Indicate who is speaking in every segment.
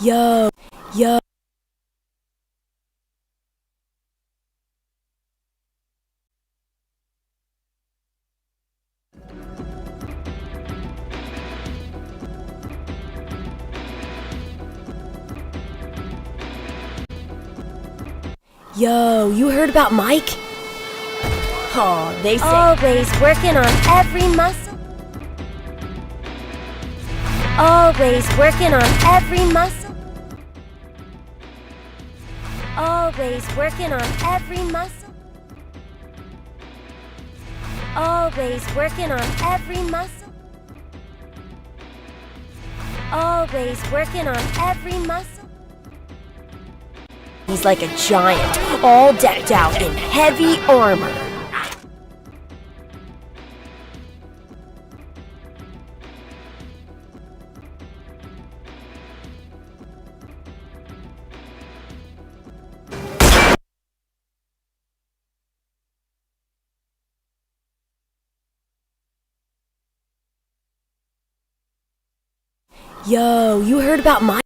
Speaker 1: Yo, yo. Yo, you heard about Mike? Oh, they say always working on every muscle. Always working on every muscle. Always working on every muscle. Always working on every muscle. Always working on every muscle. He's like a giant, all decked out in heavy armor. Yo, you heard about Mike?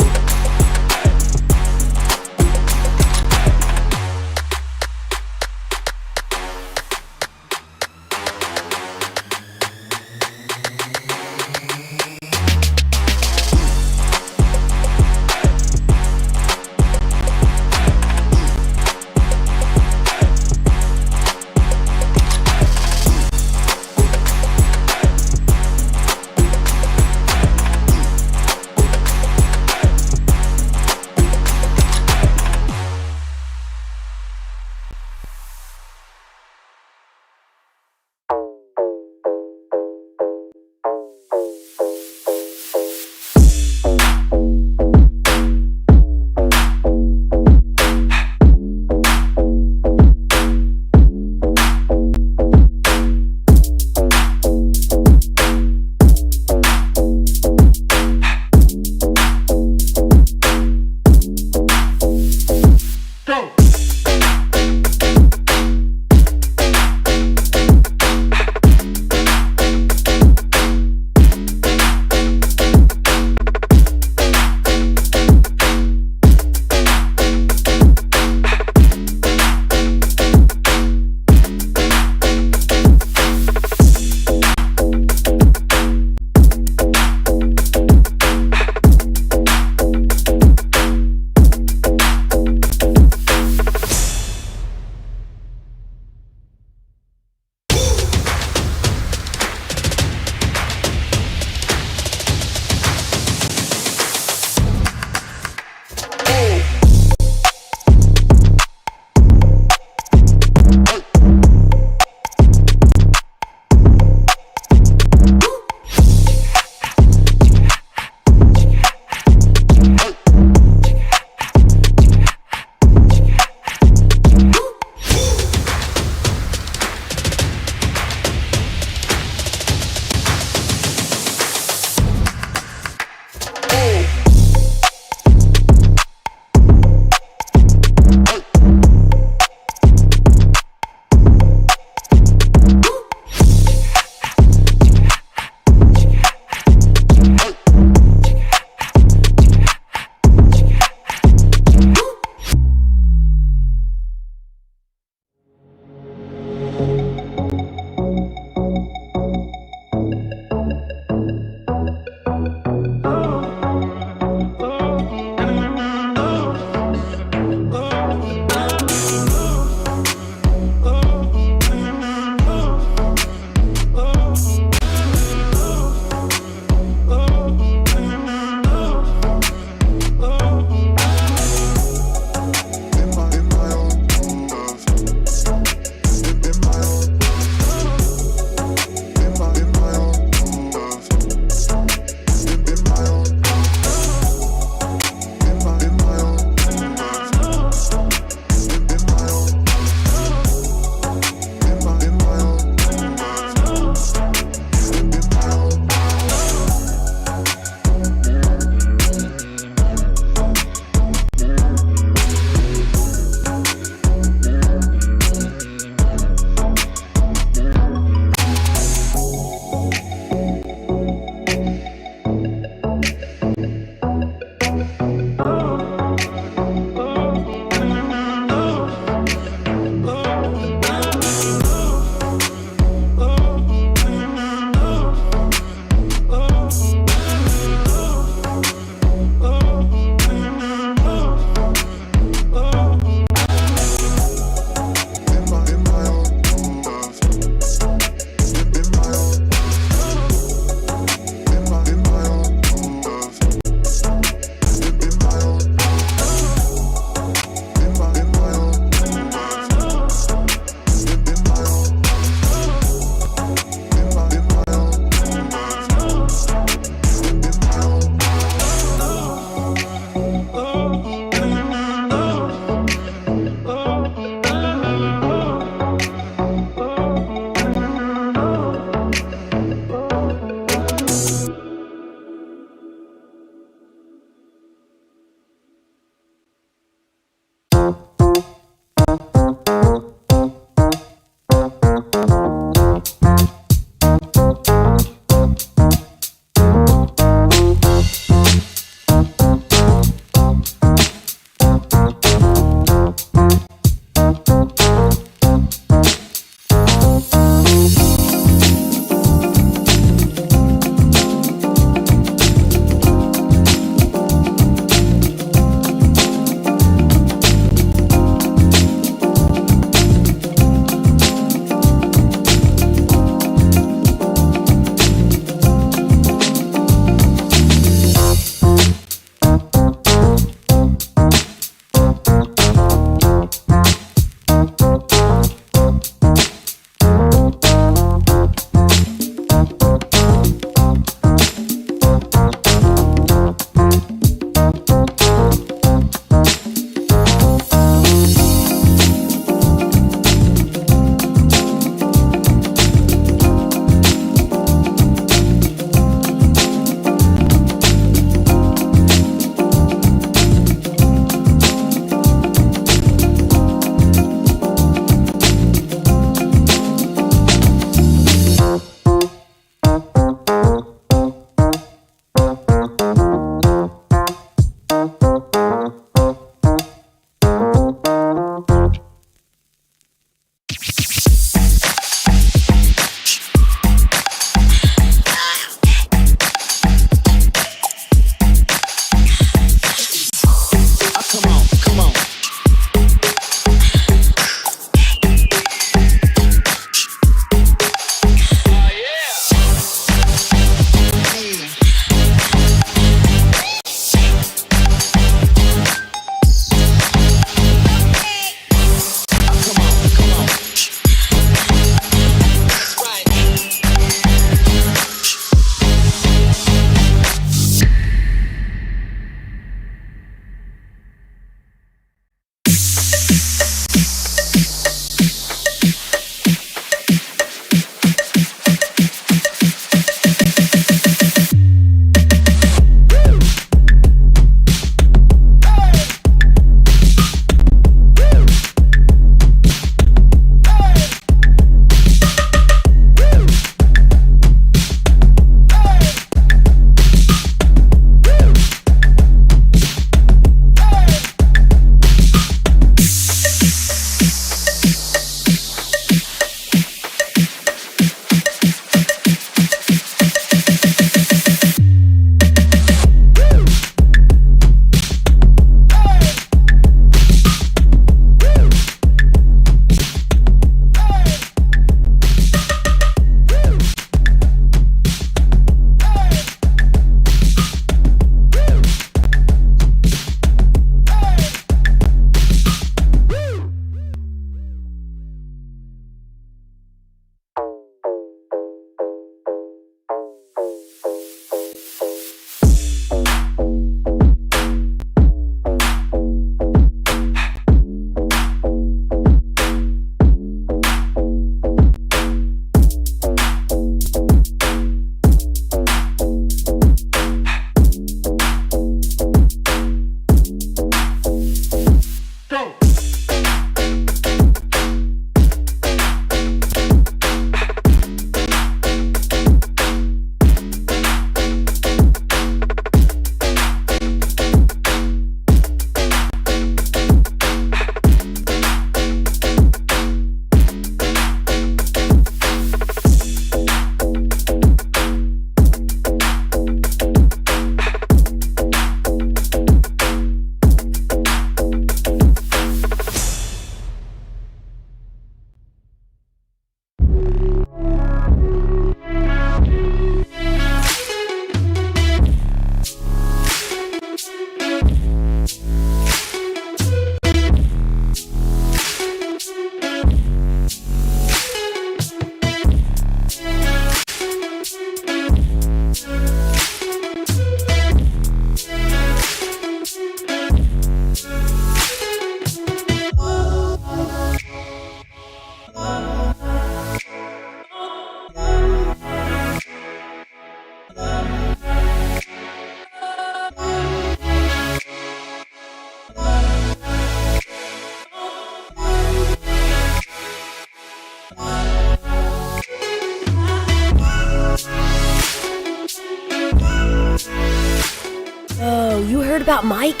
Speaker 1: You heard about Mike?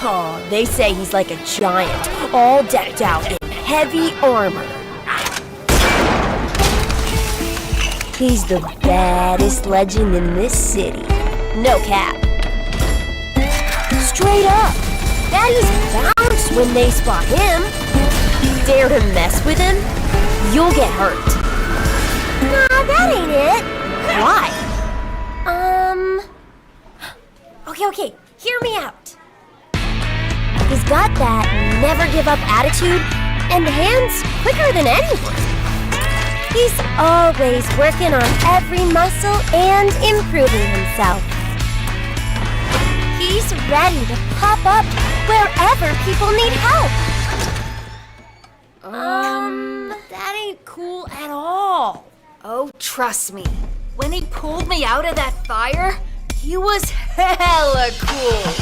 Speaker 1: Oh, they say he's like a giant, all decked out in heavy armor. He's the baddest legend in this city. No cap. Straight up. Baddies bounce when they spot him. Dare to mess with him, you'll get hurt. Nah, that ain't it. Why? Okay, hear me out. He's got that never give up attitude and hands quicker than anyone. He's always working on every muscle and improving himself. He's ready to pop up wherever people need help.
Speaker 2: That ain't cool at all. Oh, trust me. When he pulled me out of that fire, he was hella cool.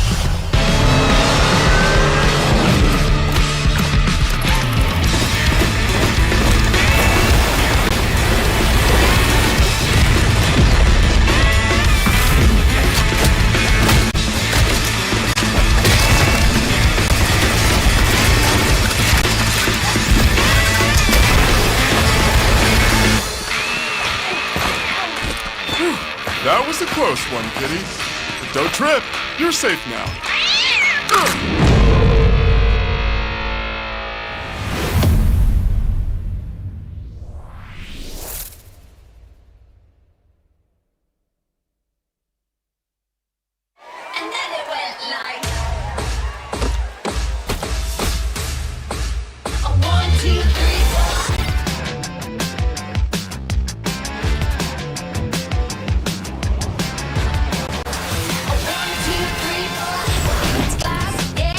Speaker 3: That was a close one, kitty. But don't trip. You're safe now.
Speaker 4: And then it went like a 1, 2, 3, 4. A 1, 2, 3, 4. It's class, yeah.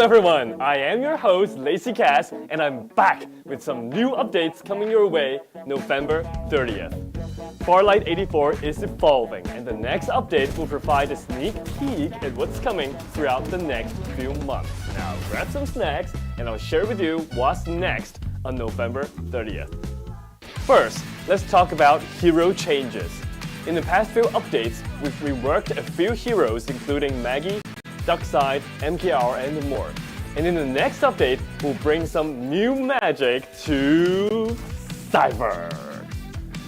Speaker 5: everyone, I am your host Lacey Cass and I'm back with some new updates coming your way November 30th. Farlight 84 is evolving and the next update will provide a sneak peek at what's coming throughout the next few months. Now grab some snacks and I'll share with you what's next on November 30th. First, let's talk about hero changes. In the past few updates, we've reworked a few heroes including Maggie, Duckside, MKR, and more. And in the next update, we'll bring some new magic to Cyber.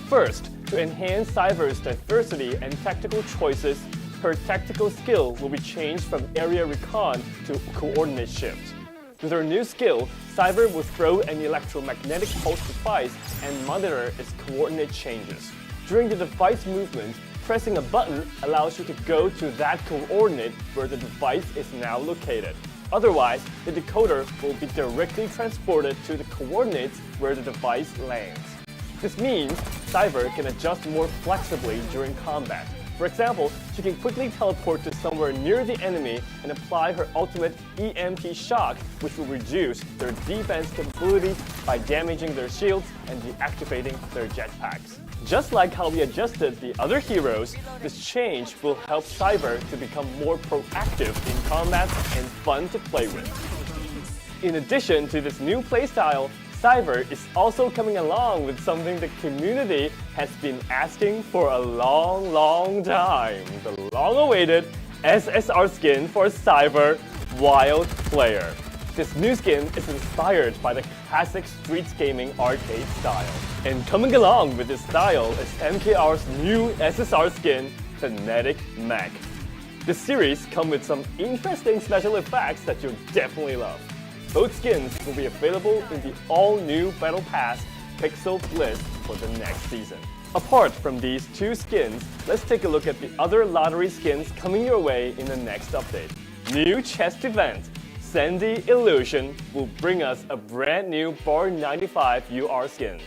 Speaker 5: First, to enhance Cyber's diversity and tactical choices, her tactical skill will be changed from area recon to coordinate shift. With her new skill, Cyber will throw an electromagnetic pulse device and monitor its coordinate changes. During the device movement, pressing a button allows you to go to that coordinate where the device is now located. Otherwise, the decoder will be directly transported to the coordinates where the device lands. This means Cyber can adjust more flexibly during combat. For example, she can quickly teleport to somewhere near the enemy and apply her ultimate EMP shock, which will reduce their defense capabilities by damaging their shields and deactivating their jetpacks. Just like how we adjusted the other heroes, this change will help Cyber to become more proactive in combat and fun to play with. In addition to this new playstyle, Cyber is also coming along with something the community has been asking for a long time. The long-awaited SSR skin for Cyber Wild Player. This new skin is inspired by the classic Streets Gaming arcade style. And coming along with this style is MKR's new SSR skin, Fanatic Mac. This series comes with some interesting special effects that you'll definitely love. Both skins will be available in the all-new Battle Pass Pixel Bliss for the next season. Apart from these two skins, let's take a look at the other lottery skins coming your way in the next update. New chest event, Sandy Illusion, will bring us a brand new Bar 95 UR skin.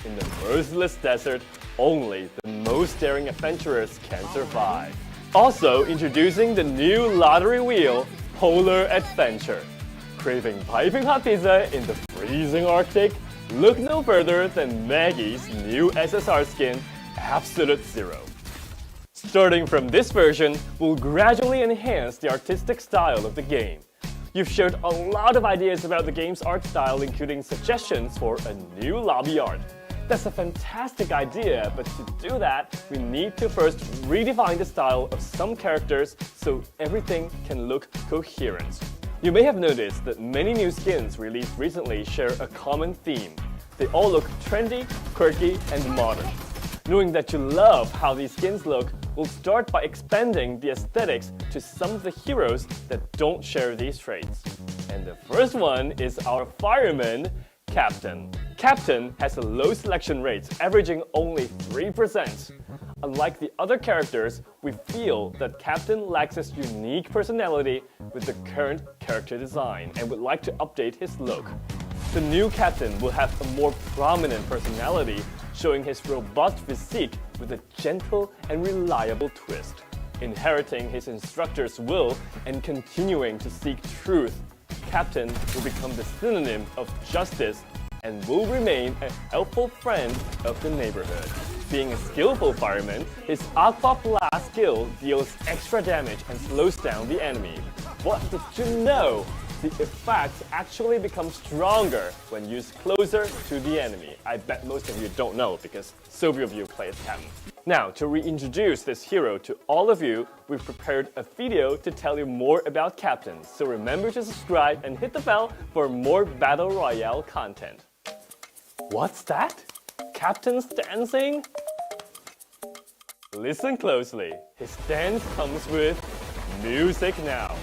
Speaker 5: In the merciless desert, only the most daring adventurers can survive. Also introducing the new lottery wheel, Polar Adventure. Craving piping hot pizza in the freezing Arctic? Look no further than Maggie's new SSR skin, Absolute Zero. Starting from this version, we'll gradually enhance the artistic style of the game. You've shared a lot of ideas about the game's art style, including suggestions for a new lobby art. That's a fantastic idea, but to do that, we need to first redefine the style of some characters so everything can look coherent. You may have noticed that many new skins released recently share a common theme. They all look trendy, quirky, and modern. Knowing that you love how these skins look, we'll start by expanding the aesthetics to some of the heroes that don't share these traits. And the first one is our fireman, Captain. Captain has a low selection rate, averaging only 3%. Unlike the other characters, we feel that Captain lacks his unique personality with the current character design and would like to update his look. The new Captain will have a more prominent personality, showing his robust physique with a gentle and reliable twist. Inheriting his instructor's will and continuing to seek truth, Captain will become the synonym of justice and will remain a helpful friend of the neighborhood. Being a skillful fireman, his Aqua Blast skill deals extra damage and slows down the enemy. What did you know? The effects actually become stronger when used closer to the enemy. I bet most of you don't know because so few of you play as Captain. Now, to reintroduce this hero to all of you, we've prepared a video to tell you more about Captain. So remember to subscribe and hit the bell for more Battle Royale content. What's that? Captain's dancing? Listen closely. His dance comes with music now.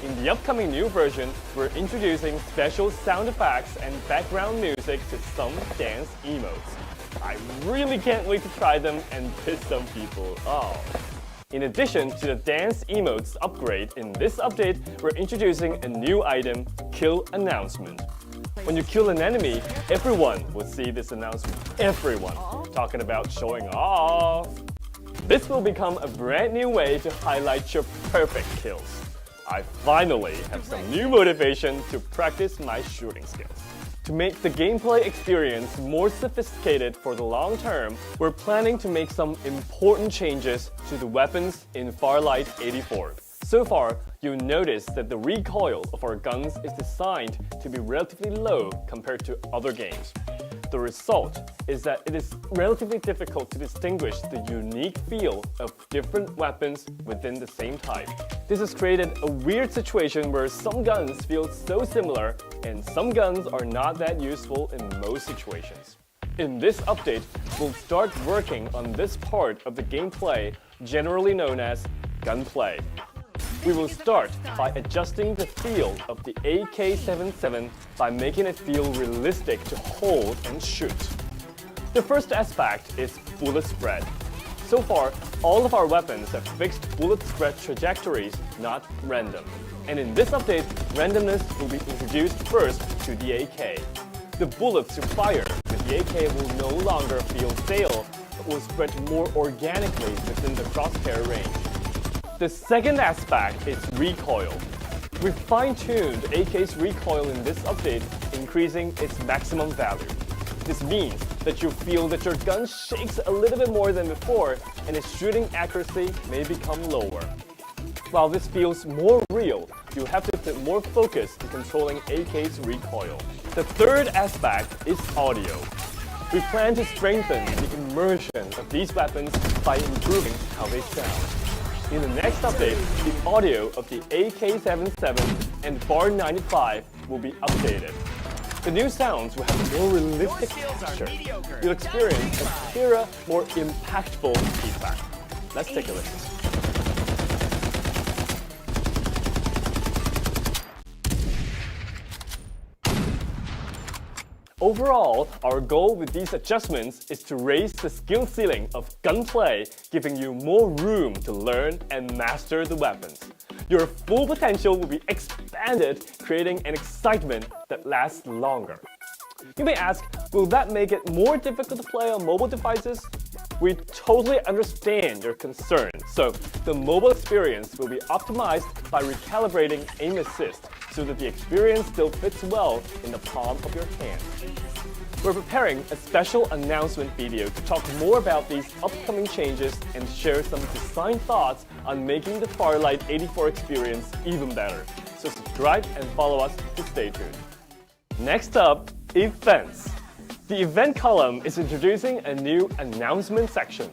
Speaker 5: In the upcoming new version, we're introducing special sound effects and background music to some dance emotes. I really can't wait to try them and piss some people off. In addition to the dance emotes upgrade, in this update, we're introducing a new item, Kill Announcement. When you kill an enemy, everyone will see this announcement. Everyone. Talking about showing off. This will become a brand new way to highlight your perfect kills. I finally have some new motivation to practice my shooting skills. To make the gameplay experience more sophisticated for the long term, we're planning to make some important changes to the weapons in Farlight 84. So far, you'll notice that the recoil of our guns is designed to be relatively low compared to other games. The result is that it is relatively difficult to distinguish the unique feel of different weapons within the same type. This has created a weird situation where some guns feel so similar and some guns are not that useful in most situations. In this update, we'll start working on this part of the gameplay generally known as gunplay. We will start by adjusting the feel of the AK-77 by making it feel realistic to hold and shoot. The first aspect is bullet spread. So far, all of our weapons have fixed bullet spread trajectories, not random. And in this update, randomness will be introduced first to the AK. The bullets you fire with the AK will no longer feel stale, but will spread more organically within the crosshair range. The second aspect is recoil. We fine-tuned AK's recoil in this update, increasing its maximum value. This means that you feel that your gun shakes a little bit more than before, and its shooting accuracy may become lower. While this feels more real, you have to put more focus in controlling AK's recoil. The third aspect is audio. We plan to strengthen the immersion of these weapons by improving how they sound. In the next update, the audio of the AK-77 and Bar 95 will be updated. The new sounds will have a more realistic texture. You'll experience a clearer, more impactful feedback. Let's take a listen. Overall, our goal with these adjustments is to raise the skill ceiling of gunplay, giving you more room to learn and master the weapons. Your full potential will be expanded, creating an excitement that lasts longer. You may ask, will that make it more difficult to play on mobile devices? We totally understand your concern, so the mobile experience will be optimized by recalibrating aim assist so that the experience still fits well in the palm of your hand. We're preparing a special announcement video to talk more about these upcoming changes and share some design thoughts on making the Farlight 84 experience even better. So subscribe and follow us to stay tuned. Next up, events. The event column is introducing a new announcement section.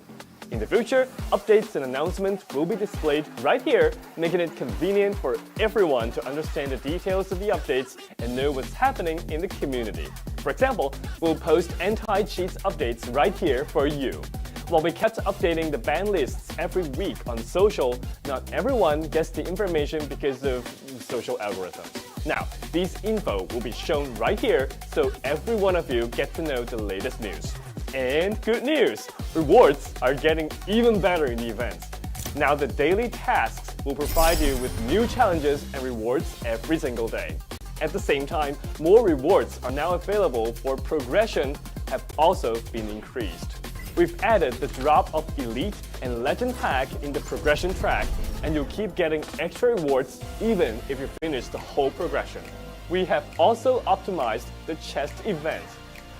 Speaker 5: In the future, updates and announcements will be displayed right here, making it convenient for everyone to understand the details of the updates and know what's happening in the community. For example, we'll post anti-cheats updates right here for you. While we kept updating the ban lists every week on social, not everyone gets the information because of social algorithms. Now, these info will be shown right here, so every one of you gets to know the latest news. And good news! Rewards are getting even better in the events. Now the daily tasks will provide you with new challenges and rewards every single day. At the same time, more rewards are now available for progression have also been increased. We've added the drop of Elite and Legend pack in the progression track, and you'll keep getting extra rewards even if you finish the whole progression. We have also optimized the chest event.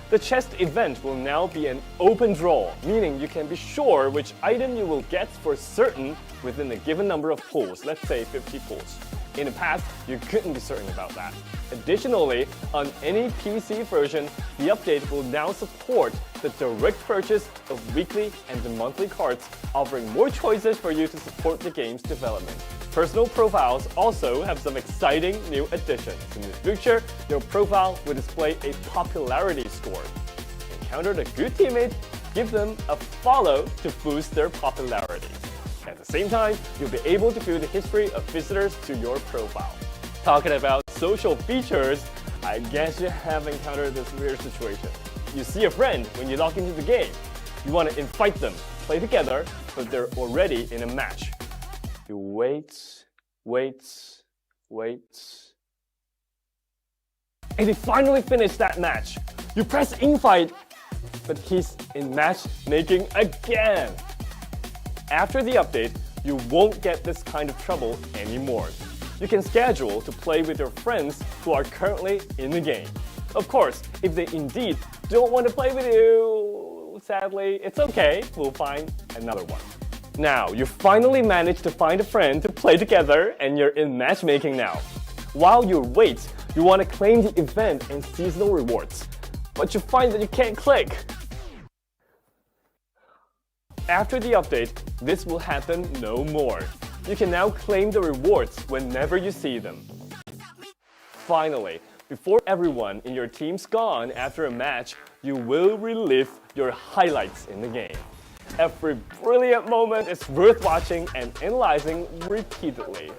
Speaker 5: The chest event will now be an open draw, meaning you can be sure which item you will get for certain within a given number of pulls, let's say 50 pulls. In the past, you couldn't be certain about that. Additionally, on any PC version, the update will now support the direct purchase of weekly and the monthly cards, offering more choices for you to support the game's development. Personal profiles also have some exciting new additions. In the future, your profile will display a popularity score. Encounter a good teammate, give them a follow to boost their popularity. At the same time, you'll be able to view the history of visitors to your profile. Talking about social features, I guess you have encountered this weird situation. You see a friend when you log into the game. You want to invite them, play together, but they're already in a match. You wait, and they finally finish that match. You press invite, but he's in matchmaking again. After the update, you won't get this kind of trouble anymore. you can schedule to play with your friends who are currently in the game. Of course, if they indeed don't want to play with you, sadly, it's okay, we'll find another one. Now, you finally managed to find a friend to play together and you're in matchmaking now. While you wait, you want to claim the event and seasonal rewards, but you find that you can't click. After the update, this will happen no more. You can now claim the rewards whenever you see them. Finally, before everyone in your team's gone after a match, you will relive your highlights in the game. Every brilliant moment is worth watching and analyzing repeatedly.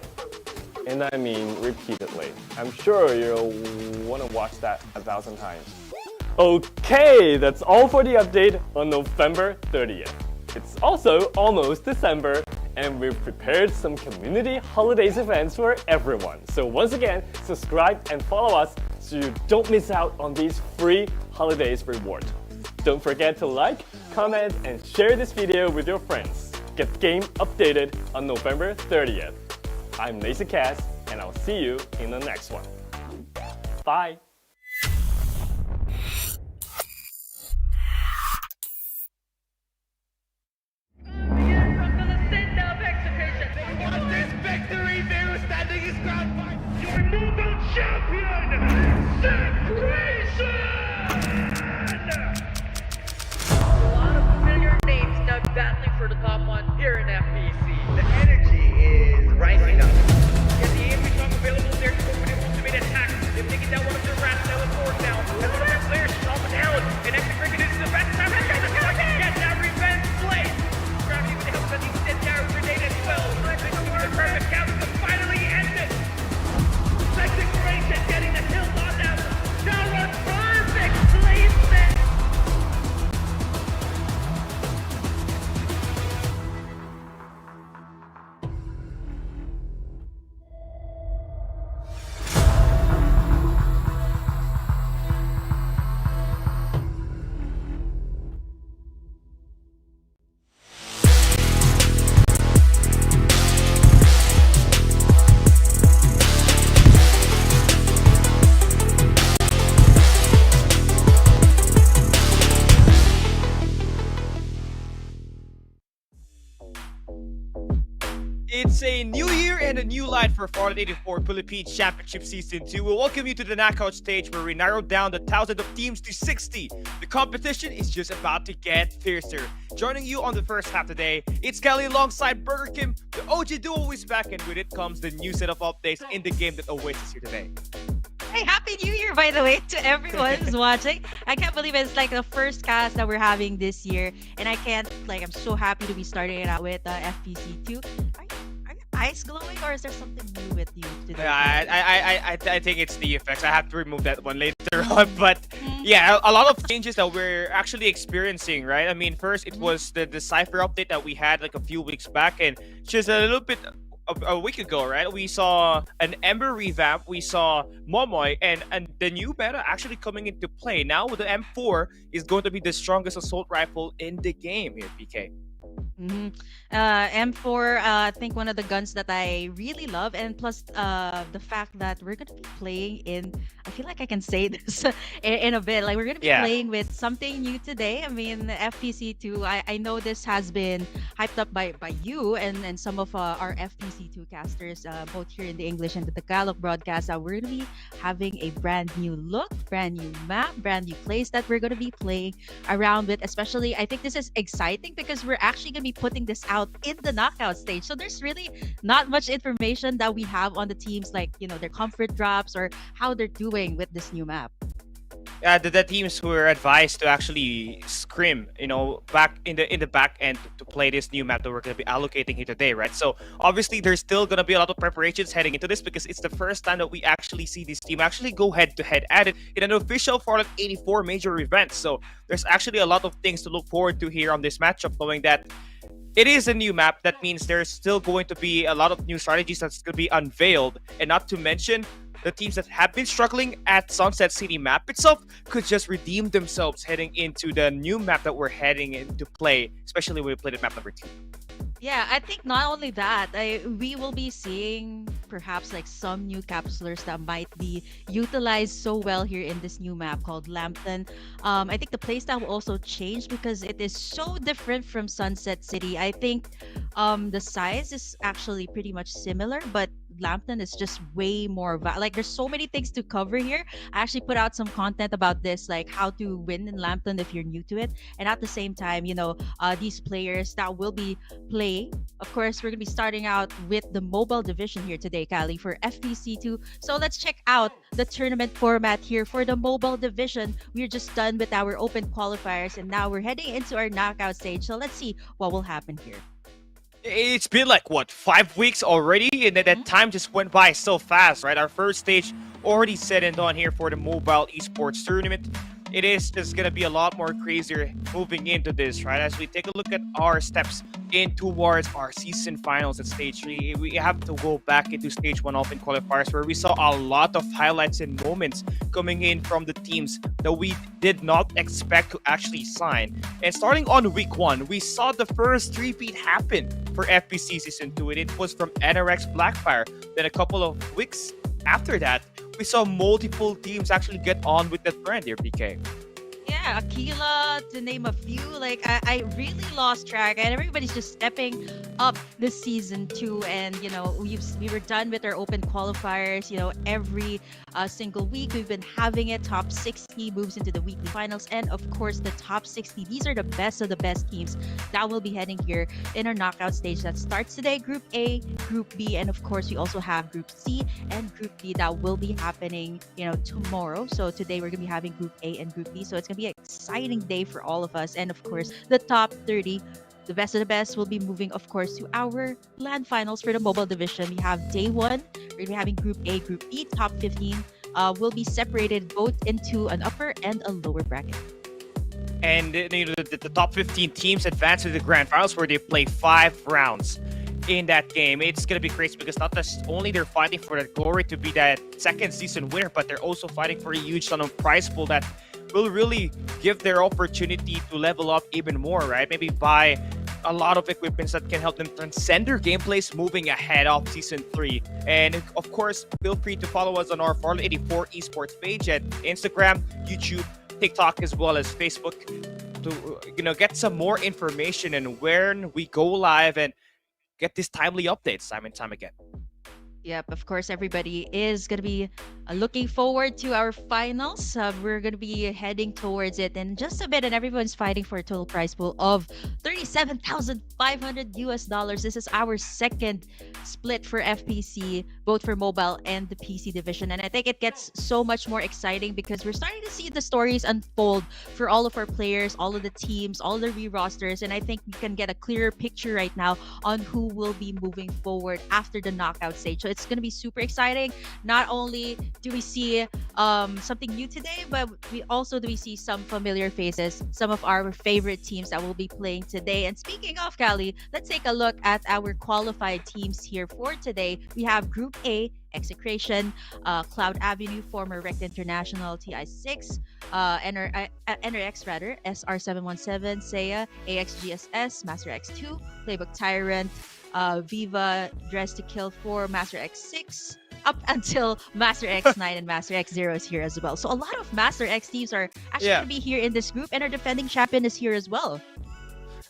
Speaker 5: And I mean repeatedly. I'm sure you'll want to watch that 1,000 times. Okay, that's all for the update on November 30th. It's also almost December, and we've prepared some community holidays events for everyone. So once again, subscribe and follow us so you don't miss out on these free holidays rewards. Don't forget to like, comment, and share this video with your friends. Get the game updated on November 30th. I'm LazyCast, and I'll see you in the next one. Bye!
Speaker 6: Battling for the top one here in FPC. The energy is rising up. Get the infantry talk available there to open an ultimate attack. They've taken down one of their rats, now it's forward now. And one of their players shot down. And extra cricket is the best time to get that revenge play. Gravity with the help of the incendiary grenade as well. The perfect count to finally end it. Second Creation getting the kill on them. Now a perfect placement.
Speaker 7: It's a new year and a new light for Farlight 84 Philippines Championship Season 2. We'll welcome you to the knockout stage where we narrowed down the 1,000 of teams to 60. The competition is just about to get fiercer. Joining you on the first half today, it's Kelly alongside Burger Kim. The OG duo is back, and with it comes the new set of updates in the game that awaits us here today.
Speaker 8: Hey, Happy New Year, by the way, to everyone who's watching. I can't believe it's like the first cast that we're having this year. And I'm so happy to be starting it out with FPC 2. Are your eyes glowing, or is there something new with you today?
Speaker 7: Yeah, I think it's the effects. I have to remove that one later on. But yeah, a lot of changes that we're actually experiencing, right? I mean, first it was the Cypher update that we had like a few weeks back, and just a little bit a week ago, right? We saw an Ember revamp, we saw Momoy, and the new meta actually coming into play. Now the M4 is going to be the strongest assault rifle in the game here, PK.
Speaker 8: M4, I think one of the guns that I really love, and plus the fact that we're gonna be playing in, I feel like I can say this in a bit, like we're gonna be playing with something new today. I mean, FPC2, I know this has been hyped up by you and some of our FPC2 casters, both here in the English and the Tagalog broadcast. We're gonna be having a brand new look, brand new map, brand new place that we're gonna be playing around with. Especially, I think this is exciting because we're actually gonna be putting this out in the knockout stage. So there's really not much information that we have on the teams, like, you know, their comfort drops or how they're doing with this new map.
Speaker 7: The teams were advised to actually scrim, you know, back in the back end to play this new map that we're going to be allocating here today, right? So obviously there's still going to be a lot of preparations heading into this because it's the first time that we actually see this team actually go head-to-head at it in an official Farlight 84 major event. So there's actually a lot of things to look forward to here on this matchup, knowing that it is a new map. That means there's still going to be a lot of new strategies that's going to be unveiled, and not to mention the teams that have been struggling at Sunset City map itself could just redeem themselves heading into the new map that we're heading into play, especially when we played at map number 2.
Speaker 8: Yeah, I think not only that, we will be seeing perhaps like some new capsulars that might be utilized so well here in this new map called Lampton. I think the playstyle will also change because it is so different from Sunset City. I think the size is actually pretty much similar, but Lampton is just way more like there's so many things to cover here. I actually put out some content about this, like how to win in Lampton if you're new to it, and at the same time, these players that will be playing. Of course, we're gonna be starting out with the mobile division here today, Kali, for FPC2. So let's check out the tournament format here for the mobile division. We're just done with our open qualifiers, and now we're heading into our knockout stage. So let's see what will happen here.
Speaker 7: It's been like, what, 5 weeks already? And that time just went by so fast, right? Our first stage already set and done here for the mobile esports tournament. It is just going to be a lot more crazier moving into this, right? As we take a look at our steps in towards our season finals at stage 3, we have to go back into stage 1 open qualifiers where we saw a lot of highlights and moments coming in from the teams that we did not expect to actually sign. And starting on week 1, we saw the first repeat happen for FPC Season 2, and it was from NRX Blackfire. Then a couple of weeks after that, we saw multiple teams actually get on with the trend here, PK.
Speaker 8: Yeah, Aquila, to name a few. Like, I really lost track, and everybody's just stepping up this season too. And we were done with our open qualifiers. Every single week we've been having it. Top 60 moves into the weekly finals, and of course the top 60. These are the best of the best teams that will be heading here in our knockout stage that starts today. Group A, Group B, and of course we also have Group C and Group D that will be happening, tomorrow. So today we're gonna be having Group A and Group B. So it's gonna be an exciting day for all of us. And of course, the top 30, the best of the best, will be moving, of course, to our land finals for the mobile division. We have day 1. We're gonna be having Group A, Group B. Top 15 will be separated both into an upper and a lower bracket.
Speaker 7: And the top 15 teams advance to the grand finals where they play 5 rounds in that game. It's going to be crazy because not just only they're fighting for the glory to be that second season winner, but they're also fighting for a huge ton of prize pool that will really give their opportunity to level up even more, right? Maybe buy a lot of equipments that can help them transcend their gameplays moving ahead of Season 3. And of course, feel free to follow us on our Farlight 84 Esports page at Instagram, YouTube, TikTok, as well as Facebook to get some more information and when we go live and get these timely updates time and time again.
Speaker 8: Yep, of course, everybody is going to be looking forward to our finals. We're going to be heading towards it in just a bit, and everyone's fighting for a total prize pool of $37,500. This is our second split for FPC, both for mobile and the PC division. And I think it gets so much more exciting because we're starting to see the stories unfold for all of our players, all of the teams, all the re-rosters. And I think we can get a clearer picture right now on who will be moving forward after the knockout stage. So it's going to be super exciting. Not only do we see something new today, but we see some familiar faces, some of our favorite teams that will be playing today. And speaking of, Kali, let's take a look at our qualified teams here for today. We have Group A, Execration, Cloud Avenue, former Rect International, TI6, NRX rather, SR717, Seiya, AXGSS, Master X2, Playbook Tyrant, Viva, Dress to Kill 4, Master X6, up until Master X9 and Master X0 is here as well. So a lot of Master X teams are actually going to be here in this group, and our defending champion is here as well.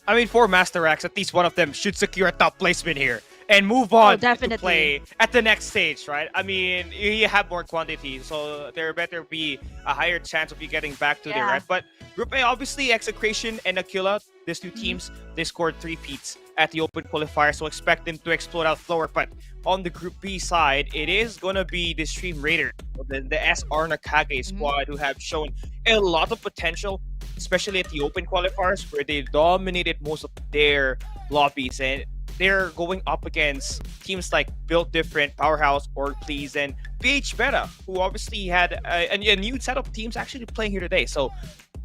Speaker 7: I mean, for Master X, at least one of them should secure a top placement here and move on to play at the next stage, right? I mean, you have more quantity, so there better be a higher chance of you getting back to there, right? But Group A, obviously, Execration and Aquila, these two teams, they scored 3 peats at the open qualifier, so expect them to explode out slower. But on the Group B side, it is gonna be the Stream Raider, the SR Nakage squad, who have shown a lot of potential, especially at the open qualifiers, where they dominated most of their lobbies, and they're going up against teams like Built Different, Powerhouse, Org Please, and PH Beta, who obviously had a new set of teams actually playing here today. So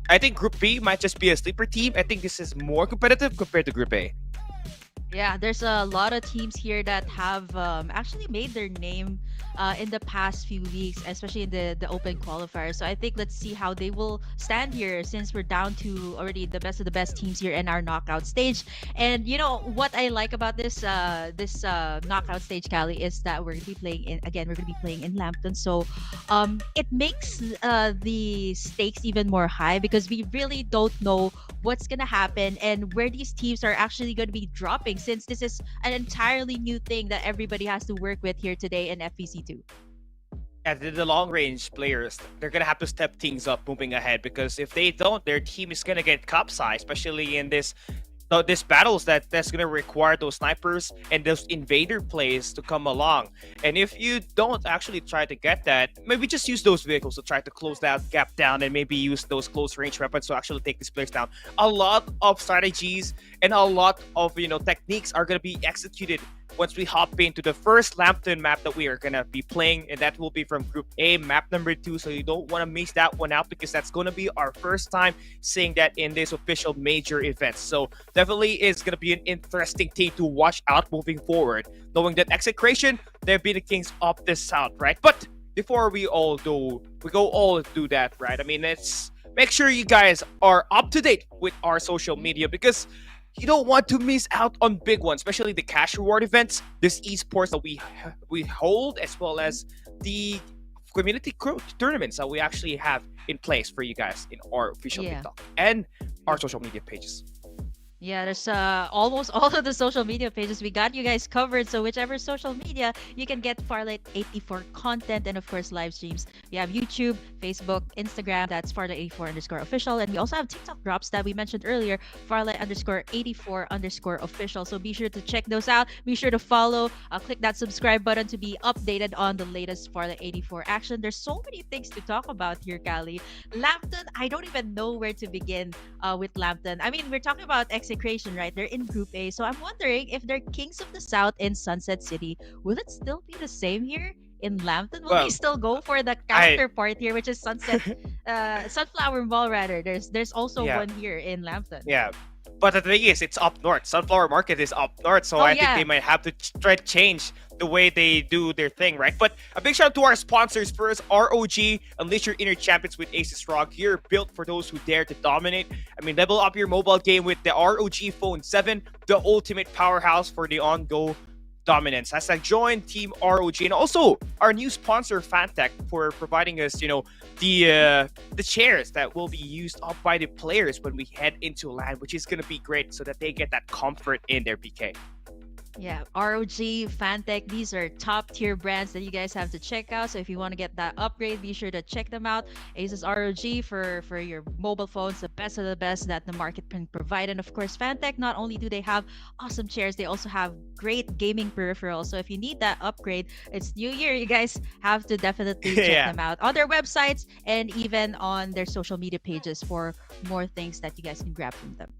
Speaker 7: I think Group B might just be a sleeper team. I think this is more competitive compared to Group A.
Speaker 8: Yeah, there's a lot of teams here that have actually made their name in the past few weeks, especially in the open qualifier. So I think let's see how they will stand here since we're down to already the best of the best teams here in our knockout stage. And you know what I like about this knockout stage, Callie, is that we're gonna be playing in again. We're gonna be playing in Lampton, so it makes the stakes even more high because we really don't know what's gonna happen and where these teams are actually gonna be dropping since this is an entirely new thing that everybody has to work with here today in FPC2.
Speaker 7: And the long range players, they're gonna have to step things up moving ahead because if they don't, their team is gonna get capsized, especially in this battles that's gonna require those snipers and those invader plays to come along. And if you don't actually try to get that, maybe just use those vehicles to try to close that gap down and maybe use those close range weapons to actually take these players down. A lot of strategies and a lot of techniques are gonna be executed once we hop into the first Lampton map that we are gonna be playing, and that will be from Group A, map number 2. So you don't want to miss that one out because that's gonna be our first time seeing that in this official major event. So definitely is gonna be an interesting thing to watch out moving forward, knowing that Execration, they've been the kings of the south, right? But before we go all do that, right? I mean, let's make sure you guys are up to date with our social media because you don't want to miss out on big ones, especially the cash reward events, this esports that we hold, as well as the community tournaments that we actually have in place for you guys in our official TikTok and our social media pages.
Speaker 8: Yeah, there's almost all of the social media pages. We got you guys covered. So whichever social media, you can get Farlight 84 content and of course live streams. We have YouTube, Facebook, Instagram. That's Farlight84_official. And we also have TikTok drops that we mentioned earlier, Farlight_84_official. So be sure to check those out. Be sure to follow. Click that subscribe button to be updated on the latest Farlight 84 action. There's so many things to talk about here, Callie. Lampton, I don't even know where to begin with Lampton. I mean, we're talking about Execration, right? They're in Group A. So I'm wondering if they're Kings of the South in Sunset City, will it still be the same here in Lampton? Will we still go for the counterpart here, which is Sunflower Mall rather? There's also one here in Lampton.
Speaker 7: Yeah. But the thing is, it's up north. Sunflower Market is up north, so I think they might have to try to change the way they do their thing, right? But a big shout out to our sponsors first, ROG, Unleash Your Inner Champions with Asus ROG, gear built for those who dare to dominate. I mean, level up your mobile game with the ROG Phone 7, the ultimate powerhouse for the on-go dominance. Hashtag join Team ROG, and also our new sponsor Fantech for providing us, the chairs that will be used up by the players when we head into LAN, which is gonna be great so that they get that comfort in their PK.
Speaker 8: Yeah, ROG, Fantech, these are top tier brands that you guys have to check out. So if you want to get that upgrade, be sure to check them out. Asus ROG for your mobile phones, the best of the best that the market can provide. And of course, Fantech, not only do they have awesome chairs, they also have great gaming peripherals. So if you need that upgrade, it's New Year, you guys have to definitely check them out on their websites and even on their social media pages for more things that you guys can grab from them.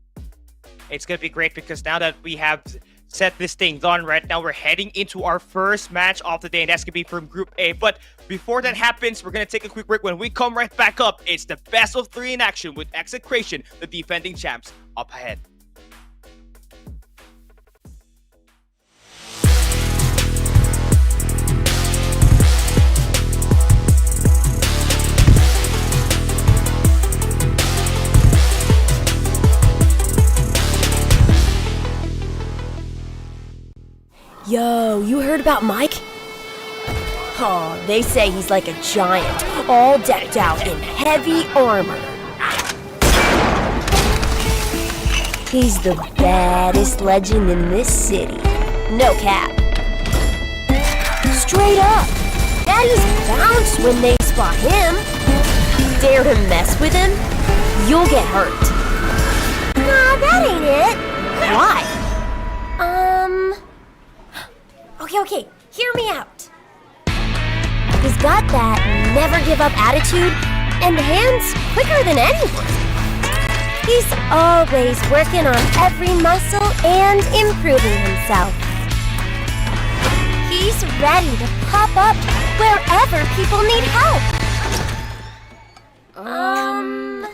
Speaker 7: It's going to be great because now that we have set this thing done right now, we're heading into our first match of the day, and that's gonna be from Group A. But before that happens, we're gonna take a quick break. When we come right back up, it's the best of 3 in action with Execration, the defending champs, up ahead.
Speaker 1: Yo, you heard about Mike? Oh, they say he's like a giant, all decked out in heavy armor. He's the baddest legend in this city. No cap. Straight up. Daddies bounce when they spot him. Dare to mess with him? You'll get hurt. Nah, that ain't it. Why? Okay, hear me out. He's got that never give up attitude and hands quicker than anyone. He's always working on every muscle and improving himself. He's ready to pop up wherever people need help.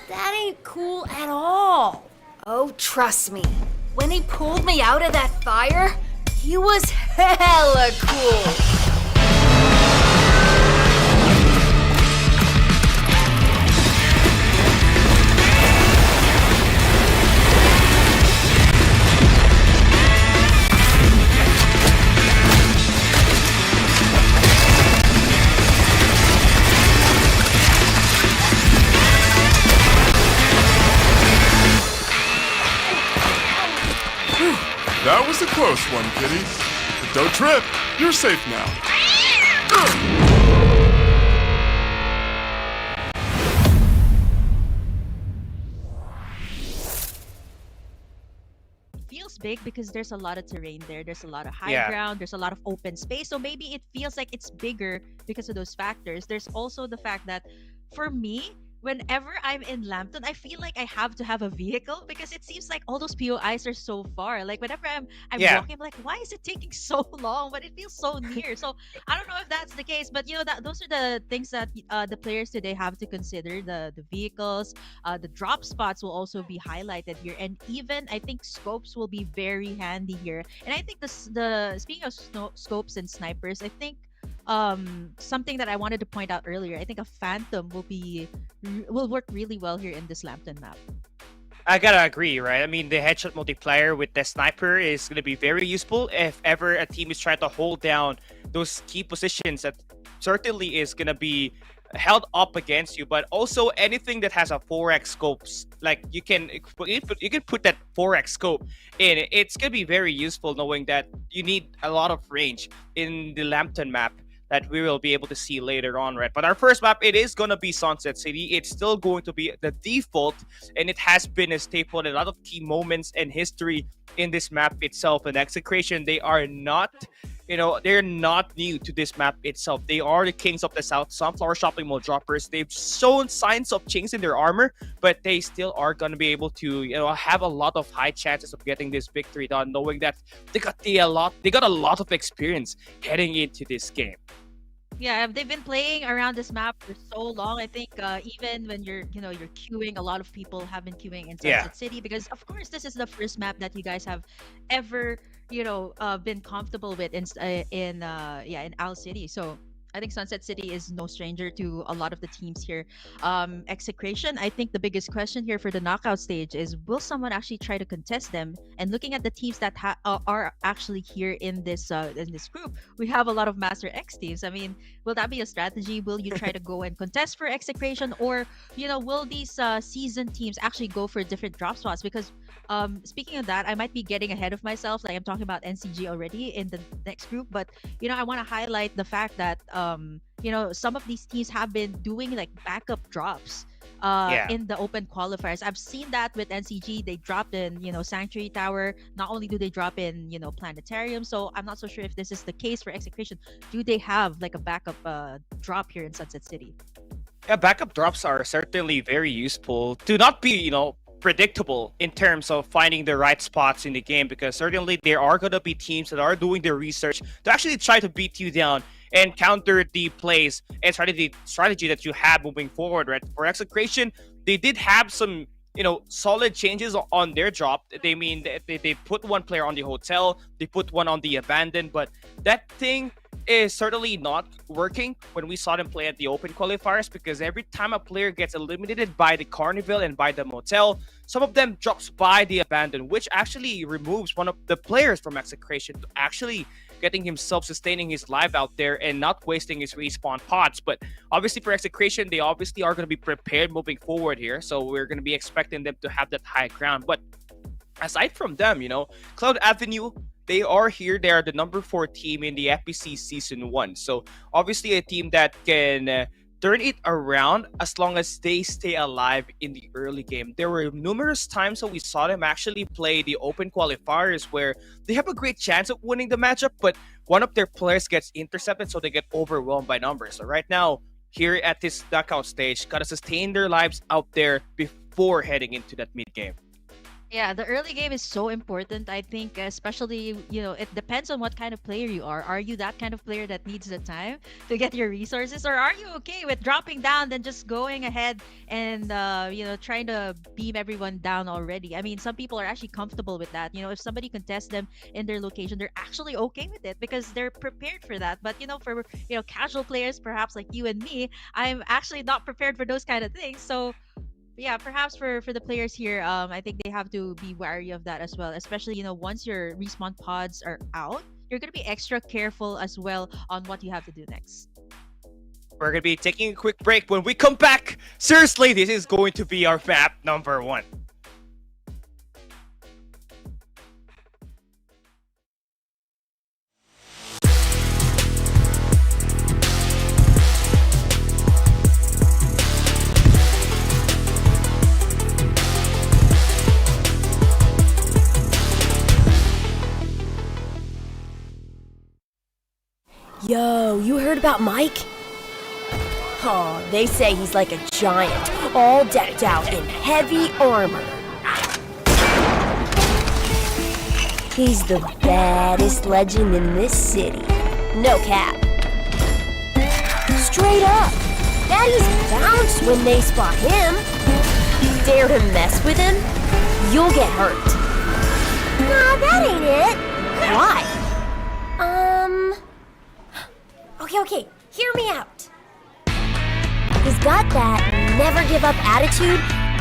Speaker 2: That ain't cool at all. Oh, trust me. When he pulled me out of that fire, he was hella cool.
Speaker 3: That was a close one, kitty. But don't trip. You're safe now.
Speaker 8: Feels big because there's a lot of terrain there. There's a lot of high
Speaker 7: Yeah.
Speaker 8: ground. There's a lot of open space. So maybe it feels like it's bigger because of those factors. There's also the fact that for me, whenever I'm in Lampton, I feel like I have to have a vehicle because it seems like all those POIs are so far. Like whenever I'm
Speaker 7: Yeah.
Speaker 8: walking, I'm like, why is it taking so long? But it feels so near. So I don't know if that's the case, but that those are the things that the players today have to consider. The vehicles, the drop spots will also be highlighted here, and even I think scopes will be very handy here. And I think the speaking of scopes and snipers, I think something that I wanted to point out earlier, I think a phantom will work really well here in this Lampton map.
Speaker 7: I gotta agree, right? I mean, the headshot multiplier with the sniper is gonna be very useful if ever a team is trying to hold down those key positions. That certainly is gonna be held up against you. But also anything that has a 4x scopes, like you can put that 4x scope in. It's gonna be very useful knowing that you need a lot of range in the Lampton map that we will be able to see later on, right? But our first map, it is going to be Sunset City. It's still going to be the default, and it has been a staple in a lot of key moments and history in this map itself. And Execration, they are not, they're not new to this map itself. They are the kings of the South, Sunflower Shopping Mall droppers. They've shown signs of change in their armor, but they still are going to be able to, have a lot of high chances of getting this victory done, knowing that they got a lot of experience heading into this game.
Speaker 8: Yeah, they've been playing around this map for so long. I think even when you're queuing, a lot of people have been queuing in Sunset
Speaker 7: Yeah.
Speaker 8: City because, of course, this is the first map that you guys have ever, been comfortable with in Owl City. So I think Sunset City is no stranger to a lot of the teams here. Execration, I think the biggest question here for the knockout stage is, will someone actually try to contest them? And looking at the teams that are actually here in this group, we have a lot of Master X teams. I mean, will that be a strategy? Will you try to go and contest for Execration, or will these seasoned teams actually go for different drop spots? Because speaking of that, I might be getting ahead of myself. Like I'm talking about NCG already in the next group, but I want to highlight the fact that some of these teams have been doing like backup drops in the open qualifiers. I've seen that with NCG. They dropped in Sanctuary Tower. Not only do they drop in Planetarium, so I'm not so sure if this is the case for Execration. Do they have like a backup drop here in Sunset City?
Speaker 7: Yeah, backup drops are certainly very useful to not be, predictable in terms of finding the right spots in the game, because certainly there are going to be teams that are doing their research to actually try to beat you down and counter the plays and strategy that you have moving forward, right? For Execration, they did have some solid changes on their drop. They put one player on the hotel, they put one on the abandoned, but that thing is certainly not working when we saw them play at the open qualifiers, because every time a player gets eliminated by the Carnival and by the motel, some of them drops by the abandoned, which actually removes one of the players from Execration to actually getting himself sustaining his life out there and not wasting his respawn pods. But obviously for Execration, they obviously are going to be prepared moving forward here, so we're going to be expecting them to have that high ground. But aside from them, Cloud Avenue, they are here. They are the number 4 team in the FPC Season 1. So obviously a team that can turn it around as long as they stay alive in the early game. There were numerous times that we saw them actually play the open qualifiers where they have a great chance of winning the matchup, but one of their players gets intercepted, so they get overwhelmed by numbers. So right now, here at this knockout stage, gotta sustain their lives out there before heading into that mid game.
Speaker 8: Yeah, the early game is so important. I think, especially, it depends on what kind of player you are. Are you that kind of player that needs the time to get your resources, or are you okay with dropping down, then just going ahead and, trying to beam everyone down already? I mean, some people are actually comfortable with that. If somebody contests them in their location, they're actually okay with it because they're prepared for that. But, for, casual players, perhaps like you and me, I'm actually not prepared for those kind of things. So, yeah, perhaps for the players here, I think they have to be wary of that as well, especially once your respawn pods are out, you're going to be extra careful as well on what you have to do next.
Speaker 7: We're gonna be taking a quick break. When we come back, seriously, this is going to be our map number 1.
Speaker 1: Yo, you heard about Mike? Oh, they say he's like a giant, all decked out in heavy armor. He's the baddest legend in this city. No cap. Straight up. Baddies bounce when they spot him. Dare to mess with him, you'll get hurt. Nah, that ain't it. Why? Okay, hear me out. He's got that never give up attitude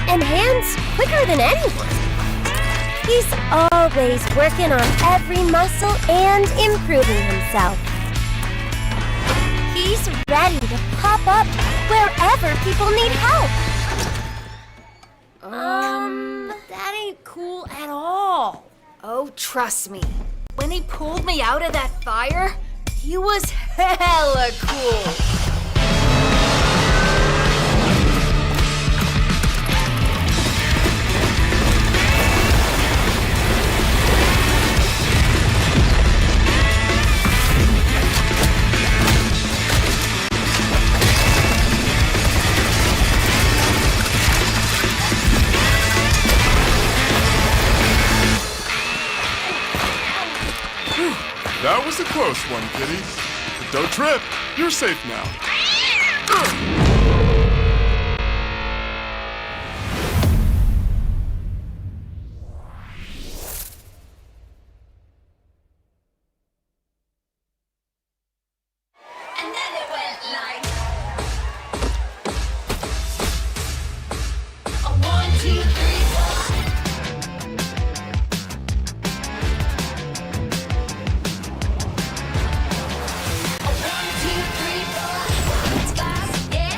Speaker 1: and hands quicker than anyone. He's always working on every muscle and improving himself. He's ready to pop up wherever people need help.
Speaker 2: That ain't cool at all. Oh, trust me. When he pulled me out of that fire, he was hella cool.
Speaker 3: That was a close one, kitty. But don't trip. You're safe now.
Speaker 4: And then it went like a 1, 2, 3, 4. A 1, 2, 3, 4. It's fast, yeah.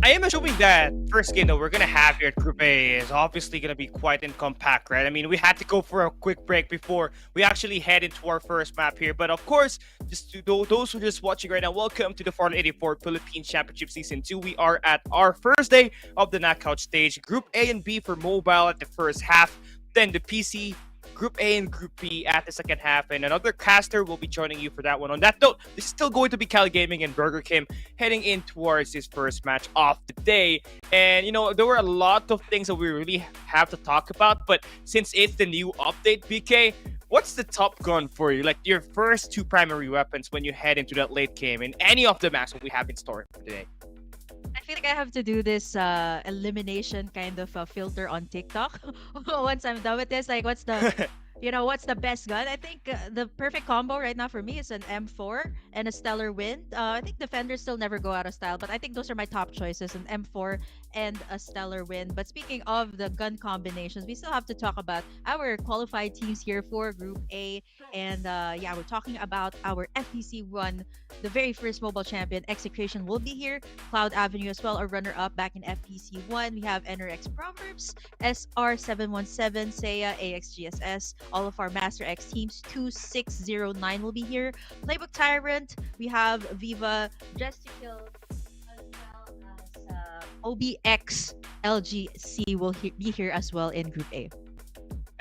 Speaker 7: I am assuming that first game that we're gonna have here at Group A is obviously gonna be quite and compact, right? I mean, we had to go for a quick break before we actually head into our first map here. But of course, just to those who are just watching right now, welcome to the Farlight 84 Philippines Championship Season 2. We are at our first day of the knockout stage. Group A and B for mobile at the first half, then the PC, Group A and Group B at the second half, and another caster will be joining you for that one. On that note, this is still going to be Cali Gaming and Burger Kim heading in towards his first match of the day. And you know, there were a lot of things that we really have to talk about, but since it's the new update, BK, what's the top gun for you? Like your first two primary weapons when you head into that late game in any of the maps that we have in store for today?
Speaker 8: I feel like I have to do this elimination kind of filter on TikTok. Once I'm done with this, like what's the what's the best gun? I think the perfect combo right now for me is an M4 and a Stellar Wind. I think defenders still never go out of style, but I think those are my top choices, an M4 and a Stellar Wind. But speaking of the gun combinations, we still have to talk about our qualified teams here for Group A. And yeah, we're talking about our FPC 1, the very first mobile champion. Execration will be here. Cloud Avenue as well, a runner-up back in FPC 1. We have NRX Proverbs, SR717, Seiya, AXGSS. All of our Master X teams, 2609 will be here. Playbook Tyrant, we have Viva, Just to Kill, as well as OBX LGC will be here as well in Group A.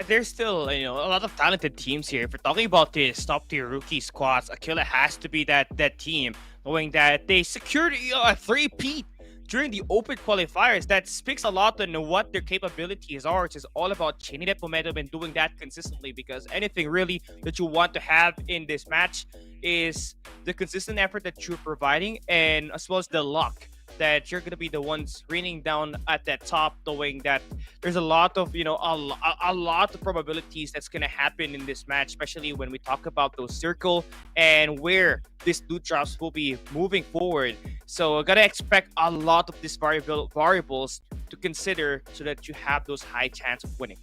Speaker 7: There's still, a lot of talented teams here. If we're talking about this top-tier rookie squads, Aquila has to be that team, knowing that they secured a 3-peat during the open qualifiers. That speaks a lot on what their capabilities are. It's all about chaining that momentum and doing that consistently, because anything really that you want to have in this match is the consistent effort that you're providing, and as well as the luck that you're going to be the ones raining down at that top, knowing that there's a lot of, a lot of probabilities that's going to happen in this match, especially when we talk about those circle and where these loot drops will be moving forward. So got to expect a lot of these variables to consider so that you have those high chance of winning.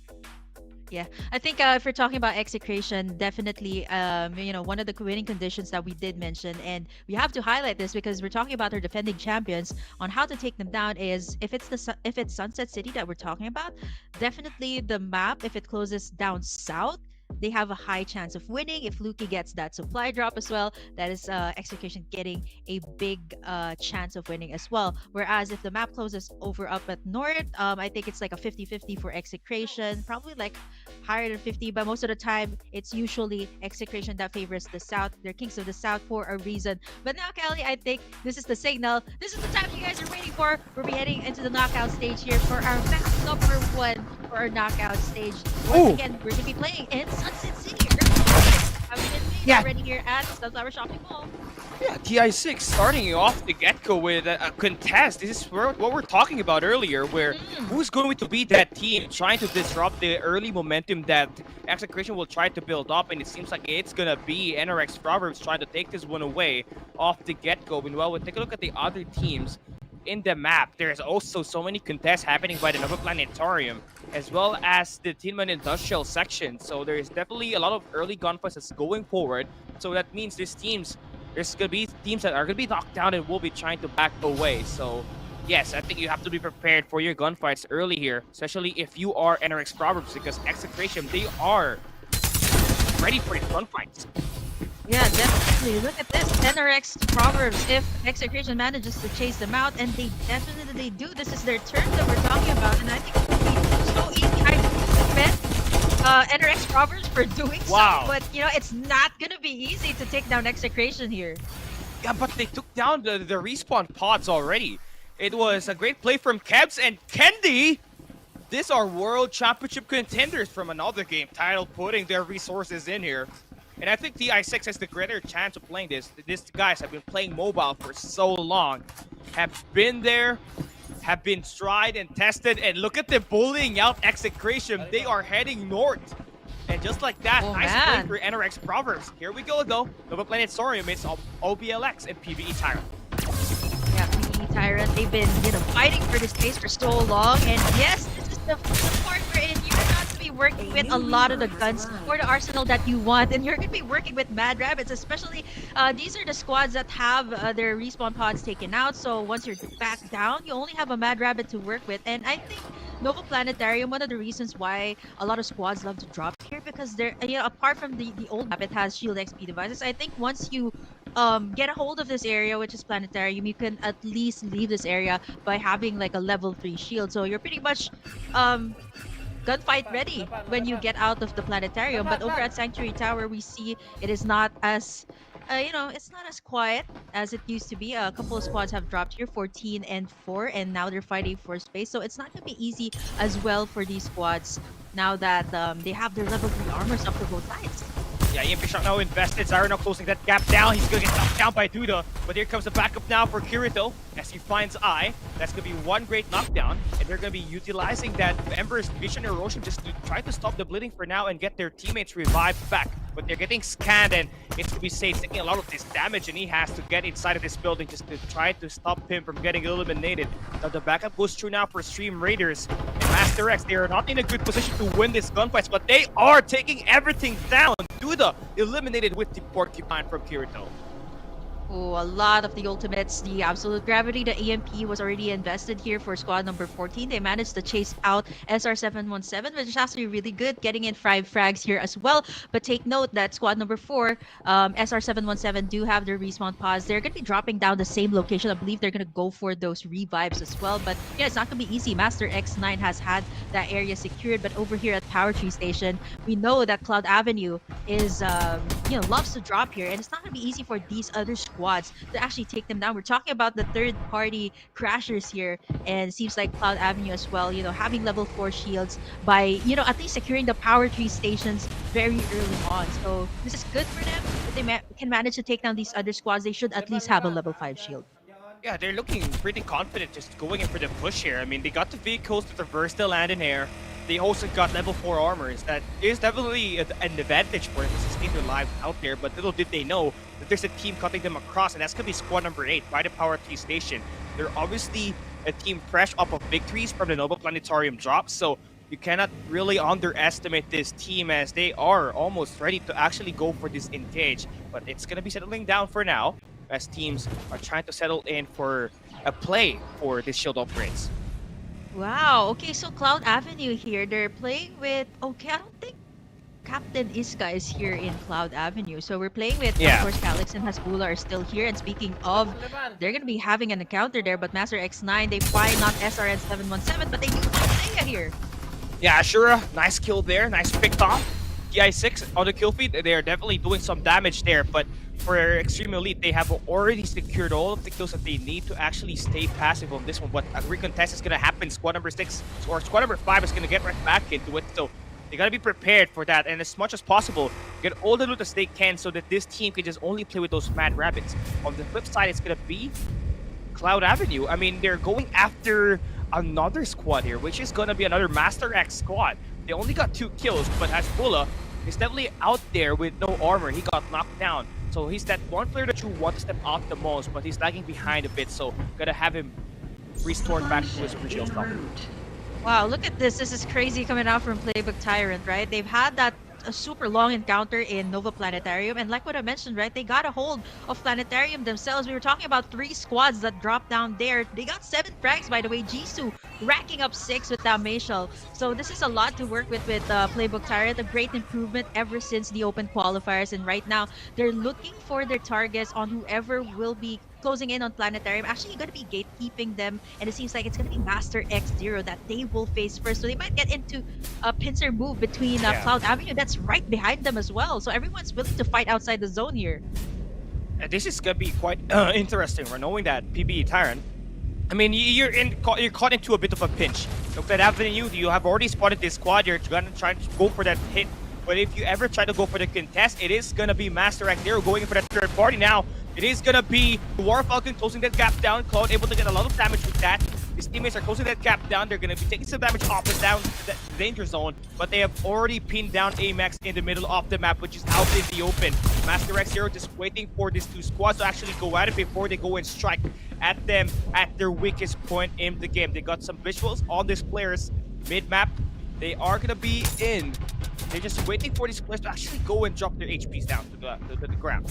Speaker 8: Yeah, I think if we're talking about execration, definitely, one of the winning conditions that we did mention, and we have to highlight this because we're talking about our defending champions on how to take them down, is if it's Sunset City that we're talking about, definitely the map, if it closes down south, they have a high chance of winning. If Luki gets that supply drop as well, that is Execution getting a big chance of winning as well. Whereas if the map closes over up at north, I think it's like a 50-50 for Execration, probably like higher than 50, but most of the time it's usually Execration that favors the south. They're kings of the south for a reason. But now, Kelly, I think this is the signal. This is the time you guys are waiting for. We'll be heading into the knockout stage here for our match number 1 for our knockout stage. Once again, we're going to be playing in Sunset City. Already here at Sunflower Shopping Mall.
Speaker 7: Yeah, TI6 starting off the get-go with a contest. This is what we're talking about earlier, where who's going to be that team trying to disrupt the early momentum that Execration will try to build up, and it seems like it's going to be NRX Proverbs trying to take this one away off the get-go. Meanwhile, we'll take a look at the other teams in the map. There's also so many contests happening by the Nova Planetarium, as well as the Tinman Industrial section. So there's definitely a lot of early gunfights that's going forward. So that means there's going to be teams that are going to be knocked down and will be trying to back away. So yes, I think you have to be prepared for your gunfights early here, especially if you are NRX Proverbs, because Execration, they are ready for your gunfights.
Speaker 8: Yeah, definitely. Look at this. NRX Proverbs, if Execration manages to chase them out, and they definitely do. This is their turn that we're talking about, and I think it's going to be so easy. I defend NRX Proverbs for doing so, but, it's not going to be easy to take down Execration here.
Speaker 7: Yeah, but they took down the respawn pods already. It was a great play from Kebs and Kendi. These are World Championship contenders from another game title, putting their resources in here. And I think TI6 has the greater chance of playing this. These guys have been playing mobile for so long, have been there, have been tried and tested, and look at them bullying out Execration. They are heading north. And just like that, nice play for NRX Proverbs. Here we go though. Nova Planetarium, it's OBLX and PvE Tyrant.
Speaker 8: Yeah, PvE Tyrant, they've been fighting for this space for so long. And yes, this is the part wherein you're not to be working with a lot of the guns for the arsenal that you want, and you're going to be working with Mad Rabbits, especially these are the squads that have their respawn pods taken out. So once you're back down, you only have a Mad Rabbit to work with. And I think Nova Planetarium, one of the reasons why a lot of squads love to drop here, because they're, apart from the old map, it has shield XP devices. I think once you get a hold of this area, which is Planetarium, you can at least leave this area by having like a level 3 shield. So you're pretty much gunfight ready when you get out of the Planetarium. But over at Sanctuary Tower, we see it is not as it's not as quiet as it used to be. A couple of squads have dropped here, 14 and 4, and now they're fighting for space. So it's not going to be easy as well for these squads now that they have their level 3 armors up to both sides.
Speaker 7: Yeah, EMP shot now invested. Zyro now closing that gap down. He's gonna get knocked down by Duda. But here comes the backup now for Kirito as he finds Eye. That's gonna be one great knockdown. And they're gonna be utilizing that Ember's Vision Erosion just to try to stop the bleeding for now and get their teammates revived back. But they're getting scanned, and it's gonna be Sage taking a lot of this damage, and he has to get inside of this building just to try to stop him from getting eliminated. Now the backup goes through now for Stream Raiders. And Master X, they are not in a good position to win this gunfight, but they are taking everything down. Duda eliminated with the Porcupine from Kirito.
Speaker 8: Oh, a lot of the ultimates, the Absolute Gravity, the EMP was already invested here for squad number 14. They managed to chase out SR717, which is actually really good, getting in 5 frags here as well. But take note that squad number 4, SR717 do have their respawn pods. They're going to be dropping down the same location. I believe they're going to go for those revives as well. But yeah, it's not going to be easy. Master X9 has had that area secured, but over here at Power Tree Station, we know that Cloud Avenue is, loves to drop here, and it's not going to be easy for these other squads to actually take them down. We're talking about the third-party crashers here, and it seems like Cloud Avenue as well, having level 4 shields by, at least securing the Power Tree stations very early on. So this is good for them. If they can manage to take down these other squads, they should at least have a level 5 shield.
Speaker 7: Yeah, they're looking pretty confident just going in for the push here. I mean, they got the vehicles to traverse the land in air. They also got level 4 armors. That is definitely an advantage for them to sustain their lives out there, but little did they know that there's a team cutting them across, and that's going to be squad number 8 by the Power 3 station. They're obviously a team fresh off of victories from the Nova Planetarium drop, so you cannot really underestimate this team as they are almost ready to actually go for this engage. But it's going to be settling down for now as teams are trying to settle in for a play for this shield upgrades.
Speaker 8: Wow, okay, so Cloud Avenue here, they're playing with, okay, I don't think Captain Iska is here in Cloud Avenue. So we're playing with, of course, Calyx and Hasbula are still here. And speaking of, they're going to be having an encounter there, but Master X9, they find not SRN 717, but they use Isaiah here.
Speaker 7: Yeah, Ashura, nice kill there, nice picked off. TI6 on the kill feed, they are definitely doing some damage there, but for Extreme Elite, they have already secured all of the kills that they need to actually stay passive on this one. But a recontest is going to happen. Squad number 6 or squad number 5 is going to get right back into it. So they got to be prepared for that. And as much as possible, get all the loot as they can so that this team can just only play with those Mad Rabbits. On the flip side, it's going to be Cloud Avenue. I mean, they're going after another squad here, which is going to be another Master X squad. They only got 2 kills, but Hasbula is definitely out there with no armor. He got knocked down. So he's that one player that you want to step out the most, but he's lagging behind a bit, so gotta have him restored back to his original stuff.
Speaker 8: Wow, look at this. This is crazy coming out from Playbook Tyrant, right? They've had that a super long encounter in Nova Planetarium, and like what I mentioned, right, they got a hold of Planetarium themselves. We were talking about 3 squads that dropped down there. They got 7 frags, by the way. Jisoo racking up 6 with that Mayshell. So this is a lot to work with Playbook Tyrant. A great improvement ever since the open qualifiers, and right now they're looking for their targets on whoever will be closing in on Planetarium. Actually, going to be gatekeeping them, and it seems like it's going to be Master X0 that they will face first. So they might get into a pincer move between Cloud Avenue that's right behind them as well. So everyone's willing to fight outside the zone here.
Speaker 7: And this is going to be quite interesting. We're knowing that PB Tyrant, I mean, you're caught into a bit of a pinch. Look at Avenue, you have already spotted this squad. You're going to try to go for that hit. But if you ever try to go for the contest, it is going to be Master X0 going for that third party now. It is going to be Dwarf Falcon closing that gap down. Cloud able to get a lot of damage with that. His teammates are closing that gap down. They're going to be taking some damage off and down the danger zone. But they have already pinned down Amax in the middle of the map, which is out in the open. Master X0 just waiting for these 2 squads to actually go at it before they go and strike at them at their weakest point in the game. They got some visuals on these players mid-map. They are gonna be in. They're just waiting for these players to actually go and drop their HPs down to the ground.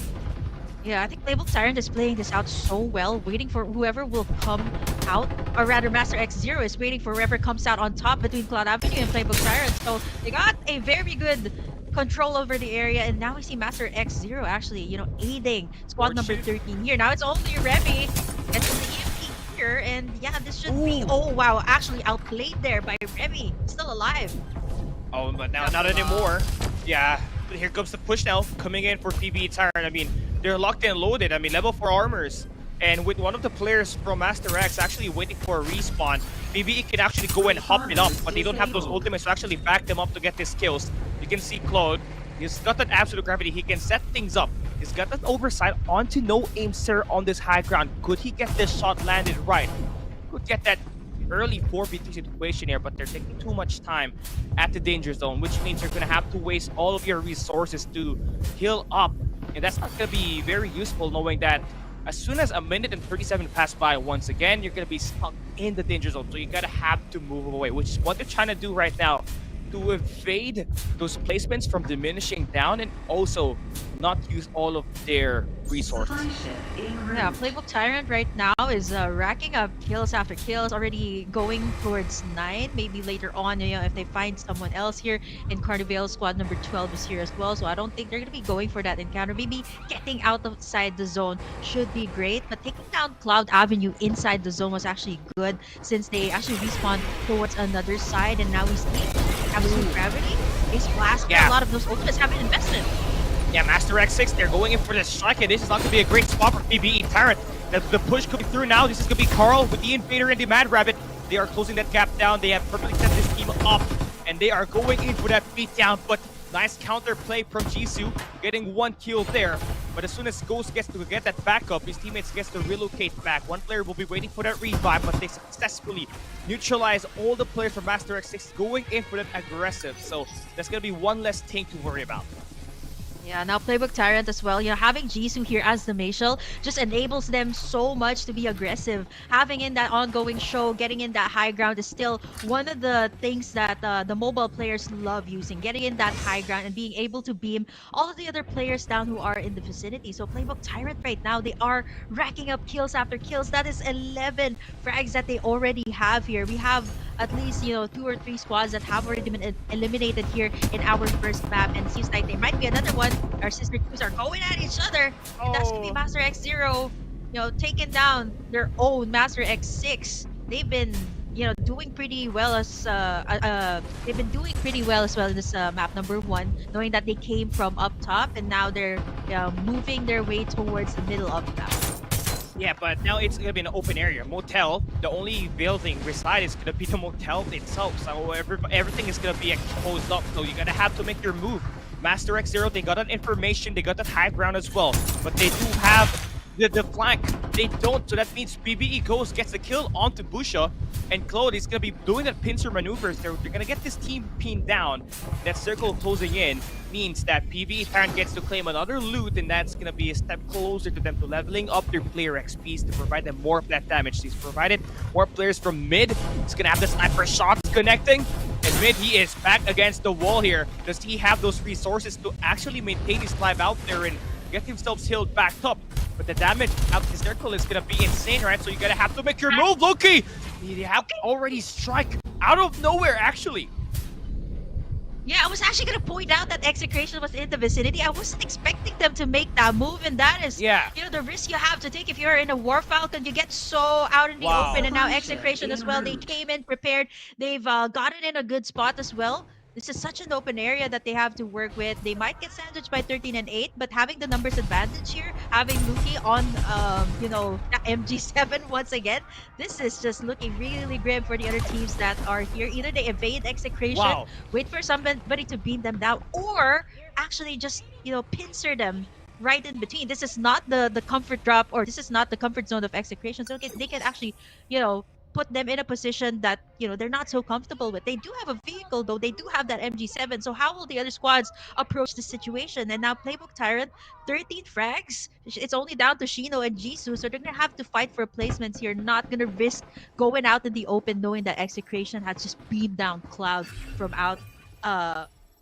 Speaker 8: Yeah, I think Playbook Tyrant is playing this out so well, waiting for whoever will come out, or rather Master X0 is waiting for whoever comes out on top between Cloud Avenue and Playbook Tyrant. So they got a very good control over the area, and now we see Master X0 actually, aiding squad number 13 here. Now it's only Remy gets the EMP here, and yeah, this should be, oh wow, actually outplayed there by Remy, still alive.
Speaker 7: Oh, but now not anymore. Yeah, but here comes the push now, coming in for PB Tyrant. I mean, they're locked and loaded. I mean, level 4 armors. And with one of the players from Master X actually waiting for a respawn, PBE can actually go and hop it up, but they don't have those ultimates to actually back them up to get these kills. You can see Claude, he's got that absolute gravity. He can set things up. He's got that oversight onto no aim sir on this high ground. Could he get this shot landed right? Could get that early 4v3 situation here, but they're taking too much time at the danger zone, which means you're going to have to waste all of your resources to heal up. And that's not going to be very useful, knowing that as soon as a minute and 37 pass by, once again, you're going to be stuck in the danger zone. So you got to have to move away, which is what they're trying to do right now, to evade those placements from diminishing down and also not use all of their resources.
Speaker 8: Yeah, Playbook Tyrant right now is racking up kills after kills, already going towards 9. Maybe later on, if they find someone else here in Carnival, squad number 12 is here as well. So I don't think they're going to be going for that encounter. Maybe getting outside the zone should be great, but taking down Cloud Avenue inside the zone was actually good, since they actually respawned towards another side, and now we see absolute gravity. Ace Blast, a lot of those ultimates have been invested.
Speaker 7: Yeah, Master X6, they're going in for the strike, and this is not going to be a great spot for PBE Tyrant. The push coming through now. This is going to be Carl with the Invader and the Mad Rabbit. They are closing that gap down. They have perfectly set this team up, and they are going in for that beatdown. But nice counter play from Jisoo, getting 1 kill there. But as soon as Ghost gets to get that backup, his teammates gets to relocate back. One player will be waiting for that revive, but they successfully neutralize all the players from Master X6 going in for that aggressive. So that's going to be one less thing to worry about.
Speaker 8: Yeah, now Playbook Tyrant as well. Having Jisoo here as the Mayshell just enables them so much to be aggressive. Having in that ongoing show, getting in that high ground is still one of the things that the mobile players love using. Getting in that high ground and being able to beam all of the other players down who are in the vicinity. So Playbook Tyrant right now, they are racking up kills after kills. That is 11 frags that they already have here. We have at least 2 or 3 squads that have already been eliminated here in our first map, and it seems like there might be another one. Our sister teams are going at each other, and that's gonna be Master X0 taking down their own Master X6. They've been doing pretty well as they've been doing pretty well as well in this map number 1, knowing that they came from up top and now they're moving their way towards the middle of the map.
Speaker 7: Yeah, but now it's going to be an open area. Motel, the only building reside is going to be the motel itself. So everything is going to be exposed up. So you're going to have to make your move. Master X0, they got that information. They got that high ground as well. But they do have the flank. They don't. So that means PBE Ghost gets the kill onto Busha. And Claude is going to be doing that pincer maneuvers. They're going to get this team pinned down. That circle closing in means that PBE Tyrant gets to claim another loot, and that's going to be a step closer to them to leveling up their player XPs to provide them more of that damage. He's provided more players from mid. He's going to have the sniper shots connecting. And mid, he is back against the wall here. Does he have those resources to actually maintain his life out there and get himself healed back up? But the damage out the circle is going to be insane, right? So you're going to have to make your move, Loki! You have already strike out of nowhere, actually.
Speaker 8: Yeah, I was actually going to point out that Execration was in the vicinity. I wasn't expecting them to make that move, and that is, the risk you have to take if you're in a War Falcon. You get so out in the open, and now Execration as well. They came in prepared. They've gotten in a good spot as well. This is such an open area that they have to work with. They might get sandwiched by 13 and 8, but having the numbers advantage here, having Luki on, MG7 once again, this is just looking really grim for the other teams that are here. Either they evade Execration, wait for somebody to beam them down, or actually just, pincer them right in between. This is not the comfort drop, or this is not the comfort zone of Execration, so they can actually, put them in a position that, you know, they're not so comfortable with. They do have a vehicle, though. They do have that MG7. So how will the other squads approach the situation? And now Playbook Tyrant, 13 frags. It's only down to Shino and Jisoo. So they're going to have to fight for placements here. Not going to risk going out in the open knowing that Execration has just beamed down Cloud from out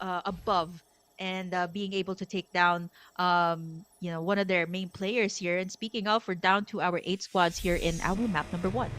Speaker 8: above, and being able to take down you know, one of their main players here. And speaking of, we're down to our 8 squads here in our map number 1.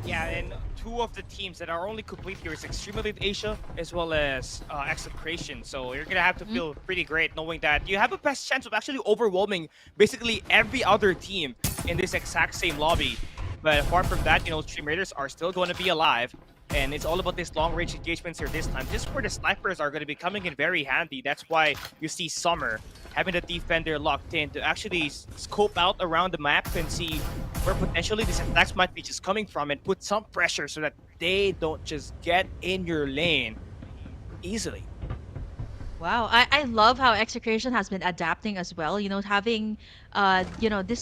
Speaker 7: Yeah, and two of the teams that are only complete here is Extreme Elite Asia as well as Execration. So you're gonna have to feel pretty great knowing that you have a best chance of actually overwhelming basically every other team in this exact same lobby. But apart from that, you know, Stream Raiders are still going to be alive. And it's all about this long-range engagements here this time. This is where the snipers are going to be coming in very handy. That's why you see Summer having the defender locked in to actually scope out around the map and see where potentially these attacks might be just coming from and put some pressure so that they don't just get in your lane easily.
Speaker 8: Wow, I love how Execration has been adapting as well. You know, having you know, the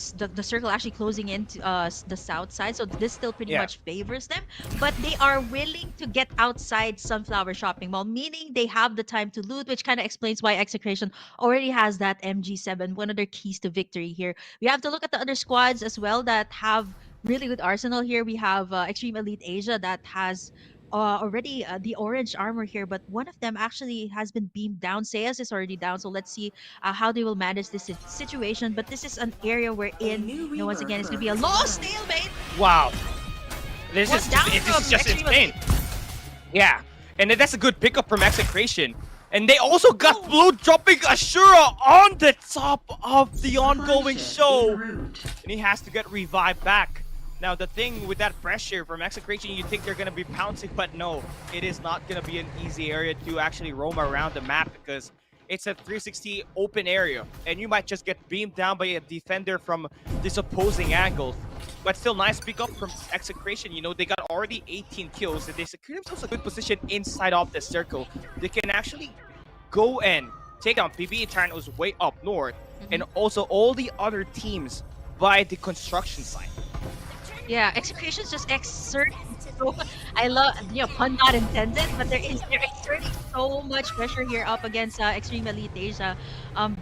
Speaker 8: circle actually closing into the south side, so this still pretty much favors them. But they are willing to get outside Sunflower Shopping Mall, meaning they have the time to loot, which kind of explains why Execration already has that MG7, one of their keys to victory here. We have to look at the other squads as well that have really good arsenal here. We have Extreme Elite Asia that has already the orange armor here, but one of them actually has been beamed down. Seias is already down, so let's see how they will manage this situation. But this is an area wherein, you know, once again, it's gonna be a long stalemate.
Speaker 7: Wow, this is just insane. Yeah, and that's a good pickup from Execration. And they also got Blue dropping Ashura on the top of the ongoing show, and he has to get revived back. Now, the thing with that pressure from Execration, you think they're going to be pouncing, but no, it is not going to be an easy area to actually roam around the map because it's a 360 open area, and you might just get beamed down by a defender from this opposing angle. But still, nice pick up from Execration. You know, they got already 18 kills, and they secured themselves a good position inside of the circle. They can actually go and take down PBE Tyrant, who's way up north, and also all the other teams by the construction site.
Speaker 8: Yeah, Execration's just exerting so, I love, you know, pun not intended, but they're exerting so much pressure here up against Extreme Elite Asia,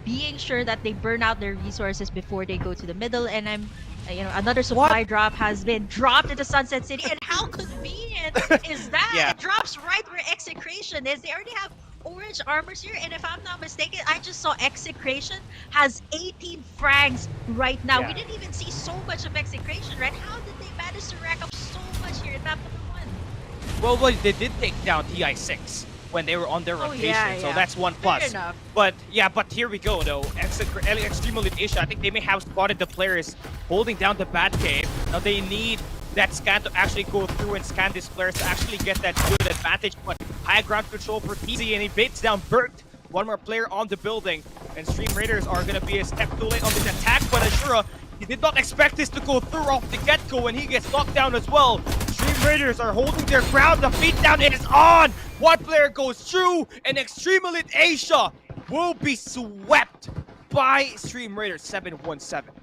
Speaker 8: being sure that they burn out their resources before they go to the middle. And you know, another supply drop has been dropped into Sunset City, and how convenient is that?
Speaker 7: Yeah.
Speaker 8: It drops right where Execration is. They already have orange armors here, and if I'm not mistaken, I just saw Execration has 18 frags right now.
Speaker 7: Yeah.
Speaker 8: We didn't even see so much of Execration, right? How did they manage to rack up so much here in map number 1?
Speaker 7: Well, they did take down TI6 when they were on their rotation, so that's 1+.
Speaker 8: Fair enough.
Speaker 7: But yeah, but here we go though. Extreme Elite Asia, I think they may have spotted the players holding down the Batcave. Now they need that scan to actually go through and scan these players to actually get that good advantage. But high ground control for TZ, and he baits down Bert. One more player on the building, and Stream Raiders are gonna be a step too late on this attack. But Ashura, he did not expect this to go through off the get-go, and he gets knocked down as well. Stream Raiders are holding their ground. The beatdown is on. One player goes through, and Extreme Elite Asia will be swept by Stream Raiders 717.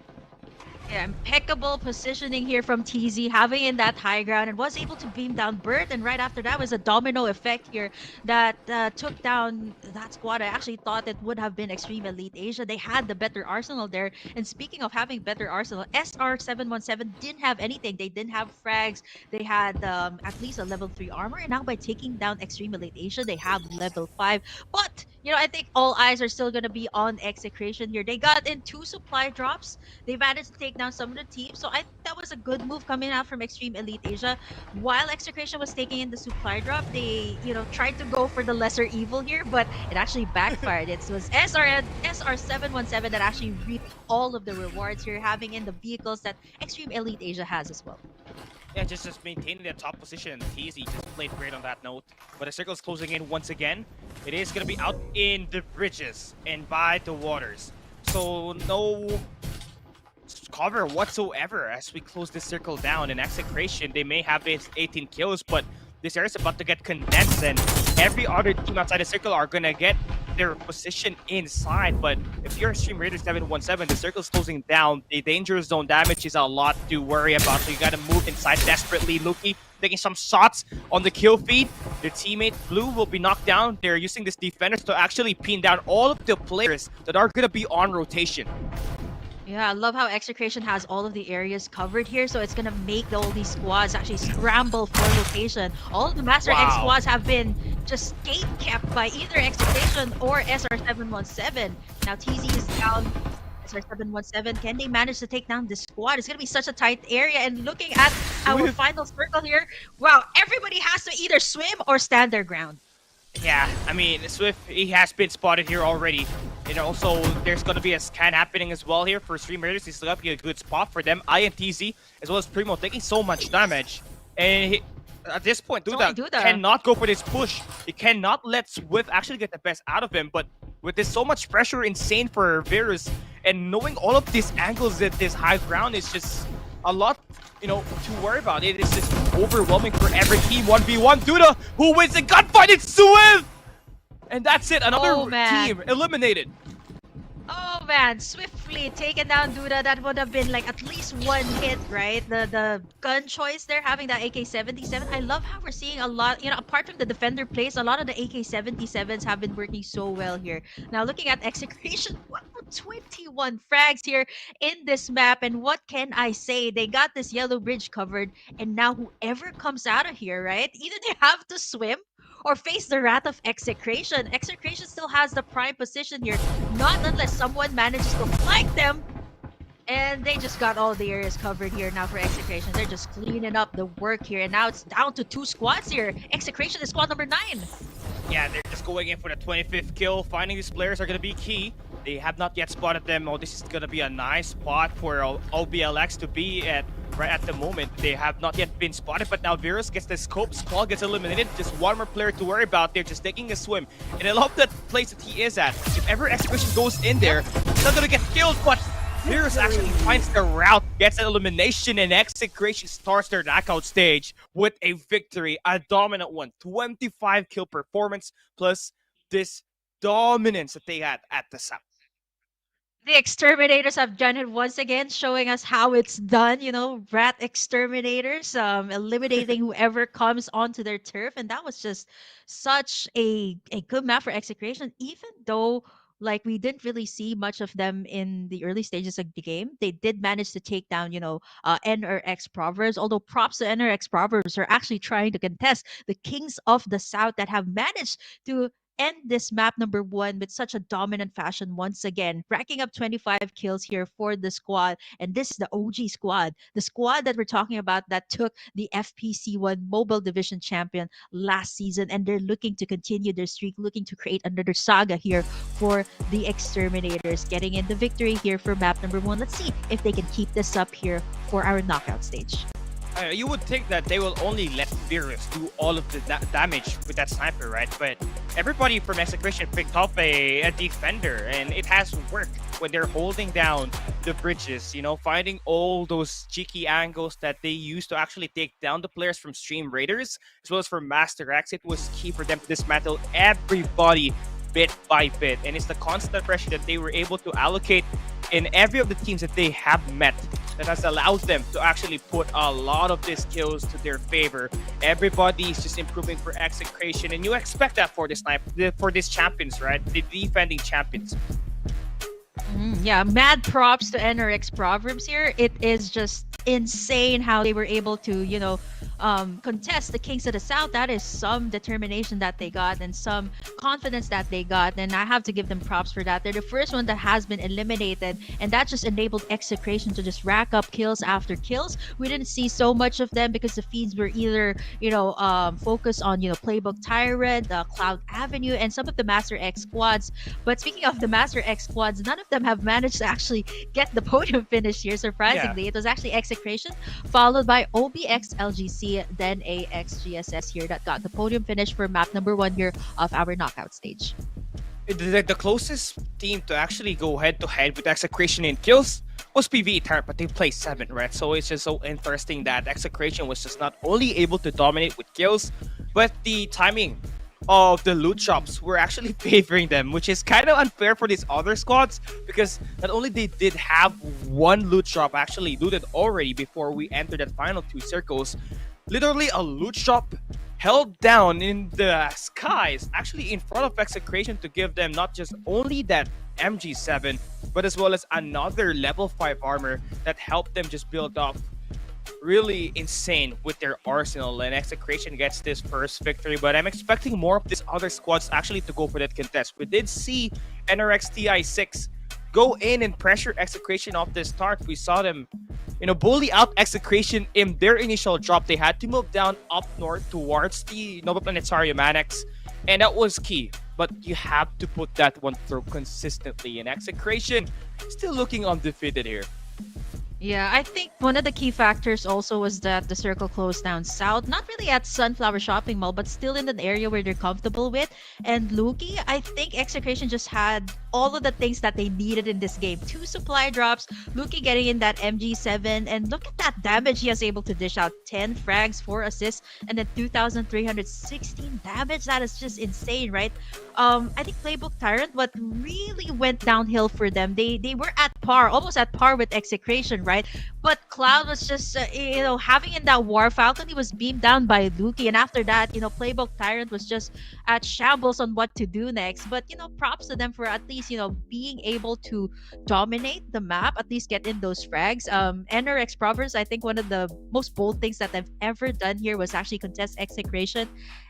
Speaker 8: Yeah, impeccable positioning here from TZ, having in that high ground, and was able to beam down Bert. And right after that was a domino effect here that took down that squad. I actually thought it would have been Extreme Elite Asia. They had the better arsenal there. And speaking of having better arsenal, SR717 didn't have anything. They didn't have frags. They had at least a level 3 armor. And now by taking down Extreme Elite Asia, they have level 5. But, you know, I think all eyes are still going to be on Execration here. They got in 2 supply drops. They managed to take down some of the teams, so I think that was a good move coming out from Extreme Elite Asia. While Execration was taking in the supply drop, they, you know, tried to go for the lesser evil here, but it actually backfired. It was SR717 that actually reaped all of the rewards here, having in the vehicles that Extreme Elite Asia has as well.
Speaker 7: Yeah, just maintaining the top position. TZ just played great on that note. But the circle's closing in once again. It is going to be out in the bridges and by the waters. So no cover whatsoever as we close this circle down. In Execration, they may have 18 kills, but this area is about to get condensed, and every other team outside the circle are going to get their position inside. But if you're Stream Raider 717, the circle's closing down. The danger zone damage is a lot to worry about. So you gotta move inside desperately. Luki taking some shots on the kill feed. Their teammate Blue will be knocked down. They're using this defenders to actually pin down all of the players that are gonna be on rotation.
Speaker 8: Yeah, I love how Execration has all of the areas covered here, so it's gonna make all these squads actually scramble for location. All of the Master X squads have been just gate kept by either Execration or SR717. Now TZ is down. SR717, can they manage to take down this squad? It's gonna be such a tight area, and looking at our final circle here, wow, everybody has to either swim or stand their ground.
Speaker 7: Yeah, I mean, Swift, he has been spotted here already. And also, there's going to be a scan happening as well here for Stream Raiders. He's going to be a good spot for them. INTZ, as well as Primo, taking so much damage. And at this point, Duda cannot go for this push. He cannot let Swift actually get the best out of him. But with this so much pressure, insane for Virus, and knowing all of these angles at this high ground is just a lot, you know, to worry about. It is just overwhelming for every team. 1v1, Duda, who wins the gunfight, it's Swift! And that's it, another team eliminated.
Speaker 8: Oh man, swiftly taken down Duda. That would have been like at least one hit, right? The gun choice there, having that AK-77. I love how we're seeing a lot, you know, apart from the defender plays, a lot of the AK-77s have been working so well here. Now looking at Execration, 21 frags here in this map, and what can I say? They got this yellow bridge covered, and now whoever comes out of here, right? Either they have to swim or face the wrath of Execration. Execration still has the prime position here, not unless someone manages to flank them. And they just got all the areas covered here now for Execration. They're just cleaning up the work here, and now it's down to 2 squads here. Execration is squad number 9.
Speaker 7: Yeah, they're just going in for the 25th kill. Finding these players are going to be key. They have not yet spotted them. Oh, this is going to be a nice spot for OBLX to be at right at the moment. They have not yet been spotted, but now Virus gets the scope. Squall gets eliminated. Just one more player to worry about. They're just taking a swim. And I love that place that he is at. If ever Execution goes in there, he's not going to get killed, but Virus actually finds the route, gets an elimination, and Execration starts their knockout stage with a victory, a dominant one. 25 kill performance plus this dominance that they had at the South.
Speaker 8: The Exterminators have done it once again, showing us how it's done. You know, Rat Exterminators, eliminating whoever comes onto their turf, and that was just such a good map for Execration. Even though, like, we didn't really see much of them in the early stages of the game, they did manage to take down, you know, NRX Proverbs. Although props to NRX Proverbs are actually trying to contest the Kings of the South that have managed to end this map number 1 with such a dominant fashion once again, racking up 25 kills here for the squad. And this is the OG squad, the squad that we're talking about that took the FPC 1 Mobile Division champion last season, and they're looking to continue their streak, looking to create another saga here for the Exterminators, getting in the victory here for map number 1. Let's see if they can keep this up here for our knockout stage.
Speaker 7: You would think that they will only let Virus do all of the damage with that sniper, right? But everybody from Execration picked up a defender, and it has worked when they're holding down the bridges, you know, finding all those cheeky angles that they use to actually take down the players from Stream Raiders, as well as from Master X. It was key for them to dismantle everybody bit by bit, and it's the constant pressure that they were able to allocate in every of the teams that they have met that has allowed them to actually put a lot of these kills to their favor. Everybody is just improving for Execration, and you expect that for this for these champions, right? The defending champions.
Speaker 8: Yeah, mad props to NRX Proverbs here. It is just insane how they were able to, you know, contest the Kings of the South. That is some determination that they got and some confidence that they got, and I have to give them props for that. They're the first one that has been eliminated, and that just enabled Execration to just rack up kills after kills. We didn't see so much of them because the feeds were either, you know, focused on, you know, Playbook Tyrant, Cloud Avenue, and some of the Master X squads. But speaking of the Master X squads, none of them have managed to actually get the podium finish here, surprisingly. It was actually Execration, followed by OBX LGC, then AXGSS here that got the podium finish for map number 1 here of our knockout stage.
Speaker 7: The closest team to actually go head-to-head with Execration in kills was PvE Tyrant, but they played 7, right? So it's just so interesting that Execration was just not only able to dominate with kills, but the timing of the loot shops were actually favoring them, which is kind of unfair for these other squads because not only they did have one loot shop actually looted already before we entered that final 2 circles, literally a loot shop held down in the skies, actually in front of Execration to give them not just only that MG7, but as well as another level 5 armor that helped them just build up really insane with their arsenal. And Execration gets this first victory, but I'm expecting more of these other squads actually to go for that contest. We did see NRX TI6 go in and pressure Execration off the start. We saw them, bully out Execration in their initial drop. They had to move down up north towards the Nova Planetario Manx, and that was key. But you have to put that one through consistently, and Execration still looking undefeated here.
Speaker 8: Yeah, I think one of the key factors also was that the circle closed down south, not really at Sunflower Shopping Mall, but still in an area where they're comfortable with. And Luki, I think Execration just had all of the things that they needed in this game. 2 supply drops, Luki getting in that MG7, and look at that damage he was able to dish out. 10 frags, 4 assists, and then 2,316 damage. That is just insane, right? I think Playbook Tyrant, what really went downhill for them, they were at par, almost at par with Execration, right? But Cloud was just, having in that War Falcon, he was beamed down by Luki, and after that, Playbook Tyrant was just at shambles on what to do next. But, props to them for at least, being able to dominate the map, at least get in those frags. NRX Proverbs, I think one of the most bold things that they've ever done here was actually contest Execration.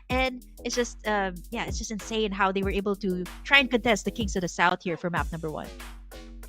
Speaker 8: And it's just, it's just insane how they were able to try and contest the Kings of the South here for map number 1.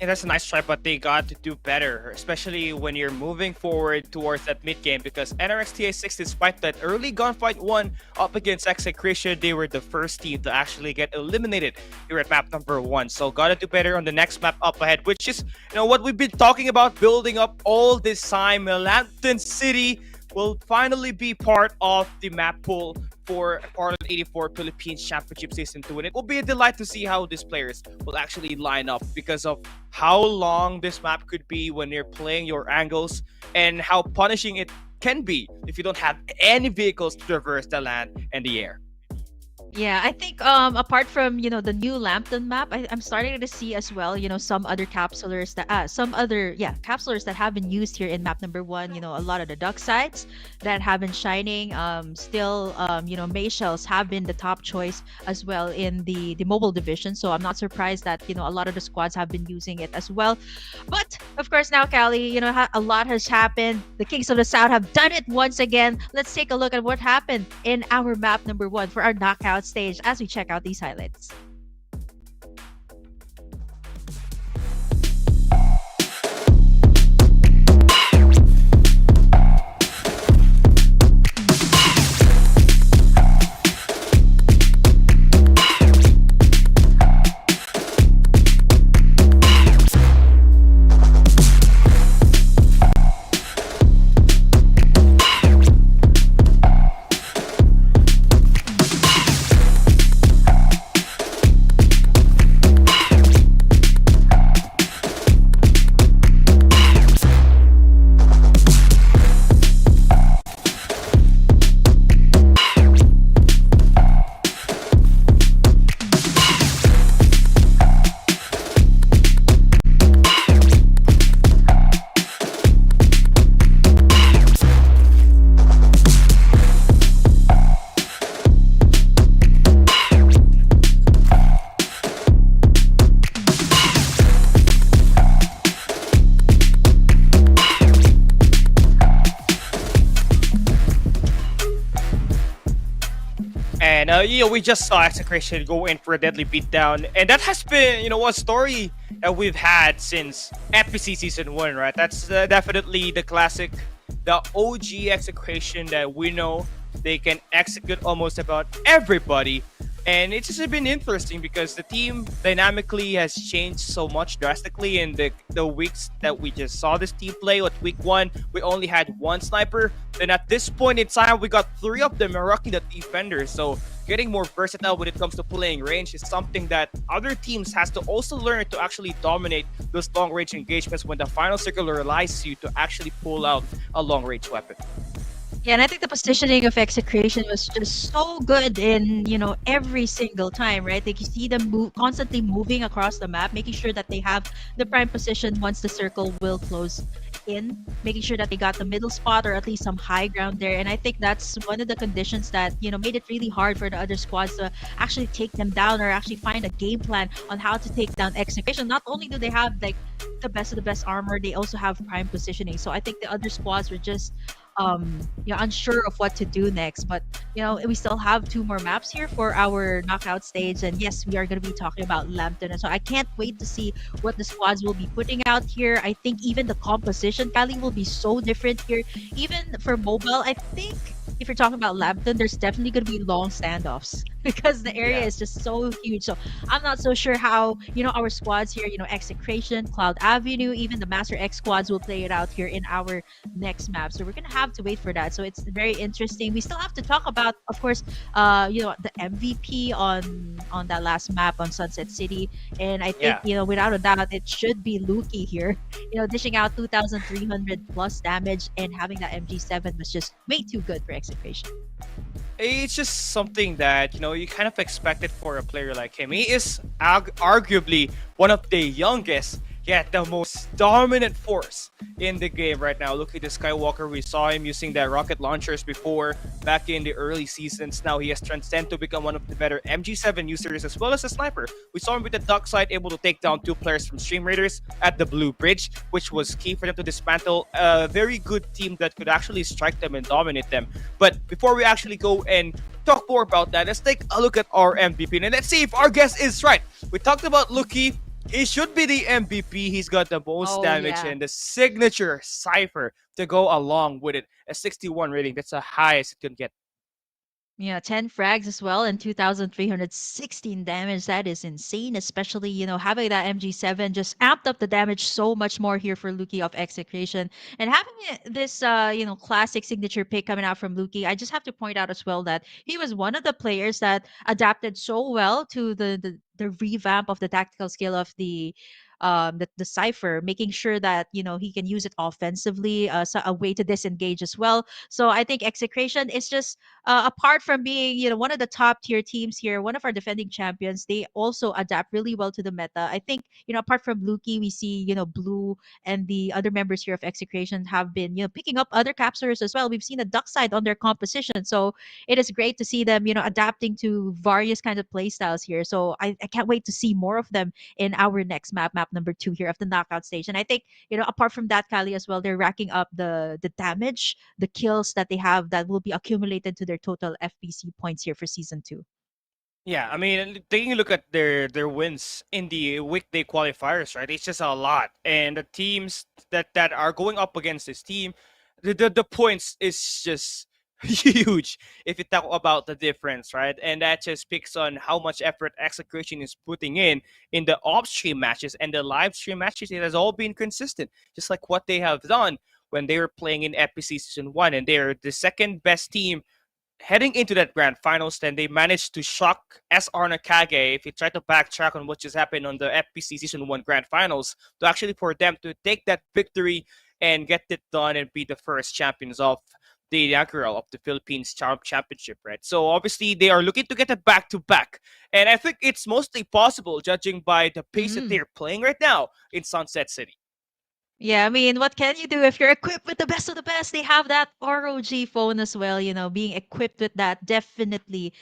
Speaker 7: And that's a nice try, but they got to do better, especially when you're moving forward towards that mid game, because NRX TA6, despite that early gunfight 1 up against Execration, they were the first team to actually get eliminated here at map number 1. So gotta do better on the next map up ahead, which is what we've been talking about, building up all this time. Lampton City will finally be part of the map pool for Farlight 84 Philippines Championship Season 2. And it will be a delight to see how these players will actually line up because of how long this map could be when you're playing your angles and how punishing it can be if you don't have any vehicles to traverse the land and the air.
Speaker 8: Yeah, I think apart from the new Lampton map, I'm starting to see as well some other capsulars that capsulars that have been used here in map number 1. A lot of the duck sites that have been shining. Still May shells have been the top choice as well in the mobile division. So I'm not surprised that a lot of the squads have been using it as well. But of course now, Callie, a lot has happened. The Kings of the South have done it once again. Let's take a look at what happened in our map number 1 for our knockout stage as we check out these highlights.
Speaker 7: And we just saw Execration go in for a deadly beatdown, and that has been one story that we've had since FPC Season 1, right? That's definitely the classic, the OG Execration that we know they can execute almost about everybody. And it's just been interesting because the team dynamically has changed so much drastically in the weeks that we just saw this team play. With week 1, we only had 1 sniper. Then at this point in time, we got 3 of them rocking the defenders. So getting more versatile when it comes to playing range is something that other teams has to also learn to actually dominate those long-range engagements when the final circle relies you to actually pull out a long-range weapon.
Speaker 8: Yeah, and I think the positioning of execration was just so good in, every single time, right? Like you see them constantly moving across the map, making sure that they have the prime position once the circle will close in, making sure that they got the middle spot or at least some high ground there. And I think that's one of the conditions that, made it really hard for the other squads to actually take them down or actually find a game plan on how to take down execution. Not only do they have like the best of the best armor, they also have prime positioning. So I think the other squads were just unsure of what to do next. But we still have two more maps here for our knockout stage, and yes, we are going to be talking about Lampton, and so I can't wait to see what the squads will be putting out here. I think even the composition, Kali, will be so different here. Even for mobile, I think if you're talking about Lampton, there's definitely going to be long standoffs because the area
Speaker 7: Yeah.
Speaker 8: is just so huge. So I'm not so sure how our squads here, Execration, Cloud Avenue, even the Master X squads will play it out here in our next map. So we're gonna have to wait for that. So it's very interesting. We still have to talk about, of course, the MVP on that last map on Sunset City. And I think,
Speaker 7: Yeah.
Speaker 8: without a doubt, it should be Luki here. Dishing out 2,300 plus damage and having that MG7 was just way too good for execution.
Speaker 7: It's just something that you kind of expected for a player like him. He is arguably one of the youngest yet the most dominant force in the game right now. Look at the Skywalker. We saw him using the rocket launchers before back in the early seasons. Now he has transcended to become one of the better MG7 users as well as a sniper. We saw him with the duck side able to take down two players from Stream Raiders at the Blue Bridge, which was key for them to dismantle a very good team that could actually strike them and dominate them. But before we actually go and talk more about that, let's take a look at our MVP and let's see if our guess is right. We talked about Luki. He should be the MVP. He's got the most
Speaker 8: Oh,
Speaker 7: damage
Speaker 8: yeah.
Speaker 7: and the signature cipher to go along with it. A 61 rating. That's the highest it can get.
Speaker 8: Yeah, 10 frags as well and 2,316 damage. That is insane, especially, having that MG7 just amped up the damage so much more here for Luki of Execration. And having this, classic signature pick coming out from Luki, I just have to point out as well that he was one of the players that adapted so well to the revamp of the tactical skill of the cipher, making sure that he can use it offensively, so a way to disengage as well. So I think Execration is just apart from being one of the top tier teams here, one of our defending champions, they also adapt really well to the meta. I think apart from Luki, we see Blue and the other members here of Execration have been picking up other captures as well. We've seen a duck side on their composition, so it is great to see them adapting to various kinds of play styles here. So I can't wait to see more of them in our next map number 2 here of the knockout stage. And I think apart from that, Kali, as well, they're racking up the damage, the kills that they have that will be accumulated to their total FPC points here for season 2.
Speaker 7: Yeah, I mean, taking a look at their wins in the weekday qualifiers, right? It's just a lot, and the teams that are going up against this team, the points is just huge if you talk about the difference, right? And that just speaks on how much effort Execution is putting in the off stream matches and the live stream matches. It has all been consistent, just like what they have done when they were playing in FPC season 1, and they're the second best team heading into that grand finals. Then they managed to shock SR Nakage, if you try to backtrack on what just happened on the FPC Season 1 grand finals, to actually for them to take that victory and get it done and be the first champions of the inaugural of the Philippines Championship, right? So obviously they are looking to get a back-to-back. And I think it's mostly possible judging by the pace that they're playing right now in Sunset City.
Speaker 8: Yeah, I mean, what can you do if you're equipped with the best of the best? They have that ROG phone as well, being equipped with that definitely,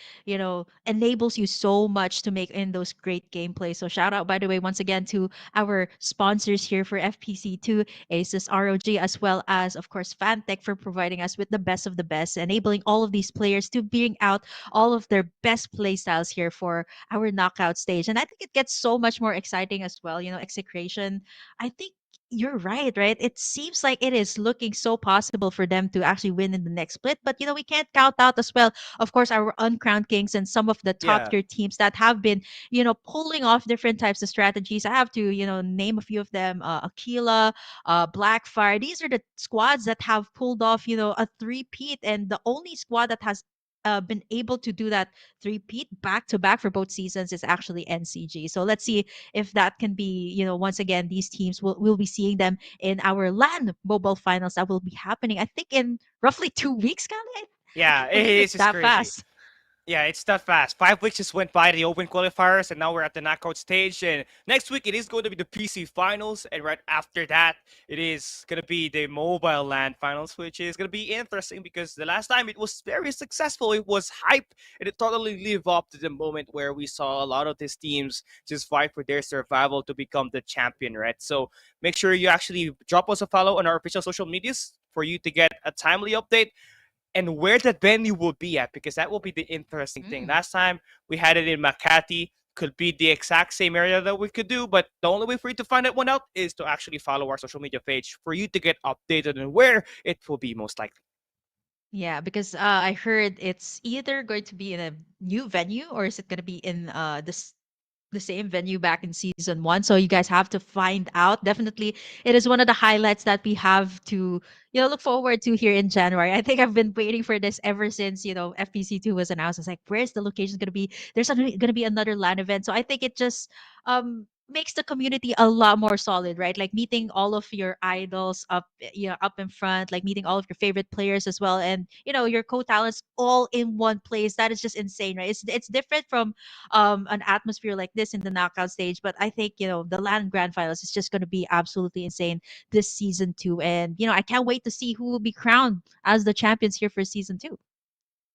Speaker 8: enables you so much to make in those great gameplays. So shout out, by the way, once again to our sponsors here for FPC2, Asus ROG, as well as, of course, Fantech for providing us with the best of the best, enabling all of these players to bring out all of their best playstyles here for our knockout stage. And I think it gets so much more exciting as well, Execration. I think you're right, right? It seems like it is looking so possible for them to actually win in the next split. But we can't count out as well, of course, our uncrowned kings and some of the top
Speaker 7: Yeah.
Speaker 8: tier teams that have been, pulling off different types of strategies. I have to, name a few of them. Aquila, Blackfire. These are the squads that have pulled off, a three-peat, and the only squad that has been able to do that three-peat back to back for both seasons is actually NCG. So let's see if that can be, once again, these teams will be seeing them in our LAN mobile finals that will be happening, I think, in roughly 2 weeks, Kali. I
Speaker 7: Yeah,
Speaker 8: can't believe it's
Speaker 7: it's
Speaker 8: that
Speaker 7: crazy.
Speaker 8: fast.
Speaker 7: Yeah, it's that fast. 5 weeks just went by the open qualifiers, and now we're at the knockout stage. And next week it is going to be the PC finals, and right after that, it is going to be the mobile LAN finals, which is going to be interesting because the last time it was very successful. It was hype, and it totally lived up to the moment where we saw a lot of these teams just fight for their survival to become the champion, right? So make sure you actually drop us a follow on our official social medias for you to get a timely update and where that venue will be at, because that will be the interesting thing. Last time we had it in Makati, could be the exact same area that we could do, but the only way for you to find that one out is to actually follow our social media page for you to get updated on where it will be most likely.
Speaker 8: Yeah, because I heard it's either going to be in a new venue or is it going to be in the same venue back in season one. So you guys have to find out. Definitely, it is one of the highlights that we have to look forward to here in January. I think I've been waiting for this ever since FPC 2 was announced. It's like, where's the location going to be? There's going to be another LAN event. So I think it just makes the community a lot more solid, right? Like meeting all of your idols up in front, like meeting all of your favorite players as well, and your co-talents all in one place. That is just insane, right? It's different from an atmosphere like this in the knockout stage. But I think the LAN Grand Finals is just going to be absolutely insane this season 2, and I can't wait to see who will be crowned as the champions here for season 2.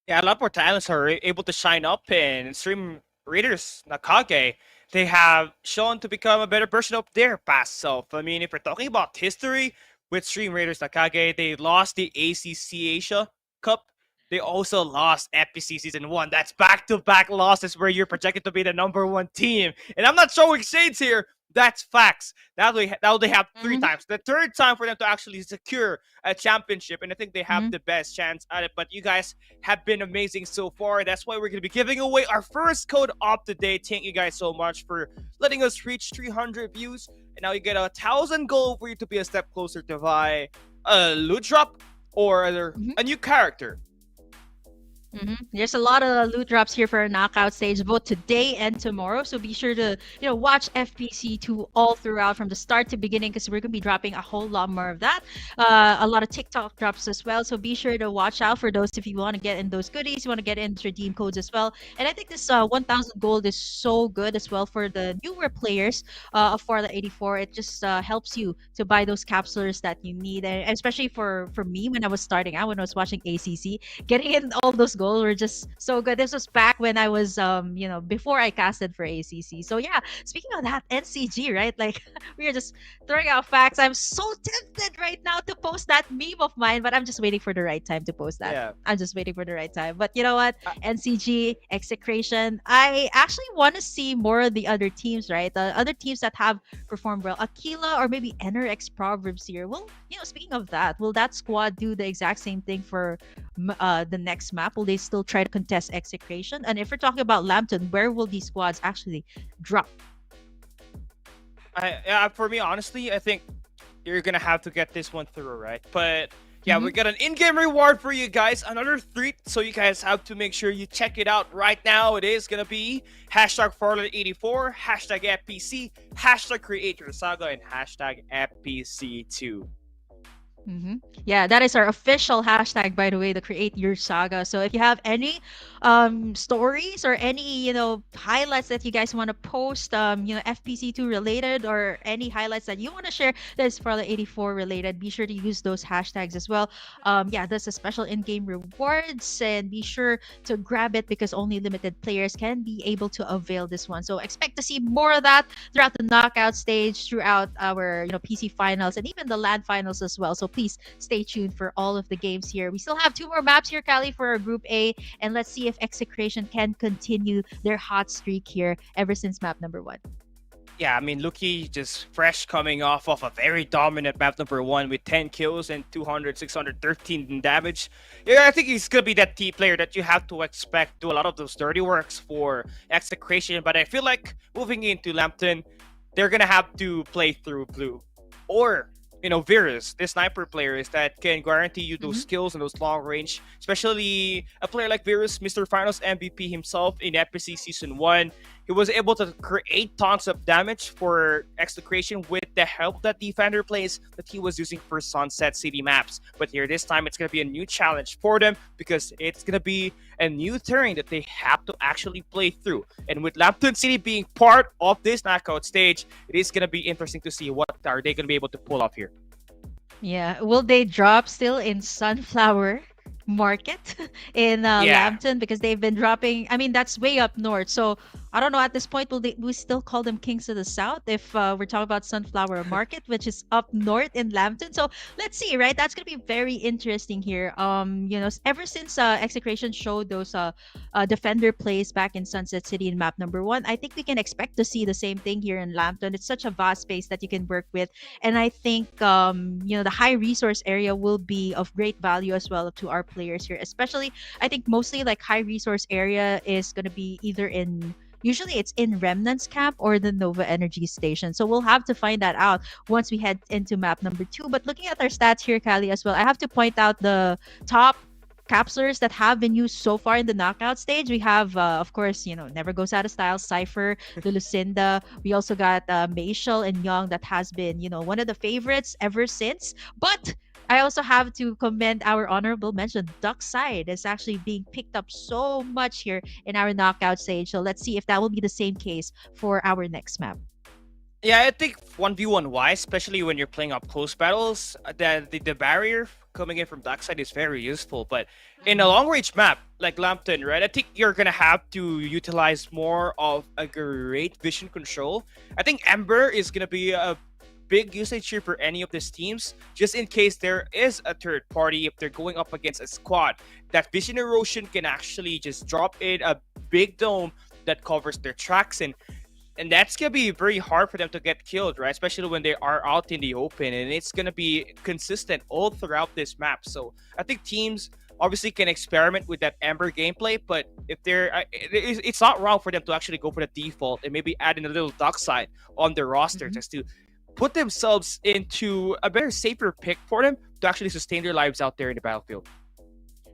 Speaker 7: Yeah, a lot more talents are able to shine up, and stream readers Nakage, they have shown to become a better version of their past self. I mean, if we're talking about history with Stream Raiders Nakage, they lost the ACC Asia Cup. They also lost FPC Season 1. That's back-to-back losses where you're projected to be the #1 team. And I'm not showing shades here. That's facts. Now they have 3 times. The third time for them to actually secure a championship, and I think they have the best chance at it. But you guys have been amazing so far. That's why we're going to be giving away our first code of the day. Thank you guys so much for letting us reach 300 views. And now you get 1,000 gold for you to be a step closer to buy a loot drop or a new character.
Speaker 8: There's a lot of loot drops here for our knockout stage, both today and tomorrow. So be sure to watch FPC2 all throughout from the start to beginning, because we're gonna be dropping a whole lot more of that. A lot of TikTok drops as well. So be sure to watch out for those if you want to get in those goodies, you want to get in redeem codes as well. And I think this 1,000 gold is so good as well for the newer players of Farlight 84. It just helps you to buy those capsulers that you need, and especially for me when I was starting out, when I was watching ACC, getting in all those goals were just so good. This was back when I was before I casted for ACC. So yeah, speaking of that, NCG, right? Like we are just throwing out facts. I'm so tempted right now to post that meme of mine, but I'm just waiting for the right time to post that.
Speaker 7: Yeah.
Speaker 8: I'm just waiting for the right time. But you know what? NCG, Execration. I actually want to see more of the other teams, right? The other teams that have performed well. Aquila or maybe NRX Proverbs here. Well, speaking of that, will that squad do the exact same thing for the next map? Will they still try to contest Execration? And if we're talking about Lampton, where will these squads actually drop?
Speaker 7: For me, honestly, I think you're gonna have to get this one through, right? But yeah, we got an in-game reward for you guys, another treat. So you guys have to make sure you check it out right now. It is gonna be #Farlight84, #FPC, #CreateYourSaga, and #FPC2.
Speaker 8: Yeah, that is our official hashtag, by the way, the Create Your Saga. So if you have any stories or any highlights that you guys want to post, FPC2 related, or any highlights that you want to share that is Farlight 84 related, be sure to use those hashtags as well. Yeah, there's a special in-game rewards, and be sure to grab it because only limited players can be able to avail this one. So expect to see more of that throughout the knockout stage, throughout our PC finals, and even the LAN finals as well. So please stay tuned for all of the games here. We still have 2 more maps here, Callie, for our Group A, and let's see if Execration can continue their hot streak here ever since map number 1.
Speaker 7: Yeah, I mean, Luki just fresh coming off of a very dominant map number 1 with 10 kills and 613 in damage. Yeah, I think he's going to be that T player that you have to expect do a lot of those dirty works for Execration. But I feel like moving into Lampton, they're going to have to play through blue. Or Virus, the sniper players that can guarantee you those skills and those long range, especially a player like Virus, Mr. Finals MVP himself in FPC Season 1. He was able to create tons of damage for Execration with the help that Defender plays that he was using for Sunset City maps. But here this time, it's going to be a new challenge for them because it's going to be a new terrain that they have to actually play through. And with Lampton City being part of this knockout stage, it is going to be interesting to see what are they going to be able to pull off here.
Speaker 8: Yeah, will they drop still in Sunflower Market in Lampton, because they've been dropping? I mean, that's way up north, so I don't know at this point. Will we still call them Kings of the South if we're talking about Sunflower Market, which is up north in Lampton? So let's see, right? That's gonna be very interesting here. Ever since Execration showed those defender plays back in Sunset City in map number 1, I think we can expect to see the same thing here in Lampton. It's such a vast space that you can work with, and I think the high resource area will be of great value as well to our players here. Especially, I think mostly like high resource area is gonna be either in. Usually it's in Remnant's camp or the Nova Energy Station. So we'll have to find that out once we head into map number 2. But looking at our stats here, Callie, as well, I have to point out the top capsulers that have been used so far in the knockout stage. We have, of course, Never Goes Out of Style, Cypher, the Lucinda. We also got Mayshel and Young that has been, one of the favorites ever since. But I also have to commend our honorable mention. Duckside is actually being picked up so much here in our knockout stage. So let's see if that will be the same case for our next map.
Speaker 7: Yeah, I think 1v1 wise, especially when you're playing up close battles, the barrier coming in from Duckside is very useful. But in a long range map like Lampton, right, I think you're gonna have to utilize more of a great vision control. I think Ember is gonna be a big usage here for any of these teams, just in case there is a third party. If they're going up against a squad, that vision erosion can actually just drop in a big dome that covers their tracks, and that's gonna be very hard for them to get killed, right? Especially when they are out in the open, and it's gonna be consistent all throughout this map. So I think teams obviously can experiment with that Ember gameplay, but if it's not wrong for them to actually go for the default and maybe add in a little Duckside on their roster just to put themselves into a better, safer pick for them to actually sustain their lives out there in the battlefield.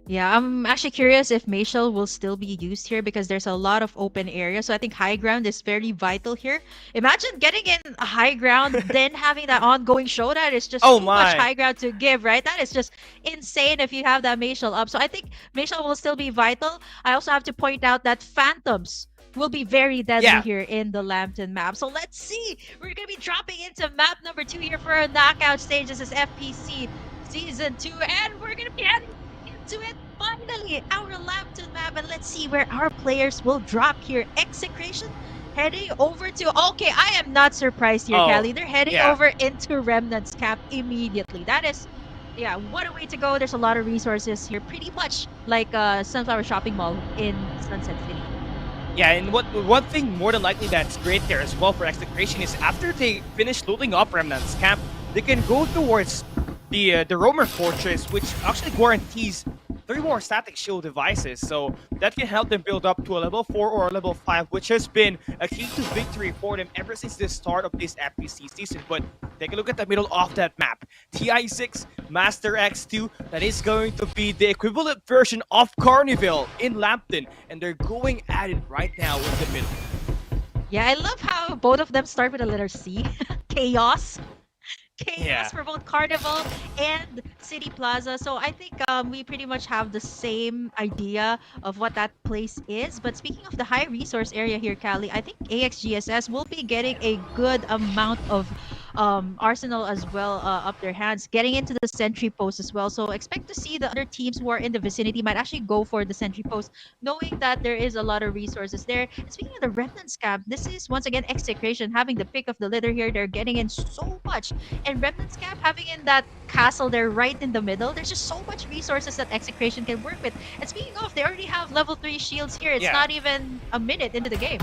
Speaker 8: Yeah, I'm actually curious if Mayshel will still be used here because there's a lot of open area. So I think high ground is very vital here. Imagine getting in a high ground, then having that ongoing showdown. It's just too much high ground to give, right? That is just insane if you have that Mayshel up. So I think Mayshel will still be vital. I also have to point out that Phantoms will be very deadly here in the Lampton map. So let's see. We're going to be dropping into map number 2 here for our knockout stage. This is FPC Season 2, and we're going to be heading into it finally, our Lampton map. And let's see where our players will drop here. Execration heading over to... Okay, I am not surprised here, Callie. They're heading over into Remnant's camp immediately. That is... Yeah, what a way to go. There's a lot of resources here. Pretty much like Sunflower Shopping Mall in Sunset City.
Speaker 7: Yeah, and one thing more than likely that's great there as well for Execration is after they finish looting up Remnant's camp, they can go towards the Roamer Fortress, which actually guarantees 3 more static shield devices. So that can help them build up to a level 4 or a level 5, which has been a key to victory for them ever since the start of this FPC season. But take a look at the middle of that map. TI6, Master X2, that is going to be the equivalent version of Carnival in Lampton. And they're going at it right now in the middle.
Speaker 8: Yeah, I love how both of them start with a letter C. Chaos. For both Carnival and City Plaza. So I think we pretty much have the same idea of what that place is. But speaking of the high resource area here, Callie, I think AXGSS will be getting a good amount of arsenal as well up their hands, getting into the sentry post as well. So expect to see the other teams who are in the vicinity might actually go for the sentry post, knowing that there is a lot of resources there. And speaking of the Remnant's camp, this is once again Execration having the pick of the litter here. They're getting in so much. And Remnant's camp having in that castle there right in the middle, there's just so much resources that Execration can work with. And speaking of, they already have level 3 shields here. It's not even a minute into the game.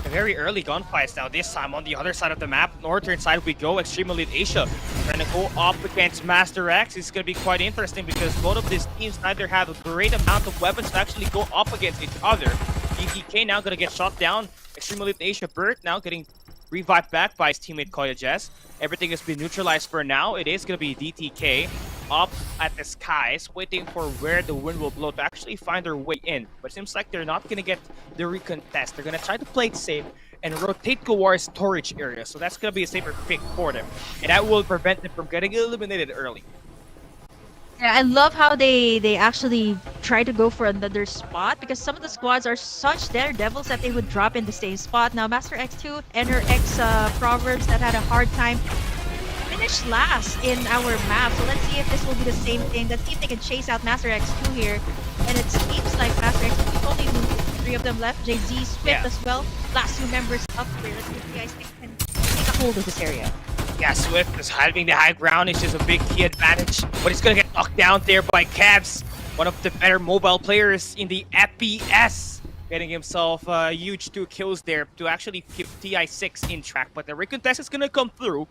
Speaker 7: Very early gunfights now. This time on the other side of the map, northern side we go. Extreme Elite Asia trying to go up against Master X. It's going to be quite interesting because both of these teams neither have a great amount of weapons to actually go up against each other. DDK now going to get shot down. Extreme Elite Asia Bert now getting revived back by his teammate Koya Jess. Everything has been neutralized for now. It is going to be DTK up at the skies, waiting for where the wind will blow to actually find their way in. But it seems like they're not going to get the recontest. They're going to try to play it safe and rotate towards storage area. So that's going to be a safer pick for them. And that will prevent them from getting eliminated early.
Speaker 8: Yeah, I love how they actually try to go for another spot because some of the squads are such daredevils that they would drop in the same spot. Now, Master X2 and her Proverbs that had a hard time finished last in our map. So let's see if this will be the same thing. Let's see if they can chase out Master X2 here. And it seems like Master X2 is only three of them left. Jay-Z, Swift as well. Last two members up here. Let's see if you guys can take a hold of this area.
Speaker 7: Yeah, Swift is having the high ground. It's just a big key advantage, but he's gonna get knocked down there by Cavs, one of the better mobile players in the FPS, getting himself huge 2 kills there to actually keep TI6 in track. But the recontest is gonna come through.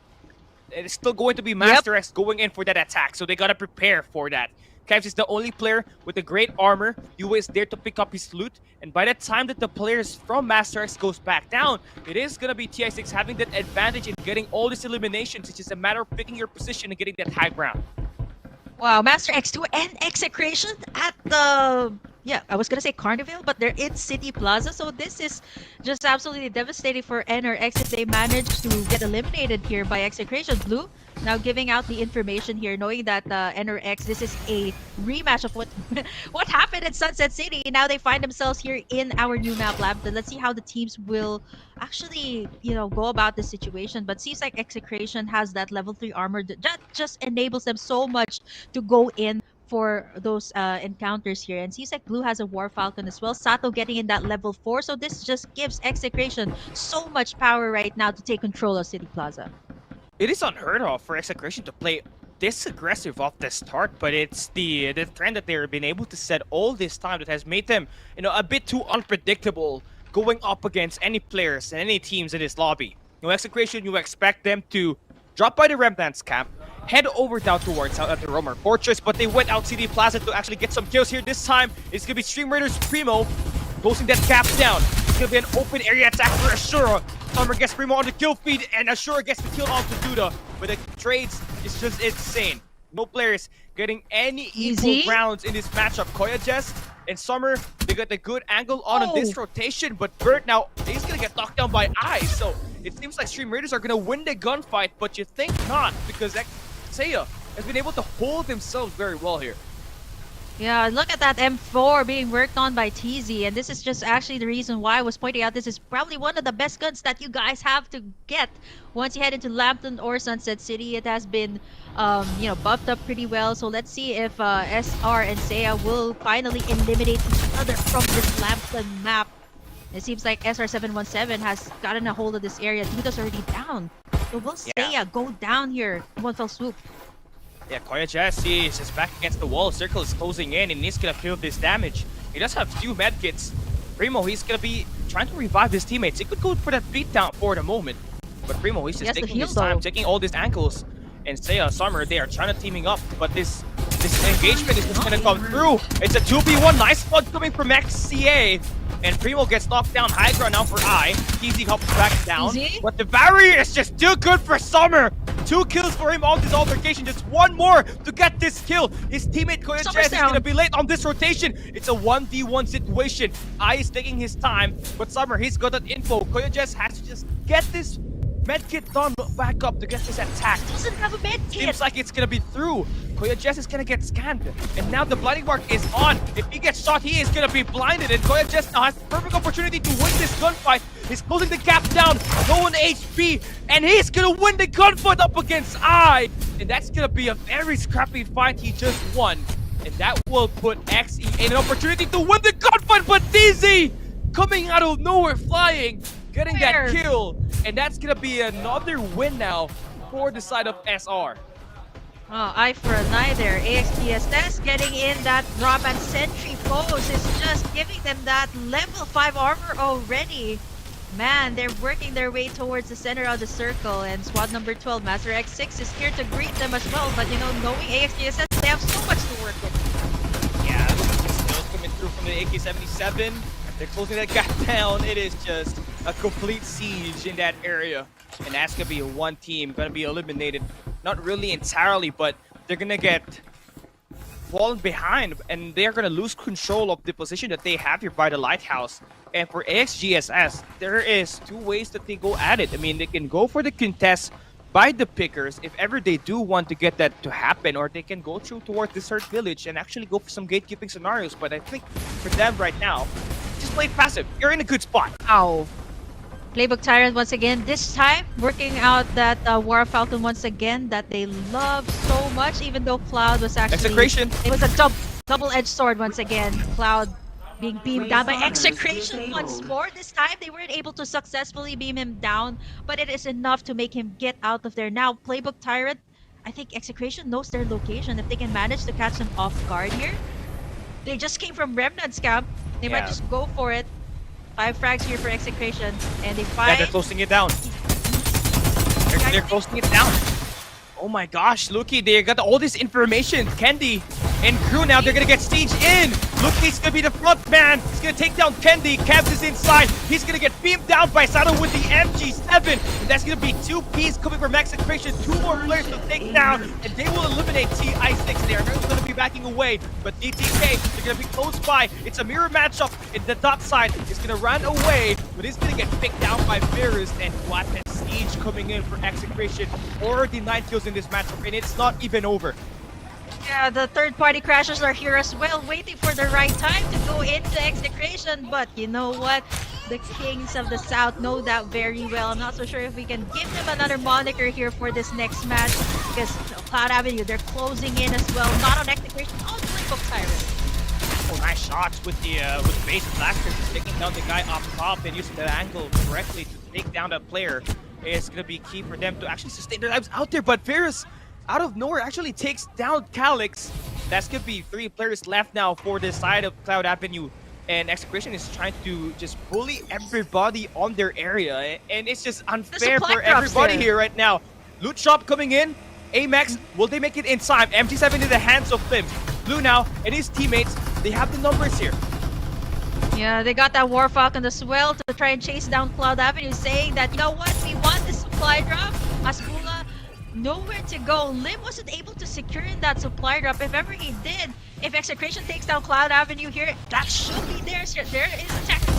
Speaker 7: It's still going to be Master X going in for that attack, so they gotta prepare for that. Cavs is the only player with a great armor. UA is there to pick up his loot. And by the time that the players from Master X goes back down, it is going to be TI6 having that advantage in getting all these eliminations. It's just a matter of picking your position and getting that high ground.
Speaker 8: Wow, Master X2 and Execration at the... Yeah, I was gonna say Carnival, but they're in City Plaza, so this is just absolutely devastating for NRX if they manage to get eliminated here by Execration. Blue now giving out the information here, knowing that NRX, this is a rematch of what happened at Sunset City. Now they find themselves here in our new map, Lampton. Let's see how the teams will actually, go about this situation. But seems like Execration has that level 3 armor that just enables them so much to go in for those encounters here. And seems like Blue has a War Falcon as well. Sato getting in that level 4, so this just gives Execration so much power right now to take control of City Plaza.
Speaker 7: It is unheard of for Execration to play this aggressive off the start, but it's the trend that they've been able to set all this time that has made them, a bit too unpredictable going up against any players and any teams in this lobby. Execration, you expect them to drop by the Remnants camp, head over down towards out at the Romer Fortress, but they went out City Plaza to actually get some kills here. This time, it's going to be Stream Raiders Primo closing that gap down. It's going to be an open area attack for Ashura. Summer gets Primo on the kill feed, and Ashura gets the kill onto Duda. But the trades is just insane. No players getting any equal rounds in this matchup. Koya Jess and Summer, they got the good angle on this rotation, but Bert now, he's going to get knocked down by Ice. So it seems like Stream Raiders are going to win the gunfight, but you think not, because Seiya has been able to hold themselves very well here.
Speaker 8: Yeah, look at that M4 being worked on by TZ, and this is just actually the reason why I was pointing out this is probably one of the best guns that you guys have to get once you head into Lampton or Sunset City. It has been, buffed up pretty well, so let's see if SR and Seiya will finally eliminate each other from this Lampton map. It seems like SR717 has gotten a hold of this area. Duda's already down. So will Seiya go down here in one fell swoop?
Speaker 7: Yeah, Koya Jess is just back against the wall. Circle is closing in, and he's gonna feel this damage. He does have 2 medkits. Primo, he's gonna be trying to revive his teammates. He could go for that beatdown for the moment, but Primo, he's just taking his time, taking all these ankles. And Seiya, Summer, they are trying to teaming up, but this engagement is just gonna come through. It's a 2v1, nice spot coming from XCA. And Primo gets knocked down, high ground now for I. Easy hops back down, but the barrier is just too good for Summer. 2 kills for him on this altercation, just 1 more to get this kill. His teammate Koya Jess is gonna be late on this rotation. It's a 1v1 situation. I is taking his time, but Summer, he's got that info. Koya Jess has to just get this medkit done back up to get this attack.
Speaker 8: Doesn't have a medkit.
Speaker 7: Seems like it's gonna be through. Koya Jess is gonna get scanned, and now the blinding mark is on. If he gets shot, he is gonna be blinded, and Koya Jess now has the perfect opportunity to win this gunfight. He's closing the gap down, low on HP, and he's gonna win the gunfight up against I. And that's gonna be a very scrappy fight he just won, and that will put XE in an opportunity to win the gunfight. But DZ coming out of nowhere, flying, getting that kill, and that's gonna be another win now for the side of SR.
Speaker 8: Oh, eye for an eye there. AXPSS getting in that drop, and Sentry Pose is just giving them that level 5 armor already. Man, they're working their way towards the center of the circle, and squad number 12, Master X6, is here to greet them as well. But knowing AXPSS, they have so much to work with.
Speaker 7: Yeah, skills coming through from the AK-77. They're closing that gap down. It is just a complete siege in that area. And that's gonna be one team gonna be eliminated. Not really entirely, but they're gonna get fallen behind and they're gonna lose control of the position that they have here by the lighthouse. And for AXGSS, there is two ways that they go at it. I mean, they can go for the contest by the pickers if ever they do want to get that to happen, or they can go through towards Desert Village and actually go for some gatekeeping scenarios. But I think for them right now, just play passive. You're in a good spot.
Speaker 8: Ow. Playbook Tyrant once again, this time working out that War Falcon once again that they love so much, even though Cloud was actually...
Speaker 7: Execration.
Speaker 8: It was a double-edged sword once again. Cloud being beamed down by Execration once more. This time they weren't able to successfully beam him down, but it is enough to make him get out of there. Now, Playbook Tyrant, I think Execration knows their location. If they can manage to catch them off guard here, they just came from Remnant's camp. They might just go for it. 5 frags here for Execration, and they find...
Speaker 7: Yeah, they're closing it down. They're closing it down. Oh my gosh, Luki, they got all this information. Kendi and crew now, they're gonna get sieged in. Luki's gonna be the front man. He's gonna take down Kendi. Cavs is inside. He's gonna get beamed down by Sato with the MG7. And that's gonna be 2 Ps coming from Execration. 2 more players to take down, and they will eliminate TI6 there. They're gonna be backing away, but DTK, they're gonna be close by. It's a mirror matchup in the top side. He's gonna run away, but he's gonna get picked down by Virus, and what a siege coming in for Execration. Already 9 kills in this matchup, and it's not even over.
Speaker 8: Yeah, the third-party crashers are here as well, waiting for the right time to go into Execration. But you know what? The Kings of the South know that very well. I'm not so sure if we can give them another moniker here for this next match, because Cloud Avenue, they're closing in as well. Not on Execration, on Playbook Tyrant.
Speaker 7: Oh, nice shots with the base blaster, just taking down the guy up top and using the angle correctly to take down that player. It's gonna be key for them to actually sustain their lives out there. But Virus, out of nowhere, actually takes down Calyx. That's gonna be 3 players left now for this side of Cloud Avenue. And Execration is trying to just bully everybody on their area. And it's just unfair for everybody here right now. Loot shop coming in. Amex, will they make it in time? MG7 in the hands of Flim. Blue now and his teammates, they have the numbers here.
Speaker 8: Yeah, they got that War Falcon as well to try and chase down Cloud Avenue, saying that, you know what, we want the supply drop. Hasbullah, nowhere to go. Lim wasn't able to secure that supply drop. If ever he did, if Execration takes down Cloud Avenue here, that should be theirs here. There is a tactical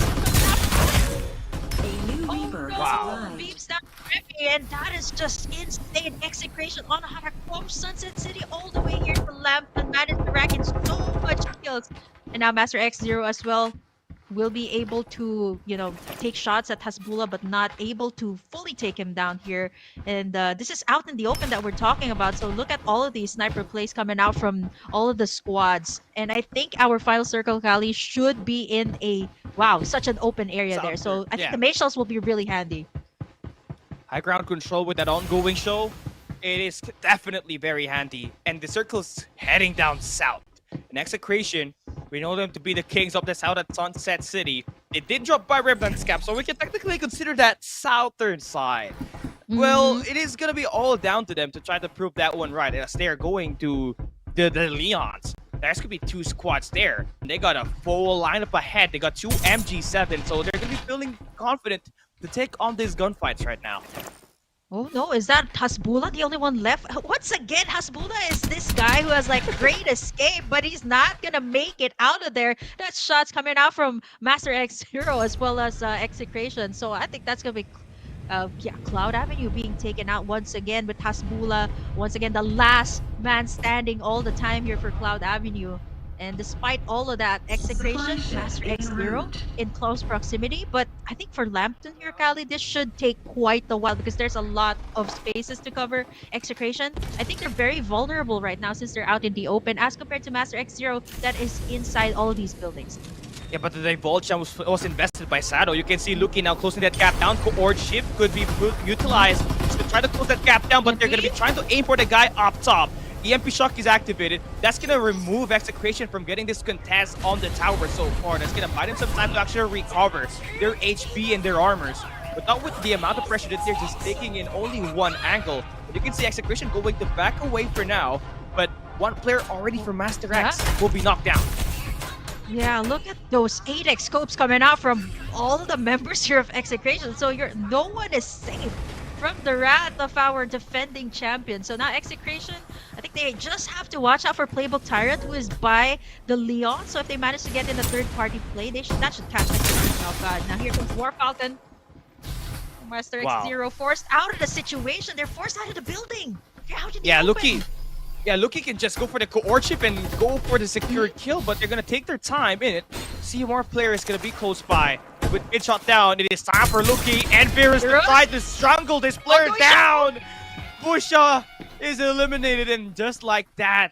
Speaker 8: wow. Beams down Rippy, and that is just insane. Execration on how to close Sunset City all the way here to Lampton, managed to rack in so much kills. And now Master X0 as well will be able to, you know, take shots at Hasbullah, but not able to fully take him down here. And this is out in the open that we're talking about. So look at all of these sniper plays coming out from all of the squads. And I think our final circle, Kali, should be in a, wow, such an open area there. So I think the mage shells will be really handy.
Speaker 7: High ground control with that ongoing show, it is definitely very handy. And the circle's heading down south. In Execration, we know them to be the kings of the south at Sunset City. They did drop by Remnant's camp, so we can technically consider that southern side. Well, it is going to be all down to them to try to prove that one right, as they are going to the Leons. There's going to be 2 squads there. They got a full lineup ahead. They got 2 MG7, so they're going to be feeling confident to take on these gunfights right now.
Speaker 8: Oh no, is that Hasbullah the only one left? Once again, Hasbullah is this guy who has like great escape, but he's not gonna make it out of there. That's shots coming out from Master X0 as well as Execration. So I think that's gonna be Cloud Avenue being taken out once again with Hasbullah. Once again, the last man standing all the time here for Cloud Avenue. And despite all of that, Execration, Master X0 in close proximity. But I think for Lampton here, Kali, this should take quite a while because there's a lot of spaces to cover. Execration, I think they're very vulnerable right now since they're out in the open as compared to Master X0 that is inside all of these buildings.
Speaker 7: Yeah, but the divulge was invested by Sado. You can see Luki now closing that gap down. Coord shift could be utilized to try to close that gap down, but they're going to be trying to aim for the guy up top. EMP shock is activated. That's going to remove Execration from getting this contest on the tower so far. That's going to buy them some time to actually recover their HP and their armors. But not with the amount of pressure that they're just taking in only one angle. But you can see Execration going to back away for now. But one player already from Master X will be knocked down.
Speaker 8: Yeah, look at those 8x scopes coming out from all the members here of Execration. So no one is safe from the wrath of our defending champion. So now Execration, I think they just have to watch out for Playbook Tyrant, who is by the Leon. So if they manage to get in a third-party play, that should catch Execration off guard. Now here comes Dwarf Falcon. Master X0 forced out of the situation. They're forced out of the building. How did they open?
Speaker 7: Luki can just go for the courtship and go for the secure kill, but they're gonna take their time in it. See more players gonna be close by. With it shot down, it is time for Luki and Virus to try to strangle this player down. Busha is eliminated, and just like that,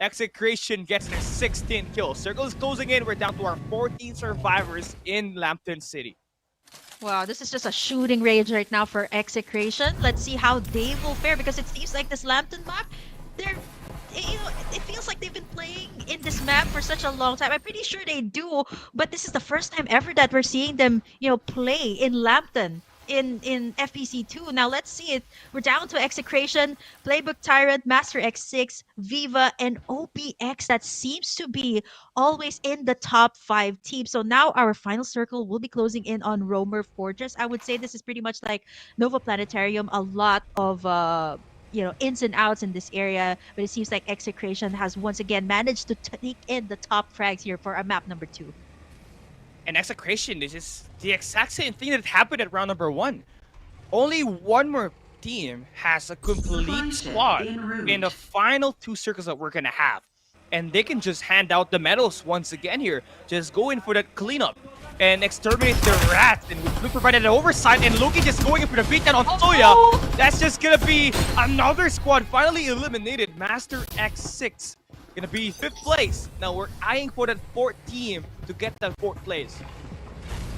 Speaker 7: Execration gets their 16th kill. Circle is closing in. We're down to our 14 survivors in Lampton City.
Speaker 8: Wow, this is just a shooting range right now for Execration. Let's see how they will fare, because it seems like this Lampton map, it feels like they've been playing in this map for such a long time. I'm pretty sure they do, but this is the first time ever that we're seeing them, play in Lampton in FPC 2. Now let's see it. We're down to Execration, Playbook Tyrant, Master X6, Viva, and OPX. That seems to be always in the top 5 teams. So now our final circle will be closing in on Roamer Fortress. I would say this is pretty much like Nova Planetarium. A lot of ins and outs in this area, but it seems like Execration has once again managed to take in the top frags here for a map number 2.
Speaker 7: And Execration, this is the exact same thing that happened at round number 1. Only one more team has a complete squad in the final 2 circles that we're gonna have. And they can just hand out the medals once again here. Just go in for that cleanup and exterminate the rats. And we provided an oversight, and Loki just going in for the beatdown on Soya. That's just gonna be another squad finally eliminated. Master X6 gonna be 5th place. Now we're eyeing for that 4th team to get that 4th place.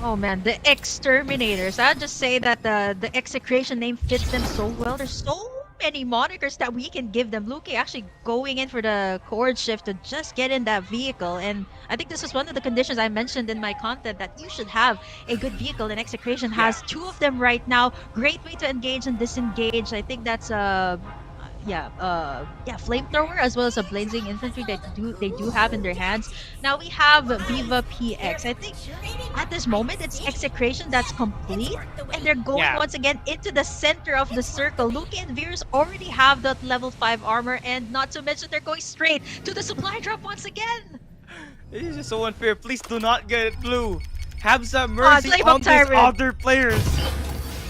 Speaker 8: Oh man, the Exterminators. I'll just say that the Execration name fits them so well. There's so many monikers that we can give them. Luki actually going in for the cord shift to just get in that vehicle, and I think this is one of the conditions I mentioned in my content, that you should have a good vehicle, and Execration has 2 of them right now. Great way to engage and disengage. I think that's flamethrower as well as a blazing infantry that they do have in their hands. Now we have Viva PX. I think at this moment it's Execration that's complete, and they're going once again into the center of the circle. Luki and Virus already have that level 5 armor, and not to mention they're going straight to the supply drop once again.
Speaker 7: This is just so unfair. Please do not get it blue. Have some mercy on these other players.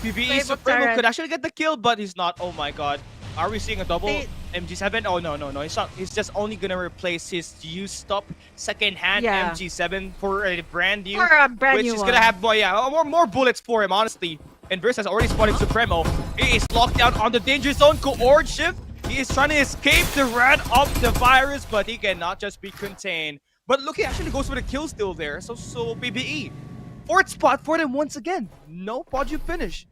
Speaker 7: PvE Supremo could actually get the kill, but he's not. Oh my god. Are we seeing a double MG7? Oh, no. He's not. He's just only going to replace his used up second-hand MG7 for a brand new. Which is going to have more bullets for him, honestly. And Verse has already spotted Supremo. He is locked down on the danger zone. Coord shift. He is trying to escape the wrath of the virus, but he cannot just be contained. But look, he actually goes for the kill still there. So PvE. 4th spot for them once again. No podium finish.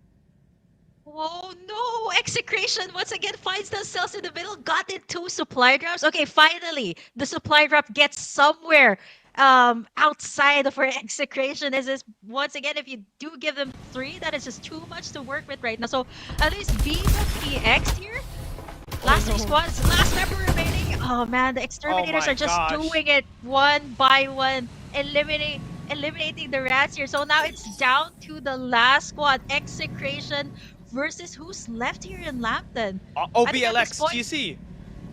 Speaker 8: Oh no! Execration once again finds themselves in the middle. Got it 2 supply drops. Okay, finally, the supply drop gets somewhere outside of our Execration. This is, once again, if you do give them 3, that is just too much to work with right now. So at least Viva PX here. Last 3 squads, last member remaining. Oh man, the Exterminators are just doing it one by one, eliminating the rats here. So now it's down to the last squad, Execration versus who's left here in Lampton?
Speaker 7: OBLX GC.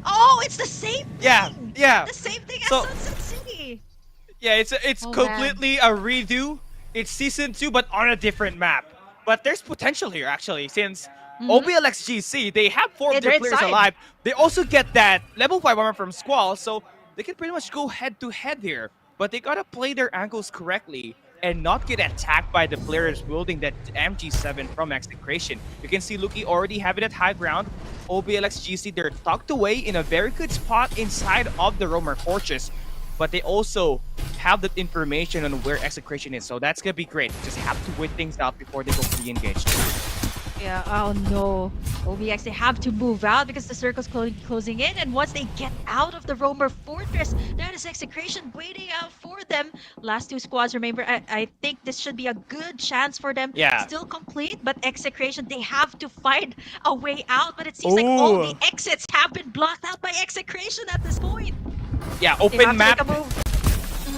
Speaker 8: Oh, it's the same thing.
Speaker 7: Yeah.
Speaker 8: The same thing as Sunset City.
Speaker 7: Yeah, it's completely a redo. It's season 2, but on a different map. But there's potential here, actually, since OBLX GC, they have 4 of their players alive. They also get that level 5 armor from Squall, so they can pretty much go head-to-head here. But they gotta play their angles correctly and not get attacked by the players wielding that MG7 from Execration. You can see Luki already have it at high ground. OBLX GC, they're tucked away in a very good spot inside of the Roamer Fortress. But they also have that information on where Execration is, so that's gonna be great. Just have to wait things out before they go for the engage.
Speaker 8: Yeah, oh no. OBX, they have to move out because the circle's closing in, and once they get out of the Roamer Fortress, that is Execration waiting out for them. Last 2 squads, remember, I think this should be a good chance for them. Still complete, but Execration, they have to find a way out, but it seems like all the exits have been blocked out by Execration at this point.
Speaker 7: Yeah, open map.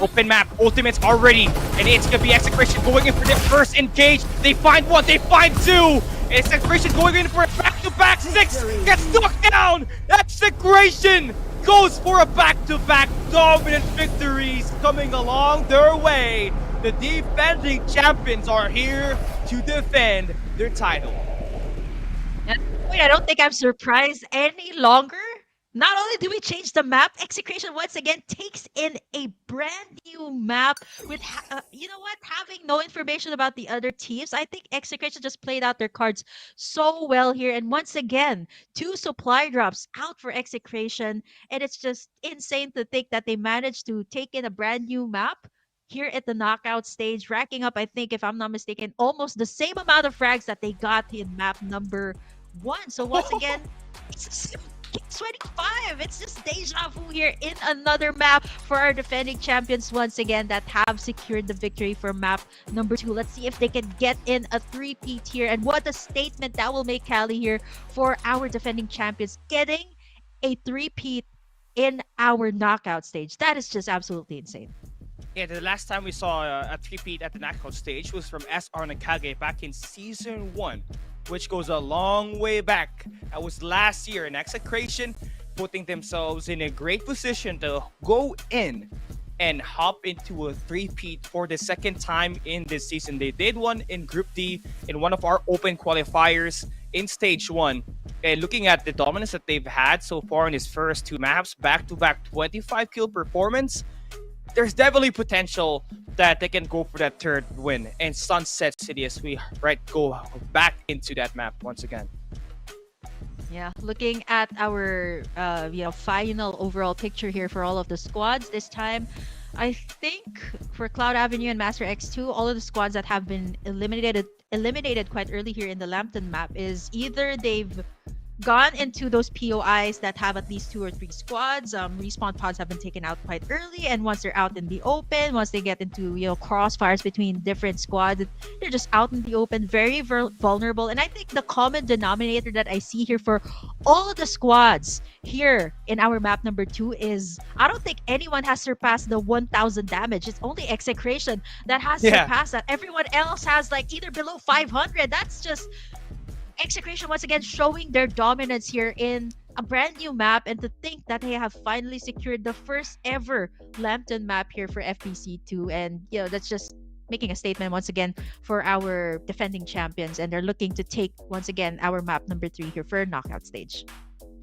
Speaker 7: Open map, ultimates are ready, and it's gonna be Execration going in for their first engage. They find one, they find two. It's Execration going in for a back-to-back 6. Gets knocked down. Execration goes for a back-to-back dominant victories coming along their way. The defending champions are here to defend their title.
Speaker 8: Wait, I don't think I'm surprised any longer. Not only do we change the map, Execration once again takes in a brand new map with, you know what, having no information about the other teams. I think Execration just played out their cards so well here. And once again, 2 supply drops out for Execration. And it's just insane to think that they managed to take in a brand new map here at the knockout stage, racking up, I think, if I'm not mistaken, almost the same amount of frags that they got in map number 1. So once again, it's 25. It's just deja vu here in another map for our defending champions once again that have secured the victory for map number 2. Let's see if they can get in a 3-peat here, and what a statement that will make Cali here for our defending champions, getting a 3-peat in our knockout stage. That is just absolutely insane.
Speaker 7: Yeah, the last time we saw a 3-peat at the knockout stage was from SR Nakage back in Season 1, which goes a long way back. That was last year, and Execration putting themselves in a great position to go in and hop into a 3-peat for the second time in this season. They did one in Group D in one of our open qualifiers in Stage 1. And looking at the dominance that they've had so far in his first 2 maps, back-to-back 25 kill performance, there's definitely potential that they can go for that 3rd win. And Sunset City as we go back into that map once again.
Speaker 8: Yeah, looking at our final overall picture here for all of the squads this time, I think for Cloud Avenue and Master X2, all of the squads that have been eliminated quite early here in the Lampton map is either they've gone into those POIs that have at least 2 or 3 squads. Respawn pods have been taken out quite early, and once they're out in the open, once they get into crossfires between different squads, they're just out in the open, very vulnerable. And I think the common denominator that I see here for all of the squads here in our map number 2 is I don't think anyone has surpassed the 1,000 damage. It's only Execration that has surpassed that. Everyone else has like either below 500. That's just Execration once again showing their dominance here in a brand new map, and to think that they have finally secured the first ever Lampton map here for FPC2, and that's just making a statement once again for our defending champions, and they're looking to take once again our map number 3 here for a knockout stage.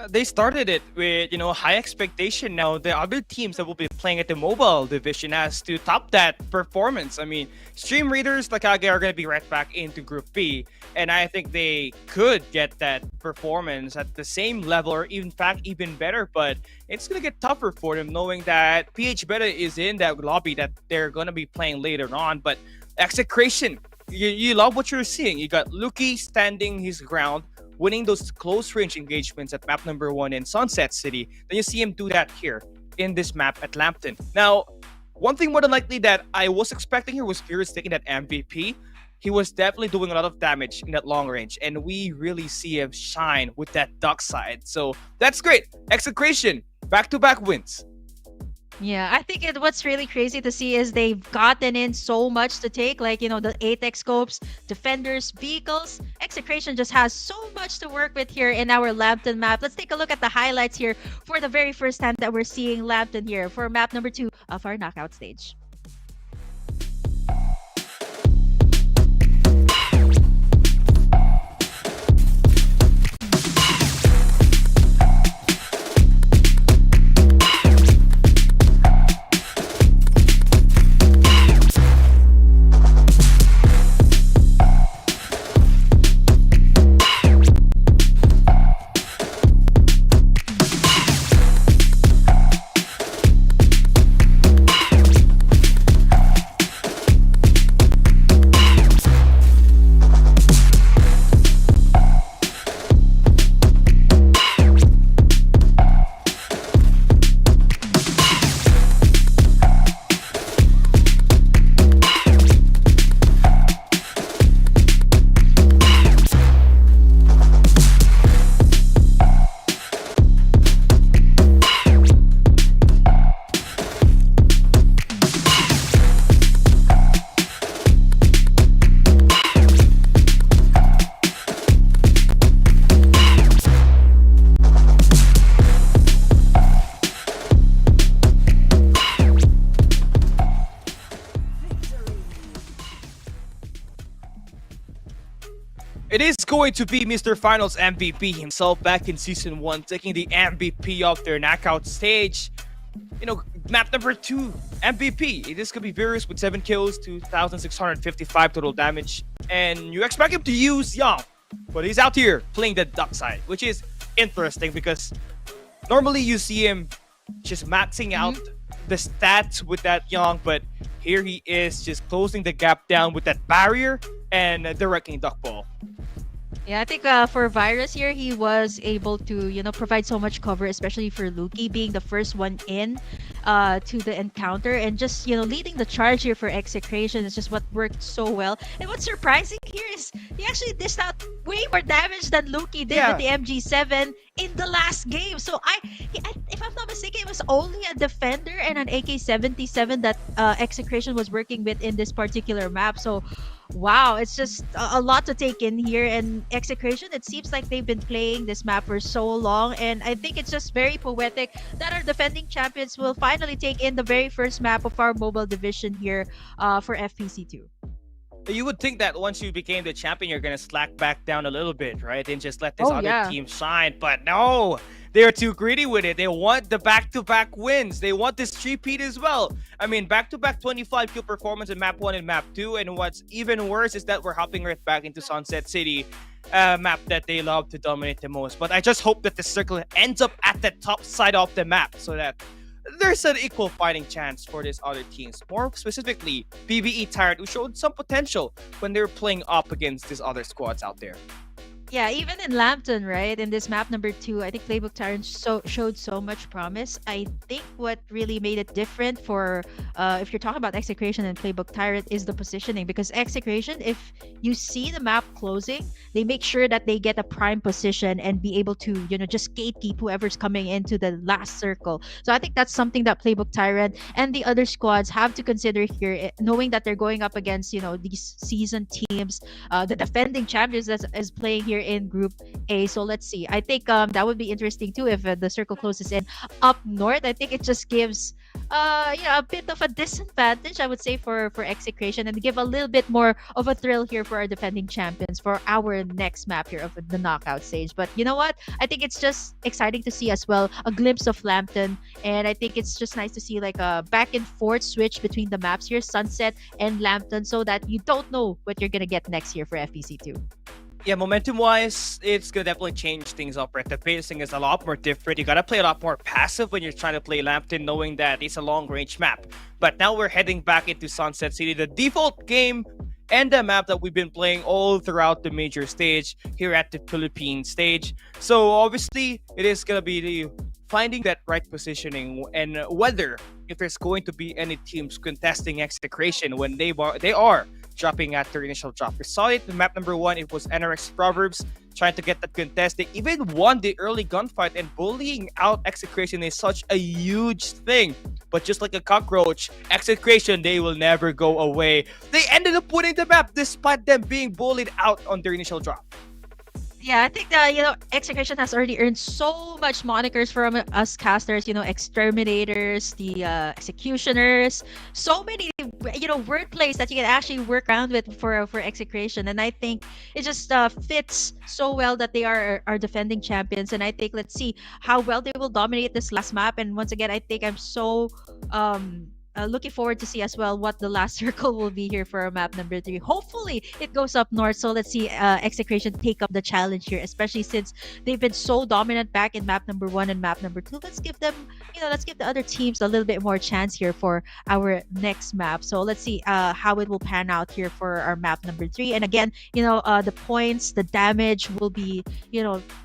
Speaker 7: They started it with high expectation. Now the other teams that will be playing at the mobile division has to top that performance. I mean, Stream Raiders Nakage are going to be right back into Group B, and I think they could get that performance at the same level, or in fact even better. But it's going to get tougher for them knowing that PH Beta is in that lobby that they're going to be playing later on. But Execration, you love what you're seeing. You got Luki standing his ground, winning those close range engagements at map number 1 in Sunset City. Then you see him do that here in this map at Lampton. Now, one thing more than likely that I was expecting here was Furious taking that MVP. He was definitely doing a lot of damage in that long range, and we really see him shine with that duck side. So that's great. Execration, back-to-back wins.
Speaker 8: Yeah, I think what's really crazy to see is they've gotten in so much to take, like, the 8x scopes, defenders, vehicles. Execration just has so much to work with here in our Lampton map. Let's take a look at the highlights here for the very first time that we're seeing Lampton here for map number 2 of our knockout stage.
Speaker 7: It is going to be Mr. Finals MVP himself back in Season 1, taking the MVP of their knockout stage. Map number 2, MVP. It is going to be Virus with 7 kills, 2,655 total damage. And you expect him to use Young, but he's out here playing the duck side, which is interesting because normally you see him just maxing out the stats with that Young, but here he is just closing the gap down with that barrier and directing duck ball.
Speaker 8: Yeah, I think for Virus here, he was able to, provide so much cover, especially for Luki being the first one in to the encounter and just, leading the charge here for Execration is just what worked so well. And what's surprising here is he actually dished out way more damage than Luki did with the MG7 in the last game. So if I'm not mistaken, it was only a defender and an AK-77 that Execration was working with in this particular map. So wow, it's just a lot to take in here. And Execration, it seems like they've been playing this map for so long, and I think it's just very poetic that our defending champions will finally take in the very first map of our mobile division here for FPC2.
Speaker 7: You would think that once you became the champion, you're going to slack back down a little bit, right? And just let this other team shine. But no, they're too greedy with it. They want the back-to-back wins. They want this three-peat as well. I mean, back-to-back 25 kill performance in map 1 and map 2. And what's even worse is that we're hopping right back into Sunset City, map that they love to dominate the most. But I just hope that the circle ends up at the top side of the map so that there's an equal fighting chance for these other teams. More specifically, PBE Tyrant, who showed some potential when they were playing up against these other squads out there.
Speaker 8: Yeah, even in Lampton, right? In this map number 2, I think Playbook Tyrant showed so much promise. I think what really made it different for, if you're talking about Execration and Playbook Tyrant, is the positioning. Because Execration, if you see the map closing, they make sure that they get a prime position and be able to, just gatekeep whoever's coming into the last circle. So I think that's something that Playbook Tyrant and the other squads have to consider here, knowing that they're going up against, these seasoned teams, the defending champions that is playing here in Group A. So let's see. I think that would be interesting too if the circle closes in up north. I think it just gives a bit of a disadvantage, I would say, for Execration, and give a little bit more of a thrill here for our defending champions for our next map here of the knockout stage. But you know what? I think it's just exciting to see as well a glimpse of Lampton, and I think it's just nice to see like a back and forth switch between the maps here, Sunset and Lampton, so that you don't know what you're gonna get next year for FPC2.
Speaker 7: Yeah, momentum-wise, it's gonna definitely change things up, right? The pacing is a lot more different. You gotta play a lot more passive when you're trying to play Lampton, knowing that it's a long-range map. But now we're heading back into Sunset City, the default game and the map that we've been playing all throughout the major stage here at the Philippine stage. So obviously, it is gonna be finding that right positioning and whether if there's going to be any teams contesting Execration when they are dropping at their initial drop. We saw it in map number 1. It was NRX Proverbs trying to get that contest. They even won the early gunfight, and bullying out Execration is such a huge thing. But just like a cockroach, Execration, they will never go away. They ended up winning the map despite them being bullied out on their initial drop.
Speaker 8: Yeah, I think that, Execration has already earned so much monikers from us casters, exterminators, the executioners, so many, word plays that you can actually work around with for Execration. And I think it just fits so well that they are our defending champions. And I think, let's see how well they will dominate this last map. And once again, I think I'm so looking forward to see as well what the last circle will be here for map number 3. Hopefully it goes up north, so let's see Execration take up the challenge here, especially since they've been so dominant back in map number 1 and map number 2. Let's give them, let's give the other teams a little bit more chance here for our next map. So let's see how it will pan out here for our map number 3. And again, the points, the damage will be,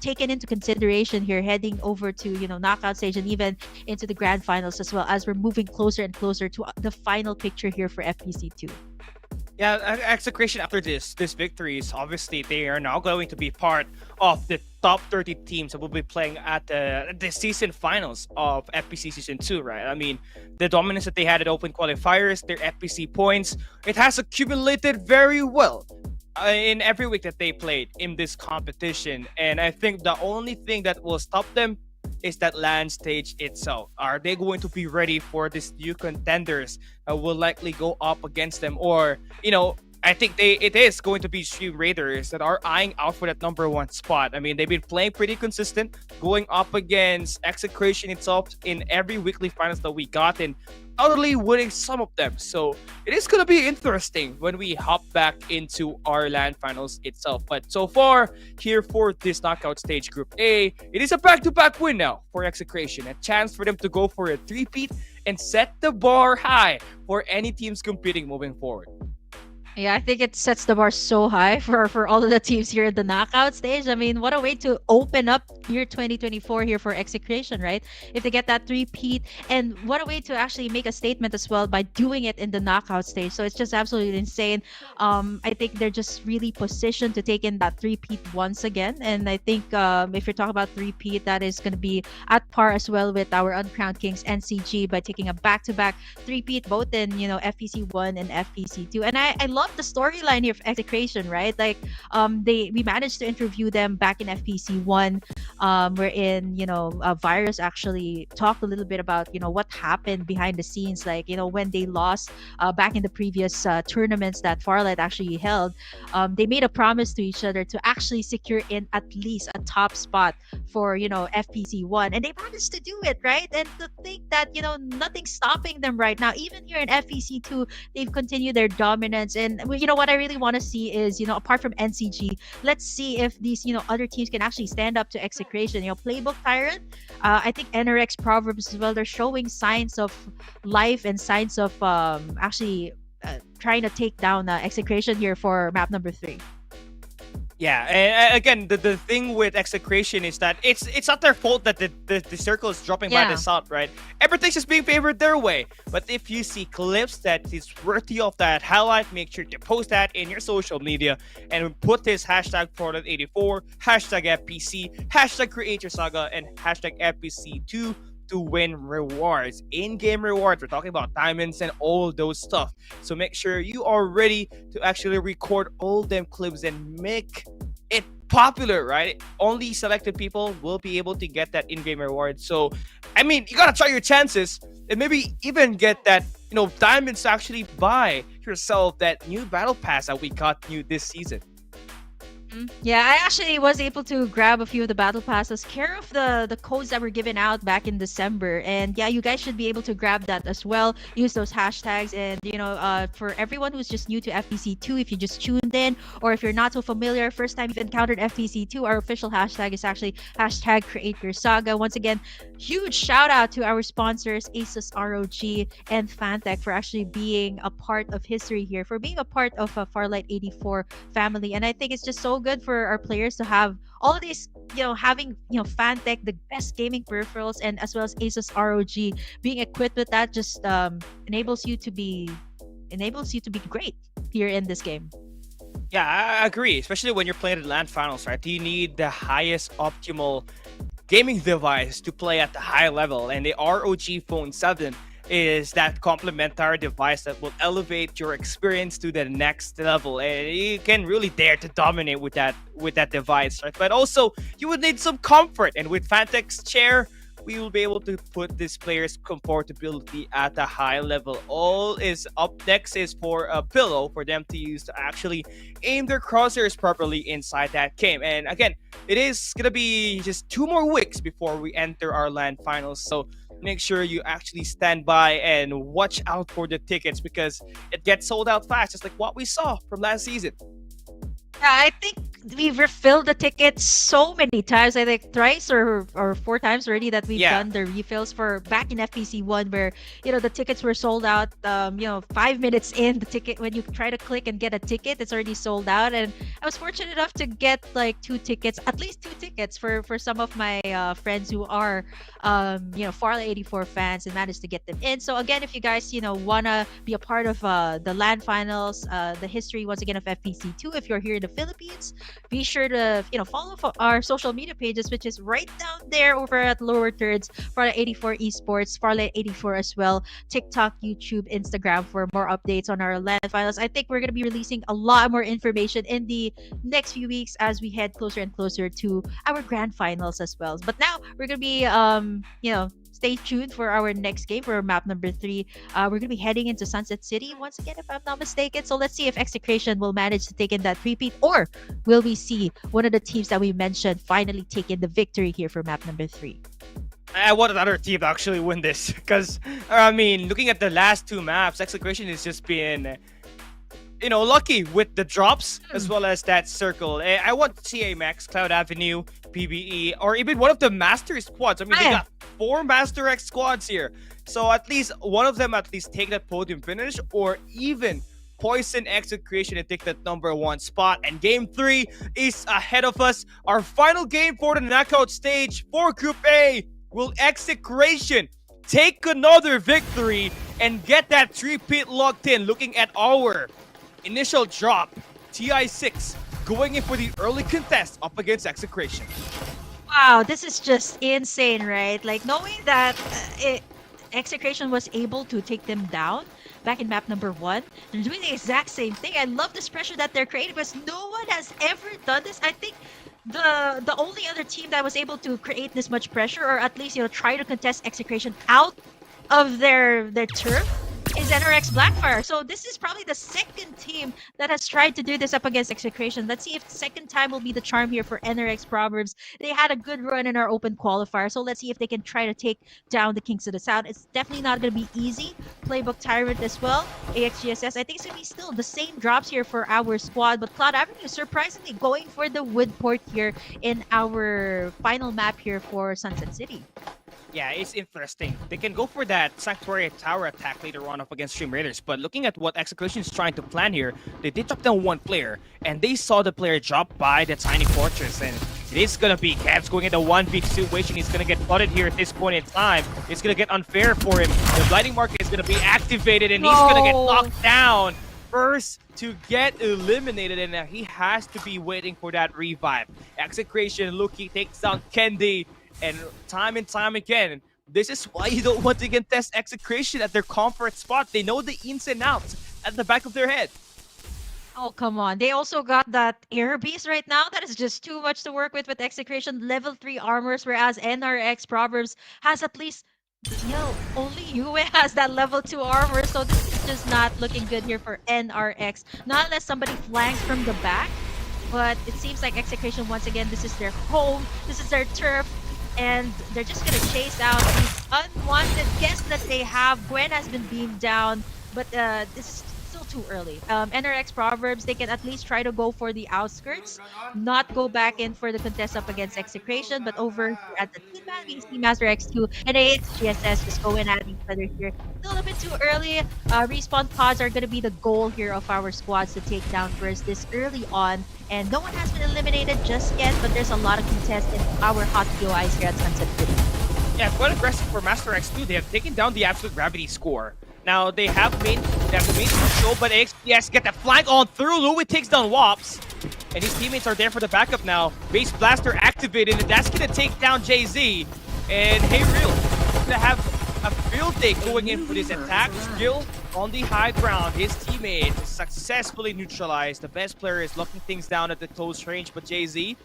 Speaker 8: taken into consideration here heading over to, knockout stage and even into the grand finals as well, as we're moving closer and closer to the final picture here for FPC2.
Speaker 7: Yeah, Execration after this victory is obviously they are now going to be part of the top 30 teams that will be playing at the season finals of FPC Season 2, right? I mean, the dominance that they had at open qualifiers, their FPC points, it has accumulated very well in every week that they played in this competition. And I think the only thing that will stop them is that land stage itself. Are they going to be ready for these new contenders that will likely go up against them? Or, I think it is going to be Stream Raiders that are eyeing out for that #1 spot. I mean, they've been playing pretty consistent, going up against Execration itself in every weekly finals that we got, and utterly winning some of them. So it is going to be interesting when we hop back into our LAN finals itself. But so far, here for this knockout stage Group A, it is a back-to-back win now for Execration. A chance for them to go for a three-peat and set the bar high for any teams competing moving forward.
Speaker 8: Yeah, I think it sets the bar so high for all of the teams here in the knockout stage. I mean, what a way to open up year 2024 here for Execration, right? If they get that three-peat, and what a way to actually make a statement as well by doing it in the knockout stage. So it's just absolutely insane. I think they're just really positioned to take in that three-peat once again. And I think if you're talking about three-peat, that is going to be at par as well with our Uncrowned Kings NCG by taking a back-to-back three-peat both in FPC 1 and FPC 2. And I love the storyline here of Execration, right? Like we managed to interview them back in FPC 1, wherein Virus actually talked a little bit about what happened behind the scenes, like when they lost back in the previous tournaments that Farlight actually held. They made a promise to each other to actually secure in at least a top spot for FPC 1, and they managed to do it, right? And to think that nothing's stopping them right now, even here in FPC 2, they've continued their dominance. And what I really want to see is apart from NCG, let's see if these other teams can actually stand up to Execration. Playbook Tyrant, I think NRX Proverbs as well, they're showing signs of life and signs of actually trying to take down Execration here for map number 3.
Speaker 7: Yeah, and again, the thing with Execration is that it's not their fault that the circle is dropping by the south, right? Everything's just being favored their way. But if you see clips that is worthy of that highlight, make sure to post that in your social media and put this hashtag Farlight84, hashtag FPC, hashtag Create Your Saga, and hashtag FPC2 to win rewards, in-game rewards. We're talking about diamonds and all those stuff. So make sure you are ready to actually record all them clips and make it popular, right? Only selected people will be able to get that in-game reward. So, I mean, you gotta try your chances and maybe even get that, diamonds to actually buy yourself that new battle pass that we got new this season.
Speaker 8: Yeah, I actually was able to grab a few of the battle passes, care of the codes that were given out back in December. And yeah, you guys should be able to grab that as well. Use those hashtags. And for everyone who's just new to FPC2, if you just tuned in, or if you're not so familiar, first time you've encountered FPC2, our official hashtag is actually hashtag Create Your Saga. Once again, huge shout out to our sponsors, Asus ROG and Fantech, for actually being a part of history here, for being a part of a Farlight 84 family. And I think it's just so good for our players to have all of these, having Fantech, the best gaming peripherals, and as well as Asus ROG being equipped with that just enables you to be great here in this game.
Speaker 7: Yeah, I agree, especially when you're playing the LAN finals, right? You need the highest optimal gaming device to play at the high level, and the ROG Phone 7 is that complementary device that will elevate your experience to the next level, and you can really dare to dominate with that device, right? But also you would need some comfort, and with Fantech's chair, we will be able to put this player's comfortability at a high level. All is up next is for a pillow for them to use to actually aim their crosshairs properly inside that game. And again, it is gonna be just 2 more weeks before we enter our LAN finals, so make sure you actually stand by and watch out for the tickets, because it gets sold out fast, just like what we saw from last season.
Speaker 8: Yeah, I think we've refilled the tickets so many times. I think thrice or 4 times already that we've done the refills for back in FPC 1, where the tickets were sold out 5 minutes in. The ticket, when you try to click and get a ticket, it's already sold out. And I was fortunate enough to get like 2 tickets, at least 2 tickets for some of my friends who are Farlight 84 fans, and managed to get them in. So again, if you guys wanna be a part of the LAN finals, the history once again of FPC 2, if you're here in the Philippines, be sure to follow our social media pages, which is right down there over at lower thirds. Farlight 84 Esports, Farlight 84 as well, TikTok, YouTube, Instagram for more updates on our LAN finals. I think we're going to be releasing a lot more information in the next few weeks as we head closer and closer to our grand finals as well. But now we're going to be stay tuned for our next game for map number 3. We're going to be heading into Sunset City once again, if I'm not mistaken. So let's see if Execration will manage to take in that repeat, or will we see one of the teams that we mentioned finally take in the victory here for map number 3.
Speaker 7: I want another team to actually win this because, I mean, looking at the last 2 maps, Execration has just been, you know, lucky with the drops as well as that circle. I want CAMX, Cloud Avenue, PBE, or even one of the Master squads. I mean, they got 4 Master X squads here. So at least one of them at least take that podium finish, or even poison Execration and take that number 1 spot. And game 3 is ahead of us. Our final game for the knockout stage for Group A. Will Execration take another victory and get that 3-pit locked in? Looking at our initial drop, TI6 going in for the early contest up against Execration.
Speaker 8: Wow, this is just insane, right? Like, knowing that Execration was able to take them down back in map number 1, they're doing the exact same thing. I love this pressure that they're creating because no one has ever done this. I think the only other team that was able to create this much pressure, or at least, you know, try to contest Execration out of their turf, is NRX Blackfire. So this is probably the second team that has tried to do this up against Execration. Let's see if the second time will be the charm here for NRX Proverbs. They had a good run in our open qualifier, so let's see if they can try to take down the Kings of the South. It's definitely not going to be easy. Playbook Tyrant as well. AXGSS, I think it's going to be still the same drops here for our squad, but Cloud Avenue surprisingly going for the wood port here in our final map here for Sunset City.
Speaker 7: Yeah, it's interesting. They can go for that Sanctuary Tower attack later on up against Stream Raiders, but looking at what Execution is trying to plan here, they did drop down 1 player, and they saw the player drop by the Tiny Fortress, and it is going to be Cavs going into 1v situation. He's going to get flooded here at this point in time. It's going to get unfair for him. The Blinding Market is going to be activated, and he's going to get knocked down. First to get eliminated, and he has to be waiting for that revive. Execration, Luki takes down Kendi. And time again, this is why you don't want to contest Execration at their comfort spot. They know the ins and outs at the back of their head.
Speaker 8: Oh, come on. They also got that Air Beast right now. That is just too much to work with Execration. Level 3 armors, whereas NRX Proverbs has at least, only Yue has that level 2 armor. So this is just not looking good here for NRX. Not unless somebody flanks from the back. But it seems like Execration, once again, this is their home. This is their turf. And they're just going to chase out these unwanted guests that they have. Gwen has been beamed down, but this is still too early. NRX Proverbs, they can at least try to go for the outskirts, not go back in for the contest up against Execration, but over here at the team man, we see Master X2 and AXGSS just going at each other here. Still a bit too early. Respawn pods are going to be the goal here of our squads to take down first this early on. And no one has been eliminated just yet, but there's a lot of contest in our hot POIs here at Sunset City.
Speaker 7: Yeah, quite aggressive for Master X2. They have taken down the Absolute Gravity score. Now they have the main control, but AXPS get the flank on through. Louis takes down Wops, and his teammates are there for the backup now. Base Blaster activated, and that's gonna take down JZ. And Hey Real gonna have a field day going in for this attack. Skill on the high ground. His teammate successfully neutralized. The best player is locking things down at the close range, but JZ,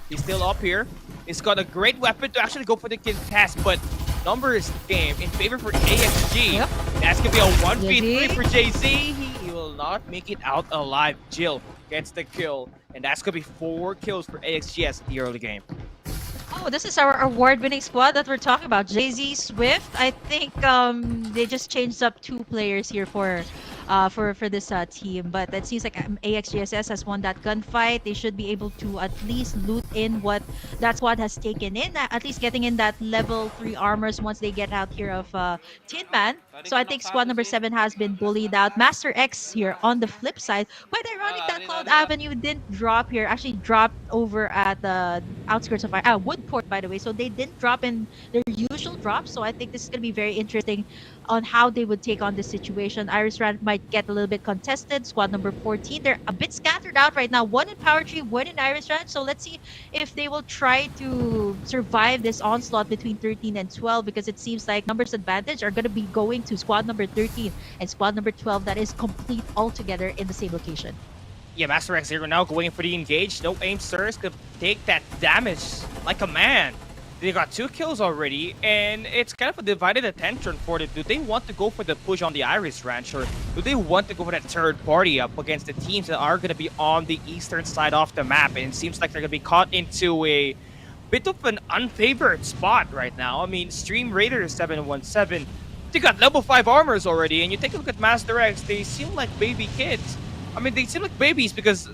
Speaker 7: he's still up here. He's got a great weapon to actually go for the contest, but numbers game in favor for AXG.
Speaker 8: Yep.
Speaker 7: That's gonna be a 1v3 for JZ. He will not make it out alive. Jill gets the kill, and that's gonna be 4 kills for AXGS in the early game.
Speaker 8: Oh, this is our award-winning squad that we're talking about. JZ, Swift. I think they just changed up 2 players here for this team, but it seems like AXGSS has won that gunfight. They should be able to at least loot in what that squad has taken in, at least getting in that level 3 armors once they get out here of Tin Man. So I think squad number 7 has been bullied out. Master X here on the flip side. Quite ironic that Cloud Avenue didn't drop here. Actually dropped over at the outskirts of Woodport, by the way. So they didn't drop in their usual drop. So I think this is going to be very interesting on how they would take on this situation. Iris Rand might get a little bit contested. Squad number 14, they're a bit scattered out right now. 1 in Power Tree, 1 in Iris Rand. So let's see if they will try to survive this onslaught between 13 and 12, because it seems like numbers advantage are going to be going to squad number 13 and squad number 12 that is complete altogether in the same location.
Speaker 7: Yeah, Master X0 now going for the engage. No aim, sirs. Could take that damage like a man. They got 2 kills already, and it's kind of a divided attention for them. Do they want to go for the push on the Iris Ranch, or do they want to go for that third party up against the teams that are going to be on the eastern side of the map? And it seems like they're going to be caught into a bit of an unfavored spot right now. I mean, Stream Raiders 717, they got level 5 armors already, and you take a look at Master X, they seem like baby kids. I mean, they seem like babies because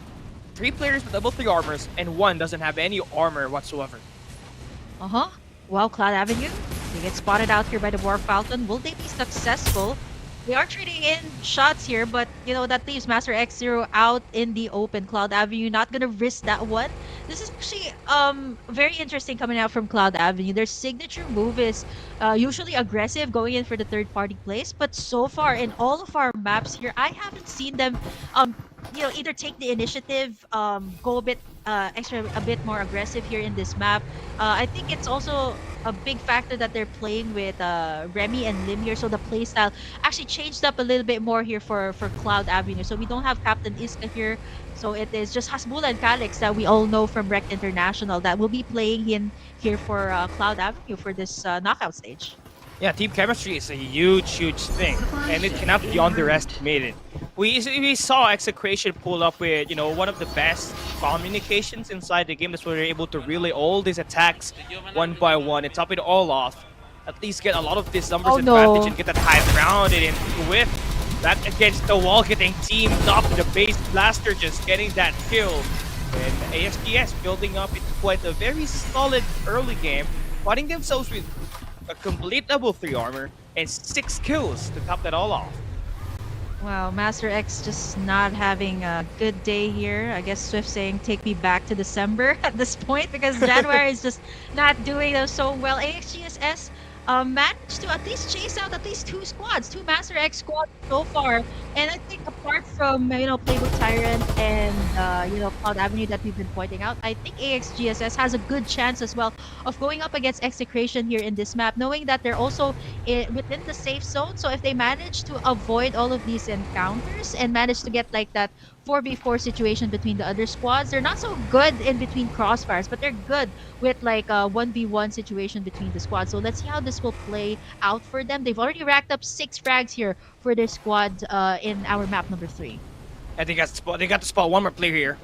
Speaker 7: 3 players with level 3 armors, and 1 doesn't have any armor whatsoever.
Speaker 8: Well, Cloud Avenue, they get spotted out here by the Dwarf Falcon. Will they be successful? They are trading in shots here, but you know, that leaves Master X0 out in the open. Cloud Avenue not gonna risk that one. This is actually very interesting coming out from Cloud Avenue. Their signature move is usually aggressive, going in for the third party place, but so far in all of our maps here, I haven't seen them you know, either take the initiative, go a bit a bit more aggressive here in this map. I think it's also a big factor that they're playing with Remy and Lim here, so the playstyle actually changed up a little bit more here for Cloud Avenue. So we don't have Captain Iska here, so it is just Hasbula and Calix that we all know from Rec International that will be playing in here for Cloud Avenue for this knockout stage.
Speaker 7: Yeah, team chemistry is a huge thing, and it cannot be underestimated. We saw Execration pull up with, you know, one of the best communications inside the game. That's where they're able to relay all these attacks one by one and top it all off. At least get a lot of this numbers advantage and get that high ground and with that against the wall, getting teamed up. The base blaster just getting that kill. And ASGS building up into quite a very solid early game, finding themselves with a complete level 3 armor and 6 kills to top that all off.
Speaker 8: Wow, Master X just not having a good day here. I guess Swift saying, take me back to December at this point, because January is just not doing so well. AXGSS managed to at least chase out at least 2 squads, 2 Master X squads so far. And I think apart from, you know, Playbook Tyrant and, you know, Cloud Avenue that we've been pointing out, I think AXGSS has a good chance as well of going up against Execration here in this map, knowing that they're also within the safe zone. So if they manage to avoid all of these encounters and manage to get like that 4v4 situation between the other squads, they're not so good in between crossfires, but they're good with like a 1v1 situation between the squads. So let's see how this will play out for them. They've already racked up 6 frags here for their squad in our map number 3.
Speaker 7: I think they got to spot one more player here,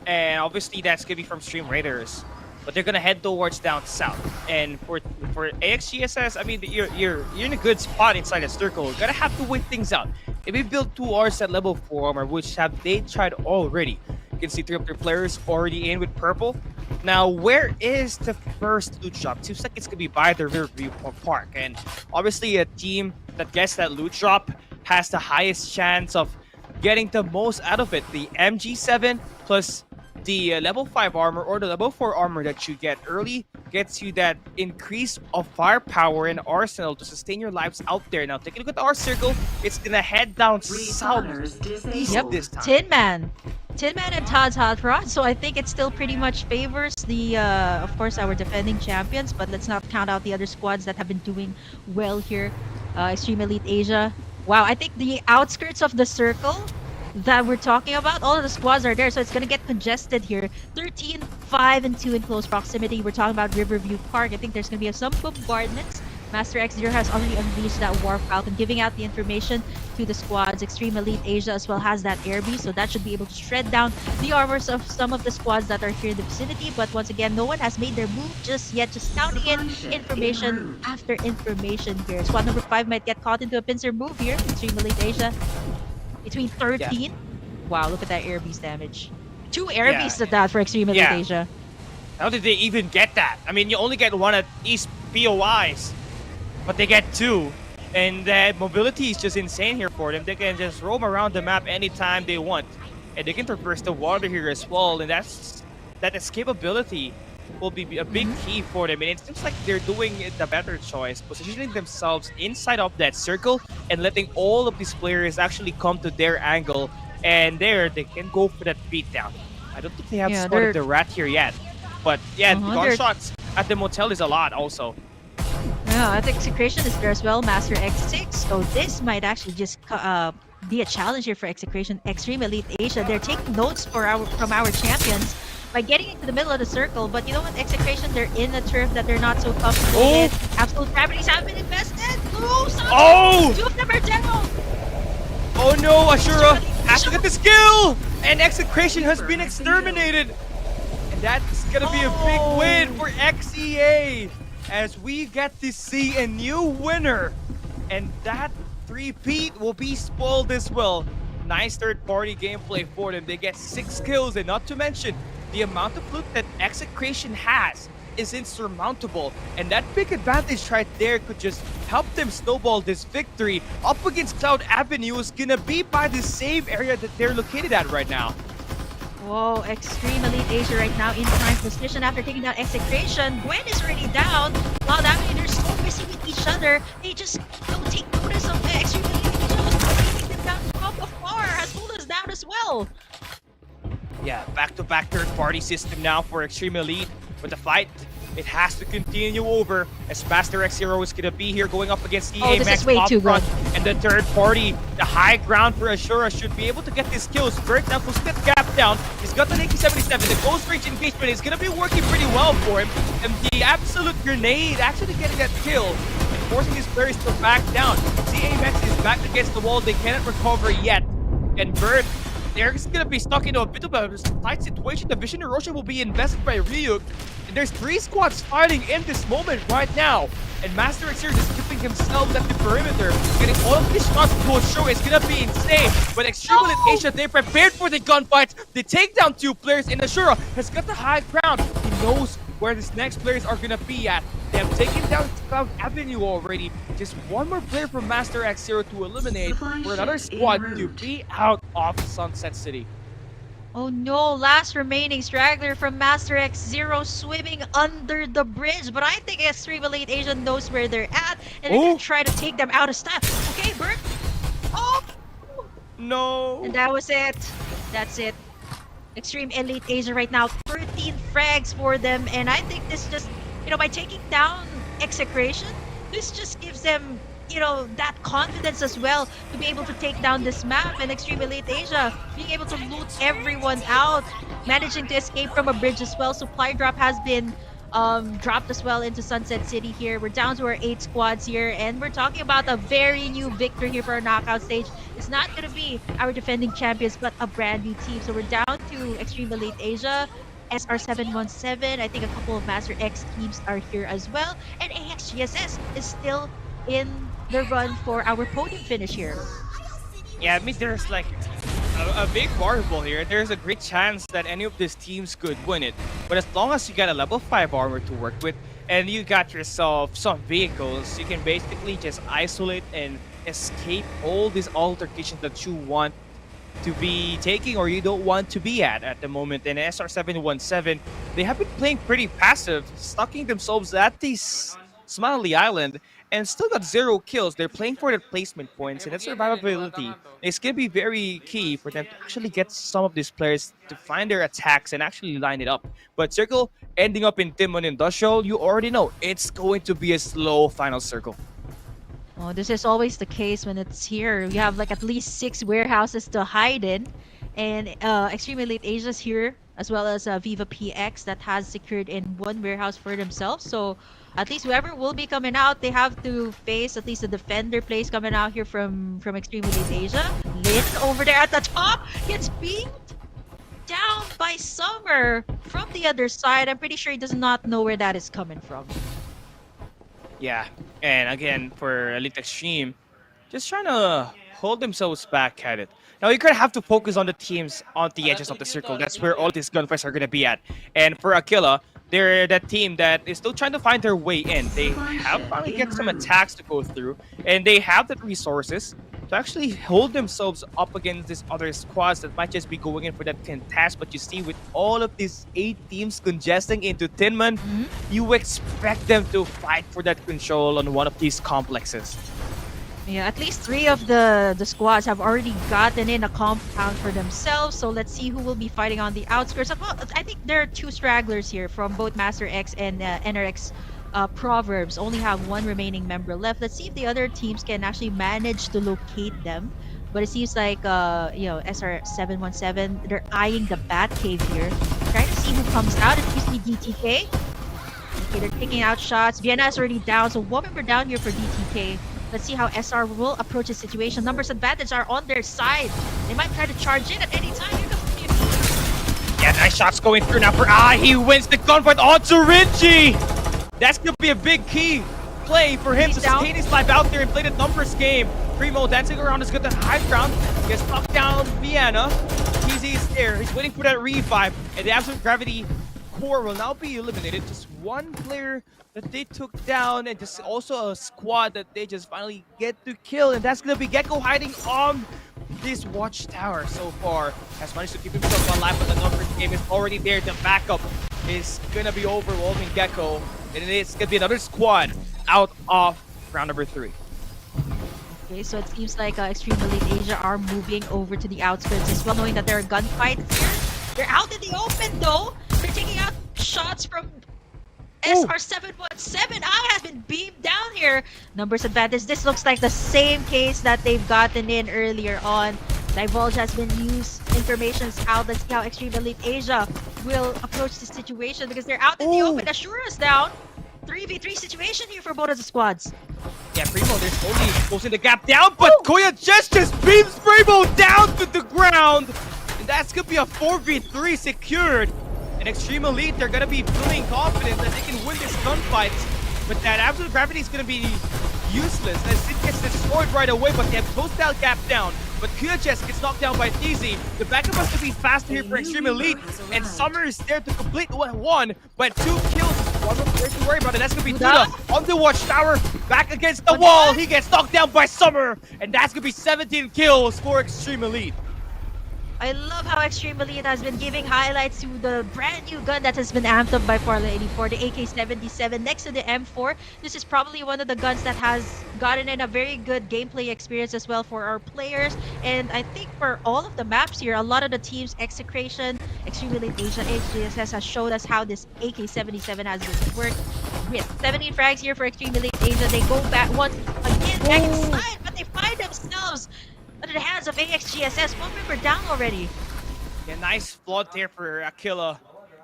Speaker 7: and obviously that's gonna be from Stream Raiders, but they're gonna head towards down south. And for AXGSS, I mean, you're in a good spot inside the circle. You're gonna have to wait things out. If we build 2 Rs at level 4 armor, which have they tried already, you can see 3 of their players already in with purple. Now, where is the first loot drop? Seems like it's gonna be by the Riverview Park, and obviously a team that gets that loot drop has the highest chance of getting the most out of it. The MG7 plus the level 5 armor or the level 4 armor that you get early gets you that increase of firepower and arsenal to sustain your lives out there. Now, take a look at our circle. It's gonna head down south east this time.
Speaker 8: Tin Man and Todd's Hot Rod, so I think it still pretty much favors the, of course, our defending champions, but let's not count out the other squads that have been doing well here. Extreme Elite Asia. Wow, I think the outskirts of the circle that we're talking about, all of the squads are there, so it's gonna get congested here. 13, 5, and 2 in close proximity. We're talking about Riverview Park. I think there's gonna be some bombardments. Master X0 has already unleashed that Dwarf Falcon, giving out the information to the squads. Extreme Elite Asia as well has that air beast, so that should be able to shred down the armors of some of the squads that are here in the vicinity. But once again, no one has made their move just yet, just counting in information after information here. Squad number 5 might get caught into a pincer move here. Extreme Elite Asia between 13. Yeah. Wow, look at that air beast damage. 2 air beasts at that for Extreme Elite Asia.
Speaker 7: How did they even get that? I mean, you only get 1 at East POIs, but they get 2. And that mobility is just insane here for them. They can just roam around the map anytime they want. And they can traverse the water here as well. And that escapability will be a big key for them. And it seems like they're doing the better choice, positioning themselves inside of that circle and letting all of these players actually come to their angle. And there, they can go for that beatdown. I don't think they have spotted the rat here yet. But yeah, gunshots at the motel is a lot also.
Speaker 8: Yeah, I think Execration is there as well. Master X6. So this might actually just be a challenge here for Execration. Extreme Elite Asia. They're taking notes from our champions. by getting into the middle of the circle. But you know what? Execution, they're in a turf that they're not so comfortable with. Absolute gravities have been invested. Two of them are down.
Speaker 7: Oh no, Ashura has to get the skill! And Execration has been exterminated! And that's gonna be a big win for XEA as we get to see a new winner. And that three-peat will be spoiled as well. Nice third-party gameplay for them. They get 6 kills, and not to mention, the amount of loot that Execration has is insurmountable, and that big advantage right there could just help them snowball this victory. Up against Cloud Avenue is gonna be by the same area that they're located at right now.
Speaker 8: Whoa, Extreme Elite Asia right now in prime position after taking down Execration. Gwen is already down. Cloud Avenue, they're so busy with each other. They just don't take notice of Extreme Elite Asia who's taking them down from afar. Hasbula's down as well.
Speaker 7: Yeah, back-to-back third-party system now for Extreme Elite. But the fight, it has to continue over as Master X0 is going to be here going up against EA
Speaker 8: this
Speaker 7: Max
Speaker 8: is way
Speaker 7: up
Speaker 8: too
Speaker 7: front.
Speaker 8: good.
Speaker 7: And the third party, the high ground for Ashura should be able to get these kills. Bert now will step gap down. He's got an AK-77. The close range engagement is going to be working pretty well for him. And the absolute grenade actually getting that kill and forcing his players to back down. EA Max is back against the wall. They cannot recover yet. And Bert, they're just gonna be stuck into a bit of a tight situation. The Vision Erosion will be invested by Ryuk. And there's 3 squads fighting in this moment right now. And Master X here just keeping himself at the perimeter. Getting all of these shots to show is gonna be insane. But Extreme Elite Asia, they prepared for the gunfight. They take down 2 players, and Ashura has got the high ground. He knows where these next players are gonna be at. They have taken down Cloud Avenue already. Just one more player from Master X0 to eliminate for another squad to be out of Sunset City.
Speaker 8: Oh no, last remaining straggler from Master X0 swimming under the bridge. But I think Extreme Elite Asia knows where they're at and they're gonna try to take them out of step. Okay, Bert. Oh!
Speaker 7: No!
Speaker 8: And that was it. That's it. Extreme Elite Asia right now, 13 frags for them. And I think this just, by taking down Execration, this just gives them, that confidence as well to be able to take down this map. And Extreme Elite Asia being able to loot everyone out, managing to escape from a bridge as well. Supply drop has been dropped as well into Sunset City here. We're down to our 8 squads here, and we're talking about a very new victory here for our knockout stage. It's not going to be our defending champions, but a brand new team. So we're down to Extreme Elite Asia, SR717. I think a couple of Master X teams are here as well, and AXGSS is still in the run for our podium finish here.
Speaker 7: Yeah, I mean, there's like a big variable here. There's a great chance that any of these teams could win it. But as long as you got a level 5 armor to work with, and you got yourself some vehicles, you can basically just isolate and escape all these altercations that you want to be taking or you don't want to be at the moment. And SR717, they have been playing pretty passive, stucking themselves at this Smiley Island, and still got 0 kills. They're playing for the placement points, and that survivability is going to be very key for them to actually get some of these players to find their attacks and actually line it up. But Circle ending up in Timon Industrial, you already know it's going to be a slow final circle.
Speaker 8: Oh, this is always the case when it's here. You have like at least 6 warehouses to hide in, and Extreme Elite Asia's here, as well as Viva PX that has secured in 1 warehouse for themselves. So at least whoever will be coming out, they have to face at least a defender place coming out here from Extreme Elite Asia. Lin over there at the top gets beamed down by Summer from the other side. I'm pretty sure he does not know where that is coming from.
Speaker 7: Yeah, and again, for Elite Extreme, just trying to hold themselves back at it. Now, you're going to have to focus on the teams on the edges of the circle. That's where all these gunfights are going to be at. And for Aquila, they're that team that is still trying to find their way in. They have finally get some attacks to go through, and they have the resources to actually hold themselves up against these other squads that might just be going in for that contest. But you see, with all of these 8 teams congesting into Tinman, you expect them to fight for that control on one of these complexes.
Speaker 8: Yeah, at least 3 of the squads have already gotten in a compound for themselves. So let's see who will be fighting on the outskirts. I think there are 2 stragglers here from both Master X and NRX Proverbs. Only have 1 remaining member left. Let's see if the other teams can actually manage to locate them. But it seems like SR717, they're eyeing the Bat Cave here, trying to see who comes out. It used to be DTK. Okay, they're taking out shots. Vienna is already down, so one member down here for DTK. Let's see how SR will approach the situation. Numbers advantage are on their side. They might try to charge in at any time. Here comes the
Speaker 7: Yeah, nice shots going through now for he wins the gunfight onto Rinji. That's gonna be a big key play for him to sustain his life out there and play the numbers game. Primo dancing around is good at high ground. He gets knocked down Vienna. TZ is there. He's waiting for that revive. And the Absolute Gravity core will now be eliminated. Just one player that they took down, and just also a squad that they just finally get to kill. And that's gonna be Gecko hiding on this watchtower so far. Has managed to keep himself alive, but the numbers game is already there. The backup is gonna be overwhelming Gecko. And it's gonna be another squad out of round number 3.
Speaker 8: Okay, so it seems like Extreme Elite Asia are moving over to the outskirts as well, knowing that there are gunfights here. They're out in the open though. They're taking out shots from SR717. Has been beamed down here. Numbers advantage. This looks like the same case that they've gotten in earlier on. Divulge has been used. Information's out. Let's see how Extreme Elite Asia will approach the situation because they're out in the open. Ashura's down. 3v3 situation here for both of the squads.
Speaker 7: Yeah, Primo, they're slowly closing the gap down, but Koya just beams Primo down to the ground. And that's gonna be a 4v3 secured. And Extreme Elite, they're gonna be feeling confident that they can win this gunfight. But that Absolute Gravity is gonna be useless as it gets destroyed right away, but they have closed that gap down. But Kuyajess gets knocked down by TZ. The backup has to be faster here for Extreme Elite, and Summer is there to complete one, but 2 kills is one more player to worry about, and that's gonna be Duda on the watchtower, back against the wall. He gets knocked down by Summer, and that's gonna be 17 kills for Extreme Elite.
Speaker 8: I love how Extreme Elite has been giving highlights to the brand new gun that has been amped up by Farlight 84, the AK-77 next to the M4. This is probably one of the guns that has gotten in a very good gameplay experience as well for our players. And I think for all of the maps here, a lot of the teams, Execration, Extreme Elite Asia, HGSS has showed us how this AK-77 has been worked with. 17 frags here for Extreme Elite Asia. They go back once again back inside, but they find themselves under the hands of AXGSS. One member down already.
Speaker 7: Yeah, nice flood there for Aquila.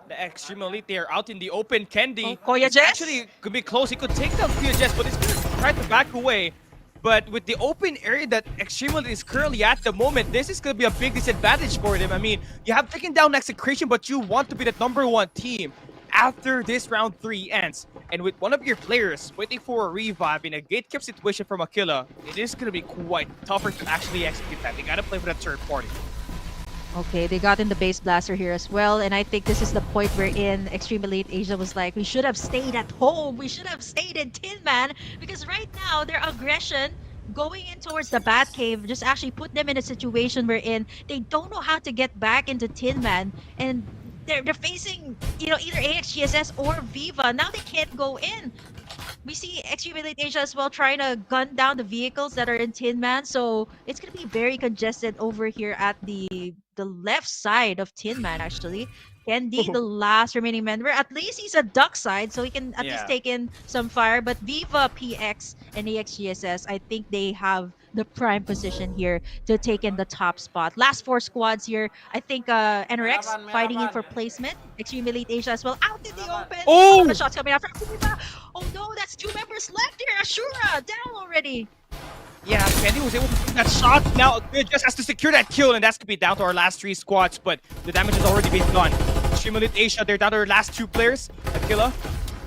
Speaker 7: The Extreme Elite there out in the open. Kendi
Speaker 8: Koya Jess?
Speaker 7: actually could be close. He could take down Koya Jess, but he's gonna try to back away. But with the open area that Extreme Elite is currently at the moment, this is gonna be a big disadvantage for them. I mean, you have taken down Execration, but you want to be the #1 team after this round 3 ends. And with one of your players waiting for a revive in a gatekeep situation from Aquila, it is going to be quite tougher to actually execute that. They got to play with a third party.
Speaker 8: Okay, they got in the base blaster here as well, and I think this is the point wherein Extreme Elite Asia was like, we should have stayed at home, we should have stayed in Tin Man, because right now their aggression going in towards the Batcave just actually put them in a situation wherein they don't know how to get back into Tin Man, and they're facing, you know, either AXGSS or Viva. Now they can't go in. We see Extreme Elite Asia as well trying to gun down the vehicles that are in Tin Man, so it's gonna be very congested over here at the left side of Tin Man actually. Kendi, the last remaining member, at least he's a duck side, so he can at least take in some fire. But Viva, PX, and AXGSS, I think they have the prime position here to take in the top spot. Last 4 squads here. I think NRX fighting in for placement. Extreme Elite Asia as well out in the open.
Speaker 7: Oh!
Speaker 8: The shots coming out from Viva. Oh no, that's 2 members left here. Ashura down already.
Speaker 7: Yeah, Kendi was able to take that shot. Now it just has to secure that kill, and that's going to be down to our last 3 squads, but the damage has already been done. Extreme Elite Asia, they're down to their last 2 players. Aquila,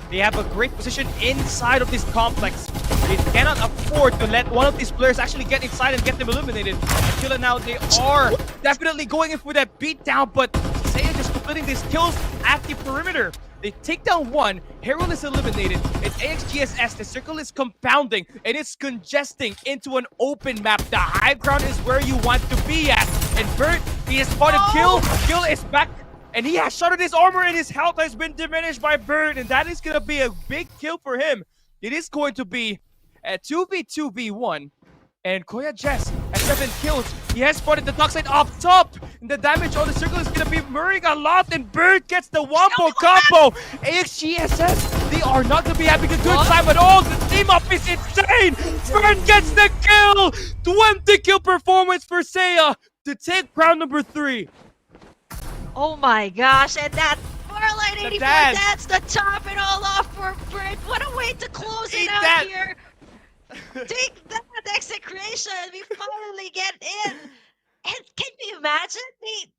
Speaker 7: they have a great position inside of this complex. They cannot afford to let one of these players actually get inside and get them eliminated. Aquila now, they are definitely going in for that beatdown, but Seiya just completing these kills at the perimeter. They take down 1, Herald is eliminated, and AXGSS, the circle is compounding, and it's congesting into an open map. The high ground is where you want to be at. And Bert, he has spotted Kill. Kill is back, and he has shattered his armor, and his health has been diminished by Bert, and that is going to be a big kill for him. It is going to be a 2v2v1, and Koya Jess has 7 kills. He has spotted the dark side up top, and the damage on the circle is going to be murring a lot, and Bird gets the Wombo combo. AXGSS, they are not going to be having a good time at all. The team up is insane. Bird gets the kill. 20 kill performance for Seiya to take round number 3.
Speaker 8: Oh my gosh, and that Farlight
Speaker 7: The
Speaker 8: 84,
Speaker 7: dance.
Speaker 8: that's the top it all off for Bert. What a way to close
Speaker 7: Eat
Speaker 8: it out
Speaker 7: that.
Speaker 8: here. Take that, execration. We finally get in. And can you imagine?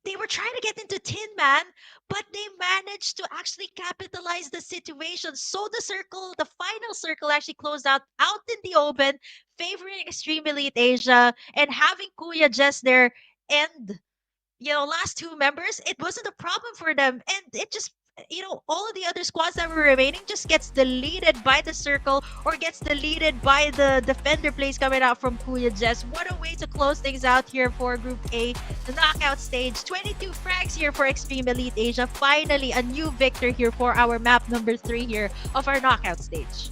Speaker 8: They were trying to get into Tin Man, but they managed to actually capitalize the situation. So the final circle actually closed out in the open, favoring Extreme Elite Asia and having Kuya just there end last two members, it wasn't a problem for them. And it just, all of the other squads that were remaining just gets deleted by the circle or gets deleted by the defender plays coming out from Kuya Jess. What a way to close things out here for Group A, the knockout stage. 22 frags here for Extreme Elite Asia. Finally, a new victor here for our map number 3 here of our knockout stage.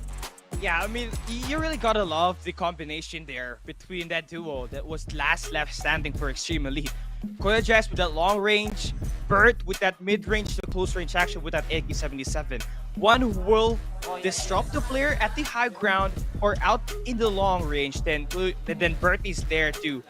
Speaker 7: Yeah, I mean, you really gotta love the combination there between that duo that was last left standing for Extreme Elite. Koya Jess with that long range, Bert with that mid-range to close range action with that AK-77. One who will disrupt the player at the high ground or out in the long range, then Bert is there to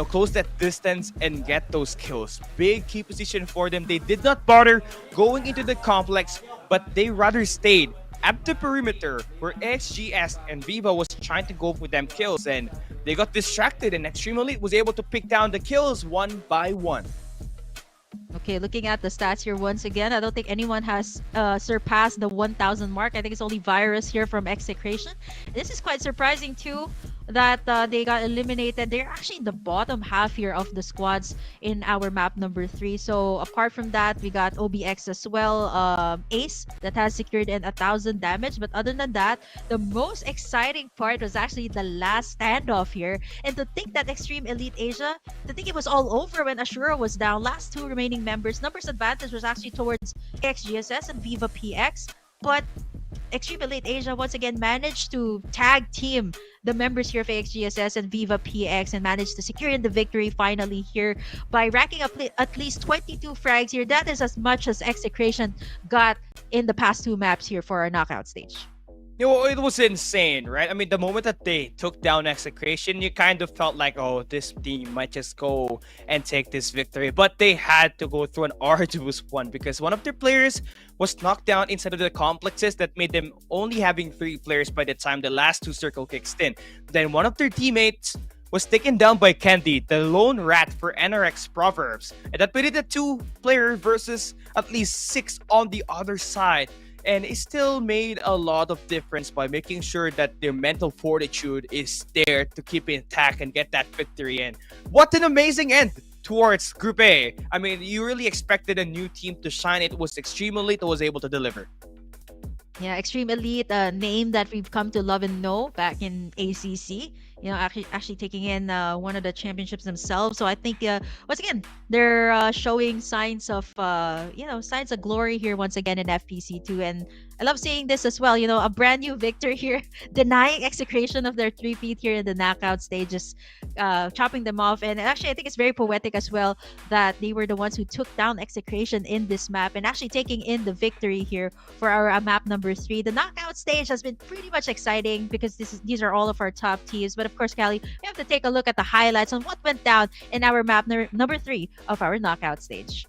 Speaker 7: close that distance and get those kills. Big key position for them. They did not bother going into the complex, but they rather stayed at the perimeter where XGS and Viva was trying to go for them kills, and they got distracted, and Extreme Elite was able to pick down the kills one by one.
Speaker 8: Okay, looking at the stats here once again, I don't think anyone has surpassed the 1,000 mark. I think it's only Virus here from Execration. This is quite surprising too, that they got eliminated. They're actually in the bottom half here of the squads in our map number 3. So apart from that, we got OBX as well, Ace that has secured in 1,000 damage. But other than that, the most exciting part was actually the last standoff here. And to think that Extreme Elite Asia, to think it was all over when Ashura was down. Last two remaining members, numbers advantage was actually towards XGSS and Viva PX. But Extreme Elite Asia once again managed to tag team the members here of XGSS and Viva PX and managed to secure in the victory finally here by racking up at least 22 frags here. That is as much as Execration got in the past two maps here for our knockout stage.
Speaker 7: It was insane, right? I mean, the moment that they took down Execration, you kind of felt like, oh, this team might just go and take this victory. But they had to go through an arduous one because one of their players was knocked down inside of the complexes that made them only having 3 players by the time the last 2 circle kicks in. Then one of their teammates was taken down by Candy, the lone rat for NRX Proverbs. And that made it a 2-player versus at least 6 on the other side. And it still made a lot of difference by making sure that their mental fortitude is there to keep it intact and get that victory. And what an amazing end towards Group A. I mean, you really expected a new team to shine. It was Extreme Elite that was able to deliver.
Speaker 8: Yeah, Extreme Elite, a name that we've come to love and know back in ACC. Actually taking in one of the championships themselves. So I think once again they're showing signs of signs of glory here once again in FPC too. And I love seeing this as well. A brand new victor here, denying execration of their 3-peat here in the knockout stages, chopping them off. And actually, I think it's very poetic as well that they were the ones who took down execration in this map and actually taking in the victory here for our map number 3. The knockout stage has been pretty much exciting because these are all of our top teams. But of course, Callie, we have to take a look at the highlights on what went down in our map number 3 of our knockout stage.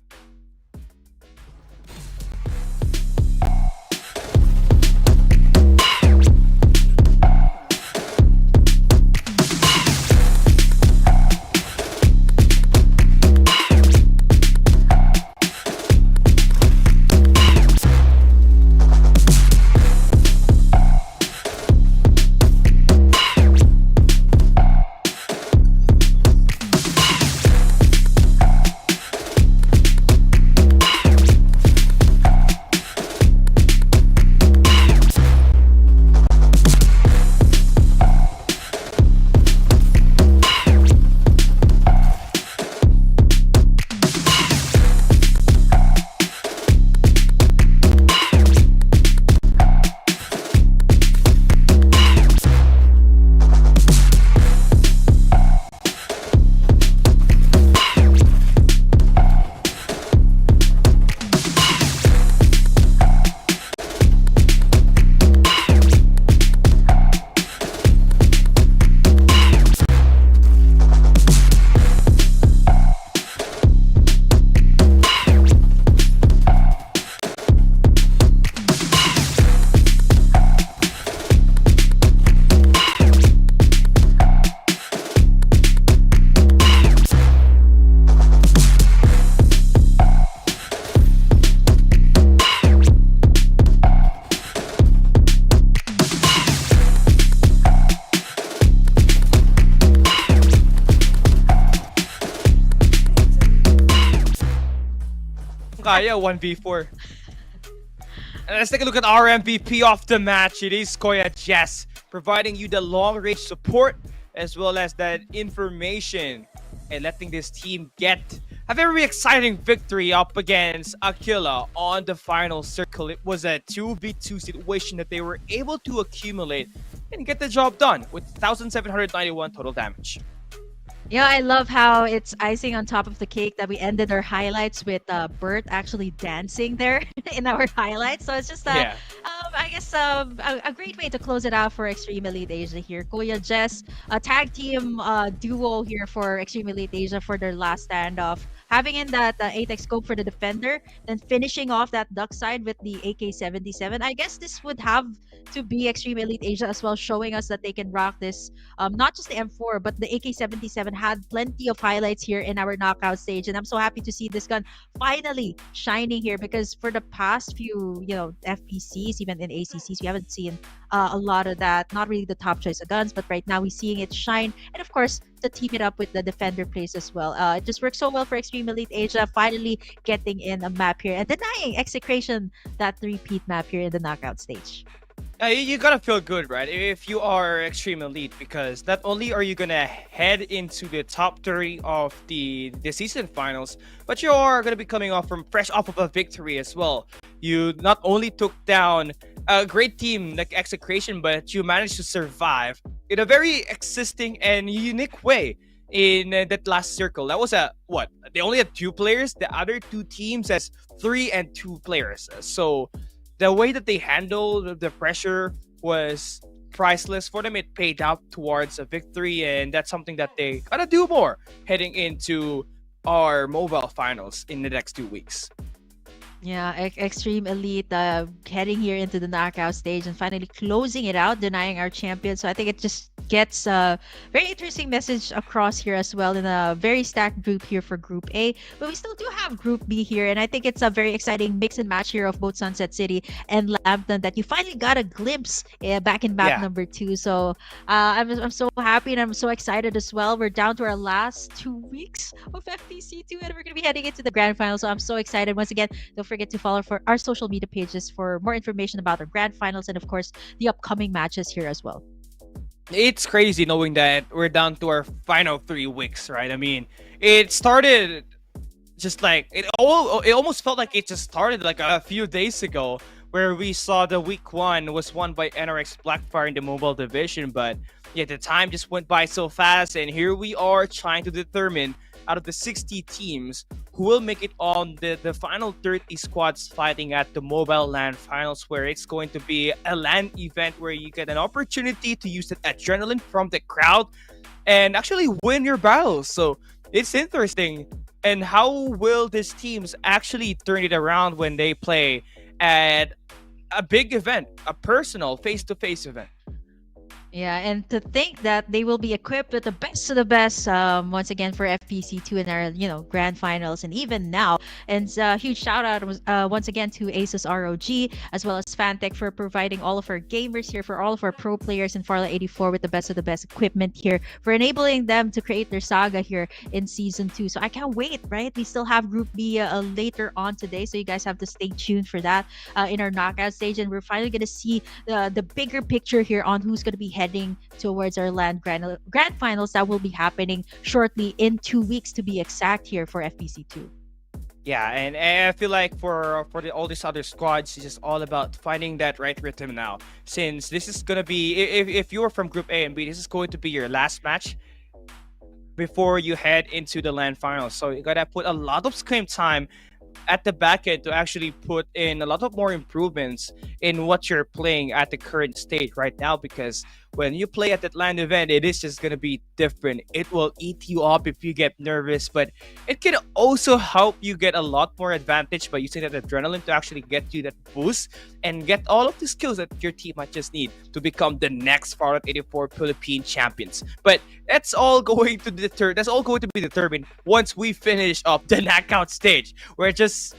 Speaker 7: kaya 1v4. And let's take a look at our MVP of the match. It is Koya Jess, providing you the long-range support as well as that information and letting this team get a very exciting victory up against Aquila on the final circle. It was a 2v2 situation that they were able to accumulate and get the job done with 1,791 total damage.
Speaker 8: Yeah, I love how it's icing on top of the cake that we ended our highlights with Bert actually dancing there in our highlights. So it's just I guess a great way to close it out for Extreme Elite Asia here. Kuya Jess, a tag team duo here for Extreme Elite Asia for their last standoff. Having in that 8x scope for the defender, then finishing off that duck side with the AK-77. I guess this would have to be Extreme Elite Asia as well, showing us that they can rock this. Not just the M4, but the AK-77 had plenty of highlights here in our knockout stage. And I'm so happy to see this gun finally shining here, because for the past few, FPCs, even in ACCs, we haven't seen a lot of that. Not really the top choice of guns, but right now we're seeing it shine. And of course, to team it up with the defender plays as well. It just works so well for Extreme Elite Asia, finally getting in a map here and denying Execration that three-peat map here in the knockout stage.
Speaker 7: You gotta feel good, right? If you are Extreme Elite, because not only are you gonna head into the top 30 of the season finals, but you are gonna be coming fresh off of a victory as well. You not only took down a great team like Execration, but you managed to survive in a very existing and unique way in that last circle. That was they only had 2 players. The other 2 teams has 3 and 2 players. So the way that they handled the pressure was priceless for them. It paid out towards a victory, and that's something that they gotta do more heading into our mobile finals in the next 2 weeks.
Speaker 8: Yeah, Extreme Elite heading here into the knockout stage and finally closing it out, denying our champion. So I think it just gets a very interesting message across here as well in a very stacked group here for Group A. But we still do have Group B here, and I think it's a very exciting mix and match here of both Sunset City and Lampton that you finally got a glimpse back in map number 2. So I'm so happy and I'm so excited as well. We're down to our last 2 weeks of FPC2 and we're going to be heading into the grand final. So I'm so excited. Once again, don't forget to follow for our social media pages for more information about our grand finals and of course the upcoming matches here as well.
Speaker 7: It's crazy knowing that we're down to our final 3 weeks, right? I mean, it started just like it almost felt like it just started like a few days ago, where we saw the week 1 was won by NRX Blackfire in the mobile division, but yeah, the time just went by so fast, and here we are trying to determine out of the 60 teams who will make it on the final 30 squads fighting at the mobile LAN finals, where it's going to be a LAN event where you get an opportunity to use that adrenaline from the crowd and actually win your battles. So it's interesting. And how will these teams actually turn it around when they play at a big event, a personal face-to-face event?
Speaker 8: Yeah, and to think that they will be equipped with the best of the best once again for FPC2 in our grand finals and even now. And huge shout out once again to Asus ROG as well as Fantech for providing all of our gamers here, for all of our pro players in Farlight 84 with the best of the best equipment here, for enabling them to create their saga here in season 2. So I can't wait, right? We still have Group B later on today, so you guys have to stay tuned for that in our knockout stage, and we're finally going to see the bigger picture here on who's going to be heading towards our land grand finals that will be happening shortly in 2 weeks to be exact here for FPC2.
Speaker 7: Yeah, and I feel like for all these other squads, it's just all about finding that right rhythm now. Since this is gonna be, if you're from Group A and B, this is going to be your last match before you head into the land finals. So you gotta put a lot of scrim time at the back end to actually put in a lot of more improvements in what you're playing at the current state right now, because when you play at that LAN event, it is just going to be different. It will eat you up if you get nervous, but it can also help you get a lot more advantage by using that adrenaline to actually get you that boost and get all of the skills that your team might just need to become the next Farlight 84 Philippine champions. But that's all going to be determined once we finish up the knockout stage. We're just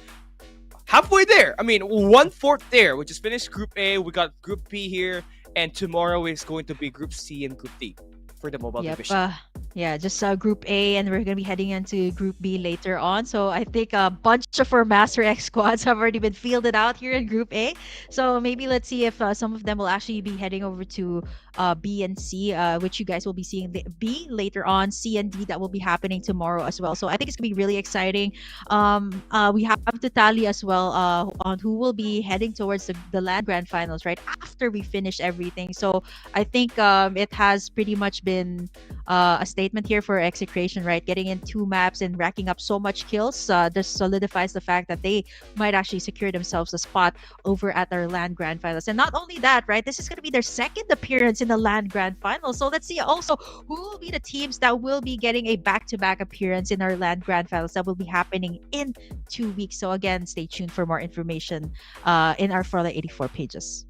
Speaker 7: halfway there. I mean, 1/4 there. We just finished Group A. We got Group B here. And tomorrow is going to be Group C and Group D for the mobile division.
Speaker 8: Yeah, just Group A, and we're gonna be heading into Group B later on. So I think a bunch of our Master X squads have already been fielded out here in Group A. So maybe let's see if some of them will actually be heading over to B and C, which you guys will be seeing the B later on. C and D that will be happening tomorrow as well. So I think it's gonna be really exciting. We have to tally as well on who will be heading towards the LAN Grand Finals right after we finish everything. So I think it has pretty much been a statement here for Execration, right? Getting in 2 maps and racking up so much kills just solidifies the fact that they might actually secure themselves a spot over at our LAN Grand Finals. And not only that, right? This is going to be their second appearance in the LAN Grand Finals. So let's see also who will be the teams that will be getting a back-to-back appearance in our LAN Grand Finals that will be happening in 2 weeks. So again, stay tuned for more information in our Farlight 84 pages.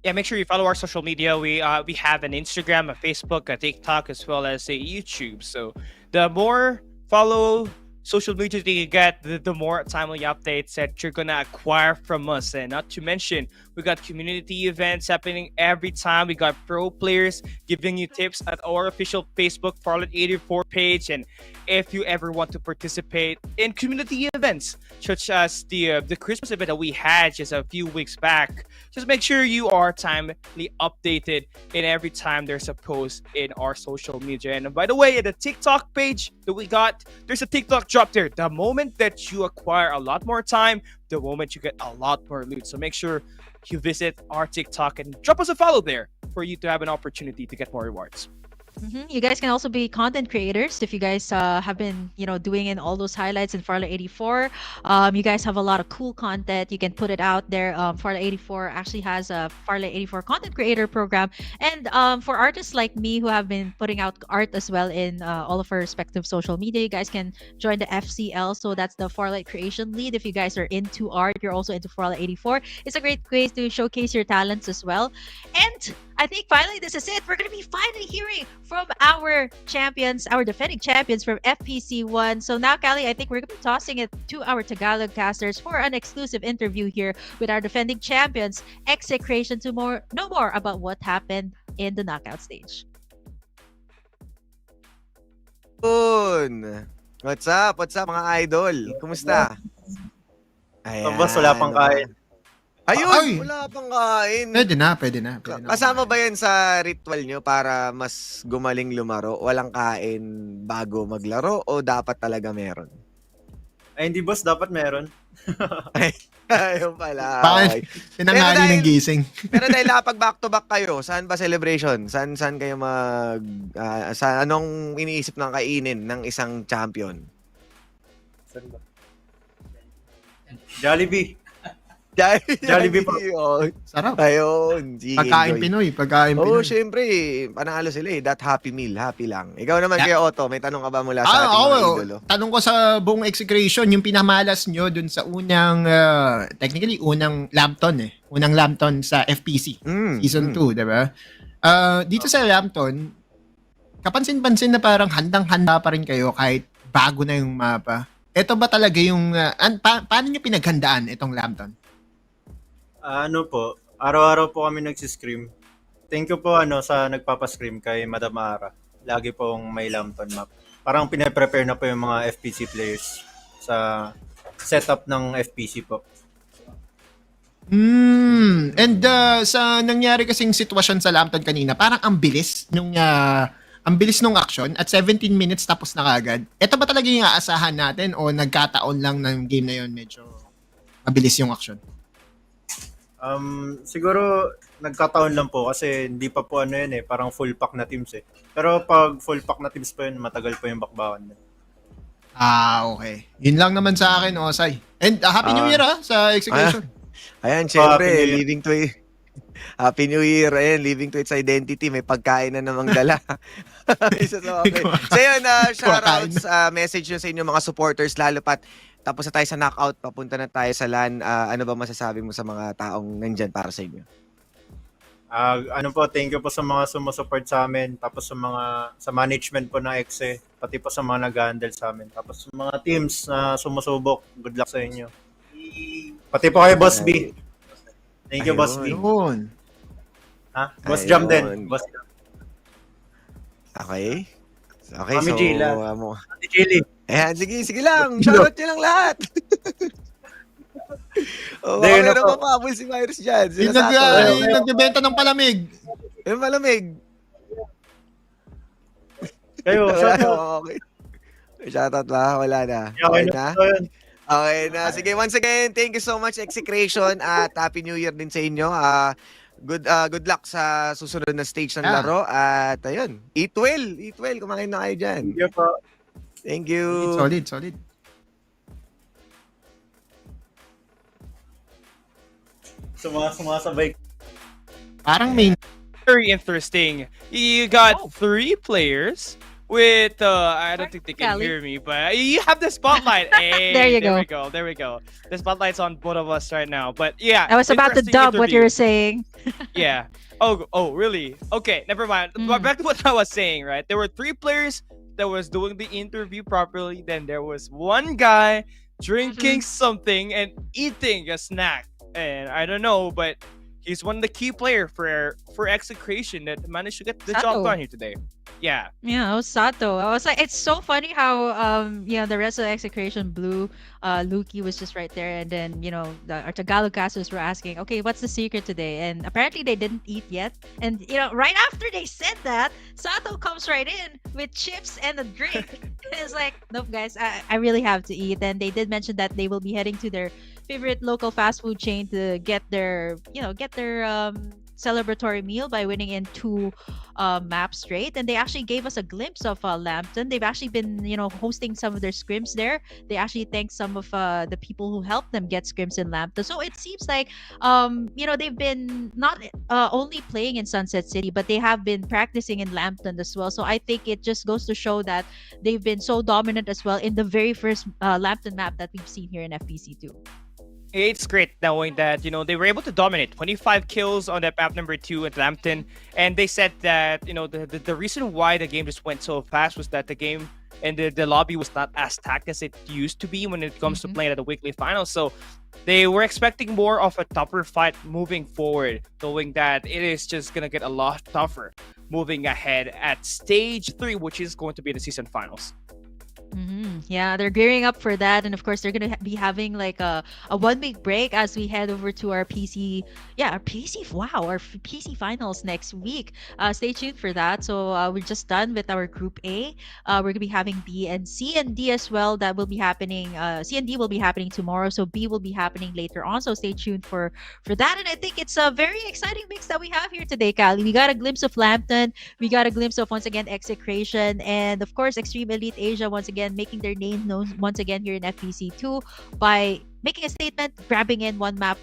Speaker 7: Yeah, make sure you follow our social media. We have an Instagram, a Facebook, a TikTok, as well as a YouTube. So the more follow social media that you get, the more timely updates that you're gonna acquire from us. And not to mention, we got community events happening every time. We got pro players giving you tips at our official Facebook Farlight 84 page. And if you ever want to participate in community events, such as the Christmas event that we had just a few weeks back, just make sure you are timely updated in every time there's a post in our social media. And by the way, the TikTok page that we got, there's a TikTok drop there. The moment that you acquire a lot more time, the moment you get a lot more loot. So make sure you visit our TikTok and drop us a follow there for you to have an opportunity to get more rewards.
Speaker 8: You guys can also be content creators if you guys have been, doing in all those highlights in Farlight 84. You guys have a lot of cool content. You can put it out there. Farlight 84 actually has a Farlight 84 content creator program. And for artists like me who have been putting out art as well in all of our respective social media, you guys can join the FCL. So that's the Farlight Creation Lead. If you guys are into art, you're also into Farlight 84. It's a great way to showcase your talents as well. And I think finally this is it. We're going to be finally hearing from our champions, our defending champions from FPC 1. So now, Callie, I think we're going to be tossing it to our Tagalog casters for an exclusive interview here with our defending champions, Execration, to know more about what happened in the knockout stage.
Speaker 9: What's up? What's up, mga idol? Kumusta? Ayan.
Speaker 10: Boss, wala pang kain.
Speaker 9: Ayun! Wala pang kain.
Speaker 11: Pwede na.
Speaker 9: Kasama ba yan sa ritual nyo para mas gumaling lumaro? Walang kain bago maglaro o dapat talaga meron?
Speaker 10: Ay, hindi boss, dapat meron.
Speaker 9: Ayun pala.
Speaker 11: Bakit? Pinangali ng gising.
Speaker 9: Pero dahil nakapag back-to-back kayo, saan ba celebration? Saan kayo sa anong iniisip ng kainin ng isang champion?
Speaker 10: Saan ba? Jollibee.
Speaker 9: Jollibee
Speaker 10: po.
Speaker 9: Oh.
Speaker 11: Sarap.
Speaker 9: Ayun.
Speaker 11: Pagkain Pinoy.
Speaker 9: Oo, syempre. Panalo sila eh. That happy meal. Happy lang. Ikaw naman, Kuya Otto, may tanong ka ba mula sa ating mga idolo?
Speaker 11: Tanong ko sa buong Execration, yung pinamalas nyo dun sa unang, technically, unang Lampton eh. Unang Lampton sa FPC. Season 2, diba? Dito sa Lampton, kapansin-pansin na parang handang-handa pa rin kayo kahit bago na yung mapa. Ito ba talaga yung, paano nyo pinaghandaan itong Lampton?
Speaker 10: Ano po, araw-araw po kami nagsiscream. Thank you po sa nagpapascream kay Madam Ara. Lagi pong may Lampton map. Parang pinaprepare na po yung mga FPC players sa setup ng FPC po.
Speaker 11: And sa nangyari kasing sitwasyon sa Lampton kanina, parang ang bilis nung action at 17 minutes tapos na kagad. Ito ba talaga yung aasahan natin o nagkataon lang ng game na yun medyo mabilis yung action?
Speaker 10: Siguro nagkataon lang po kasi hindi pa po parang full pack na teams eh. Pero pag full pack na teams po yun, matagal po yung bakbakan.
Speaker 11: Okay. Yun lang naman sa akin, Osay. And Happy New Year sa Execution.
Speaker 9: Ayan, syempre, living to it. Happy New Year. Ayan, living to its identity. May pagkain na namang dala. Isa sa okay. So yun, shoutouts, message nyo sa inyo mga supporters, lalo pat tapos na tayo sa knockout, papunta na tayo sa LAN. Ano ba masasabi mo sa mga taong nandyan para sa inyo?
Speaker 10: Thank you po sa mga sumusupport sa amin, tapos sa management po ng EXE, pati po sa mga nag-handle sa amin, tapos sa mga teams na sumusubok, good luck sa inyo. Pati po kay Boss B. Thank you, Boss B. Boss Jam din. Boss Jam.
Speaker 9: Okay. Okay,
Speaker 10: Mami
Speaker 9: so
Speaker 10: Jila.
Speaker 9: mo.
Speaker 10: Ate Jilly.
Speaker 9: Ayan, sige lang. Shoutout nyo lang lahat. Oh,
Speaker 10: Hindi,
Speaker 9: baka
Speaker 10: yun na
Speaker 9: meron
Speaker 10: po.
Speaker 9: pa pahabol si Virus dyan.
Speaker 11: Yung,
Speaker 9: Sila Sato.
Speaker 11: yung nagbebenta ng palamig.
Speaker 9: Yung malamig.
Speaker 10: Kayo,
Speaker 9: Wala
Speaker 10: shout
Speaker 9: na,
Speaker 10: out.
Speaker 9: okay. Shoutout ba? Wala na.
Speaker 10: Okay
Speaker 9: Okay
Speaker 10: na.
Speaker 9: na?
Speaker 10: po yun.
Speaker 9: Okay na. Sige, once again, thank you so much, Execration, at Happy New Year din sa inyo. Good luck sa susunod na stage ng laro. At ayun, eat well. Kumain na kayo dyan.
Speaker 10: Thank you po.
Speaker 9: Thank you.
Speaker 11: Solid.
Speaker 10: Sumasabay.
Speaker 11: Parang main.
Speaker 7: Very interesting. You got 3 players with I don't think they can
Speaker 8: Callie.
Speaker 7: hear me, but you have the spotlight. Hey,
Speaker 8: There you
Speaker 7: There we go. The spotlight's on both of us right now. But yeah,
Speaker 8: I was about to
Speaker 7: interesting
Speaker 8: dub what you were
Speaker 7: interview.
Speaker 8: saying.
Speaker 7: Yeah. Oh, really? Okay, never mind. But back to what I was saying, right? There were 3 players that was doing the interview properly. Then there was one guy drinking something and eating a snack. And I don't know, but he's one of the key player for Execration that managed to get the job
Speaker 8: Sato.
Speaker 7: done here today. Yeah.
Speaker 8: Yeah, it was Sato. I was like, it's so funny how the rest of the Execration blew. Luki was just right there, and then our Tagalog casters were asking, okay, what's the secret today? And apparently they didn't eat yet. And right after they said that, Sato comes right in with chips and a drink. It's like, nope, guys, I really have to eat. And they did mention that they will be heading to their favorite local fast food chain to get their celebratory meal by winning in 2 maps straight. And they actually gave us a glimpse of Lampton. They've actually been hosting some of their scrims there. They actually thanked some of the people who helped them get scrims in Lampton. So it seems like they've been not only playing in Sunset City, but they have been practicing in Lampton as well. So I think it just goes to show that they've been so dominant as well in the very first Lampton map that we've seen here in FPC 2.
Speaker 7: It's great knowing that, they were able to dominate 25 kills on that map number 2 at Lampton. And they said that, the reason why the game just went so fast was that the game and the lobby was not as tacked as it used to be when it comes to playing at the weekly finals. So they were expecting more of a tougher fight moving forward, knowing that it is just going to get a lot tougher moving ahead at stage 3, which is going to be the season finals.
Speaker 8: Yeah, they're gearing up for that, and of course they're gonna be having like a 1 week break as we head over to our PC. Yeah, our PC finals next week. Stay tuned for that. So we're just done with our Group A. We're gonna be having B and C and D as well. That will be happening. C and D will be happening tomorrow. So B will be happening later on. So stay tuned for that. And I think it's a very exciting mix that we have here today, Callie. We got a glimpse of Lampton. We got a glimpse of once again Execration, and of course Extreme Elite Asia once again making their name known once again here in FPC2 by making a statement, grabbing in 1 map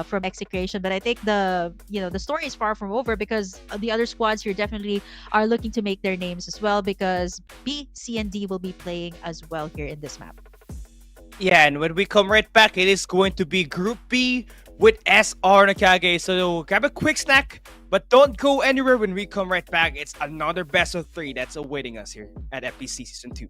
Speaker 8: from Execration. But I think the story is far from over, because the other squads here definitely are looking to make their names as well, because B, C, and D will be playing as well here in this map.
Speaker 7: Yeah, and when we come right back, it is going to be Group B with SR Nakage. So grab a quick snack, but don't go anywhere when we come right back. It's another best of 3 that's awaiting us here at FPC Season 2.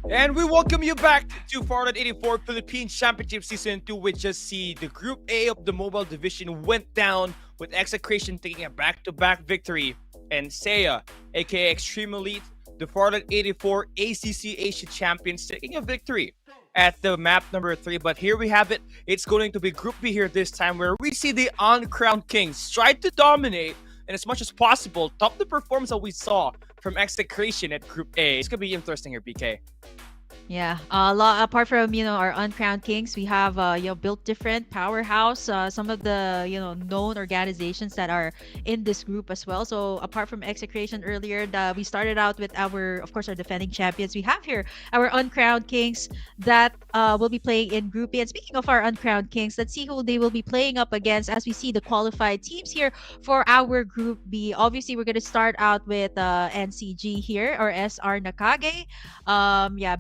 Speaker 7: And we welcome you back to Farlight 84 Philippines Championship Season 2. We just see the Group A of the Mobile Division went down with Execration taking a back-to-back victory. And Seiya, aka Extreme Elite, the Farlight 84 ACC Asia Champions, taking a victory at the map number 3. But here we have it. It's going to be Group B here this time, where we see the uncrowned Kings try to dominate and as much as possible top the performance that we saw from Execration at Group A. It's going to be interesting here, BK.
Speaker 8: Yeah, a lot apart from our uncrowned kings, we have built different powerhouse. Some of the known organizations that are in this group as well. So apart from Execration earlier, we started out with our defending champions. We have here our uncrowned kings that will be playing in Group A. And speaking of our uncrowned kings, let's see who they will be playing up against as we see the qualified teams here for our Group B. Obviously, we're going to start out with NCG here, or SR Nakage.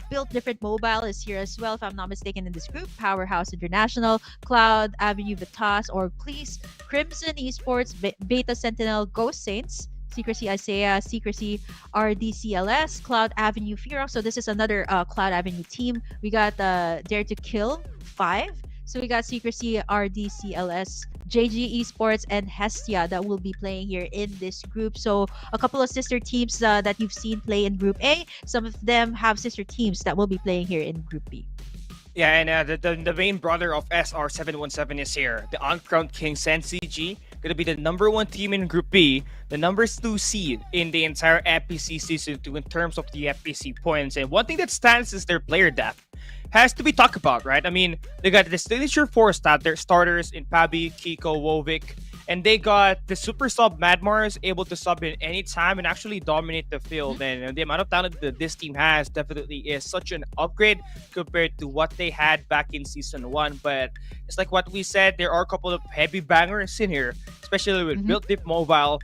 Speaker 8: Built Different Mobile is here as well, if I'm not mistaken, in this group. Powerhouse International, Cloud Avenue Vitas, or Please, Crimson Esports, Beta Sentinel, Ghost Saints, Secrecy Isaiah, Secrecy RDCLS, Cloud Avenue Firo. So this is another Cloud Avenue team. We got Dare to Kill 5. So we got Secrecy RDCLS, JG Esports, and Hestia that will be playing here in this group. So a couple of sister teams that you've seen play in Group A. Some of them have sister teams that will be playing here in Group B.
Speaker 7: Yeah, and the main brother of SR717 is here. The uncrowned King NCG, going to be the number 1 team in Group B, the number 2 seed in the entire FPC Season 2 in terms of the FPC points. And one thing that stands is their player depth. Has to be talked about, right? I mean, they got the signature 4 starters in Pabi, Kiko, Wovik, and they got the super sub Madmars able to sub in any time and actually dominate the field. And the amount of talent that this team has definitely is such an upgrade compared to what they had back in Season 1. But it's like what we said, there are a couple of heavy bangers in here, especially with Built Dip Mobile,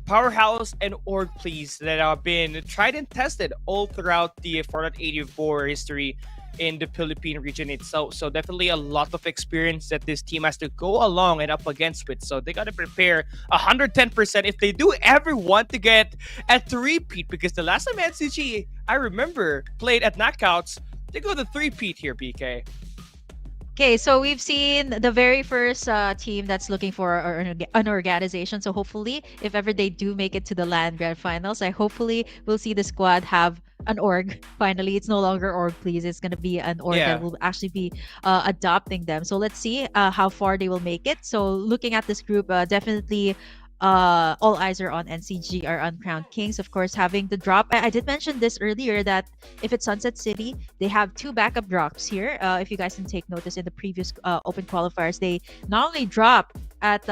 Speaker 7: Powerhouse, and Org Please that have been tried and tested all throughout the Farlight 84 history in the Philippine region itself. So definitely a lot of experience that this team has to go along and up against with. So they got to prepare 110% if they do ever want to get a 3-peat, because the last time NCG, I remember, played at knockouts, they go to 3-peat here, BK.
Speaker 8: Okay, so we've seen the very first team that's looking for an organization. So hopefully, if ever they do make it to the LAN Grand Finals, hopefully we'll see the squad have an org. Finally, it's no longer org, please. It's going to be an org that will actually be adopting them. So let's see how far they will make it. So looking at this group, definitely all eyes are on NCG, our uncrowned kings, of course, having the drop. I did mention this earlier that if it's Sunset City, they have 2 backup drops here. If you guys can take notice, in the previous open qualifiers, they not only drop at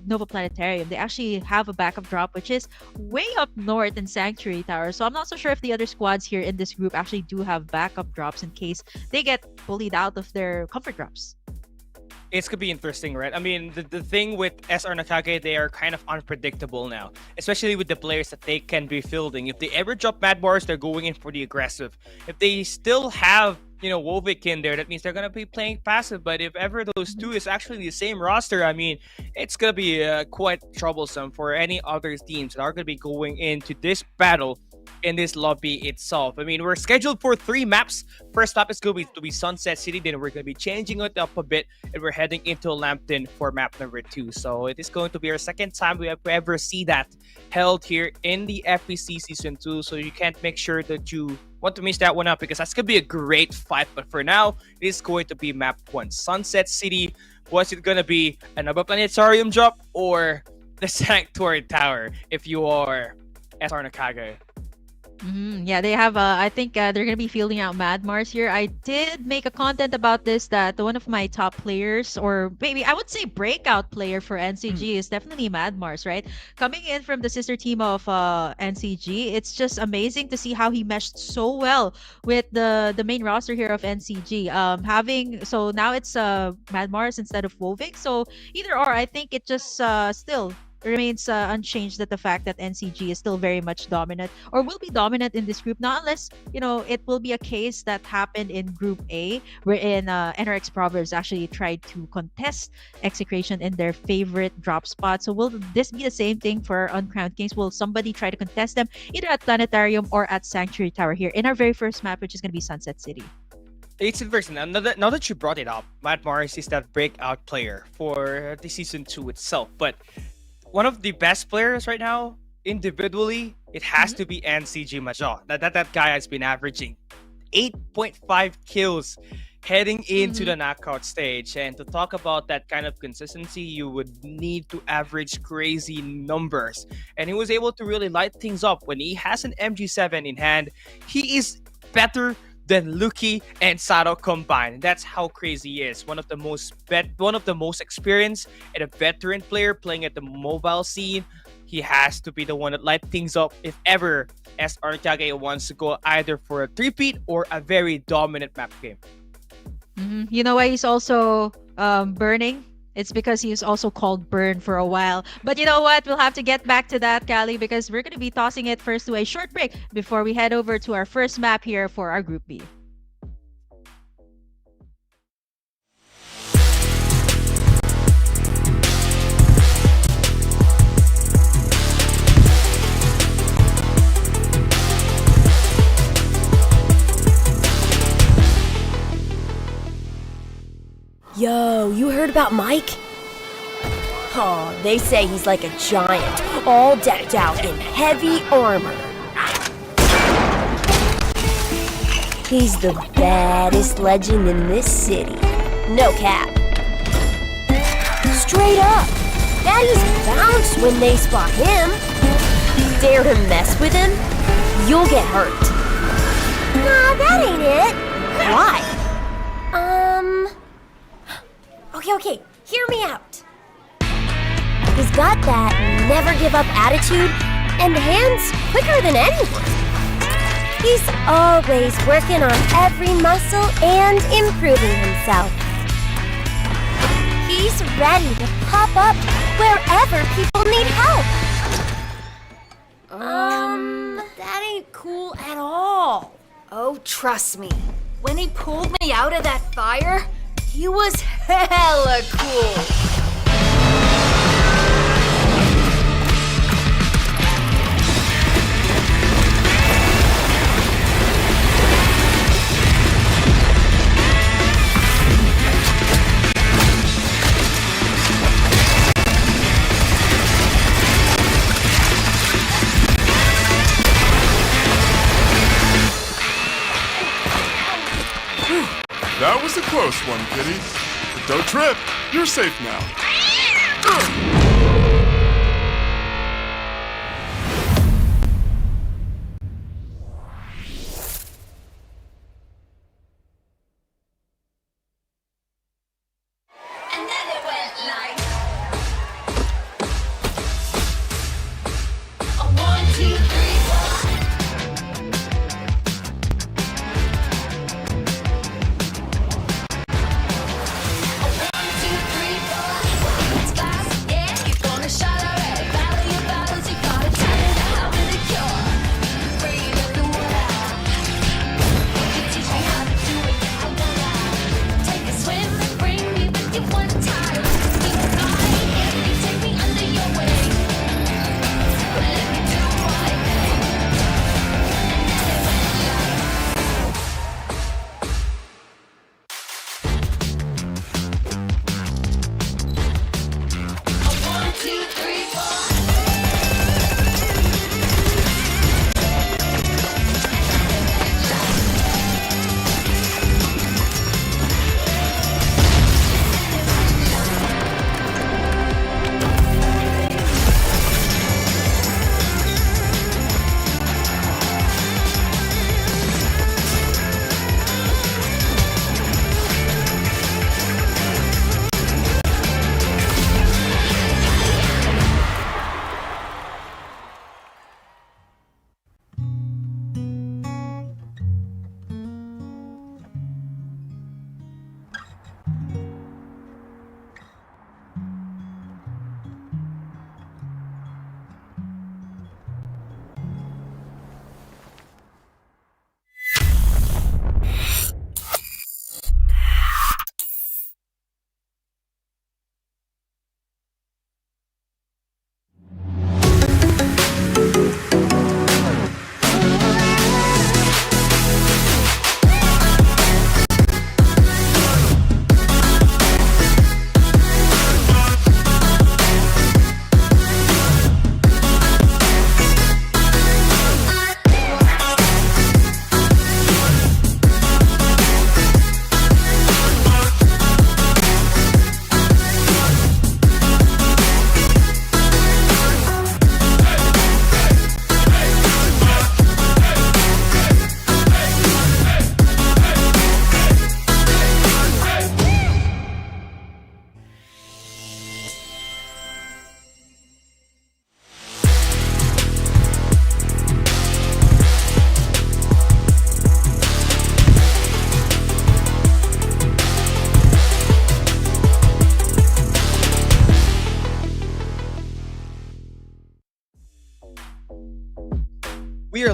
Speaker 8: Nova Planetarium, they actually have a backup drop which is way up north in Sanctuary Tower. So I'm not so sure if the other squads here in this group actually do have backup drops in case they get bullied out of their comfort drops.
Speaker 7: It's gonna be interesting, right? I mean, the thing with SR Nakage, they are kind of unpredictable now, especially with the players that they can be fielding. If they ever drop mad bars, they're going in for the aggressive. If they still have Wovik in there, that means they're gonna be playing passive. But if ever those two is actually the same roster, I mean, it's gonna be quite troublesome for any other teams that are gonna be going into this battle in this lobby itself. I mean, we're scheduled for 3 maps. First map is going to be Sunset City, then we're going to be changing it up a bit, and we're heading into Lampton for map number 2. So it is going to be our second time we have ever see that held here in the FPC Season 2. So you can't make sure that you want to miss that one up, because that's going to be a great fight. But for now, it is going to be map 1, Sunset City. What's it going to be? Another planetarium drop or the Sanctuary Tower if you are SR Nakage?
Speaker 8: Yeah, they have. I think they're gonna be fielding out Mad Mars here. I did make a content about this, that one of my top players, or maybe I would say breakout player for NCG, is definitely Mad Mars, right? Coming in from the sister team of NCG, it's just amazing to see how he meshed so well with the main roster here of NCG. So now it's Mad Mars instead of Wovik. So either or, I think it just still remains unchanged, that the fact that NCG is still very much dominant, or will be dominant in this group, not unless it will be a case that happened in Group A, wherein NRX Proverbs actually tried to contest Execration in their favorite drop spot. So will this be the same thing for Uncrowned Kings? Will somebody try to contest them either at Planetarium or at Sanctuary Tower here in our very first map, which is going to be Sunset City?
Speaker 7: It's interesting. Now that you brought it up, Matt Morris is that breakout player for the season 2 itself. But one of the best players right now, individually, it has to be NCG Major. That guy has been averaging 8.5 kills heading into the knockout stage. And to talk about that kind of consistency, you would need to average crazy numbers. And he was able to really light things up when he has an MG7 in hand. He is better than Luki and Sato combined. That's how crazy he is. One of the most experienced and a veteran player playing at the mobile scene. He has to be the one that light things up if ever SR Kage wants to go either for a 3-peat or a very dominant map game.
Speaker 8: You know why he's also burning? It's because he was also called Burn for a while. But you know what? We'll have to get back to that, Callie, because we're going to be tossing it first to a short break before we head over to our first map here for our Group B.
Speaker 1: Yo, you heard about Mike? Oh, they say he's like a giant, all decked out in heavy armor. He's the baddest legend in this city. No cap. Straight up. Baddies bounce when they spot him. Dare to mess with him? You'll get hurt. Nah, that ain't it. Why? Okay, hear me out. He's got that never give up attitude and hands quicker than anyone. He's always working on every muscle and improving himself. He's ready to pop up wherever people need help.
Speaker 2: That ain't cool at all. Oh, trust me. When he pulled me out of that fire, he was hella cool.
Speaker 3: That was a close one, Kitty. But don't trip. You're safe now.
Speaker 4: And then it went like a 1, 2, 3, 4. A 1, 2, 3, 4. It's fast, yeah.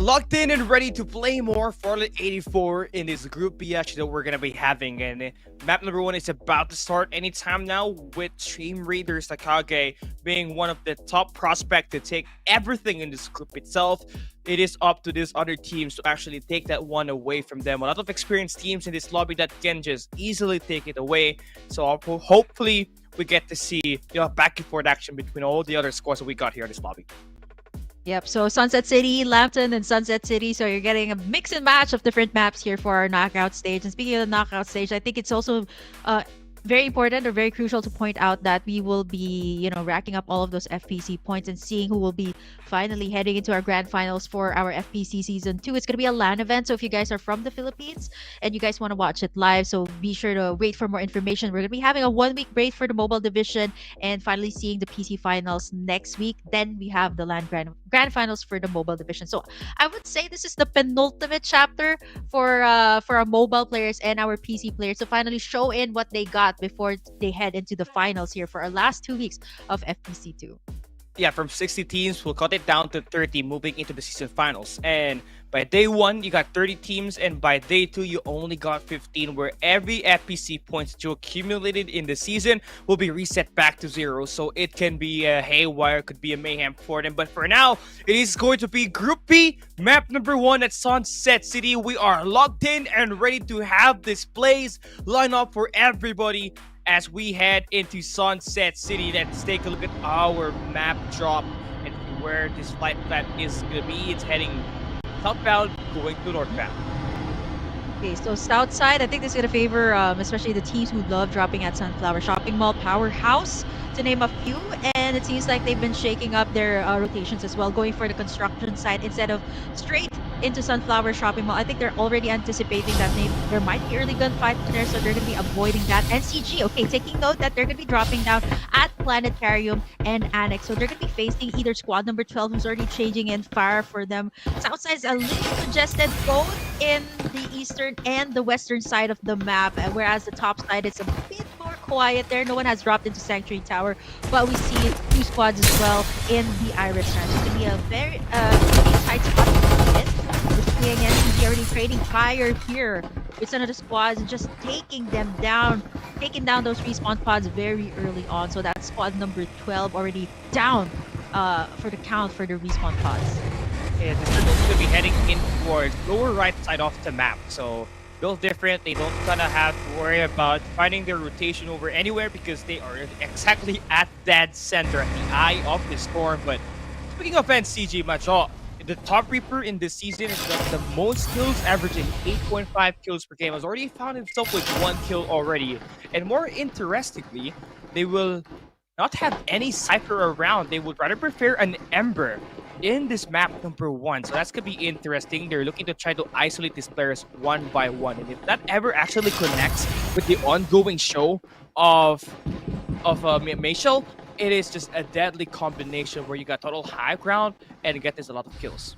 Speaker 7: locked in and ready to play more Farlight 84 in this Group B action that we're gonna be having. And map number 1 is about to start anytime now, with Stream Raiders Takage being one of the top prospects to take everything in this group itself. It is up to these other teams to actually take that one away from them. A lot of experienced teams in this lobby that can just easily take it away. So hopefully we get to see back and forth action between all the other squads that we got here in this lobby.
Speaker 8: Yep, so Sunset City, Lampton, and Sunset City. So you're getting a mix and match of different maps here for our knockout stage. And speaking of the knockout stage, I think it's also very important or very crucial to point out that we will be, racking up all of those FPC points and seeing who will be finally heading into our grand finals for our FPC season 2. It's going to be a LAN event, so if you guys are from the Philippines and you guys want to watch it live, so be sure to wait for more information. We're going to be having a 1-week break for the mobile division and finally seeing the PC finals next week. Then we have the LAN grand finals for the mobile division. So I would say this is the penultimate chapter for our mobile players and our PC players to finally show in what they got before they head into the finals here for our last 2 weeks of FPC2.
Speaker 7: Yeah, from 60 teams, we'll cut it down to 30 moving into the season finals. And by day 1, you got 30 teams, and by day 2, you only got 15, where every FPC points that you accumulated in the season will be reset back to 0. So it can be a haywire, could be a mayhem for them. But for now, it is going to be Group B, map number 1 at Sunset City. We are locked in and ready to have displays line up for everybody as we head into Sunset City. Let's take a look at our map drop and where this flight plan is going to be. It's heading southbound, going to northbound.
Speaker 8: Okay, so south side, I think this is going to favor especially the teams who love dropping at Sunflower Shopping Mall, Powerhouse, to name a few. And it seems like they've been shaking up their rotations as well, going for the construction site instead of straight into Sunflower Shopping Mall. I think they're already anticipating that there might be early gunfight there, so they're going to be avoiding that. NCG, okay, taking note that they're going to be dropping down at Planetarium and Annex. So they're going to be facing either squad number 12, who's already changing in fire for them. Southside is a little congested, both in the eastern and the western side of the map, whereas the top side is a bit more quiet there. No one has dropped into Sanctuary Tower, but we see 2 squads as well in the Iris Ranch. It's going to be a very tight spot. We're seeing NCG already trading fire here with some of the squads and just taking down those respawn pods very early on. So that's squad number 12 already down for the count for the respawn pods.
Speaker 7: Yeah, the circle's going to be heading in towards lower right side of the map. So built different, they don't kind of have to worry about finding their rotation over anywhere because they are exactly at dead center, at the eye of the storm. But speaking of NCG, Macho, the top Reaper in this season is got the most kills, averaging 8.5 kills per game. Has already found himself with 1 kill already. And more interestingly, they will not have any Cypher around. They would rather prefer an Ember in this map number 1. So that's going to be interesting. They're looking to try to isolate these players one by one. And if that ever actually connects with the ongoing show of Mayshell, it is just a deadly combination where you got total high ground and get this a lot of kills.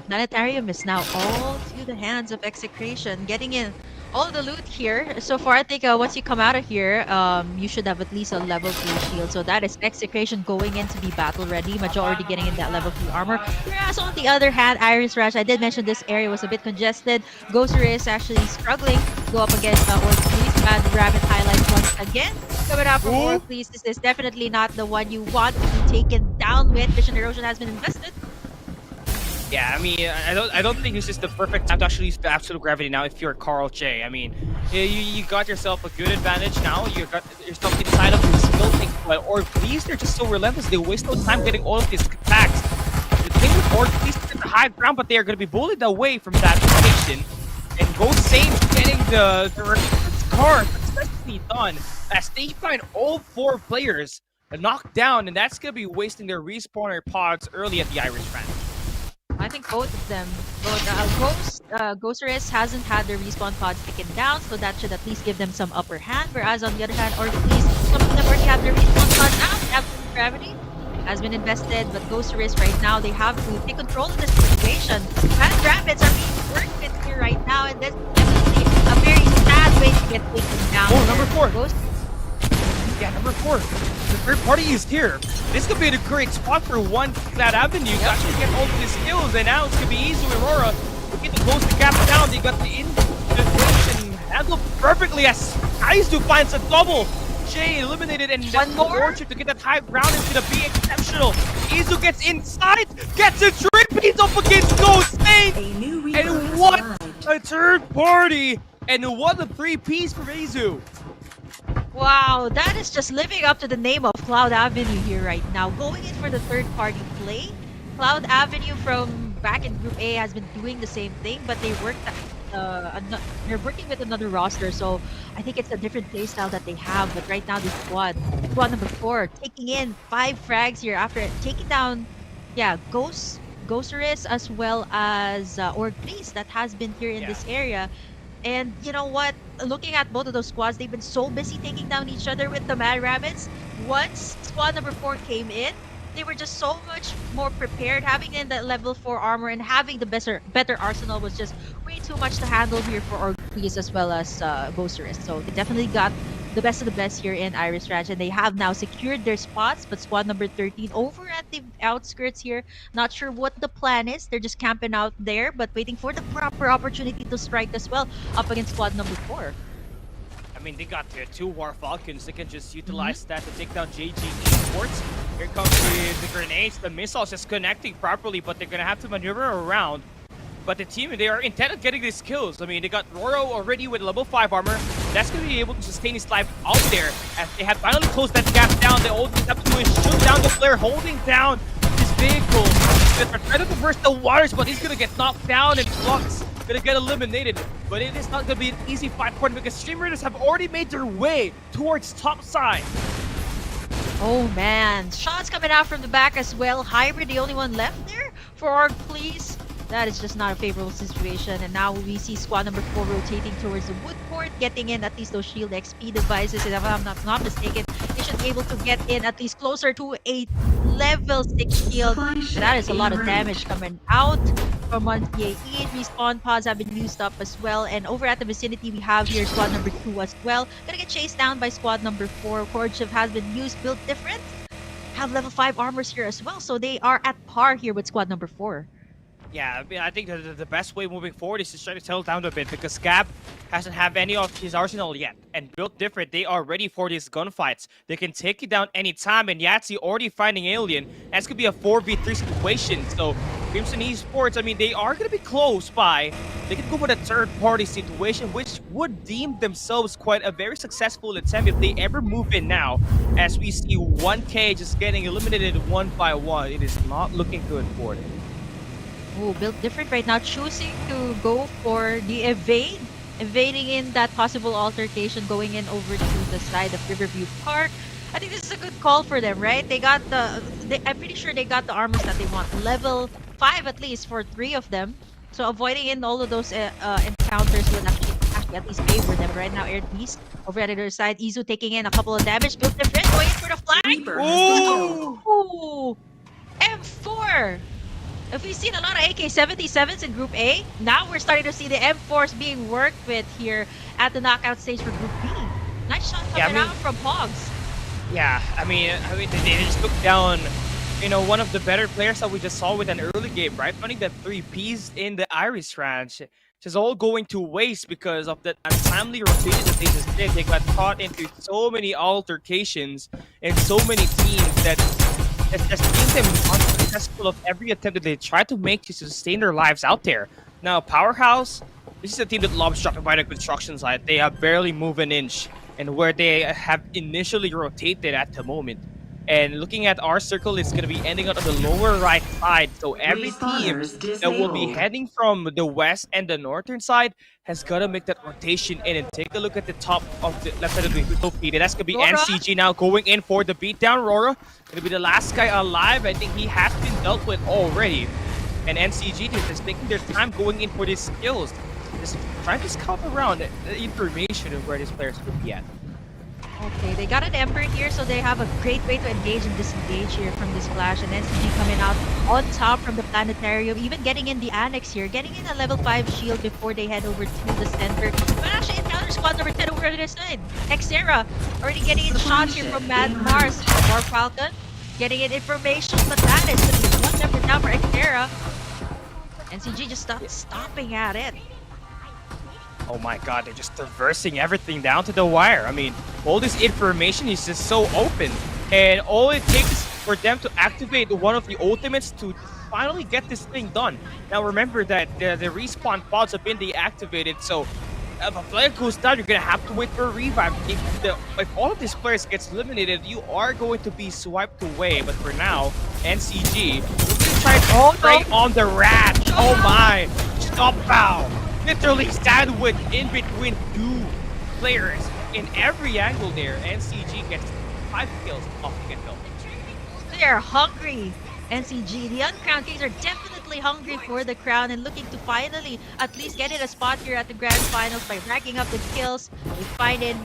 Speaker 8: Planetarium is now all to the hands of Execration, getting in all of the loot here. So far, I think once you come out of here, you should have at least a level 3 shield. So that is Execration going in to be battle ready. Majo already getting in that level 3 armor. Whereas on the other hand, Iris Rush, I did mention this area was a bit congested. Ghoster is actually struggling to go up against Orclease. Bad Rabbit highlights once again. Coming out from Orclease. This is definitely not the one you want to be taken down with. Vision Erosion has been invested.
Speaker 7: Yeah, I mean, I don't think this is the perfect time to actually use the Absolute Gravity now if you're Carl J. I mean, you got yourself a good advantage now. You got yourself inside of this building. But Orclease, they're just so relentless. They waste no time getting all of these attacks. The thing with Orclease is at the high ground, but they are going to be bullied away from that location. And Ghost Sage getting the car successfully done as they find all 4 players knocked down, and that's going to be wasting their respawner pods early at the Irish Ranch.
Speaker 8: I think both of them. Ghosteress hasn't had their respawn pods taken down, so that should at least give them some upper hand. Whereas on the other hand, Orclease, some of them already have their respawn pods now. Absolute Gravity has been invested, but Ghosteress right now, they have to take control of this situation. Bad Rabbits are being worked with here right now, and that's definitely a very sad way to get taken down.
Speaker 7: Oh, number 4.
Speaker 8: Ghost
Speaker 7: Yeah, number 4. The third party is here. This could be a great spot for one Cloud Avenue to actually get all of these skills, and now it's gonna be easy with Aurora. Looking to close the gap down. They got the infiltration handled perfectly as Aizu finds a double. Jay eliminated, and
Speaker 8: One more?
Speaker 7: Orchard to get that high ground is gonna be exceptional. Izu gets inside, gets a three-piece up against Ghost Saint, and what a third party, and what a three-piece from Izu.
Speaker 8: Wow, that is just living up to the name of Cloud Avenue here right now. Going in for the third-party play. Cloud Avenue from back in Group A has been doing the same thing, but they're working with another roster, so I think it's a different playstyle that they have. But right now, this squad number 4, taking in 5 frags here after taking down, Ghosteress as well as Orglees that has been here in this area. And you know what? Looking at both of those squads, they've been so busy taking down each other with the Mad Rabbits. Once squad number 4 came in, they were just so much more prepared. Having in that level 4 armor and having the better arsenal was just way too much to handle here for Orglees as well as Ghosteress. So they definitely got the best of the best here in Iris Ranch, and they have now secured their spots. But squad number 13 over at the outskirts here, not sure what the plan is. They're just camping out there, but waiting for the proper opportunity to strike as well up against squad number 4.
Speaker 7: I mean, they got their 2 War Falcons. They can just utilize that to take down JG Esports. Here comes the grenades. The missiles just connecting properly, but they're going to have to maneuver around. But the team, they are intent on getting these kills. I mean, they got Roro already with level 5 armor. That's going to be able to sustain his life out there. As they have finally closed that gap down, they all they have to do is shoot down the player holding down his vehicle. They're trying to burst the waters, but he's going to get knocked down and Flux gonna get eliminated. But it is not gonna be an easy fight for him because Stream Raiders have already made their way towards top side.
Speaker 8: Oh man, shots coming out from the back as well. Hybrid, the only one left there for Orglees. That is just not a favorable situation. And now we see squad number 4 rotating towards the wood court, getting in at least those shield XP devices. And if I'm not mistaken, they should be able to get in at least closer to a level 6 shield. That is a lot of damage coming out from 1 PAE. Respawn pods have been used up as well. And over at the vicinity, we have here squad number 2 as well. Gonna get chased down by squad number 4. Courtship has been used, built different. Have level 5 armors here as well. So they are at par here with squad number 4.
Speaker 7: Yeah, I mean, I think the best way moving forward is to try to settle down a bit because Gab hasn't have any of his arsenal yet. And built different, they are ready for these gunfights. They can take you down anytime, and Yahtzee already finding Alien. That's going to be a 4v3 situation. So, Crimson Esports, I mean, they are going to be close by. They can go for a third-party situation, which would deem themselves quite a very successful attempt if they ever move in now. As we see 1K just getting eliminated one by one. It is not looking good for them.
Speaker 8: Oh, built different right now, choosing to go for the evading in that possible altercation, going in over to the side of Riverview Park. I think this is a good call for them, right? They got I'm pretty sure they got the armors that they want. Level 5 at least for 3 of them. So avoiding in all of those encounters would actually at least favor them. Right now, Air Beast over at the other side. Izu taking in a couple of damage. Built different, going for the flank. Ooh! M4! If we've seen a lot of AK-77s in Group A, now we're starting to see the M4s being worked with here at the knockout stage for Group B. Nice shot coming out from Pogs.
Speaker 7: Yeah, I mean, they just took down, one of the better players that we just saw with an early game, right? Finding that 3Ps in the Iris Ranch. Just all going to waste because of that untimely rotation that they just did. They got caught into so many altercations and so many teams that just made them unsuccessful of every attempt that they tried to make to sustain their lives out there. Now, Powerhouse, this is a team that loves dropping by the construction site. They have barely moved an inch and where they have initially rotated at the moment. And looking at our circle, it's going to be ending up on the lower right side. So every team that will be heading from the west and the northern side has got to make that rotation in and take a look at the top of the left side of the field. And that's going to be
Speaker 8: Rora.
Speaker 7: NCG now going in for the beatdown. Rora going to be the last guy alive. I think he has been dealt with already. And NCG is just taking their time going in for these skills. Just trying to scout around the information of where these players could be at.
Speaker 8: Okay, they got an Ember here, so they have a great way to engage and disengage here from this flash. And NCG coming out on top from the planetarium, even getting in the annex here, getting in a level 5 shield before they head over to the center. But actually encounter for squad number 10 over on this side. Xera already getting in shots here from Mad Mars. Dwarf Falcon getting in information, but that is going to be one member down for Xera. NCG just stopping at it.
Speaker 7: Oh my god, they're just traversing everything down to the wire. I mean, all this information is just so open. And all it takes is for them to activate one of the ultimates to finally get this thing done. Now remember that the respawn pods have been deactivated, so if a player goes down, you're going to have to wait for a revive. If all of these players gets eliminated, you are going to be swiped away. But for now, NCG will try to spray on the rat. Oh my! Stop bow! Literally sandwiched in between two players in every angle there. NCG gets 5 kills off the get-go.
Speaker 8: They are hungry. NCG, the uncrowned kings are definitely hungry for the crown and looking to finally at least get in a spot here at the grand finals by racking up the kills. They find in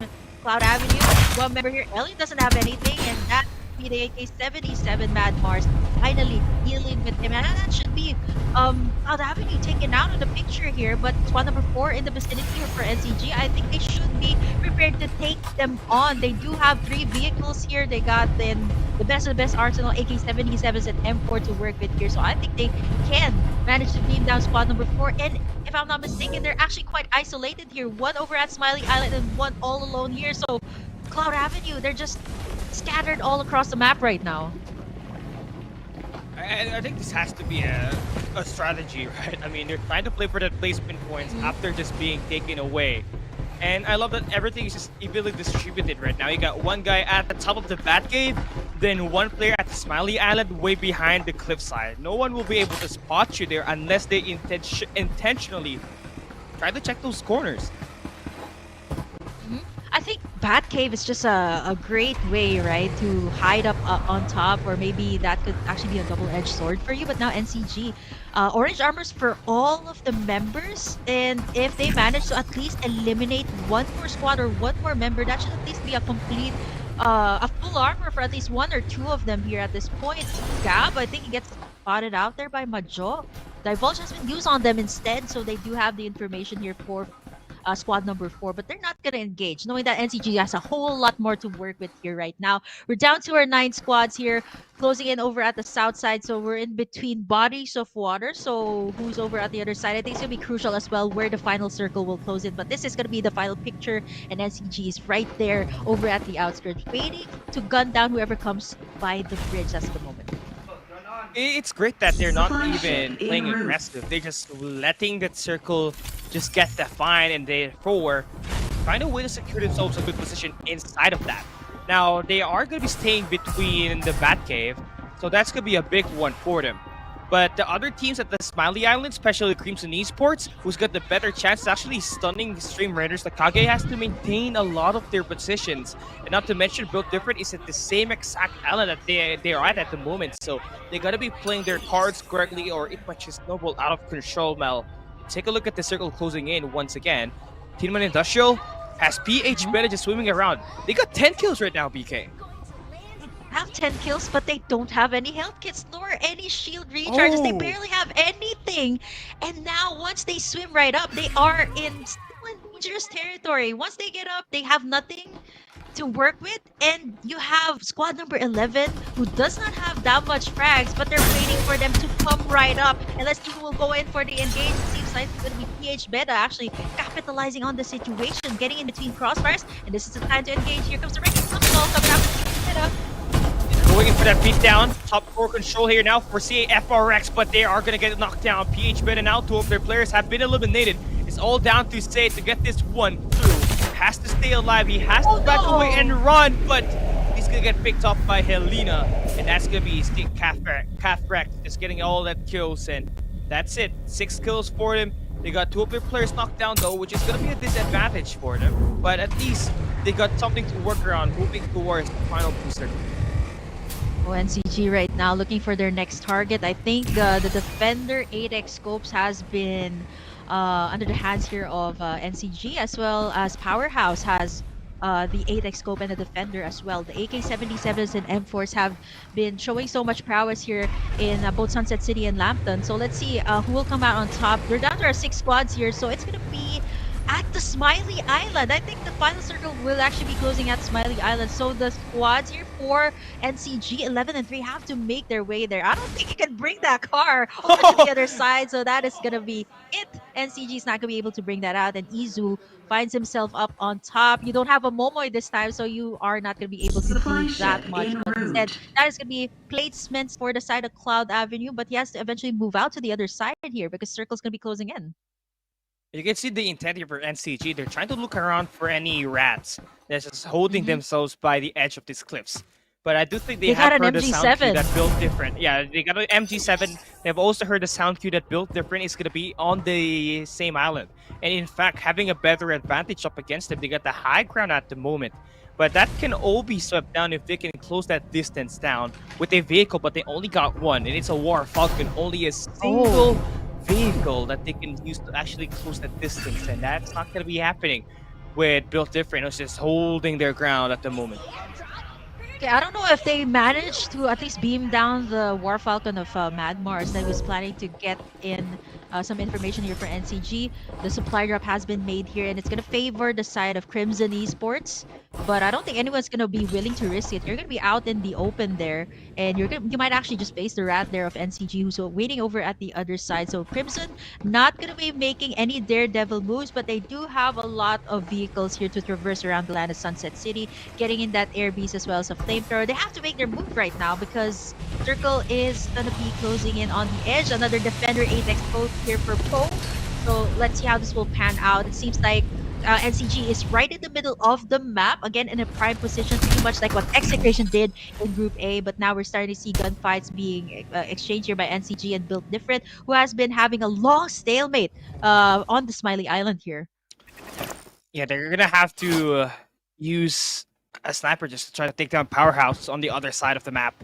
Speaker 8: Cloud Avenue. One member here, Ellie doesn't have anything, and that would be the AK-77 Mad Mars finally dealing with him. And that should be Cloud Avenue taken out of the picture here, but squad number 4 in the vicinity here for NCG. I think they should be prepared to take them on. They do have 3 vehicles here. They got then the best of the best arsenal, AK-77s and M4 to work with here. So I think they can manage to beam down squad number 4. And if I'm not mistaken, they're actually quite isolated here. One over at Smiley Island and one all alone here. So Cloud Avenue, they're just scattered all across the map right now.
Speaker 7: I think this has to be a strategy, right? I mean, they're trying to play for that placement points after just being taken away. And I love that everything is just evenly distributed right now. You got one guy at the top of the Batcave, then one player at the Smiley Island way behind the cliffside. No one will be able to spot you there unless they intentionally try to check those corners.
Speaker 8: I think Batcave is just a great way, right, to hide up on top, or maybe that could actually be a double-edged sword for you. But now NCG, orange armors for all of the members, and if they manage to at least eliminate one more squad or one more member, that should at least be a complete, a full armor for at least 1 or 2 of them here at this point. Gab, I think he gets spotted out there by Majo. Divulge has been used on them instead, so they do have the information here for squad number 4, but they're not gonna engage, knowing that NCG has a whole lot more to work with here right now. We're down to our 9 squads here, closing in over at the south side, so we're in between bodies of water. So who's over at the other side? I think it's gonna be crucial as well where the final circle will close in, but this is gonna be the final picture, and NCG is right there over at the outskirts, waiting to gun down whoever comes by the bridge. That's the moment.
Speaker 7: It's great that they're not even playing aggressive. They're just letting that circle just get defined, and therefore find a way to secure themselves a good position inside of that. Now, they are going to be staying between the Batcave, so that's going to be a big one for them. But the other teams at the Smiley Island, especially Crimson Esports, who's got the better chance of actually stunning the Stream Raiders, the Kage has to maintain a lot of their positions. And not to mention, Built Different is at the same exact island that they are at the moment. So they gotta be playing their cards correctly, or it might just snowball out of control. Mel, take a look at the circle closing in once again. Team Industrial has PH Beta just swimming around. They got 10 kills right now, BK.
Speaker 8: Have 10 kills, but they don't have any health kits nor any shield recharges. They barely have anything. And now, once they swim right up, they are still in dangerous territory. Once they get up, they have nothing to work with. And you have squad number 11, who does not have that much frags, but they're waiting for them to come right up. And let's see who will go in for the engage. It seems like it's going to be PH Beta actually capitalizing on the situation, getting in between crossfires. And this is the time to engage. Here comes the Wrecking Console coming out from PH Beta.
Speaker 7: Going for that beatdown. Top 4 control here now for CAFRX, but they are going to get knocked down. PH Beta now, 2 of their players have been eliminated. It's all down to Say to get this one through. Has to stay alive. He has to back away and run, but he's going to get picked up by Helena. And that's going to be Steve Kafrek just getting all that kills. And that's it. 6 kills for them. They got 2 of their players knocked down though, which is going to be a disadvantage for them. But at least they got something to work around, moving towards the final booster.
Speaker 8: NCG right now looking for their next target. I think the Defender 8x scopes has been under the hands here of NCG, as well as Powerhouse has the 8x scope and the Defender as well. The AK-77s and M4s have been showing so much prowess here in both Sunset City and Lampton. So let's see who will come out on top. They're down to our 6 squads here, so it's going to be at the Smiley Island. I think the final circle will actually be closing at Smiley Island. So the squads here for NCG 11 and 3 have to make their way there. I don't think you can bring that car over to the other side. So that is gonna be it. NCG is not gonna be able to bring that out, and Izu finds himself up on top. You don't have a Momoy this time, so you are not gonna be able to do that much. But instead, that is gonna be placements for the side of Cloud Avenue. But he has to eventually move out to the other side here because Circle's gonna be closing in.
Speaker 7: You can see the intent here for NCG. They're trying to look around for any rats that's just holding themselves by the edge of these cliffs. But I do think they have
Speaker 8: got an
Speaker 7: heard the sound cue
Speaker 8: MG7.
Speaker 7: that built different. Yeah, they got an MG7. They've also heard the sound cue that built different is going to be on the same island. And in fact, having a better advantage up against them, they got the high ground at the moment. But that can all be swept down if they can close that distance down with a vehicle, but they only got one. And it's a War Falcon, only a single vehicle that they can use to actually close that distance. And that's not going to be happening with Built Different. It's just holding their ground at the moment.
Speaker 8: Okay, I don't know if they managed to at least beam down the War Falcon of Mad Mars that was planning to get in some information here for NCG. The supply drop has been made here, and it's going to favor the side of Crimson Esports. But I don't think anyone's going to be willing to risk it. You're going to be out in the open there, and you might actually just face the rat there of NCG, who's waiting over at the other side. So Crimson not going to be making any daredevil moves, but they do have a lot of vehicles here to traverse around the land of Sunset City, getting in that air beast as well as a flamethrower. They have to make their move right now because Circle is going to be closing in on the edge. Another Defender 8 exposed here for Poe. So let's see how this will pan out. It seems like NCG is right in the middle of the map, again in a prime position, pretty much like what Execration did in Group A. But now we're starting to see gunfights being exchanged here by NCG and Built Different, who has been having a long stalemate on the Smiley Island here.
Speaker 7: Yeah, they're gonna have to use a sniper just to try to take down Powerhouse on the other side of the map.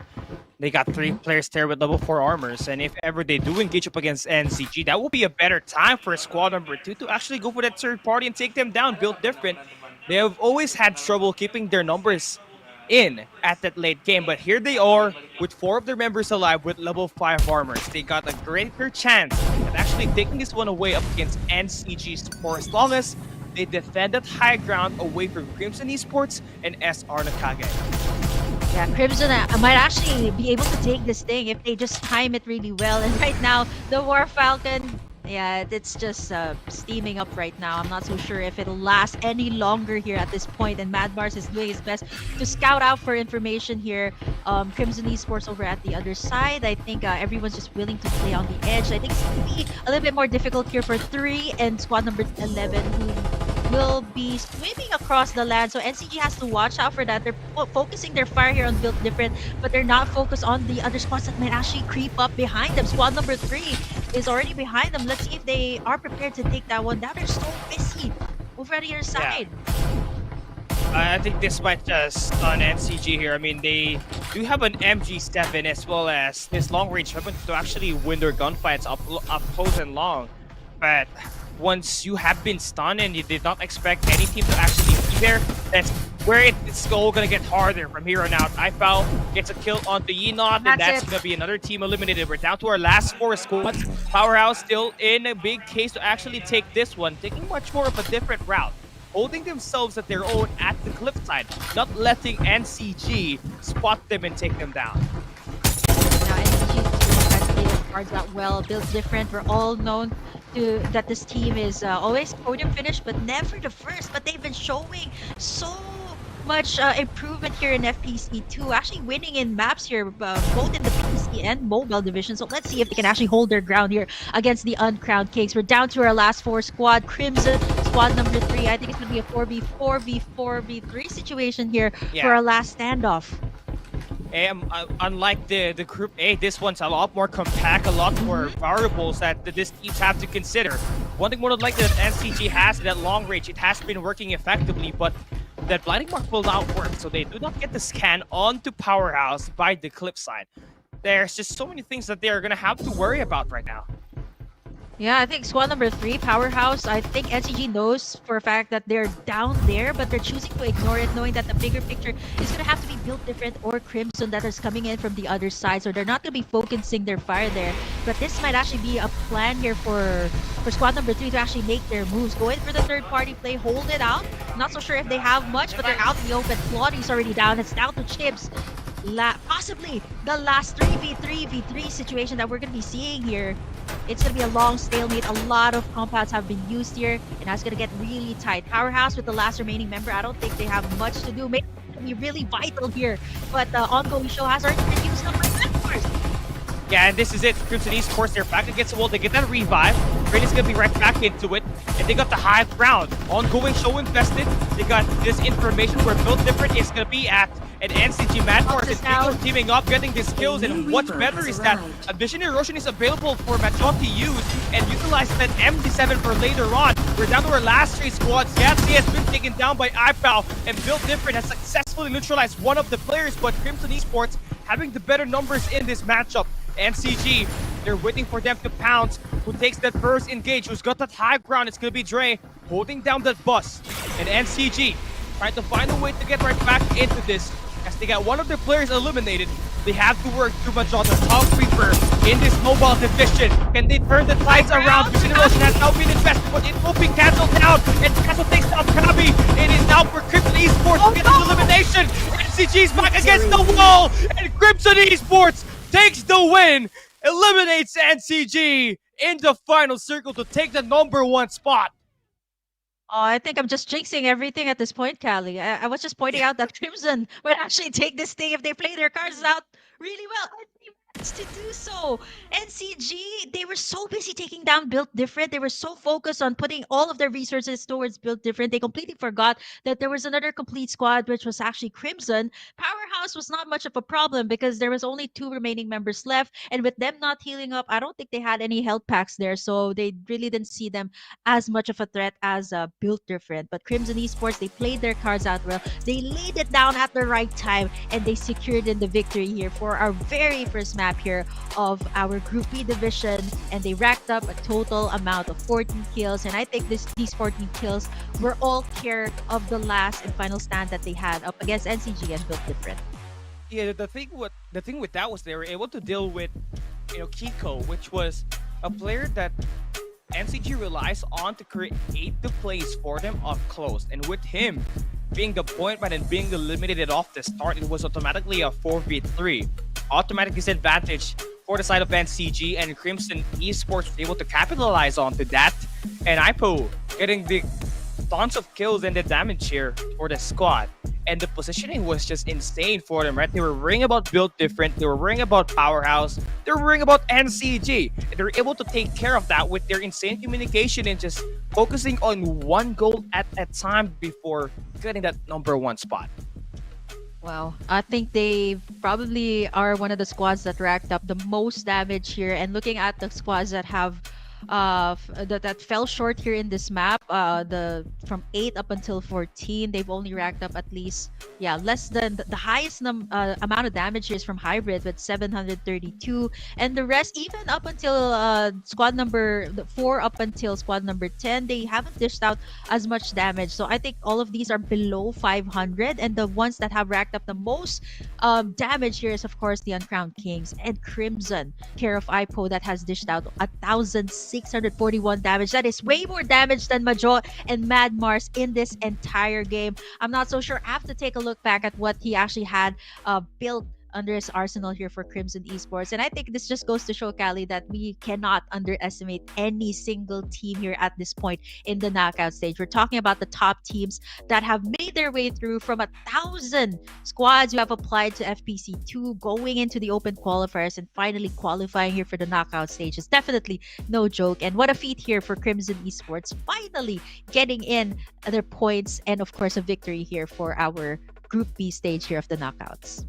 Speaker 7: They got 3 players there with level 4 armors, and if ever they do engage up against NCG, that will be a better time for squad number 2 to actually go for that third party and take them down. Built Different, they have always had trouble keeping their numbers in at that late game, but here they are with 4 of their members alive with level 5 armors. They got a greater chance at actually taking this one away up against NCG's for as long as they defend that high ground away from Crimson Esports and SR Nakage.
Speaker 8: Yeah, Crimson might actually be able to take this thing if they just time it really well. And right now, the War Falcon, yeah, it's just steaming up right now. I'm not so sure if it'll last any longer here at this point. And Mad Mars is doing his best to scout out for information here. Crimson Esports over at the other side. I think everyone's just willing to play on the edge. I think it's going to be a little bit more difficult here for 3 and squad number 11, who will be swimming across the land. So NCG has to watch out for that. They're focusing their fire here on Built Different, but they're not focused on the other squads that might actually creep up behind them. Squad number 3 is already behind them. Let's see if they are prepared to take that one down. They're so busy over at the other side.
Speaker 7: I think this might just stun NCG here. I mean, they do have an MG7 as well as this long-range weapon to actually win their gunfights up close and long. But once you have been stunned and you did not expect any team to actually be there, that's where it's all gonna get harder from here on out. iFoul gets a kill on the Yenot, and that's gonna be another team eliminated. We're down to our last 4 squads. Powerhouse still in a big case to actually take this one, taking much more of a different route, holding themselves at their own at the cliffside, not letting NCG spot them and take them down.
Speaker 8: Now NCG has played their cards out well. Built Different. We're all known that this team is always podium finish, but never the first. But they've been showing so much improvement here in FPC 2, actually winning in maps here, both in the PC and mobile division. So let's see if they can actually hold their ground here against the Uncrowned Kings. We're down to our last 4 squad. Crimson, squad number 3. I think it's going to be a 4v3 situation here for our last standoff.
Speaker 7: Unlike the Group A, this one's a lot more compact, a lot more variables that these teams have to consider. One thing more like that NCG has, that long range, it has been working effectively, but that blinding mark will not work, so they do not get the scan onto Powerhouse by the cliffside. There's just so many things that they're going to have to worry about right now.
Speaker 8: Yeah, I think squad number 3, Powerhouse, I think NCG knows for a fact that they're down there, but they're choosing to ignore it, knowing that the bigger picture is going to have to be built different, or Crimson that is coming in from the other side, so they're not going to be focusing their fire there. But this might actually be a plan here for squad number 3 to actually make their moves. Go in for the third party play, hold it out. Not so sure if they have much, but they're out in the open. Claudie's already down. It's down to Chips. Possibly the last 3v3 v3 situation that we're going to be seeing here. It's going to be a long stalemate. A lot of compounds have been used here, and that's going to get really tight. Powerhouse with the last remaining member, I don't think they have much to do. Maybe it's going to be really vital here, but the ongoing show has already been used up by members.
Speaker 7: Yeah, and this is it. Crimson Esports, they're back against the wall. They get that revive. Ray's gonna be right back into it. And they got the high ground. Ongoing show invested. They got this information where Build Different is gonna be at an NCG Madforce and Pico teaming up, getting these kills. And what's better is that a Vision Erosion is available for Macnnonade to use and utilize that MD7 for later on. We're down to our last 3 squads. Yatsi has been taken down by iPow, and Build Different has successfully neutralized one of the players, but Crimson Esports having the better numbers in this matchup. NCG, they're waiting for them to pounce. Who takes that first engage? Who's got that high ground? It's gonna be Dre holding down that bus. And NCG trying to find a way to get right back into this. As they got one of their players eliminated, they have to work through Macnnonade, the top creeper in this mobile division. Can they turn the tides around? Vision Erosion has now been invested, but it will be cancelled down. And Castle takes down Krabi. It is now for Crimson Esports to get the elimination. NCG's back against the wall, and Crimson Esports takes the win, eliminates NCG in the final circle to take the #1 spot.
Speaker 8: Oh, I think I'm just jinxing everything at this point, Callie. I was just pointing out that Crimson would actually take this thing if they play their cards out really well. And they managed to do so. NCG, they were so busy taking down Build Different. They were so focused on putting all of their resources towards Build Different. They completely forgot that there was another complete squad, which was actually Crimson. Powerhouse was not much of a problem because there was only 2 remaining members left. And with them not healing up, I don't think they had any health packs there. So they really didn't see them as much of a threat as Build Different. But Crimson Esports, they played their cards out well. They laid it down at the right time, and they secured in the victory here for our very first map here of our Group B division. And they racked up a total amount of 14 kills. And I think these 14 kills were all care of the last and final stand that they had up against NCG and Build Different.
Speaker 7: Yeah, the thing with that was they were able to deal with, Kiko, which was a player that NCG relies on to create the plays for them up close. And with him being the point man and being eliminated off the start, it was automatically a 4v3. Automatic disadvantage for the side of NCG, and Crimson Esports was able to capitalize onto that. And IPO getting the tons of kills and the damage here for the squad. And the positioning was just insane for them, right? They were worrying about Build Different, they were worrying about Powerhouse, they were worrying about NCG. And they were able to take care of that with their insane communication and just focusing on one goal at a time before getting that #1 spot.
Speaker 8: Wow, I think they probably are one of the squads that racked up the most damage here. And looking at the squads that have that fell short here in this map, from 8 up until 14, they've only racked up at least less than the highest amount of damage here is from Hybrid with 732, and the rest, even up until squad number 4 up until squad number 10, they haven't dished out as much damage. So I think all of these are below 500, and the ones that have racked up the most damage here is of course the Uncrowned Kings and Crimson, care of IPO, that has dished out 1,641 damage. That is way more damage than Majo and Mad Mars in this entire game. I'm not so sure. I have to take a look back at what he actually had built under his arsenal here for Crimson Esports. And I think this just goes to show, Callie, that we cannot underestimate any single team here at this point in the knockout stage. We're talking about the top teams that have made their way through from 1,000 squads who have applied to FPC 2, going into the open qualifiers and finally qualifying here for the knockout stage. It's definitely no joke. And what a feat here for Crimson Esports, finally getting in their points and of course a victory here for our Group B stage here of the knockouts.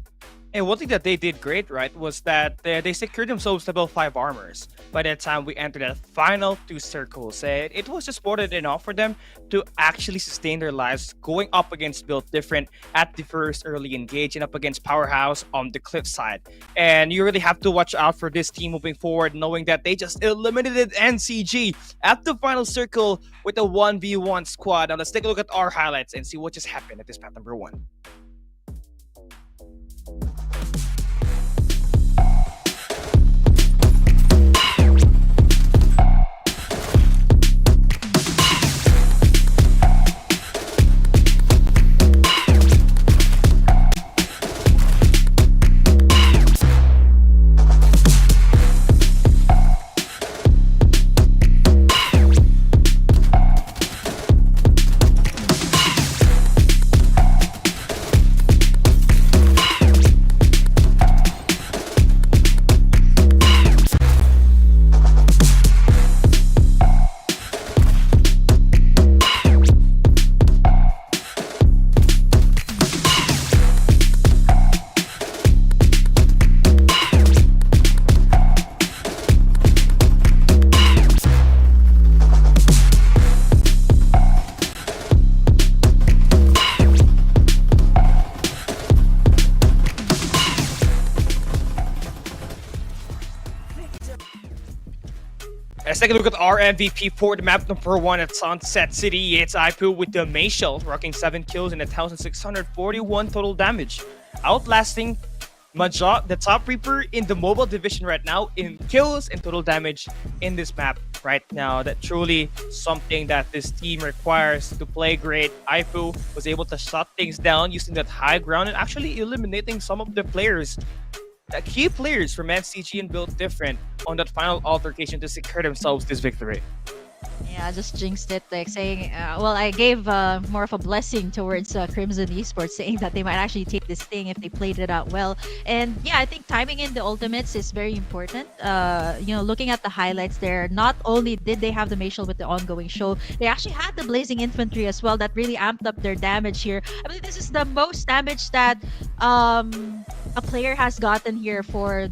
Speaker 7: And one thing that they did great, right, was that they secured themselves level 5 armors by the time we entered that final 2 circles. And it was just more than enough for them to actually sustain their lives going up against build different at the first early engage and up against Powerhouse on the cliff side. And you really have to watch out for this team moving forward, knowing that they just eliminated NCG at the final circle with a 1v1 squad. Now let's take a look at our highlights and see what just happened at this map number 1. Let's take a look at our MVP for the map number 1 at Sunset City. It's Ipu with the Mace Shell, rocking 7 kills and 1,641 total damage, outlasting Maja, the top Reaper in the mobile division right now in kills and total damage in this map right now. That truly something that this team requires to play great. Ipu was able to shut things down using that high ground and actually eliminating some of the players, the key players from NCG and Build Different on that final altercation to secure themselves this victory.
Speaker 8: Yeah, I just jinxed it, like saying, well, I gave more of a blessing towards Crimson Esports, saying that they might actually take this thing if they played it out well. And yeah, I think timing in the ultimates is very important. Looking at the highlights there, not only did they have the Maciel with the ongoing show, they actually had the Blazing Infantry as well that really amped up their damage here. I believe this is the most damage that a player has gotten here for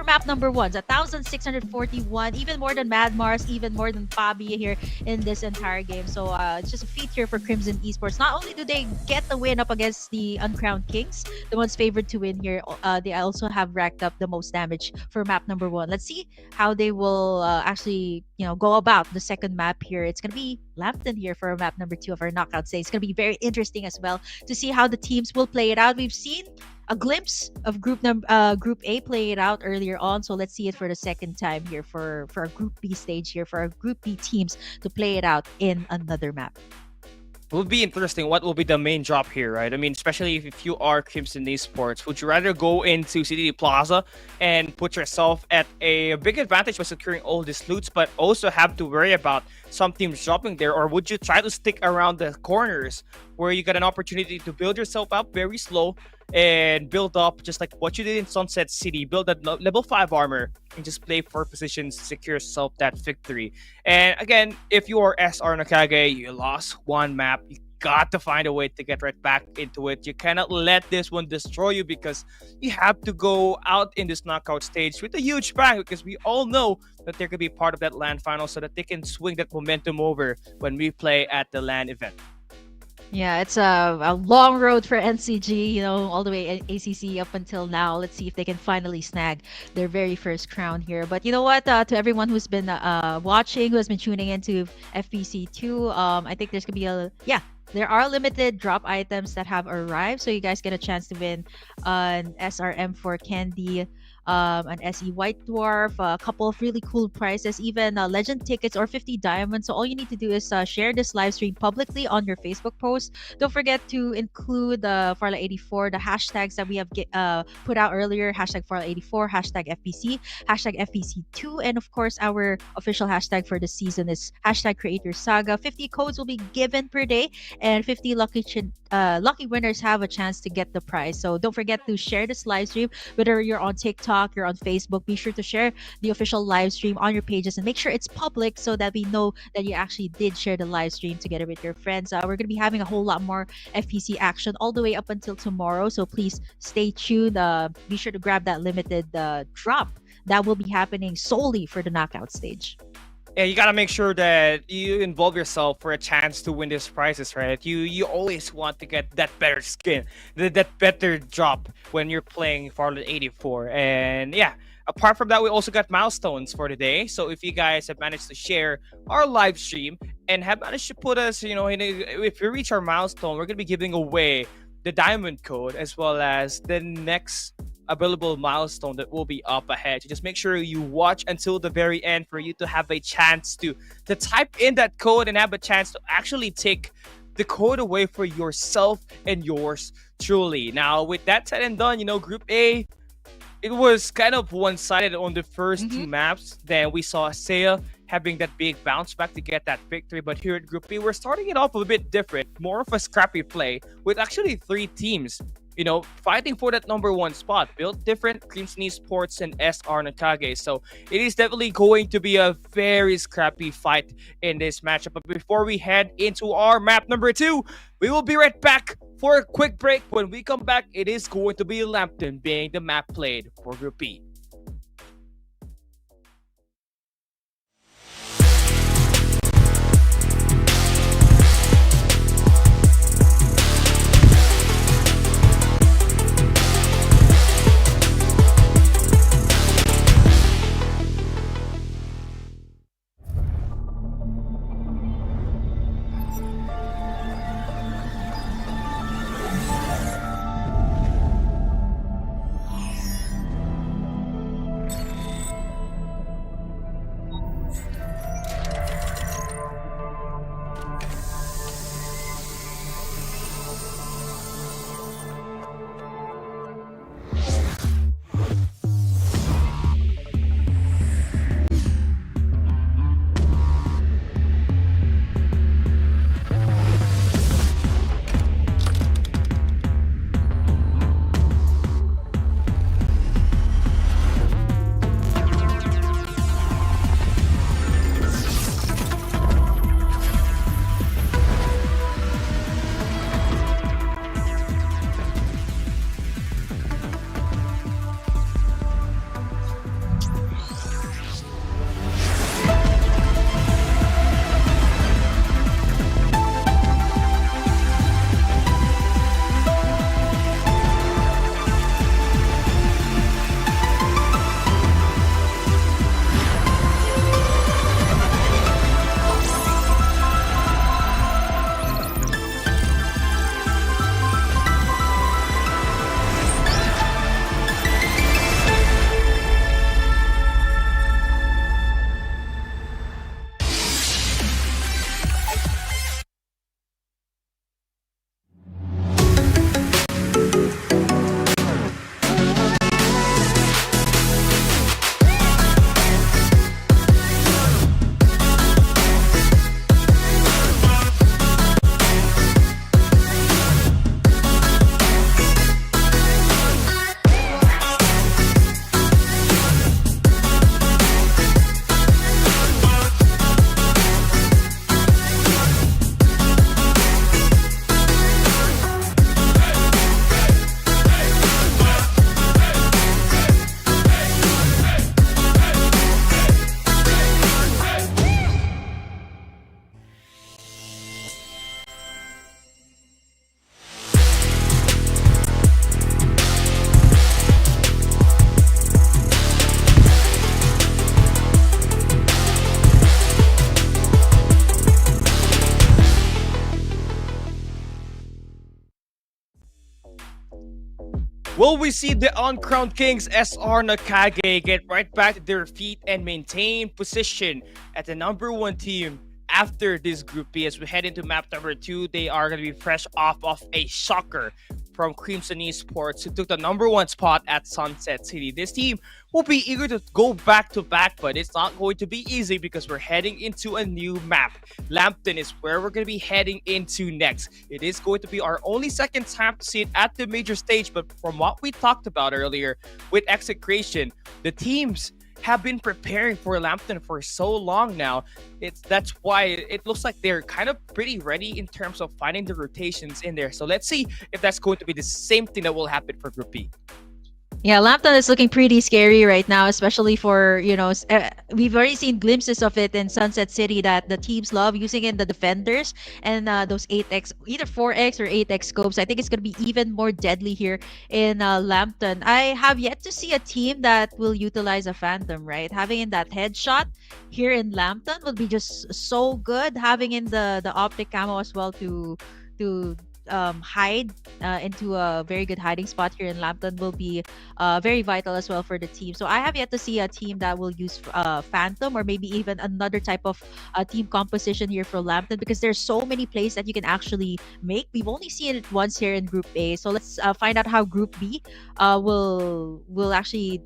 Speaker 8: map number 1. 1,641, even more than Mad Mars, even more than Fabi here in this entire game. So it's just a feat here for Crimson Esports. Not only do they get the win up against the Uncrowned Kings, the ones favored to win here, they also have racked up the most damage for map number 1. Let's see how they will actually go about the second map here. It's going to be Lampton here for map number 2 of our knockout stage. It's going to be very interesting as well to see how the teams will play it out. We've seen a glimpse of Group A play it out earlier on, so let's see it for the second time here for our Group B stage here, for our Group B teams to play it out in another map.
Speaker 7: It will be interesting what will be the main drop here, right? I mean, especially if you are Crimson Esports, would you rather go into CDD Plaza and put yourself at a big advantage by securing all these loots, but also have to worry about some teams dropping there? Or would you try to stick around the corners where you got an opportunity to build yourself up very slow and build up just like what you did in Sunset City, build that level 5 armor and just play 4 positions to secure yourself that victory? And again, if you are SR Nakage, you lost one map, you got to find a way to get right back into it. You cannot let this one destroy you, because you have to go out in this knockout stage with a huge bang, because we all know that they're going to be part of that LAN final so that they can swing that momentum over when we play at the LAN event.
Speaker 8: Yeah, it's a long road for NCG, all the way ACC up until now. Let's see if they can finally snag their very first crown here. But you know what? To everyone who's been watching, who has been tuning into FPC 2, I think there's going to be there are limited drop items that have arrived. So you guys get a chance to win an SRM for Candy, an SE White Dwarf, a couple of really cool prizes, even legend tickets or 50 diamonds. So all you need to do is share this live stream publicly on your Facebook post. Don't forget to include Farlight84, the hashtags that we have put out earlier, hashtag Farlight84, hashtag FPC, hashtag FPC2, and of course our official hashtag for the season is hashtag Creator Saga. 50 codes will be given per day, and 50 lucky winners have a chance to get the prize. So don't forget to share this live stream, whether you're on TikTok, TikTok, you're on Facebook, be sure to share the official live stream on your pages and make sure it's public so that we know that you actually did share the live stream together with your friends. We're going to be having a whole lot more FPC action all the way up until tomorrow, so please stay tuned. Be sure to grab that limited drop that will be happening solely for the knockout stage.
Speaker 7: Yeah, you gotta make sure that you involve yourself for a chance to win these prizes, right? You always want to get that better skin, that better drop when you're playing Farlight 84. And yeah, apart from that, we also got milestones for today. So if you guys have managed to share our live stream and have managed to put us, if we reach our milestone, we're gonna be giving away the diamond code as well as the next available milestone that will be up ahead. So just make sure you watch until the very end for you to have a chance to type in that code and have a chance to actually take the code away for yourself and yours truly. Now, with that said and done, Group A, it was kind of one-sided on the first two maps. Then we saw Seiya having that big bounce back to get that victory. But here at Group B, we're starting it off a bit different, more of a scrappy play with actually 3 teams fighting for that number 1 spot. Built different, Crimson Esports and SR Nakage. So it is definitely going to be a very scrappy fight in this matchup. But before we head into our map number 2, we will be right back for a quick break. When we come back, it is going to be Lampton being the map played for Group B. Will we see the uncrowned kings SR Nakage get right back to their feet and maintain position at the number 1 team after this Group B? As we head into map number 2, they are going to be fresh off of a shocker from Crimson Esports, who took the #1 spot at Sunset City. This team will be eager to go back to back, but it's not going to be easy because we're heading into a new map. Lampton is where we're going to be heading into next. It is going to be our only second time to see it at the major stage, but from what we talked about earlier with Execration, the teams have been preparing for Lampton for so long now. That's why it looks like they're kind of pretty ready in terms of finding the rotations in there. So let's see if that's going to be the same thing that will happen for Group B.
Speaker 8: Yeah, Lampton is looking pretty scary right now, especially for, we've already seen glimpses of it in Sunset City that the teams love using in the defenders and those 8x, either 4x or 8x scopes. I think it's going to be even more deadly here in Lampton. I have yet to see a team that will utilize a Phantom, right? Having in that headshot here in Lampton will be just so good. Having in the optic camo as well to hide into a very good hiding spot here in Lampton will be very vital as well for the team. So I have yet to see a team that will use Phantom or maybe even another type of team composition here for Lampton, because there's so many plays that you can actually make. We've only seen it once here in Group A. So let's find out how Group B will actually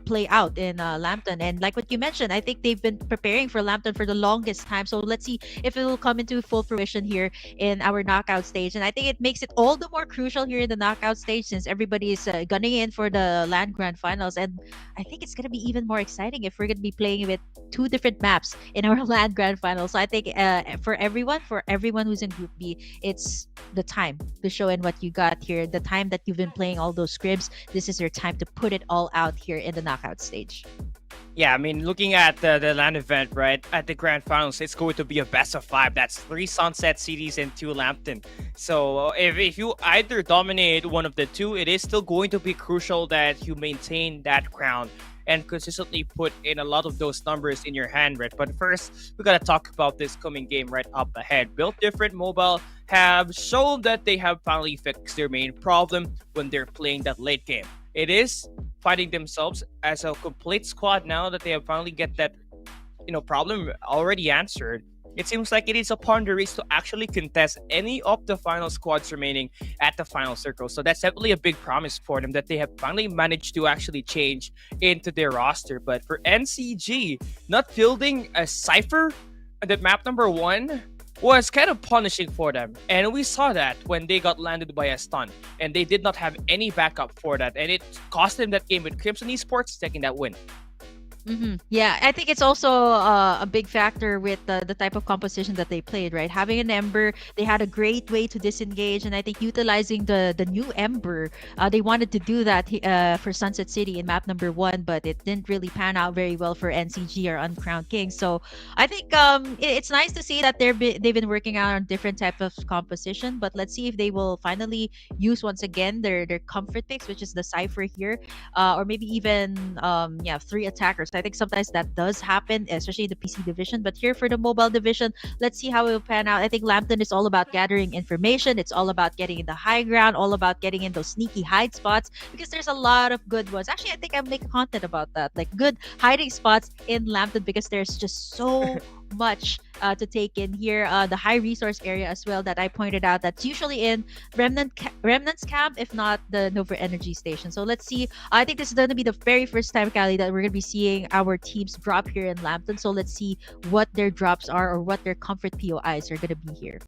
Speaker 8: play out in Lampton. And like what you mentioned, I think they've been preparing for Lampton for the longest time. So let's see if it will come into full fruition here in our knockout stage. And I think it makes it all the more crucial here in the knockout stage since everybody is gunning in for the LAN Grand Finals. And I think it's going to be even more exciting if we're going to be playing with 2 different maps in our LAN Grand Finals. So I think for everyone who's in Group B, it's the time to show in what you got here. The time that you've been playing all those scrims, this is your time to put it all out here in the knockout stage.
Speaker 7: Yeah, I mean, looking at the LAN event, right, at the Grand Finals, it's going to be a best of 5. That's 3 Sunset Cities and 2 Lampton. So if you either dominate one of the 2, it is still going to be crucial that you maintain that crown and consistently put in a lot of those numbers in your hand, right? But first, we gotta talk about this coming game right up ahead. Built Different Mobile have shown that they have finally fixed their main problem when they're playing that late game. It is finding themselves as a complete squad now that they have finally get that problem already answered. It seems like it is upon the race to actually contest any of the final squads remaining at the final circle. So that's definitely a big promise for them that they have finally managed to actually change into their roster. But for NCG, not fielding a Cypher at the map #1 was kind of punishing for them. And we saw that when they got landed by a stun. And they did not have any backup for that. And it cost them that game with Crimson Esports taking that win.
Speaker 8: Yeah, I think it's also a big factor with the type of composition that they played, right? Having an Ember, they had a great way to disengage, and I think utilizing the new Ember, they wanted to do that for Sunset City in map #1, but it didn't really pan out very well for NCG or Uncrowned Kings. So I think it's nice to see that they've been working out on different type of composition, but let's see if they will finally use once again their comfort picks, which is the Cypher here, or maybe even 3 attackers. I think sometimes that does happen, especially in the PC division. But here for the mobile division, let's see how it will pan out. I think Lampton is all about gathering information. It's all about getting in the high ground, all about getting in those sneaky hide spots, because there's a lot of good ones. Actually, I think I'll make content about that, like good hiding spots in Lampton, because there's just so much to take in here. The high resource area as well that I pointed out, that's usually in Remnant's camp, if not the Nova Energy Station. So let's see. I think this is going to be the very first time, Callie, that we're going to be seeing our teams drop here in Lampton. So let's see what their drops are or what their comfort POIs are going to be here.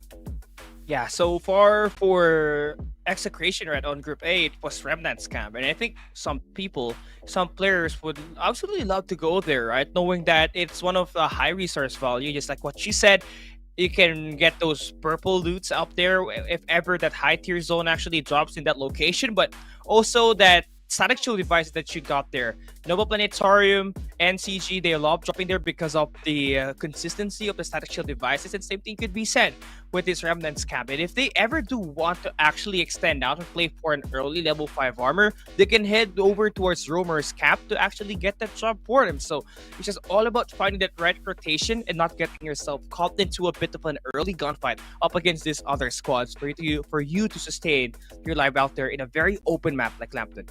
Speaker 7: Yeah, so far for Execration right on Group A, it was Remnant's camp. And I think some players would absolutely love to go there, right? Knowing that it's one of the high resource value, just like what she said. You can get those purple loots up there if ever that high tier zone actually drops in that location, but also that static shield devices that you got there. Nova Planetarium, NCG, they love dropping there because of the consistency of the static shield devices, and same thing could be said with this Remnant's camp. And if they ever do want to actually extend out and play for an early level 5 armor, they can head over towards Roamer's camp to actually get that job for them. So it's just all about finding that right rotation and not getting yourself caught into a bit of an early gunfight up against these other squads for you to sustain your life out there in a very open map like Lampton.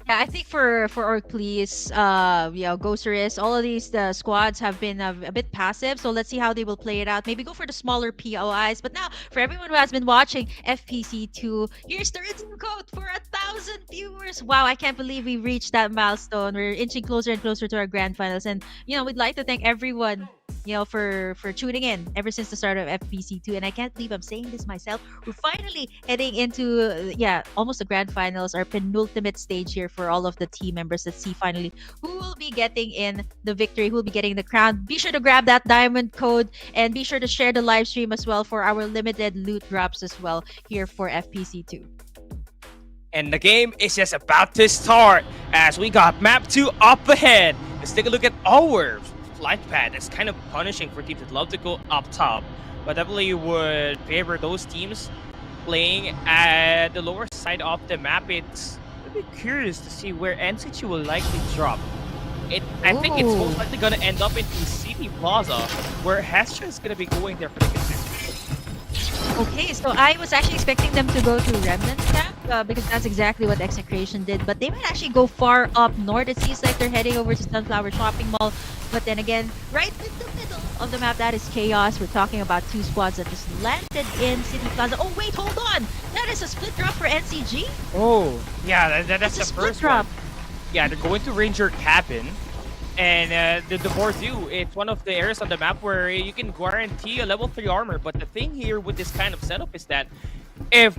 Speaker 8: Yeah, I think for Orclease, Ghosterist, all of these squads have been a bit passive. So let's see how they will play it out. Maybe go for the smaller POIs. But now, for everyone who has been watching FPC2, here's the redeem code for 1,000 viewers. Wow, I can't believe we reached that milestone. We're inching closer and closer to our grand finals. And we'd like to thank everyone for tuning in ever since the start of FPC2. And I can't believe I'm saying this myself. We're finally heading into almost the grand finals, our penultimate stage here for all of the team members. Let's see finally who will be getting in the victory, who will be getting the crown. Be sure to grab that diamond code and be sure to share the live stream as well for our limited loot drops as well here for FPC2.
Speaker 7: And the game is just about to start as we got map 2 up ahead. Let's take a look at our flight path. It's kind of punishing for teams that love to go up top, but definitely would favor those teams playing at the lower side of the map. It's a bit curious to see where NCG will likely drop. I think it's most likely going to end up in the City Plaza, where Hestra is going to be going there for the consistent.
Speaker 8: Okay, so I was actually expecting them to go to Remnant Camp because that's exactly what Execration did, but they might actually go far up north. It seems like they're heading over to Sunflower Shopping Mall, but then again, right in the middle of the map, that is Chaos. We're talking about two squads that just landed in City Plaza. Oh wait, hold on! That is a split drop for NCG?
Speaker 7: Oh, yeah, that's the
Speaker 8: split
Speaker 7: first
Speaker 8: drop.
Speaker 7: one. Yeah, they're going to Ranger Cabin. And the Bordeaux, it's one of the areas on the map where you can guarantee a level 3 armor. But the thing here with this kind of setup is that if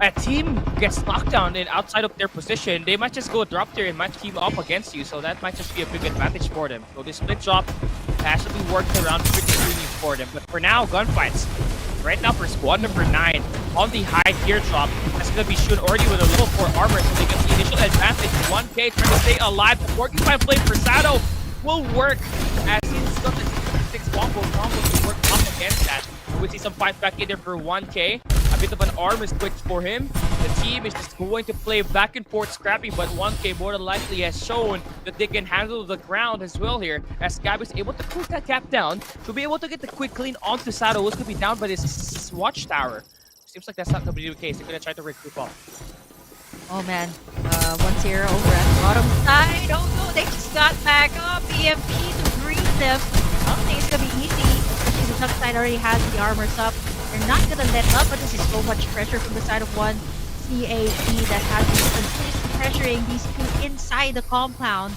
Speaker 7: a team gets knocked down and outside of their position, they might just go drop there and might team up against you. So that might just be a big advantage for them. So this split drop actually worked around pretty cleanly for them. But for now, gunfights. Right now for squad number 9 on the high tier drop, that's going to be shown already with a level 4 armor, so they get the initial advantage. 1K trying to stay alive. The porcupine flame for Sato will work as he's got the 6 combo to work up against that. We see some fights back in there for 1K. A bit of an armor switch for him. The team is just going to play back and forth scrappy, but 1K more than likely has shown that they can handle the ground as well here. As Gab is able to push that cap down to be able to get the quick clean onto Sato, who's going to be down by this watchtower. Seems like that's not going to be the case. They're going to try to recoup up.
Speaker 8: Oh man, 1-0 over at the bottom side. Oh no, they just got back up. EMP to greet them. I don't think it's going to be easy. Especially the top side already has the armors up. They're not going to let up, but this is so much pressure from the side of one CAE that has been continuously pressuring these two inside the compound.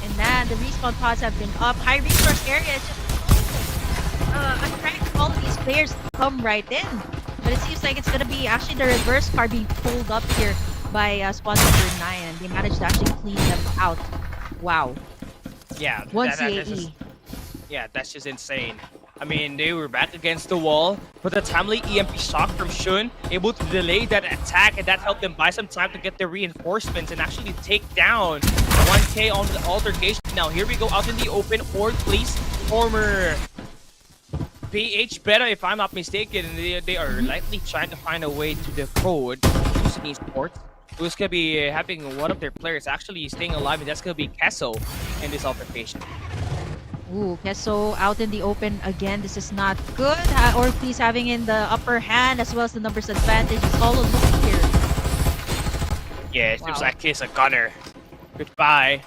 Speaker 8: And then the respawn pods have been up. High resource area is just attracting all of these players to come right in. But it seems like it's going to be actually the reverse card being pulled up here by squad number 9, and they managed to actually clean them out. Wow.
Speaker 7: Yeah,
Speaker 8: One
Speaker 7: that's
Speaker 8: CAE.
Speaker 7: just, yeah, that's just insane. I mean, they were back against the wall, but the timely EMP shock from Shun able to delay that attack, and that helped them buy some time to get their reinforcements and actually take down 1K on the altercation. Now here we go out in the open. Orclease, former PH Beta, if I'm not mistaken, they are likely trying to find a way to the code using Esports, who's going to be having one of their players actually staying alive, and that's going to be Kesso in this altercation.
Speaker 8: Ooh, Kesso out in the open again. This is not good. Orclease having in the upper hand as well as the numbers advantage. It's all a look here.
Speaker 7: Yeah, it seems like he's a gunner. Goodbye.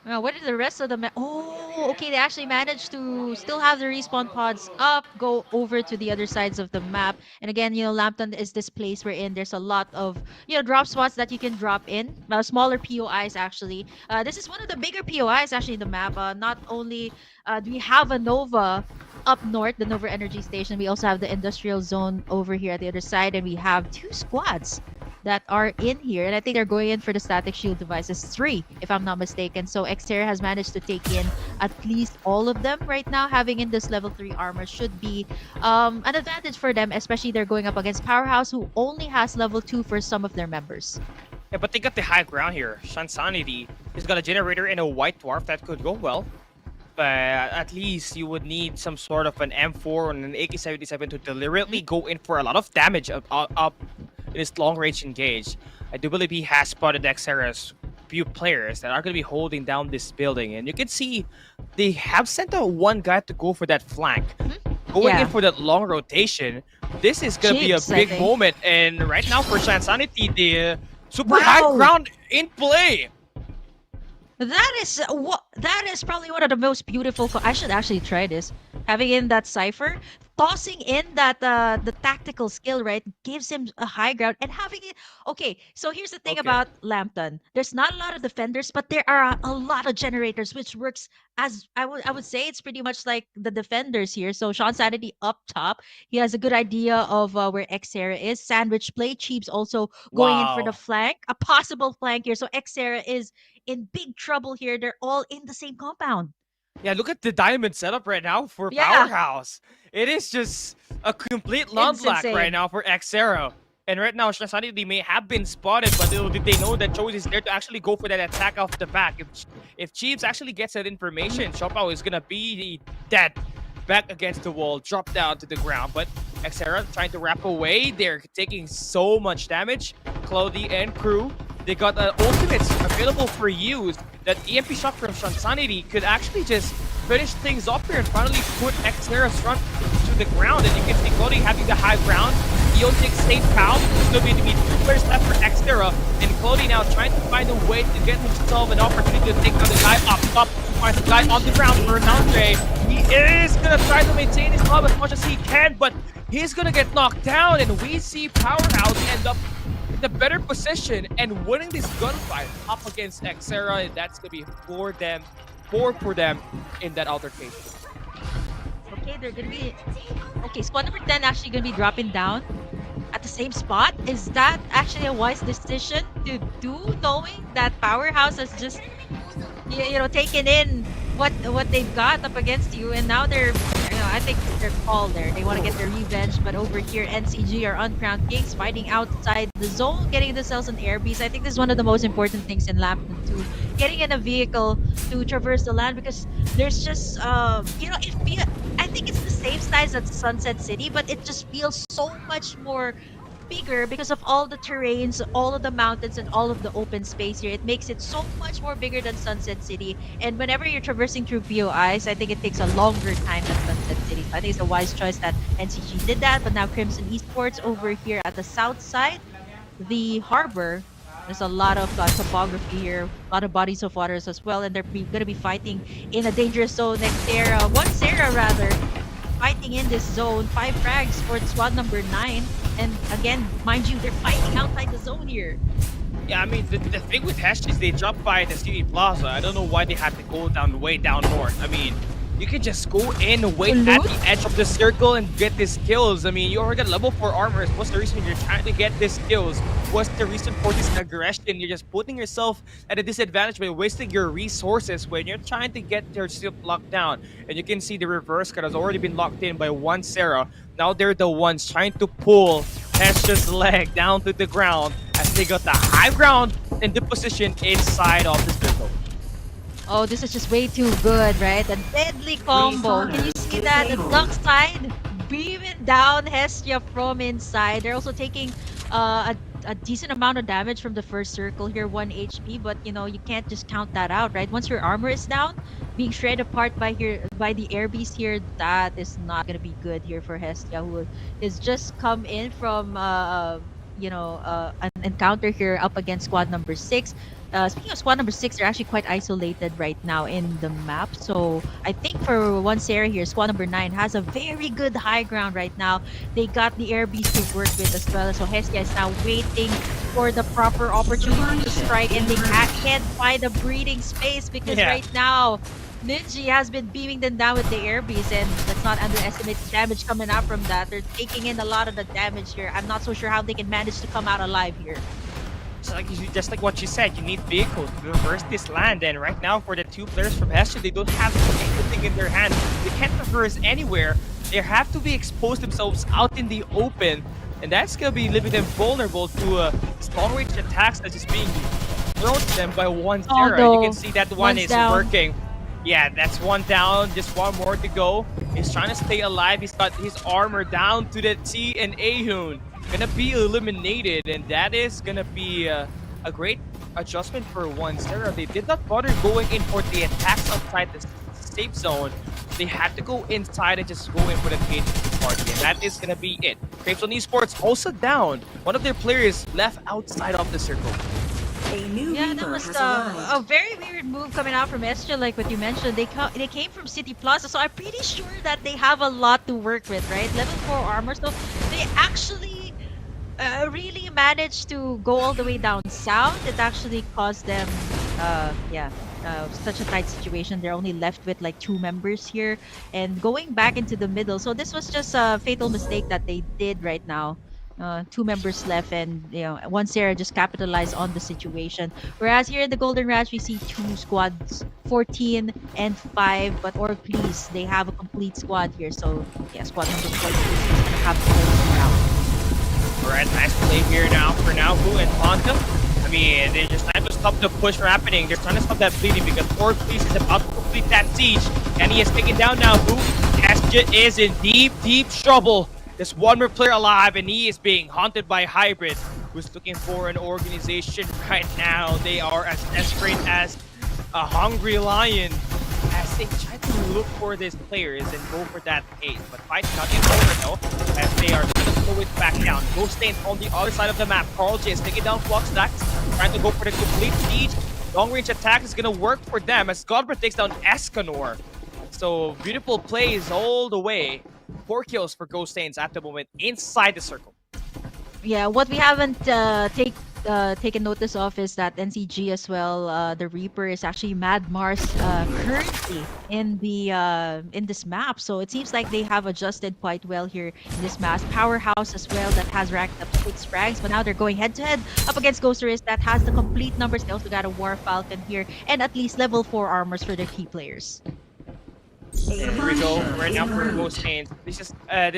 Speaker 8: What did the rest of the oh, okay, they actually managed to still have the respawn pods up, go over to the other sides of the map. And again, Lampton is this place wherein there's a lot of, drop spots that you can drop in. Smaller POIs, actually. This is one of the bigger POIs, actually, in the map. Not only do we have a Nova up north, the Nova Energy Station, we also have the Industrial Zone over here at the other side, and we have 2 squads that are in here, and I think they're going in for the static shield devices. 3, if I'm not mistaken. So Xterra has managed to take in at least all of them right now. Having in this level 3 armor should be an advantage for them, especially they're going up against Powerhouse, who only has level 2 for some of their members.
Speaker 7: Yeah, but they got the high ground here. Shansanity has got a generator and a white dwarf that could go well. But at least you would need some sort of an M4 and an AK-77 to deliberately go in for a lot of damage up in his long-range engage. I do believe he has spotted Xterra's few players that are going to be holding down this building. And you can see they have sent out one guy to go for that flank. Going in for that long rotation, this is going to be a big moment. And right now for Shansanity, Super high ground in play.
Speaker 8: That is probably one of the most beautiful. I should actually try this. Having in that cipher, tossing in that the tactical skill, right, gives him a high ground and having it. Okay, so here's the thing about Lampton. There's not a lot of defenders, but there are a lot of generators, which works as I would say it's pretty much like the defenders here. So Sean Sanity up top, he has a good idea of where Xera is. Sandwich play. Cheeps also going in for the flank, a possible flank here. So Xera is in big trouble here. They're all in the same compound.
Speaker 7: Yeah, look at the diamond setup right now for
Speaker 8: Yeah.
Speaker 7: Powerhouse. It is just a complete lumlack
Speaker 8: insane.
Speaker 7: right now for Xera. And right now, Shasani, they may have been spotted, but little did they know that Choice is there to actually go for that attack off the back. If Chiefs actually gets that information, Shopao is gonna be dead. Back against the wall, drop down to the ground. But Xera trying to wrap away. They're taking so much damage. Cloudy and crew, they got ultimates available for use. That EMP shot from Shansanity could actually just finish things off here and finally put Xera's front to the ground. And you can see Cloudy having the high ground. Eo takes safe pound. There's going to be 2 players left for Xera. And Cloudy now trying to find a way to get himself an opportunity to take down the guy up top. Finds the guy on the ground for Nandre. He is going to try to maintain his club as much as he can, but he's going to get knocked down. And we see Powerhouse end up in the better position and winning this gunfight up against Xera, and that's gonna be four for them in that altercation.
Speaker 8: Okay, they're gonna be squad number 10 actually gonna be dropping down at the same spot. Is that actually a wise decision to do, knowing that Powerhouse has just taken in what they've got up against you, and now they're I think they're called there. They want to get their revenge, but over here NCG are uncrowned kings fighting outside the zone, getting themselves an airbase. I think this is one of the most important things in Lampton too. Getting in a vehicle to traverse the land, because there's just I think it's the same size as Sunset City, but it just feels so much more bigger because of all the terrains, all of the mountains, and all of the open space here. It makes it so much more bigger than Sunset City. And whenever you're traversing through POIs, I think it takes a longer time than Sunset City. So I think it's a wise choice that NCG did that. But now Crimson Esports over here at the south side, the harbor, there's a lot of topography here, a lot of bodies of waters as well, and they're going to be fighting in a dangerous zone next Sarah. One Sarah rather, fighting in this zone. 5 frags for squad number 9. And again, mind you, they're fighting outside the zone here.
Speaker 7: Yeah, I mean, the thing with Hesh is they dropped by the city plaza. I don't know why they had to go way down north. I mean, you can just go in, wait at the edge of the circle and get these kills. I mean, you already got level 4 armors. What's the reason you're trying to get these kills? What's the reason for this aggression? You're just putting yourself at a disadvantage by wasting your resources when you're trying to get your ship locked down. And you can see the reverse card has already been locked in by one Sarah. Now they're the ones trying to pull Hesh's leg down to the ground as they got the high ground in the position inside of the circle.
Speaker 8: Oh, this is just way too good, right? A deadly combo. Can you see that? The duck side beaming down Hestia from inside. They're also taking a decent amount of damage from the first circle here, 1 HP, but you can't just count that out, right? Once your armor is down, being shredded apart by the air beast here, that is not gonna be good here for Hestia, who has just come in from an encounter here up against squad number 6. Speaking of squad number 6, they're actually quite isolated right now in the map. So I think for one Sarah here, squad number 9 has a very good high ground right now. They got the air beast to work with as well. So Hestia is now waiting for the proper opportunity to strike, and they can't find a breathing space because right now Ninja has been beaming them down with the air beast, and let's not underestimate the damage coming out from that. They're taking in a lot of the damage here. I'm not so sure how they can manage to come out alive here.
Speaker 7: Just like what you said, you need vehicles to reverse this land, and right now for the 2 players from Hestia, they don't have anything in their hand. They can't reverse anywhere. They have to be exposed themselves out in the open, and that's gonna be leaving them vulnerable to long range attacks that's just being thrown to them by one Sarah.
Speaker 8: No.
Speaker 7: You can see that one is working. Yeah, that's one down, just one more to go. He's trying to stay alive. He's got his armor down to the T, and Ahun gonna be eliminated, and that is gonna be a great adjustment for one Sarah. They did not bother going in for the attacks outside the safe zone, they had to go inside and just go in for the PhD party, and that is gonna be it. Crimson Esports also down. One of their players left outside of the circle.
Speaker 8: Yeah, that was a very weird move coming out from Estra, like what you mentioned. They came from City Plaza, so I'm pretty sure that they have a lot to work with, right? Level 4 armor, so they actually really managed to go all the way down south. It actually caused them, such a tight situation. They're only left with like 2 members here and going back into the middle. So this was just a fatal mistake that they did right now. 2 members left, and one Sarah just capitalized on the situation. Whereas here in the Golden Ratch, we see 2 squads, 14 and 5. But or please, they have a complete squad here. So yeah, squad number 14 is gonna have to go out.
Speaker 7: Alright, nice play here now for Nabu and Ponta. I mean, they're just trying to stop the push from happening. They're trying to stop that bleeding because Orclease is about to complete that siege. And he is taken down Nabu. Asjet is in deep trouble. There's one more player alive, and he is being hunted by Hybrid, who's looking for an organization right now. They are as desperate as a hungry lion as they try to look for these players and go for that ace. But fight's not in over though, as they are trying to slow it back down. Ghost Stains on the other side of the map. Carl J is taking down Flux Stacks, trying to go for the complete siege. Long range attack is gonna work for them as Godbert takes down Escanor. So beautiful plays all the way. 4 kills for Ghost Stains at the moment inside the circle.
Speaker 8: Yeah, what we haven't taken notice of is that NCG as well, the Reaper is actually Mad Mars currently in this map. So it seems like they have adjusted quite well here in this map. Powerhouse as well that has racked up 6 ranks, but now they're going head to head up against Ghost Risk that has the complete numbers. They also got a War Falcon here and at least level 4 armors for their key players.
Speaker 7: Here we go right now for Ghost Stains. This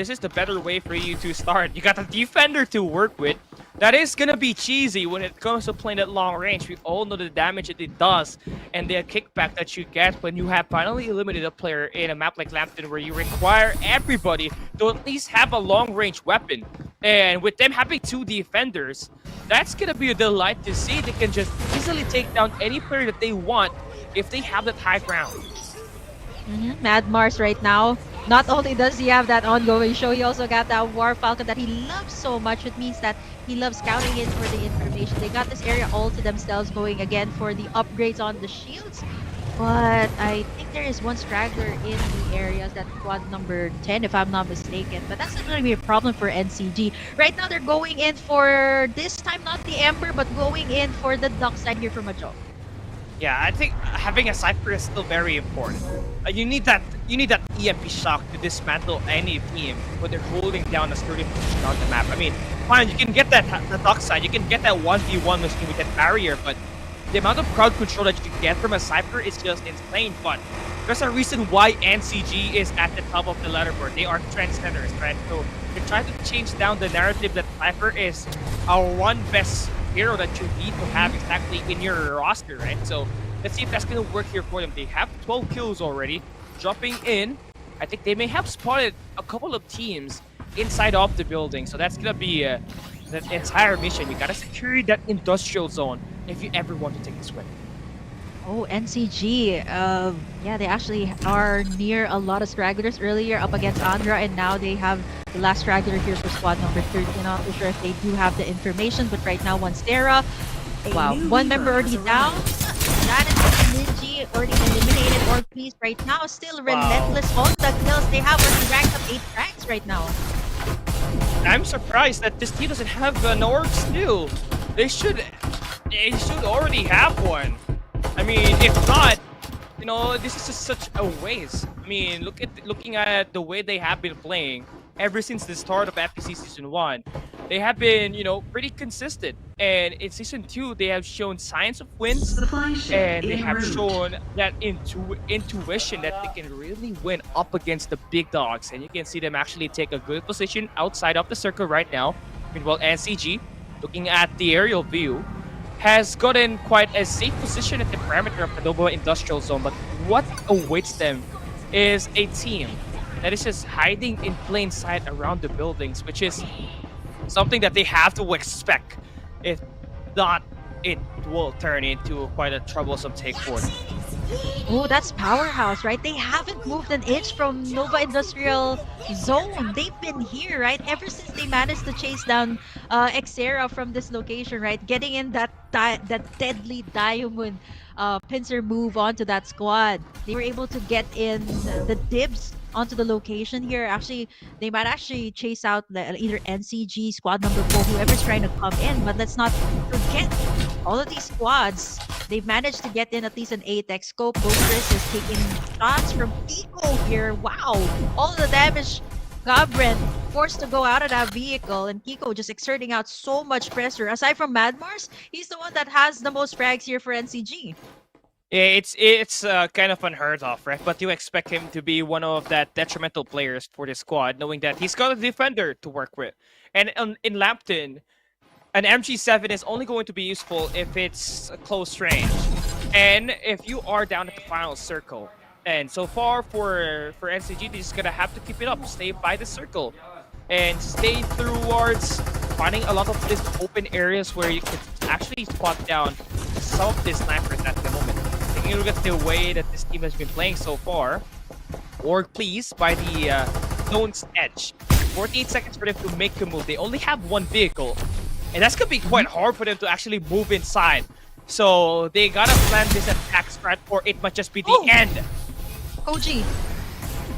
Speaker 7: is the better way for you to start. You got a defender to work with. That is gonna be cheesy when it comes to playing at long range. We all know the damage that it does and the kickback that you get when you have finally eliminated a player in a map like Lampton, where you require everybody to at least have a long range weapon. And with them having 2 defenders, that's gonna be a delight to see. They can just easily take down any player that they want if they have that high ground.
Speaker 8: Mad Mars right now, not only does he have that ongoing show, he also got that War Falcon that he loves so much. It means that he loves scouting in for the information. They got this area all to themselves, going again for the upgrades on the shields. But I think there is one straggler in the areas, that squad number 10 if I'm not mistaken. But that's not going to be a problem for NCG. Right now they're going in for, this time not the Ember, but going in for the Duck side here from Majo.
Speaker 7: Yeah, I think having a Cypher is still very important. You need that EMP shock to dismantle any team when they're holding down a sturdy position on the map. I mean, fine, you can get that the Duck side, you can get that 1v1 machine with that barrier, but the amount of crowd control that you get from a Cypher is just insane. But there's a reason why NCG is at the top of the leaderboard. They are trendsetters, right? So they're trying to change down the narrative that Cypher is our one best hero that you need to have exactly in your roster, right? So let's see if that's gonna work here for them. They have 12 kills already, dropping in. I think they may have spotted a couple of teams inside of the building, so that's gonna be that entire mission. You gotta secure that industrial zone if you ever want to take this win.
Speaker 8: Oh, NCG. Yeah, they actually are near a lot of stragglers earlier up against Andra, and now they have the last straggler here for squad number 13. Not too sure if they do have the information, but right now, one Stera. Wow, 1 member already down. That is Ninja already eliminated. Or please, right now, still relentless on the kills. They have already ranked up 8 ranks right now.
Speaker 7: I'm surprised that this team doesn't have an org still. They should already have one. I mean, if not, this is just such a waste. I mean, looking at the way they have been playing ever since the start of FPC Season 1, they have been, pretty consistent. And in Season 2, they have shown signs of wins, and they have shown that intuition that they can really win up against the big dogs. And you can see them actually take a good position outside of the circle right now. Meanwhile, NCG, looking at the aerial view, has gotten quite a safe position at the perimeter of the Novo Industrial Zone, but what awaits them is a team that is just hiding in plain sight around the buildings, which is something that they have to expect. If not, it will turn into quite a troublesome take for them.
Speaker 8: Oh, that's Powerhouse, right? They haven't moved an inch from Nova Industrial Zone. They've been here, right? Ever since they managed to chase down Xera from this location, right? Getting in that deadly diamond pincer move onto that squad. They were able to get in the dibs onto the location here. Actually, they might actually chase out either NCG, squad number 4, whoever's trying to come in. But let's not forget, all of these squads, they've managed to get in at least an 8x scope. Ghostress is taking shots from Kiko here. Wow! All the damage. Gabren forced to go out of that vehicle, and Kiko just exerting out so much pressure. Aside from Mad Mars, he's the one that has the most frags here for NCG.
Speaker 7: Yeah, it's kind of unheard of, right? But you expect him to be one of that detrimental players for the squad, knowing that he's got a defender to work with. And in Lampton, an MG7 is only going to be useful if it's a close range. And if you are down at the final circle. And so far for NCG, they're just gonna have to keep it up, stay by the circle, and stay towards finding a lot of these open areas where you can actually spot down some of these snipers at the moment. Taking a look at the way that this team has been playing so far, Org please by the zone's edge. 48 seconds for them to make a move. They only have one vehicle, and that's gonna be quite hard for them to actually move inside. So they gotta plan this attack strat, or it might just be the end.
Speaker 8: Koji.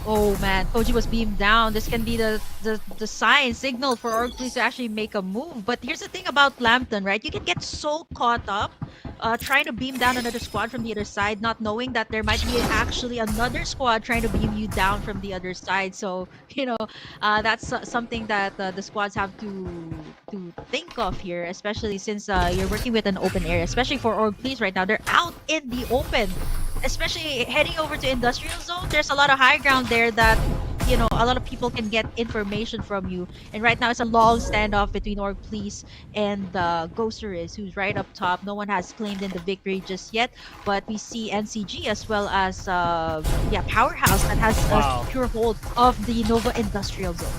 Speaker 8: Oh man, Koji was beamed down. This can be the signal for Org Please to actually make a move. But here's the thing about Lampton, right? You can get so caught up trying to beam down another squad from the other side, not knowing that there might be actually another squad trying to beam you down from the other side. So, you know, that's something that the squads have to think of here, especially since you're working with an open area, especially for Org Please right now. They're out in the open. Especially heading over to Industrial Zone, there's a lot of high ground there that, you know, a lot of people can get information from you. And right now, it's a long standoff between Org Please and Ghosterist, who's right up top. No one has claimed in the victory just yet, but we see NCG as well as Powerhouse that has a secure hold of the Nova Industrial Zone.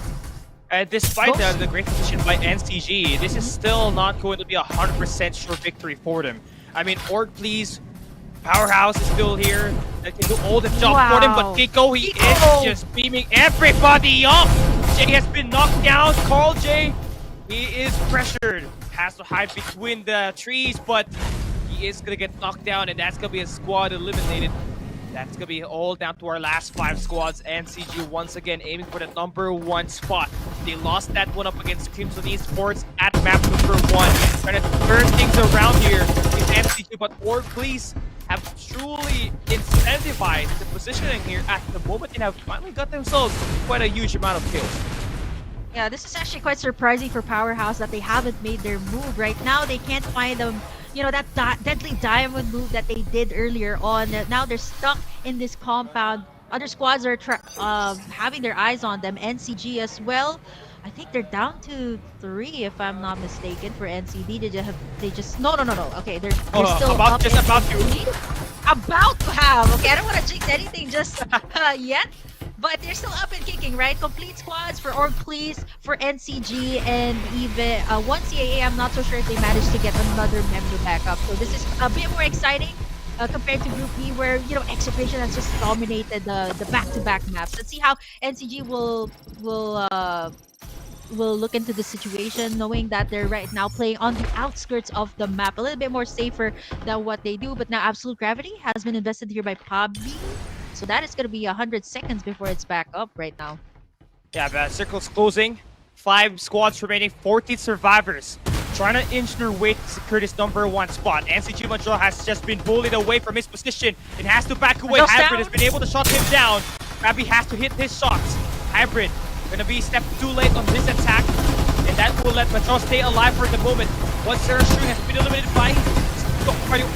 Speaker 7: Despite the great position by NCG, this is still not going to be 100% sure victory for them. I mean, Org Please, Powerhouse is still here. That can do all the job for them, but Kiko, he is just beaming everybody up. Jay has been knocked down. Carl J, he is pressured. Has to hide between the trees, but he is gonna get knocked down, and that's gonna be a squad eliminated. That's gonna be all down to our last 5 squads. NCG once again aiming for the #1 spot. They lost that one up against Crimson Esports at map number 1. Trying to turn things around here is NCG, but Org Please have truly incentivized the positioning here at the moment and have finally got themselves quite a huge amount of kills.
Speaker 8: Yeah, this is actually quite surprising for Powerhouse that they haven't made their move. Right now, they can't find them, you know, that deadly diamond move that they did earlier on. Now they're stuck in this compound. Other squads are having their eyes on them. NCG as well. I think they're down to 3, if I'm not mistaken, for NCD. No. Okay, they're still
Speaker 7: about
Speaker 8: up
Speaker 7: to
Speaker 8: have. Okay, I don't want to jinx anything just yet. But they're still up and kicking, right? Complete squads for Org Please, for NCG, and even one CAA. I'm not so sure if they managed to get another member back up. So this is a bit more exciting compared to Group B, where, you know, Execration has just dominated the back-to-back maps. Let's see how NCG will look into the situation, knowing that they're right now playing on the outskirts of the map, a little bit more safer than what they do. But now Absolute Gravity has been invested here by Pabby. So that is going to be 100 seconds before it's back up right now.
Speaker 7: Yeah, the circle's closing. 5 squads remaining, 14 survivors. Trying to inch their way to secure this #1 spot. NCG Montreal has just been bullied away from his position and has to back away. Hybrid has been able to shut him down. Rabbi has to hit his shots. Hybrid gonna be step too late on this attack, and that will let Montreal stay alive for the moment. Once Sarah Shru has been eliminated by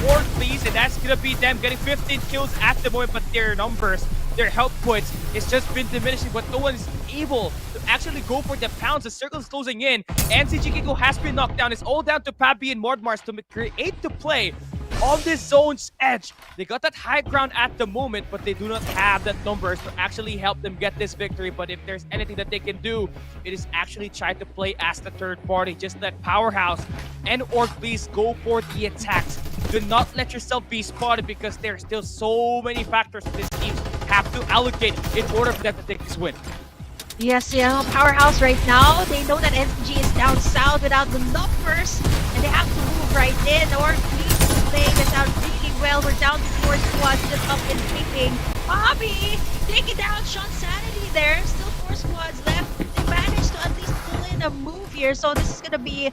Speaker 7: Org Please, and that's gonna be them getting 15 kills at the moment, but their numbers, their health points, it's just been diminishing, but no one is able to actually go for the pounds. The circle is closing in. NCG Kiko has been knocked down. It's all down to Pabby and Mordmars to create the play on this zone's edge. They got that high ground at the moment, but they do not have that numbers to actually help them get this victory. But if there's anything that they can do, it is actually try to play as the third party. Just let Powerhouse and Org Please go for the attacks. Do not let yourself be spotted because there's still so many factors that these teams have to allocate in order for them to take this win.
Speaker 8: Yes, Powerhouse right now, they know that SG is down south without the numbers, and they have to move right in, or please play this out really well. We're down to 4 squads just up and kicking. Bobby taking down Sean Sanity there. Still 4 squads left. They managed to at least pull in a move here, so this is gonna be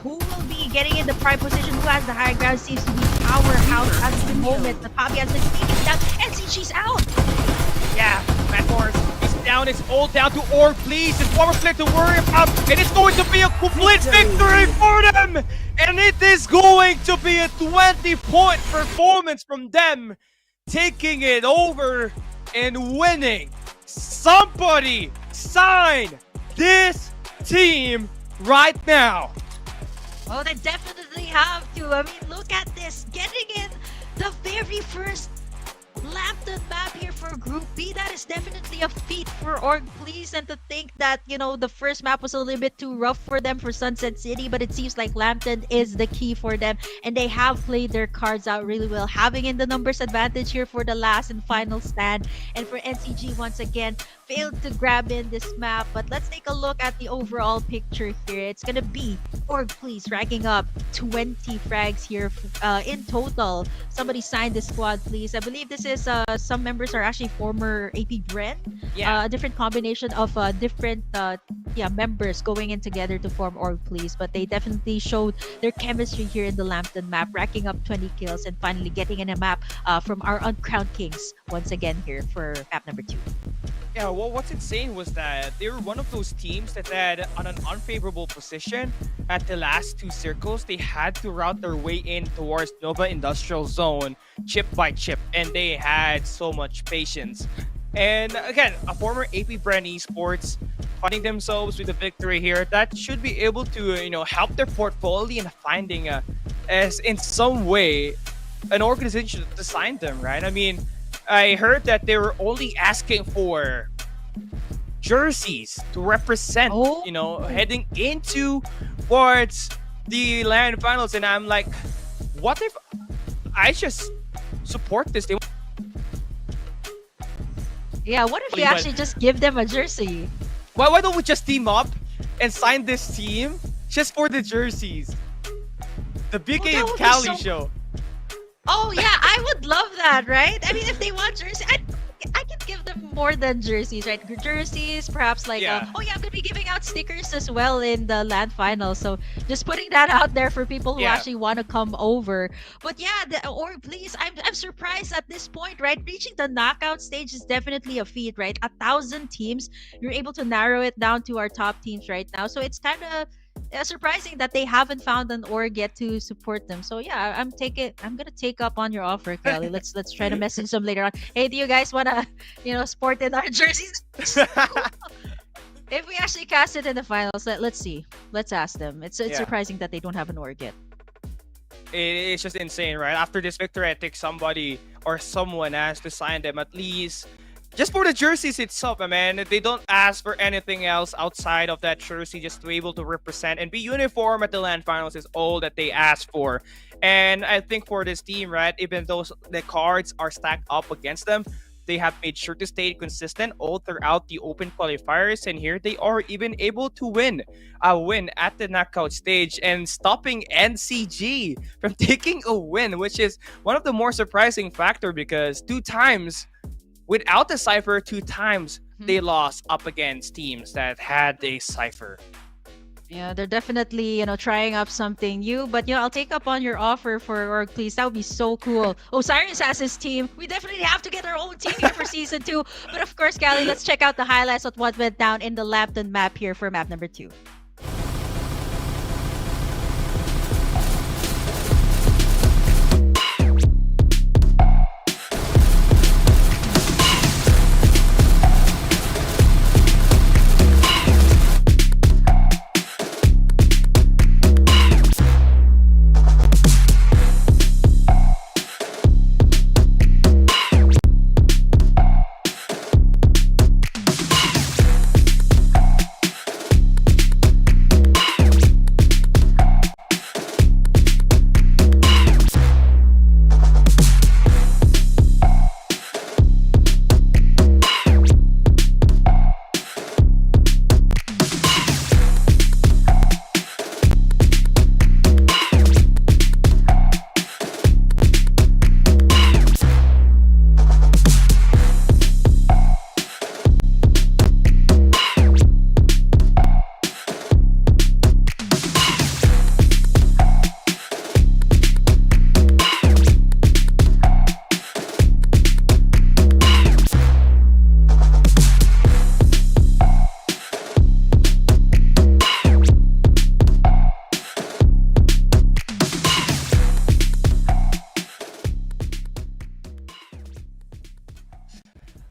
Speaker 8: who will be getting in the prime position, who has the high ground. Seems to be Powerhouse at the moment, but Bobby has been taken down. NCG's out.
Speaker 7: Yeah, Matt Morris is down. It's all down to Orb, please. It's one more player to worry about, and it's going to be a complete victory for them. And it is going to be a 20-point performance from them, taking it over and winning. Somebody sign this team right now.
Speaker 8: Oh, they definitely have to. I mean, look at this. Getting in the very first Lampton map here for Group B, that is definitely a feat for Org, please. And to think that, the first map was a little bit too rough for them for Sunset City, but it seems like Lampton is the key for them, and they have played their cards out really well, having in the numbers advantage here for the last and final stand. And for NCG, once again, failed to grab in this map. But let's take a look at the overall picture here. It's gonna be Org, please, racking up 20 frags here in total. Somebody sign this squad, please. I believe this is some members are actually former AP Brent.
Speaker 7: Yeah.
Speaker 8: A different combination of different members going in together to form Org, please. But they definitely showed their chemistry here in the Lampton map, racking up 20 kills and finally getting in a map from our uncrowned kings once again here for map number 2.
Speaker 7: Yeah, well, what's insane was that they were one of those teams that had on an unfavorable position at the last 2 circles. They had to route their way in towards Nova Industrial Zone chip by chip, and they had so much patience. And again, a former AP brand Esports finding themselves with a victory here that should be able to, help their portfolio in finding as in some way an organization to sign them, right? I mean, I heard that they were only asking for jerseys to represent, heading into towards the LAN finals, and I'm like, what if I just support this?
Speaker 8: Yeah, what if you actually just give them a jersey?
Speaker 7: Why don't we just team up and sign this team just for the jerseys? The BK and Cali show.
Speaker 8: Oh yeah, I would love that, right? I mean, if they want jerseys, I can give them more than jerseys, right? Jerseys, perhaps like, I'm gonna be giving out stickers as well in the LAN final. So just putting that out there for people who actually want to come over. But yeah, or please, I'm surprised at this point, right? Reaching the knockout stage is definitely a feat, right? 1,000 teams, you're able to narrow it down to our top teams right now. So it's kind of surprising that they haven't found an org yet to support them. So yeah, I'm gonna take up on your offer, Kelly. Let's try to message them later on. Hey, do you guys wanna sport in our jerseys? If we actually cast it in the finals, let's see. Let's ask them. It's surprising that they don't have an org yet.
Speaker 7: It's just insane, right? After this victory, I think somebody or someone has to sign them at least. Just for the jerseys itself, man. They don't ask for anything else outside of that jersey, just to be able to represent and be uniform at the LAN finals is all that they ask for. And I think for this team, right, even though the cards are stacked up against them, they have made sure to stay consistent all throughout the open qualifiers, and here they are even able to win at the knockout stage and stopping NCG from taking a win, which is one of the more surprising factor because 2 times without the Cypher, 2 times they lost up against teams that had a Cypher.
Speaker 8: Yeah, they're definitely, trying up something new. But, I'll take up on your offer for Org, please. That would be so cool. Osiris has his team. We definitely have to get our own team here for Season 2. But of course, Callie, let's check out the highlights of what went down in the Lampton map here for map number 2.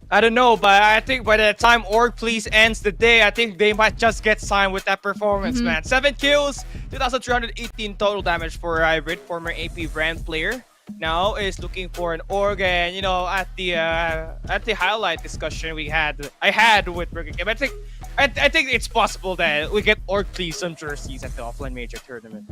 Speaker 7: I don't know, but I think by the time Org Please ends the day, I think they might just get signed with that performance, man. 7 kills, 2,318 total damage for Hybrid, former AP brand player. Now is looking for an org, and you know, at the highlight discussion I had with Burger King, I think it's possible that we get Org Please some jerseys at the offline major tournament.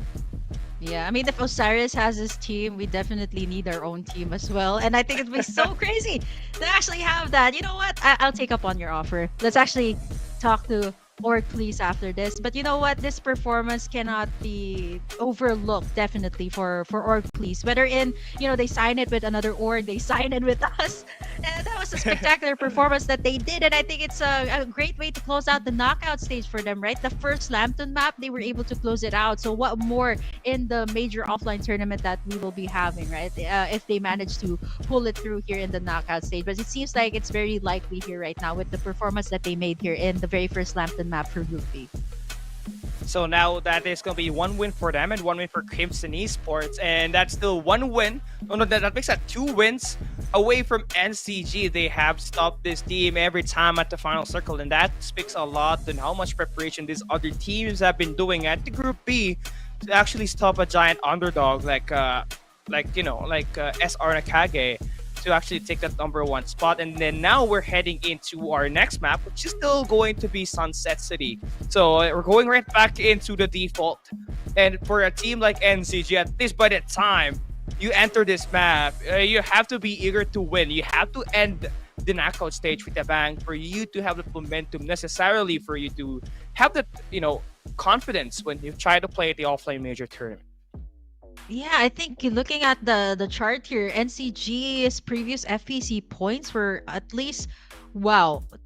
Speaker 8: Yeah, I mean, if Osiris has his team, we definitely need our own team as well. And I think it'd be so crazy to actually have that. You know what? I'll take up on your offer. Let's actually talk to Org Please after this. But you know what? This performance cannot be overlooked, definitely, for Org Please. Whether they sign it with another org, they sign it with us. And that was a spectacular performance that they did. And I think it's a great way to close out the knockout stage for them, right? The first Lampton map, they were able to close it out. So what more in the major offline tournament that we will be having, right? If they manage to pull it through here in the knockout stage. But it seems like it's very likely here right now with the performance that they made here in the very first Lampton map for Group B.
Speaker 7: So now that is going to be 1 win for them and 1 win for Crimson Esports, and that's still 1 win. Oh, no, that makes that 2 wins away from NCG. They have stopped this team every time at the final circle, and that speaks a lot on how much preparation these other teams have been doing at the Group B to actually stop a giant underdog like SR Nakage, to actually take that #1 spot. And then now we're heading into our next map, which is still going to be Sunset City. So we're going right back into the default. And for a team like NCG, at least by the time you enter this map, you have to be eager to win. You have to end the knockout stage with a bang for you to have the momentum necessarily for you to have that, confidence when you try to play the offline major tournament.
Speaker 8: Yeah, I think looking at the chart here, NCG's previous FPC points were at least,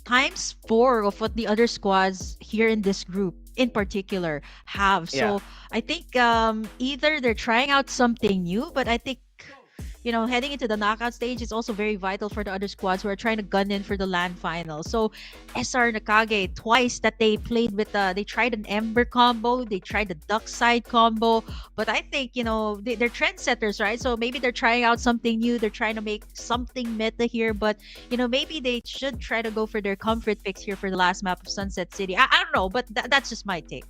Speaker 8: times 4 of what the other squads here in this group in particular have. So I think either they're trying out something new, but I think heading into the knockout stage is also very vital for the other squads who are trying to gun in for the LAN final. So SR Nakage, twice that they played with, they tried an Ember combo, they tried the Duck Side combo, but I think, they're trendsetters, right? So maybe they're trying out something new, they're trying to make something meta here, but, maybe they should try to go for their comfort picks here for the last map of Sunset City. I don't know, but that's just my take.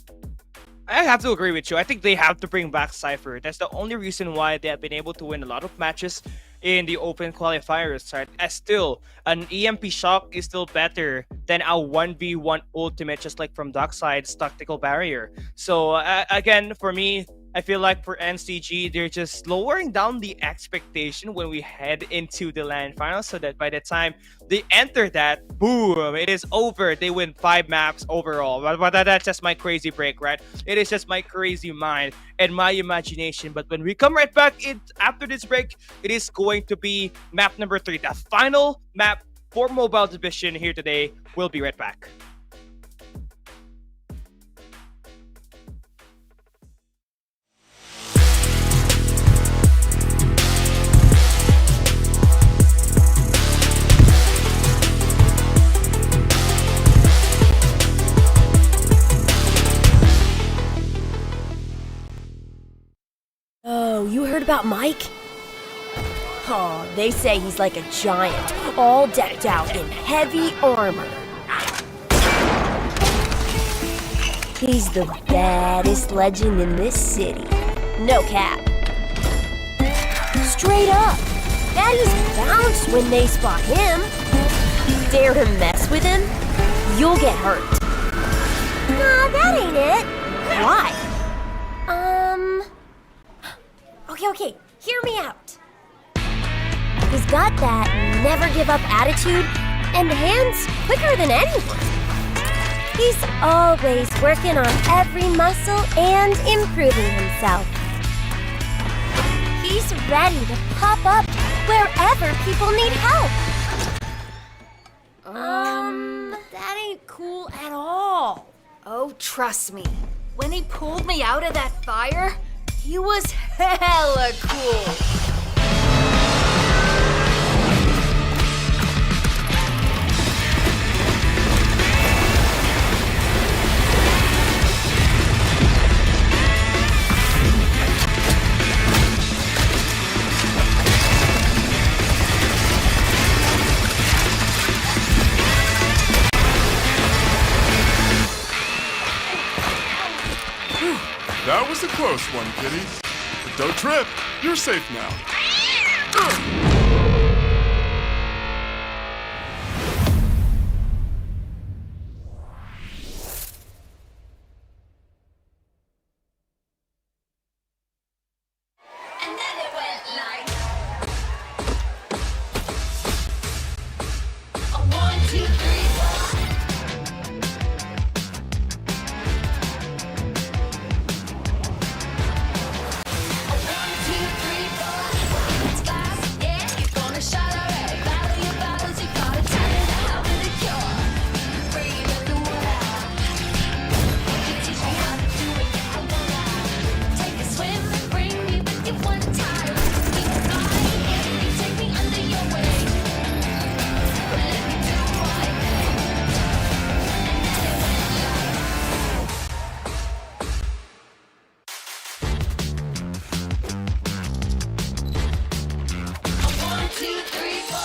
Speaker 7: I have to agree with you. I think they have to bring back Cypher. That's the only reason why they have been able to win a lot of matches in the open qualifiers, right? As still, an EMP Shock is still better than a 1v1 ultimate, just like from Dockside's Tactical Barrier. So again, for me, I feel like for NCG, they're just lowering down the expectation when we head into the LAN finals, so that by the time they enter that, boom, it is over. They win 5 maps overall. But that's just my crazy break, right? It is just my crazy mind and my imagination. But when we come right back after this break, it is going to be map number 3, the final map for Mobile Division here today. We'll be right back.
Speaker 1: Oh, you heard about Mike? Oh, they say he's like a giant, all decked out in heavy armor. He's the baddest legend in this city. No cap. Straight up. Baddies bounce when they spot him. Dare to mess with him? You'll get hurt. Nah, that ain't it. Why? Okay, hear me out. He's got that never give up attitude and hands quicker than anyone. He's always working on every muscle and improving himself. He's ready to pop up wherever people need help.
Speaker 2: That ain't cool at all. Oh, trust me. When he pulled me out of that fire, he was hella cool.
Speaker 3: That was a close one, kitty. But don't trip. You're safe now.
Speaker 4: And then it went like a 1, 2, 3, 4. A 1, 2, 3, 4. It's fast, yeah, you're gonna shine already. Battle your battles, you gotta turn it out with a cure. Breathe in the water. You teach me how to do it, I wanna take a swim and bring me with you one time. We can fly if you take me under your wing. Let me do my thing. And then it went like a 1, 2, 3, 4.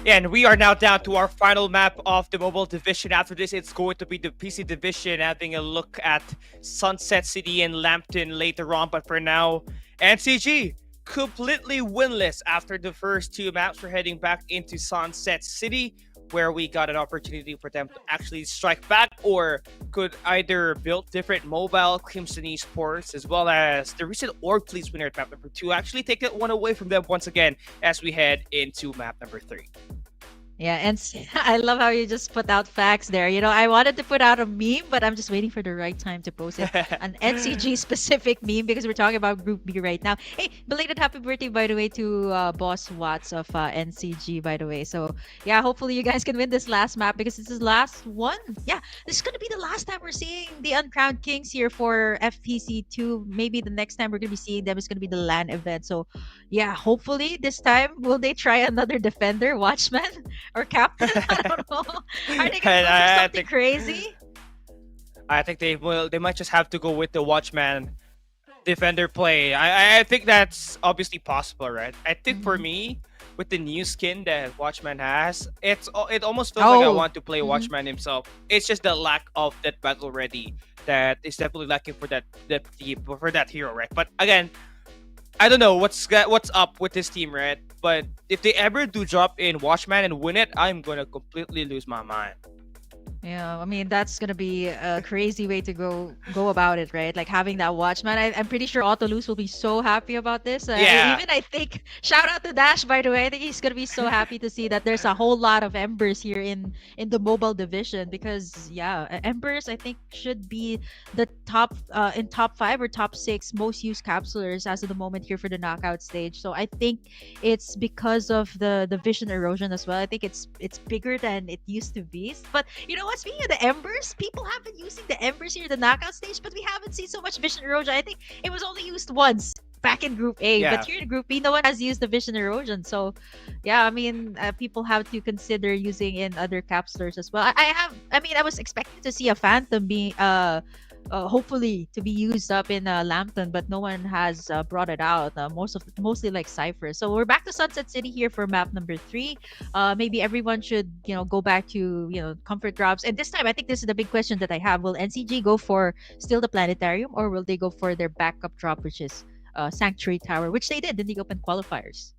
Speaker 7: And we are now down to our final map of the mobile division. After this, it's going to be the PC division, having a look at Sunset City and Lampton later on. But for now, NCG completely winless after the first two maps. We're heading back into Sunset City. where we got an opportunity for them to actually strike back, or could either build different mobile Crimson Esports as well as the recent Org Fleets winner at map number 2 actually take that one away from them once again as we head into map number 3.
Speaker 8: Yeah, and I love how you just put out facts there. You know, I wanted to put out a meme, but I'm just waiting for the right time to post it. An NCG specific meme because we're talking about Group B right now. Hey, belated happy birthday, by the way, to Boss Watts of NCG, by the way. So, yeah, hopefully you guys can win this last map because this is the last one. Yeah, this is going to be the last time we're seeing the Uncrowned Kings here for FPC 2. Maybe the next time we're going to be seeing them is going to be the LAN event. So, yeah, hopefully this time, will they try another defender, Watchman? Or captain? I don't know. Are they gonna go for something crazy?
Speaker 7: I think they will. They might just have to go with the Watchman defender play. I think that's obviously possible, right? I think for me, with the new skin that Watchman has, it almost feels like I want to play Watchman himself. It's just the lack of that battle ready that is definitely lacking for that hero, right? But again, I don't know what's up with this team, right? But if they ever do drop in Watchman and win it, I'm gonna completely lose my mind.
Speaker 8: Yeah, I mean that's gonna be a crazy way to go about it, right? Like having that Watchman. I'm pretty sure Autolus will be so happy about this.
Speaker 7: Yeah.
Speaker 8: Even I think shout out to Dash, by the way. I think he's gonna be so happy to see that there's a whole lot of Embers here in the mobile division because yeah, Embers I think should be the top in top 5 or top 6 most used capsulers as of the moment here for the knockout stage. So I think it's because of the vision erosion as well. I think it's bigger than it used to be. But you know what? Speaking of the Embers, people have been using the Embers here in the knockout stage, but we haven't seen so much vision erosion. I think it was only used once back in Group A, but here in Group B, no one has used the vision erosion. So, yeah, I mean, people have to consider using in other capsulers as well. I was expecting to see a Phantom being hopefully to be used up in Lampton, but no one has brought it out. Mostly like Cypher. So we're back to Sunset City here for map number 3. Maybe everyone should go back to comfort drops. And this time, I think this is the big question that I have: will NCG go for still the planetarium, or will they go for their backup drop, which is Sanctuary Tower, which they did in the open qualifiers?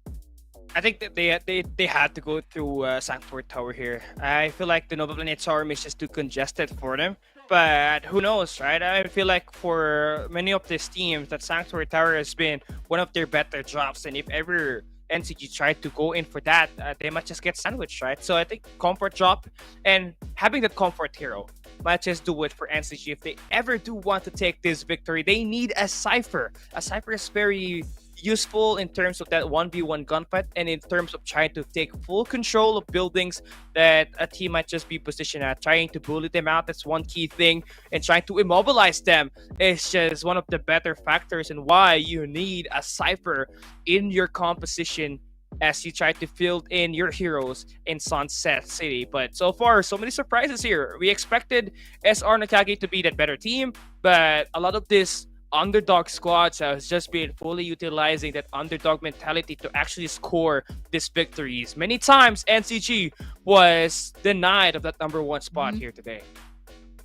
Speaker 7: I think that they had to go through Sanctuary Tower here. I feel like the Nova Planetarium is just too congested for them. But who knows, right? I feel like for many of these teams, that Sanctuary Tower has been one of their better drops. And if ever NCG tried to go in for that, they might just get sandwiched, right? So I think comfort drop and having that comfort hero might just do it for NCG. If they ever do want to take this victory, they need a Cypher. A Cypher is very useful in terms of that 1v1 gunfight and in terms of trying to take full control of buildings that a team might just be positioned at. Trying to bully them out, that's one key thing, and trying to immobilize them is just one of the better factors and why you need a Cypher in your composition as you try to field in your heroes in Sunset City. But so far, so many surprises here. We expected SR Nakagi to be that better team, but a lot of this underdog squads has just been fully utilizing that underdog mentality to actually score these victories. Many times NCG was denied of that number 1 spot here today.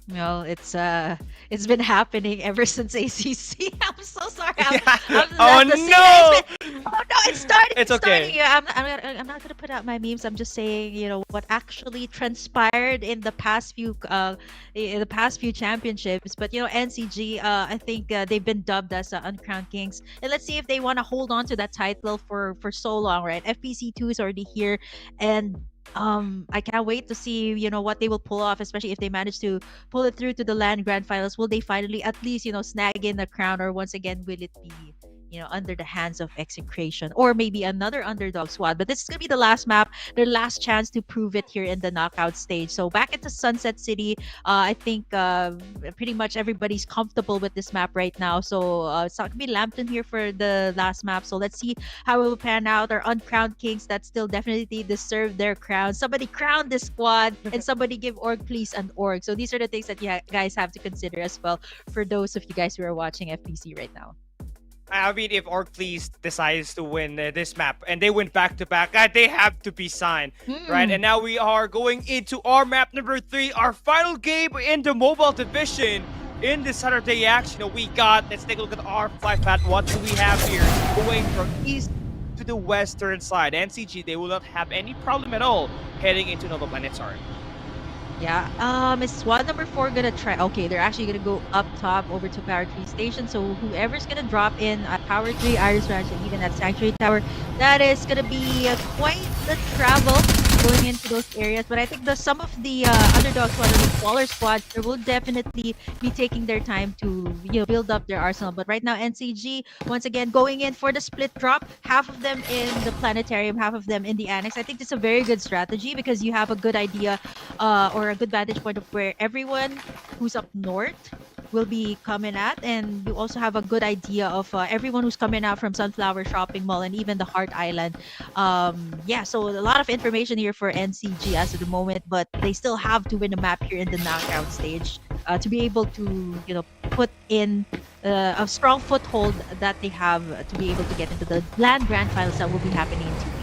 Speaker 8: Well, it's been happening ever since ACC. I'm so sorry. Oh no, it's starting.
Speaker 7: It's okay.
Speaker 8: Starting. Yeah, I'm not gonna put out my memes. I'm just saying, what actually transpired in the past few championships. But NCG, I think they've been dubbed as Uncrowned Kings, and let's see if they want to hold on to that title for so long, right? FPC 2 is already here, and I can't wait to see what they will pull off, especially if they manage to pull it through to the LAN grand finals. Will they finally at least snag in the crown, or once again will it be under the hands of Execration or maybe another underdog squad? But this is gonna be the last map, their last chance to prove it here in the knockout stage. So back into Sunset City, I think pretty much everybody's comfortable with this map right now. So it's not gonna be Lampton here for the last map. So let's see how it will pan out. Our uncrowned kings that still definitely deserve their crown. Somebody crown this squad and somebody give org please an org. So these are the things that you guys have to consider as well for those of you guys who are watching FPC right now.
Speaker 7: I mean, if Org Please decides to win this map and they win back-to-back, they have to be signed, right? And now we are going into our map number 3, our final game in the mobile division. In this Saturday action, let's take a look at our flight path. What do we have here? Going from east to to the western side. NCG, they will not have any problem at all heading into Nova Planetarium.
Speaker 8: Yeah. Is squad number 4 gonna try? Okay, they're actually gonna go up top over to Power 3 Station. So whoever's gonna drop in at Power 3, Iris Ranch, and even at Sanctuary Tower, that is gonna be quite the travel going into those areas. But I think some of the underdog squad or the smaller squads, they will definitely be taking their time to build up their arsenal. But right now, NCG once again going in for the split drop. Half of them in the planetarium, half of them in the annex. I think it's a very good strategy because you have a good idea or a good vantage point of where everyone who's up north will be coming at, and you also have a good idea of everyone who's coming out from Sunflower Shopping Mall and even the Heart Island. Yeah, so a lot of information here for NCG as of the moment, but they still have to win a map here in the knockout stage to be able to put in a strong foothold that they have to be able to get into the land grand finals that will be happening in 2 weeks.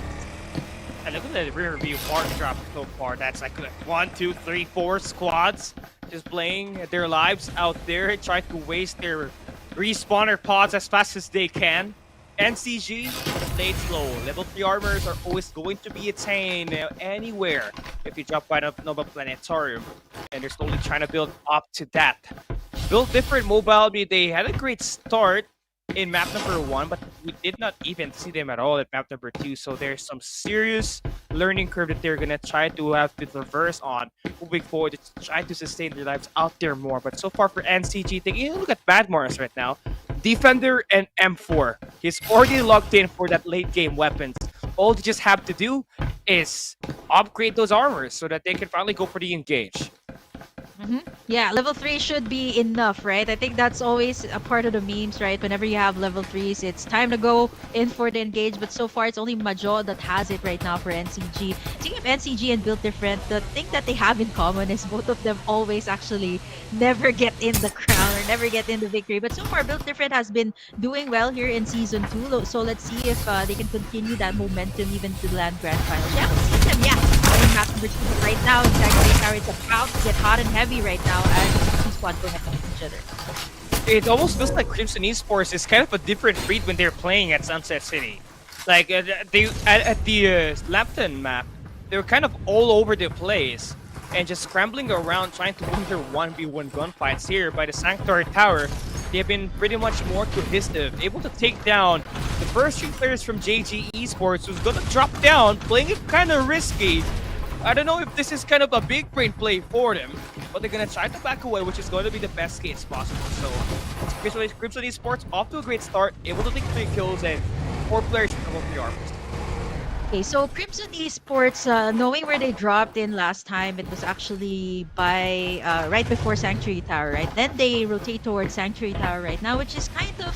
Speaker 7: And look at the rear view mark drop so far. That's like 1, 2, 3, 4 squads just playing their lives out there, trying to waste their respawner pods as fast as they can. NCG played slow. Level 3 armors are always going to be attained anywhere if you drop by Nova Planetarium. And they're slowly trying to build up to that. Build different mobile. They had a great start in map number 1, but we did not even see them at all at map number 2. So there's some serious learning curve that they're gonna try to have to traverse on moving forward to try to sustain their lives out there more. But so far for NCG, taking a look at Bad Mars right now, Defender and M4. He's already logged in for that late game weapons. All they just have to do is upgrade those armors so that they can finally go for the engage.
Speaker 8: Yeah, level 3 should be enough, right? I think that's always a part of the memes, right? Whenever you have level 3s, it's time to go in for the engage. But so far, it's only Majo that has it right now for NCG. Speaking of NCG and Build Different, the thing that they have in common is both of them always actually never get in the crown or never get in the victory. But so far, Build Different has been doing well here in Season 2. So let's see if they can continue that momentum even to the land grand finals. Yeah, we'll see them, in map number 2. But right now, exactly how it's about to get hot and heavy right now as the two squads go head to each other.
Speaker 7: It almost feels like Crimson Esports is kind of a different breed when they're playing at Sunset City. Like at the Lampton map, they're kind of all over the place and just scrambling around trying to win their 1v1 gunfights. Here by the Sanctuary Tower, they've been pretty much more cohesive, able to take down the first 3 players from JG Esports, who's gonna drop down, playing it kind of risky. I don't know if this is kind of a big brain play for them, but they're going to try to back away, which is going to be the best case possible. So, Crimson Esports off to a great start, able to take 3 kills and 4 players from level 3 armors.
Speaker 8: Okay, so Crimson Esports, knowing where they dropped in last time, it was actually by right before Sanctuary Tower, right? Then they rotate towards Sanctuary Tower right now, which is kind of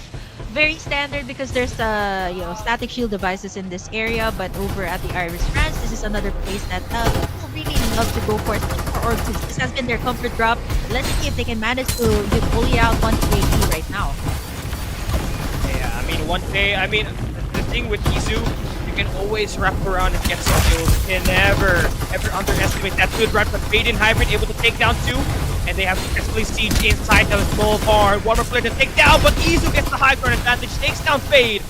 Speaker 8: very standard because there's static shield devices in this area. But over at the Iris Ranch, this is another place that people really love to go for. Or this has been their comfort drop. Let's see if they can manage to bully out 1KT right now.
Speaker 7: Yeah, I mean, the thing with Izu, you can always wrap around and get some kills. You can never underestimate that good run. But Fade Hybrid able to take down 2. And they have successfully siege inside the small barn. One more player to take down, but Izu gets the high ground advantage, takes down Fade.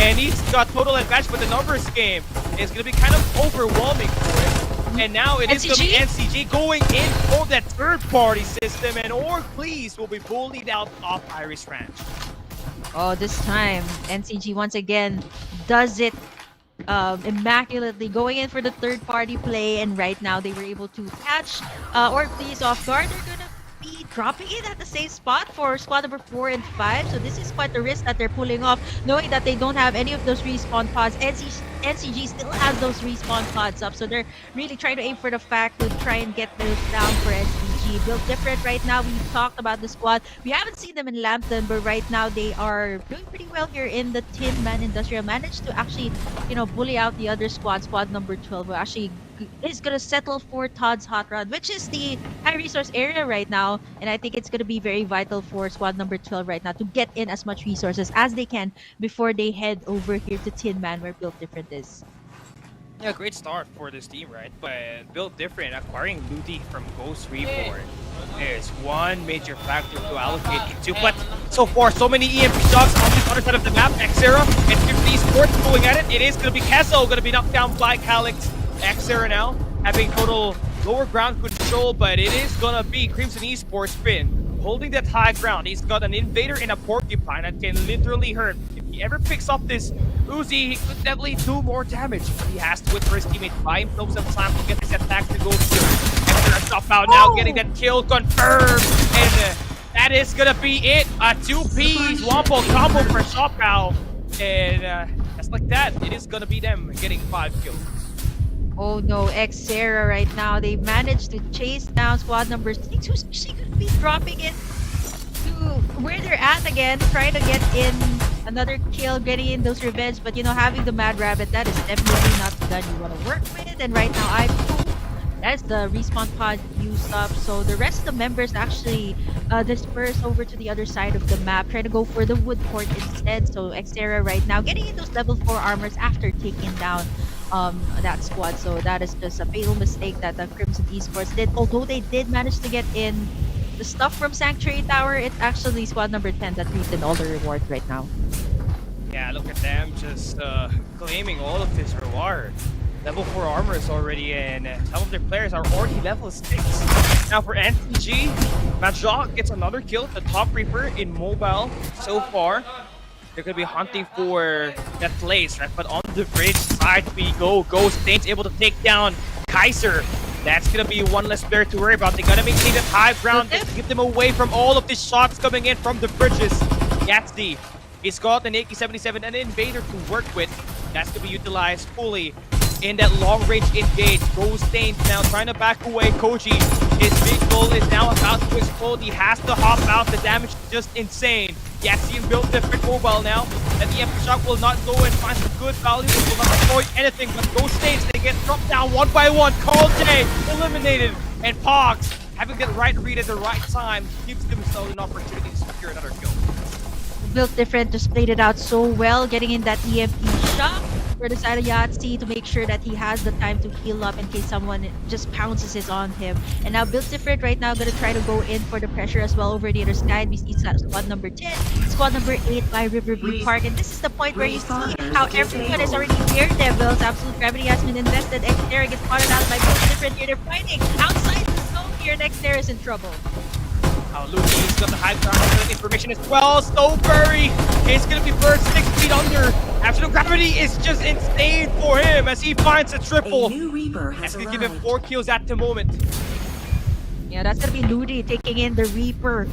Speaker 7: And he's got total advantage, but the numbers game is going to be kind of overwhelming for him. And now it is going to be NCG going in for that third-party system, and Orclease will be bullied out of Iris Ranch.
Speaker 8: Oh, this time, NCG once again does it immaculately, going in for the third-party play, and right now they were able to catch Orclease off guard. They're gonna be dropping in at the same spot for squad number 4 and 5, so this is quite the risk that they're pulling off, knowing that they don't have any of those respawn pods. NCG still has those respawn pods up, so they're really trying to aim for the fact to try and get those down for NCG. Built different right now. We talked about the squad. We haven't seen them in Lampton, but right now they are doing pretty well here in the Tin Man Industrial. Managed to actually, bully out the other squad number 12, who actually is going to settle for Todd's Hot Rod, which is the high resource area right now. And I think it's going to be very vital for squad number 12 right now to get in as much resources as they can before they head over here to Tin Man, where Built Different is.
Speaker 7: Yeah, great start for this team, right? But built different, acquiring Ludi from Ghost Reborn is one major factor to allocate into. But so far, so many EMP shots on the other side of the map. Xera and Esports going at it. It is going to be Kesso, going to be knocked down by Calyx. Xera now having total lower ground control, but it is going to be Crimson Esports Finn holding that high ground. He's got an Invader and a Porcupine that can literally hurt. If he ever picks up this Uzi, he could definitely do more damage. He has to wait for his teammate to buy himself some time to get his attack to go through. Xera top out now, getting that kill confirmed. And that is going to be it. A 2P Swampo combo for Shopao. And just like that, it is going to be them getting 5 kills.
Speaker 8: Oh no, Xera right now, they managed to chase down squad number 6, who's actually going to be dropping it to where they're at again, trying to get in another kill, getting in those revenge, but you know, having the Mad Rabbit, that is definitely not the gun you want to work with, and right now, that's the respawn pod used up, so the rest of the members actually disperse over to the other side of the map, trying to go for the wood port instead, so Xera right now getting in those level 4 armors after taking down that squad, so that is just a fatal mistake that the Crimson Esports did. Although they did manage to get in the stuff from Sanctuary Tower, it's actually squad number 10 that reaped in all the rewards right now.
Speaker 7: Yeah, look at them just claiming all of this reward. Level 4 armors already, and some of their players are already level 6. Now for NTG, Majok gets another kill, the top Reaper in mobile so far. They're going to be hunting for that place, right? But on the bridge side we go. Ghost Saints able to take down Kaiser. That's going to be one less player to worry about. They got to maintain that high ground to keep them away from all of these shots coming in from the bridges. Yatsy, he's got an AK-77 and an Invader to work with. That's going to be utilized fully in that long-range engage. Ghost Saints now trying to back away. Koji, his vehicle is now about to explode. He has to hop out. The damage is just insane. Yaxian built different mobile now, and the empty shot will not go and find some good value. It will not destroy anything, but Ghost Saints, they get dropped down one by one. Carl J eliminated, and Pogs, having that right read at the right time, gives themselves an opportunity to secure another kill.
Speaker 8: Built different, just played it out so well, getting in that EMP shot for the side of Yahtzee to make sure that he has the time to heal up in case someone just pounces it on him. And now Built Different right now gonna try to go in for the pressure as well over the other side. We see squad number 10, squad number 8 by Riverview Park, and this is the point where you see how everyone is already Daredevils. Absolute Gravity has been invested. Xterra gets spotted out by Built Different here. They're fighting outside the zone here, and Xterra is in trouble.
Speaker 7: Lucy's got the high ground information as well. Snowberry is going to be first 6 feet under. Absolute Gravity is just insane for him as he finds a triple. That's going to give him 4 kills at the moment.
Speaker 8: Yeah, that's gonna be Ludi taking in the Reaper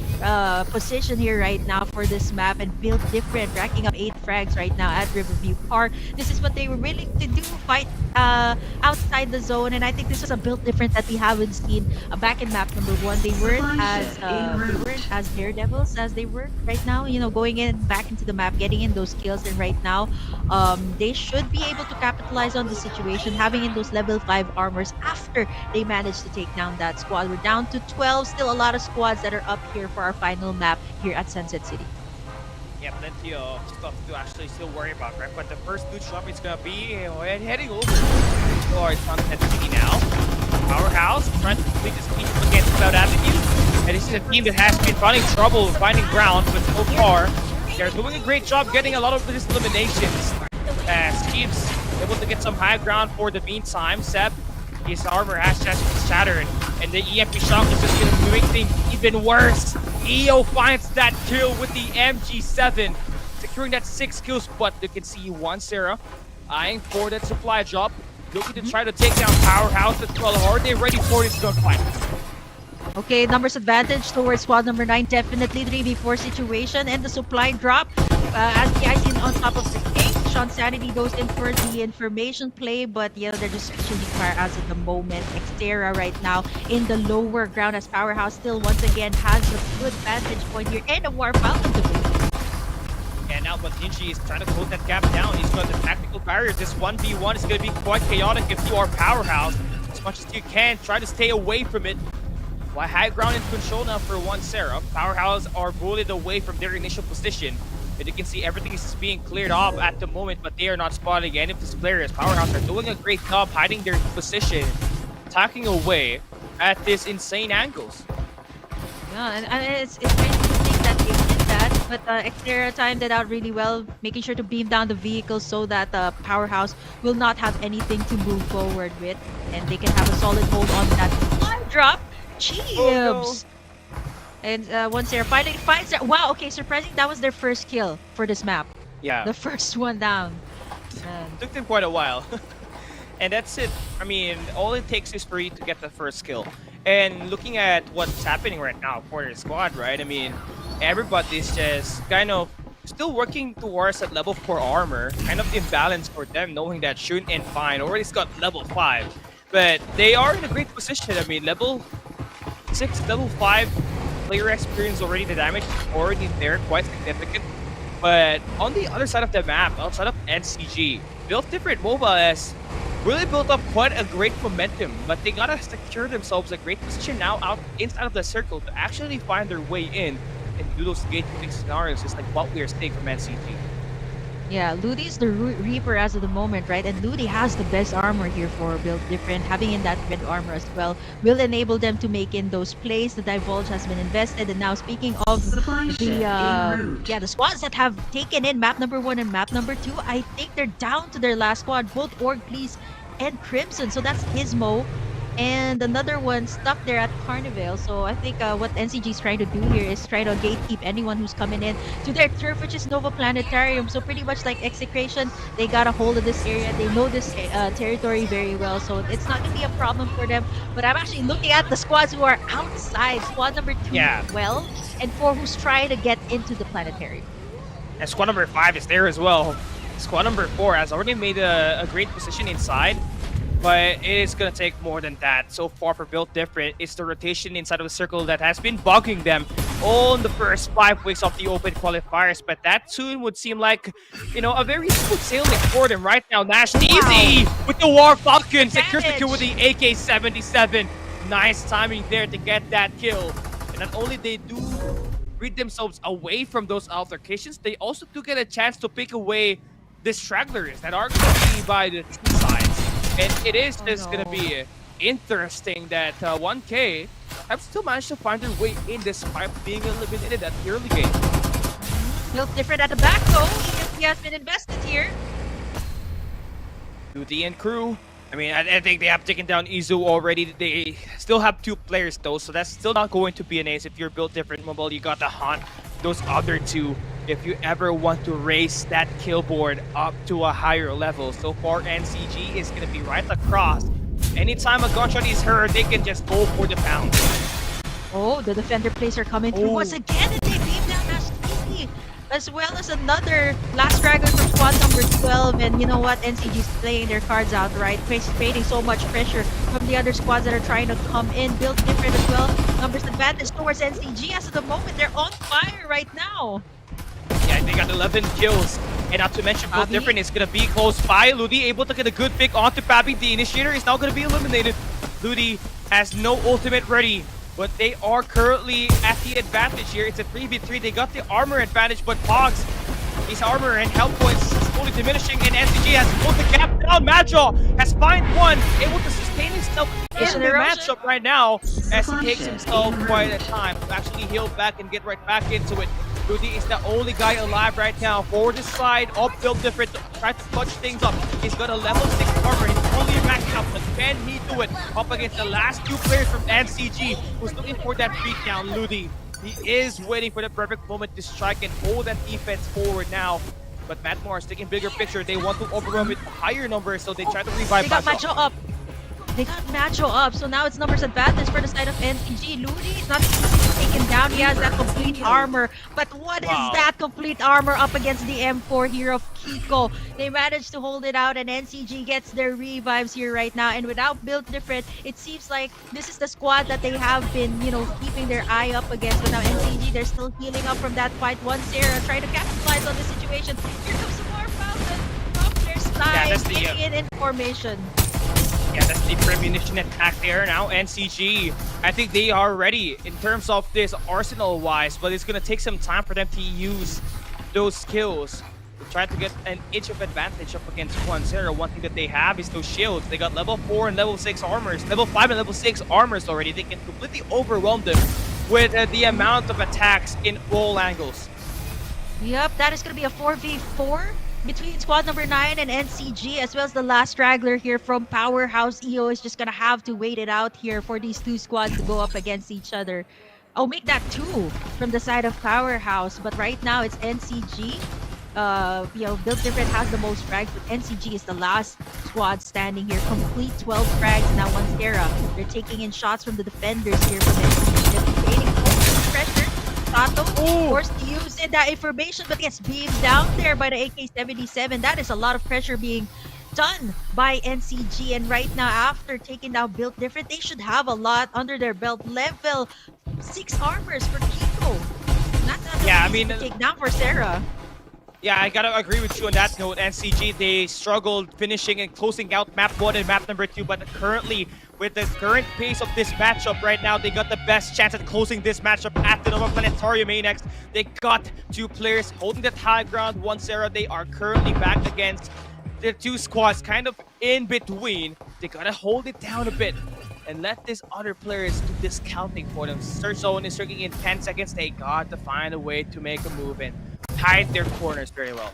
Speaker 8: position here right now for this map, and Built Different, racking up 8 frags right now at Riverview Park. This is what they were willing to do, fight outside the zone, and I think this was a Built Different that we haven't seen back in map number 1. They weren't as daredevils as they were right now. You know, going in back into the map, getting in those kills, and right now they should be able to capitalize on the situation, having in those level 5 armors after they managed to take down that squad. We're down to 12, still a lot of squads that are up here for our final map here at Sunset City.
Speaker 7: Yeah, plenty of stuff to actually still worry about, right? But the first loot shop is gonna be heading over towards Sunset City now. Powerhouse trying to complete this speech against Cloud Avenue, and this is a team that has been finding trouble finding ground, but so far they're doing a great job getting a lot of these eliminations. Steve's able to get some high ground for the meantime. Seb, his armor has just shattered, and the EMP shock is just going to make things even worse. EO finds that kill with the MG7, securing that 6 kill spot. You can see one Sarah eyeing for that supply drop, looking to try to take down Powerhouse as well. Are they ready for this gunfight?
Speaker 8: Okay, numbers advantage towards squad number 9, definitely 3v4 situation, and the supply drop as the IC on top of the king. Sean Sanity goes in for the information play, but yeah, they're just shooting fire as at the moment. Xterra right now in the lower ground as Powerhouse still once again has a good vantage point here and a warp out of the base.
Speaker 7: And now Batinji is trying to close that gap down. He's got the tactical barrier. This 1v1 is going to be quite chaotic if you are Powerhouse. As much as you can, try to stay away from it. While high ground in control now for one Sarah, Powerhouse are bullied away from their initial position. And you can see everything is being cleared off at the moment, but they are not spotting any of these players. Powerhouse are doing a great job hiding their position, attacking away at these insane angles.
Speaker 8: Yeah, and it's crazy to think that they did that, but Xterra timed it out really well, making sure to beam down the vehicle so that Powerhouse will not have anything to move forward with, and they can have a solid hold on that fly drop. Jeebs!
Speaker 7: Oh, no.
Speaker 8: And once they're finally finds that, wow, okay, surprising, that was their first kill for this map.
Speaker 7: Yeah.
Speaker 8: The first one down.
Speaker 7: Took them quite a while. And that's it. I mean, all it takes is for you to get the first kill. And looking at what's happening right now for their squad, right? I mean, everybody's just kind of still working towards that level 4 armor. Kind of imbalance for them, knowing that Shun and Fine already got level 5. But they are in a great position. I mean, level 6, level 5 player experience already, the damage is already there, quite significant. But on the other side of the map, outside of NCG, Built Different Mobile has really built up quite a great momentum, but they gotta secure themselves a great position now out inside of the circle to actually find their way in and do those gate-shooting scenarios, just like what we are seeing from NCG.
Speaker 8: Yeah, Ludi's the Reaper as of the moment, right? And Ludi has the best armor here for Build Different. Having in that red armor as well will enable them to make in those plays. The Divulge has been invested. And now speaking of the squads that have taken in map number 1 and map number 2, I think they're down to their last squad, both Org Please and Crimson. So that's Gizmo and another one stuck there at Carnival. So I think what NCG is trying to do here is try to gatekeep anyone who's coming in to their turf, which is Nova Planetarium. So pretty much like Execration, they got a hold of this area. They know this territory very well, so it's not going to be a problem for them. But I'm actually looking at the squads who are outside. Squad number 2, 12, and 4 who's trying to get into the Planetarium.
Speaker 7: And squad number 5 is there as well. Squad number 4 has already made a great position inside, but it is going to take more than that. So far for Built Different, it's the rotation inside of the circle that has been bugging them all in the first 5 weeks of the Open qualifiers. But that soon would seem like, you know, a very smooth sailing for them right now. Nash easy with the War Falcon, secures the kill with the AK-77. Nice timing there to get that kill. And not only they do rid themselves away from those altercations, they also do get a chance to pick away the stragglers that are going to be by the two sides. And it is just going to be interesting that 1K have still managed to find their way in despite being eliminated at the early game.
Speaker 8: Built Different at the back though. He has been invested here.
Speaker 7: Duty and crew. I mean, I think they have taken down Izu already. They still have 2 players though, so that's still not going to be an ace. If you're Built Different Mobile, you got to hunt those other 2 if you ever want to raise that kill board up to a higher level. So far, NCG is going to be right across. Anytime a gunshot is heard, they can just go for the pound.
Speaker 8: Oh, the defender plays are coming through once again, and they beam down Nash easy, as well as another last dragon from squad number 12. And you know what? NCG's playing their cards out, right? Creating so much pressure from the other squads that are trying to come in. Built Different as well. Numbers advantage towards NCG as of the moment. They're on fire right now.
Speaker 7: Yeah, they got 11 kills. And not to mention, Built Different is going to be close by. Ludi able to get a good pick onto Pappy. The initiator is now going to be eliminated. Ludi has no ultimate ready, but they are currently at the advantage here. It's a 3v3. They got the armor advantage, but Pogs, his armor and health points is slowly diminishing, and NCG has pulled the gap down. Macho has find one, able to sustain himself in the matchup right now as he takes himself quite a time to actually heal back and get right back into it. Rudy is the only guy alive right now for this side of Built Different to try to clutch things up. He's got a level 6 armor. He's fully maxed out, but can he do it up against the last 2 players from NCG who's looking for that beatdown? Ludi, he is waiting for the perfect moment to strike and hold that defense forward now. But Macnnonade is taking bigger picture. They want to overwhelm with higher numbers, so they try to revive.
Speaker 8: They got Macho up. They got Macho up, so now it's numbers advantage for the side of NCG. Ludi is not taken down. He has that complete armor. But what is that complete armor up against the M4 here of Kiko? They managed to hold it out, and NCG gets their revives here right now. And without Built Different, it seems like this is the squad that they have been, you know, keeping their eye up against. But now NCG, they're still healing up from that fight. One Sarah trying to capitalize on the situation. Here comes some more Falcon from their side, getting in formation.
Speaker 7: Yeah, that's the premonition attack there now. NCG, I think they are ready in terms of this arsenal-wise, but it's going to take some time for them to use those skills to try to get an inch of advantage up against 1-0. One thing that they have is those shields. They got level 4 and level 6 armors, level 5 and level 6 armors already. They can completely overwhelm them with the amount of attacks in all angles.
Speaker 8: Yep, that is going to be a 4v4 between squad number 9 and NCG, as well as the last straggler here from Powerhouse. EO is just going to have to wait it out here for these two squads to go up against each other. Oh, make that 2 from the side of Powerhouse, but right now it's NCG. Build Different has the most frags, but NCG is the last squad standing here. Complete 12 frags now. Once they're taking in shots from the defenders here from NCG. They're creating pressure. Sato forced to use in that information, but gets beamed down there by the AK-77. That is a lot of pressure being done by NCG, and right now after taking down Built Different, they should have a lot under their belt. Level 6 armors for Kiko. Not to take down for Sarah.
Speaker 7: Yeah, I gotta agree with you on that note. NCG, they struggled finishing and closing out map 1 and map number 2, but currently, with the current pace of this matchup right now, they got the best chance at closing this matchup at the Nova Planetarium Anex. They got 2 players holding that high ground. 1-0, they are currently back against the 2 squads kind of in between. They gotta hold it down a bit and let these other players do this counting for them. Search zone is circling in 10 seconds. They got to find a way to make a move and hide their corners very well.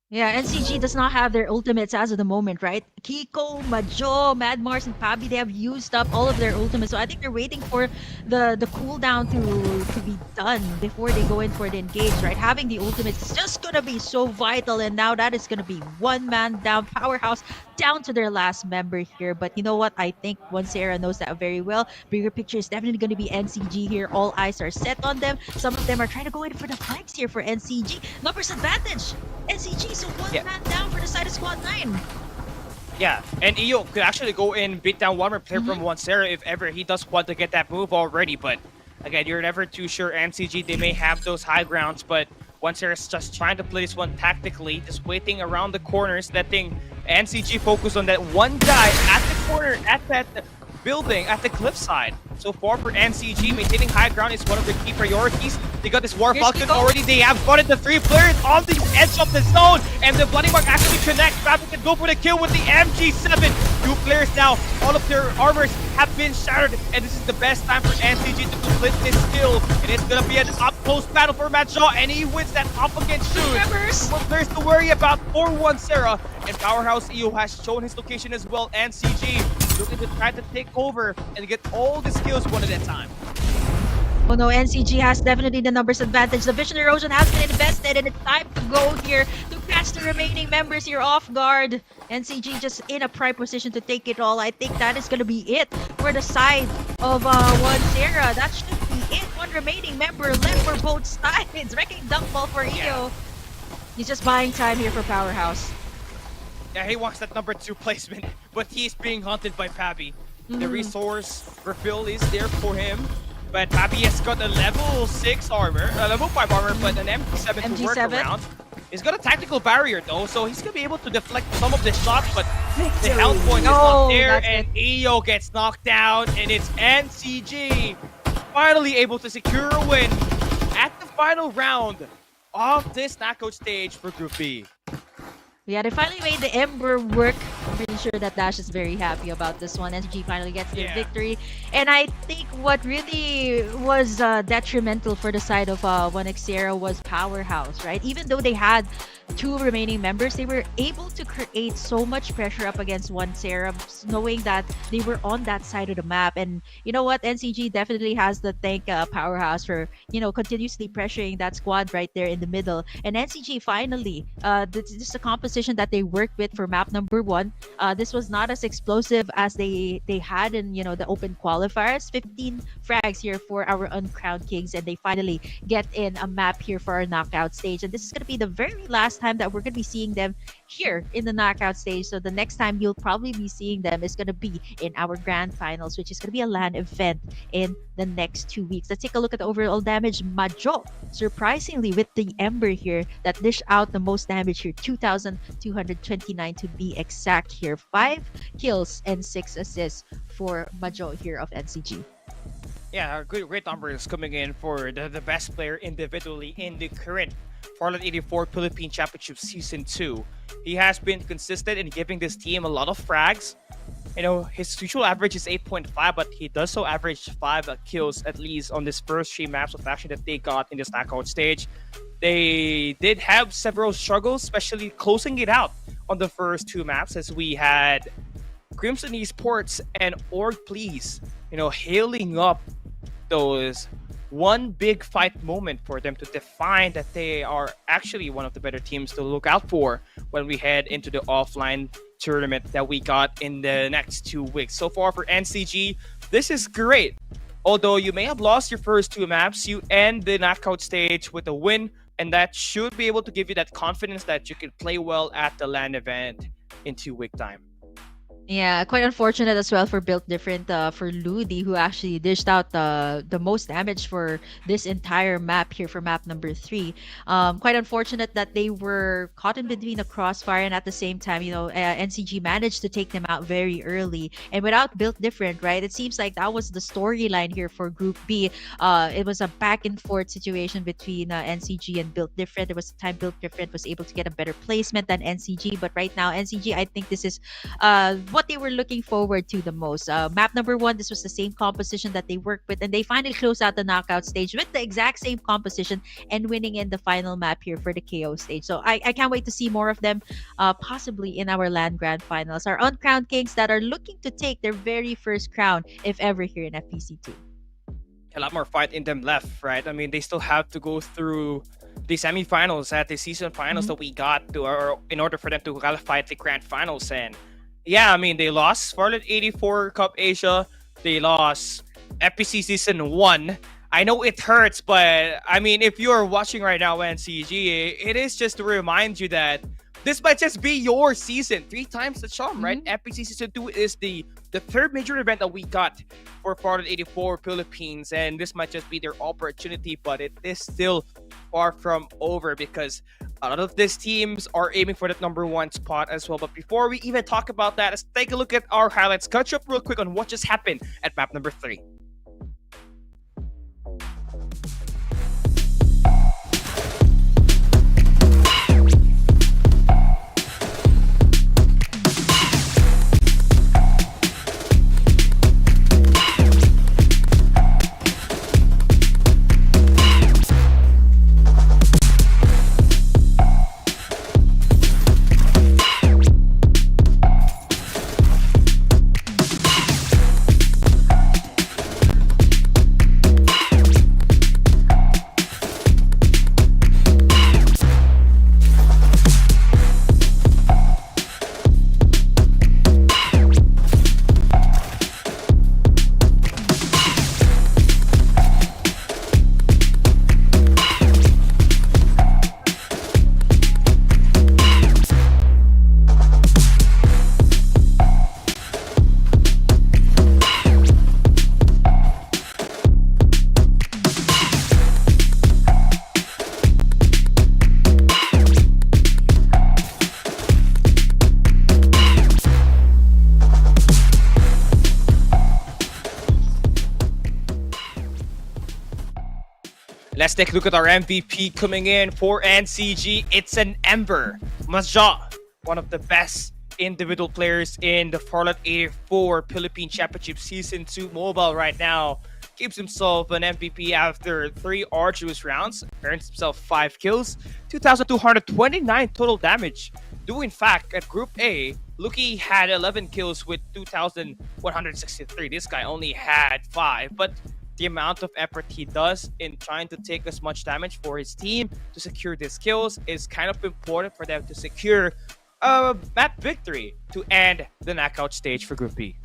Speaker 8: Yeah, NCG does not have their ultimates as of the moment, right? Kiko, Majo, Mad Mars, and Pabi, they have used up all of their ultimates. So I think they're waiting for the cooldown to be done before they go in for the engage, right? Having the ultimates is just going to be so vital. And now that is going to be one man down. Powerhouse down to their last member here. But you know what? I think Sarah knows that very well. Bigger picture is definitely going to be NCG here. All eyes are set on them. Some of them are trying to go in for the flags here for NCG. Numbers advantage. NCG, so one man down for the side of squad 9.
Speaker 7: Yeah, and EO could actually go in, beat down one more player from 1-0 if ever he does want to get that move already. But again, you're never too sure. NCG, they may have those high grounds, but 1-0 is just trying to play this one tactically, just waiting around the corners, letting NCG focus on that one guy at the corner, at that building, at the cliffside. So far for NCG, maintaining high ground is one of the key priorities. They got this War Falcon already. They have spotted the 3 players on the edge of the zone, and the Bloody Mark actually connects. Fabric can go for the kill with the MG7. 2 players now, all of their armors have been shattered, and this is the best time for NCG to complete this kill. And it's gonna be an up-close battle for Matjaw, and he wins that up against Shoes. What players to worry about for 1-0, and Powerhouse EO has shown his location as well. NCG looking to try to take over and get all the skills one at a time.
Speaker 8: Oh no, NCG has definitely the numbers advantage. The Vision Erosion has been invested, and it's time to go here to catch the remaining members here off guard. NCG just in a prime position to take it all. I think that is going to be it for the side of 1-0. That should be it. One remaining member left for both sides. Wrecking dunk ball for EO. He's just buying time here for Powerhouse.
Speaker 7: Yeah, he wants that number 2 placement, but he's being hunted by Pabi. The resource refill is there for him, but Pabi has got a level 6 armor, level 5 armor, but an MG7 to work around. He's got a tactical barrier though, so he's gonna be able to deflect some of the shots, but the health point is not there, and EO gets knocked down, and it's NCG finally able to secure a win at the final round of this knockout stage for Group B.
Speaker 8: Yeah, they finally made the Ember work. I'm pretty sure that Dash is very happy about this one. SG finally gets their victory. And I think what really was detrimental for the side of 1xera was Powerhouse, right? Even though they had 2 remaining members, they were able to create so much pressure up against 1xera, knowing that they were on that side of the map. And you know what? NCG definitely has to thank Powerhouse for, continuously pressuring that squad right there in the middle. And NCG finally, this is a composition that they worked with for map number 1. This was not as explosive as they had in the open qualifiers. 15 frags here for our uncrowned kings, and they finally get in a map here for our knockout stage. And this is going to be the very last time that we're going to be seeing them here in the knockout stage. So the next time you'll probably be seeing them is going to be in our grand finals, which is going to be a LAN event in the next 2 weeks. Let's take a look at the overall damage. Majo, surprisingly, with the Ember here, that dished out the most damage here, 2,229 to be exact here. 5 kills and 6 assists for Majo here of NCG.
Speaker 7: Yeah, great numbers coming in for the best player individually in the current Farlight 84 Philippine Championship Season 2. He has been consistent in giving this team a lot of frags. You know, his usual average is 8.5, but he does so average 5 kills at least on this first 3 maps of action that they got in this knockout stage. They did have several struggles, especially closing it out on the first 2 maps, as we had Crimson Esports and Org Please, you know, hailing up those one big fight moment for them to define that they are actually one of the better teams to look out for when we head into the offline tournament that we got in the next 2 weeks. So far for NCG, this is great. Although you may have lost your first 2 maps, you end the knockout stage with a win, and that should be able to give you that confidence that you can play well at the LAN event in 2 week time.
Speaker 8: Yeah, quite unfortunate as well for Built Different, for Ludi, who actually dished out the most damage for this entire map here for map number 3. Quite unfortunate that they were caught in between the crossfire, and at the same time, NCG managed to take them out very early. And without Built Different, right, it seems like that was the storyline here for Group B. It was a back and forth situation between NCG and Built Different. There was a time Built Different was able to get a better placement than NCG, but right now NCG, I think this is what they were looking forward to the most. Map number 1, this was the same composition that they worked with, and they finally closed out the knockout stage with the exact same composition and winning in the final map here for the KO stage. So I can't wait to see more of them, possibly in our LAN Grand Finals. Our uncrowned kings that are looking to take their very first crown, if ever, here in FPC2.
Speaker 7: A lot more fight in them left, right? I mean, they still have to go through the semifinals at the season finals that we got in order for them to qualify the grand finals. And yeah, I mean, they lost Farlight 84 Cup Asia. They lost FPC Season 1. I know it hurts, but I mean, if you're watching right now, NCG, it is just to remind you that this might just be your season. 3 times the charm, right? FPC Season 2 is the third major event that we got for Farlight 84 Philippines, and this might just be their opportunity, but it is still far from over because a lot of these teams are aiming for that number 1 spot as well. But before we even talk about that, let's take a look at our highlights. Catch up real quick on what just happened at map number 3. Let's take a look at our MVP coming in for NCG. It's an Ember. Maja, one of the best individual players in the Farlight 84 Philippine Championship Season 2 mobile right now. Gives himself an MVP after 3 arduous rounds. Earns himself 5 kills, 2,229 total damage. Do in fact, at Group A, Luki had 11 kills with 2,163. This guy only had 5, but the amount of effort he does in trying to take as much damage for his team to secure these kills is kind of important for them to secure a map victory to end the knockout stage for Group B.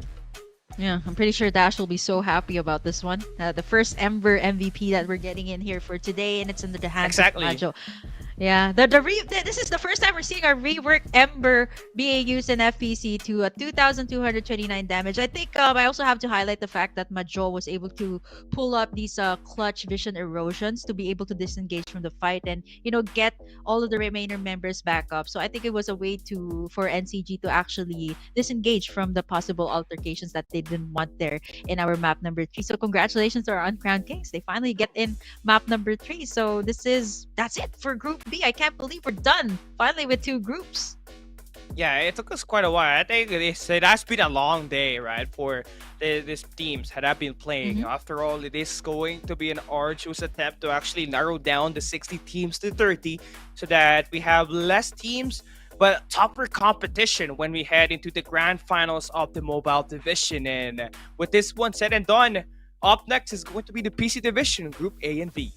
Speaker 8: Yeah, I'm pretty sure Dash will be so happy about this one. The first Ember MVP that we're getting in here for today, and it's under the hands of Majo. Yeah, this is the first time we're seeing our reworked Ember being used in FPC to 2,229 damage. I think I also have to highlight the fact that Majo was able to pull up these clutch vision erosions to be able to disengage from the fight and get all of the remainder members back up. So I think it was a way for NCG to actually disengage from the possible altercations that they didn't want there in our map number 3. So congratulations to our Uncrowned Kings. They finally get in map number 3. So that's it for Group B. I can't believe we're done finally with 2 groups.
Speaker 7: Yeah, it took us quite a while. I think it has been a long day, right, for these teams that have been playing. After all, it is going to be an arduous attempt to actually narrow down the 60 teams to 30 so that we have less teams but tougher competition when we head into the grand finals of the mobile division. And with this one said and done, up next is going to be the PC division, Group A and B.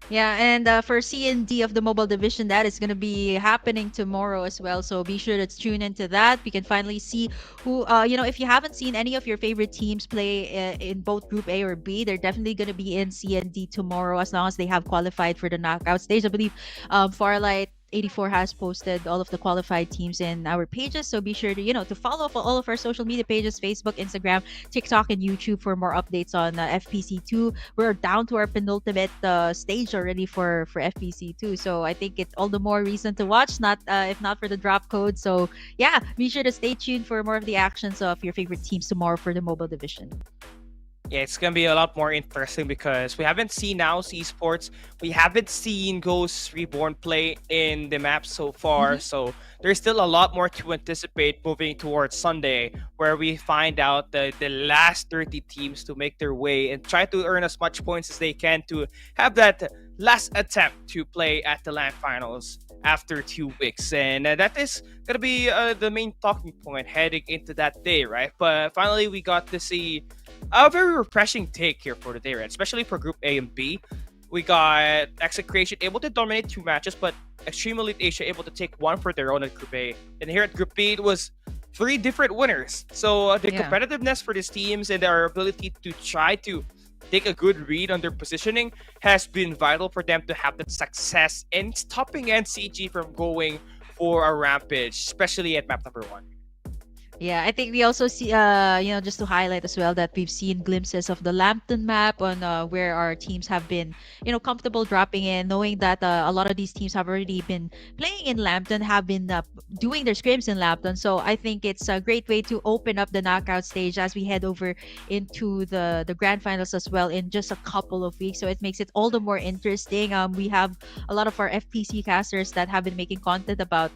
Speaker 8: Yeah, and for C and D of the mobile division, that is going to be happening tomorrow as well. So be sure to tune into that. We can finally see who, if you haven't seen any of your favorite teams play in both Group A or B, they're definitely going to be in C and D tomorrow as long as they have qualified for the knockout stage. I believe Farlight 84 has posted all of the qualified teams in our pages, so be sure to to follow all of our social media pages: Facebook, Instagram, TikTok, and YouTube for more updates on FPC2. We're down to our penultimate stage already for FPC2, so I think it's all the more reason to watch, not if not for the drop code. So yeah, be sure to stay tuned for more of the actions of your favorite teams tomorrow for the mobile division.
Speaker 7: Yeah, it's gonna be a lot more interesting because we haven't seen Esports. We haven't seen Ghost Reborn play in the map so far. So there's still a lot more to anticipate moving towards Sunday, where we find out the last 30 teams to make their way and try to earn as much points as they can to have that last attempt to play at the LAN finals after 2 weeks. And that is gonna be the main talking point heading into that day, right? But finally, we got to see a very refreshing take here for the day, right? Especially for Group A and B. We got Execration able to dominate 2 matches, but Extreme Elite Asia able to take 1 for their own at Group A. And here at Group B, it was 3 different winners. So the competitiveness for these teams and their ability to try to take a good read on their positioning has been vital for them to have that success in stopping NCG from going for a rampage, especially at map number 1.
Speaker 8: Yeah, I think we also see, just to highlight as well that we've seen glimpses of the Lampton map on where our teams have been, comfortable dropping in, knowing that a lot of these teams have already been playing in Lampton, have been doing their scrims in Lampton. So I think it's a great way to open up the knockout stage as we head over into the grand finals as well in just a couple of weeks. So it makes it all the more interesting. We have a lot of our FPC casters that have been making content about,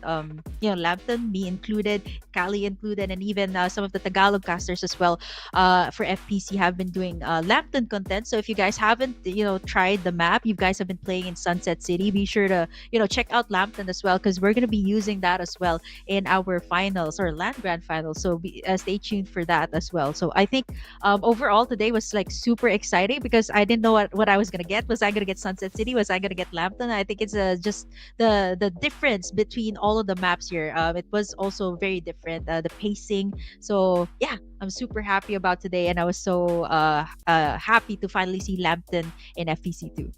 Speaker 8: Lampton, me included, Kali included, and even some of the Tagalog casters as well for FPC have been doing Lampton content. So if you guys haven't tried the map, you guys have been playing in Sunset City, be sure to check out Lampton as well, because we're going to be using that as well in our finals or land grand finals. So stay tuned for that as well. So I think overall today was like super exciting because I didn't know what I was going to get. Was I going to get Sunset City? Was I going to get Lampton? I think it's just the difference between all of the maps here. It was also very different, the pacing. So yeah, I'm super happy about today, and I was so happy to finally see Lampton in FPC2.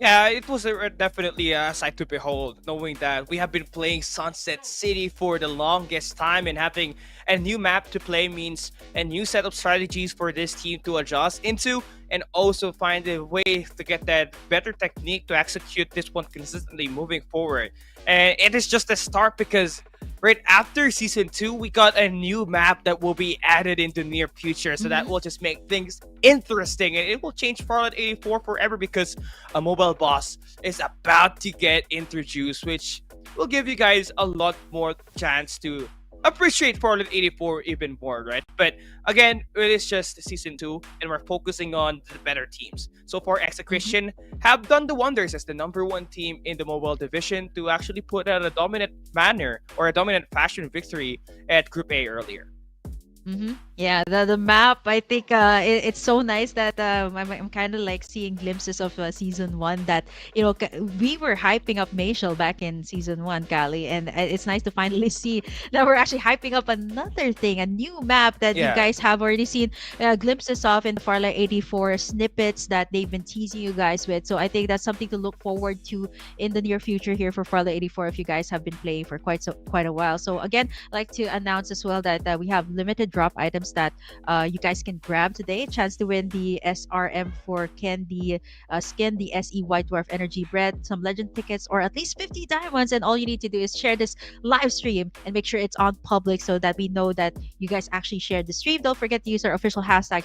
Speaker 7: Yeah, it was definitely a sight to behold, knowing that we have been playing Sunset City for the longest time, and having a new map to play means a new set of strategies for this team to adjust into, and also find a way to get that better technique to execute this one consistently moving forward. And it is just a start because right after Season 2, we got a new map that will be added in the near future. So that will just make things interesting. And it will change Farlight 84 forever because a mobile boss is about to get introduced, which will give you guys a lot more chance to appreciate Farlight 84 even more, right? But again, it is just Season 2, and we're focusing on the better teams. So far, Execration have done the wonders as the #1 team in the mobile division to actually put out a dominant manner or a dominant fashion victory at Group A earlier.
Speaker 8: Yeah, the map, I think it's so nice that I'm kind of like seeing glimpses of Season 1 that, we were hyping up Mayshell back in Season 1, Kali, and it's nice to finally see that we're actually hyping up another thing, a new map that you guys have already seen glimpses of in the Farlight 84 snippets that they've been teasing you guys with. So I think that's something to look forward to in the near future here for Farlight 84 if you guys have been playing for quite a while. So again, I'd like to announce as well that we have limited drop items that you guys can grab today. Chance to win the SRM4 candy skin, the SE White Dwarf Energy Bread, some legend tickets, or at least 50 diamonds. And all you need to do is share this live stream and make sure it's on public so that we know that you guys actually shared the stream. Don't forget to use our official hashtag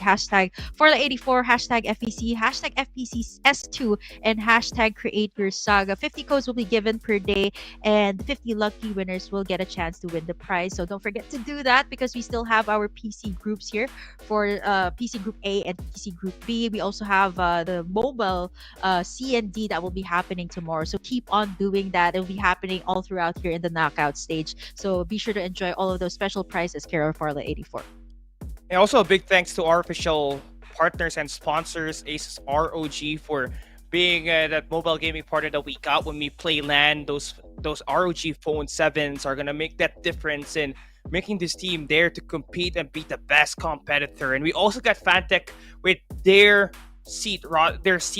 Speaker 8: Farlight84, hashtag FPC, hashtag FPCS2, and hashtag Create Your Saga. 50 codes will be given per day, and 50 lucky winners will get a chance to win the prize. So don't forget to do that because we still have our PC groups here for PC Group A and PC Group B. We also have the mobile C and D that will be happening tomorrow. So keep on doing that. It will be happening all throughout here in the knockout stage. So be sure to enjoy all of those special prizes, Carol Farla 84.
Speaker 7: And also a big thanks to our official partners and sponsors, Asus ROG, for being that mobile gaming partner that we got when we play LAN. Those ROG Phone 7s are gonna make that difference in making this team there to compete and beat the best competitor. And we also got Fantech with their seat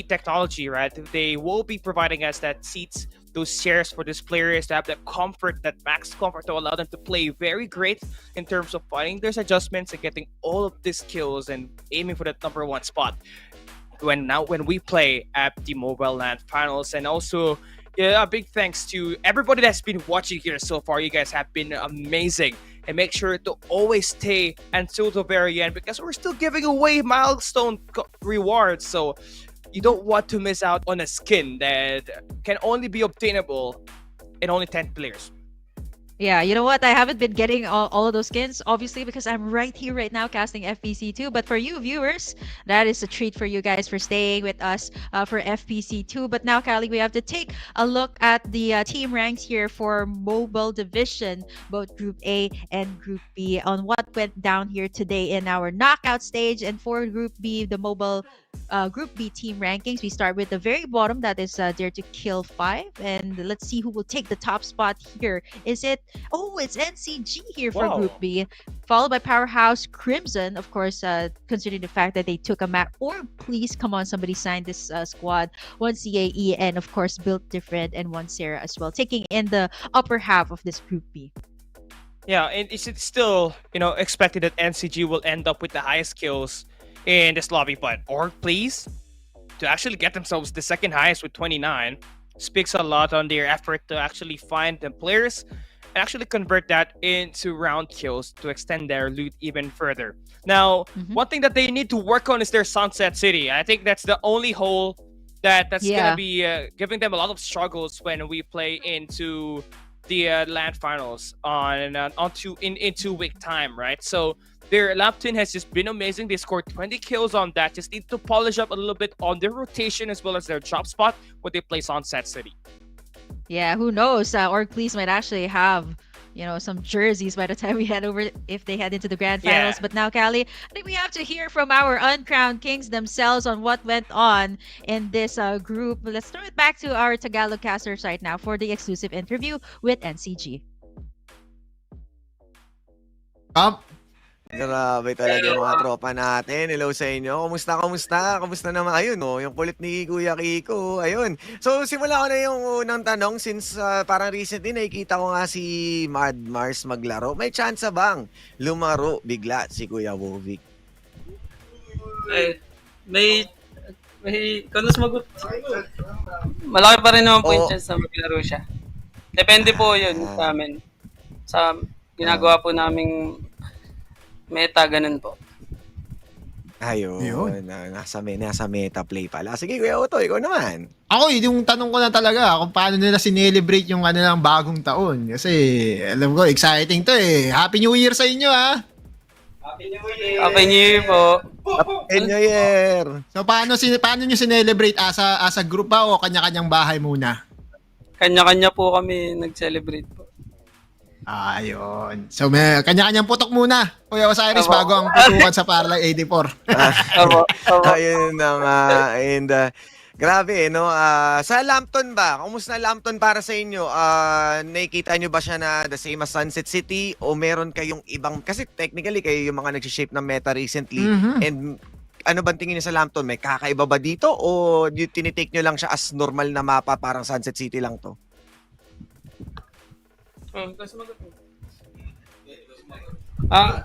Speaker 7: technology, right? They will be providing us that seats, those chairs for these players to have that comfort, that max comfort to allow them to play very great in terms of finding their adjustments and getting all of these skills and aiming for that number one spot when we play at the Mobile LAN finals. And also a big thanks to everybody that's been watching here so far. You guys have been amazing, and make sure to always stay until the very end because we're still giving away milestone rewards. So you don't want to miss out on a skin that can only be obtainable in only 10 players.
Speaker 8: Yeah, you know what? I haven't been getting all of those skins, obviously, because I'm right here right now casting FPC2. But for you viewers, that is a treat for you guys for staying with us for FPC2. But now, Callie, we have to take a look at the team ranks here for Mobile Division, both Group A and Group B, on what went down here today in our knockout stage. And for Group B, the Mobile Group B team rankings, we start with the very bottom, that is Dare to Kill 5. And let's see who will take the top spot here. Is it? Oh, it's NCG here for Group B, followed by Powerhouse Crimson, of course, considering the fact that they took a map. Or please, come on, somebody signed this squad. One CAE and, of course, Built Different, and one Sarah as well, taking in the upper half of this Group B.
Speaker 7: Yeah, and it's still, expected that NCG will end up with the highest kills in this lobby, but please, to actually get themselves the second highest with 29 speaks a lot on their effort to actually find the players and actually convert that into round kills to extend their loot even further. Now, one thing that they need to work on is their Sunset City. I think that's the only hole that's gonna be giving them a lot of struggles when we play into the LAN finals in 2 week time, right? So their Lampton has just been amazing. They scored 20 kills on that. Just need to polish up a little bit on their rotation as well as their drop spot when they play Sunset City.
Speaker 8: Yeah, who knows? Org Please might actually have, some jerseys by the time we head over, if they head into the grand finals.
Speaker 7: Yeah.
Speaker 8: But now, Callie, I think we have to hear from our uncrowned kings themselves on what went on in this group. Let's throw it back to our Tagalog casters right now for the exclusive interview with NCG.
Speaker 9: Grabe talaga yung mga tropa natin. Hello sa inyo. Kamusta naman? Ayun, yung kulit ni Kuya Kiko. Ayun. So, simula ko na yung unang tanong since parang recently nakikita ko nga si Mars maglaro. May chance bang lumaro bigla si Kuya Wovic?
Speaker 12: May kung malaki pa rin naman po yung chance na maglaro siya. Depende po yun sa amin. Sa ginagawa po naming meta, ganun po.
Speaker 9: Ayun. Nasa meta play pala. Sige, Kuya Otto, ikaw naman.
Speaker 11: Ako, yung tanong ko na talaga kung paano nila sinelebrate yung bagong taon. Kasi, alam ko, exciting to eh. Happy New Year sa inyo, ha?
Speaker 12: Happy New Year! Happy New Year po!
Speaker 9: Happy New Year!
Speaker 11: So, paano nyo sinelebrate? As a group ba o kanya-kanyang bahay muna?
Speaker 12: Kanya-kanya po kami nag-celebrate po.
Speaker 11: Ayun. So, may kanya-kanyang putok muna, Kuya Osiris, bago ang putukan sa Farlight 84.
Speaker 9: Ayun na nga. And, grabe, no? Sa Lampton ba? Kumusta Lampton para sa inyo? Nakikita nyo ba siya na the same as Sunset City? O meron kayong ibang... Kasi technically, kayo yung mga nag-shape ng meta recently. And ano bang tingin niyo sa Lampton? May kakaiba ba dito? O tinitake nyo lang siya as normal na mapa, parang Sunset City lang to?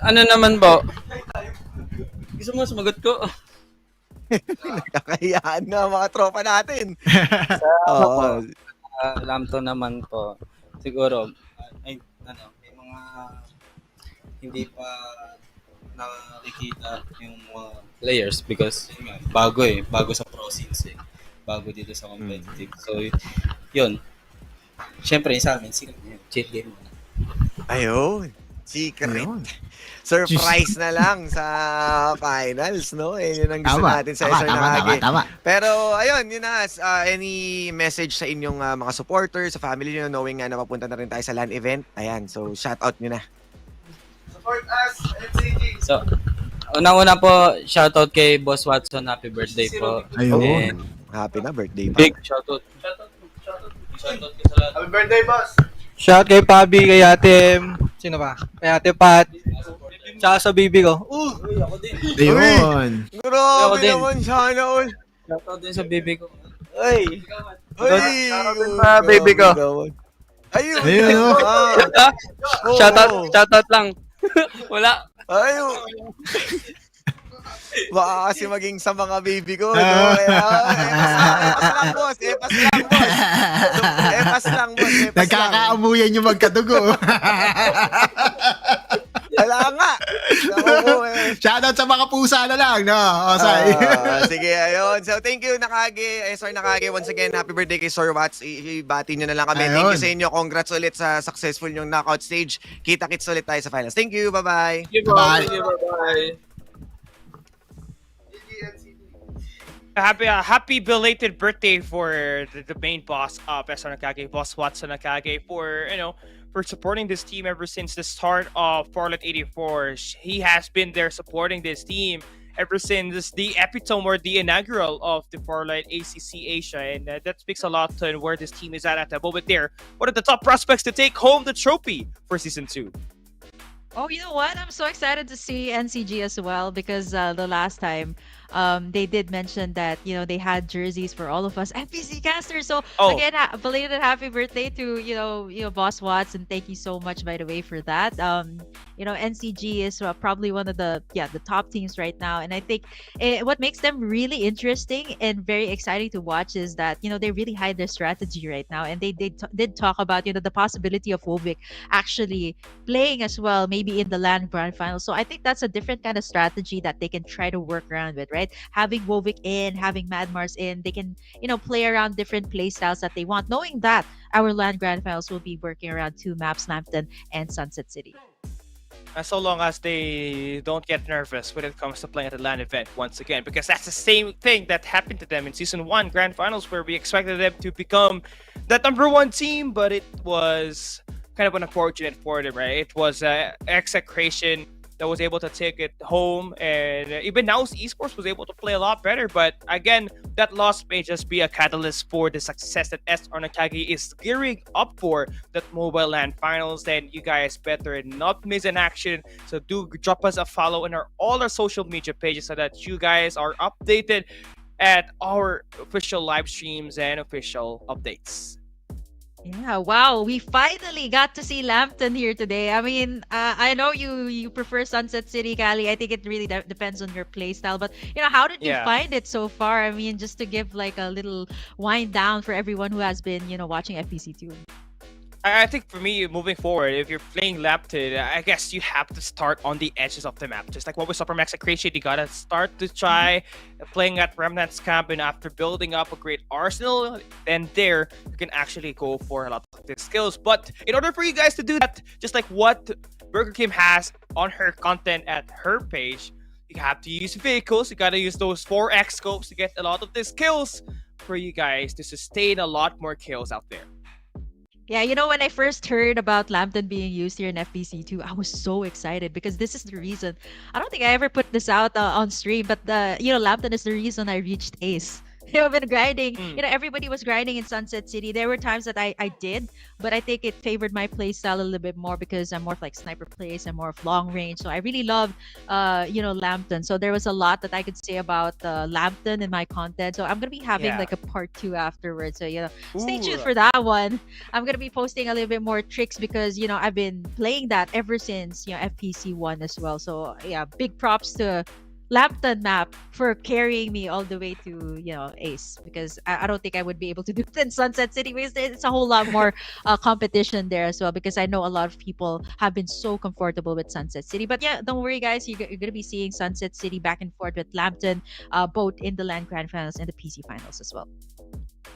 Speaker 12: Ano naman po? Gusto mo sumagot ko?
Speaker 9: Nakakahiyaan na mga tropa natin.
Speaker 12: Ano po?
Speaker 9: Oo.
Speaker 12: Lampton naman po. Siguro, ay, may mga hindi pa nakikita yung mga players because yun nga, bago sa pro scenes bago dito sa competitive. So, yun. Siyempre, sa amin, cheat game muna.
Speaker 9: Ayun. Secret. Surprise na lang sa finals, no? Yun ang gusto natin sa Sir Nakagi.
Speaker 11: Tama.
Speaker 9: Pero, ayun, yun na. Any message sa inyong mga supporters, sa family nyo, knowing nga na papunta na rin tayo sa LAN event? Ayan, so shout out nyo na.
Speaker 10: Support us, MCG.
Speaker 12: So, unang-una po, shoutout kay Boss Watson. Happy birthday po.
Speaker 11: Ayun.
Speaker 9: Happy na birthday pa.
Speaker 12: Big shoutout. Shoutout ka sa lahat.
Speaker 10: Happy birthday, boss!
Speaker 13: Shout kay Pabi, kay Ate, sino ba? Kay Ate Pat. Tsaka sa bibi ko.
Speaker 12: Ako din.
Speaker 11: Ayun.
Speaker 9: Grabe naman, sana all.
Speaker 12: Shoutout din sa baby ko.
Speaker 13: Ay!
Speaker 9: Shoutout
Speaker 13: din sa baby ko.
Speaker 9: Ayun.
Speaker 12: Shoutout lang. Wala.
Speaker 9: Ayun. Baka kasi maging sa mga baby ko. No? Epas lang, boss. Epas lang.
Speaker 11: Nagkakaamuyan yung magkadugo.
Speaker 9: Wala nga.
Speaker 11: Shoutout sa mga pusa na lang, no? Osay.
Speaker 9: Sige, ayun. So, thank you, Nakagi. Sir Nakagi, once again, happy birthday kay Sir Watts. Ibati nyo na lang kami. Thank you sa inyo. Congrats ulit sa successful yung knockout stage. Kita-kits ulit tayo sa finals. Thank you. Bye-bye.
Speaker 12: Bye-bye.
Speaker 7: Happy belated birthday for the main boss of SR Nakage, Boss Watson Nakage, for for supporting this team ever since the start of Farlight 84. He has been there supporting this team ever since the epitome or the inaugural of the Farlight ACC Asia, and that speaks a lot to where this team is at the moment. There, one of the top prospects to take home the trophy for season 2.
Speaker 8: Oh, you know what? I'm so excited to see NCG as well because the last time they did mention that they had jerseys for all of us FPC casters. So again, belated happy birthday to Boss Watts, and thank you so much, by the way, for that. NCG is probably one of the top teams right now, and I think what makes them really interesting and very exciting to watch is that they really hide their strategy right now, and they did talk about the possibility of Wovik actually playing as well, maybe in the LAN Grand Final. So I think that's a different kind of strategy that they can try to work around with, right? Having Wovik in, having Madmars in, they can play around different play styles that they want, knowing that our LAN Grand Finals will be working around 2 maps, Lampton and Sunset City.
Speaker 7: So long as they don't get nervous when it comes to playing at the LAN event once again, because that's the same thing that happened to them in Season 1 Grand Finals, where we expected them to become the #1 team, but it was kind of unfortunate for them, right? It was Execration that was able to take it home, and even now Esports was able to play a lot better, but again, that loss may just be a catalyst for the success that SR Nakagi is gearing up for that mobile LAN finals. Then you guys better not miss an action, so do drop us a follow on all our social media pages so that you guys are updated at our official live streams and official updates.
Speaker 8: Yeah, wow. We finally got to see Lampton here today. I mean, I know you prefer Sunset City, Kali. I think it really depends on your play style. But, how did you find it so far? I mean, just to give like a little wind down for everyone who has been, watching FPC2.
Speaker 7: I think for me, moving forward, if you're playing Lampton, I guess you have to start on the edges of the map. Just like what we saw from Execration, you gotta start to try playing at Remnant's camp, and after building up a great arsenal, then there, you can actually go for a lot of the skills. But in order for you guys to do that, just like what Burger Kim has on her content at her page, you have to use vehicles, you gotta use those 4x scopes to get a lot of the skills for you guys to sustain a lot more kills out there.
Speaker 8: Yeah, when I first heard about Lampton being used here in FPC2, I was so excited because this is the reason. I don't think I ever put this out on stream, but Lampton is the reason I reached Ace I've been grinding. Everybody was grinding in Sunset City. There were times that I did, but I think it favored my play style a little bit more because I'm more of like sniper plays. I'm more of long range. So I really loved, Lampton. So there was a lot that I could say about Lampton in my content. So I'm gonna be having like a part 2 afterwards. So stay tuned for that one. I'm gonna be posting a little bit more tricks because I've been playing that ever since FPC 1 as well. So yeah, big props to Lampton map for carrying me all the way to ace, because I don't think I would be able to do it in Sunset City because it's a whole lot more competition there as well, because I know a lot of people have been so comfortable with Sunset City. But yeah, don't worry guys, you're going to be seeing Sunset City back and forth with Lampton, both in the LAN Grand Finals and the PC Finals as well.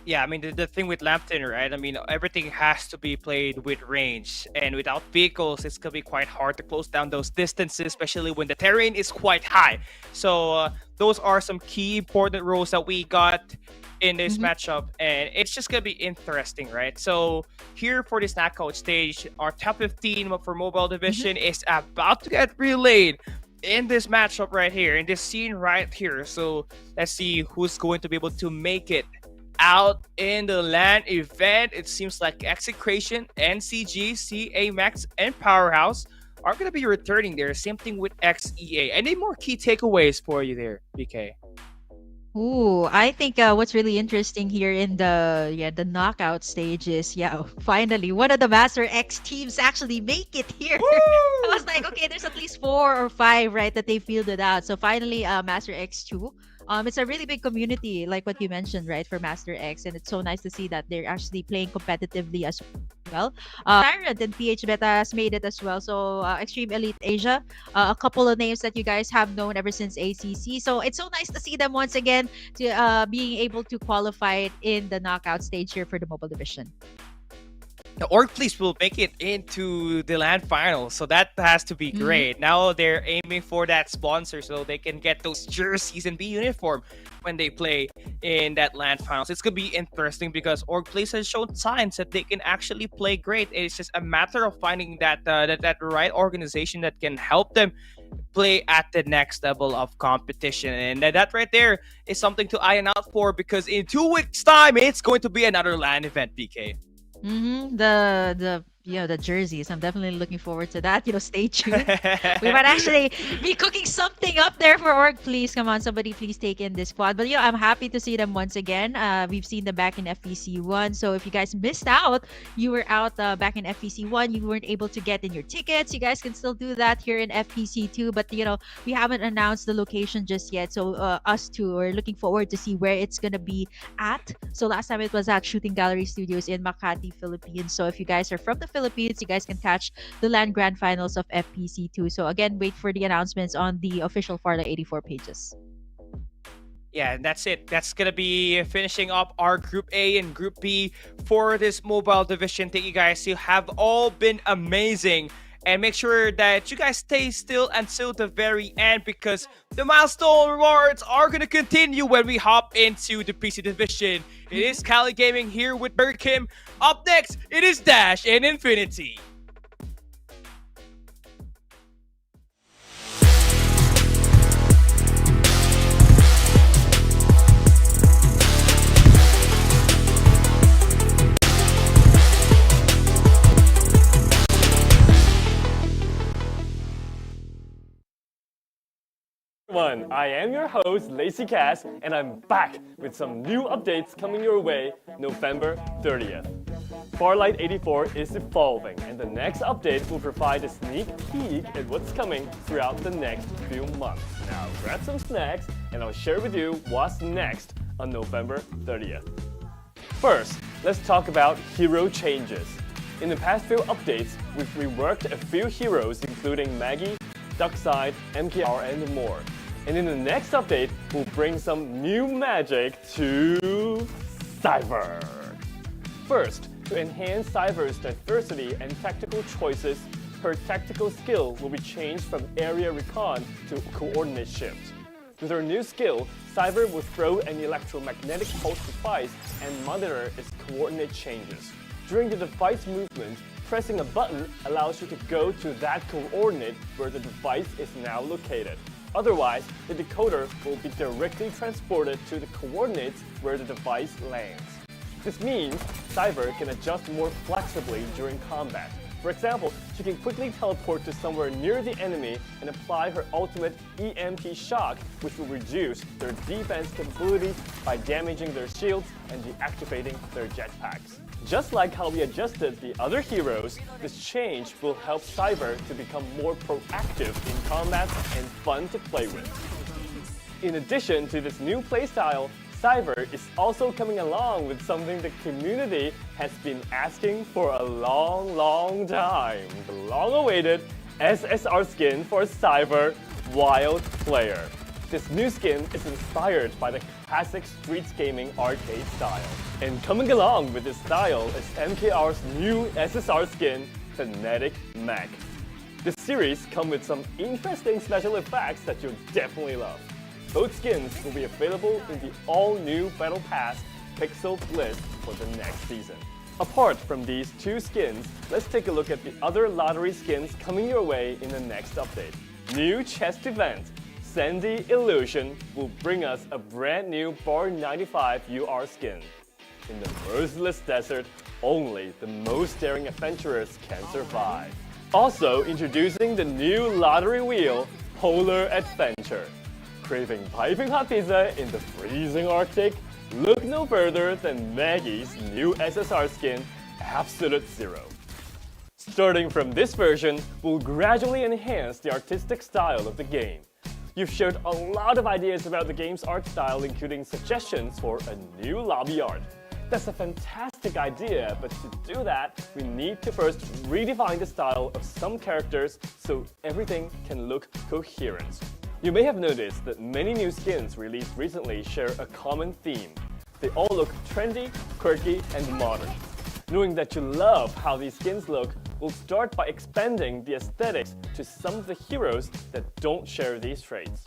Speaker 7: Yeah, I mean, the thing with Lampton, right? I mean, everything has to be played with range. And without vehicles, it's going to be quite hard to close down those distances, especially when the terrain is quite high. So those are some key important roles that we got in this matchup. And it's just going to be interesting, right? So here for this knockout stage, our top 15 for Mobile Division is about to get relayed in this matchup right here, in this scene right here. So let's see who's going to be able to make it out in the LAN event. It seems like Execration, NCG, CA Max, and Powerhouse are going to be returning there. Same thing with XEA. Any more key takeaways for you there, BK?
Speaker 8: Ooh, I think what's really interesting here in the knockout stage is finally one of the Master X teams actually make it here. I was like, okay, there's at least 4 or 5 right that they fielded out. So finally, Master X2. It's a really big community, like what you mentioned, right, for Master X, and it's so nice to see that they're actually playing competitively as well. Tyrant and PH Beta has made it as well. So Extreme Elite Asia, a couple of names that you guys have known ever since ACC. So it's so nice to see them once again to being able to qualify in the knockout stage here for the Mobile Division.
Speaker 7: The Org Police will make it into the LAN finals, so that has to be great. Now they're aiming for that sponsor so they can get those jerseys and be uniform when they play in that LAN finals. It's gonna be interesting because Org Police has shown signs that they can actually play great. It's just a matter of finding that right organization that can help them play at the next level of competition, and that right there is something to iron out for, because in 2 weeks' time it's going to be another LAN event, BK.
Speaker 8: The jerseys. I'm definitely looking forward to that. Stay tuned. We might actually be cooking something up there for Org. Please, come on, somebody please take in this squad. But I'm happy to see them once again. We've seen them back in FPC 1. So if you guys missed out, you were out back in FPC 1, you weren't able to get in your tickets, you guys can still do that here in FPC 2. But we haven't announced the location just yet. So us two are looking forward to see where it's gonna be at. So last time it was at Shooting Gallery Studios in Makati, Philippines. So if you guys are from the Philippines, you guys can catch the LAN Grand Finals of FPC 2. So again, wait for the announcements on the official Farlight 84 pages.
Speaker 7: Yeah, and that's it. That's going to be finishing up our Group A and Group B for this Mobile Division. Thank you guys. You have all been amazing. And make sure that you guys stay still until the very end, because the milestone rewards are going to continue when we hop into the PC Division. It is Cali Gaming here with Burger Kim. Up next, it is Dash and Infinity.
Speaker 5: I am your host, Lazy Cass, and I'm back with some new updates coming your way November 30th. Farlight 84 is evolving, and the next update will provide a sneak peek at what's coming throughout the next few months. Now grab some snacks, and I'll share with you what's next on November 30th. First, let's talk about hero changes. In the past few updates, we've reworked a few heroes including Maggie, Duckside, MKR, and more. And in the next update, we'll bring some new magic to Cyber. First, to enhance Cyber's diversity and tactical choices, her tactical skill will be changed from area recon to coordinate shift. With her new skill, Cyber will throw an electromagnetic pulse device and monitor its coordinate changes. During the device movement, pressing a button allows you to go to that coordinate where the device is now located. Otherwise, the decoder will be directly transported to the coordinates where the device lands. This means Cyber can adjust more flexibly during combat. For example, she can quickly teleport to somewhere near the enemy and apply her ultimate EMP shock, which will reduce their defense capabilities by damaging their shields and deactivating their jetpacks. Just like how we adjusted the other heroes, this change will help Cyber to become more proactive in combat and fun to play with. In addition to this new playstyle, Cyber is also coming along with something the community has been asking for a long time. The long-awaited SSR skin for Cyber Wild Player. This new skin is inspired by the classic Streets Gaming arcade style. And coming along with this style is MKR's new SSR skin, Fnatic Mech. This series comes with some interesting special effects that you'll definitely love. Both skins will be available in the all-new Battle Pass Pixel Bliss for the next season. Apart from these two skins, let's take a look at the other lottery skins coming your way in the next update. New chest event, Sandy Illusion, will bring us a brand new Bar 95 UR skin. In the merciless desert, only the most daring adventurers can survive. Also introducing the new lottery wheel, Polar Adventure. Craving piping hot pizza in the freezing Arctic? Look no further than Maggie's new SSR skin, Absolute Zero. Starting from this version, we'll gradually enhance the artistic style of the game. You've shared a lot of ideas about the game's art style, including suggestions for a new lobby art. That's a fantastic idea, but to do that, we need to first redefine the style of some characters so everything can look coherent. You may have noticed that many new skins released recently share a common theme. They all look trendy, quirky, and modern. Knowing that you love how these skins look, we'll start by expanding the aesthetics to some of the heroes that don't share these traits.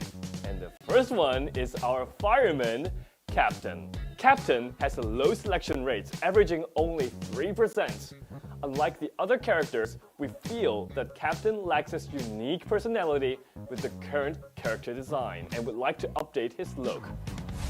Speaker 5: And the first one is our fireman, Captain. Captain has a low selection rate, averaging only 3%. Unlike the other characters, we feel that Captain lacks his unique personality with the current character design and would like to update his look.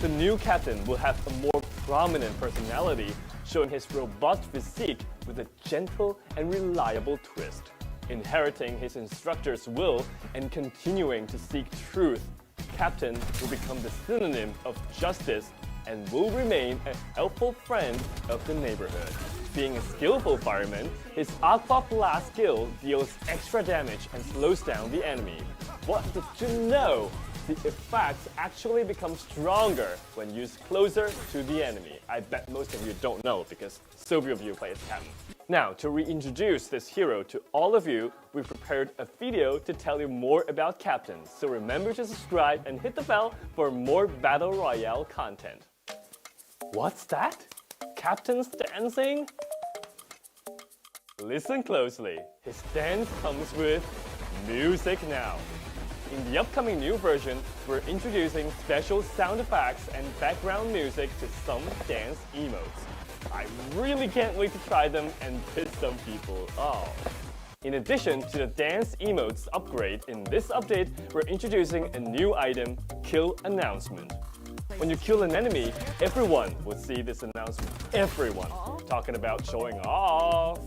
Speaker 5: The new Captain will have a more prominent personality, showing his robust physique with a gentle and reliable twist. Inheriting his instructor's will and continuing to seek truth, Captain will become the synonym of justice and will remain a helpful friend of the neighborhood. Being a skillful fireman, his Aqua Blast skill deals extra damage and slows down the enemy. What did you know? The effects actually become stronger when used closer to the enemy. I bet most of you don't know because so few of you play as Captain. Now, to reintroduce this hero to all of you, we prepared a video to tell you more about Captain. So remember to subscribe and hit the bell for more Battle Royale content. What's that? Captain's dancing? Listen closely. His dance comes with music now. In the upcoming new version, we're introducing special sound effects and background music to some dance emotes. I really can't wait to try them and piss some people off. In addition to the dance emotes upgrade, in this update, we're introducing a new item, Kill Announcement. When you kill an enemy, everyone will see this announcement. Everyone talking about showing off.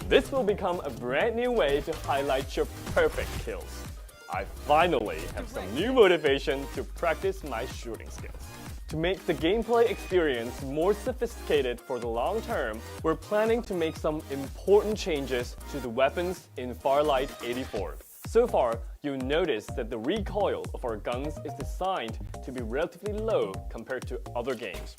Speaker 5: This will become a brand new way to highlight your perfect kills. I finally have some new motivation to practice my shooting skills. To make the gameplay experience more sophisticated for the long term, we're planning to make some important changes to the weapons in Farlight 84. So far, you'll notice that the recoil of our guns is designed to be relatively low compared to other games.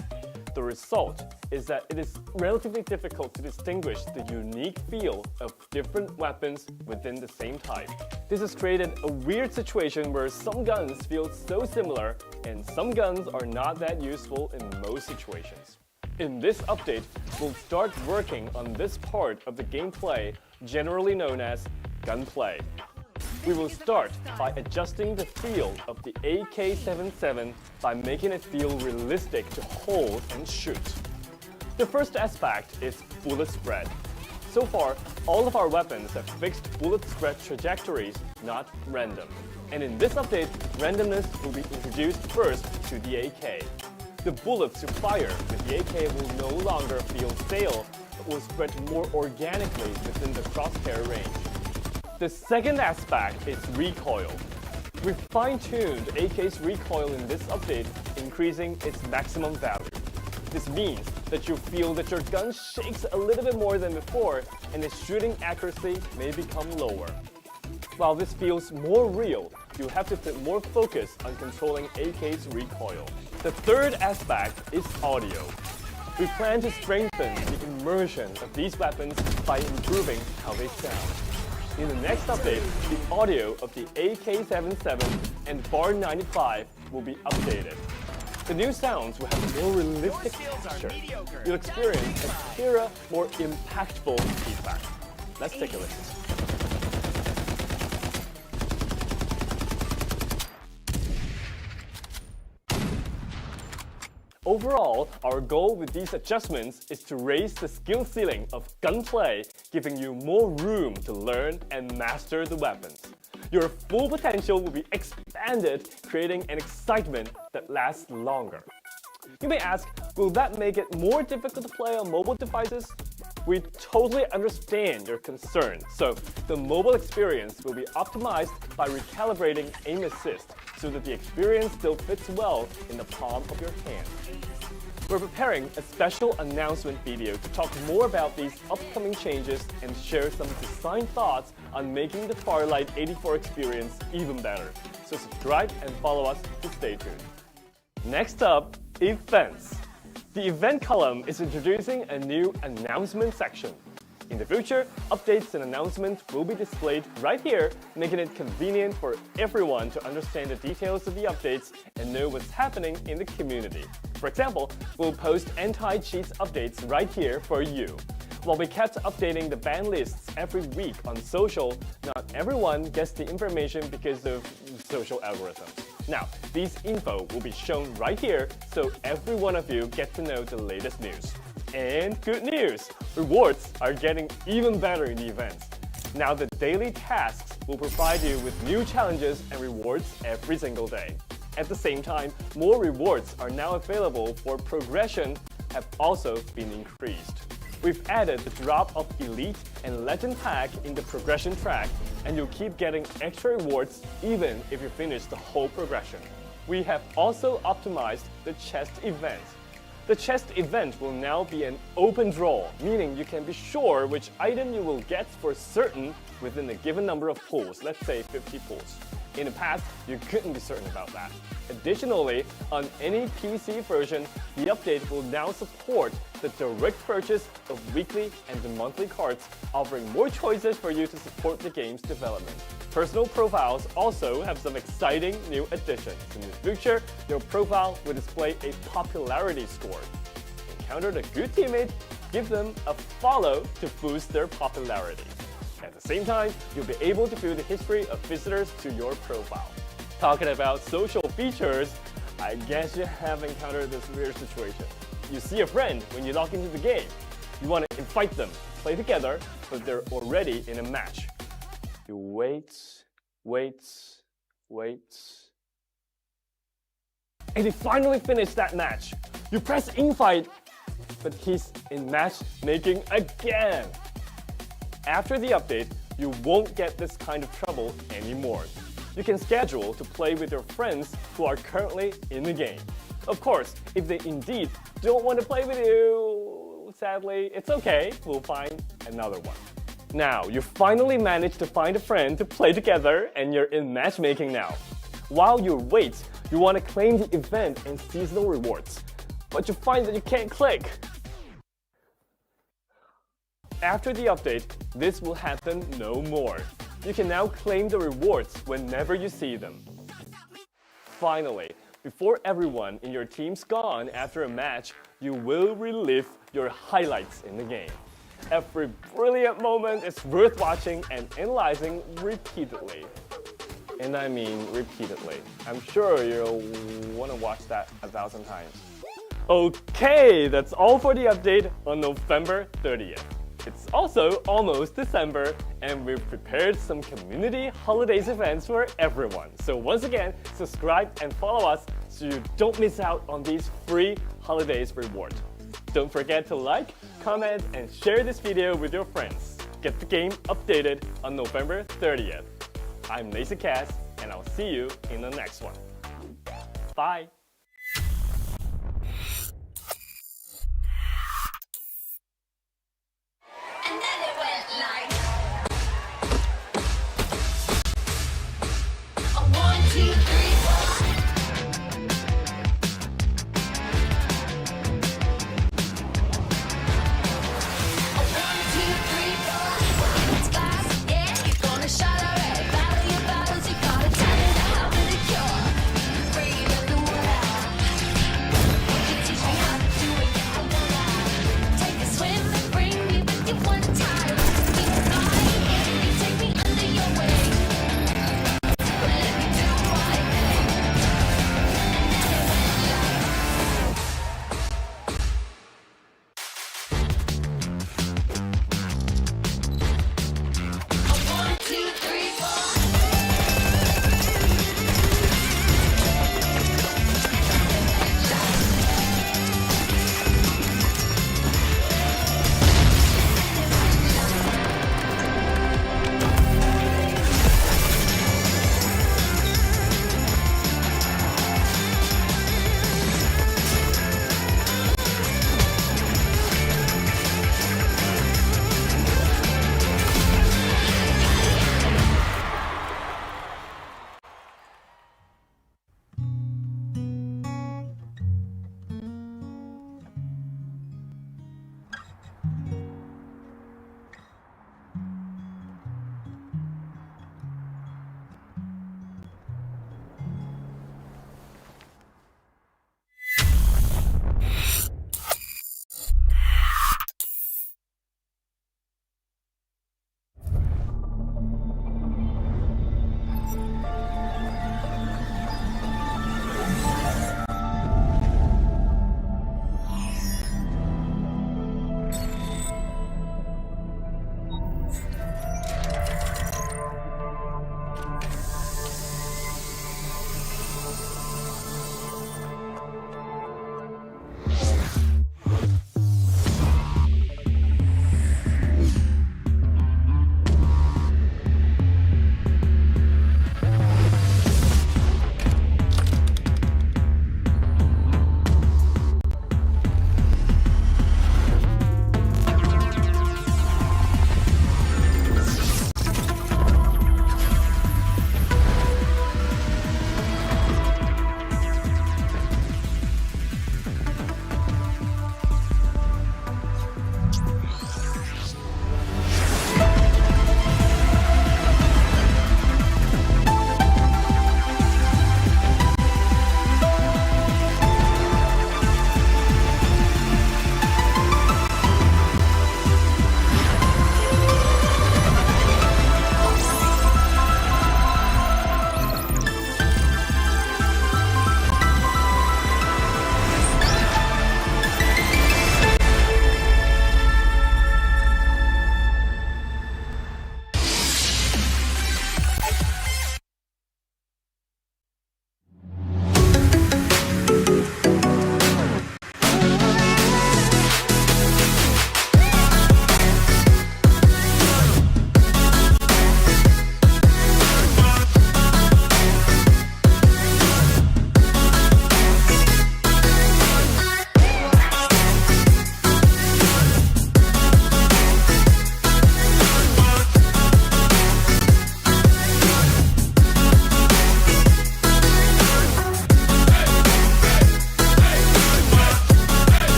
Speaker 5: The result is that it is relatively difficult to distinguish the unique feel of different weapons within the same type. This has created a weird situation where some guns feel so similar and some guns are not that useful in most situations. In this update, we'll start working on this part of the gameplay generally known as gunplay. We will start by adjusting the feel of the AK-77 by making it feel realistic to hold and shoot. The first aspect is bullet spread. So far, all of our weapons have fixed bullet spread trajectories, not random. And in this update, randomness will be introduced first to the AK. The bullets you fire with the AK will no longer feel stale, but will spread more organically within the crosshair range. The second aspect is recoil. We've fine-tuned AK's recoil in this update, increasing its maximum value. This means that you feel that your gun shakes a little bit more than before, and its shooting accuracy may become lower. While this feels more real, you have to put more focus on controlling AK's recoil. The third aspect is audio. We plan to strengthen the immersion of these weapons by improving how they sound. In the next update, the audio of the AK-77 and Bar 95 will be updated. The new sounds will have more realistic texture. You'll experience a clearer, more impactful feedback. Let's take a listen. Overall, our goal with these adjustments is to raise the skill ceiling of gunplay, giving you more room to learn and master the weapons. Your full potential will be expanded, creating an excitement that lasts longer. You may ask, will that make it more difficult to play on mobile devices? We totally understand your concern, so the mobile experience will be optimized by recalibrating aim assist so that the experience still fits well in the palm of your hand. We're preparing a special announcement video to talk more about these upcoming changes and share some design thoughts on making the Farlight 84 experience even better. So subscribe and follow us to stay tuned. Next up, events. The event column is introducing a new announcement section. In the future, updates and announcements will be displayed right here, making it convenient for everyone to understand the details of the updates and know what's happening in the community. For example, we'll post anti-cheats updates right here for you. While we kept updating the ban lists every week on social, not everyone gets the information because of social algorithms. Now, these info will be shown right here, so every one of you gets to know the latest news. And good news! Rewards are getting even better in the events. Now the daily tasks will provide you with new challenges and rewards every single day. At the same time, more rewards are now available for progression have also been increased. We've added the drop of Elite and Legend pack in the progression track, and you'll keep getting extra rewards even if you finish the whole progression. We have also optimized the chest event. The chest event will now be an open draw, meaning you can be sure which item you will get for certain within a given number of pulls, let's say 50 pulls. In the past, you couldn't be certain about that. Additionally, on any PC version, the update will now support the direct purchase of weekly and the monthly cards, offering more choices for you to support the game's development. Personal profiles also have some exciting new additions. In the future, your profile will display a popularity score. Encounter a good teammate, give them a follow to boost their popularity. At the same time, you'll be able to view the history of visitors to your profile. Talking about social features, I guess you have encountered this weird situation. You see a friend when you log into the game. You want to invite them, play together, but they're already in a match. You wait, and they finally finish that match. You press invite, but he's in matchmaking again. After the update, you won't get this kind of trouble anymore. You can schedule to play with your friends who are currently in the game. Of course, if they indeed don't want to play with you, sadly, it's okay, we'll find another one. Now, you finally managed to find a friend to play together and you're in matchmaking now. While you wait, you want to claim the event and seasonal rewards, but you find that you can't click. After the update, this will happen no more. You can now claim the rewards whenever you see them. Finally, before everyone in your team's gone after a match, you will relive your highlights in the game. Every brilliant moment is worth watching and analyzing repeatedly. And I mean repeatedly. I'm sure you'll want to watch that 1,000 times. Okay, that's all for the update on November 30th. It's also almost December, and we've prepared some community holidays events for everyone. So once again, subscribe and follow us so you don't miss out on these free holidays rewards. Don't forget to like, comment, and share this video with your friends. Get the game updated on November 30th. I'm Lazy Cass, and I'll see you in the next one. Bye!
Speaker 4: And then it went like a 1, 2, 3, 4. It's fast, yeah, you're gonna shut already. Battle your battles, you gotta tell it out with a cure. Bring it to the world.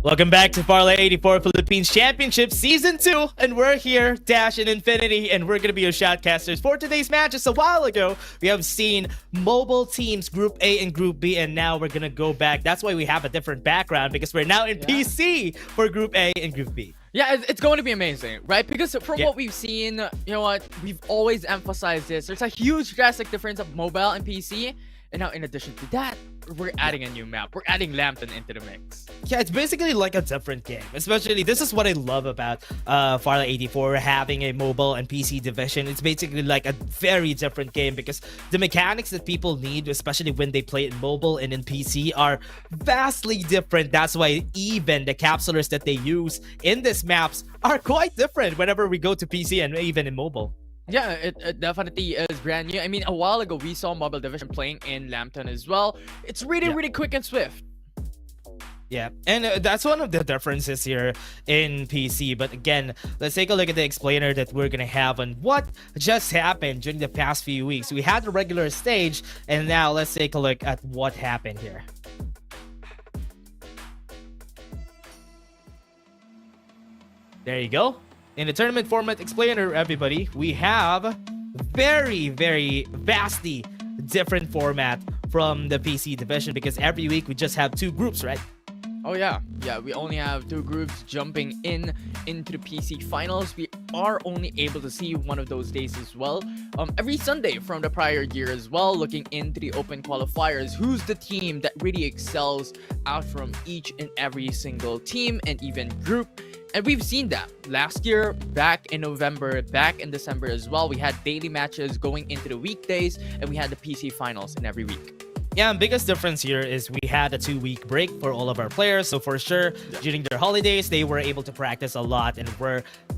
Speaker 14: Welcome back to Farlight 84 Philippines Championship Season 2, and we're here, Dash and Infinity, and we're going to be your shoutcasters for today's match. Just a while ago, we have seen mobile teams, Group A and Group B, and now we're going to go back. That's why we have a different background, because we're now in PC for Group A and Group B.
Speaker 15: Yeah, it's going to be amazing, right? Because from what we've seen, you know what, we've always emphasized this. There's a huge drastic difference of mobile and PC, and now in addition to that, we're adding a new map. We're adding Lampton into the mix.
Speaker 14: Yeah, it's basically like a different game. Especially, this is what I love about Farlight 84 having a mobile and PC division. It's basically like a very different game because the mechanics that people need, especially when they play it in mobile and in PC, are vastly different. That's why even the capsulers that they use in these maps are quite different whenever we go to PC and even in mobile.
Speaker 15: Yeah, it definitely is brand new. I mean, a while ago, we saw Mobile Division playing in Lampton as well. It's really quick and swift.
Speaker 14: Yeah, and that's one of the differences here in PC. But again, let's take a look at the explainer that we're going to have on what just happened during the past few weeks. We had the regular stage, and now let's take a look at what happened here. There you go. In the tournament format explainer, everybody, we have very vastly different format from the PC division because every week we just have 2 groups, right?
Speaker 15: Oh yeah, we only have 2 groups jumping into the PC finals. We are only able to see one of those days as well. Every Sunday from the prior year as well, looking into the open qualifiers. Who's the team that really excels out from each and every single team and even group? And we've seen that last year, back in November, back in December as well. We had daily matches going into the weekdays, and we had the PC finals in every week.
Speaker 14: Yeah, and biggest difference here is we had a 2-week break for all of our players. So for sure, during their holidays, they were able to practice a lot and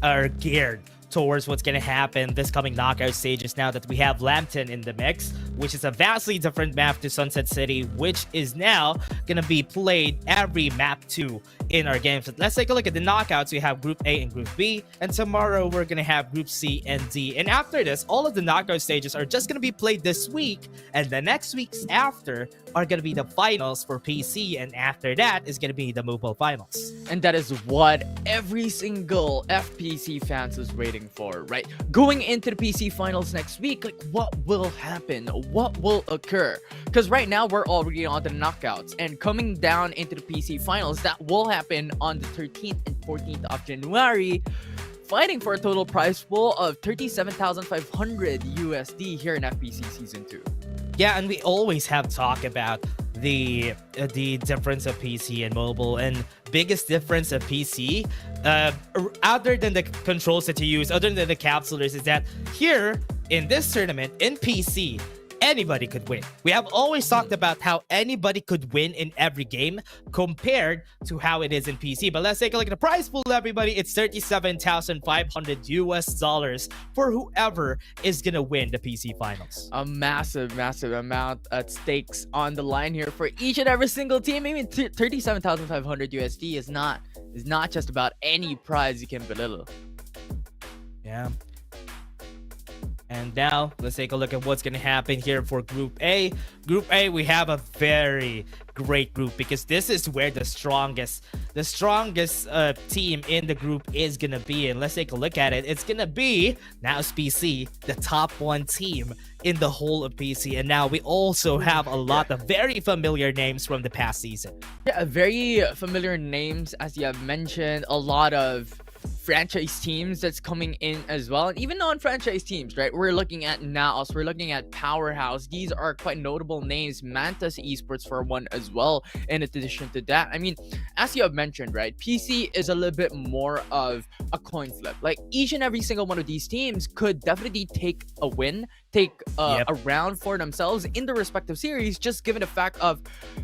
Speaker 14: are geared towards what's going to happen this coming knockout stages now that we have Lampton in the mix, which is a vastly different map to Sunset City, which is now going to be played every map 2 in our games. Let's take a look at the knockouts. We have Group A and Group B, and tomorrow we're going to have Group C and D. And after this, all of the knockout stages are just going to be played this week, and the next weeks after are going to be the finals for PC, and after that is going to be the mobile finals.
Speaker 15: And that is what every single FPC fans is waiting for, right? Going into the PC finals next week, like what will happen? What will occur? Because right now we're already on the knockouts, and coming down into the PC finals, that will happen on the 13th and 14th of January, fighting for a total prize pool of 37,500 USD here in FPC Season 2.
Speaker 14: Yeah, and we always have talk about the difference of PC and mobile, and biggest difference of PC, other than the controls that you use, other than the capsulers, is that here in this tournament in PC, anybody could win. We have always talked about how anybody could win in every game compared to how it is in PC. But let's take a look at the prize pool, everybody. It's 37,500 US dollars for whoever is gonna win the PC finals.
Speaker 15: A massive amount at stakes on the line here for each and every single team. I mean, 37,500 USD is not just about any prize you can belittle.
Speaker 14: Yeah. And now, let's take a look at what's going to happen here for Group A. Group A, we have a very great group because this is where the strongest team in the group is going to be. And let's take a look at it. It's going to be, now it's PC, the top 1 team in the whole of PC. And now we also have a lot of very familiar names from the past season.
Speaker 15: Yeah, very familiar names, as you have mentioned. A lot of franchise teams that's coming in as well, and even non-franchise teams, right? We're looking at Naos, we're looking at Powerhouse. These are quite notable names. Mantas Esports for one as well. In addition to that, I mean, as you have mentioned, right, PC is a little bit more of a coin flip. Like each and every single one of these teams could definitely take a win, take a round for themselves in the respective series, just given the fact of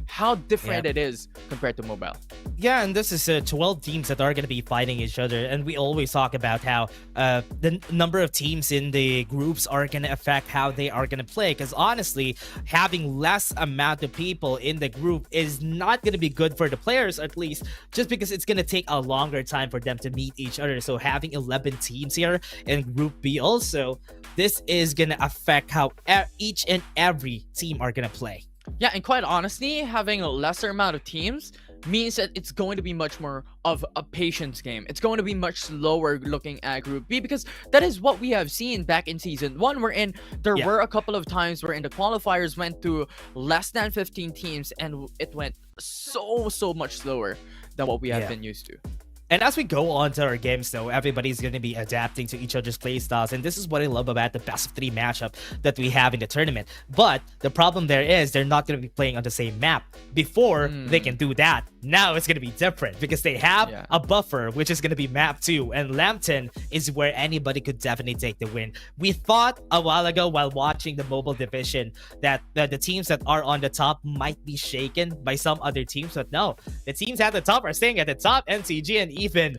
Speaker 15: how different it is compared to mobile.
Speaker 14: Yeah, and this is 12 teams that are going to be fighting each other, and we always talk about how the number of teams in the groups are going to affect how they are going to play, because honestly, having less amount of people in the group is not going to be good for the players, at least, just because it's going to take a longer time for them to meet each other. So having 11 teams here in Group B also, this is going to affect how each and every team are going to play.
Speaker 15: Yeah, and quite honestly, having a lesser amount of teams means that it's going to be much more of a patience game. It's going to be much slower looking at Group B, because that is what we have seen back in Season 1, wherein there were a couple of times wherein the qualifiers went to less than 15 teams and it went so much slower than what we have been used to.
Speaker 14: And as we go on to our games, though, everybody's going to be adapting to each other's playstyles. And this is what I love about the best of 3 matchup that we have in the tournament. But the problem there is they're not going to be playing on the same map. Before, they can do that. Now it's going to be different because they have a buffer, which is going to be map 2. And Lampton is where anybody could definitely take the win. We thought a while ago while watching the mobile division that the teams that are on the top might be shaken by some other teams. But no, the teams at the top are staying at the top. NCG and even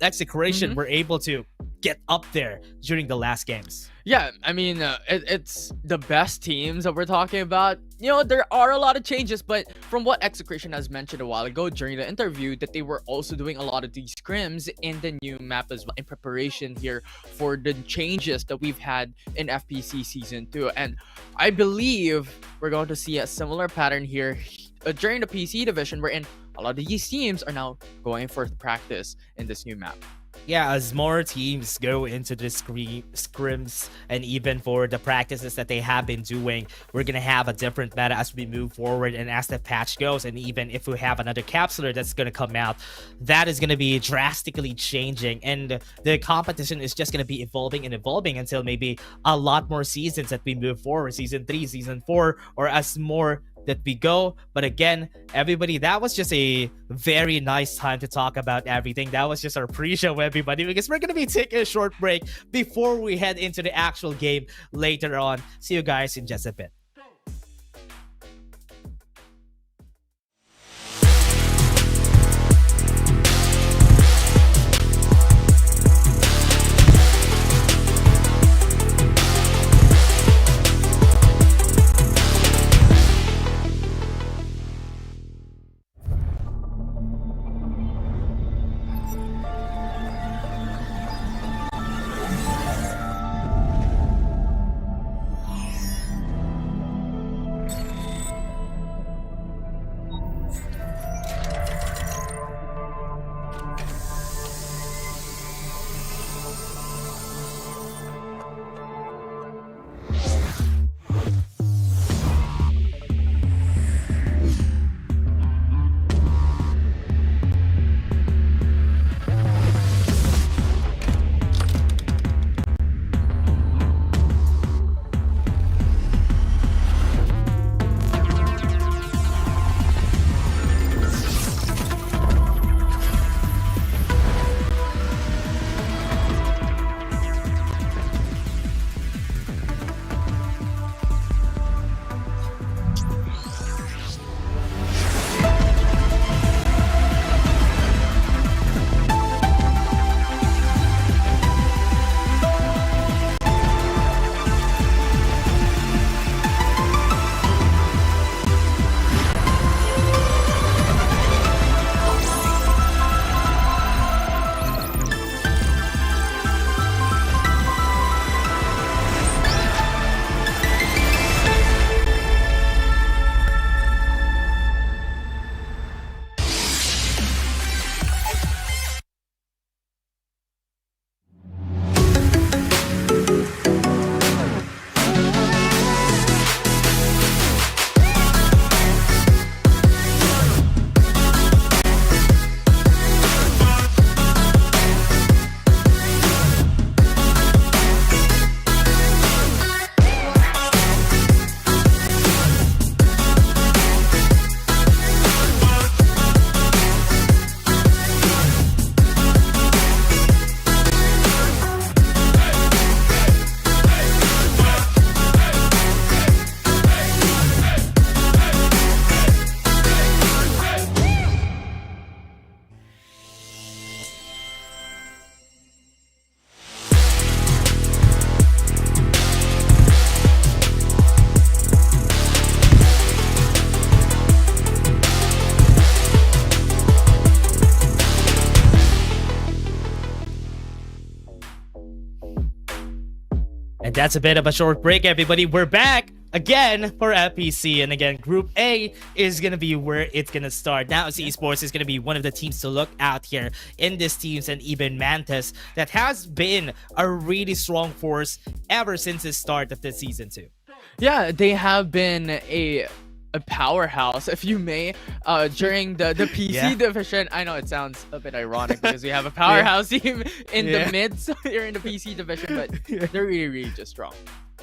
Speaker 14: Execration were able to get up there during the last games.
Speaker 15: Yeah, I mean, it's the best teams that we're talking about. You know, there are a lot of changes, but from what Execration has mentioned a while ago during the interview, that they were also doing a lot of these scrims in the new map as well, in preparation here for the changes that we've had in FPC Season 2. And I believe we're going to see a similar pattern here during the PC division, wherein a lot of these teams are now going for practice in this new map.
Speaker 14: Yeah, as more teams go into the scrims and even for the practices that they have been doing, we're going to have a different meta as we move forward and as the patch goes. And even if we have another capsular that's going to come out, that is going to be drastically changing. And the competition is just going to be evolving and evolving until maybe a lot more seasons that we move forward. Season 3, Season 4, or as more that we go. But again, everybody, that was just a very nice time to talk about everything. That was just our pre-show, everybody, because we're gonna be taking a short break before we head into the actual game later on. See you guys in just a bit. And that's a bit of a short break, everybody. We're back again for FPC, and again Group A is gonna be where it's gonna start. Now Esports is gonna be one of the teams to look out here in this teams, and even Mantis that has been a really strong force ever since the start of the season 2.
Speaker 15: Yeah, they have been a powerhouse, if you may, during the PC division. I know it sounds a bit ironic because we have a powerhouse team in the mids here in the PC division, but they're really just strong.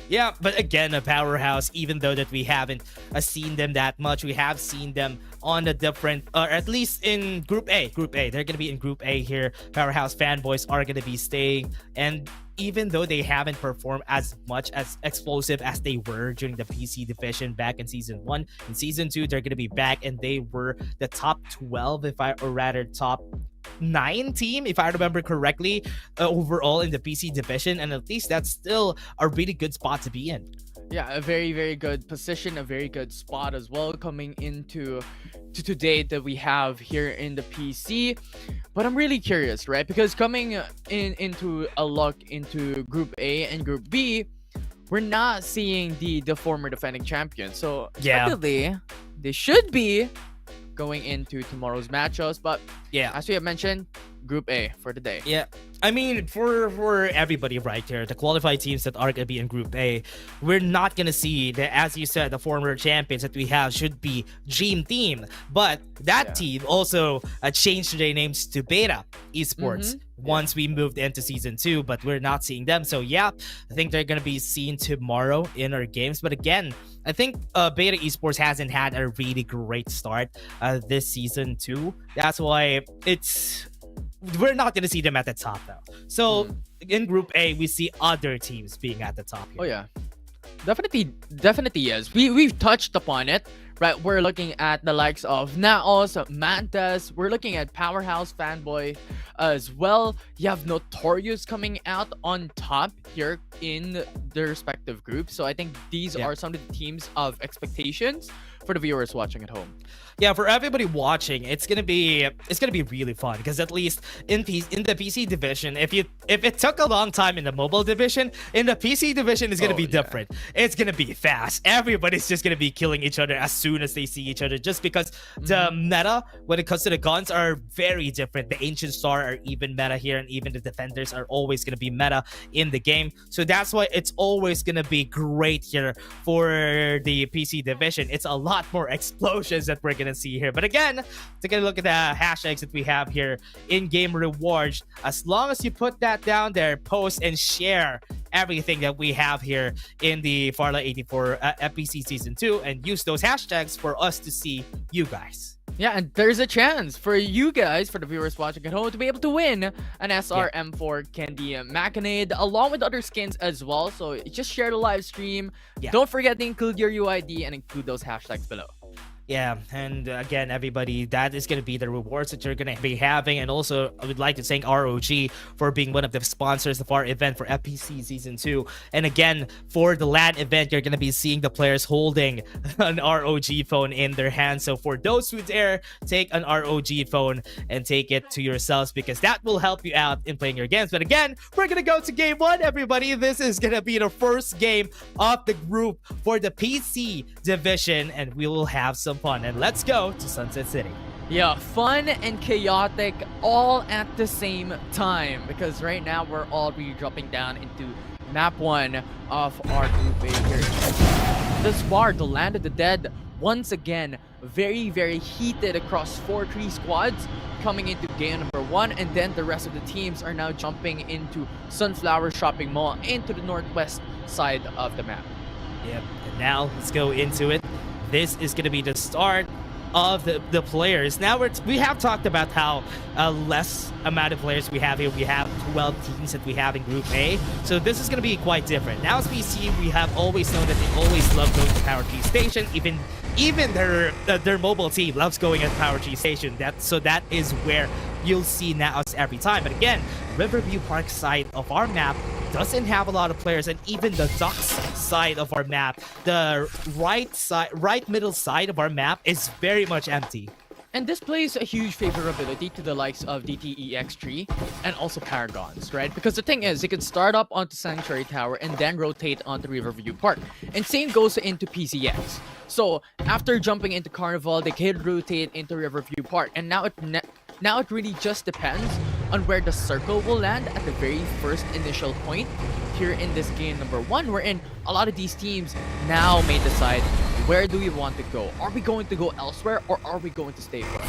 Speaker 14: Yeah, but again, a powerhouse, even though that we haven't seen them that much. We have seen them on a different, or at least in Group A. They're going to be in Group A here. Powerhouse fanboys are going to be staying. And even though they haven't performed as much as explosive as they were during the PC division back in Season 1, in Season 2, they're going to be back, and they were the top 12, or rather top 9 team, if I remember correctly, overall in the PC division, and at least that's still a really good spot to be in.
Speaker 15: Yeah, a very, very good position, a very good spot as well coming into today that we have here in the PC. But I'm really curious, right? Because coming into a look into Group A and Group B, we're not seeing the former defending champions. So expectedly, they should be going into tomorrow's matchups. But as we have mentioned, Group A for the day.
Speaker 14: Yeah, I mean, for everybody right there, the qualified teams that are going to be in Group A, we're not going to see, as you said, the former champions that we have should be Dream Team. But that team also changed their names to Beta Esports once we moved into Season 2, but we're not seeing them. So yeah, I think they're going to be seen tomorrow in our games. But again, I think Beta Esports hasn't had a really great start this Season 2. That's why we're not going to see them at the top though. So in Group A, we see other teams being at the top here.
Speaker 15: Oh yeah, definitely yes. We've touched upon it, right? We're looking at the likes of Naos, Mantas. We're looking at Powerhouse Fanboy as well. You have Notorious coming out on top here in their respective groups. So I think these are some of the teams of expectations for the viewers watching at home.
Speaker 14: Yeah, for everybody watching, it's gonna be really fun, because at least in the PC division, if it took a long time in the mobile division, in the PC division is gonna be different. It's gonna be fast. Everybody's just gonna be killing each other as soon as they see each other, just because the meta when it comes to the guns are very different. The Ancient Star are even meta here, and even the Defenders are always gonna be meta in the game. So that's why it's always gonna be great here for the PC division. It's a lot more explosions that we're gonna see here. But again, take a look at the hashtags that we have here. In-game rewards, as long as you put that down there, post and share everything that we have here in the Farlight 84 FPC Season 2, and use those hashtags for us to see you guys.
Speaker 15: Yeah, and there's a chance for you guys, for the viewers watching at home, to be able to win an SR M4 Candy Macnnonade, along with other skins as well. So just share the live stream. Don't forget to include your UID and include those hashtags below.
Speaker 14: Yeah, and again, everybody, that is going to be the rewards that you're going to be having. And also, I would like to thank ROG for being one of the sponsors of our event for FPC Season 2. And again, for the LAN event, you're going to be seeing the players holding an ROG phone in their hands. So for those who dare, take an ROG phone and take it to yourselves, because that will help you out in playing your games. But again, we're going to go to Game 1, everybody. This is going to be the first game of the group for the PC division, and we will have some fun. And let's go to Sunset City.
Speaker 15: Yeah, fun and chaotic all at the same time, because right now we're all really dropping down into map 1 of our group A here. This far, the Land of the Dead, once again, very, very heated across 4-3 squads coming into game number 1, and then the rest of the teams are now jumping into Sunflower Shopping Mall into the northwest side of the map.
Speaker 14: Yep, and now let's go into it. This is going to be the start of the players. Now we have talked about how less amount of players we have here. We have 12 teams that we have in Group A. So this is going to be quite different. Now as we see, we have always known that they always love going to Power G Station. Even their mobile team loves going at Power G Station. So that is where you'll see now every time. But again, Riverview Park side of our map doesn't have a lot of players, and even the Ducks side of our map, the right middle side of our map is very much empty.
Speaker 15: And this plays a huge favorability to the likes of DTEX3 and also Paragons, right? Because the thing is, they can start up onto Sanctuary Tower and then rotate onto Riverview Park. And same goes into PCX. So after jumping into Carnival, they can rotate into Riverview Park. And now it really just depends on where the circle will land at the very first initial point here in this game number 1, wherein a lot of these teams now may decide, where do we want to go? Are we going to go elsewhere, or are we going to stay put?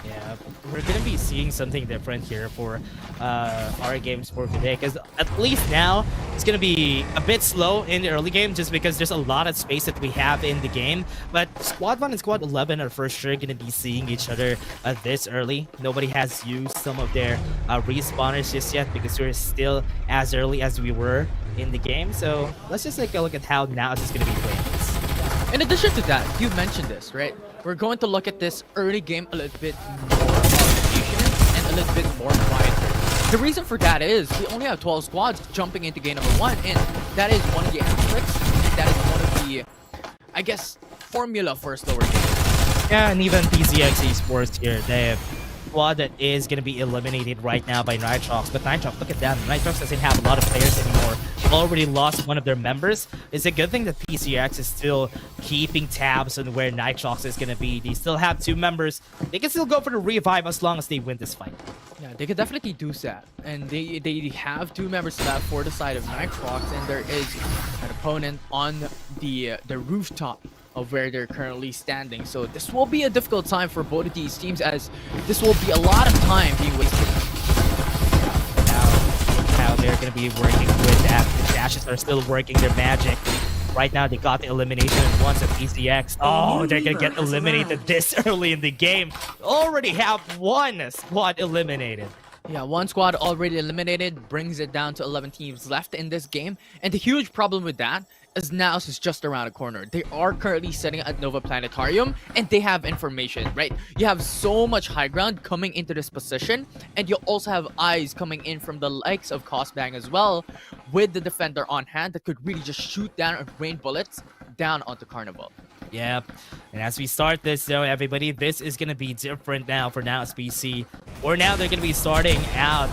Speaker 14: Yeah, we're gonna be seeing something different here for our games for today, because at least now it's gonna be a bit slow in the early game just because there's a lot of space that we have in the game. But Squad 1 and Squad 11 are for sure gonna be seeing each other this early. Nobody has used some of their respawners just yet because we're still as early as we were in the game. So let's just take a look at how Naos is gonna be playing this.
Speaker 15: In addition to that, you mentioned this, right? We're going to look at this early game a little bit more patient and a little bit more quieter. The reason for that is we only have 12 squads jumping into game number 1, and that is one of the aspects, and that is one of the, I guess, formula for a slower game.
Speaker 14: Yeah, and even PCX Esports here, they have squad that is going to be eliminated right now by Nitrox. But Nitrox, look at that. Nitrox doesn't have a lot of players anymore. Already lost one of their members. It's a good thing that PCX is still keeping tabs on where Nitrox is going to be. They still have 2 members. They can still go for the revive as long as they win this fight.
Speaker 15: Yeah, they could definitely do that. And they have 2 members left for the side of Nitrox, and there is an opponent on the rooftop of where they're currently standing. So this will be a difficult time for both of these teams, as this will be a lot of time being wasted.
Speaker 14: Now they're going to be working with that. The Dashes are still working their magic. Right now they got the elimination once at PCX. Oh, they're going to get eliminated this early in the game. Already have 1 squad eliminated.
Speaker 15: Yeah, 1 squad already eliminated, brings it down to 11 teams left in this game. And the huge problem with that is Naos is just around the corner. They are currently sitting at Nova Planetarium, and they have information, right? You have so much high ground coming into this position, and you also have eyes coming in from the likes of Cosbang as well, with the defender on hand that could really just shoot down and rain bullets down onto Carnival.
Speaker 14: Yep, and as we start this though, everybody, this is going to be different now for Naos PC. Or now they're going to be starting out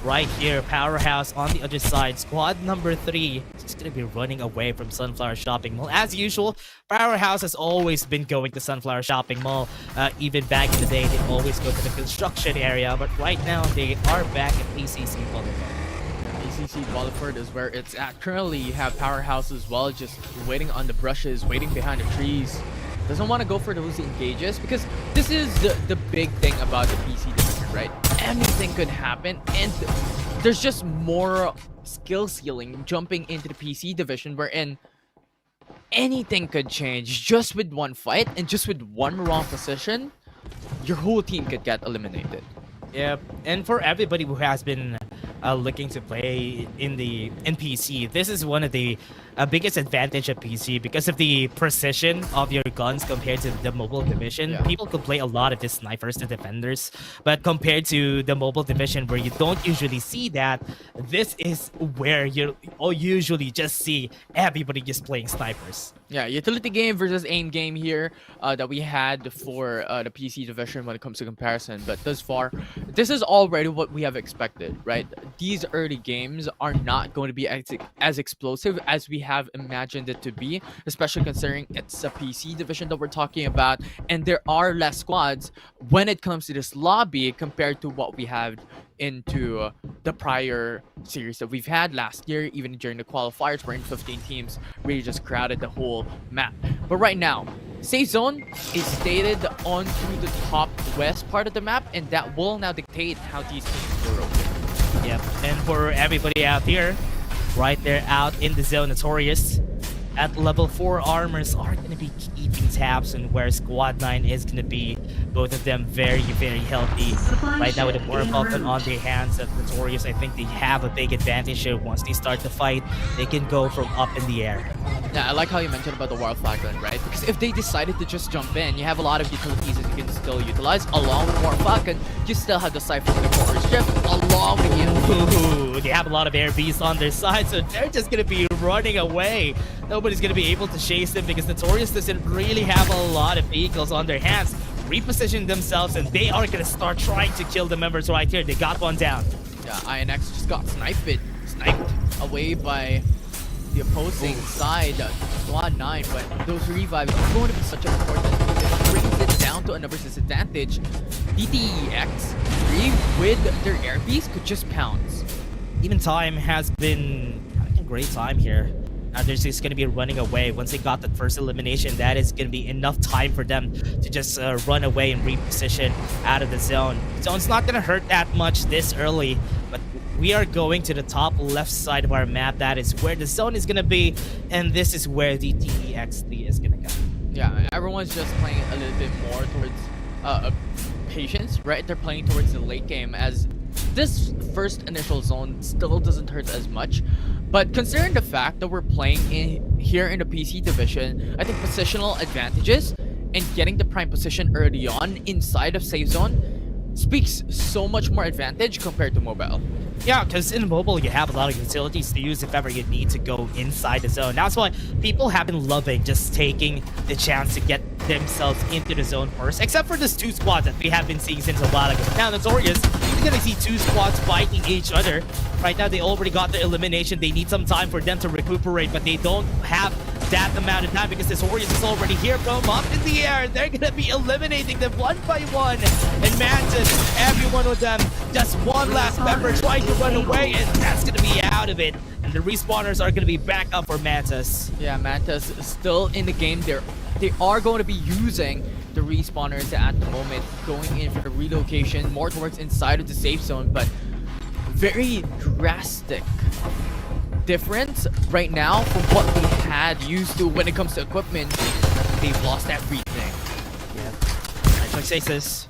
Speaker 14: right here, Powerhouse on the other side. Squad number 3 is just going to be running away from Sunflower Shopping Mall. As usual, Powerhouse has always been going to Sunflower Shopping Mall. Even back in the day, they always go to the construction area. But right now, they are back at ACC Boulevard.
Speaker 15: ACC Boulevard is where it's at. Currently, you have Powerhouse as well, just waiting on the brushes, waiting behind the trees. Doesn't want to go for those engages, because this is the big thing about the PC division, right? Anything could happen, and there's just more skill ceiling jumping into the PC division, wherein anything could change just with 1 fight, and just with 1 wrong position, your whole team could get eliminated.
Speaker 14: Yep, and for everybody who has been looking to play in PC, this is one of the biggest advantage of PC because of the precision of your guns compared to the mobile division.
Speaker 15: Yeah.
Speaker 14: People could play a lot of the snipers, the defenders, but compared to the mobile division where you don't usually see that, this is where you usually just see everybody just playing snipers.
Speaker 15: Yeah, utility game versus aim game here that we had for the PC division when it comes to comparison. But thus far, this is already what we have expected, right? These early games are not going to be as explosive as we have imagined it to be, especially considering it's a PC division that we're talking about, and there are less squads when it comes to this lobby compared to what we had into the prior series that we've had last year, even during the qualifiers, where in 15 teams really just crowded the whole map. But right now, safe zone is stated onto the top west part of the map, and that will now dictate how these teams will rotate.
Speaker 14: Yep, and for everybody out here, right there out in the zone, Notorious at level 4 armors are going to be keeping tabs on where Squad 9 is going to be. Both of them very, very healthy. Right now with the War Falcon on their hands of Notorious, I think they have a big advantage here. Once they start the fight, they can go from up in the air.
Speaker 15: Yeah, I like how you mentioned about the War Falcon, right? Because if they decided to just jump in, you have a lot of utilities that you can still utilize. Along with War Falcon, you still have the Cypher from the Corner Strip, along with you.
Speaker 14: Ooh, they have a lot of air beasts on their side, so they're just going to be running away. Nobody's going to be able to chase them because Notorious doesn't really have a lot of vehicles on their hands. reposition themselves, and they are gonna start trying to kill the members right here. They got one down.
Speaker 15: Yeah, INX just got sniped away by the opposing side, Squad 9, but those revives are going to be such an important thing. It brings it down to a numbers disadvantage. DTEX, with their airpiece, could just pounce.
Speaker 14: Even time has been having a great time here. Now they're just going to be running away. Once they got that first elimination, that is going to be enough time for them to just run away and reposition out of the zone. Zone's not going to hurt that much this early, but we are going to the top left side of our map. That is where the zone is going to be, and this is where the TEX3 is going to go.
Speaker 15: Yeah, everyone's just playing a little bit more towards patience, right? They're playing towards the late game, as this first initial zone still doesn't hurt as much. But considering the fact that we're playing here in the PC division, I think positional advantages and getting the prime position early on inside of safe zone speaks so much more advantage compared to mobile.
Speaker 14: Yeah, because in mobile, you have a lot of utilities to use if ever you need to go inside the zone. That's why people have been loving just taking the chance to get themselves into the zone first, except for these two squads that we have been seeing since a while ago. Now, Notorious, you're gonna see two squads fighting each other. Right now, they already got the elimination. They need some time for them to recuperate, but they don't have that amount of time because Notorious is already here from up in the air. They're gonna be eliminating them one by one. And Mantis, everyone with them, just one last member trying to run away, and that's gonna be out of it. And the respawners are gonna be back up for Mantis.
Speaker 15: Yeah, Mantis is still in the game. They are going to be using the respawners at the moment, going in for the relocation more towards inside of the safe zone, but very drastic difference right now from what we had used to when it comes to equipment. They've lost everything.
Speaker 14: Yeah, Nitrox Aces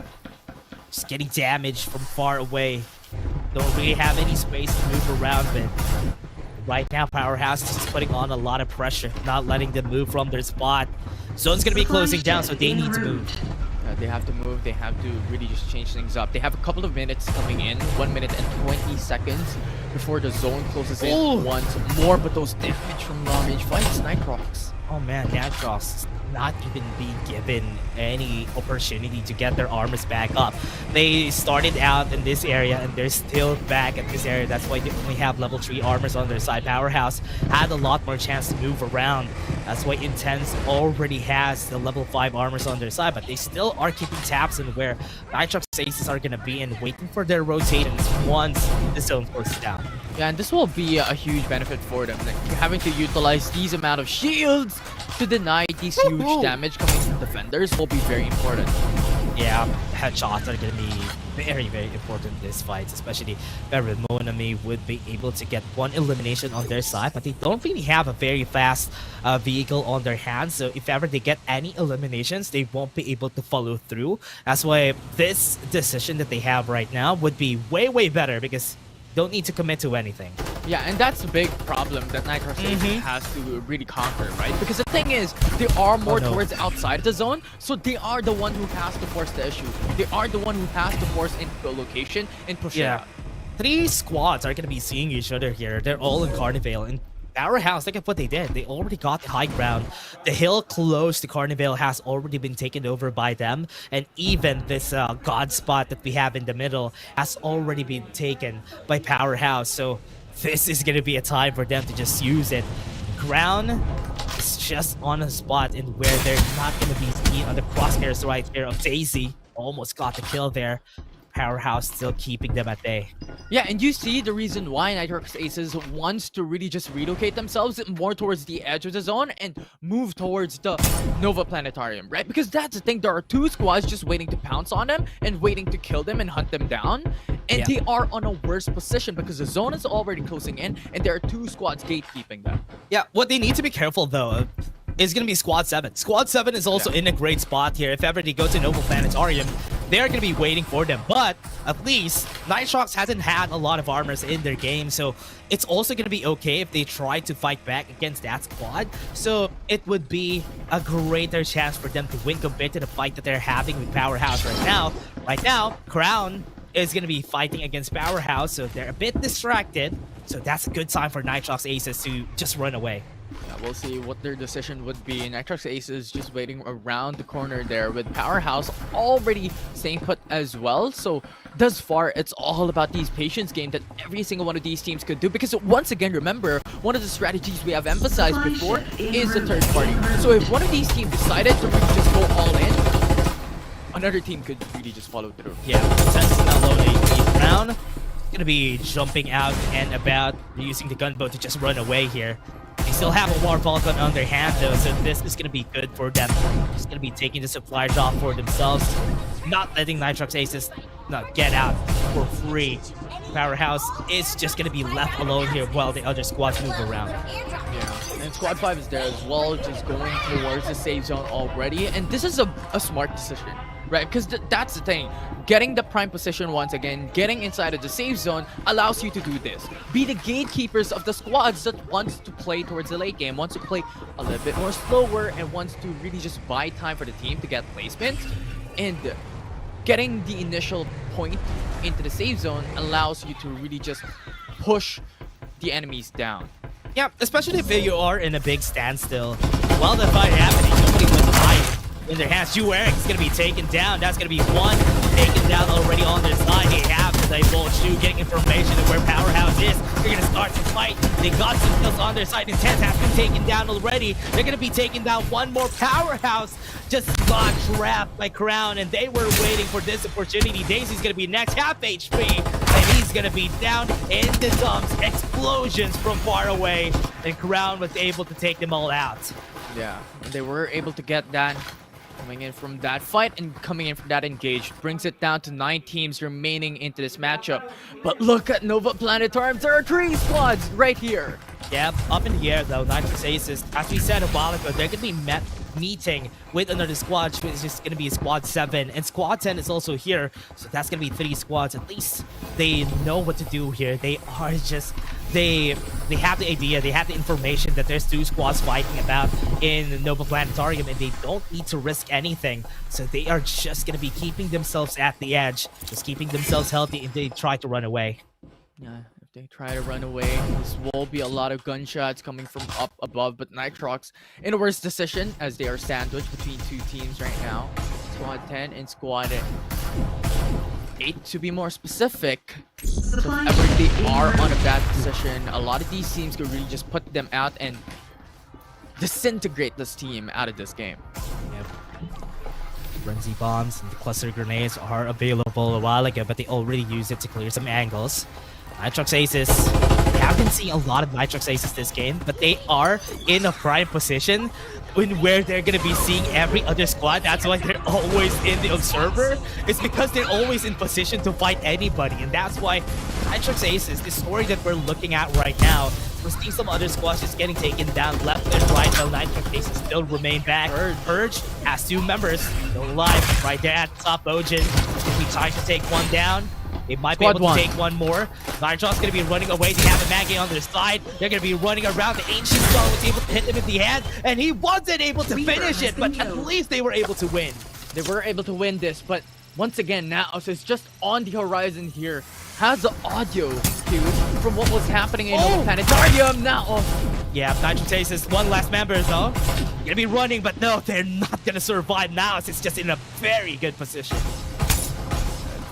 Speaker 14: just getting damaged from far away. Don't really have any space to move around with. Right now, Powerhouse is just putting on a lot of pressure, not letting them move from their spot. Zone's gonna be closing down, so they need to move.
Speaker 15: They have to move. They have to really just change things up. They have a couple of minutes coming in, 1 minute and 20 seconds before the zone closes in once more. But those damage from long-range fights, Nitrox.
Speaker 14: Oh man, Nitrox not even being given any opportunity to get their armors back up. They started out in this area and they're still back at this area. That's why they only have level 3 armors on their side. Powerhouse had a lot more chance to move around. That's why Intense already has the level 5 armors on their side, but they still are keeping tabs on where Nitrox Aces are gonna be and waiting for their rotations once the zone closes down.
Speaker 15: Yeah, and this will be a huge benefit for them. Like, having to utilize these amount of shields to deny these huge damage coming from defenders will be very important.
Speaker 14: Yeah, headshots are going to be very, very important in this fight, especially where Monami would be able to get one elimination on their side, but they don't really have a very fast vehicle on their hands, so if ever they get any eliminations, they won't be able to follow through. That's why this decision that they have right now would be way, way better because don't need to commit to anything.
Speaker 15: Yeah, and that's the big problem that Nitrox has to really conquer, right? Because the thing is, they are more towards outside the zone, so they are the one who has to force the issue. They are the one who has to force into the location and push it out.
Speaker 14: 3 squads are going to be seeing each other here. They're all in Carnival, and Powerhouse, look at what they did. They already got the high ground. The hill close to Carnival has already been taken over by them. And even this god spot that we have in the middle has already been taken by Powerhouse. So this is going to be a time for them to just use it. Ground is just on a spot in where they're not going to be seen on the crosshairs right here of Daisy. Almost got the kill there. Powerhouse still keeping them at bay.
Speaker 15: Yeah, and you see the reason why Nitrox Aces wants to really just relocate themselves more towards the edge of the zone and move towards the Nova Planetarium, right? Because that's the thing, there are 2 squads just waiting to pounce on them and waiting to kill them and hunt them down. And they are on a worse position because the zone is already closing in and there are 2 squads gatekeeping them.
Speaker 14: Yeah, what they need to be careful though is going to be Squad 7. Squad 7 is also in a great spot here. If ever they go to Nova Planetarium, they're going to be waiting for them. But at least Nitrox hasn't had a lot of armors in their game, so it's also going to be okay if they try to fight back against that squad. So it would be a greater chance for them to win compared to the fight that they're having with Powerhouse right now. Right now, Crown is going to be fighting against Powerhouse, so they're a bit distracted. So that's a good time for Nitrox Aces to just run away.
Speaker 15: Yeah, we'll see what their decision would be. Nitrox Ace is just waiting around the corner there with Powerhouse already staying put as well. So thus far, it's all about these patience game that every single one of these teams could do. Because once again, remember, one of the strategies we have emphasized before is the third party. So if one of these teams decided to really just go all in, another team could really just follow through.
Speaker 14: Yeah, Sense not loading Brown. Gonna be jumping out and about, using the gunboat to just run away here. They still have a War Vulcan on their hand though, so this is gonna be good for them. Just gonna be taking the supply drop for themselves, not letting Nitrox Aces get out for free. Powerhouse is just gonna be left alone here while the other squads move around.
Speaker 15: Yeah, and Squad 5 is there as well, just going towards the safe zone already. And this is a smart decision, right? Because that's the thing. Getting the prime position once again, getting inside of the safe zone allows you to do this. Be the gatekeepers of the squads that wants to play towards the late game, wants to play a little bit more slower, and wants to really just buy time for the team to get placement. And getting the initial point into the safe zone allows you to really just push the enemies down.
Speaker 14: Yeah, especially if you are in a big standstill. While the fight happening, nobody with fire in their hands. Eric is going to be taken down. That's going to be one taken down already on their side. They have the Divulge 2 getting information of where Powerhouse is. They're going to start to fight. They got some kills on their side. Intense has been taken down already. They're going to be taking down one more. Powerhouse just got trapped by Crown, and they were waiting for this opportunity. Daisy's going to be next, half HP, and he's going to be down in the dumps. Explosions from far away, and Crown was able to take them all out.
Speaker 15: Yeah, they were able to get that. Coming in from that fight and coming in from that engage brings it down to 9 teams remaining into this matchup. But look at Nova Planetarium. There are 3 squads right here.
Speaker 14: Yeah, up in the air though. Nitrox Aces, as we said a while ago, they're gonna be meeting with another squad, which is just gonna be Squad 7, and Squad 10 is also here. So that's gonna be 3 squads. At least they know what to do here. They are just they have the idea, they have the information that there's 2 squads fighting about in Nova Planetarium, and they don't need to risk anything. So they are just gonna be keeping themselves at the edge, just keeping themselves healthy, and they try to run away.
Speaker 15: Yeah, if they try to run away, this will be a lot of gunshots coming from up above. But Nitrox in a worse decision as they are sandwiched between 2 teams right now. Squad 10 and Squad 8 to be more specific. So if ever they are on a bad position, a lot of these teams could really just put them out and disintegrate this team out of this game.
Speaker 14: Yep. Frenzy bombs and the cluster grenades are available a while ago, but they already used it to clear some angles. Nitrox Aces, we have been seeing a lot of Nitrox Aces this game, but they are in a prime position in where they're gonna be seeing every other squad. That's why they're always in the observer. It's because they're always in position to fight anybody, and that's why Nitrox Aces, the story that we're looking at right now, we're seeing some other squads just getting taken down left and right, while Nitrox Aces still remain back. Purge has 2 members still alive right there at the top. Ojin will be trying to take one down. They might be able to take one more. Nitrox gonna be running away. They have a Maggie on their side. They're gonna be running around. The Ancient Star was able to hit him in the head, and he wasn't able to finish it, but at least they were able to win.
Speaker 15: They were able to win this, but once again, Naos is just on the horizon here. Has the audio cues from what was happening in the Planetarium now.
Speaker 14: Yeah, Nitrox Aces, one last member though. Gonna be running, but no, they're not gonna survive. Naos is just in a very good position.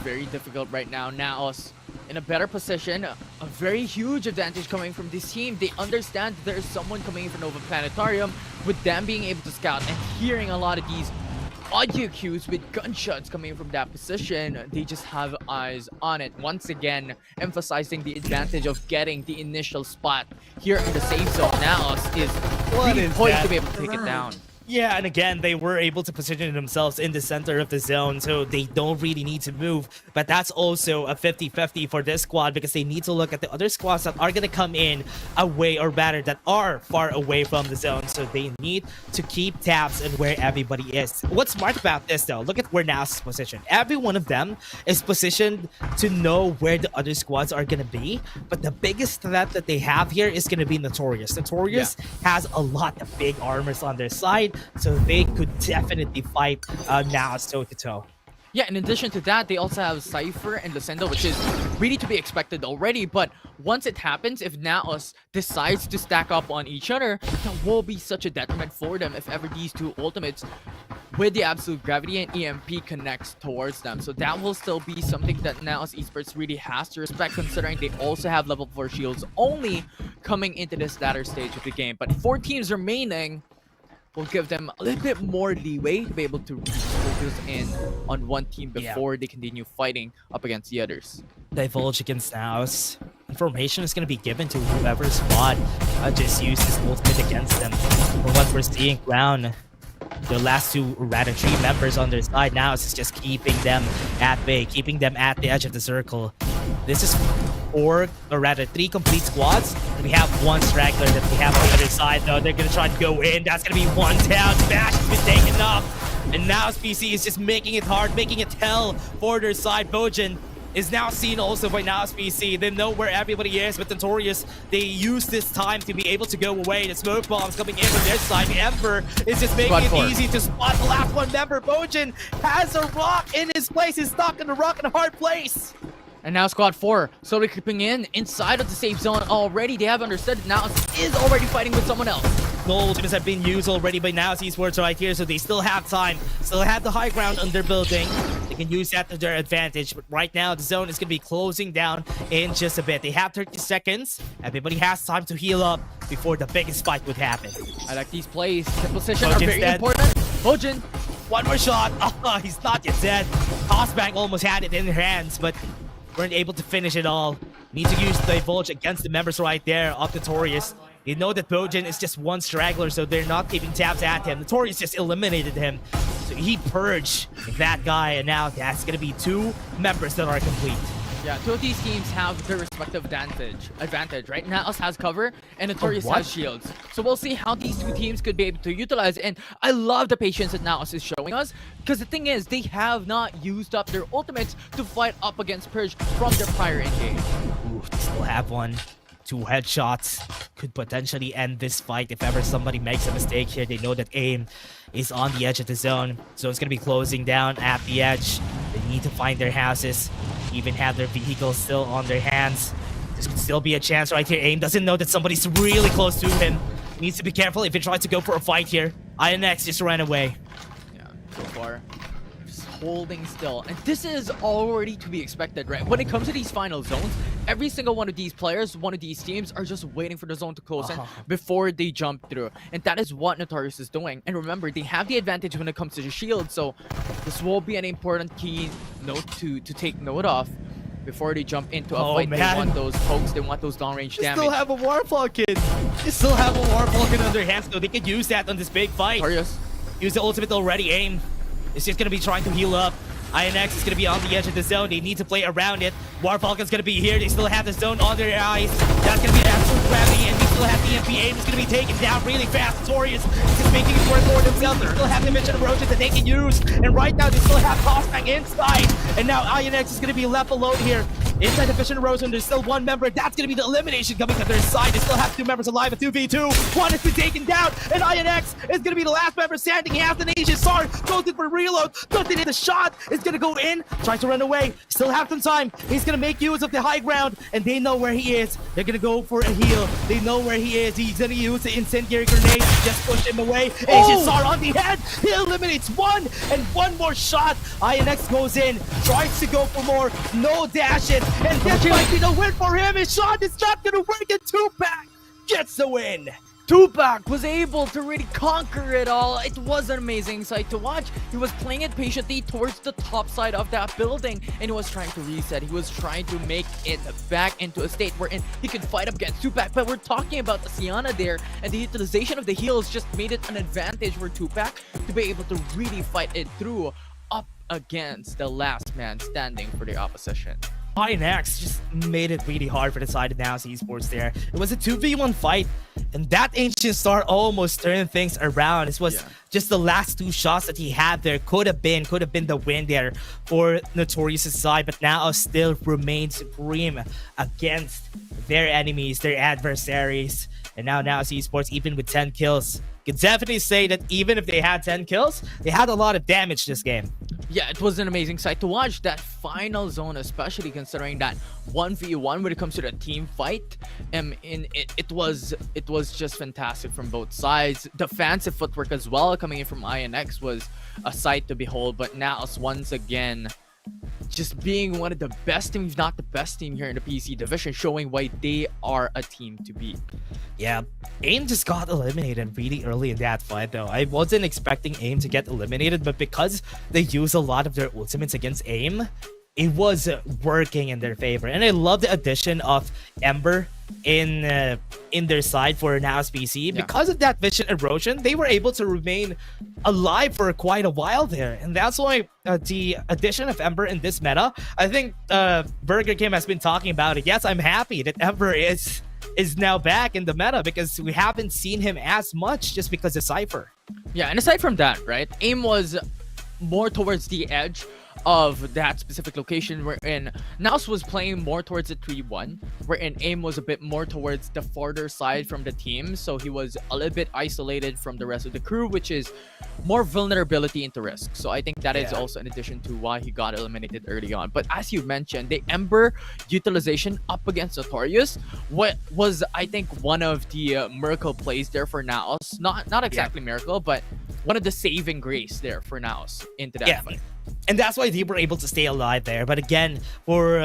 Speaker 15: Very difficult right now. Naos in a better position. A very huge advantage coming from this team. They understand there's someone coming in from Nova Planetarium, with them being able to scout and hearing a lot of these audio cues with gunshots coming from that position. They just have eyes on it. Once again, emphasizing the advantage of getting the initial spot here in the safe zone. Naos is really poised to be able to take it down.
Speaker 14: Yeah, and again, they were able to position themselves in the center of the zone, so they don't really need to move. But that's also a 50-50 for this squad, because they need to look at the other squads that are going to come in away, or rather, that are far away from the zone. So they need to keep tabs on where everybody is. What's smart about this, though, look at where Naos is positioned. Every one of them is positioned to know where the other squads are going to be. But the biggest threat that they have here is going to be Notorious. Notorious has a lot of big armors on their side, so they could definitely fight Naos toe-to-toe.
Speaker 15: Yeah, in addition to that, they also have Cypher and Lucindo, which is really to be expected already. But once it happens, if Naos decides to stack up on each other, that will be such a detriment for them if ever these two ultimates with the Absolute Gravity and EMP connects towards them. So that will still be something that Naos Esports really has to respect, considering they also have level 4 shields only coming into this latter stage of the game. But 4 teams remaining will give them a little bit more leeway to be able to focus in on one team before they continue fighting up against the others.
Speaker 14: Divulge against Naos. Information is going to be given to whoever's squad just used his ultimate against them. From what we're seeing, Brown, the last 2, or rather 3 members on their side, Naos is just keeping them at bay, keeping them at the edge of the circle. This is 4, or rather 3 complete squads. We have 1 straggler that we have on the other side, though. They're going to try to go in. That's going to be 1 down. Smash has been taken up. And now FPC is just making it hard, making it hell for their side. Bojan is now seen also by now FPC. They know where everybody is, but Notorious, they use this time to be able to go away. The smoke bombs coming in from their side. The Emperor is just making it easy to spot the last 1 member. Bojan has a rock in his place. He's stuck in a rock in a hard place.
Speaker 15: And now Squad 4 slowly creeping in inside of the safe zone already. They have understood that Naos is already fighting with someone else.
Speaker 14: Gold ultimates have been used already by Naos Esports right here, so they still have time. Still have the high ground on their building. They can use that to their advantage, but right now the zone is going to be closing down in just a bit. They have 30 seconds. Everybody has time to heal up before the biggest fight would happen.
Speaker 15: I like these plays. The position are very important. Bojan,
Speaker 14: 1 more shot. Oh, he's not yet dead. Tossbang almost had it in their hands, but weren't able to finish it all. Need to use the Divulge against the members right there of Notorious. They know that Bojan is just 1 straggler, so they're not keeping tabs at him. Notorious just eliminated him. So he purged that guy, and now that's going to be 2 members that are complete.
Speaker 15: Yeah, 2 of these teams have their respective advantage, right? Naos has cover and Notorious has shields. So we'll see how these 2 teams could be able to utilize it. And I love the patience that Naos is showing us, because the thing is, they have not used up their ultimates to fight up against Purge from their prior engage.
Speaker 14: Ooh, they still have 1. 2 headshots could potentially end this fight if ever somebody makes a mistake here. They know that aim is on the edge of the zone, so it's going to be closing down at the edge. They need to find their houses, even have their vehicles still on their hands. This could still be a chance right here. Aim doesn't know that somebody's really close to him. Needs to be careful if he tries to go for a fight here. INX just ran away.
Speaker 15: Yeah, so far just holding still, and this is already to be expected, right? When it comes to these final zones, every single one of these players, one of these teams are just waiting for the zone to close in before they jump through, and that is what Notorious is doing. And remember, they have the advantage when it comes to the shield, so this will be an important key note to take note of before they jump into a fight.
Speaker 14: Man.
Speaker 15: They want those pokes, they want those long range damage.
Speaker 14: They still have a War Falcon. They still have a War Falcon on their hands, so they could use that on this big fight.
Speaker 15: Notorious.
Speaker 14: Use the ultimate already. Aim is just going to be trying to heal up. INX is going to be on the edge of the zone. They need to play around it. War Falcon's going to be here. They still have the zone on their eyes. That's going to be an absolute gravity, and they still have the MP. Aim is going to be taken down really fast. Notorious is just making it work for themselves. They still have the mission approaches that they can use. And right now, they still have Tossbang inside. And now INX is going to be left alone here. Inside the Vision Erosion, there's still 1 member. That's going to be the elimination coming to their side. They still have 2 members alive at 2v2. 1 has been taken down, and INX is going to be the last member standing. He has an Asian Sar. Goes in for reload. Doesn't hit the shot. It's going to go in. Tries to run away. Still have some time. He's going to make use of the high ground, and they know where he is. They're going to go for a heal. They know where he is. He's going to use the incendiary grenade. Just push him away. Asian Sar on the head. He eliminates 1, and 1 more shot. INX goes in. Tries to go for more. No dash it. And this might be the win for him. His shot is not going to work, and Tupac gets the win.
Speaker 15: Tupac was able to really conquer it all. It was an amazing sight to watch. He was playing it patiently towards the top side of that building, and he was trying to reset. He was trying to make it back into a state wherein he could fight up against Tupac. But we're talking about the Sienna there, and the utilization of the heals just made it an advantage for Tupac to be able to really fight it through up against the last man standing for the opposition.
Speaker 14: INX just made it really hard for the side of Naos Esports there. It was a 2v1 fight, and that Ancient Star almost turned things around. This was just the last 2 shots that he had there. Could have been the win there for Notorious' side, but Naos still remains supreme against their enemies, their adversaries. And now Naos Esports, even with 10 kills, can definitely say that even if they had 10 kills, they had a lot of damage this game.
Speaker 15: Yeah, it was an amazing sight to watch. That final zone, especially considering that 1v1 when it comes to the team fight, it was just fantastic from both sides. Defensive footwork as well coming in from INX was a sight to behold. But Naos once again just being one of the best teams, if not the best team here in the PC division, showing why they are a team to beat.
Speaker 14: Yeah, AIM just got eliminated really early in that fight though. I wasn't expecting AIM to get eliminated, but because they use a lot of their ultimates against AIM, it was working in their favor. And I love the addition of Ember in their side for Naos PC. Because of that vision erosion, they were able to remain alive for quite a while there. And that's why the addition of Ember in this meta, I think Burger Kim has been talking about it. Yes, I'm happy that Ember is now back in the meta because we haven't seen him as much just because of Cypher.
Speaker 15: Yeah, and aside from that, right, AIM was more towards the edge of that specific location, wherein Naos was playing more towards the 3-1, wherein AIM was a bit more towards the farther side from the team, so he was a little bit isolated from the rest of the crew, which is more vulnerability into risk. So I think that is also an addition to why he got eliminated early on. But as you mentioned, the Ember utilization up against Notorious, what was, I think, one of the miracle plays there for Naos. Not exactly miracle, but one of the saving grace there for Naos into that fight.
Speaker 14: And that's why they were able to stay alive there. But again, for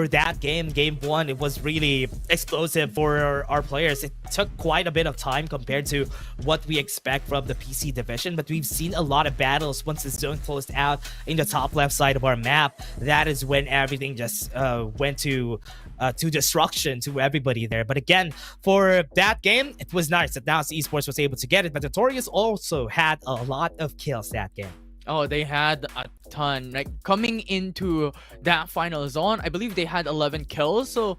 Speaker 14: that game 1, it was really explosive for our players. It took quite a bit of time compared to what we expect from the PC division. But we've seen a lot of battles once the zone closed out in the top left side of our map. That is when everything just went to destruction to everybody there. But again, for that game, it was nice that Naos Esports was able to get it. But Notorious also had a lot of kills that game.
Speaker 15: Oh, they had a ton. Like, coming into that final zone, I believe they had 11 kills. So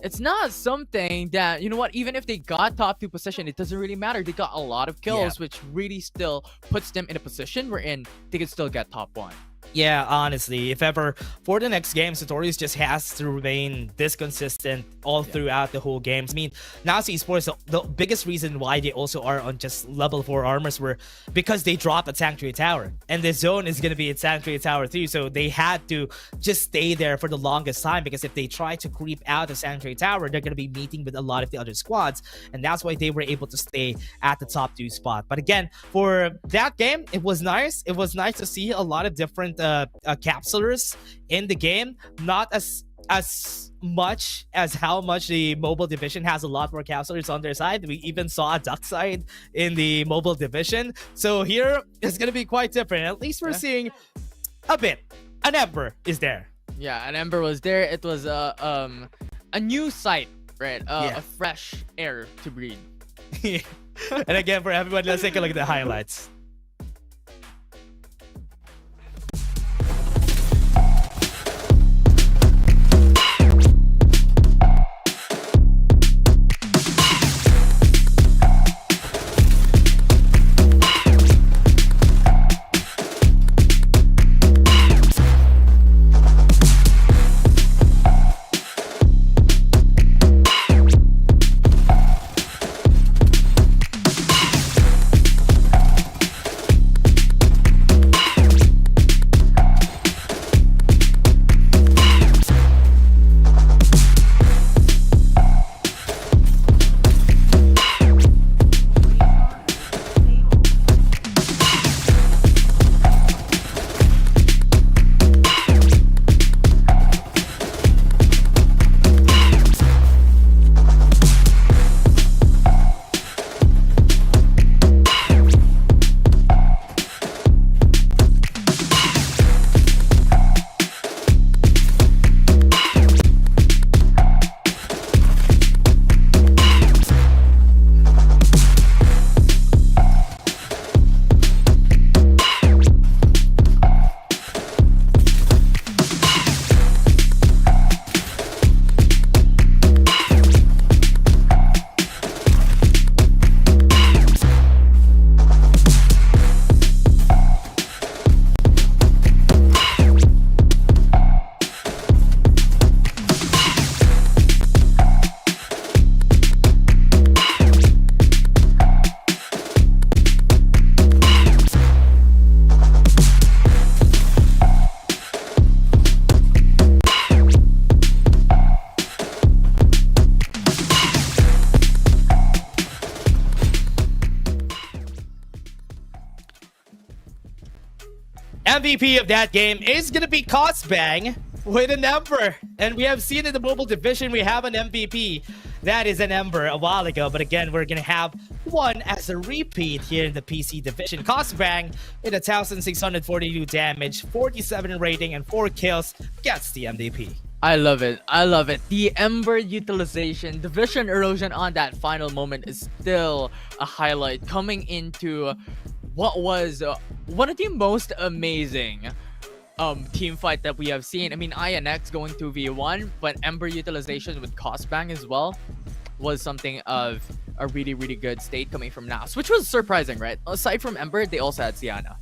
Speaker 15: it's not something that, you know what, even if they got top 2 position, it doesn't really matter. They got a lot of kills, which really still puts them in a position wherein they can still get top 1.
Speaker 14: Yeah, honestly, if ever for the next game, Notorious just has to remain this consistent all throughout the whole games. I mean, Naos Esports, the biggest reason why they also are on just level 4 armors were because they dropped a Sanctuary Tower. And the zone is going to be at Sanctuary Tower 3, so they had to just stay there for the longest time, because if they try to creep out of Sanctuary Tower, they're going to be meeting with a lot of the other squads. And that's why they were able to stay at the top 2 spot. But again, for that game, it was nice. It was nice to see a lot of different capsulers in the game, not as much as how much the mobile division has a lot more capsulers on their side. We even saw a duck side in the mobile division, so here it's gonna be quite different. At least we're seeing a bit. An Ember is there.
Speaker 15: Yeah, an Ember was there. It was a new sight, right? A fresh air to breathe.
Speaker 14: And again, for everyone, let's take a look at the highlights. MVP of that game is gonna be Cosbang with an Ember. And we have seen in the mobile division, we have an MVP. That is an Ember a while ago. But again, we're gonna have one as a repeat here in the PC division. Cosbang with 1,642 damage, 47 rating, and 4 kills gets the MVP.
Speaker 15: I love it. I love it. The Ember utilization, the vision erosion on that final moment is still a highlight coming into what was one of the most amazing team fight that we have seen. I mean, INX going 2v1, but Ember utilization with Cosbang as well was something of a really, really good state coming from NAS, which was surprising, right? Aside from Ember, they also had Sienna.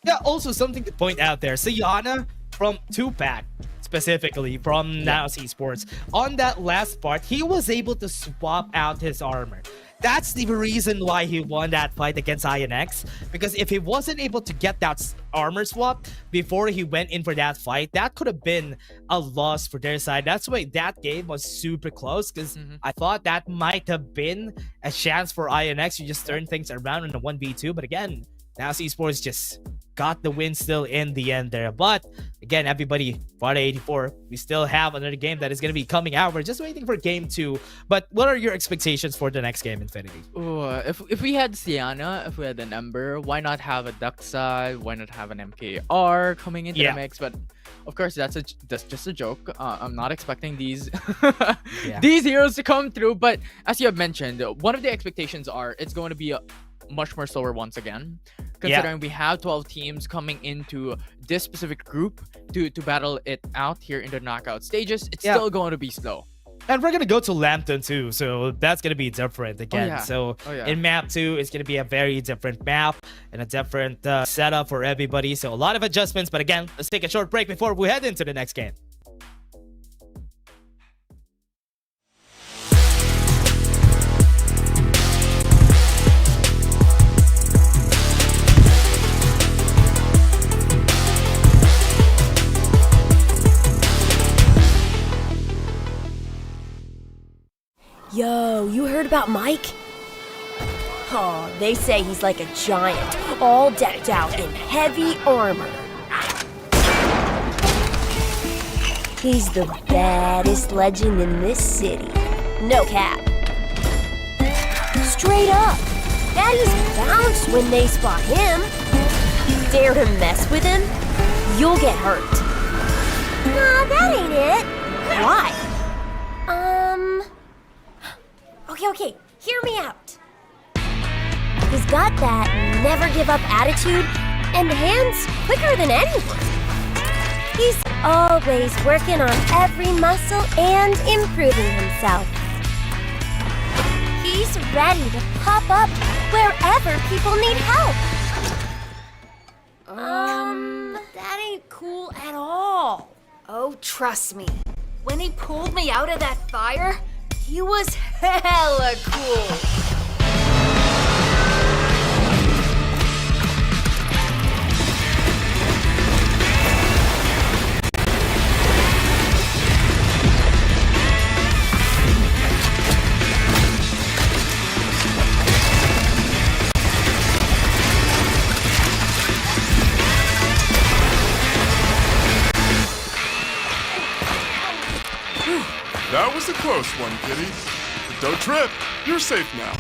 Speaker 14: Yeah, also something to point out there. Sienna from 2-pack, specifically from NAS Esports, on that last part, he was able to swap out his armor. That's the reason why he won that fight against INX, because if he wasn't able to get that armor swap before he went in for that fight, that could have been a loss for their side. That's why that game was super close, because I thought that might have been a chance for INX to just turn things around in a 1v2, but again, NAS Esports just got the win still in the end there. But again, everybody, Farlight 84, we still have another game that is going to be coming out. We're just waiting for game 2. But what are your expectations for the next game, Infinity?
Speaker 15: Ooh, if we had Sienna, if we had an Ember, why not have a Duxa? Why not have an MKR coming into the mix? But of course, that's just a joke. I'm not expecting these these heroes to come through. But as you have mentioned, one of the expectations are it's going to be a much more slower once again, considering we have 12 teams coming into this specific group to battle it out here in the knockout stages. It's still going to be slow.
Speaker 14: And we're going to go to Lampton too, so that's going to be different again. So in map 2, it's going to be a very different map and a different setup for everybody. So a lot of adjustments, but again, let's take a short break before we head into the next game.
Speaker 1: Yo, you heard about Mike? Oh, they say he's like a giant, all decked out in heavy armor. He's the baddest legend in this city. No cap. Straight up. Baddies bounce when they spot him. Dare to mess with him? You'll get hurt. Nah, that ain't it. Why? Okay, hear me out. He's got that never give up attitude and hands quicker than anyone. He's always working on every muscle and improving himself. He's ready to pop up wherever people need help.
Speaker 2: That ain't cool at all. Oh, trust me. When he pulled me out of that fire, he was hella cool.
Speaker 3: That was a close one, kitty. But don't trip. You're safe now.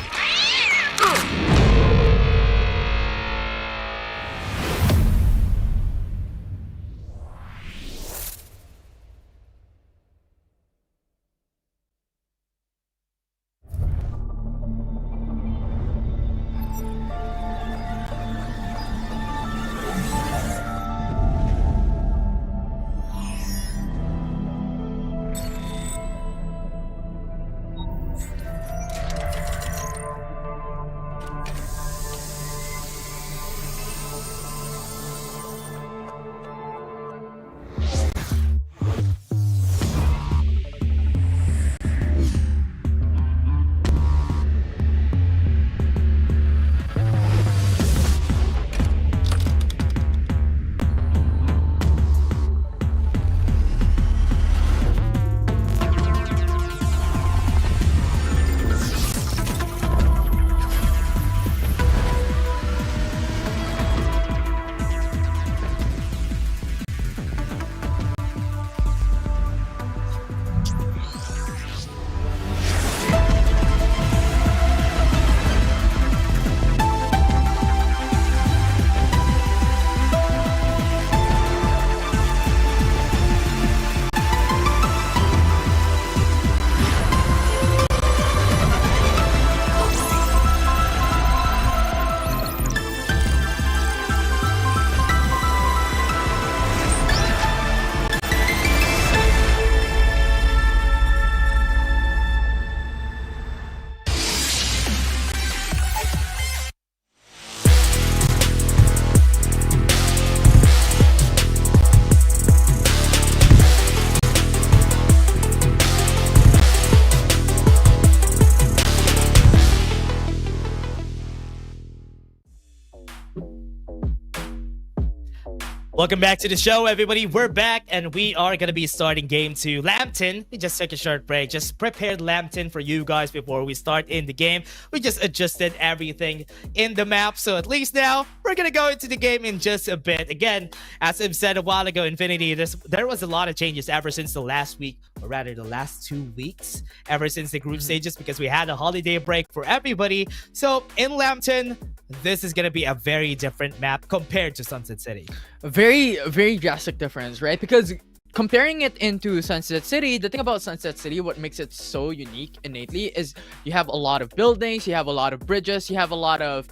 Speaker 14: Welcome back to the show, everybody. We're back, and we are going to be starting game 2. Lampton, we just took a short break. Just prepared Lampton for you guys before we start in the game. We just adjusted everything in the map, so at least now we're going to go into the game in just a bit. Again, as I've said a while ago, Infinity, there was a lot of changes ever since the last week, or rather the last 2 weeks, ever since the group stages, because we had a holiday break for everybody. So in Lampton, this is going to be a very different map compared to Sunset City.
Speaker 15: Very, very drastic difference, right? Because comparing it into Sunset City, the thing about Sunset City, what makes it so unique innately is you have a lot of buildings, you have a lot of bridges, you have a lot of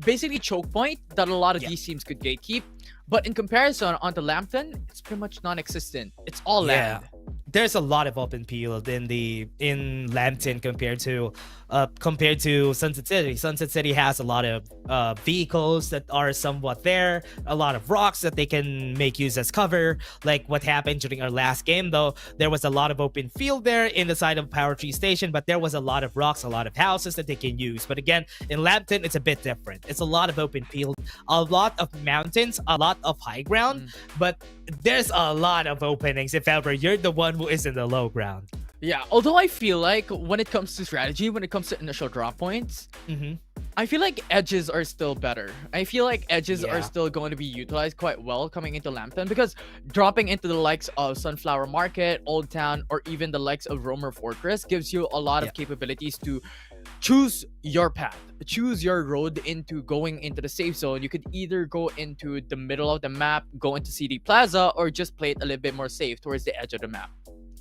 Speaker 15: basically choke point that a lot of these teams could gatekeep. But in comparison, onto Lampton, it's pretty much non-existent. It's all land.
Speaker 14: There's a lot of open field in Lampton compared to Sunset City. Sunset City has a lot of vehicles that are somewhat there, a lot of rocks that they can make use as cover. Like what happened during our last game, though, there was a lot of open field there in the side of Power Tree Station, but there was a lot of rocks, a lot of houses that they can use. But again, in Lampton, it's a bit different. It's a lot of open field, a lot of mountains, a lot of high ground, but there's a lot of openings if ever you're the one who is in the low ground.
Speaker 15: Yeah, although I feel like when it comes to strategy, when it comes to initial drop points, I feel like edges are still better. I feel like edges are still going to be utilized quite well coming into Lampton, because dropping into the likes of Sunflower Market, Old Town, or even the likes of Roamer Fortress gives you a lot of capabilities to choose your path, choose your road into going into the safe zone. You could either go into the middle of the map, go into CD Plaza, or just play it a little bit more safe towards the edge of the map.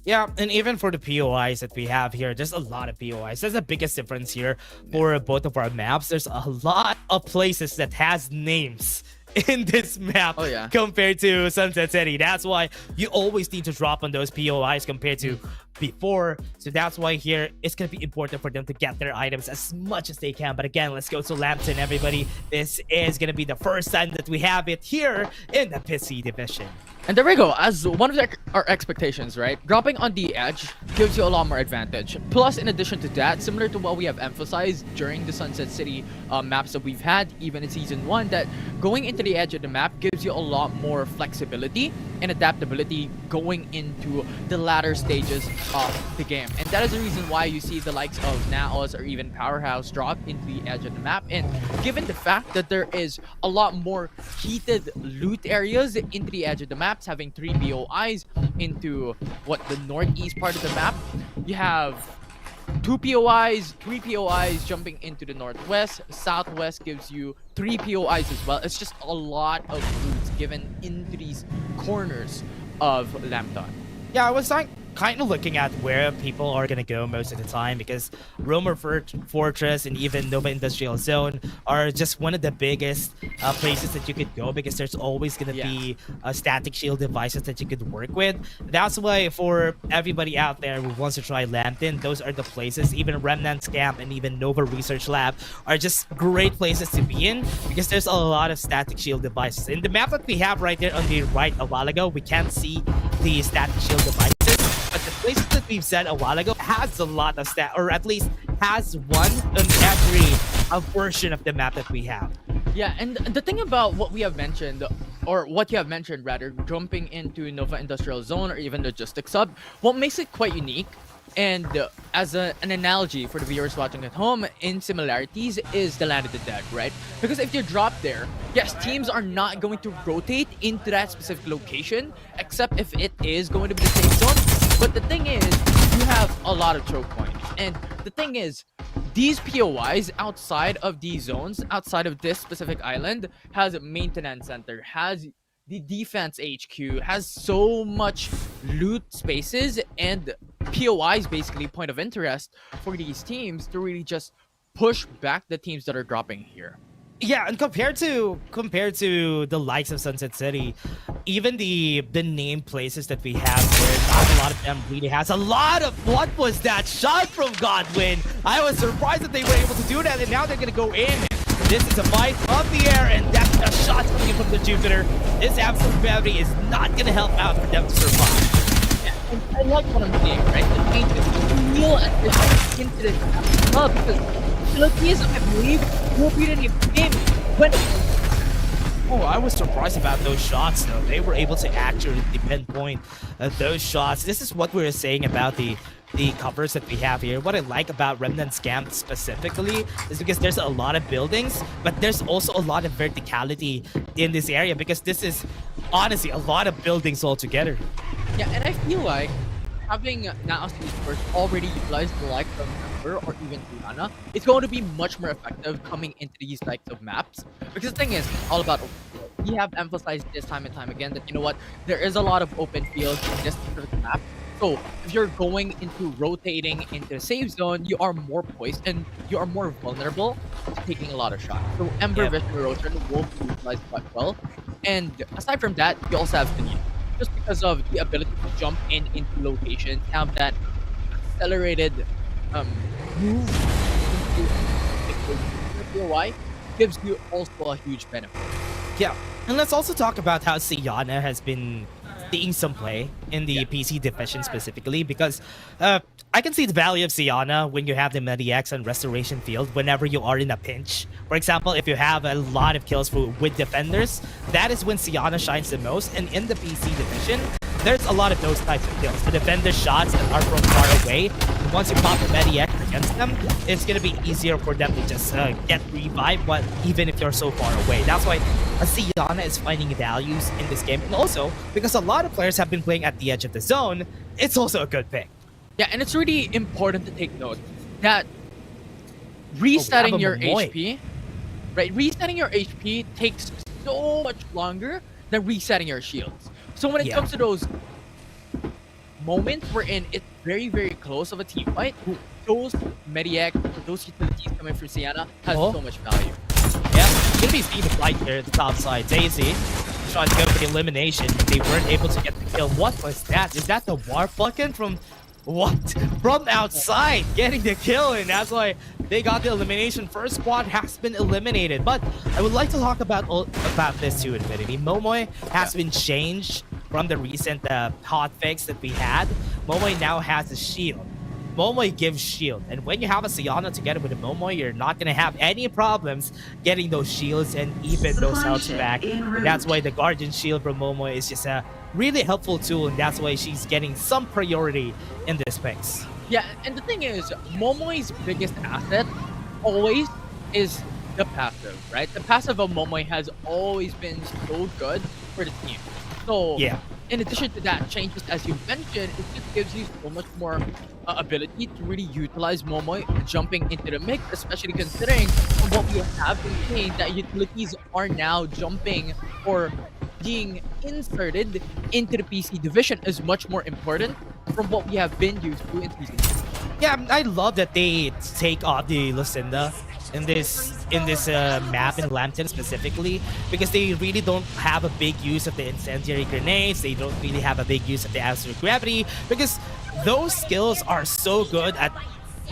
Speaker 14: Yeah, and even for the POIs that we have here, there's a lot of POIs. That's the biggest difference here for both of our maps. There's a lot of places that has names in this map compared to Sunset City. That's why you always need to drop on those POIs compared to before. So that's why here it's going to be important for them to get their items as much as they can. But again, let's go to Lampton, everybody. This is going to be the first time that we have it here in the PC division.
Speaker 15: And there we go. As one of our expectations, right? Dropping on the edge gives you a lot more advantage. Plus, in addition to that, similar to what we have emphasized during the Sunset City maps that we've had, even in Season 1, that going into the edge of the map gives you a lot more flexibility and adaptability going into the latter stages of the game. And that is the reason why you see the likes of Naos or even Powerhouse drop into the edge of the map. And given the fact that there is a lot more heated loot areas into the edge of the maps, having 3 POIs into the northeast part of the map, you have 2 POIs, 3 POIs jumping into the northwest. Southwest gives you 3 POIs as well. It's just a lot of loots given into these corners of Lampton.
Speaker 14: Yeah, I was kind of looking at where people are going to go most of the time, because Roamer Fortress and even Nova Industrial Zone are just one of the biggest places that you could go, because there's always going to be static shield devices that you could work with. That's why for everybody out there who wants to try Lampton, those are the places. Even Remnant's Camp and even Nova Research Lab are just great places to be in, because there's a lot of static shield devices. In the map that we have right there on the right a while ago, we can't see the static shield devices. But the places that we've said a while ago has a lot of or at least has one on every version of the map that we have.
Speaker 15: Yeah, and the thing about what we have mentioned, or what you have mentioned rather, jumping into Nova Industrial Zone or even Logistics Hub, what makes it quite unique, and as an analogy for the viewers watching at home, in similarities, is the Land of the Dead, right? Because if you drop there, yes, teams are not going to rotate into that specific location, except if it is going to be the safe zone. But the thing is, you have a lot of choke points. And the thing is, these POIs outside of these zones, outside of this specific island, has a maintenance center, has the defense HQ, has so much loot spaces and POIs, basically point of interest for these teams to really just push back the teams that are dropping here.
Speaker 14: Yeah, and compared to the likes of Sunset City, even the name places that we have here, not a lot of them really has a lot of. What was that shot from Godwin? I was surprised that they were able to do that, and now they're gonna go in. This is a fight on the air, and that's a shot coming in from the Jupiter. This absolute gravity is not gonna help out for them to survive.
Speaker 15: Yeah, and I like what I'm seeing, right? The paint is real and it's into the because Philippines, I believe, will be in the game when
Speaker 14: Oh, I was surprised about those shots, though. They were able to accurately pinpoint those shots. This is what we were saying about the covers that we have here. What I like about Remnant's camp specifically is because there's a lot of buildings, but there's also a lot of verticality in this area because this is honestly a lot of buildings all together.
Speaker 15: Yeah, and I feel like having Naos Esports already utilized the likes of Ember or even Diana, it's going to be much more effective coming into these types of maps. Because the thing is, it's all about open field. We have emphasized this time and time again that, you know what, there is a lot of open fields in this specific map. So if you're going into rotating into the safe zone, you are more poised and you are more vulnerable to taking a lot of shots. So Ember Vision Erosion will be utilized quite well. And aside from that, you also have Sunil. Just because of the ability to jump into locations, have that accelerated move into POI gives you also a huge benefit.
Speaker 14: Yeah, and let's also talk about how Siana has been seeing some play in the PC division specifically because I can see the value of Siana when you have the Mediax and Restoration Field whenever you are in a pinch. For example, if you have a lot of kills with defenders, that is when Siana shines the most. And in the PC division, there's a lot of those types of kills. The defender shots that are from far away, once you pop the Mediax against them, it's going to be easier for them to just get revived, but even if you're so far away. That's why Siana is finding values in this game. And also, because a lot of players have been playing at the edge of the zone, it's also a good pick.
Speaker 15: Yeah, and it's really important to take note that resetting your HP, right? Resetting your HP takes so much longer than resetting your shields. So when it comes to those moments wherein it's very, very close of a team fight, those Mediac, those utilities coming from Siana has so much value.
Speaker 14: Yeah, it's gonna be Steve Flight here at the top side. Daisy trying to go for the elimination. They weren't able to get the kill. What was that? Is that the Dwarf bucket from what? From outside getting the kill, and that's why they got the elimination. First squad has been eliminated. But I would like to talk about this too, Infinity. Momoy has been changed from the recent hotfix that we had. Momoy now has a shield. Momoy gives shield, and when you have a Siana together with a Momoy, you're not gonna have any problems getting those shields and even those health back. And that's why the Guardian Shield from Momoy is just a really helpful tool, and that's why she's getting some priority in this space.
Speaker 15: Yeah, and the thing is, Momoy's biggest asset always is the passive, right? The passive of Momoy has always been so good for the team. So,
Speaker 14: yeah.
Speaker 15: In addition to that, changes as you mentioned, it just gives you so much more ability to really utilize Momoy jumping into the mix, especially considering what we have been saying that utilities are now jumping or being inserted into the PC division is much more important from what we have been used to in season 2.
Speaker 14: Yeah, I love that they take off the Lucinda in this map in Lampton specifically, because they really don't have a big use of the incendiary grenades. They don't really have a big use of the absolute gravity, because those skills are so good at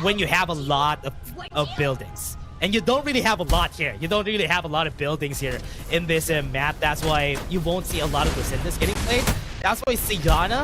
Speaker 14: when you have a lot of buildings. And you don't really have a lot here. You don't really have a lot of buildings here in this map. That's why you won't see a lot of Lucindas getting played. That's why Siana,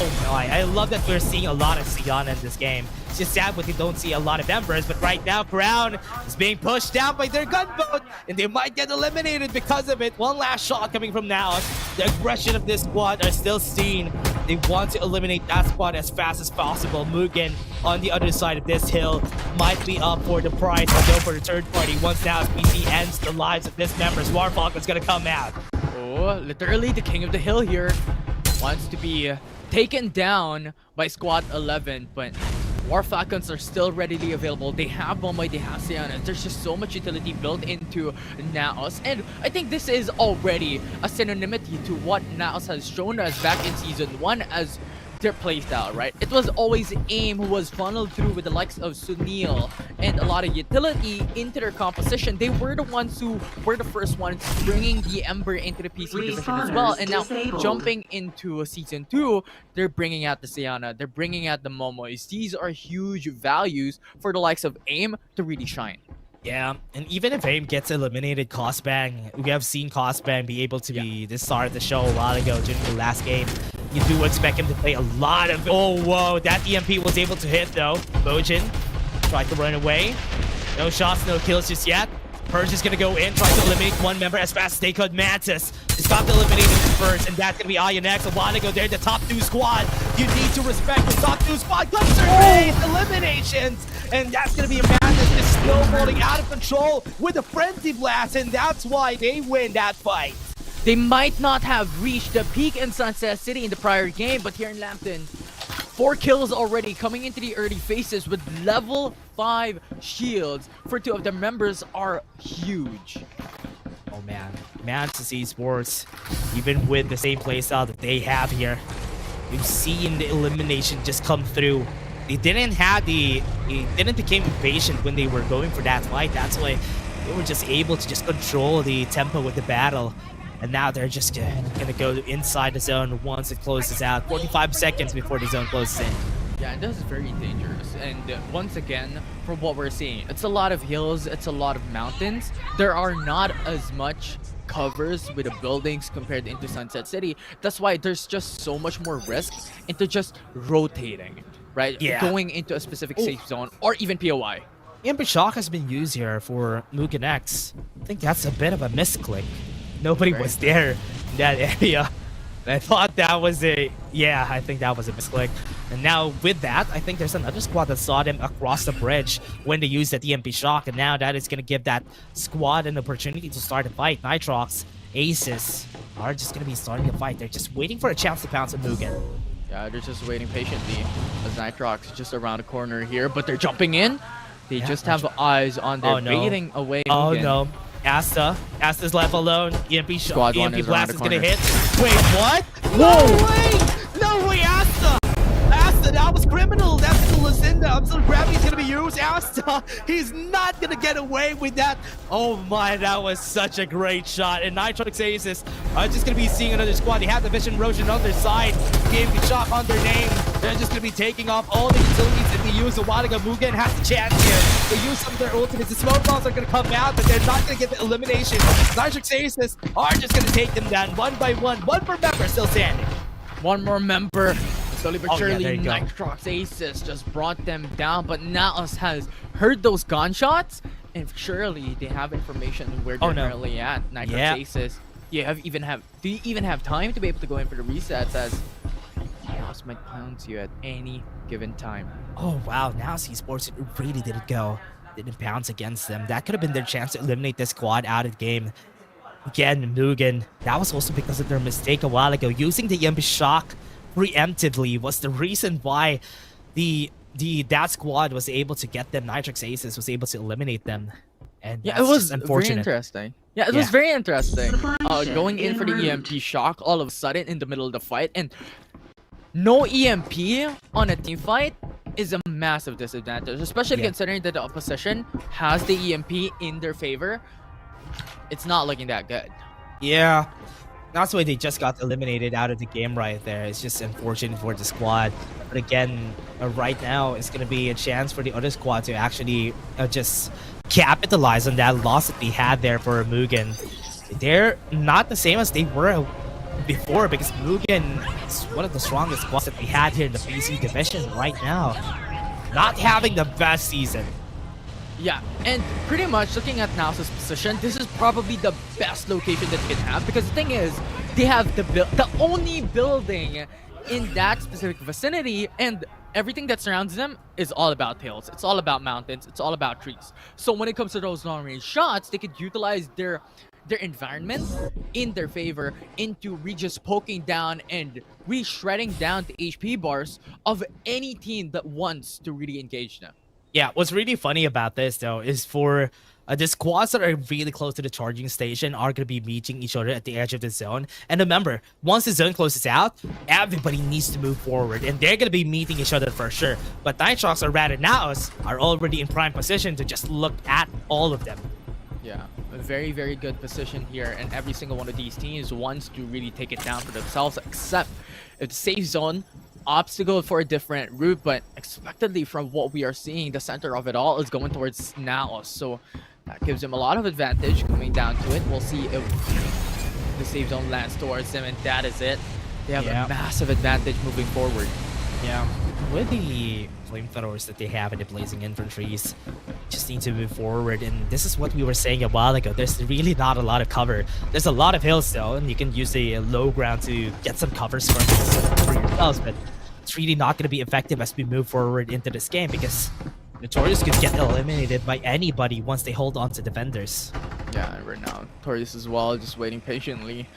Speaker 14: oh my, I love that we're seeing a lot of Siana in this game. It's just sad when you don't see a lot of Embers, but right now Crown is being pushed down by their gunboat, and they might get eliminated because of it. One last shot coming from now. The aggression of this squad are still seen. They want to eliminate that squad as fast as possible. Mugen on the other side of this hill might be up for the prize to go for the third party. Once now PC ends the lives of this member, Warfalk is gonna come out.
Speaker 15: Oh, literally the king of the hill here wants to be taken down by Squad 11, but War Falcons are still readily available. They have Momoy, they have Siana. There's just so much utility built into Naos, and I think this is already a synonymity to what Naos has shown us back in Season 1 as their playstyle, right? It was always AIM who was funneled through with the likes of Sunil and a lot of utility into their composition. They were the ones who were the first ones bringing the Ember into the PC division as well. And now jumping into Season 2, they're bringing out the Siana, they're bringing out the Momoys. These are huge values for the likes of AIM to really shine.
Speaker 14: Yeah, and even if AIM gets eliminated, Cosbang, we have seen Cosbang be able to be the star of the show a while ago during the last game. You do expect him to play a lot of... Oh, whoa, that EMP was able to hit, though. Bojin tried to run away. No shots, no kills just yet. Purge is gonna go in, try to eliminate one member as fast as they could. Mantis is got to eliminate him first, and that's gonna be Aya next. A while ago, they're the top 2 squad. You need to respect the top 2 squad. Guns are made, eliminations, and that's gonna be a Mantis is snowballing out of control with a frenzy blast, and that's why they win that fight.
Speaker 15: They might not have reached the peak in Sunset City in the prior game, but here in Lampton, 4 kills already coming into the early phases with level 5 shields for 2 of the members are huge.
Speaker 14: Oh man, Mantis Esports, even with the same playstyle that they have here, we've seen the elimination just come through. They didn't become impatient when they were going for that fight. That's why they were just able to just control the tempo with the battle. And now they're just gonna go inside the zone once it closes out. 45 seconds before the zone closes in.
Speaker 15: Yeah, and this is very dangerous. And once again, from what we're seeing, it's a lot of hills, it's a lot of mountains. There are not as much covers with the buildings compared into Sunset City. That's why there's just so much more risk into just rotating, right?
Speaker 14: Yeah.
Speaker 15: Going into a specific safe zone or even POI.
Speaker 14: EMP Shock has been used here for Mugen X. I think that's a bit of a misclick. Nobody was there in that area. And I thought that was I think that was a misclick. And now with that, I think there's another squad that saw them across the bridge when they used that EMP Shock. And now that is going to give that squad an opportunity to start a fight. Nitrox, Aces are just going to be starting the fight. They're just waiting for a chance to pounce on Mugen.
Speaker 15: Yeah, they're just waiting patiently as Nitrox is just around the corner here, but they're jumping in. They just have eyes on their baiting away.
Speaker 14: Oh
Speaker 15: Mugen.
Speaker 14: no. Asta's left alone. EMP
Speaker 15: Squad one
Speaker 14: EMP
Speaker 15: is
Speaker 14: blast
Speaker 15: around
Speaker 14: is
Speaker 15: the
Speaker 14: gonna
Speaker 15: corner.
Speaker 14: hit. Wait, what?
Speaker 15: Whoa!
Speaker 14: No way, Asta! Asta, that was criminal. That's the Lucinda. Absolute gravity's gonna be used. Asta, he's not gonna get away with that. Oh my, that was such a great shot. And Nitrox Aces are just gonna be seeing another squad. They have the Vision Roshan on their side. EMP Shock on their name. They're just gonna be taking off all the utilities that they used a while ago. Mugen has the chance here. They use some of their ultimates. The smoke bombs are gonna come out, but they're not gonna get the elimination. Nitrox Aces are just gonna take them down one by one. One per member still standing.
Speaker 15: One more member. Slowly but surely,
Speaker 14: there you go.
Speaker 15: Nitrox Aces just brought them down, but Naos has heard those gunshots, and surely they have information on where they're currently at. Nitrox Aces, do you even have time to be able to go in for the resets, as Naos might pounce you at any given time.
Speaker 14: Oh wow, now Esports really didn't pounce against them. That could have been their chance to eliminate the squad out of the game. Again, Mugen, that was also because of their mistake a while ago. Using the EMP Shock preemptively was the reason why that squad was able to get them. Nitrox Aces was able to eliminate them. And
Speaker 15: yeah, it was
Speaker 14: unfortunate.
Speaker 15: very interesting. Yeah, it was very interesting. Going in for the EMP Shock all of a sudden in the middle of the fight, and no EMP on a team fight is a massive disadvantage, especially considering that the opposition has the EMP in their favor. It's not looking that good.
Speaker 14: Yeah, that's why they just got eliminated out of the game right there. It's just unfortunate for the squad. But again, right now, it's going to be a chance for the other squad to actually just capitalize on that loss that they had there for Mugen. They're not the same as they were before, because Mugen is one of the strongest squads that we had here in the PC division right now. Not having the best season.
Speaker 15: Yeah, and pretty much looking at Naos' position, this is probably the best location that they can have, because the thing is, they have the only building in that specific vicinity, and everything that surrounds them is all about hills. It's all about mountains. It's all about trees. So when it comes to those long-range shots, they could utilize their environment in their favor into just poking down and shredding down the HP bars of any team that wants to really engage them.
Speaker 14: Yeah, what's really funny about this, though, is for the squads that are really close to the charging station are going to be meeting each other at the edge of the zone. And remember, once the zone closes out, everybody needs to move forward, and they're going to be meeting each other for sure. But Nitrox, or rather Naos, are already in prime position to just look at all of them.
Speaker 15: Yeah, a very, very good position here, and every single one of these teams wants to really take it down for themselves, except if the safe zone opts to go for a different route. But expectedly, from what we are seeing, the center of it all is going towards Naos, so that gives him a lot of advantage coming down to it. We'll see if the safe zone lands towards them, and that is it. They have a massive advantage moving forward.
Speaker 14: Yeah, with the flamethrowers that they have in the blazing infantries. Just need to move forward, and this is what we were saying a while ago. There's really not a lot of cover. There's a lot of hills though, and you can use the low ground to get some covers for yourselves, but it's really not going to be effective as we move forward into this game because Notorious could get eliminated by anybody once they hold on to defenders.
Speaker 15: Yeah, and right now, Notorious as well, just waiting patiently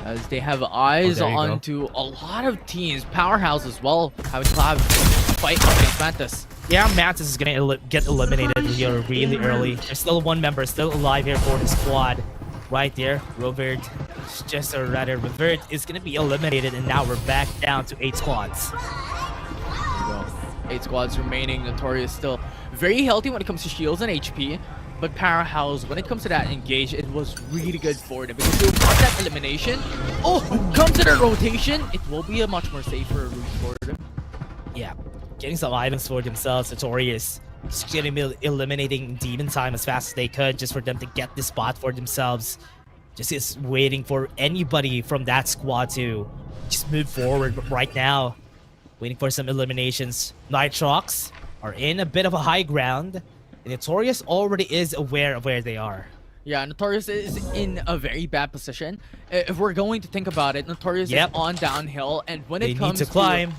Speaker 15: as they have eyes onto a lot of teams. Powerhouse as well, having to have a fight against Mantis.
Speaker 14: Yeah, Mantis is gonna get eliminated here really early. There's still one member still alive here for the squad. Right there, Revert is gonna be eliminated, and now we're back down to 8 squads.
Speaker 15: There you go. 8 squads remaining. Notorious still very healthy when it comes to shields and HP. But Powerhouse, when it comes to that engage, it was really good for them because they'll got that elimination. Oh, comes to the rotation, it will be a much more safer route for them.
Speaker 14: Yeah, getting some items for themselves. Notorious just gonna be eliminating Demon Time as fast as they could just for them to get the spot for themselves. Just is waiting for anybody from that squad to just move forward. But right now, waiting for some eliminations. Nitrox are in a bit of a high ground. Notorious already is aware of where they are.
Speaker 15: Yeah, Notorious is in a very bad position. If we're going to think about it, Notorious is on downhill, and when it comes
Speaker 14: to climb,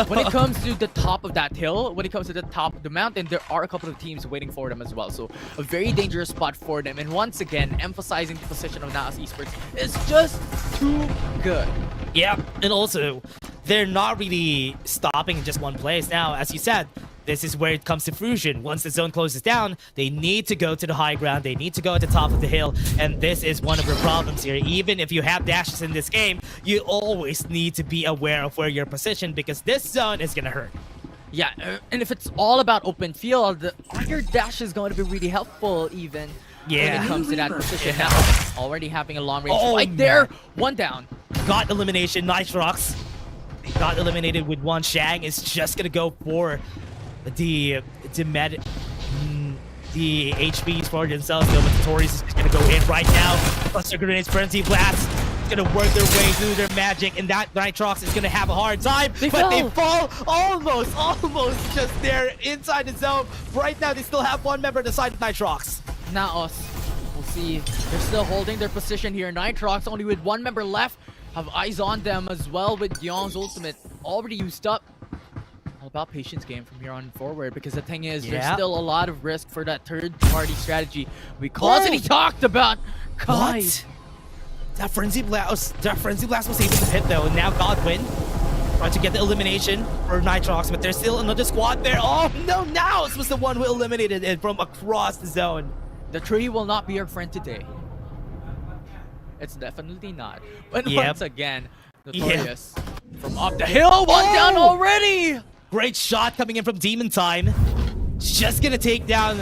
Speaker 15: when it comes to the top of that hill, when it comes to the top of the mountain, there are a couple of teams waiting for them as well. So a very dangerous spot for them. And once again, emphasizing the position of Naos Esports is just too good.
Speaker 14: Yeah, and also they're not really stopping in just one place now. As you said, this is where it comes to fruition. Once the zone closes down, they need to go to the high ground. They need to go at the top of the hill. And this is one of the problems here. Even if you have dashes in this game, you always need to be aware of where you're positioned because this zone is going to hurt.
Speaker 15: Yeah, and if it's all about open field, your dash is going to be really helpful even when it comes to that position. Now, already having a long range right there. One down.
Speaker 14: Got elimination. Nitrox got eliminated with one. Shang is just going to go for the HPs for themselves, though, but Notorious is gonna go in right now. Cluster grenades, frenzy blast, gonna work their way through their magic, and that Nitrox is gonna have a hard time. They fall almost just there inside the zone. Right now, they still have one member on the side of Nitrox.
Speaker 15: Naos, we'll see. They're still holding their position here. Nitrox only with one member left. Have eyes on them as well with Young's ultimate already used up. All about patience game from here on forward because the thing is there's still a lot of risk for that third-party strategy we constantly talked about. Kai.
Speaker 14: What? That frenzy blast was able to hit though, and now Godwin trying to get the elimination for Nitrox, but there's still another squad there. Oh no, Naos was the one who eliminated it from across the zone.
Speaker 15: The tree will not be your friend today. It's definitely not. But once again, Notorious from up the hill, one down already.
Speaker 14: Great shot coming in from Demon Time. Just gonna take down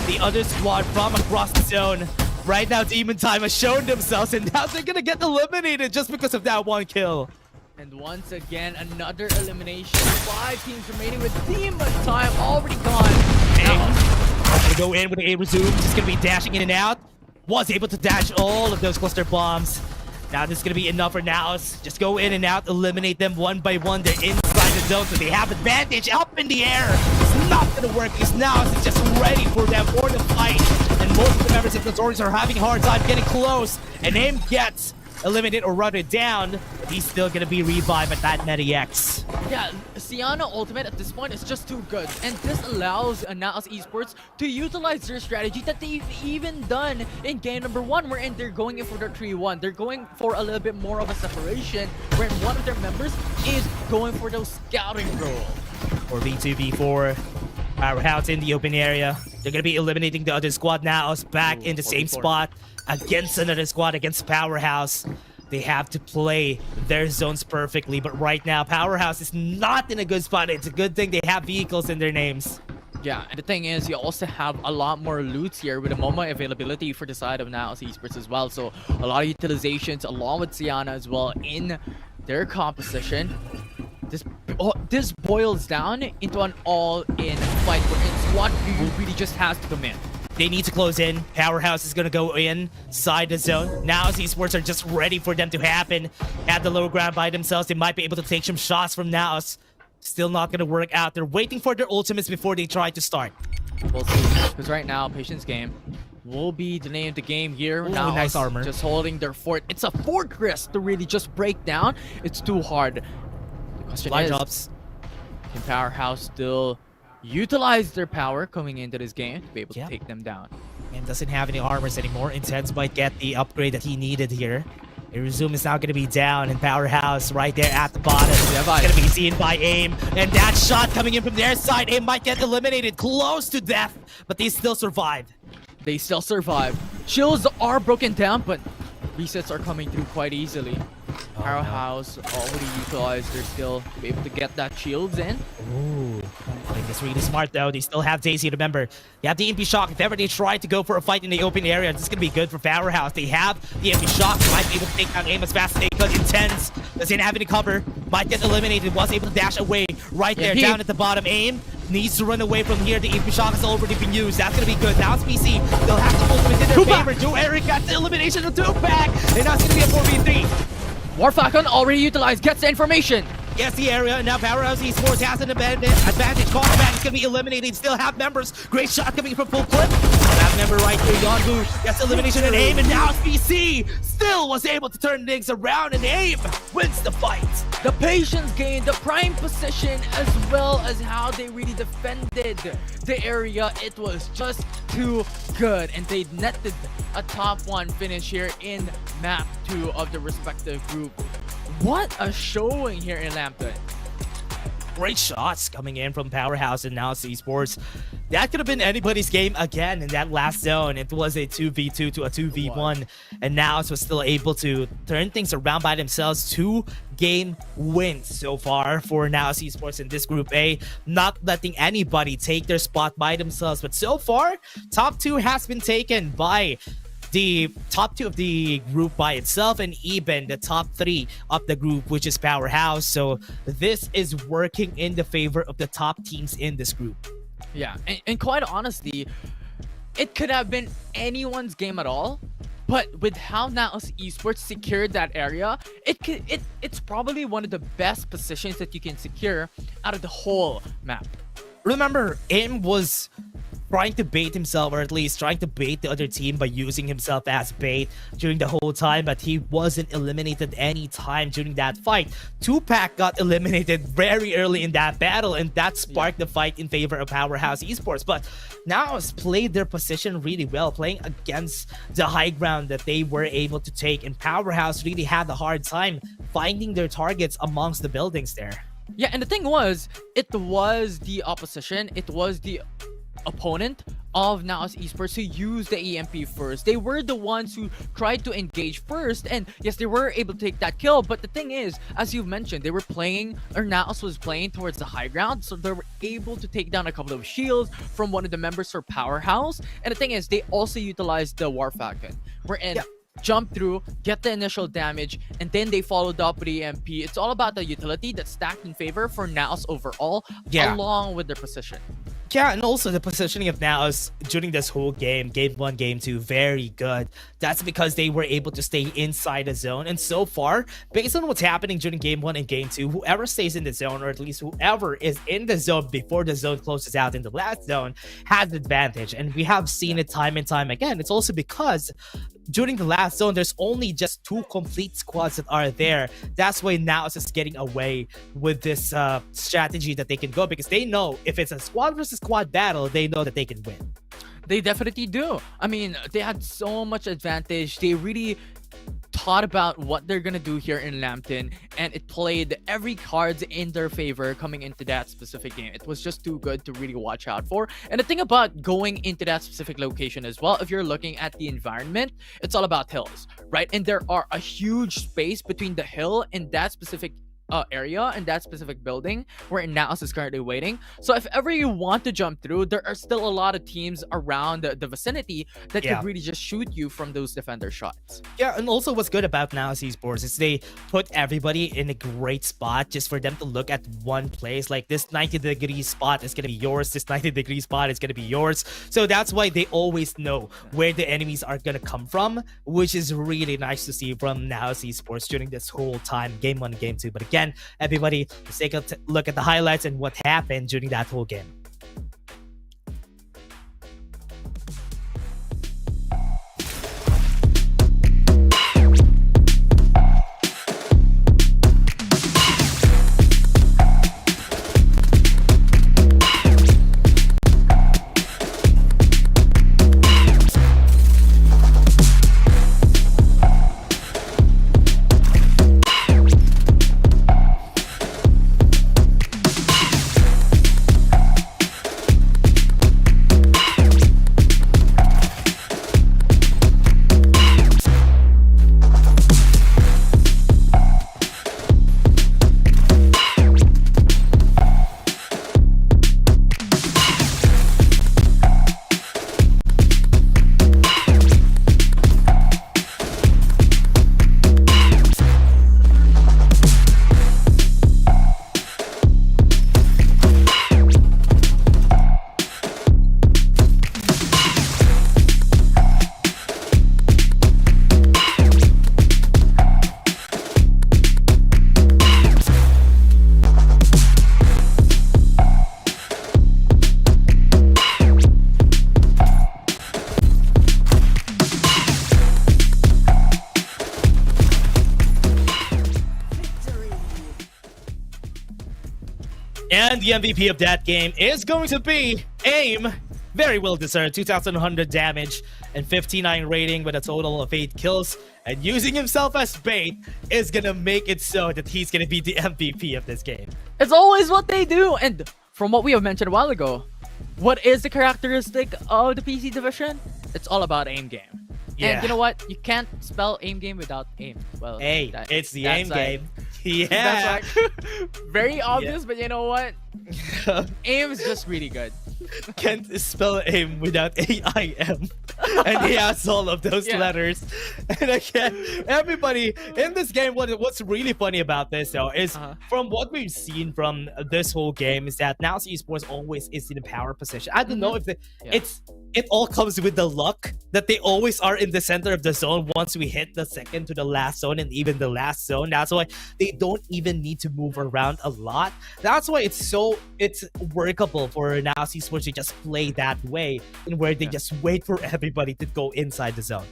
Speaker 14: the other squad from across the zone. Right now, Demon Time has shown themselves, and now they're gonna get eliminated just because of that one kill.
Speaker 15: And once again, another elimination. 5 teams remaining with Demon Time already gone.
Speaker 14: Gonna go in with a resume. Just gonna be dashing in and out. Was able to dash all of those cluster bombs. Now this is gonna be enough for Naos. Just go in and out, eliminate them one by one. They're inside the zone, so they have advantage up in the air. It's not gonna work because Naos is just ready for them for the fight. And most of the members of the Notorious are having a hard time getting close. And him gets eliminated or run it down, but he's still gonna be revived at that Medi-X.
Speaker 15: Yeah, Sienna ultimate at this point is just too good, and this allows Naos Esports to utilize their strategy that they've even done in game number 1, wherein they're going in for their 3-1. They're going for a little bit more of a separation, wherein one of their members is going for those scouting role.
Speaker 14: Or V2V4, Powerhouse in the open area. They're gonna be eliminating the other squad now. Back in the same spot against another squad, against Powerhouse. They have to play their zones perfectly, but right now Powerhouse is not in a good spot. It's a good thing they have vehicles in their names.
Speaker 15: Yeah, and the thing is, you also have a lot more loots here with the MOMA availability for the side of Naos Esports as well. So a lot of utilizations along with Sienna as well in their composition. This boils down into an all-in fight where squad really just has to come in.
Speaker 14: They need to close in. Powerhouse is going to go inside the zone. Now Esports are just ready for them to happen. At the low ground by themselves, they might be able to take some shots from Naos. Still not gonna work out. They're waiting for their ultimates before they try to start.
Speaker 15: We'll see. Because right now, Patience Game will be the name of the game here.
Speaker 14: Ooh,
Speaker 15: Now,
Speaker 14: nice armor.
Speaker 15: Just holding their fort. It's a fortress to really just break down. It's too hard. The question
Speaker 14: Fly
Speaker 15: is,
Speaker 14: drops.
Speaker 15: can Powerhouse still utilize their power coming into this game to be able to take them down?
Speaker 14: And doesn't have any armors anymore. Intense might get the upgrade that he needed here. Resume is now going to be down, and Powerhouse right there at the bottom. It's going to be seen by AIM, and that shot coming in from their side. AIM might get eliminated, close to death, but they still survive.
Speaker 15: They still survive. Shields are broken down, but resets are coming through quite easily. Powerhouse already utilized their skill to be able to get that shields in.
Speaker 14: Ooh, playing this really smart though. They still have Daisy. Remember, they have the EMP Shock. If ever they try to go for a fight in the open area, this is going to be good for Powerhouse. They have the EMP Shock. They might be able to take down AIM as fast as they could. Intense doesn't have any cover. Might get eliminated. Was able to dash away right there down at the bottom. AIM needs to run away from here. The EMP Shock has already been used. That's going to be good. Now it's PC. They'll have to ultimate in their favor. Joe Eric got the elimination of Tupac. And now it's going to be a 4v3.
Speaker 15: Warfalcon already utilized, gets the information.
Speaker 14: Gets the area, and now Powerhouse Esports has an advantage. Combat is going to be eliminated. Still have members. Great shot coming from full clip. That member right here, Yonbu, gets elimination and AIM, and now it's BC. Still was able to turn things around, and AIM wins the fight.
Speaker 15: The Patience gained the prime position as well as how they really defended the area. It was just too good, and they netted a top 1 finish here in map 2 of the respective group. What a showing here in Lampton.
Speaker 14: Great shots coming in from Powerhouse and now Esports. That could have been anybody's game again in that last zone. It was a 2v2 to a 2v1, and now was still able to turn things around by themselves. 2 game wins so far for now Esports in this group A, not letting anybody take their spot by themselves. But so far, top 2 has been taken by the top 2 of the group by itself, and even the top 3 of the group, which is Powerhouse. So this is working in the favor of the top teams in this group.
Speaker 15: Yeah, and quite honestly, it could have been anyone's game at all. But with how Naos Esports secured that area, it's probably one of the best positions that you can secure out of the whole map.
Speaker 14: Remember, AIM was trying to bait himself, or at least trying to bait the other team by using himself as bait during the whole time, but he wasn't eliminated any time during that fight. Tupac got eliminated very early in that battle, and that sparked the fight in favor of Powerhouse Esports. But Naos played their position really well, playing against the high ground that they were able to take, and Powerhouse really had a hard time finding their targets amongst the buildings there.
Speaker 15: Yeah, and the thing was, it was the opposition, it was the opponent of Naos Esports who used the EMP first. They were the ones who tried to engage first, and yes, they were able to take that kill. But the thing is, as you've mentioned, they were playing, or Naos was playing towards the high ground, so they were able to take down a couple of shields from one of the members for Powerhouse. And the thing is, they also utilized the Warfalcon. We're in. Jump through, get the initial damage, and then they followed up with EMP. It's all about the utility that's stacked in favor for Naos overall, along with their position.
Speaker 14: Yeah, and also the positioning of Naos during this whole game 1, game 2, very good. That's because they were able to stay inside the zone. And so far, based on what's happening during game 1 and game 2, whoever stays in the zone, or at least whoever is in the zone before the zone closes out in the last zone, has the advantage. And we have seen it time and time again. It's also because during the last zone, there's only just 2 complete squads that are there. That's why Naos is getting away with this strategy that they can go, because they know if it's a squad versus squad battle, they know that they can win.
Speaker 15: They definitely do. I mean, they had so much advantage. They really thought about what they're gonna do here in Lampton, and it played every card in their favor coming into that specific game. It was just too good to really watch out for. And the thing about going into that specific location as well, if you're looking at the environment, it's all about hills, right? And there are a huge space between the hill and that specific area and that specific building where Naos is currently waiting. So if ever you want to jump through, there are still a lot of teams around the vicinity that could really just shoot you from those defender shots.
Speaker 14: Yeah, and also what's good about Naos Esports is they put everybody in a great spot just for them to look at one place. Like, this 90-degree spot is going to be yours, this 90-degree spot is going to be yours. So that's why they always know where the enemies are going to come from, which is really nice to see from Naos Esports during this whole time, game 1 and game 2. But again, again, everybody, let's take a look at the highlights and what happened during that whole game. And the MVP of that game is going to be AIM. Very well deserved. 2,100 damage and 59 rating with a total of 8 kills. And using himself as bait is going to make it so that he's going to be the MVP of this game.
Speaker 15: It's always what they do. And from what we have mentioned a while ago, what is the characteristic of the PC division? It's all about aim game.
Speaker 14: Yeah.
Speaker 15: And you know what? You can't spell aim game without aim. Well,
Speaker 14: Hey, it's the aim game. Yeah.
Speaker 15: That's like very obvious, but you know what? Aim is just really good.
Speaker 14: Can't spell aim without AIM. And he has all of those letters. And again, everybody in this game, what's really funny about this though is from what we've seen from this whole game is that now Esports always is in a power position. I don't know if it all comes with the luck that they always are in the center of the zone once we hit the second to the last zone and even the last zone. That's why they don't even need to move around a lot. That's why it's workable for now Esports to just play that way and where they just wait for everybody to go inside the zone.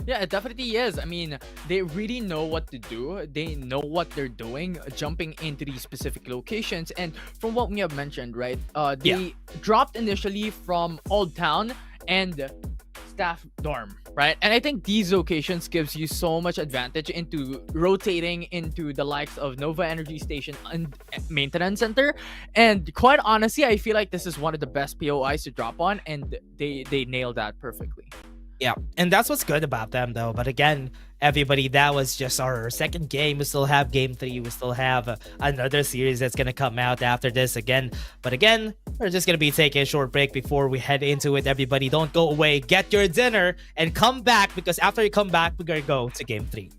Speaker 15: Yeah, it definitely is. I mean, they really know what to do. They know what they're doing, jumping into these specific locations. And from what we have mentioned, right, they dropped initially from Old Town and Staff Dorm, right? And I think these locations gives you so much advantage into rotating into the likes of Nova Energy Station and Maintenance Center. And quite honestly, I feel like this is one of the best POIs to drop on, and they nailed that perfectly.
Speaker 14: Yeah, and that's what's good about them though. But again, everybody, that was just our second game. We still have game 3. We still have another series that's going to come out after this again. But again, we're just going to be taking a short break before we head into it. Everybody, don't go away. Get your dinner and come back, because after you come back, we're going to go to game 3.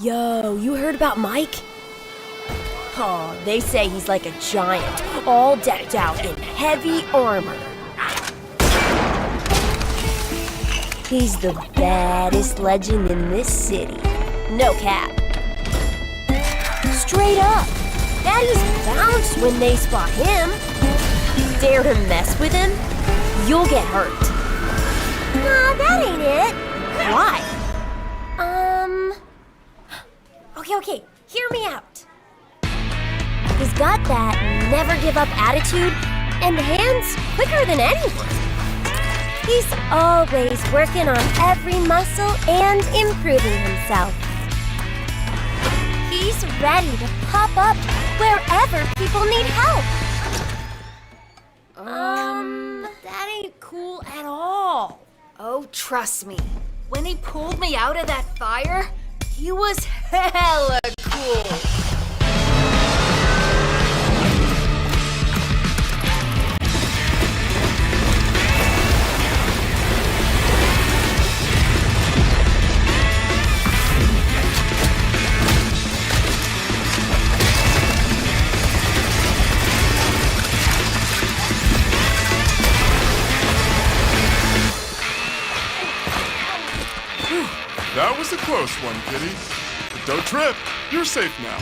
Speaker 1: Yo, you heard about Mike? Oh, they say he's like a giant, all decked out in heavy armor. He's the baddest legend in this city. No cap. Straight up. Baddies bounce when they spot him. Dare to mess with him, you'll get hurt. Nah, that ain't it. Why? Okay, hear me out. He's got that never give up attitude and hands quicker than anyone. He's always working on every muscle and improving himself. He's ready to pop up wherever people need help.
Speaker 2: That ain't cool at all. Oh, trust me. When he pulled me out of that fire, he was hella cool.
Speaker 3: was a close one, kitty. But don't trip. You're safe now.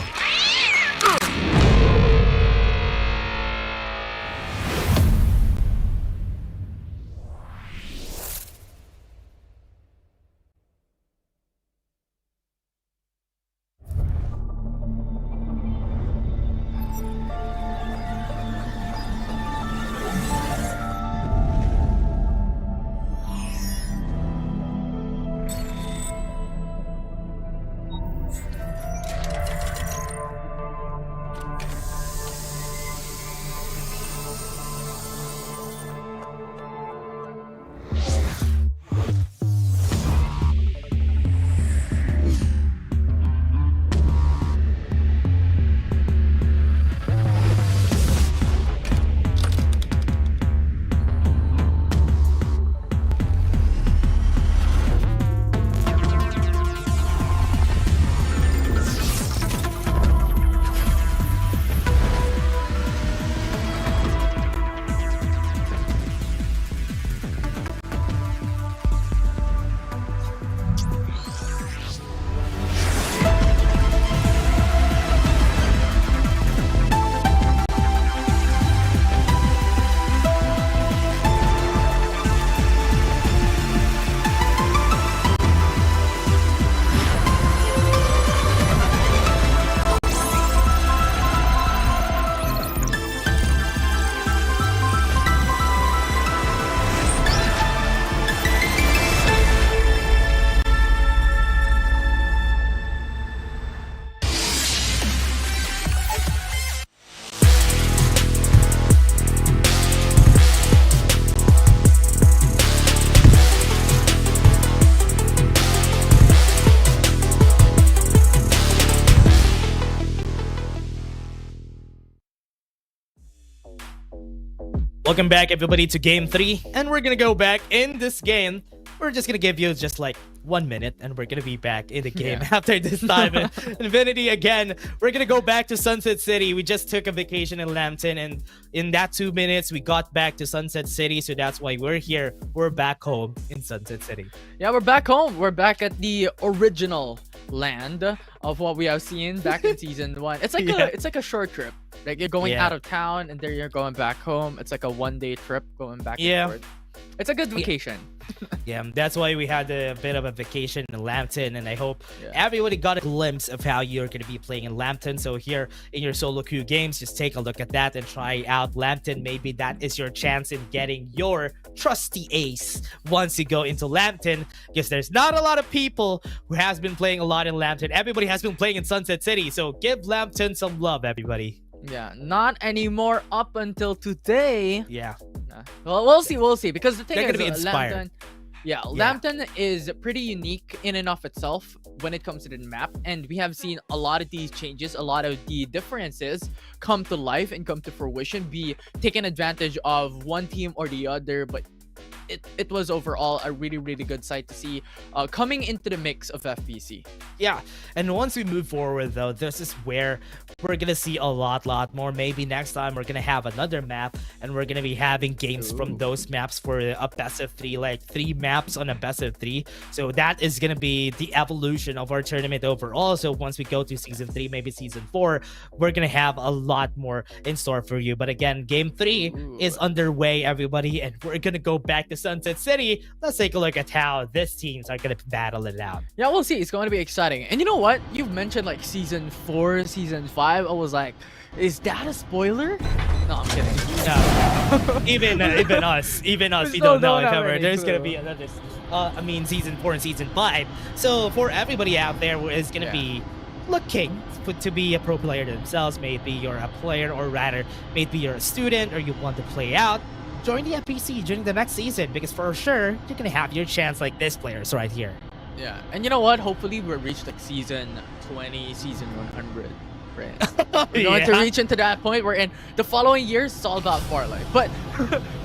Speaker 14: Welcome back, everybody, to Game 3, and we're gonna go back in this game. We're just gonna give you just like 1 minute, and we're gonna be back in the game after this time. Infinity again. We're gonna go back to Sunset City. We just took a vacation in Lampton, and in that 2 minutes, we got back to Sunset City, so that's why we're here. We're back home in Sunset City.
Speaker 15: Yeah, we're back home. We're back at the original land of what we have seen back in season 1. It's like a short trip. Like you're going out of town and then you're going back home. It's like a 1-day trip going back and forth. It's a good vacation.
Speaker 14: Yeah, that's why we had a bit of a vacation in Lampton, and I hope everybody got a glimpse of how you're going to be playing in Lampton. So here in your solo queue games, just take a look at that and try out Lampton. Maybe that is your chance in getting your trusty ace once you go into Lampton, because there's not a lot of people who has been playing a lot in Lampton. Everybody has been playing in Sunset City, so give Lampton some love, everybody.
Speaker 15: Yeah, not anymore up until today.
Speaker 14: Yeah.
Speaker 15: Well, we'll see. Because the thing
Speaker 14: They're
Speaker 15: is,
Speaker 14: gonna be inspired.
Speaker 15: Lampton, Lampton is pretty unique in and of itself when it comes to the map, and we have seen a lot of these changes, a lot of the differences come to life and come to fruition, be taken advantage of one team or the other, but it was overall a really, really good sight to see coming into the mix of FPC.
Speaker 14: Yeah, and once we move forward, though, this is where we're gonna see a lot more. Maybe next time we're gonna have another map, and we're gonna be having games from those maps for a best of 3, like 3 maps on a best of 3. So that is gonna be the evolution of our tournament overall. So once we go to season 3, maybe season 4, we're gonna have a lot more in store for you. But again, game 3 is underway, everybody, and we're gonna go back to Sunset City. Let's take a look at how these teams are gonna battle it out.
Speaker 15: Yeah, we'll see. It's going to be exciting. And you know what? You've mentioned like season 4, season 5. I was like, is that a spoiler? No, I'm kidding.
Speaker 14: No. even us, we don't know if ever there's gonna be another. Season 4 and season 5. So for everybody out there who is gonna be looking to be a pro player themselves, maybe you're a player, or rather, maybe you're a student, or you want to play out, join the FPC during the next season, because for sure you're gonna have your chance like this players right here.
Speaker 15: Yeah, and you know what? Hopefully we'll reach like season 20, season 100. Right? We're going to reach into that point where in the following years it's all about Farlight. But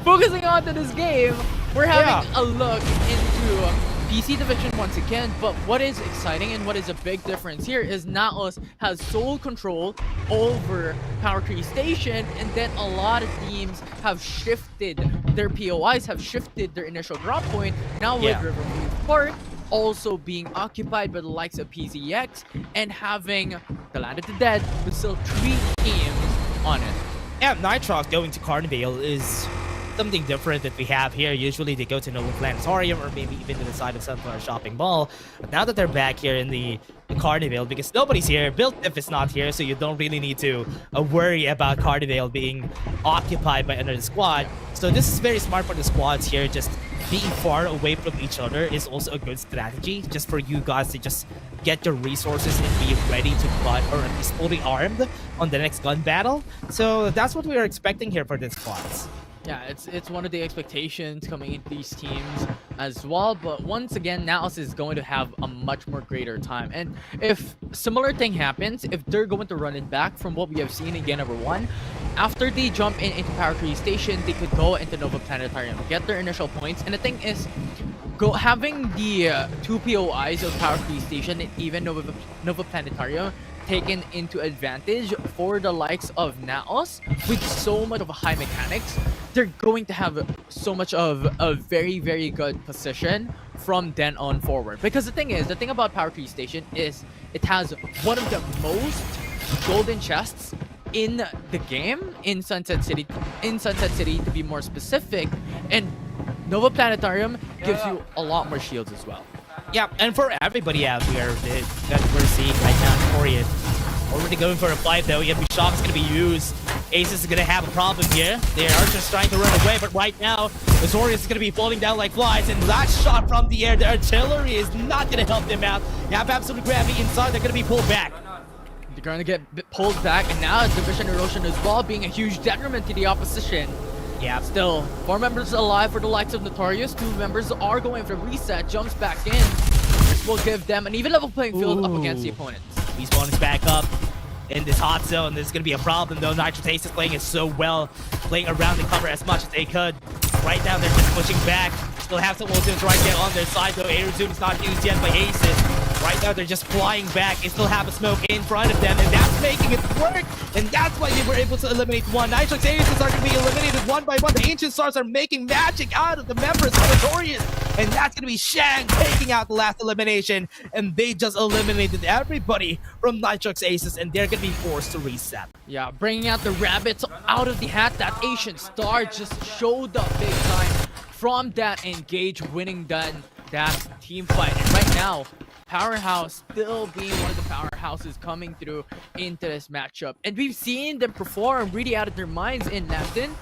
Speaker 15: focusing on to this game, we're having a look into PC Division once again. But what is exciting and what is a big difference here is Naos has sole control over Power Tree Station, and then a lot of teams have shifted their POIs, have shifted their initial drop point. Now with Riverview Park, also being occupied by the likes of PZX and having the Land of the Dead with still 3 teams on it.
Speaker 14: Yeah, Nitrox going to Carnivale is something different that we have here. Usually they go to Nova Planetarium or maybe even to the side of Sunflower Shopping Mall. But now that they're back here in the Carnivale, because nobody's here, Built Diff is not here, so you don't really need to worry about Carnivale being occupied by another squad. So this is very smart for the squads here. Just being far away from each other is also a good strategy, just for you guys to just get your resources and be ready to gun, or at least fully armed on the next gun battle. So that's what we are expecting here for the squads.
Speaker 15: Yeah, it's one of the expectations coming into these teams as well. But once again, Naos is going to have a much more greater time. And if similar thing happens, if they're going to run it back from what we have seen in game number 1, after they jump into Power Tree Station, they could go into Nova Planetarium, get their initial points. And the thing is, having the 2 POIs of Power Tree Station and even Nova Planetarium taken into advantage for the likes of Naos with so much of a high mechanics, they're going to have so much of a very, very good position from then on forward. Because the thing about Power Tree Station is it has one of the most golden chests in the game, in Sunset City to be more specific, and Nova Planetarium gives you a lot more shields as well.
Speaker 14: Yeah, and for everybody out here that we're seeing right now, Notorious already going for a fight though. EMP Shock is going to be used. Aces is going to have a problem here. They are just trying to run away, but right now, Notorious is going to be falling down like flies, and that shot from the air, the artillery is not going to help them out. You have Absolute Gravity inside, they're going to be pulled back.
Speaker 15: They're going to get pulled back, and now Division Erosion as well, being a huge detriment to the opposition. Yeah, still, 4 members alive for the likes of Notorious. 2 members are going for reset, jumps back in. This will give them an even level playing field up against the opponents.
Speaker 14: Respawn is back up in this hot zone. There's going to be a problem though. Nitro Ace is playing it so well, playing around the cover as much as they could. Right now, they're just pushing back. Still have some ultimates right there on their side though. Air Zoom is not used yet by Aces. Right now, they're just flying back. They still have a smoke in front of them, and that's making it work. And that's why they were able to eliminate one. Nitrox Aces are going to be eliminated one by one. The Ancient Stars are making magic out of the members of Notorious. And that's going to be Shang taking out the last elimination. And they just eliminated everybody from Nitrox Aces, and they're going to be forced to reset.
Speaker 15: Yeah, bringing out the rabbits out of the hat. That Ancient Star just showed up big time from that engage, winning that team fight. And right now, Powerhouse still being one of the powerhouses coming through into this matchup. And we've seen them perform really out of their minds in Lampton.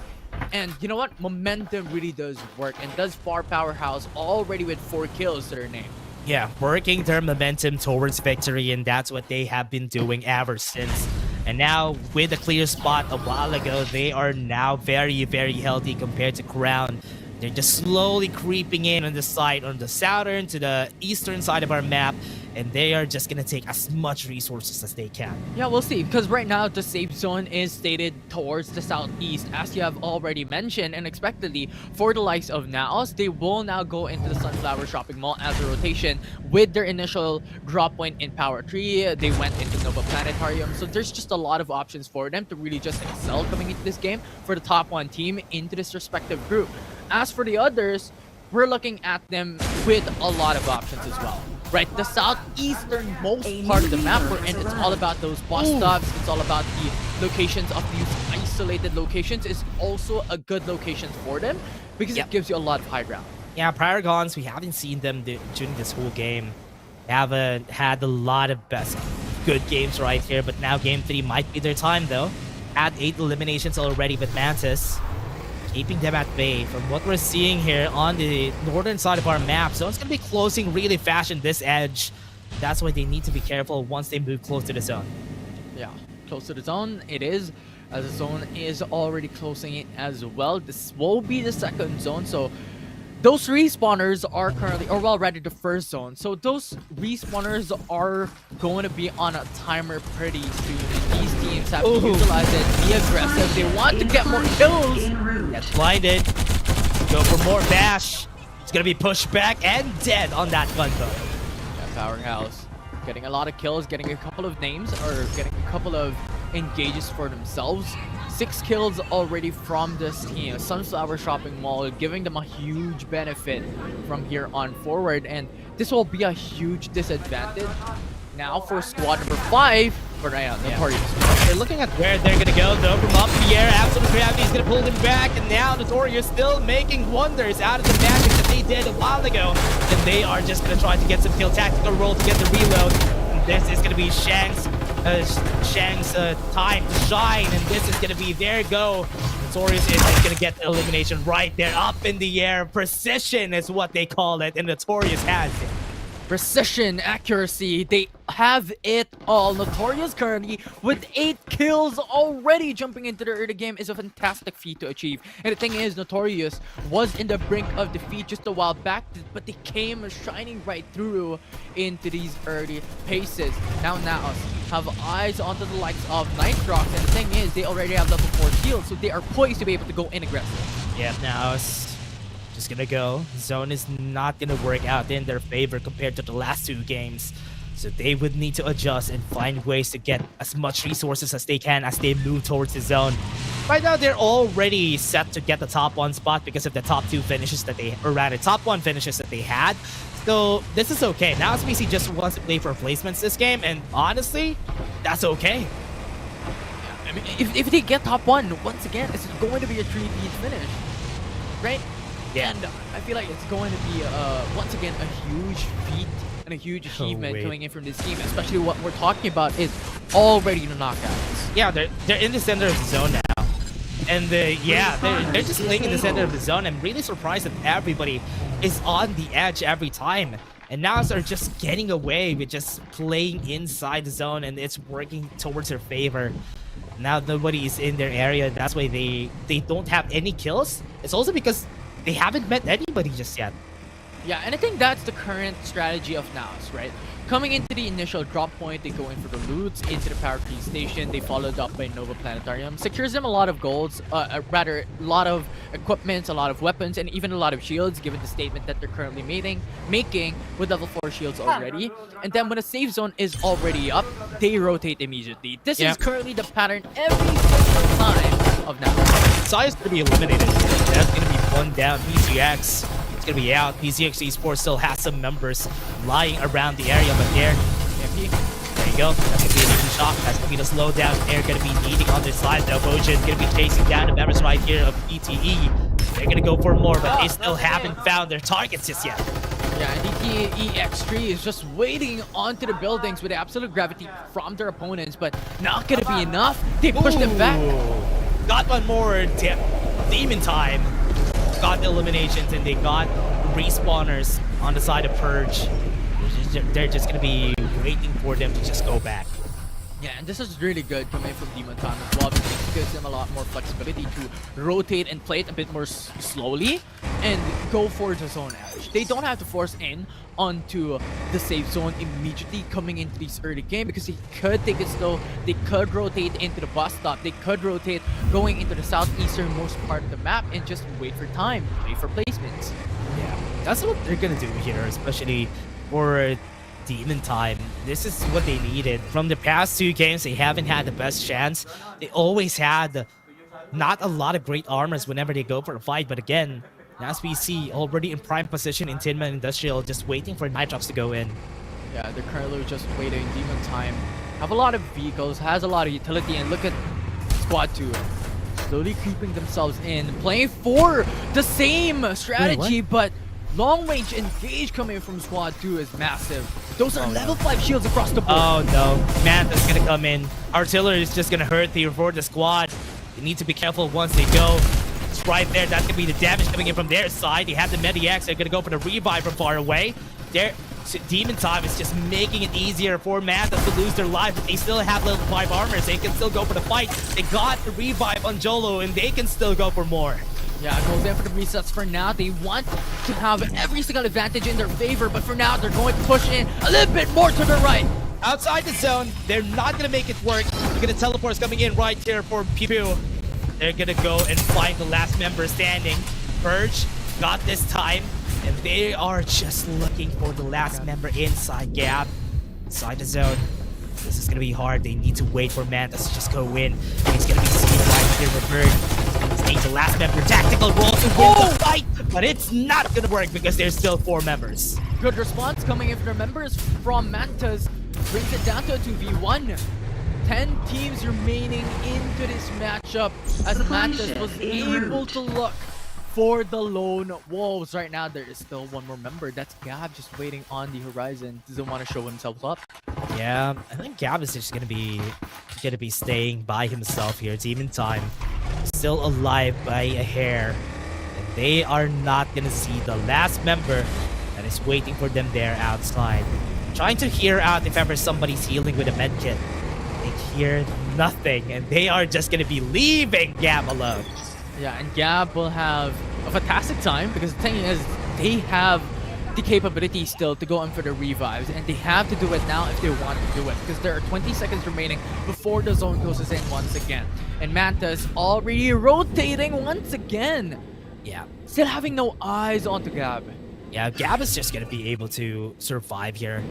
Speaker 15: And you know what? Momentum really does work. And does far Powerhouse already with 4 kills to their name.
Speaker 14: Yeah, working their momentum towards victory, and that's what they have been doing ever since. And now, with a clear spot a while ago, they are now very, very healthy compared to Crown. They're just slowly creeping in on the side, on the southern to the eastern side of our map, and they are just gonna take as much resources as they can.
Speaker 15: Yeah, we'll see, because right now the safe zone is stated towards the southeast, as you have already mentioned, and expectedly for the likes of Naos, they will now go into the Sunflower Shopping Mall as a rotation with their initial drop point in Power Tree. They went into Nova Planetarium, so there's just a lot of options for them to really just excel coming into this game for the top 1 team into this respective group. As for the others, we're looking at them with a lot of options as well. Right, the southeasternmost part of the map, and it's all about those bus stops. It's all about the locations of these isolated locations. Is also a good location for them because it gives you a lot of high ground.
Speaker 14: Yeah, Paragons, we haven't seen them during this whole game. They haven't had a lot of good games right here, but now game 3 might be their time though. Had 8 eliminations already with Mantis, keeping them at bay. From what we're seeing here on the northern side of our map, so it's going to be closing really fast in this edge. That's why they need to be careful once they move close to the zone.
Speaker 15: Yeah, close to the zone it is, as the zone is already closing it as well. This will be the second zone, so those respawners are currently, or well, rather the first zone. So those respawners are going to be on a timer pretty soon. And these teams have to utilize it, be aggressive. They want to get more kills.
Speaker 14: Gets blinded. Go for more bash. It's going to be pushed back and dead on that gun though.
Speaker 15: Yeah, Powerhouse getting a lot of kills, getting a couple of names, or getting a couple of engages for themselves. 6 kills already from this team. Sunflower Shopping Mall giving them a huge benefit from here on forward, and this will be a huge disadvantage now for squad number 5 for Notorious.
Speaker 14: They're looking at where they're gonna go though. From up in the air, Absolute Gravity is gonna pull them back, and now Notorious still making wonders out of the magic that they did a while ago. And they are just gonna try to get some kill, tactical roll to get the reload. And this is gonna be Shang's time to shine, and this is gonna be their go. Notorious is gonna get the elimination right there, up in the air. Precision is what they call it, and Notorious has it.
Speaker 15: Precision, accuracy, they have it all. Notorious currently with 8 kills already jumping into the early game is a fantastic feat to achieve. And the thing is, Notorious was in the brink of defeat just a while back, but they came shining right through into these early paces. Now Naos have eyes onto the likes of Nitrox, and the thing is, they already have level 4 shields, so they are poised to be able to go in aggressive.
Speaker 14: Yeah, Naos just gonna go. Zone is not gonna work out in their favor compared to the last 2 games. So they would need to adjust and find ways to get as much resources as they can as they move towards the zone. Right now, they're already set to get the top 1 spot because of the top 2 finishes that they, or rather, top 1 finishes that they had. So this is okay. Now SBC just wants to play for placements this game, and honestly, that's okay.
Speaker 15: I mean, if they get top 1, once again, it's going to be a 3-peat finish, right?
Speaker 14: Yeah.
Speaker 15: And I feel like it's going to be, once again, a huge feat and a huge achievement coming in from this team, especially what we're talking about is already the knockouts.
Speaker 14: Yeah, they're in the center of the zone now. And they're just playing in the center of the zone. I'm really surprised that everybody is on the edge every time. And now they're just getting away with just playing inside the zone, and it's working towards their favor. Now nobody is in their area. That's why they don't have any kills. It's also because they haven't met anybody just yet.
Speaker 15: Yeah, and I think that's the current strategy of Naos, right? Coming into the initial drop point, they go in for the loots, into the Power Tree Station, they followed up by Nova Planetarium, secures them a lot of golds, rather, a lot of equipments, a lot of weapons, and even a lot of shields, given the statement that they're currently making with level 4 shields already. And then when a safe zone is already up, they rotate immediately. This is currently the pattern every single time of Naos.
Speaker 14: Saya's gonna be eliminated. That's gonna be one down. PCX is gonna be out. PCX Esports still has some members lying around the area, but there you go. That's gonna be an easy shot. That's gonna be the slowdown. They're gonna be needing on their side though. Bojan gonna be chasing down the members right here of ETE. They're gonna go for more, but they still haven't found their targets just yet.
Speaker 15: Yeah, and ETE X3 is just waiting onto the buildings with absolute gravity from their opponents, but not gonna be enough. They pushed them back.
Speaker 14: Got one more demon time. Got the eliminations, and they got respawners on the side of Purge. They're just gonna be waiting for them to just go back.
Speaker 15: Yeah, and this is really good coming from Demon Time as well, because it gives them a lot more flexibility to rotate and play it a bit more slowly and go for the zone edge. They don't have to force in onto the safe zone immediately coming into this early game, because they could take it slow, they could rotate into the bus stop, they could rotate going into the southeasternmost part of the map and just wait for time, wait for placements.
Speaker 14: Yeah, that's what they're gonna do here, especially for Demon Time. This is what they needed. From the past 2 games, they haven't had the best chance. They always had not a lot of great armors whenever they go for a fight, but again, SBC already in prime position in Tin Man Industrial, just waiting for Nitrox to go in.
Speaker 15: Yeah, they're currently just waiting. Demon Time have a lot of vehicles, has a lot of utility, and look at Squad 2 slowly creeping themselves in, playing for the same strategy, but long range engage coming from Squad 2 is massive. Those are level 5 shields across the board.
Speaker 14: Oh no, Mantha's gonna come in. Artillery is just gonna hurt for the squad. They need to be careful once they go. It's right there, that's gonna be the damage coming in from their side. They have the Mediacs, they're gonna go for the revive from far away. Demon Time is just making it easier for Mantha to lose their life, but they still have level 5 armors. They can still go for the fight. They got the revive on Jolo, and they can still go for more.
Speaker 15: Yeah, goes in for the resets for now. They want to have every single advantage in their favor, but for now, they're going to push in a little bit more to the right.
Speaker 14: Outside the zone, they're not going to make it work. They're going to teleport coming in right here for Pew. They're going to go and find the last member standing. Purge got this time, and they are just looking for the last member inside gap, inside the zone. This is going to be hard. They need to wait for Mantas to just go in. He's going to be seen right here for Bird. Stay the last member, tactical roll to win the fight, but it's not gonna work because there's still 4 members.
Speaker 15: Good response coming in from the members from Mantas. Brings it down to a 2v1. 10 teams remaining into this matchup as Mantas was able to look for the lone wolves. Right now, there is still one more member. That's Gab just waiting on the horizon. Doesn't want to show himself up.
Speaker 14: Yeah, I think Gab is just gonna be staying by himself here. Demon Time still alive by a hair, and they are not gonna see the last member that is waiting for them there outside. Trying to hear out if ever somebody's healing with a medkit. They hear nothing, and they are just gonna be leaving Gab alone.
Speaker 15: Yeah, and Gab will have a fantastic time because the thing is, they have the capability still to go in for the revives, and they have to do it now if they want to do it because there are 20 seconds remaining before the zone closes in once again. And Manta's already rotating once again.
Speaker 14: Yeah.
Speaker 15: Still having no eyes onto Gab.
Speaker 14: Yeah, Gab is just gonna be able to survive here.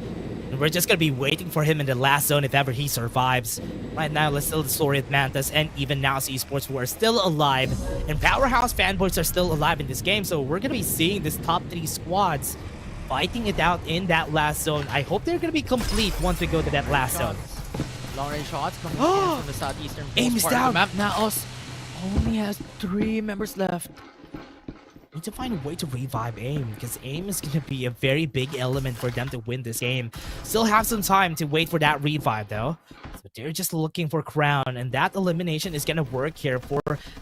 Speaker 14: And we're just gonna be waiting for him in the last zone if ever he survives. Right now, let's tell the story of Mantas and even now Esports who are still alive. And Powerhouse fanboys are still alive in this game, so we're gonna be seeing this top 3 squads fighting it out in that last zone. I hope they're gonna be complete once we go to that last zone.
Speaker 15: Long-range shots coming in from the southeastern
Speaker 14: Aim is
Speaker 15: part
Speaker 14: down.
Speaker 15: of the map. Naos only has 3 members left.
Speaker 14: Need to find a way to revive AIM because AIM is going to be a very big element for them to win this game. Still have some time to wait for that revive though. So they're just looking for Crown, and that elimination is going to work here for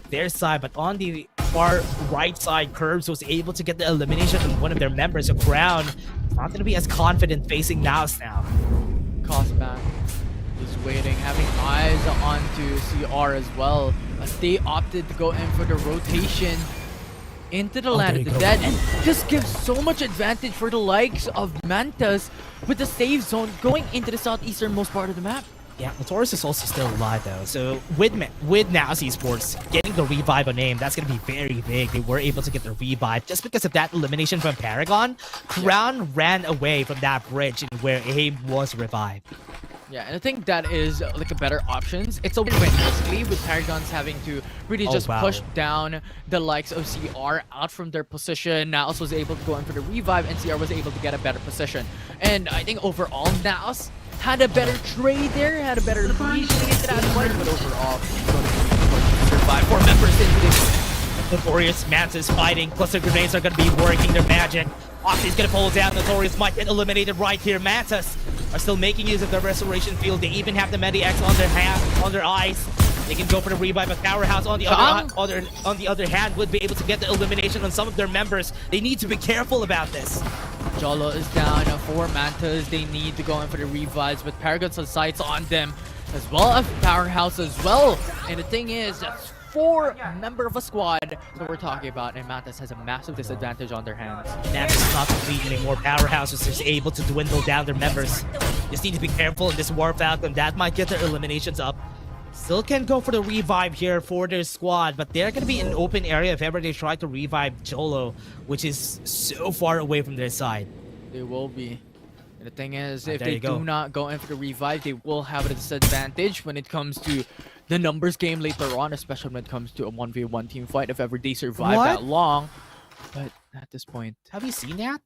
Speaker 14: their side. But on the far right side, Curbs was able to get the elimination from one of their members. So Crown is not going to be as confident facing Naos now.
Speaker 15: Cosman is waiting, having eyes onto CR as well. As they opted to go in for the rotation into the land of the dead, and just gives so much advantage for the likes of Mantas with the save zone going into the southeasternmost part of the map.
Speaker 14: Yeah, Notorious is also still alive though, so with Naos Esports getting the revive on AIM, that's going to be very big. They were able to get the revive just because of that elimination from Paragon. Crown ran away from that bridge where AIM was revived.
Speaker 15: Yeah, and I think that is like a better options. It's a win-win basically with Paragons having to really just push down the likes of CR out from their position. Naos was able to go in for the revive, and CR was able to get a better position. And I think overall Naos had a better trade there, had a better lead going into that fight, but overall survive. 4 members into this.
Speaker 14: Notorious Mantis fighting, plus the grenades are going to be working their magic. Oxy's going to pull down. Notorious might get eliminated right here. Mantis are still making use of the restoration field. They even have the Medi-X on their eyes. They can go for the revive, but Powerhouse on the other hand would be able to get the elimination on some of their members. They need to be careful about this.
Speaker 15: Jolo is down 4 Mantas. They need to go in for the revives, but Paragons have sights on them, as well as Powerhouse as well. And the thing is, that's 4 member of a squad that we're talking about, and Mantas has a massive disadvantage on their hands.
Speaker 14: Mantas is not complete anymore. Powerhouse is just able to dwindle down their members. Just need to be careful in this War Falcon. That might get their eliminations up. Still can go for the revive here for their squad, but they're going to be in an open area if ever they try to revive Jolo, which is so far away from their side.
Speaker 15: They will be. And the thing is, if they do not go in for the revive, they will have a disadvantage when it comes to the numbers game later on, especially when it comes to a 1v1 team fight, if ever they survive that long. But at this point...
Speaker 14: Have you seen that?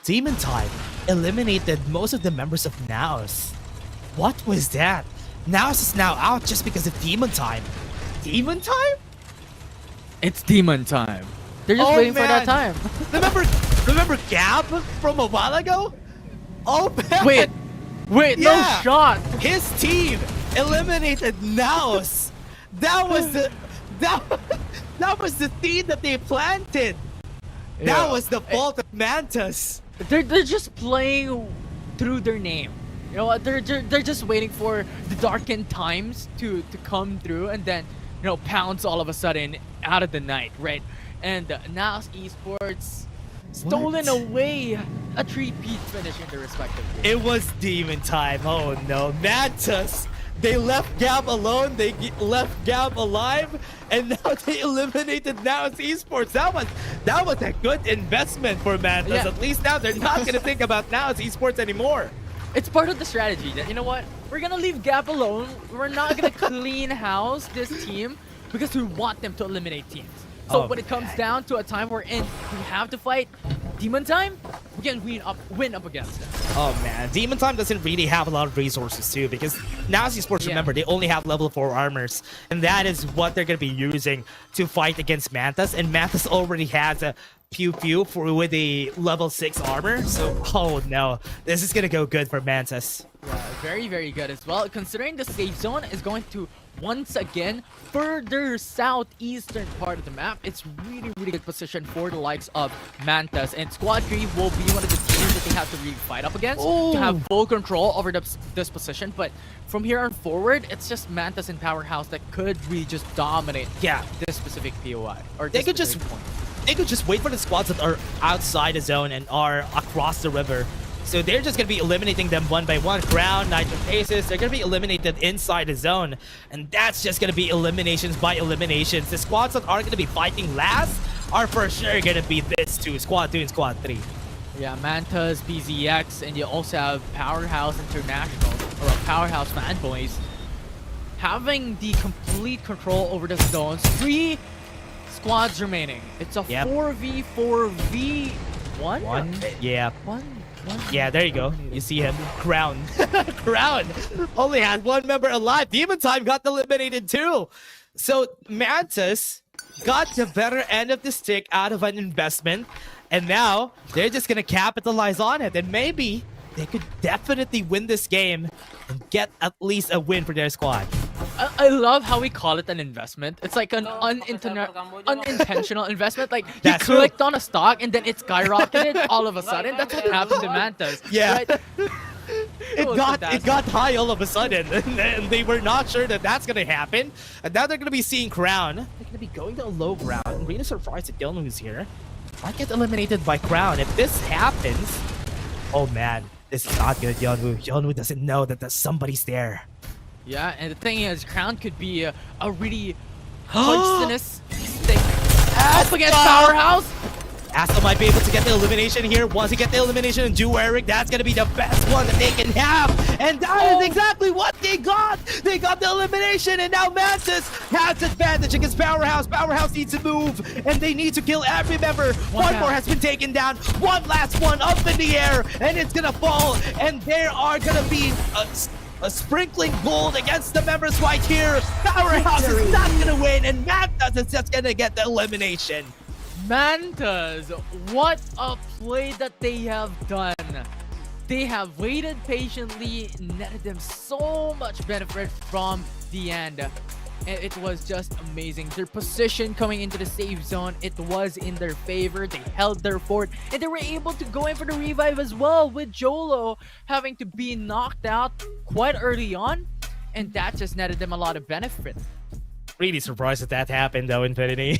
Speaker 14: Demon Time eliminated most of the members of Naos. What was that? Naos is now out just because of Demon Time. Demon Time?
Speaker 15: It's Demon Time. They're just waiting for that time.
Speaker 14: Remember Gab from a while ago? Oh man!
Speaker 15: Wait, no shot!
Speaker 14: His team eliminated Naos. That was the seed that they planted.
Speaker 15: Yeah.
Speaker 14: That was the fault of Mantas.
Speaker 15: They're just playing through their name. You know what? They're just waiting for the darkened times to come through, and then pounce all of a sudden out of the night, right? And Naos Esports stolen away a 3-peat finish in their respective games.
Speaker 14: It was Demon Time. Oh no, Mantas. They left Gab alone. They left Gab alive, and now they eliminated Naos Esports. That was a good investment for Mantas.
Speaker 15: Yeah.
Speaker 14: At least now they're not gonna think about Naos Esports anymore.
Speaker 15: It's part of the strategy that, you know what, we're gonna leave Gab alone. We're not gonna clean house this team because we want them to eliminate teams. So when it comes down to a time wherein we have to fight Demon Time, we can win up against them.
Speaker 14: Oh man, Demon Time doesn't really have a lot of resources too, because now Esports, remember, they only have level 4 armors, and that is what they're going to be using to fight against Mantis, and Mantis already has a Pew Pew with a level 6 armor, so oh no, this is going to go good for Mantis.
Speaker 15: Yeah, very, very good as well, considering the safe zone is going to once again further southeastern part of the map. It's really, really good position for the likes of Mantis, and Squad 3 will be one of the teams that they have to really fight up against to have full control over this position. But from here on forward, it's just Mantis and Powerhouse that could really just dominate this specific POI. Or
Speaker 14: They could just wait for the squads that are outside the zone and are across the river. So they're just going to be eliminating them one by one. Crown, Nitro Aces, they're going to be eliminated inside the zone. And that's just going to be eliminations by eliminations. The squads that are going to be fighting last are for sure going to be this two, Squad 2 and Squad 3.
Speaker 15: Yeah, Mantas, PZX, and you also have Powerhouse International, or Powerhouse Fanboys, having the complete control over the zones. 3 squads remaining. It's a 4v4v1?
Speaker 14: Yeah. Yeah, there you go. You see him. Crown. Crown only had 1 member alive. Demon Time got eliminated too. So Mantis got the better end of the stick out of an investment. And now they're just going to capitalize on it. And maybe they could definitely win this game and get at least a win for their squad.
Speaker 15: I love how we call it an investment. It's like an unintentional investment. Like you clicked on a stock and then it skyrocketed all of a sudden. That's what happened to Mantas.
Speaker 14: Yeah.
Speaker 15: Right?
Speaker 14: It got high all of a sudden, and they were not sure that that's gonna happen. And now they're gonna be seeing Crown. They're gonna be going to a low ground. I'm really surprised that Yeonwoo's here. Might get eliminated by Crown. If this happens, oh man, this is not good. Yeonwoo doesn't know that somebody's there.
Speaker 15: Yeah, and the thing is, Crown could be a really poisonous stick up against Powerhouse.
Speaker 14: Asta might be able to get the elimination here. Once he get the elimination and do Eric, that's gonna be the best one that they can have. And that is exactly what they got. They got the elimination, and now Mantis has advantage against Powerhouse. Powerhouse needs to move, and they need to kill every member. One more has been taken down. One last one up in the air, and it's gonna fall. And there are gonna be a sprinkling gold against the members right here. Powerhouse is not gonna win, and Mantis is just gonna get the elimination.
Speaker 15: Mantas, what a play that they have done. They have waited patiently, netted them so much benefit from the end. And it was just amazing. Their position coming into the safe zone, it was in their favor. They held their fort, and they were able to go in for the revive as well, with Jolo having to be knocked out quite early on, and that just netted them a lot of benefit.
Speaker 14: Really surprised that happened though, Infinity.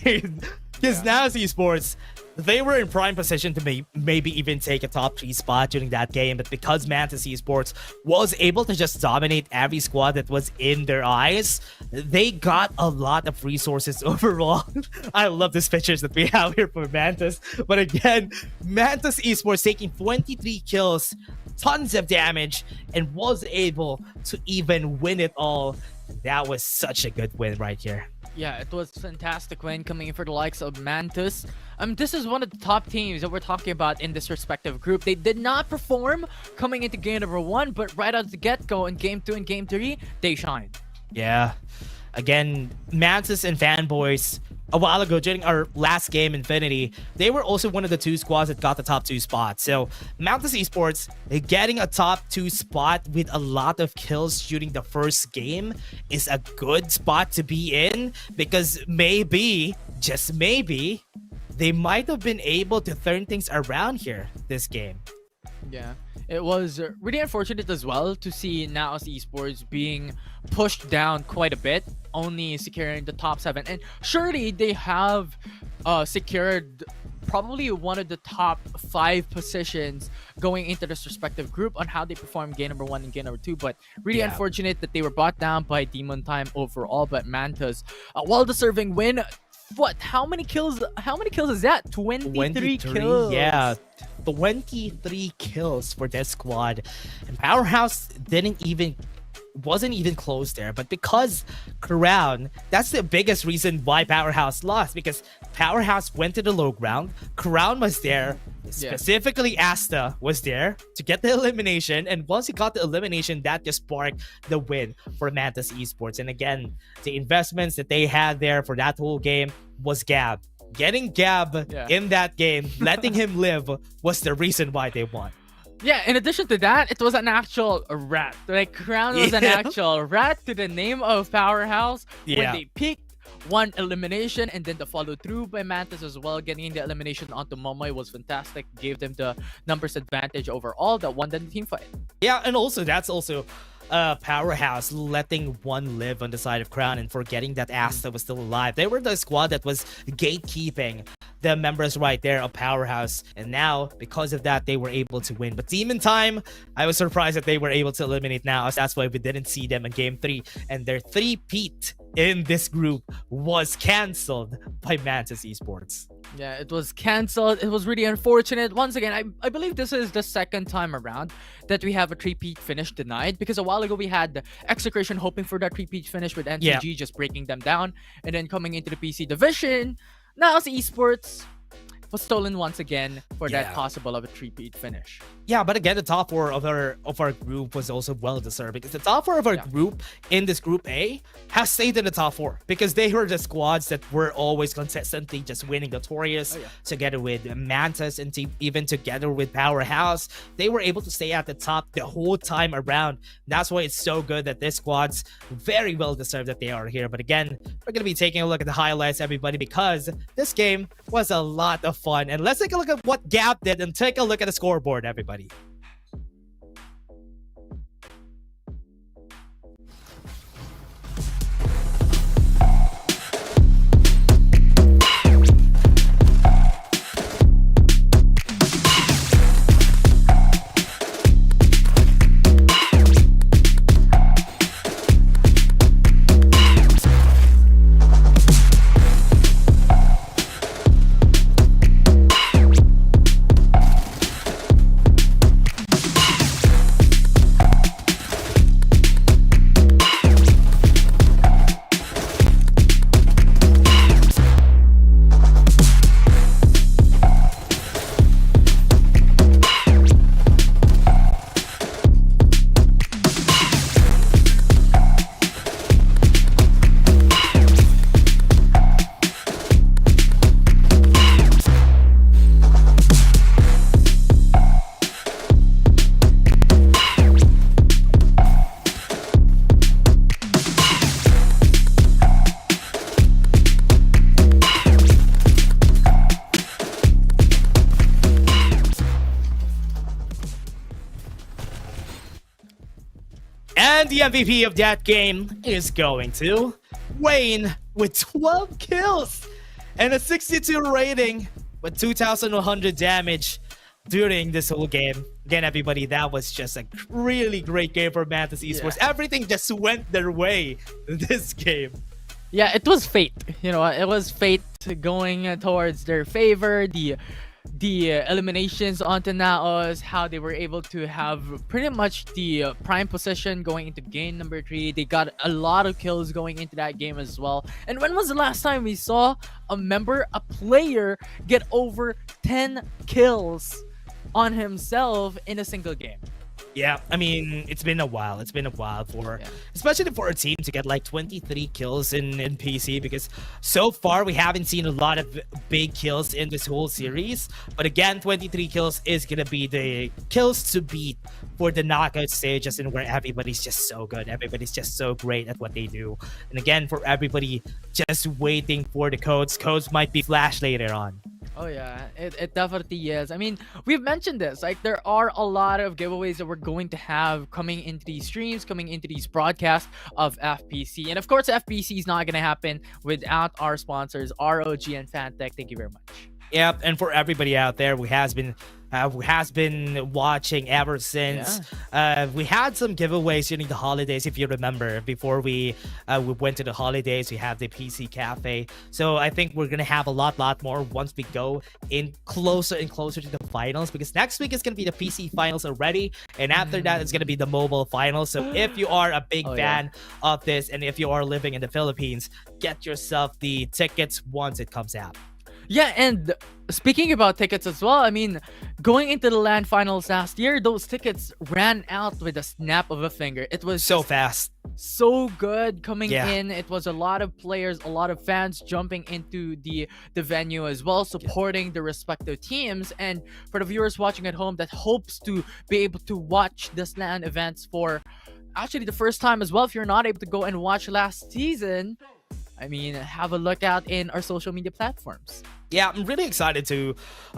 Speaker 14: Because now Esports, they were in prime position to maybe even take a top 3 spot during that game, but because Mantis Esports was able to just dominate every squad that was in their eyes, they got a lot of resources overall. I love these pictures that we have here for Mantis. But again, Mantis Esports taking 23 kills, tons of damage, and was able to even win it all. That was such a good win right here.
Speaker 15: Yeah, it was a fantastic win coming in for the likes of Mantis. This is one of the top teams that we're talking about in this respective group. They did not perform coming into game number 1, but right out of the get-go in game 2 and game 3, they shined.
Speaker 14: Yeah. Again, Mantis and Fanboys, a while ago during our last game, Infinity, they were also one of the 2 squads that got the top 2 spots. So Mantis Esports getting a top 2 spot with a lot of kills during the first game is a good spot to be in, because maybe, just maybe, they might have been able to turn things around here this game.
Speaker 15: Yeah, it was really unfortunate as well to see Naos Esports being pushed down quite a bit, only securing the top 7. And surely they have secured probably one of the top 5 positions going into this respective group on how they perform game number 1 and game number 2. But really unfortunate that they were brought down by Demon Time overall. But Mantas, well-deserving win. What? How many kills is that? 23 kills.
Speaker 14: Yeah. 23 kills for this squad. And Powerhouse didn't even wasn't even close there. But because Crown, that's the biggest reason why Powerhouse lost, because Powerhouse went to the low ground. Crown was there. Specifically, Asta was there to get the elimination. And once he got the elimination, that just sparked the win for Mantis Esports. And again, the investments that they had there for that whole game was Gab. Getting Gab in that game, letting him live, was the reason why they won.
Speaker 15: Yeah, in addition to that, it was an actual rat. Like, Crown was an actual rat to the name of Powerhouse. When they peaked, one elimination, and then the follow through by Mantis as well. Getting the elimination onto Momoy was fantastic. Gave them the numbers advantage overall that won the team fight.
Speaker 14: Yeah, and also that's also Powerhouse letting one live on the side of Crown and forgetting that Asta was still alive. They were the squad that was gatekeeping the members right there of Powerhouse, and now because of that they were able to win. But Demon Time, I was surprised that they were able to eliminate now, as that's why we didn't see them in game 3, and their 3-peat in this group was cancelled by Mantis Esports.
Speaker 15: Yeah, it was cancelled. It was really unfortunate. Once again, I believe this is the second time around that we have a 3-peat finish denied, because a while ago we had the Execration hoping for that 3-peat finish with NCG just breaking them down, and then coming into the PC division, now it's Esports was stolen once again for that possible of a 3-peat finish.
Speaker 14: Yeah, but again, the top 4 of our group was also well deserved, because the top 4 of our group in this group A has stayed in the top 4 because they were the squads that were always consistently just winning Notorious together with Mantis, and even together with Powerhouse. They were able to stay at the top the whole time around. That's why it's so good that this squad's very well deserved that they are here. But again, we're going to be taking a look at the highlights, everybody, because this game was a lot of fun. And let's take a look at what Gap did and take a look at the scoreboard, everybody. And the MVP of that game is going to Wayne with 12 kills and a 62 rating with 2,100 damage during this whole game. Again, everybody, that was just a really great game for Mantis Esports. Everything just went their way in this game.
Speaker 15: Yeah, it was fate. You know, it was fate going towards their favor. The eliminations onto Naos, how they were able to have pretty much the prime position going into game number 3. They got a lot of kills going into that game as well. And when was the last time we saw a player get over 10 kills on himself in a single game?
Speaker 14: Yeah, I mean, it's been a while. It's been a while for, especially for a team to get like 23 kills in PC, because so far we haven't seen a lot of big kills in this whole series. But again, 23 kills is going to be the kills to beat for the knockout stages, and where everybody's just so good. Everybody's just so great at what they do. And again, for everybody just waiting for the codes. Codes might be flashed later on.
Speaker 15: Oh yeah, it definitely is. I mean, we've mentioned this. Like, there are a lot of giveaways that we're going to have coming into these streams, coming into these broadcasts of FPC. And of course, FPC is not going to happen without our sponsors, ROG and Fantech. Thank you very much.
Speaker 14: Yep, and for everybody out there who has been who has been watching ever since. We had some giveaways during the holidays, if you remember. Before we went to the holidays, we have the PC Cafe. So I think we're gonna have a lot more once we go in closer and closer to the finals, because next week is gonna be the PC finals already, and after that it's gonna be the mobile finals. So if you are a big fan of this, and if you are living in the Philippines, get yourself the tickets once it comes out.
Speaker 15: Yeah, and speaking about tickets as well, I mean, going into the LAN finals last year, those tickets ran out with a snap of a finger. It was
Speaker 14: so fast,
Speaker 15: so good coming in. It was a lot of players, a lot of fans jumping into the venue as well, supporting the respective teams. And for the viewers watching at home that hopes to be able to watch this LAN events for actually the first time as well, if you're not able to go and watch last season, I mean, have a look out in our social media platforms.
Speaker 14: Yeah, I'm really excited to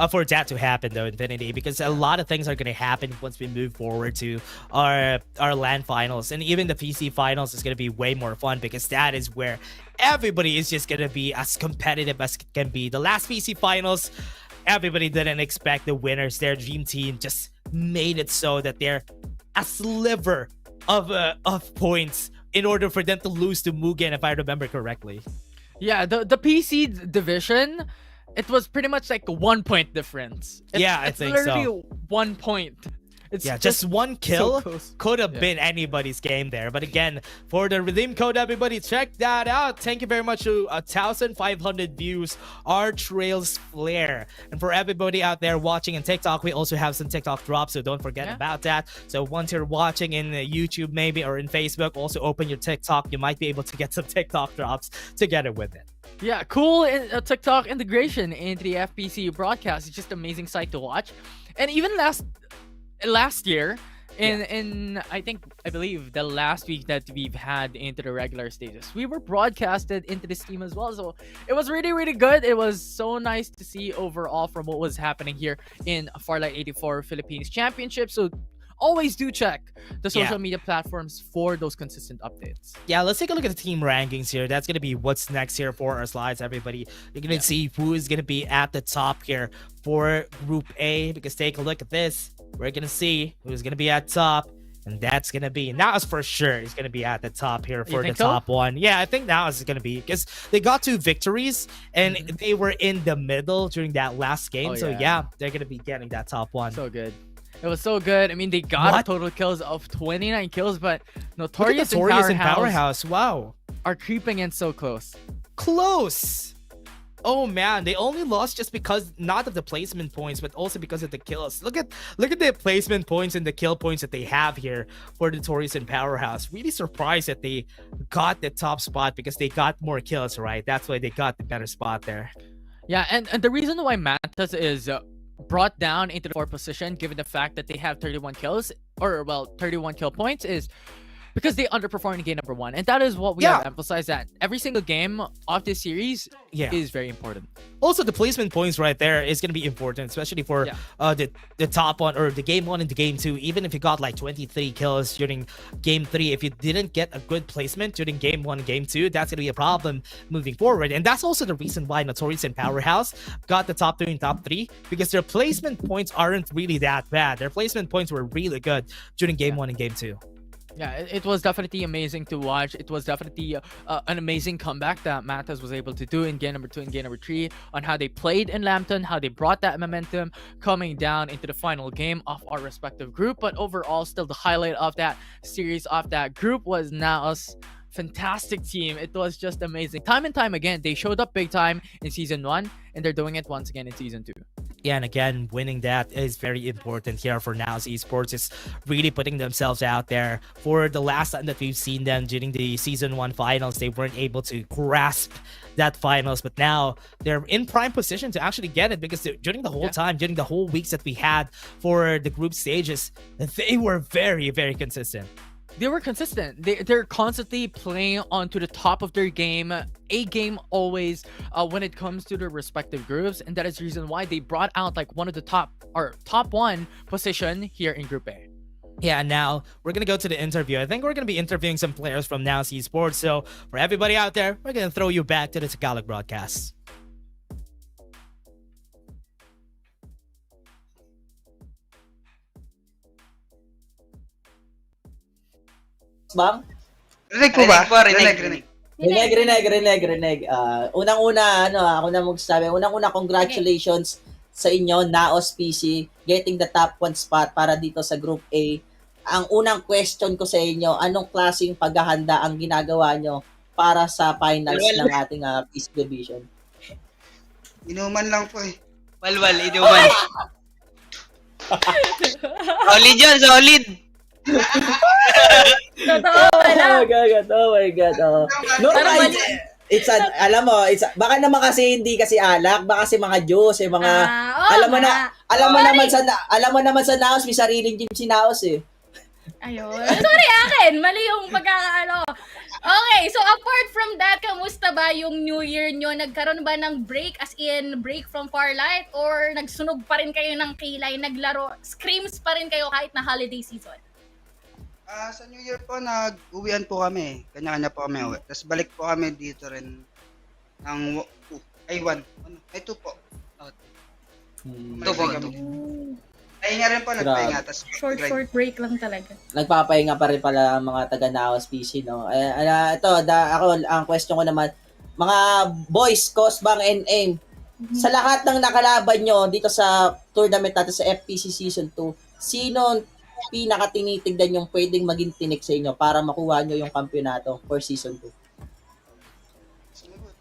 Speaker 14: for that to happen though, Infinity, because a lot of things are going to happen once we move forward to our LAN finals, and even the PC finals is going to be way more fun, because that is where everybody is just going to be as competitive as can be. The last PC finals, everybody didn't expect the winners. Their dream team just made it so that they're a sliver of points in order for them to lose to Mugen, if I remember correctly.
Speaker 15: Yeah, the PC division, it was pretty much like a 1 point difference.
Speaker 14: I think so.
Speaker 15: It's literally 1 point. It's
Speaker 14: just one kill
Speaker 15: so close.
Speaker 14: could have been anybody's game there. But again, for the redeem code, everybody, check that out. Thank you very much to 1,500 views, our Trails Flare. And for everybody out there watching in TikTok, we also have some TikTok drops, so don't forget about that. So once you're watching in YouTube maybe, or in Facebook, also open your TikTok. You might be able to get some TikTok drops together with it.
Speaker 15: Yeah, cool TikTok integration into the FPC broadcast. It's just an amazing sight to watch. And even last year in I believe the last week that we've had into the regular stages, we were broadcasted into this team as well, so it was really good. It was so nice to see overall from what was happening here in Farlight 84 Philippines Championship. So always do check the social media platforms for those consistent updates.
Speaker 14: Yeah, let's take a look at the team rankings here. That's going to be what's next here for our slides, everybody. You're going to see who is going to be at the top here for Group A, because take a look at this. We're going to see who's going to be at top, and that's going to be Naos for sure. He's going to be at the top here for the top one. Yeah, I think Naos is going to be, because they got 2 victories, and they were in the middle during that last game. So yeah, they're going to be getting that top one.
Speaker 15: So good. It was so good. I mean, they got a total kills of 29 kills, but Notorious and
Speaker 14: Powerhouse, wow,
Speaker 15: are creeping in so close.
Speaker 14: Oh man, they only lost just because not of the placement points, but also because of the kills. Look at the placement points and the kill points that they have here for Notorious and Powerhouse. Really surprised that they got the top spot, because they got more kills, right? That's why they got the better spot there.
Speaker 15: Yeah, and the reason why Mantas is brought down into the 4th position, given the fact that they have 31 kills, or well, 31 kill points, is because they underperformed in game number 1. And that is what we have emphasized, that every single game of this series is very important.
Speaker 14: Also, the placement points right there is going to be important, especially for the top one, or the game 1 and the game 2. Even if you got like 23 kills during game 3, if you didn't get a good placement during game 1 and game 2, that's going to be a problem moving forward. And that's also the reason why Notorious and Powerhouse got the top 2 and top 3, because their placement points aren't really that bad. Their placement points were really good during game 1 and game 2.
Speaker 15: Yeah, it was definitely amazing to watch. It was definitely an amazing comeback that Mantas was able to do in game number 2 and game number 3, on how they played in Lampton, how they brought that momentum coming down into the final game of our respective group. But overall, still the highlight of that series, of that group, was Naos. Fantastic team. It was just amazing. Time and time again, they showed up big time in Season 1, and they're doing it once again in Season 2.
Speaker 14: Yeah, and again, winning that is very important here for Naos Esports. Is really putting themselves out there. For the last time that we've seen them during the Season 1 finals, they weren't able to grasp that finals, but now they're in prime position to actually get it, because during the whole time, during the whole weeks that we had for the group stages, they were very consistent.
Speaker 15: They were consistent. They're constantly playing onto the top of their game, a game always, when it comes to their respective groups, and that is the reason why they brought out like one of the top 1 position here in Group A.
Speaker 14: Yeah, now we're gonna go to the interview. I think we're gonna be interviewing some players from Naos Esports. So for everybody out there, we're gonna throw you back to the Tagalog broadcast.
Speaker 16: Bang?
Speaker 17: Rinig po ba? Rinig.
Speaker 16: Rinig. Unang-una, ako na magsasabi. Unang-una, congratulations sa inyo, Naos PC, getting the top 1 spot para dito sa Group A. Ang unang question ko sa inyo, anong klaseng paghahanda ang ginagawa nyo para sa finals ng ating PC division?
Speaker 17: Inuman lang po eh.
Speaker 12: Walwal, inuman. Solid yun, solid.
Speaker 16: Totoo pala. Oh my God. No, alam mo, baka naman kasi hindi kasi alak, baka kasi mga juice, mga alam mo naman sa Naos, may sariling gym si Naos eh.
Speaker 18: Ayun. Sorry akin, mali yung pagkakaano. Okay, so apart from that, kamusta ba yung New Year nyo? Nagkaroon ba ng break, as in break from Farlight, or nagsunog pa rin kayo ng kilay, naglaro, screams pa rin kayo kahit na holiday season?
Speaker 17: Sa New Year po, nag-uwian po kami. Kanya-kanya po kami uwi. Tapos balik po kami dito rin ng 2 po. 2 po. Pahinga rin po, nagpahinga. Tapos
Speaker 18: Short break lang talaga.
Speaker 16: Nagpapahinga pa rin pala ang mga taga Naos PC, no? Ako, ang question ko naman, mga boys, Cosbang and Aim, sa lahat ng nakalaban nyo dito sa tournament natin sa FPC Season 2, sino pinaka-tinitignan yung pwedeng maging tinik sa inyo para makuha nyo yung kampyonato for Season 2?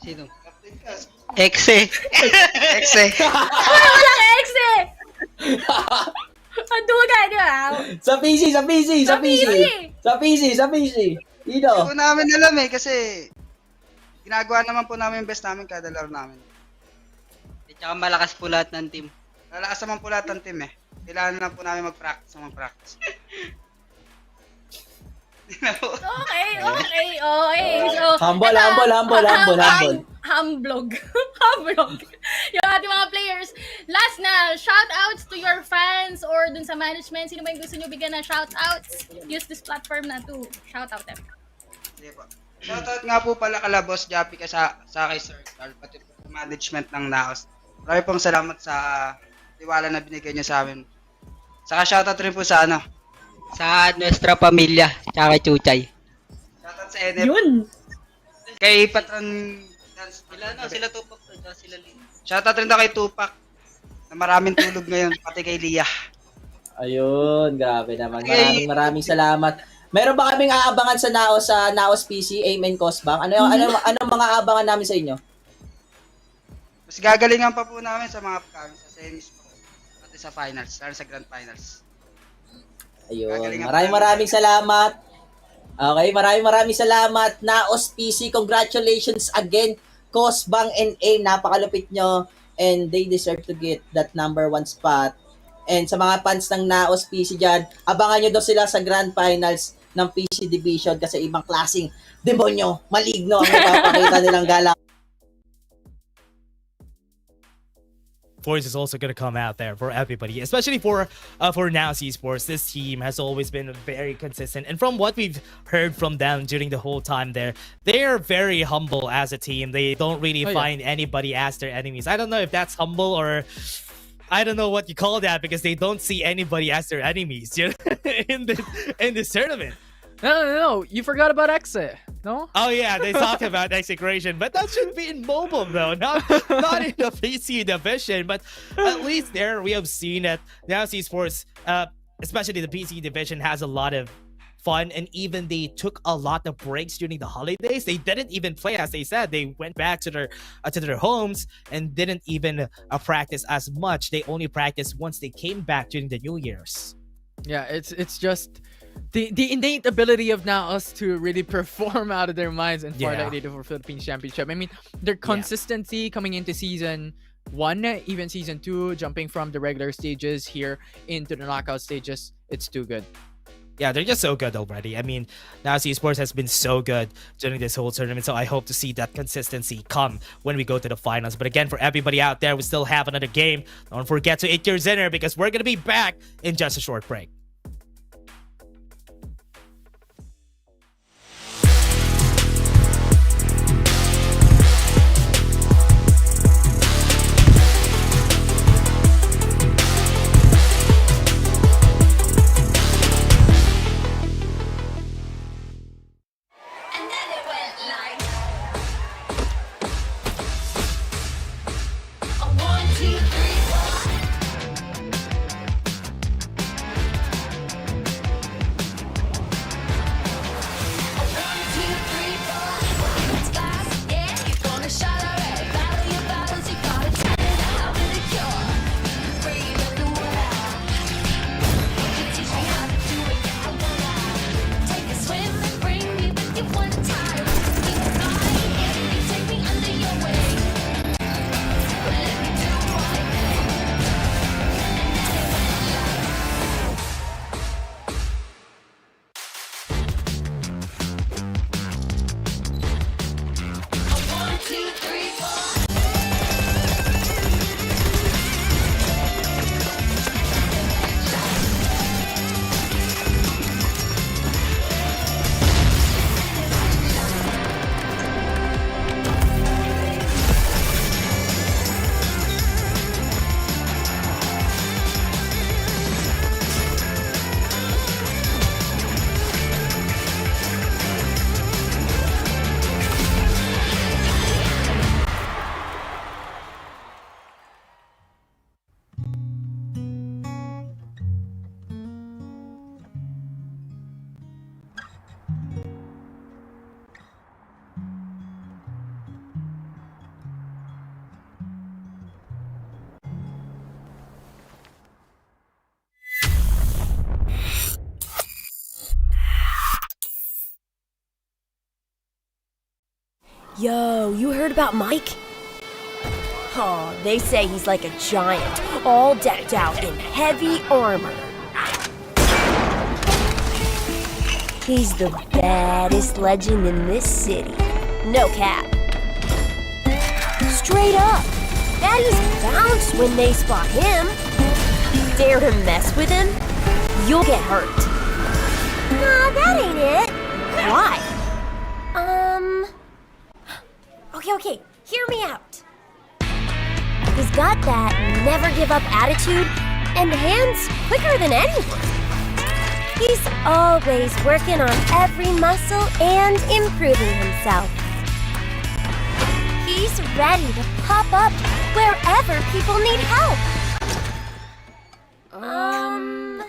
Speaker 17: Sino?
Speaker 12: Exe.
Speaker 18: Walang exe! Ang duga, di ba?
Speaker 16: Sa PC!
Speaker 17: Hindi po namin alam eh, kasi ginagawa naman po namin yung best namin kada laro namin.
Speaker 12: At saka malakas po lahat ng team.
Speaker 17: Lalakas naman po lahat ng team eh. Kailangan lang po namin mag-practice.
Speaker 18: Okay. So,
Speaker 16: Humble.
Speaker 18: Humblog. Yung ating mga players. Last na, shoutouts to your fans or dun sa management. Sino ba yung gusto nyo bigyan ng shoutouts? Use this platform na to shoutout them.
Speaker 17: Sige po. Shoutout nga po pala kala Boss Jappy sa kay Sir Carl, pati po sa management ng Naos. Marami pong salamat sa tiwala na binigay niyo sa amin. Saka shoutout rin po sa
Speaker 12: Sa nuestra pamilya, tsaka Chuchay.
Speaker 17: Shoutout sa NF.
Speaker 18: Yun.
Speaker 17: Kay Patron
Speaker 12: Sila Tupac, sila Lin.
Speaker 17: Shoutout rin daw kay Tupac na maraming tulog ngayon, pati kay Lia.
Speaker 16: Ayun, grabe naman. Maraming salamat. Meron ba kaming aabangan sa Naos PC, Aim and Cosbang? Ano mga aabangan namin sa inyo?
Speaker 17: Mas gagalingan pa po namin sa mga upcoming, sa semis po, pati sa finals, lalo sa grand finals.
Speaker 16: Ayun, maraming salamat. Okay, maraming salamat. Naos PC, congratulations again. Cosbang and Aim, napakalupit nyo. And they deserve to get that number 1 spot. And sa mga fans ng Naos PC dyan, abangan nyo daw sila sa grand finals ng PC Division kasi ibang klaseng demonyo, maligno ang ipapakita nilang gala.
Speaker 14: Voice is also going to come out there for everybody, especially for Naos Esports. This team has always been very consistent, and from what we've heard from them during the whole time there, they are very humble as a team. They don't really find anybody as their enemies. I don't know if that's humble or I don't know what you call that, because they don't see anybody as their enemies, you know, in this tournament.
Speaker 15: No. You forgot about Exe, no?
Speaker 14: Oh yeah, they talk about execration, but that should be in mobile though, not in the PC division. But at least there we have seen that Naos Esports, especially the PC division, has a lot of fun, and even they took a lot of breaks during the holidays. They didn't even play, as they said. They went back to their homes and didn't even practice as much. They only practiced once they came back during the New Year's.
Speaker 15: Yeah, it's just the innate ability of Naos to really perform out of their minds in Farlight 84 Philippines Championship. I mean, their consistency coming into season 1, even season 2, jumping from the regular stages here into the knockout stages, it's too good.
Speaker 14: Yeah, they're just so good already. I mean, Naos Esports has been so good during this whole tournament, so I hope to see that consistency come when we go to the finals. But again, for everybody out there, we still have another game. Don't forget to eat your dinner, because we're going to be back in just a short break.
Speaker 1: Yo, you heard about Mike? Oh, they say he's like a giant, all decked out in heavy armor. He's the baddest legend in this city. No cap. Straight up. Baddies bounce when they spot him. Dare to mess with him, you'll get hurt. Nah, that ain't it. Why? Okay, hear me out. He's got that never give up attitude and hands quicker than anyone. He's always working on every muscle and improving himself. He's ready to pop up wherever people need help.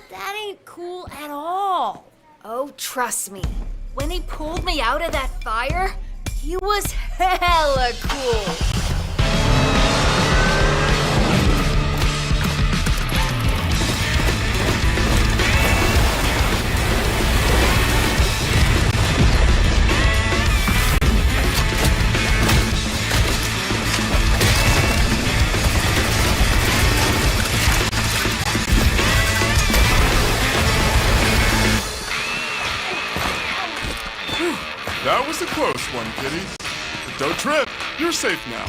Speaker 2: That ain't cool at all. Oh, trust me. When he pulled me out of that fire, he was hella cool.
Speaker 3: That was a close one, kitty. But don't trip. You're safe now.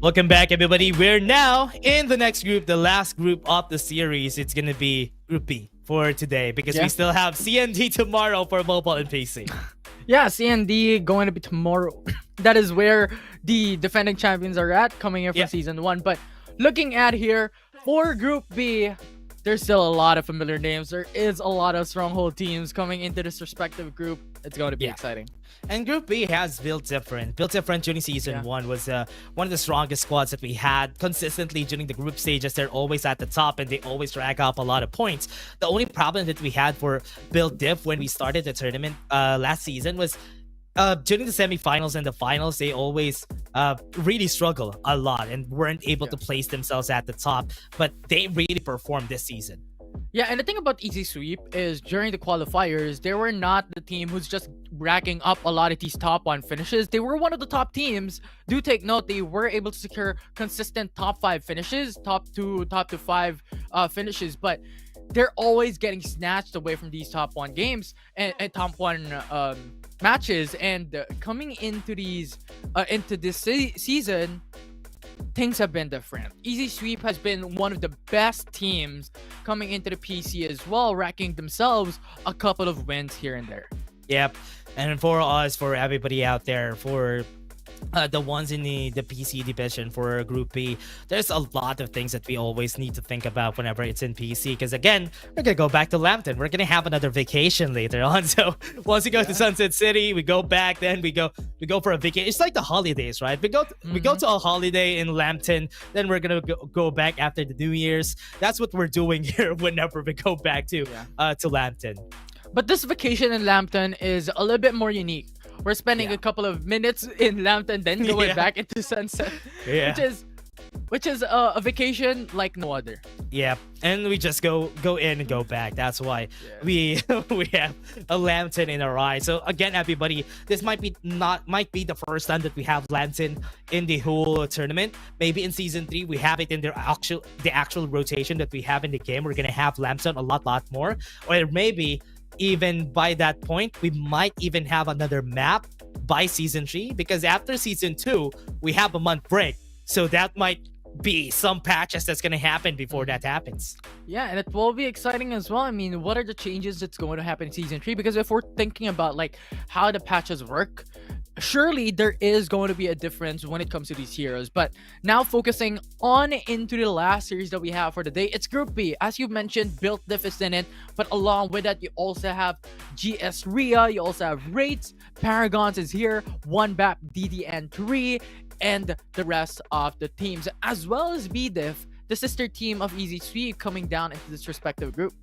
Speaker 14: Welcome back, everybody. We're now in the next group, the last group of the series. It's going to be Group B for today because we still have CND tomorrow for mobile and PC.
Speaker 15: Yeah, CND going to be tomorrow. That is where the defending champions are at, coming in from Season 1. But looking at here, for Group B, there's still a lot of familiar names. There is a lot of stronghold teams coming into this respective group. It's going to be exciting.
Speaker 14: And Group B has built different. Built different during Season 1 was one of the strongest squads that we had consistently during the group stages. They're always at the top and they always rack up a lot of points. The only problem that we had for Build Diff when we started the tournament last season was during the semifinals and the finals, they always really struggle a lot and weren't able to place themselves at the top. But they really performed this season.
Speaker 15: Yeah, and the thing about Easy Sweep is during the qualifiers, they were not the team who's just racking up a lot of these top 1 finishes. They were one of the top teams. Do take note, they were able to secure consistent top 5 finishes, top 2 to 5 finishes, but they're always getting snatched away from these top 1 games and top 1 matches. And coming into these into this season, things have been different. Easy Sweep has been one of the best teams coming into the PC as well, racking themselves a couple of wins here and there.
Speaker 14: Yep. And for us, for everybody out there, for the ones in the PC division for Group B, there's a lot of things that we always need to think about whenever it's in PC. Because again, we're gonna go back to Lampton. We're gonna have another vacation later on. So once we go to Sunset City, we go back. Then we go for a vacation. It's like the holidays, right? We go to a holiday in Lampton. Then we're gonna go back after the New Year's. That's what we're doing here whenever we go back to Lampton.
Speaker 15: But this vacation in Lampton is a little bit more unique. We're spending a couple of minutes in Lampton, then going back into Sunset, which is a vacation like no other.
Speaker 14: Yeah, and we just go in and go back. That's why we have a Lampton in our eye. So again, everybody, this might be the first time that we have Lampton in the whole tournament. Maybe in Season 3 we have it in the actual rotation that we have in the game. We're gonna have Lampton a lot more, or maybe even by that point we might even have another map by Season 3, because after Season 2 we have a month break, so that might be some patches that's going to happen before that happens.
Speaker 15: Yeah, and it will be exciting as well. I mean, what are the changes that's going to happen in Season 3? Because if we're thinking about like how the patches work, surely there is going to be a difference when it comes to these heroes. But now focusing on into the last series that we have for the day, it's Group B. As you mentioned, Built Diff is in it, but along with that, you also have GS Rhea, you also have Rates, Paragons is here, 1BAP, DDN3, and the rest of the teams, as well as B-Diff, the sister team of Easy Sweep, coming down into this respective group.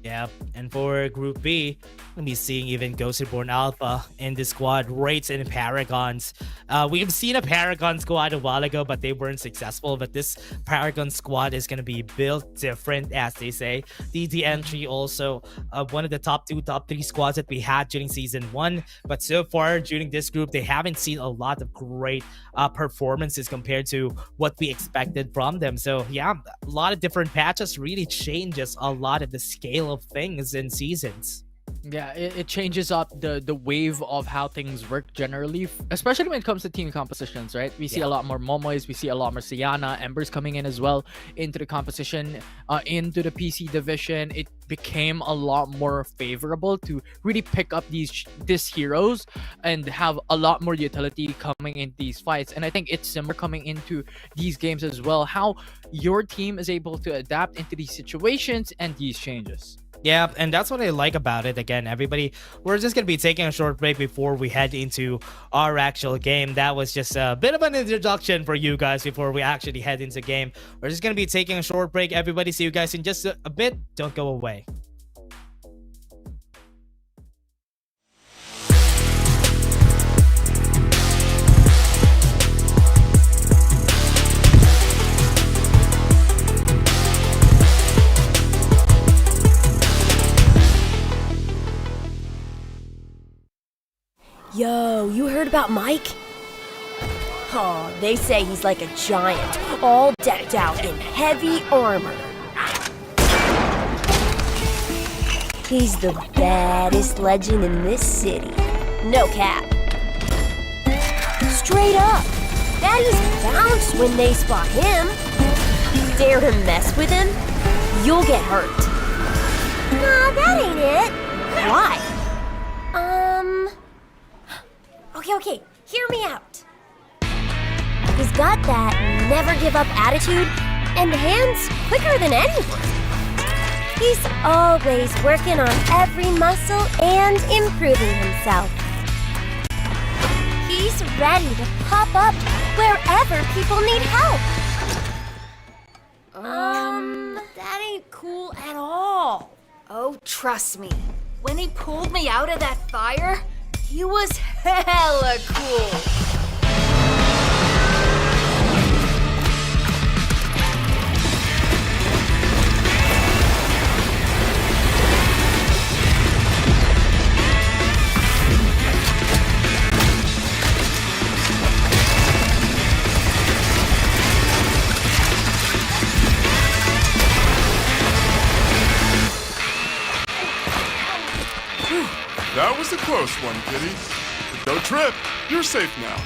Speaker 14: Yeah, and for Group B, we'll be seeing even Ghosted Born Alpha in the squad, Rates and Paragons. We've seen a Paragon squad a while ago, but they weren't successful. But this Paragon squad is going to be built different, as they say. The entry also one of the top 2, top 3 squads that we had during Season 1. But so far during this group, they haven't seen a lot of great performances compared to what we expected from them. So yeah, a lot of different patches really changes a lot of the scale of things in seasons.
Speaker 15: Yeah, it changes up the wave of how things work generally, especially when it comes to team compositions, right? We see a lot more Momoys, we see a lot more Sienna, Embers coming in as well into the composition, into the PC division. It became a lot more favorable to really pick up these heroes and have a lot more utility coming in these fights. And I think it's similar coming into these games as well, how your team is able to adapt into these situations and these changes.
Speaker 14: Yeah, and that's what I like about it. Again, everybody, we're just going to be taking a short break before we head into our actual game. That was just a bit of an introduction for you guys before we actually head into game. We're just going to be taking a short break. Everybody, see you guys in just a bit. Don't go away.
Speaker 1: Yo, you heard about Mike? Oh, they say he's like a giant, all decked out in heavy armor. He's the baddest legend in this city. No cap. Straight up. Baddies bounce when they spot him. Dare to mess with him? You'll get hurt. Nah, that ain't it. Why? Okay, hear me out. He's got that never give up attitude and hands quicker than anyone. He's always working on every muscle and improving himself. He's ready to pop up wherever people need help.
Speaker 2: That ain't cool at all. Oh, trust me. When he pulled me out of that fire, he was hella cool.
Speaker 3: That was a close one, kitty. But don't trip. You're safe now.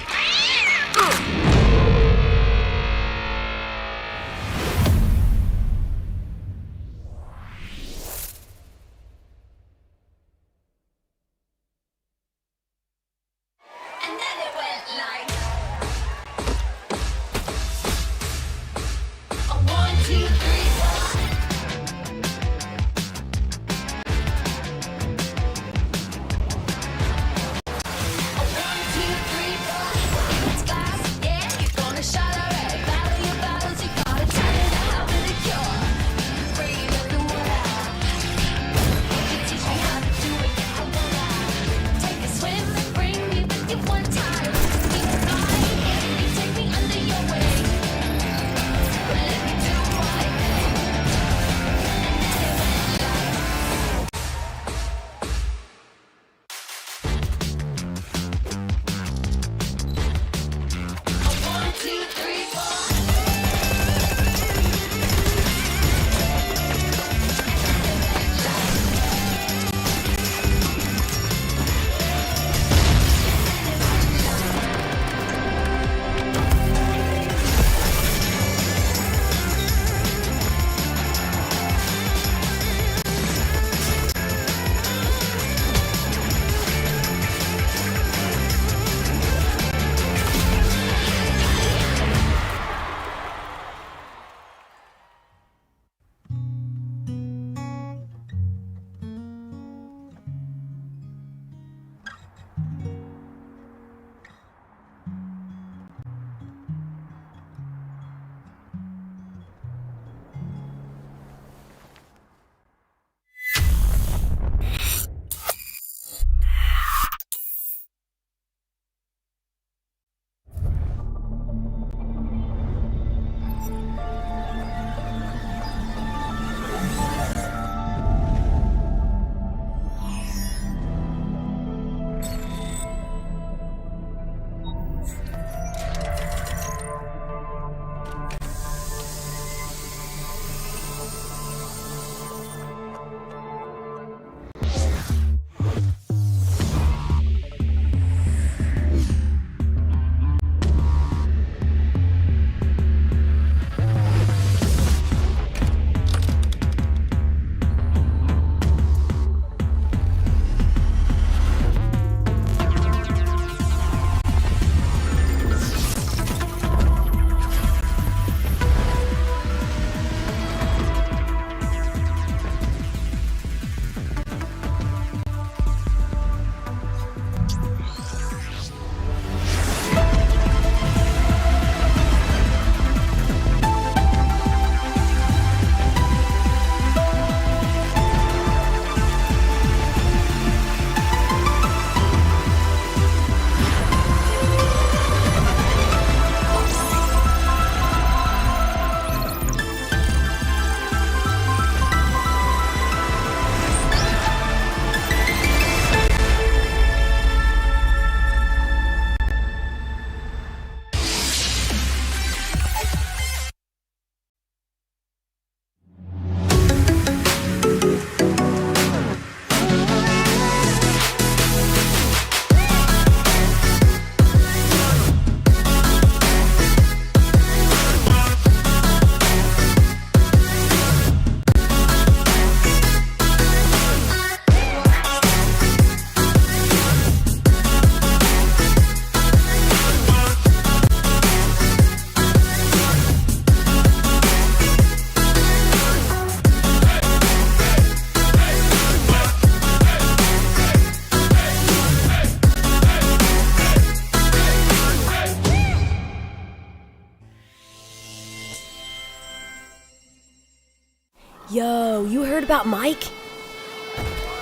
Speaker 1: about Mike?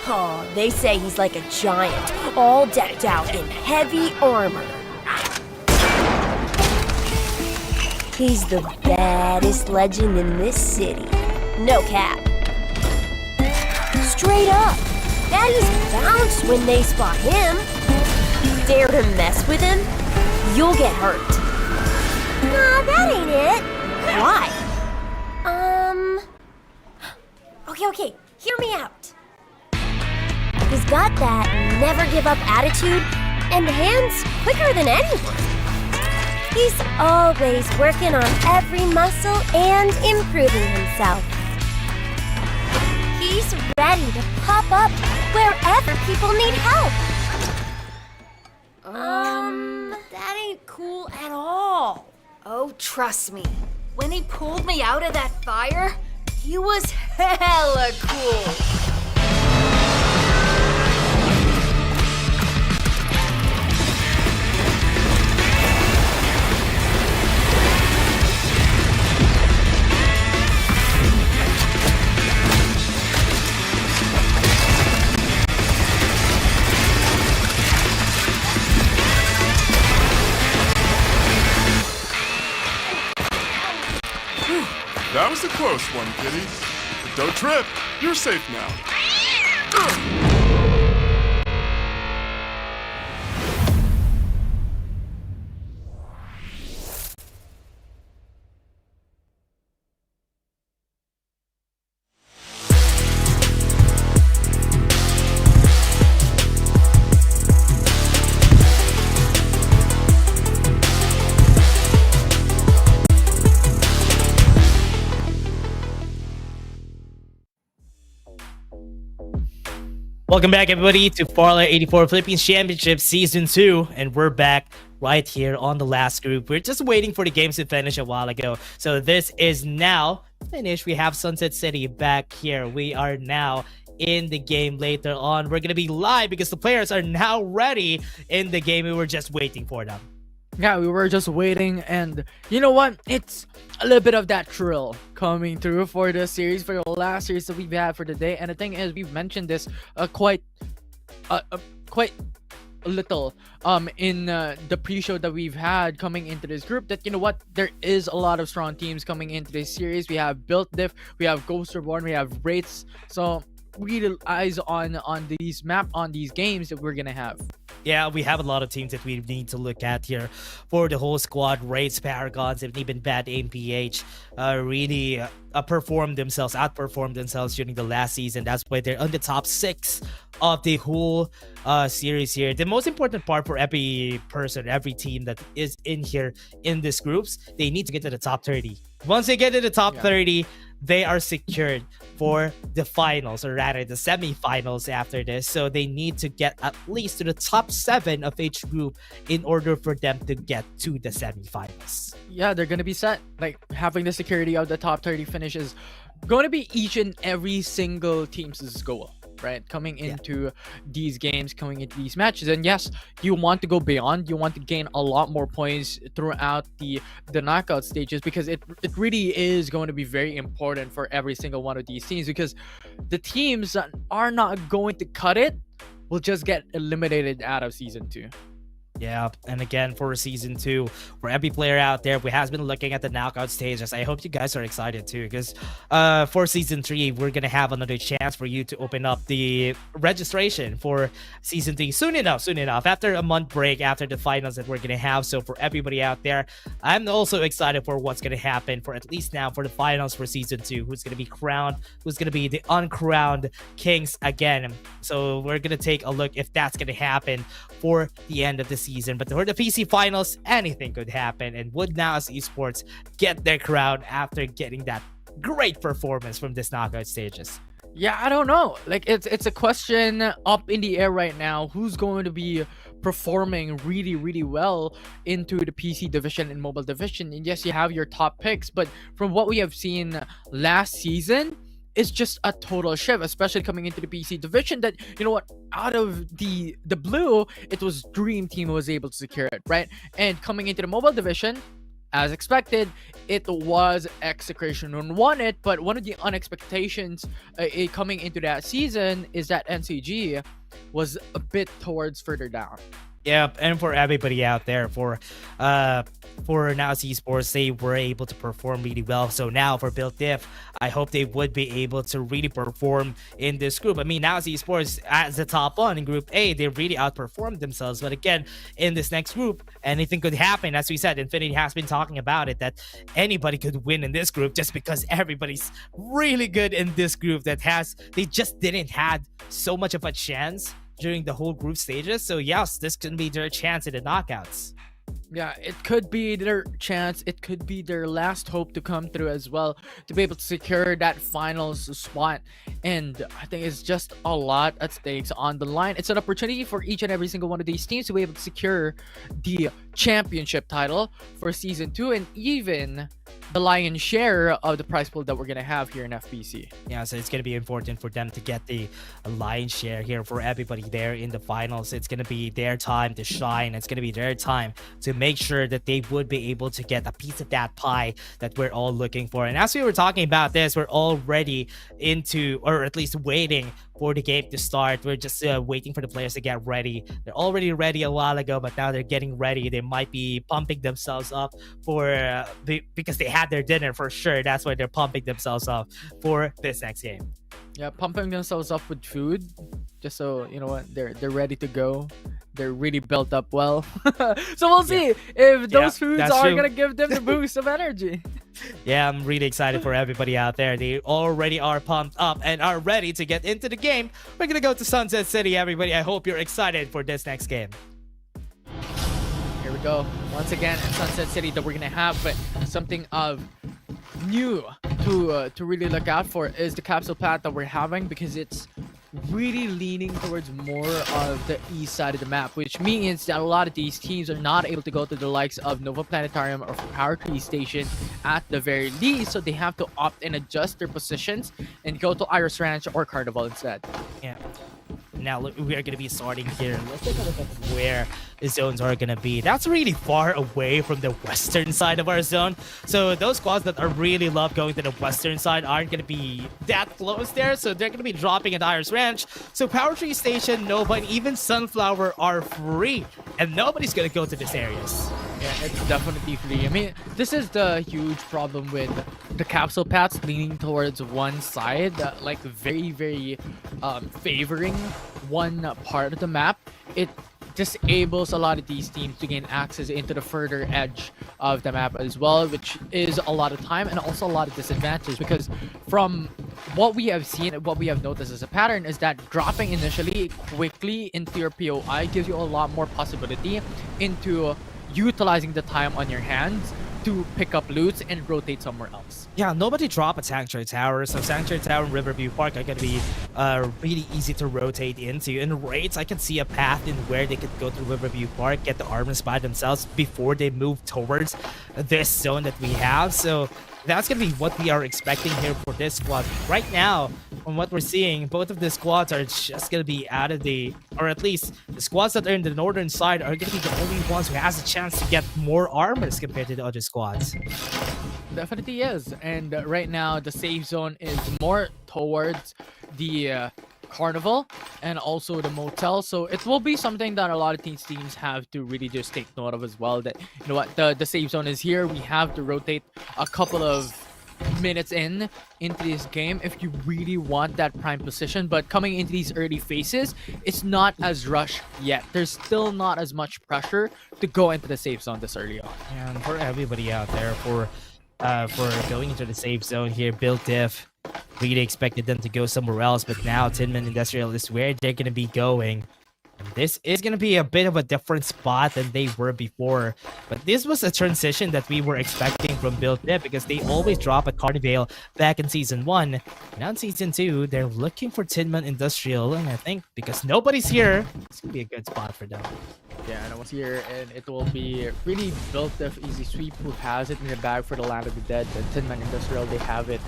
Speaker 1: Oh, they say he's like a giant, all decked out in heavy armor. He's the baddest legend in this city. No cap. Straight up. Baddies bounce when they spot him. Dare to mess with him? You'll get hurt. Nah, that ain't it. Why? Okay, hear me out. He's got that never give up attitude and hands quicker than anyone. He's always working on every muscle and improving himself. He's ready to pop up wherever people need help.
Speaker 2: That ain't cool at all. Oh, trust me. When he pulled me out of that fire, he was hella cool.
Speaker 3: That was a close one, kitty. But don't trip. You're safe now.
Speaker 14: Welcome back, everybody, to Farlight 84 Philippines Championship Season 2, and we're back right here on the last group. We're just waiting for the games to finish a while ago, so this is now finished. We have Sunset City back here. We are now in the game later on. We're going to be live because the players are now ready in the game. We were just waiting for them.
Speaker 15: Yeah, we were just waiting, and you know what? It's a little bit of that thrill coming through for the series, for the last series that we've had for the day. And the thing is, we've mentioned this quite a little in the pre-show that we've had coming into this group, that you know what, there is a lot of strong teams coming into this series. We have Built Diff, we have Ghost Reborn, we have Wraiths. So really eyes on these games that we're gonna have.
Speaker 14: Yeah, we have a lot of teams that we need to look at here for the whole squad. Raids, Paragons, and even Bad AMPH really outperformed themselves during the last season. That's why they're on the top 6 of the whole series here. The most important part for every team that is in here in these groups, they need to get to the top 30. Once they get to the top 30, they are secured for the finals, or rather the semifinals after this. So they need to get at least to the top 7 of each group in order for them to get to the semifinals.
Speaker 15: Yeah, they're gonna be set. Like, having the security of the top 30 finish is going to be each and every single team's goal, right? Coming into these games, coming into these matches. And yes, you want to go beyond, you want to gain a lot more points throughout the knockout stages, because it really is going to be very important for every single one of these teams, because the teams that are not going to cut it will just get eliminated out of season 2.
Speaker 14: Yeah, and again, for season 2, for every player out there who has been looking at the knockout stages, I hope you guys are excited too, because for season 3, we're gonna have another chance for you to open up the registration for season 3 soon enough, after a month break, after the finals that we're gonna have. So for everybody out there, I'm also excited for what's gonna happen, for at least now for the finals for season 2, who's gonna be crowned, who's gonna be the uncrowned kings again. So we're gonna take a look if that's gonna happen for the end of the season. But for the PC finals, anything could happen, and would Naos Esports get their crown after getting that great performance from this knockout stages?
Speaker 15: Yeah, I don't know. Like, it's a question up in the air right now. Who's going to be performing really, really well into the PC division and mobile division? And yes, you have your top picks, but from what we have seen last season, it's just a total shift, especially coming into the PC division, that, you know what, out of the blue, it was Dream Team who was able to secure it, right? And coming into the mobile division, as expected, it was Execration who won it, but one of the unexpectations coming into that season is that NCG was a bit towards further down.
Speaker 14: Yep, and for everybody out there, for Now Esports, they were able to perform really well. So now for Build Diff, I hope they would be able to really perform in this group. I mean, Now Esports as the top one in Group A, they really outperformed themselves. But again, in this next group, anything could happen. As we said, Infinity has been talking about it, that anybody could win in this group just because everybody's really good in this group they just didn't had so much of a chance during the whole group stages. So yes, this can be their chance in the knockouts.
Speaker 15: Yeah, it could be their chance. It could be their last hope to come through as well, to be able to secure that finals spot. And I think it's just a lot at stakes on the line. It's an opportunity for each and every single one of these teams to be able to secure the championship title for Season 2 and even the lion's share of the prize pool that we're going to have here in FPC.
Speaker 14: Yeah, so it's going to be important for them to get the lion's share here for everybody there in the finals. It's going to be their time to shine. It's going to be their time to make sure that they would be able to get a piece of that pie that we're all looking for. And as we were talking about this, we're already into, or at least waiting for the game to start. We're just waiting for the players to get ready. They're already ready a while ago, but now they're getting ready. They might be pumping themselves up for because they had their dinner for sure. That's why they're pumping themselves up for this next game.
Speaker 15: Yeah, pumping themselves up with food, just so you know what, they're ready to go. They're really built up well. So we'll see if those foods are gonna give them the boost of energy.
Speaker 14: Yeah, I'm really excited for everybody out there. They already are pumped up and are ready to get into the game. We're gonna go to Sunset City, everybody. I hope you're excited for this next game.
Speaker 15: Here we go. Once again in Sunset City that we're gonna have, but something of new to really look out for is the capsule path that we're having, because it's really leaning towards more of the east side of the map, which means that a lot of these teams are not able to go to the likes of Nova Planetarium or Power Tree Station at the very least, so they have to opt and adjust their positions and go to Iris Ranch or Carnival instead.
Speaker 14: Yeah. Now look, we are going to be starting here. Let's take a look at where the zones are going to be. That's really far away from the western side of our zone. So those squads that are really love going to the western side aren't going to be that close there. So they're going to be dropping at Iris Ranch. So Power Tree Station, Nova, and even Sunflower are free. And nobody's going to go to these areas.
Speaker 15: Yeah, it's definitely free. I mean, this is the huge problem with the capsule paths leaning towards one side, like very, very favoring one part of the map. It disables a lot of these teams to gain access into the further edge of the map as well, which is a lot of time and also a lot of disadvantage, because from what we have seen, what we have noticed as a pattern is that dropping initially quickly into your POI gives you a lot more possibility into utilizing the time on your hands to pick up loots and rotate somewhere else.
Speaker 14: Yeah, nobody drop at Sanctuary Tower, so Sanctuary Tower and Riverview Park are going to be really easy to rotate into. In raids, I can see a path in where they could go to Riverview Park, get the armors by themselves before they move towards this zone that we have. So that's going to be what we are expecting here for this squad. Right now, from what we're seeing, both of the squads are just going to be out of the, or at least the squads that are in the northern side are going to be the only ones who has a chance to get more armors compared to the other squads.
Speaker 15: Definitely is. And right now, the safe zone is more towards the Carnival and also the motel, so it will be something that a lot of these teams have to really just take note of as well, that you know what, the safe zone is here. We have to rotate a couple of minutes into this game if you really want that prime position, but coming into these early phases, it's not as rushed yet. There's still not as much pressure to go into the safe zone this early on.
Speaker 14: And for everybody out there, for going into the safe zone here, Build Diff really expected them to go somewhere else, but now Tinman Industrial is where they're going to be going. And this is going to be a bit of a different spot than they were before. But this was a transition that we were expecting from Build Diff, because they always drop at Carnival back in Season 1. Now in Season 2, they're looking for Tinman Industrial, and I think because nobody's here, it's going to be a good spot for them.
Speaker 15: Yeah, and I was here, and it will be really Build Diff Easy Sweep who has it in the bag for the Land of the Dead. The Tinman Industrial, they have it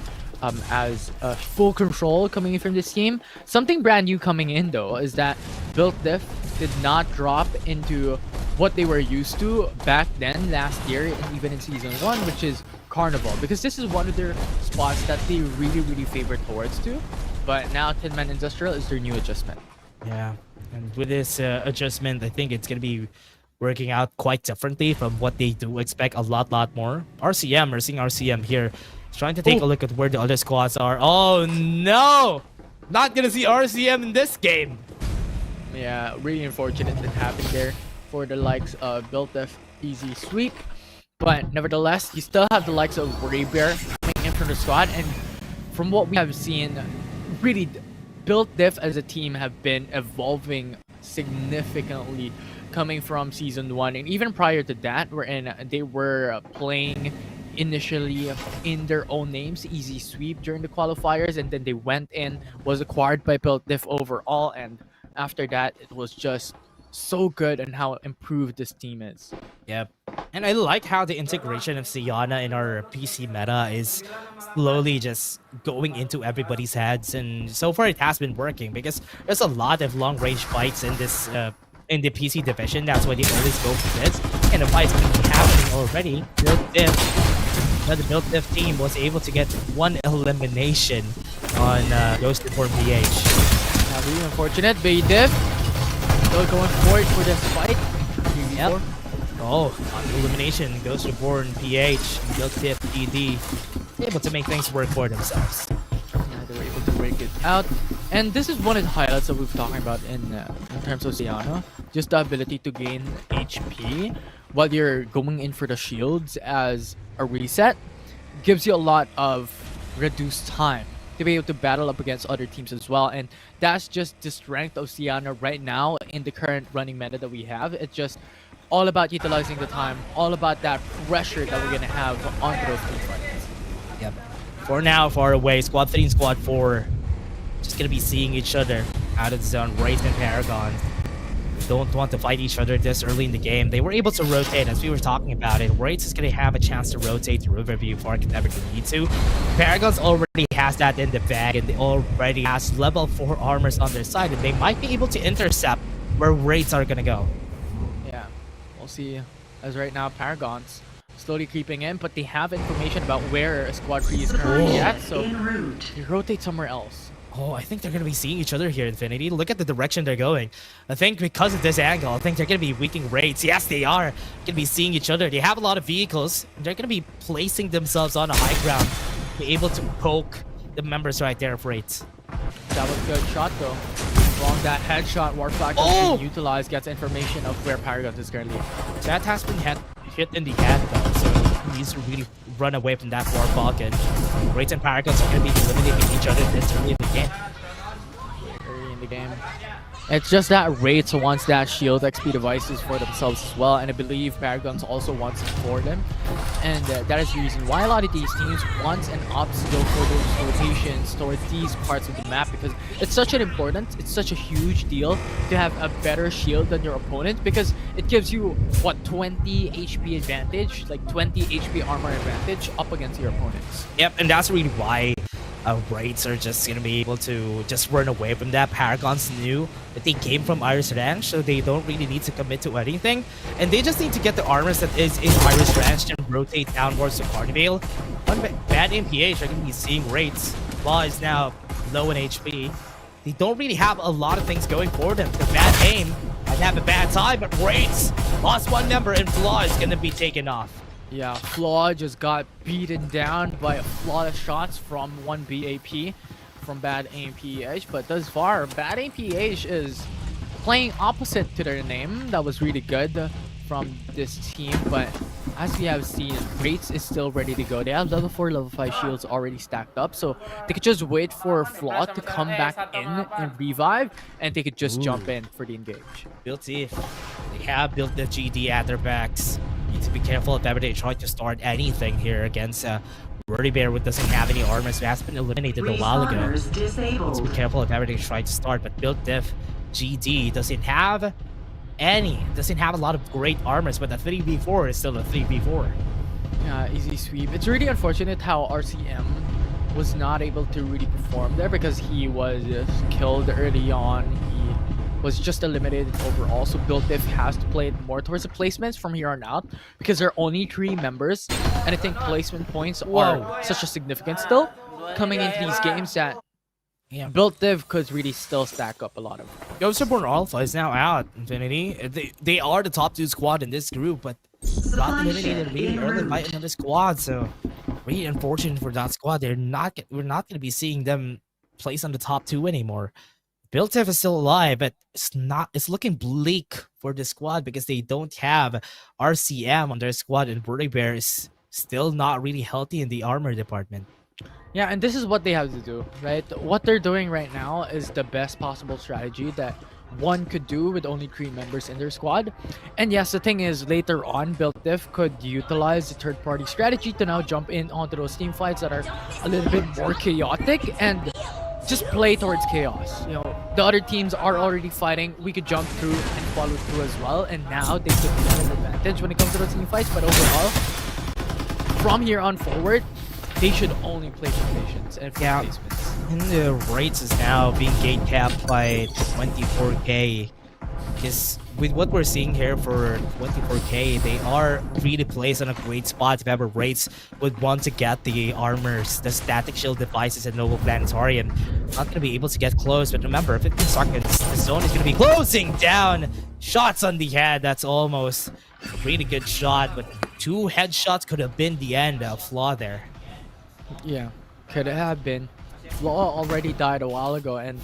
Speaker 15: as full control coming in from this team. Something brand new coming in though is that Build Diff did not drop into what they were used to back then last year and even in season 1, which is Carnival, because this is one of their spots that they really favor towards to. But now Tin Man Industrial is their new adjustment.
Speaker 14: Yeah, and with this adjustment, I think it's gonna be working out quite differently from what they do expect a lot more. RCM, we're seeing RCM here, trying to take a look at where the other squads are. Oh no! Not gonna see RCM in this game.
Speaker 15: Yeah, really unfortunate that happened there for the likes of Built Def Easy Sweep. But nevertheless, you still have the likes of Raybear coming in from the squad. And from what we have seen, really, Built Def as a team have been evolving significantly coming from season 1. And even prior to that, wherein they were playing initially in their own names, Easy Sweep, during the qualifiers. And then they went in, was acquired by Built Def overall. And after that, it was just so good and how improved this team is.
Speaker 14: Yep. And I like how the integration of Siana in our PC meta is slowly just going into everybody's heads, and so far it has been working because there's a lot of long range fights in this in the PC division. That's why they always go for this, and the fight's been happening already. The Built Diff team was able to get one elimination on Ghost Reborn PH.
Speaker 15: Really unfortunate. Bay Diff still going for it for this fight.
Speaker 14: Yep. Oh, on elimination, Ghost Reborn PH, Built Diff DD, able to make things work for themselves.
Speaker 15: Yeah, they were able to break it out. And this is one of the highlights that we've talking about in terms of Siana. Just the ability to gain HP while you're going in for the shields as a reset gives you a lot of reduced time to be able to battle up against other teams as well. And that's just the strength of Siana right now in the current running meta that we have. It's just all about utilizing the time, all about that pressure that we're going to have on those team fights.
Speaker 14: Yep. For now, far away, Squad 3 and Squad 4 just going to be seeing each other out of the zone. Wraith and Paragon don't want to fight each other this early in the game. They were able to rotate, as we were talking about it. Wraith is going to have a chance to rotate to Riverview before it can ever need to. Paragon's already has that in the bag, and they already has level 4 armors on their side, and they might be able to intercept where Wraiths are going to go.
Speaker 15: Yeah, we'll see. As right now, Paragon's slowly creeping in, but they have information about where Squad 3 is currently at, so they rotate somewhere else.
Speaker 14: Oh, I think they're going to be seeing each other here, Infinity. Look at the direction they're going. I think because of this angle, I think they're going to be weakening Wraiths. Yes, they are going to be seeing each other. They have a lot of vehicles. They're going to be placing themselves on a high ground, be able to poke the members right there of Wraiths.
Speaker 15: That was a good shot, though. From that headshot, Warflag being utilized, gets information of where Paragon is currently.
Speaker 14: That has been hit in the head, though, so he needs to really run away from that Warflag. And Wraiths and Paragons are going to be eliminating each other this early in the game.
Speaker 15: Early in the game. It's just that Wraiths wants that shield XP devices for themselves as well, and I believe Paragons also wants it for them. And that is the reason why a lot of these teams want and opts to go for those rotations towards these parts of the map, because it's such a huge deal to have a better shield than your opponent, because it gives you, what, 20 HP advantage, like 20 HP armor advantage up against your opponents.
Speaker 14: Yep, and that's really why Wraiths are just going to be able to just run away from that. Paragons knew that they came from Iris Ranch, so they don't really need to commit to anything. And they just need to get the armors that is in Iris Ranch and rotate downwards to Carnival. Bad MPH are going to be seeing Wraiths. Law is now low in HP. They don't really have a lot of things going for them. The bad aim might have a bad time, but Wraiths lost one member and Flaw is going to be taken off.
Speaker 15: Yeah, Flaw just got beaten down by a lot of shots from one BAP from Bad Aim PH, but thus far, Bad Aim PH is playing opposite to their name. That was really good from this team, but as we have seen, Wraiths is still ready to go. They have level 4, level 5 shields already stacked up, so they could just wait for Flaw to come back in and revive, and they could just jump in for the engage.
Speaker 14: Built Diff. They have built the GD at their backs. Need to be careful if ever they try to start anything here against Birdie Bear, which doesn't have any armors, who has been eliminated a while ago. Let's be careful if ever they try to start, but Built Diff GD doesn't have a lot of great armors, but the 3v4 is still a 3v4.
Speaker 15: Yeah, easy sweep. It's really unfortunate how RCM was not able to really perform there because he was killed early on. was just eliminated overall. So Build Diff has to play it more towards the placements from here on out because there are only 3 members, and I think placement points are such a significant still coming into these games that Build Div could really still stack up a lot of.
Speaker 14: Ghost-Reborn Alpha is now out, Infinity. They are the top 2 squad in this group, but got eliminated really early by another squad, so really unfortunate for that squad. We're not going to be seeing them place on the top 2 anymore. Build Div is still alive, but it's looking bleak for the squad because they don't have RCM on their squad, and Burning Bear is still not really healthy in the armor department.
Speaker 15: Yeah, and this is what they have to do, right? What they're doing right now is the best possible strategy that one could do with only 3 members in their squad. And yes, the thing is, later on, Build Diff could utilize the third-party strategy to now jump in onto those team fights that are a little bit more chaotic and just play towards chaos. You know, the other teams are already fighting. We could jump through and follow through as well, and now they could have an advantage when it comes to those team fights. But overall, from here on forward, they should only play for patience and for placements.
Speaker 14: And the rates is now being gate capped by 24k. Because with what we're seeing here for 24k, they are really placed on a great spot if ever rates would want to get the armors, the static shield devices, and Noble Planetarium. Not going to be able to get close, but remember, 15 seconds, the zone is going to be closing down. Shots on the head, that's almost a really good shot, but 2 headshots could have been the end of Flaw there.
Speaker 15: Yeah, could have been. Flaw already died a while ago, and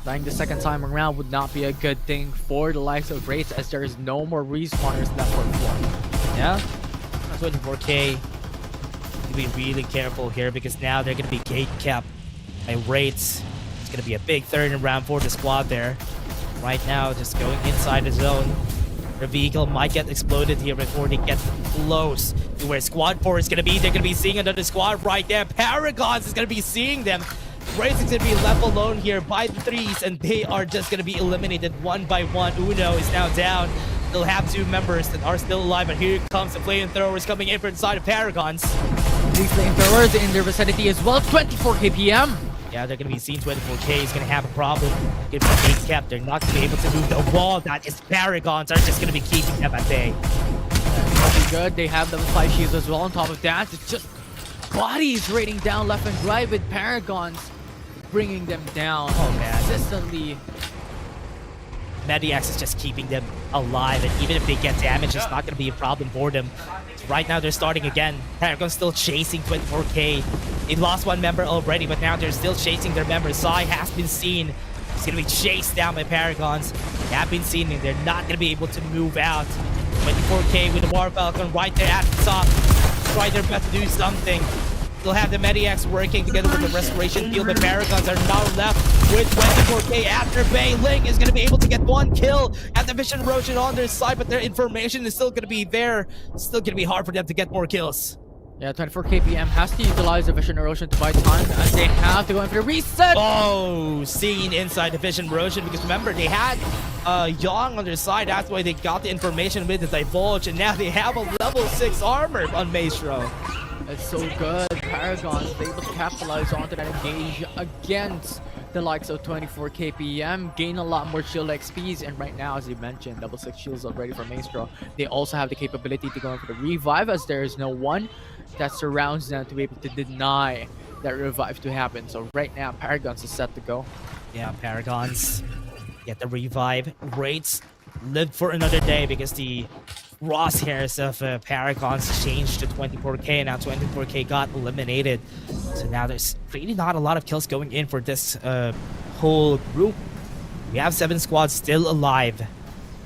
Speaker 15: dying the second time around would not be a good thing for the likes of Wraiths, as there is no more respawners left for Flaw.
Speaker 14: Yeah, 24k. To be really careful here because now they're going to be gate capped by Wraiths. It's going to be a big third round for the squad there. Right now, just going inside the zone. The vehicle might get exploded here before they get close to where Squad 4 is going to be. They're going to be seeing another squad right there. Paragons is going to be seeing them. Wraiths is going to be left alone here by the 3s, and they are just going to be eliminated one by one. Uno is now down. They'll have 2 members that are still alive, but here comes the flamethrowers coming in from inside of Paragons.
Speaker 15: These flamethrowers in their vicinity as well. 24 kpm.
Speaker 14: Yeah, they're going to be seeing 24k is going to have a problem. If they gate kept, they're not going to be able to move the wall. That is Paragons are just going to be keeping them at bay.
Speaker 15: Pretty good. They have level 5 shields as well. On top of that, it's just bodies raining down left and right with Paragons bringing them down.
Speaker 14: Oh man,
Speaker 15: consistently.
Speaker 14: Mediax is just keeping them alive, and even if they get damaged, it's not going to be a problem for them. Right now, they're starting again. Paragon's still chasing 24k. They lost 1 member already, but now they're still chasing their member. Sai has been seen. He's going to be chased down by Paragons. They have been seen, and they're not going to be able to move out. 24k with the War Falcon right there at the top. Try their best to do something. They'll have the Mediacs working together with the Restoration Field, but Paragons are now left with 24k after Bay. Ling is going to be able to get 1 kill at the Vision Erosion on their side, but their information is still going to be there. It's still going to be hard for them to get more kills.
Speaker 15: Yeah, 24 kpm has to utilize the Vision Erosion to buy time, as they have to go in for the reset.
Speaker 14: Oh, seen inside the Vision Erosion, because remember, they had Young on their side. That's why they got the information with the Divulge, and now they have a level 6 armor on Maestro.
Speaker 15: It's so good. Paragons able to capitalize onto that engage against the likes of 24 kpm, gain a lot more shield XPs, and right now, as you mentioned, level 6 shields already for Maestro. They also have the capability to go in for the revive, as there is no one that surrounds them to be able to deny that revive to happen. So right now, Paragons is set to go.
Speaker 14: Yeah, Paragons get the revive. Wraiths lived for another day because the crosshairs of Paragons changed to 24k, and now 24k got eliminated. So now there's really not a lot of kills going in for this whole group. We have 7 squads still alive.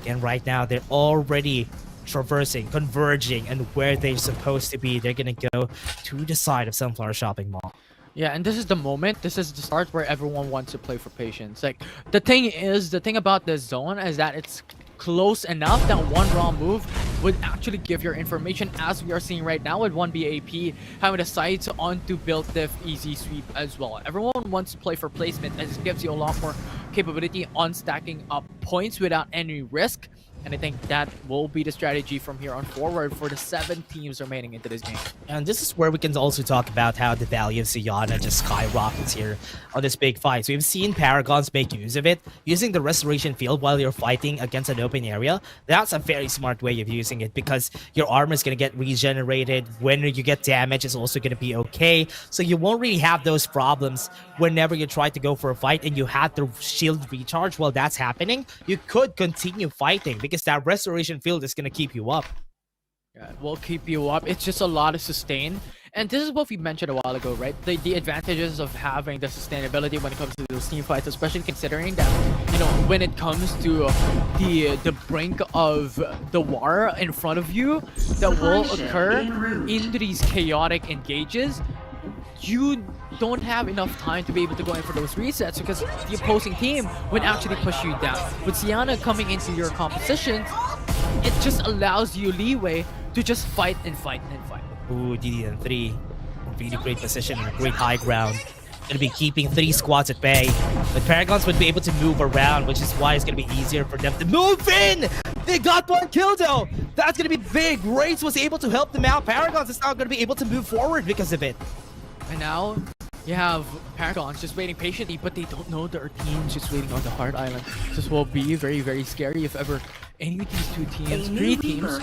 Speaker 14: And right now, they're already traversing, converging, and where they're supposed to be. They're gonna go to the side of Sunflower Shopping Mall.
Speaker 15: Yeah, and this is the moment, this is the start where everyone wants to play for patience. Like, the thing about this zone is that it's close enough that one wrong move would actually give your information, as we are seeing right now with 1 BAP having the sights onto Build Diff easy sweep as well. Everyone wants to play for placement, as it gives you a lot more capability on stacking up points without any risk. And I think that will be the strategy from here on forward for the 7 teams remaining into this game.
Speaker 14: And this is where we can also talk about how the value of Siana just skyrockets here on this big fight. So we've seen Paragons make use of it, using the restoration field while you're fighting against an open area. That's a very smart way of using it because your armor is going to get regenerated. When you get damage, it's also going to be okay. So you won't really have those problems whenever you try to go for a fight and you have the shield recharge while that's happening. You could continue fighting because that restoration field is going to keep you up.
Speaker 15: Yeah, it will keep you up. It's just a lot of sustain. And this is what we mentioned a while ago, right? The advantages of having the sustainability when it comes to those team fights, especially considering that, you know, when it comes to the brink of the war in front of you that will occur into these chaotic engages, you don't have enough time to be able to go in for those resets because the opposing team would actually push you down. With Siana coming into your composition, it just allows you leeway to just fight and fight and fight.
Speaker 14: Ooh, DDN3. Really great position, great high ground. Gonna be keeping 3 squads at bay. But Paragons would be able to move around, which is why it's gonna be easier for them to move in! They got 1 kill though! That's gonna be big! Race was able to help them out. Paragons is not gonna be able to move forward because of it.
Speaker 15: And now you have Paragons just waiting patiently, but they don't know their teams just waiting on the hard island. This will be very, very scary if ever any of these 2 teams, 3 teams,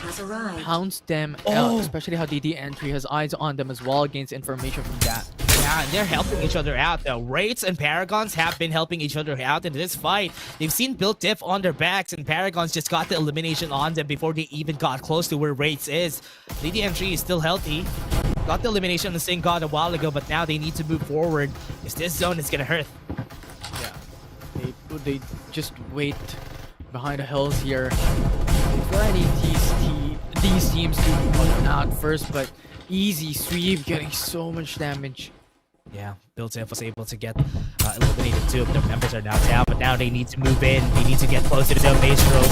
Speaker 15: pounce them out, especially how DD Entry has eyes on them as well, gains information from that.
Speaker 14: Yeah, and they're helping each other out though. Wraiths and Paragons have been helping each other out in this fight. They've seen Built Diff on their backs, and Paragons just got the elimination on them before they even got close to where Wraiths is. DD3 is still healthy. Got the elimination on the same god a while ago, but now they need to move forward because this zone is gonna hurt.
Speaker 15: Yeah, they just wait behind the hills here for any these teams to run out first, but easy sweep, getting so much damage.
Speaker 14: Yeah, Built Diff was able to get eliminated. 2 of their members are now down, but now they need to move in. They need to get close to the domination road.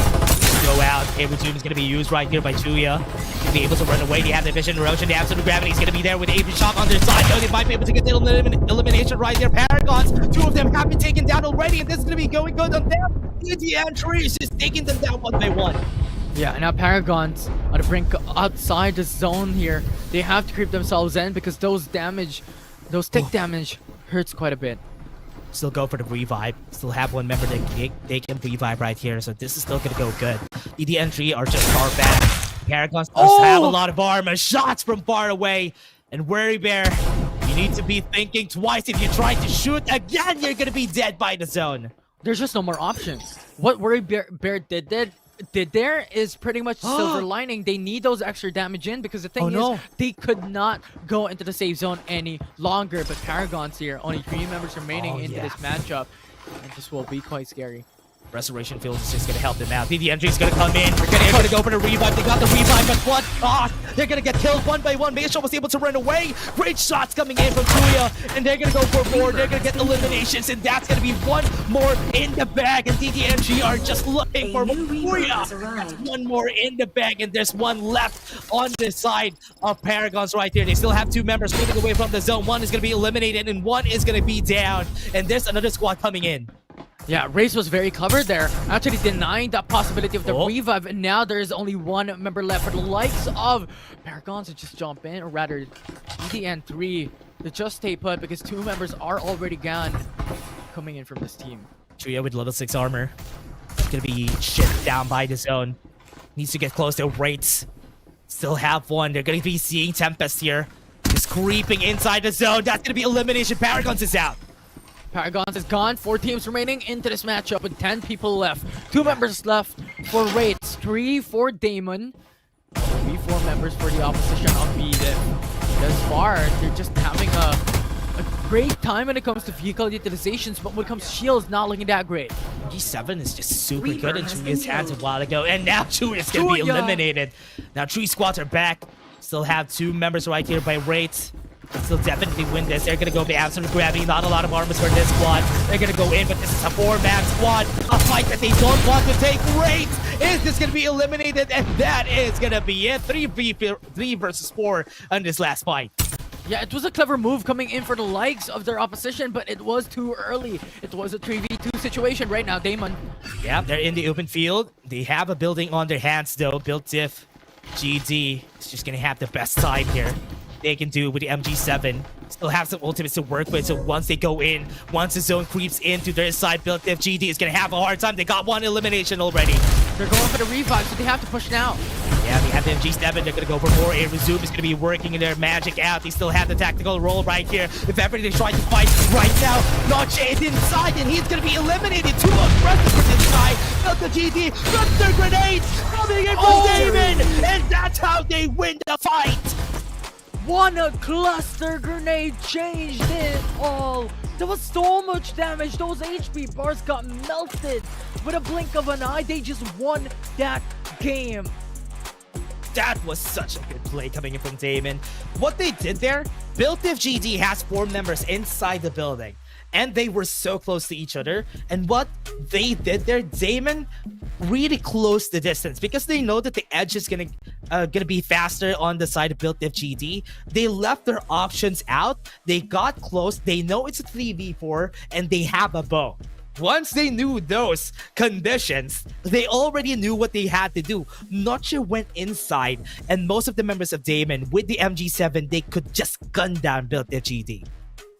Speaker 14: Go out. Air Zoom is going to be used right here by Chuya. To be able to run away. They have the vision erosion. The absolute gravity is going to be there with Avery Shock on their side. Though they might be able to get the elimination right there. Paragons, 2 of them have been taken down already, and this is going to be going good on them. DD Entry is just taking them down 1 by 1.
Speaker 15: Yeah, and now Paragons on the brink outside the zone here. They have to creep themselves in because those tick damage hurts quite a bit.
Speaker 14: Still go for the revive. Still have 1 member that they can revive right here, so this is still gonna go good. DD Entry are just far back. Paragons does have a lot of armor. Shots from far away. And Worry Bear, you need to be thinking twice. If you try to shoot again, you're gonna be dead by the zone.
Speaker 15: There's just no more options. What Worry Bear did there is pretty much silver lining. They need those extra damage in because the thing is they could not go into the safe zone any longer. But Paragons here, only 3 members remaining into this matchup, and this will be quite scary.
Speaker 14: Restoration field is just going to help them out. The entry is going to come in. They're going to go for the revive. They got the revive, but what cost? They're going to get killed 1 by 1. Maestro was able to run away. Great shots coming in from Chuya, and they're going to go for 4. They're going to get eliminations, and that's going to be 1 more in the bag. And DDNG are just looking for Chuya. 1 more in the bag, and there's 1 left on the side of Paragons right there. They still have 2 members moving away from the zone. 1 is going to be eliminated, and 1 is going to be down. And there's another squad coming in.
Speaker 15: Yeah, Race was very clever there, actually denying that possibility of the revive, and now there is only 1 member left for the likes of Paragons to just jump in, or rather EDN3 to just stay put because 2 members are already gone coming in from this team.
Speaker 14: Chuya with level 6 armor. Gonna be shit down by the zone. Needs to get close to Wraiths. Still have 1. They're gonna be seeing Tempest here. Just creeping inside the zone. That's gonna be elimination. Paragons is out.
Speaker 15: Paragons is gone. 4 teams remaining into this matchup with 10 people left. 2 members left for Wraiths. 3 for Damon. Only 4 members for the opposition of BDIF. Thus far, they're just having a great time when it comes to vehicle utilizations, but when it comes to shields, not looking that great.
Speaker 14: G7 is just super good in Chuya's hands a while ago, and now Chuya is going to be eliminated. Now 3 squads are back. Still have 2 members right here by Wraiths. Still definitely win this. They're gonna go be absolute gravity. Not a lot of armors for this squad. They're gonna go in, but this is a 4-man squad. A fight that they don't want to take. Wraiths is just gonna be eliminated, and that is gonna be it. 3 versus 4 on this last fight.
Speaker 15: Yeah, it was a clever move coming in for the likes of their opposition, but it was too early. It was a 3v2 situation right now, Damon.
Speaker 14: Yeah, they're in the open field. They have a building on their hands, though. Built Diff GD is just going to have the best time here. They can do with the MG7. Still have some ultimates to work with, so once they go in, once the zone creeps into their side, Built Diff GD is going to have a hard time. They got one elimination already.
Speaker 15: They're going for the revive, so they have to push now.
Speaker 14: Yeah, they have the MG7. They're going to go for more. A Resume is going to be working their magic out. They still have the tactical roll right here. If ever they try to fight right now, Notch is inside, and he's going to be eliminated. Too aggressive for this guy. Built the GD, drops their grenades, coming in from Damon, and that's how they win the fight.
Speaker 15: One cluster grenade changed it all. There was so much damage. Those HP bars got melted. With a blink of an eye, they just won that game.
Speaker 14: That was such a good play coming in from Damon. What they did there, Built Diff GD has 4 members inside the building. And they were so close to each other. And what they did there, Damon really closed the distance because they know that the edge is gonna be faster on the side of Built Diff GD. They left their options out. They got close. They know it's a 3v4 and they have a bow. Once they knew those conditions, they already knew what they had to do. Notch went inside, and most of the members of Damon with the MG7, they could just gun down Built Diff GD.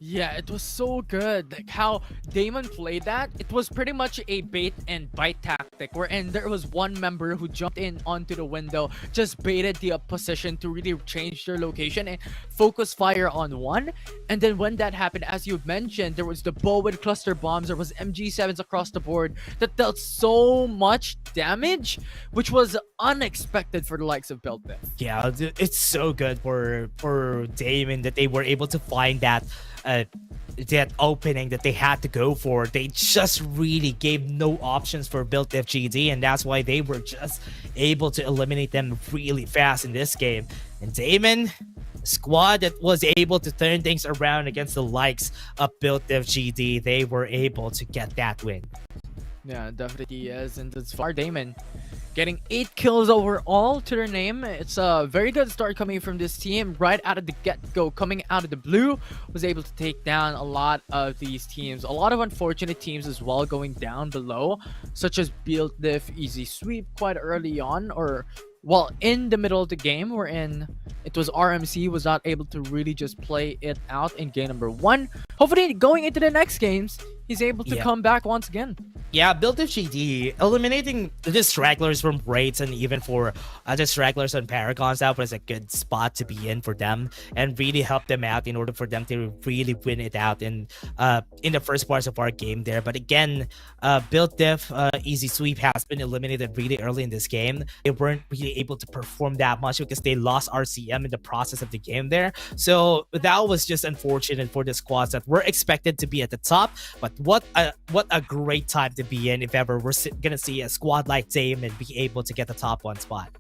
Speaker 15: Yeah, it was so good. Like how Damon played that, it was pretty much a bait and bite tactic wherein there was one member who jumped in onto the window, just baited the opposition to really change their location and focus fire on one. And then when that happened, as you mentioned, there was the bow with cluster bombs, there was MG7s across the board that dealt so much damage, which was unexpected for the likes of Built Diff.
Speaker 14: Yeah, it's so good for Damon that they were able to find that opening that they had to go for. They just really gave no options for Built Diff GD, and that's why they were just able to eliminate them really fast in this game. And Damon, a squad that was able to turn things around against the likes of Built Diff GD, they were able to get that win.
Speaker 15: Yeah, definitely is. And as far Damon getting 8 kills overall to their name. It's a very good start coming from this team right out of the get-go. Coming out of the blue, was able to take down a lot of these teams. A lot of unfortunate teams as well going down below, such as Built Diff, Easy Sweep quite early on, or well, in the middle of the game, wherein it was RMC was not able to really just play it out in game number 1. Hopefully, going into the next games, he's able to come back once again.
Speaker 14: Yeah, Built Diff GD, eliminating the stragglers from Raids and even for the stragglers on Paragons, that was a good spot to be in for them and really help them out in order for them to really win it out in the first parts of our game there. But again, Built Diff, Easy Sweep has been eliminated really early in this game. They weren't really able to perform that much because they lost RCM in the process of the game there. So that was just unfortunate for the squads that were expected to be at the top. But what a great time to be in if ever we're gonna see a squad like Damon be able to get the top 1 spot.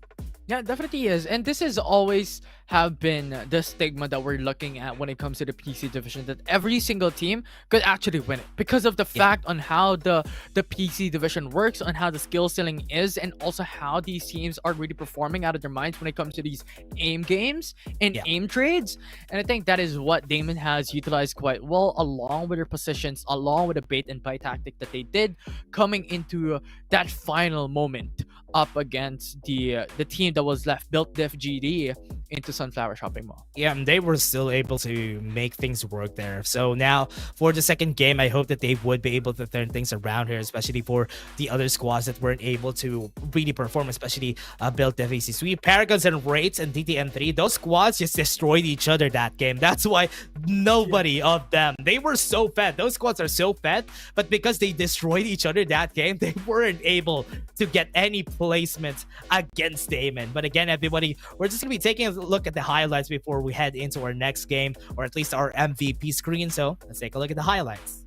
Speaker 15: Yeah, definitely is. And this has always have been the stigma that we're looking at when it comes to the PC division, that every single team could actually win it because of the fact on how the PC division works, on how the skill ceiling is, and also how these teams are really performing out of their minds when it comes to these aim games and aim trades. And I think that is what Damon has utilized quite well, along with their positions, along with the bait and bite tactic that they did coming into that final moment up against the team that was left, Built Diff GD, into Sunflower Shopping Mall.
Speaker 14: Yeah, and they were still able to make things work there. So now for the second game, I hope that they would be able to turn things around here, especially for the other squads that weren't able to really perform, especially Built Diff, Easy Sweep, Paragons and Raids and DTM3. Those squads just destroyed each other that game. That's why nobody of them, they were so fed. Those squads are so fed, but because they destroyed each other that game, they weren't able to get any placements against Damon. But again, everybody, we're just gonna be taking a look at the highlights before we head into our next game, or at least our MVP screen. So let's take a look at the highlights.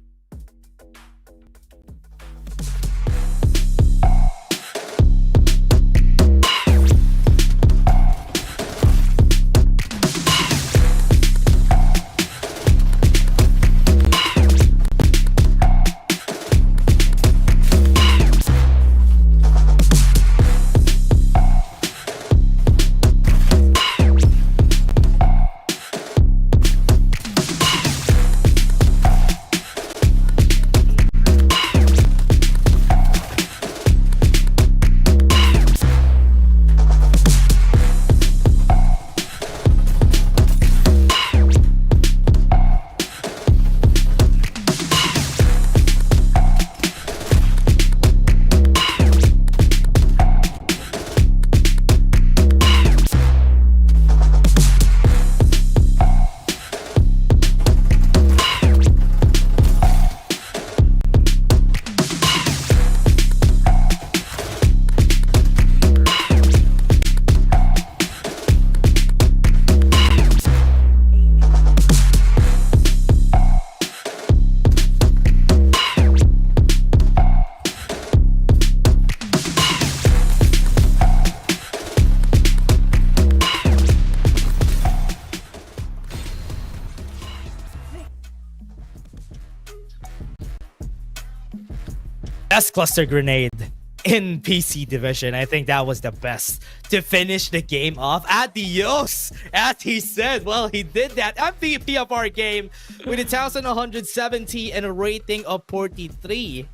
Speaker 14: best cluster grenade in PC division. I think that was the best to finish the game off. Adios, as he said. Well, he did that MVP of our game with 1,170 and a rating of 43.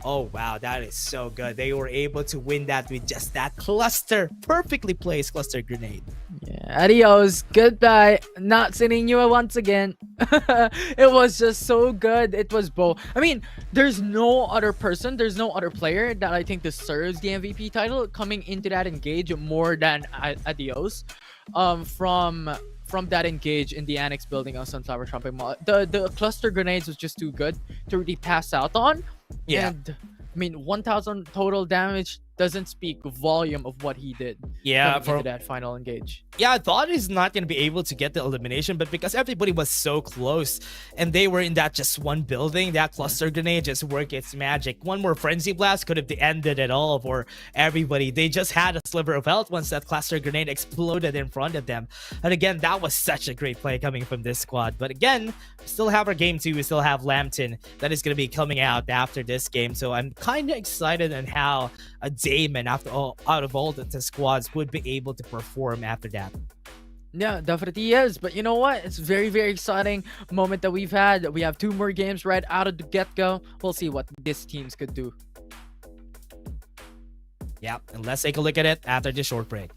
Speaker 14: Oh wow, that is so good. They were able to win that with just that cluster, perfectly placed cluster grenade.
Speaker 15: Yeah, adios, goodbye. Not seeing you once again. It was just so good. It was both. I mean, there's no other person, there's no other player that I think deserves the MVP title coming into that engage more than Adios. From that engage in the annex building of Sunflower Trumpet Mall. The cluster grenades was just too good to really pass out on.
Speaker 14: Yeah.
Speaker 15: And I mean, 1,000 total damage doesn't speak volume of what he did.
Speaker 14: Yeah,
Speaker 15: for that final engage.
Speaker 14: Yeah, I thought he's not going to be able to get the elimination, but because everybody was so close and they were in that just one building, that cluster grenade just worked its magic. One more frenzy blast could have ended it all for everybody. They just had a sliver of health once that cluster grenade exploded in front of them. And again, that was such a great play coming from this squad. But again, we still have our game 2. We still have Lampton that is going to be coming out after this game. So I'm kind of excited on how a Damon out of all the squads would be able to perform after that.
Speaker 15: Yeah, definitely is. But you know what? It's very, very exciting moment that we've had. We have 2 more games right out of the get-go. We'll see what these teams could do.
Speaker 14: Yeah, and let's take a look at it after this short break.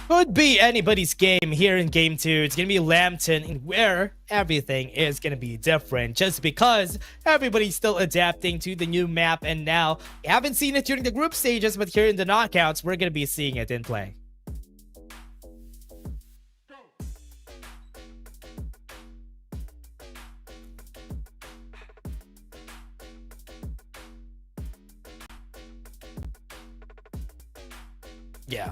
Speaker 14: Could be anybody's game here in Game 2. It's going to be Lampton, where everything is going to be different just because everybody's still adapting to the new map. And now, we haven't seen it during the group stages, but here in the knockouts, we're going to be seeing it in play. Yeah.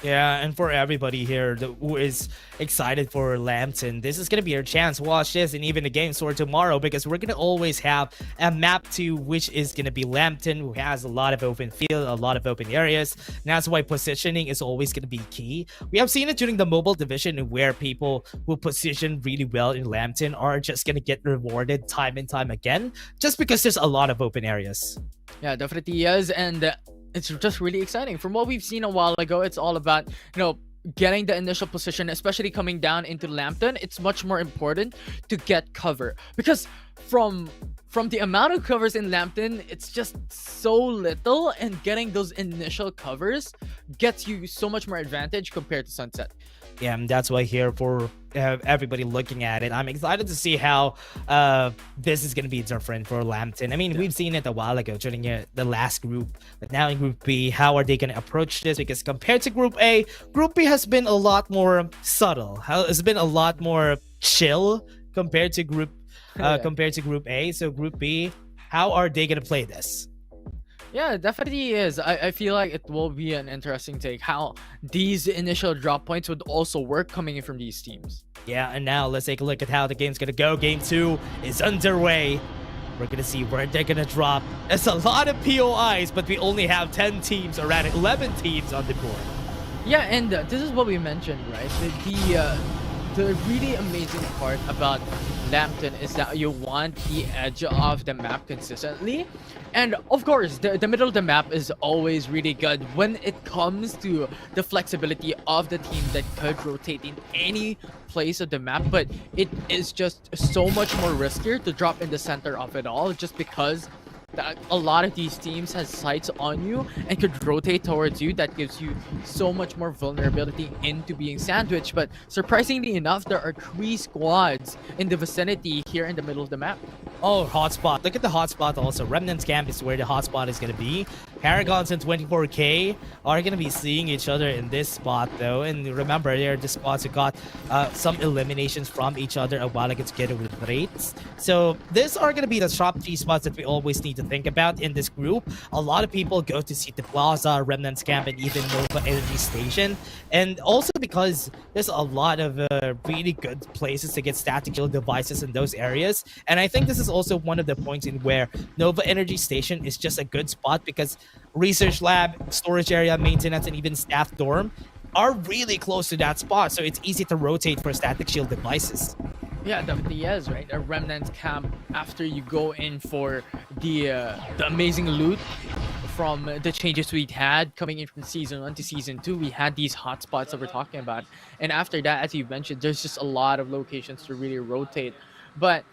Speaker 14: Yeah, and for everybody here who is excited for Lampton, this is going to be your chance. Watch this and even the game for tomorrow, because we're going to always have a map 2, which is going to be Lampton, who has a lot of open field, a lot of open areas. And that's why positioning is always going to be key. We have seen it during the mobile division, where people who position really well in Lampton are just going to get rewarded time and time again, just because there's a lot of open areas.
Speaker 15: Yeah, definitely is. And it's just really exciting. From what we've seen a while ago, it's all about, getting the initial position, especially coming down into Lampton. It's much more important to get cover, because from the amount of covers in Lampton, it's just so little, and getting those initial covers gets you so much more advantage compared to Sunset.
Speaker 14: Yeah, and that's why here for everybody looking at it, I'm excited to see how this is going to be different for Lampton. I mean, we've seen it a while ago during the last group, but now in Group B, how are they going to approach this? Because compared to Group A, Group B has been a lot more subtle. It's been a lot more chill compared to Group A. So Group B, how are they going to play this?
Speaker 15: Yeah, it definitely is. I feel like it will be an interesting take how these initial drop points would also work coming in from these teams.
Speaker 14: Yeah, and now let's take a look at how the game's gonna go. Game 2 is underway. We're gonna see where they're gonna drop. It's a lot of POIs, but we only have 10 teams, around 11 teams on the board.
Speaker 15: Yeah, and this is what we mentioned, right? The really amazing part about Lampton is that you want the edge of the map consistently. And of course, the middle of the map is always really good when it comes to the flexibility of the team that could rotate in any place of the map. But it is just so much more riskier to drop in the center of it all, just because that a lot of these teams has sights on you and could rotate towards you. That gives you so much more vulnerability into being sandwiched. But surprisingly enough, there are 3 squads in the vicinity here in the middle of the map.
Speaker 14: Oh, hotspot. Look at the hotspot also. Remnant's camp is where the hotspot is going to be. Paragons and 24K are going to be seeing each other in this spot, though. And remember, they're the squads who got some eliminations from each other a while ago together with rates. So these are going to be the top 3 spots that we always need to think about in this group. A lot of people go to City Plaza, Remnant's camp, and even Nova Energy Station. And also because there's a lot of really good places to get static kill devices in those areas. And I think this is also one of the points in where Nova Energy Station is just a good spot, because research lab, storage area, maintenance, and even staff dorm are really close to that spot, so it's easy to rotate for static shield devices.
Speaker 15: Yeah, definitely is, right? A Remnant camp, after you go in for the amazing loot from the changes we had coming in from Season 1 to Season 2, we had these hotspots that we're talking about. And after that, as you mentioned, there's just a lot of locations to really rotate. But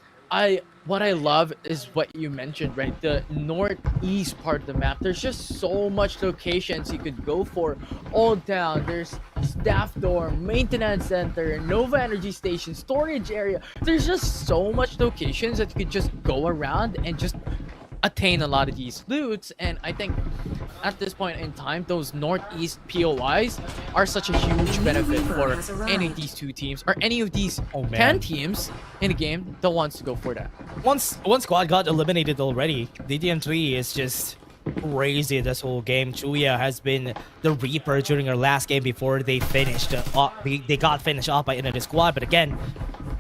Speaker 15: what I love is what you mentioned, right? The northeast part of the map. There's just so much locations you could go for. All down, there's staff dorm, maintenance center, Nova Energy Station, storage area. There's just so much locations that you could just go around and just attain a lot of these loots. And I think at this point in time, those northeast POIs are such a huge benefit for any of these 2 teams, or any of these 10 teams in the game that wants to go for that.
Speaker 14: One squad got eliminated already. DDM3 is just crazy this whole game. Chuya has been the Reaper during our last game before they finished. They got finished off by another squad, but again,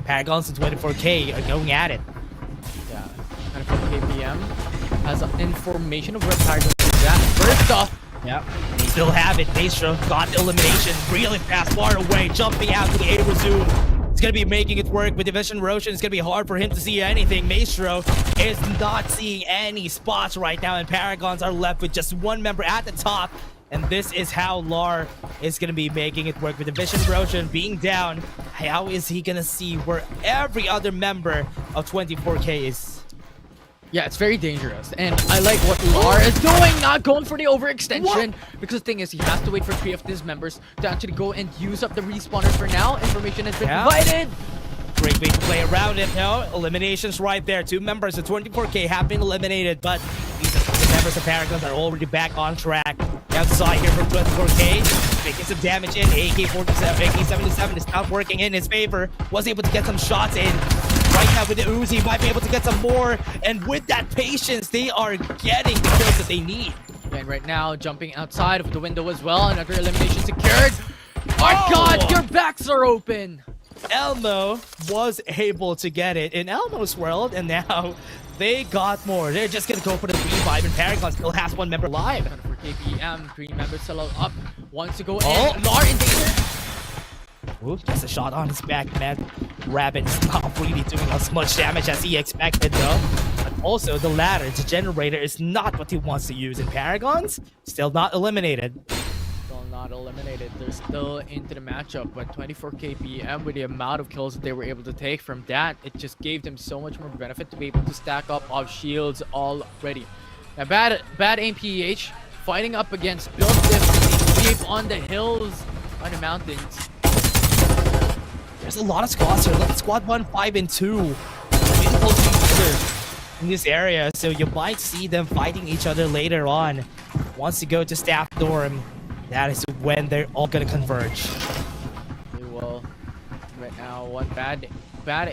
Speaker 14: Paragons and 24K are going at it.
Speaker 15: Yeah, 24K PM has information of where Paragons is at. First off,
Speaker 14: yep, they still have it. Maestro got the elimination really fast, far away, jumping out to the A resume. It's going to be making it work with Division Roshan. It's going to be hard for him to see anything. Maestro is not seeing any spots right now, and Paragons are left with just 1 member at the top. And this is how Lar is going to be making it work with Division Roshan being down. How is he going to see where every other member of 24K is?
Speaker 15: Yeah, it's very dangerous. And I like what Lar is doing, not going for the overextension. Because the thing is, he has to wait for 3 of his members to actually go and use up the respawners for now. Information has been provided.
Speaker 14: Great way to play around it, though. Eliminations right there. 2 members of 24K have been eliminated, but the members of Paragons are already back on track. Outside here from 24K, making some damage in. AK-47, AK-77 is not working in his favor. Was able to get some shots in. Right now with the Uzi, might be able to get some more. And with that patience, they are getting the kills that they need.
Speaker 15: And right now, jumping outside of the window as well. Another elimination secured. My God, your backs are open.
Speaker 14: Elmo was able to get it in Elmo's world, and now they got more. They're just gonna go for the revive, and Paragon still has 1 member alive.
Speaker 15: For KPM, 3 members still up. Wants to go in. Lar in danger.
Speaker 14: Ooh, just a shot on his back, man. Rabbit is not really doing as much damage as he expected, though. But also, the ladder, the generator, is not what he wants to use in Paragons. Still not eliminated.
Speaker 15: Still not eliminated. They're still into the matchup, but 24 KPM with the amount of kills that they were able to take from that, it just gave them so much more benefit to be able to stack up off shields already. Now, bad aim PEH fighting up against Build Diff on the hills, on the mountains.
Speaker 14: There's a lot of squads here. Look, squad 1, 5, and 2. Beautiful together in this area, so you might see them fighting each other later on. Once you go to staff dorm, that is when they're all gonna converge.
Speaker 15: They will. Right now, one bad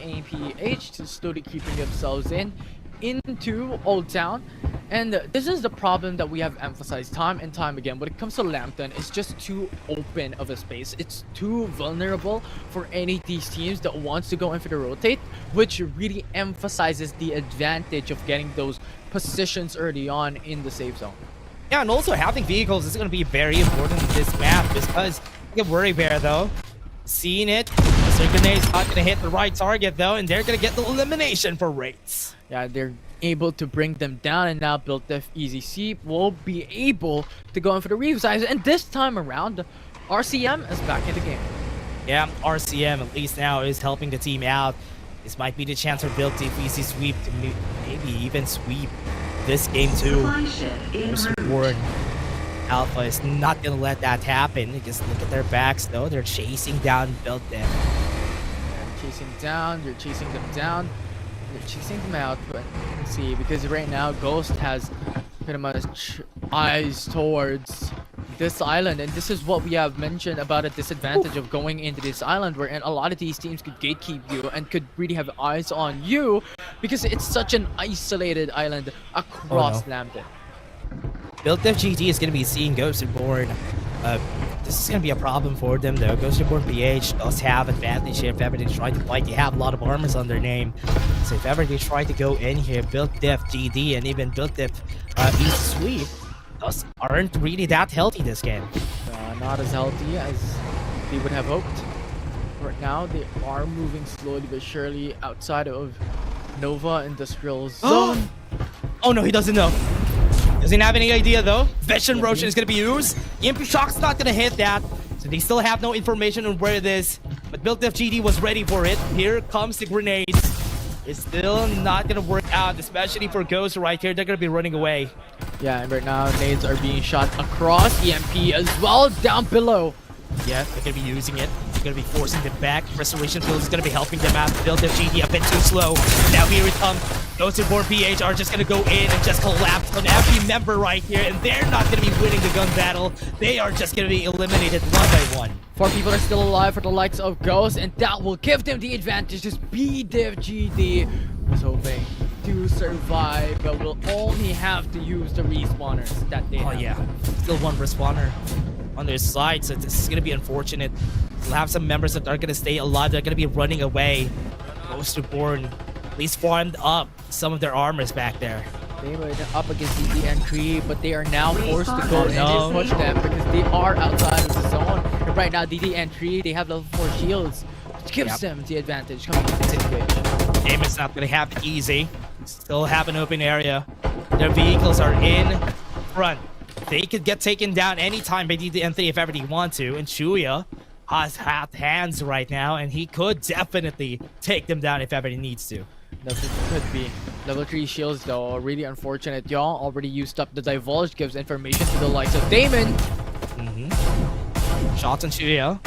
Speaker 15: aim PH to slowly keeping themselves into Old Town. And this is the problem that we have emphasized time and time again. When it comes to Lampton, it's just too open of a space. It's too vulnerable for any of these teams that wants to go in for the rotate, which really emphasizes the advantage of getting those positions early on in the safe zone.
Speaker 14: Yeah, and also having vehicles is going to be very important in this map because you get Worry Bear, though. Seeing it, Mr. Grenade's not going to hit the right target, though, and they're going to get the elimination for Wraiths.
Speaker 15: Yeah, they're able to bring them down, and now Built Diff Easy C will be able to go in for the revives. And this time around, RCM is back in the game.
Speaker 14: Yeah, RCM at least now is helping the team out. This might be the chance for Built Diff Easy Sweep to maybe even sweep this game too. Warren Alpha is not gonna let that happen. Just look at their backs though. They're chasing down Built Diff.
Speaker 15: They're chasing down. They're chasing them down. They're chasing them out. But let's see, because right now Ghost has pretty much eyes towards this island, and this is what we have mentioned about a disadvantage of going into this island, wherein a lot of these teams could gatekeep you and could really have eyes on you because it's such an isolated island across Lampton.
Speaker 14: Built Diff GT is going to be seeing Ghost Reborn. This is going to be a problem for them though. Ghost Reborn PH does have advantage here if ever they try to fight. They have a lot of armors on their name. So if ever they try to go in here, Built Diff GD and even Built Diff Easy Sweep aren't really that healthy this game.
Speaker 15: Not as healthy as they would have hoped. Right now, they are moving slowly but surely outside of Nova Industrial Zone.
Speaker 14: Oh no, he doesn't know. Doesn't have any idea though. Vision Roshan is going to be used. EMP Shock's not going to hit that. So they still have no information on where it is. But Built Diff GD was ready for it. Here comes the grenades. It's still not going to work out, especially for Ghost right here. They're going to be running away.
Speaker 15: Yeah, and right now, nades are being shot across. EMP as well, down below.
Speaker 14: Yeah, they're going to be using it. They're going to be forcing them back. Restoration Field is going to be helping them out. Build their GD a bit too slow. Now here it comes. Those who born PH are just going to go in and just collapse on every member right here. And they're not going to be winning the gun battle. They are just going to be eliminated one by one.
Speaker 15: 4 people are still alive for the likes of Ghost, and that will give them the advantage. Just BDiv GD was hoping to survive, but will only have to use the respawners that they have.
Speaker 14: Yeah, still 1 respawner on their side, so this is going to be unfortunate. We'll have some members that are going to stay alive. They're going to be running away. Ghost Reborn at least farmed up some of their armors back there.
Speaker 15: They were up against DD entry, but they are now forced to go in and push them because they are outside of the zone. And right now, DD entry, they have level 4 shields, which gives them the advantage coming into the situation.
Speaker 14: Game is not going to happen easy. Still have an open area. Their vehicles are in front. They could get taken down anytime by DD entry if ever they want to. And Shuya has hot hands right now, and he could definitely take them down if ever he needs to.
Speaker 15: That could be. Level 3 shields though, really unfortunate. Y'all already used up the divulge, gives information to the likes of Damon.
Speaker 14: Shots on Shuya.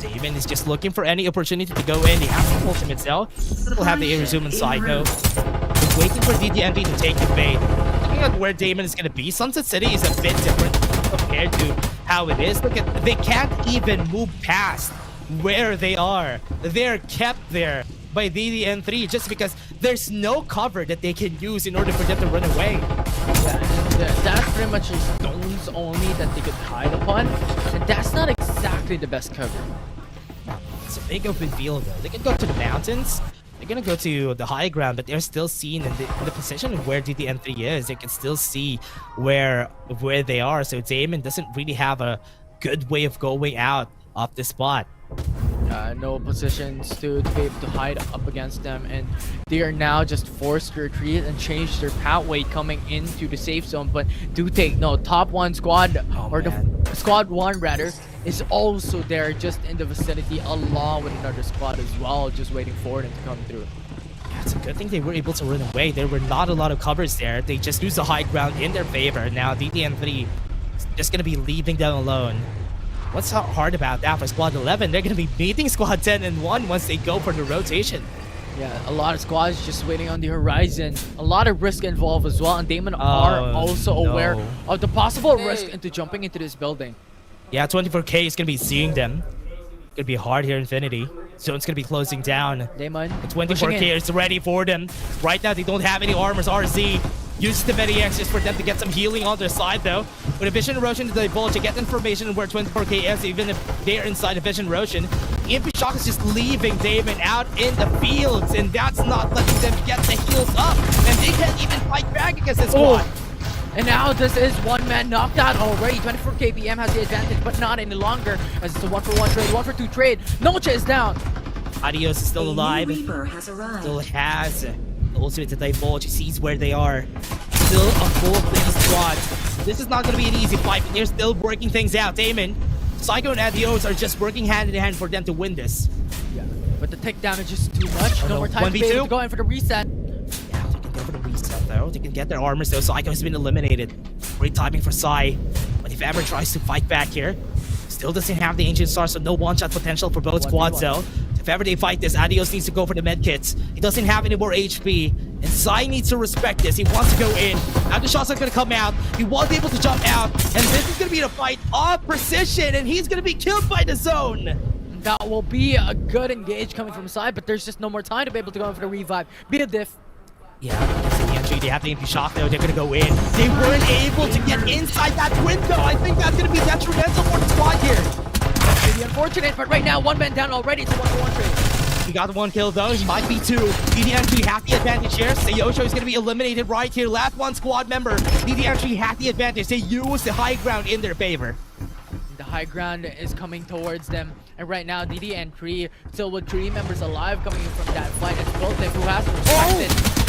Speaker 14: Damon is just looking for any opportunity to go in. He has to pull him itself. We'll have the resume and Psycho. He's waiting for DDNV to take the bait. Looking at where Damon is going to be, Sunset City is a bit different compared to how it is. Look at, they can't even move past where they are. They're kept there by DDN3 just because there's no cover that they can use in order for them to run away.
Speaker 15: That's pretty much stones only that they could hide upon, and that's not exactly the best cover.
Speaker 14: It's a big open field though. They can go to the mountains. They're gonna go to the high ground, but they're still seen in the position of where DDN3 is. They can still see where they are. So Damon doesn't really have a good way of going out of the spot.
Speaker 15: No positions to be able to hide up against them, and they are now just forced to retreat and change their pathway coming into the safe zone. But do take note, top 1 squad, the squad 1 rather, is also there just in the vicinity along with another squad as well, just waiting for them to come through.
Speaker 14: Yeah, it's a good thing they were able to run away. There were not a lot of covers there. They just lose the high ground in their favor. Now DDN3 is just gonna be leaving them alone. What's hard about that for Squad 11? They're going to be beating Squad 10 and 1 once they go for the rotation.
Speaker 15: Yeah, a lot of squads just waiting on the horizon. A lot of risk involved as well, and Damon are also aware of the possible risk into jumping into this building.
Speaker 14: Yeah, 24K is going to be seeing them. Going to be hard here, Infinity. Zone's going to be closing down.
Speaker 15: Damon,
Speaker 14: 24K is ready for them. Right now, they don't have any armors. RZ uses the Mediax just for them to get some healing on their side, though. With a Vision Erosion to divulge to get information where 24K is, even if they're inside a Vision Erosion. EMP Shock is just leaving Damon out in the fields, and that's not letting them get the heals up. And they can't even fight back against this squad.
Speaker 15: And now this is one man knocked out already. 24K BM has the advantage, but not any longer, as it's a 1-for-1 trade, 1-for-2 trade. Noche is down.
Speaker 14: Adios is still alive. Still has the ultimate to divulge. He sees where they are. Still a full 3 squad. This is not going to be an easy fight, but they're still working things out. Damon, Psycho, and Adios are just working hand in hand for them to win this.
Speaker 15: Yeah, but the take damage is too much. No more time to be able to go in for the reset.
Speaker 14: Yeah, they can go for the reset though. They can get their armors though. Psycho has been eliminated. Great timing for Psy. But if ever tries to fight back here, still doesn't have the Ancient Star, so no one-shot potential for both squads though. If ever they fight this, Adios needs to go for the medkits. He doesn't have any more HP. And Psy needs to respect this. He wants to go in. Now the shots are going to come out. He was able to jump out. And this is going to be a fight of precision. And he's going to be killed by the zone.
Speaker 15: That will be a good engage coming from Psy, but there's just no more time to be able to go in for the revive. Be a diff.
Speaker 14: Yeah, because in the entry, they have the MP shot though. They're going to go in. They weren't able to get inside that window. I think that's going to be detrimental for the squad here.
Speaker 15: That's really unfortunate, but right now, one man down already. It's a 1-for-1 trade.
Speaker 14: He got 1 kill though, he might be 2. DDNG have the advantage here. Sayosho is going to be eliminated right here. Last 1 squad member. DDNG have the advantage. They use the high ground in their favor.
Speaker 15: The high ground is coming towards them. And right now, DDN3 still with 3 members alive coming in from that fight. It's Boltef who has to respect it.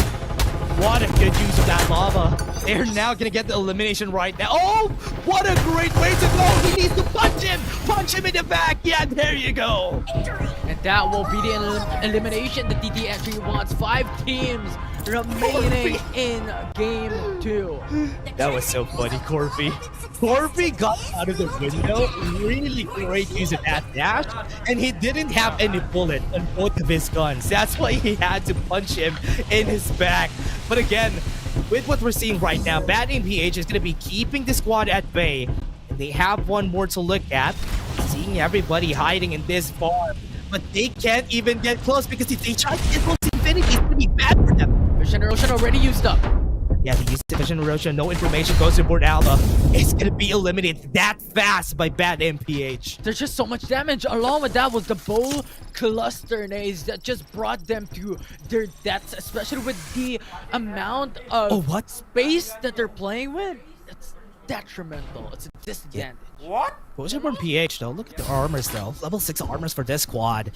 Speaker 14: What a good use of that lava. They're now going to get the elimination right now. Oh, what a great way to go. He needs to punch him. Punch him in the back. Yeah, there you go.
Speaker 15: And that will be the elimination. The DDN3 wants 5 teams remaining in game 2.
Speaker 14: That was so funny, Corby. Corby got out of the window. Really great use of that dash. And he didn't have any bullet on both of his guns. That's why he had to punch him in his back. But again, with what we're seeing right now, Bad Aim PH is going to be keeping the squad at bay. And they have one more to look at. Seeing everybody hiding in this farm. But they can't even get close because if they try to get close to Infinity, it's going to be bad for them.
Speaker 15: Vision Erosion already used up.
Speaker 14: Yeah, they used the Vision Erosion. No information goes to board Alba. It's going to be eliminated that fast by Bad MPH.
Speaker 15: There's just so much damage. Along with that was the bow cluster nades that just brought them to their deaths, especially with the amount of space that they're playing with. It's detrimental. It's a disadvantage.
Speaker 14: What? Goesborn PH though, look at the armors though. Level 6 armors for this squad.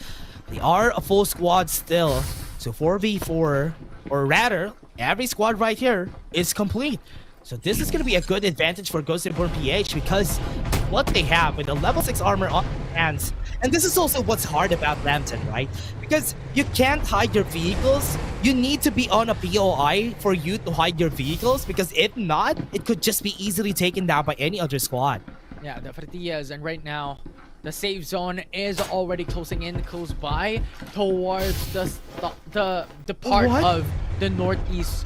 Speaker 14: They are a full squad still. So 4v4, or rather, every squad right here is complete. So this is going to be a good advantage for Goesborn PH because what they have with the level 6 armor on their hands. And this is also what's hard about Lampton, right? Because you can't hide your vehicles. You need to be on a POI for you to hide your vehicles, because if not, it could just be easily taken down by any other squad.
Speaker 15: Yeah, definitely is. And right now, the safe zone is already closing in close by towards the part of the northeast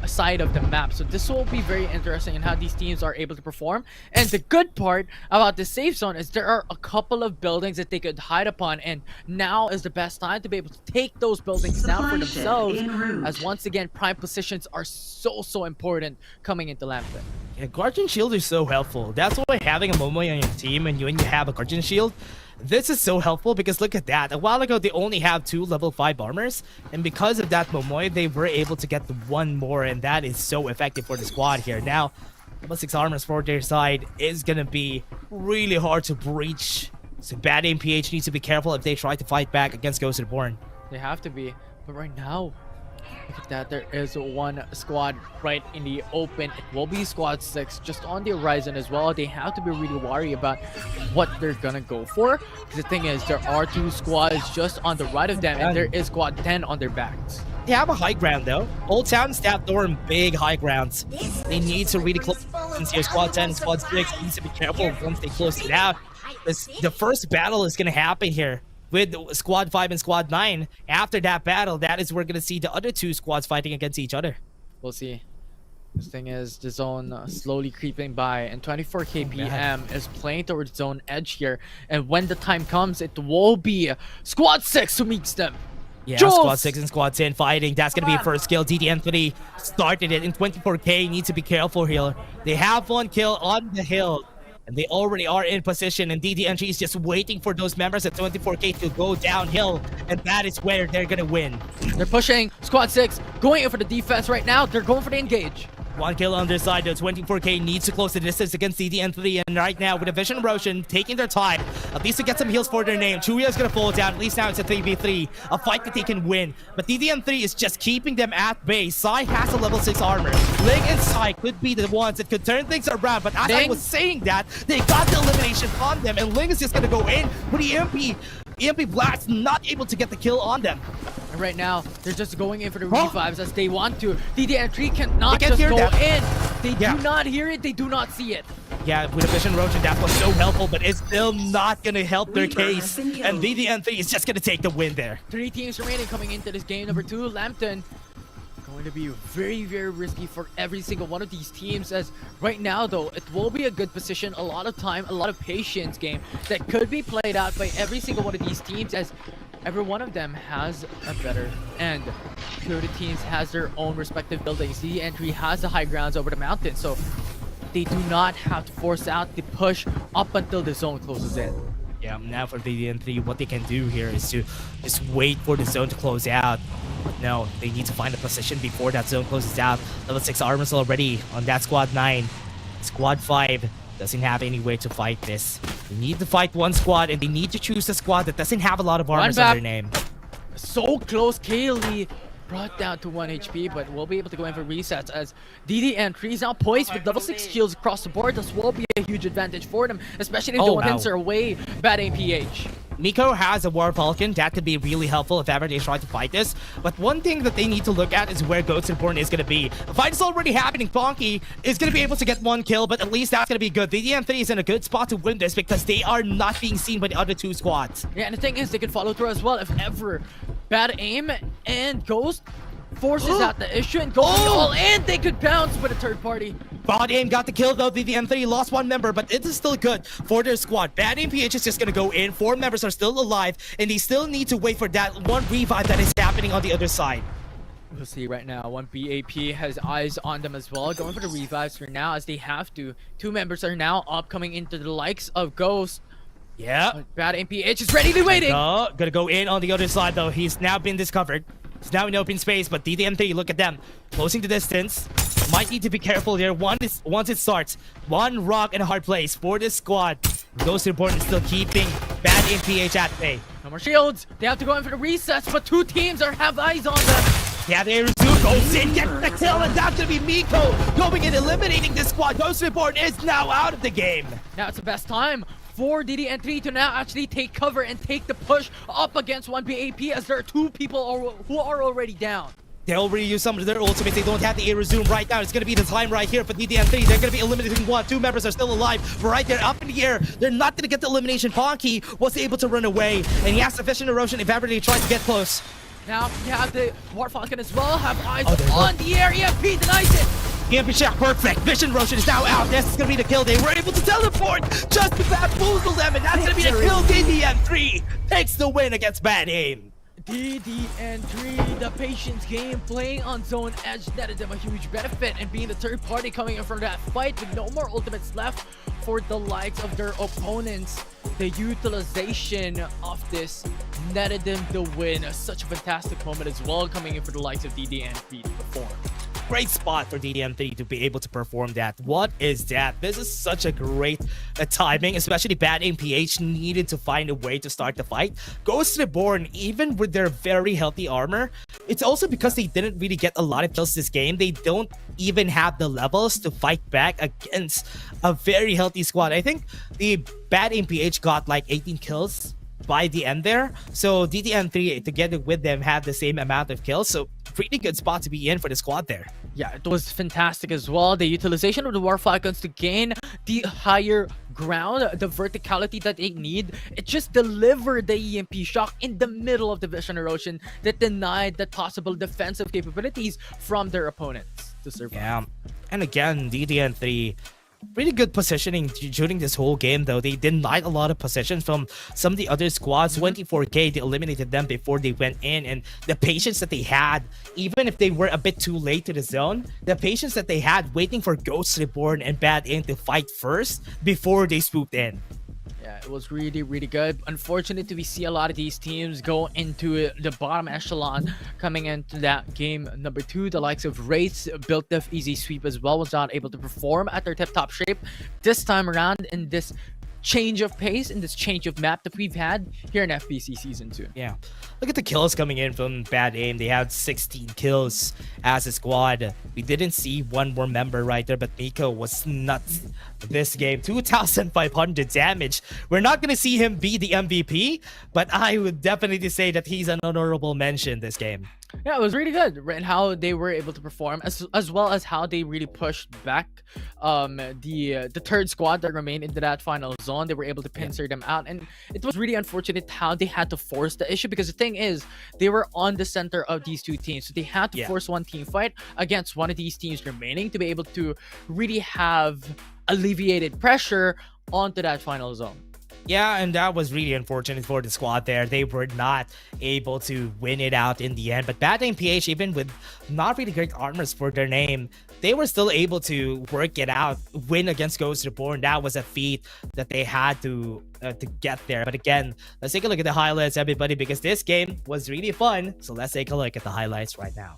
Speaker 15: side of the map. So this will be very interesting in how these teams are able to perform. And the good part about the safe zone is there are a couple of buildings that they could hide upon, and now is the best time to be able to take those buildings down for themselves, as once again prime positions are so important coming into Lampton.
Speaker 14: Yeah, Guardian Shield is so helpful. That's why having a Momo on your team and when you have a Guardian Shield, this is so helpful, because look at that. A while ago, they only have 2 level 5 armors, and because of that Momoy, they were able to get the 1 more, and that is so effective for the squad here. Now, level 6 armors for their side is gonna be really hard to breach. So Bad Aim PH needs to be careful if they try to fight back against Ghost Reborn.
Speaker 15: They have to be, but right now, look at that, there is one squad right in the open. It will be squad 6 just on the horizon as well. They have to be really worried about what they're gonna go for. The thing is, there are 2 squads just on the right of them, and there is squad 10 on their backs.
Speaker 14: They have a high ground though. Old Town, Staff Door, and big high grounds. They need to really close since here. Squad 10 and Squad 6 needs to be careful once they close it out. The first battle is gonna happen here with Squad 5 and Squad 9. After that battle, that is where we're going to see the other 2 squads fighting against each other.
Speaker 15: We'll see. The thing is, the zone slowly creeping by, and 24K PM is playing towards zone edge here. And when the time comes, it will be Squad 6 who meets them.
Speaker 14: Yeah, Squad 6 and Squad 10 fighting. That's going to be a first kill. DDN3 started it, and 24K needs to be careful here. They have 1 kill on the hill, and they already are in position, and DDNG is just waiting for those members at 24K to go downhill, and that is where they're gonna win.
Speaker 15: They're pushing. Squad 6 going in for the defense right now. They're going for the engage.
Speaker 14: 1 kill on their side, though. 24K needs to close the distance against DDN3, and right now, with a Vision Erosion taking their time, at least to get some heals for their name. Chuya is gonna fall down. At least now it's a 3v3, a fight that they can win. But DDN3 is just keeping them at bay. Sai has a level 6 armor. Ling and Sai could be the ones that could turn things around, but as I was saying that, they got the elimination on them, and Ling is just gonna go in with the EMP Blast, not able to get the kill on them.
Speaker 15: And right now, they're just going in for the revives as they want to. DDN3 cannot just go in. They do not hear it. They do not see it.
Speaker 14: Yeah, with a Vision Erosion, that was so helpful, but it's still not going to help their case. And DDN3 is just going to take the win there.
Speaker 15: 3 teams remaining coming into this game. Number 2, Lampton. Going to be very risky for every single one of these teams, as right now though it will be a good position, a lot of time, a lot of patience game that could be played out by every single one of these teams, as every one of them has a better end. 2 of the teams has their own respective buildings. The entry has the high grounds over the mountain, so they do not have to force out the push up until the zone closes in.
Speaker 14: Yeah, now for DDN3, what they can do here is to just wait for the zone to close out. But no, they need to find a position before that zone closes out. Level 6 armors already on that Squad 9. Squad 5 doesn't have any way to fight this. They need to fight 1 squad, and they need to choose a squad that doesn't have a lot of armors on their name.
Speaker 15: So close, Kaylee brought down to 1 HP, but we'll be able to go in for resets as DDN3 is now poised with level 6 shields across the board. This will be a huge advantage for them, especially if the weapons are away. Bad aim PH.
Speaker 14: Miko has a War Falcon. That could be really helpful if ever they try to fight this. But one thing that they need to look at is where Ghost Reborn is going to be. The fight is already happening. Bonky is going to be able to get 1 kill, but at least that's going to be good. DDN3 is in a good spot to win this because they are not being seen by the other 2 squads.
Speaker 15: Yeah, and the thing is, they can follow through as well if ever Bad Aim and Ghost forces out the issue and going all in. They could bounce with a third party.
Speaker 14: Bad Aim got the kill though. DDN3 lost 1 member, but it is still good for their squad. Bad Aim PH is just gonna go in. 4 members are still alive, and they still need to wait for that 1 revive that is happening on the other side.
Speaker 15: We'll see right now. 1 BAP has eyes on them as well, going for the revives for now as they have to. 2 members are now up, coming into the likes of Ghost.
Speaker 14: Yeah.
Speaker 15: Bad Aim PH is ready to waiting.
Speaker 14: Gonna go in on the other side though. He's now been discovered. He's now in open space, but DDM3, look at them. Closing the distance. Might need to be careful here. Once it starts, 1 rock in a hard place for this squad. Ghost Reborn is still keeping Bad Aim PH at bay.
Speaker 15: No more shields. They have to go in for the resets, but 2 teams have eyes on them.
Speaker 14: Yeah, they resume goes in, gets the kill, and that's gonna be Miko going and eliminating this squad. Ghost Reborn is now out of the game.
Speaker 15: Now it's the best time for DDN3 to now actually take cover and take the push up against 1BAP, as there are two people who are already down.
Speaker 14: They already used some of their ultimates. They don't have the air resume right now. It's going to be the time right here for DDN3. They're going to be eliminating one. Two members are still alive. But right there, up in the air, they're not going to get the elimination. Ponky was able to run away, and he has sufficient erosion if ever they try to get close.
Speaker 15: Now you have the Dwarf Falcon as well, have eyes on the air. EMP denies it.
Speaker 14: EMP shot, perfect. Vision Roshan is now out. This is going to be the kill. They were able to teleport just to bamboozle them, and that's going to be the kill. DDN3 takes the win against Bad Aim.
Speaker 15: DDN3, the patience game, playing on zone edge, netted them a huge benefit, and being the third party coming in from that fight with no more ultimates left for the likes of their opponents. The utilization of this netted them the win. Such a fantastic moment as well, coming in for the likes of DDN3 to perform.
Speaker 14: Great spot for DDM3 to be able to perform that. What is that? This is such a great timing, especially Bad Aim PH needed to find a way to start the fight. Ghost Reborn, even with their very healthy armor, it's also because they didn't really get a lot of kills this game. They don't even have the levels to fight back against a very healthy squad. I think the Bad Aim PH got like 18 kills by the end there. So DDN3 together with them have the same amount of kills. So pretty good spot to be in for the squad there.
Speaker 15: Yeah, it was fantastic as well. The utilization of the Dwarf Falcons to gain the higher ground, the verticality that they need. It just delivered the EMP shock in the middle of the Vision Erosion that denied the possible defensive capabilities from their opponents to survive.
Speaker 14: Yeah, and again, DDN3 really good positioning during this whole game, though. They denied a lot of positions from some of the other squads. 24K, they eliminated them before they went in, and the patience that they had, even if they were a bit too late to the zone, the patience that they had waiting for Ghost Reborn and Bad Aim to fight first before they swooped in.
Speaker 15: Yeah, it was really, really good. Unfortunately, we see a lot of these teams go into the bottom echelon coming into that game number 2. The likes of Wraiths, Built Def Easy Sweep as well was not able to perform at their tip-top shape this time around in this change of pace, in this change of map that we've had here in FPC Season 2.
Speaker 14: Yeah. Look at the kills coming in from Bad Aim. They had 16 kills as a squad. We didn't see one more member right there, but Miko was nuts this game. 2,500 damage. We're not going to see him be the MVP, but I would definitely say that he's an honorable mention this game.
Speaker 15: Yeah, it was really good, and how they were able to perform, as well as how they really pushed back the third squad that remained into that final zone. They were able to pincer them out, and it was really unfortunate how they had to force the issue, because the thing is, they were on the center of these two teams, so they had to force one team fight against one of these teams remaining to be able to really have alleviated pressure onto that final zone.
Speaker 14: Yeah, and that was really unfortunate for the squad there. They were not able to win it out in the end. But Bad Aim PH, even with not really great armors for their name, they were still able to work it out, win against Ghost Reborn. That was a feat that they had to get there. But again, let's take a look at the highlights, everybody, because this game was really fun. So let's take a look at the highlights right now.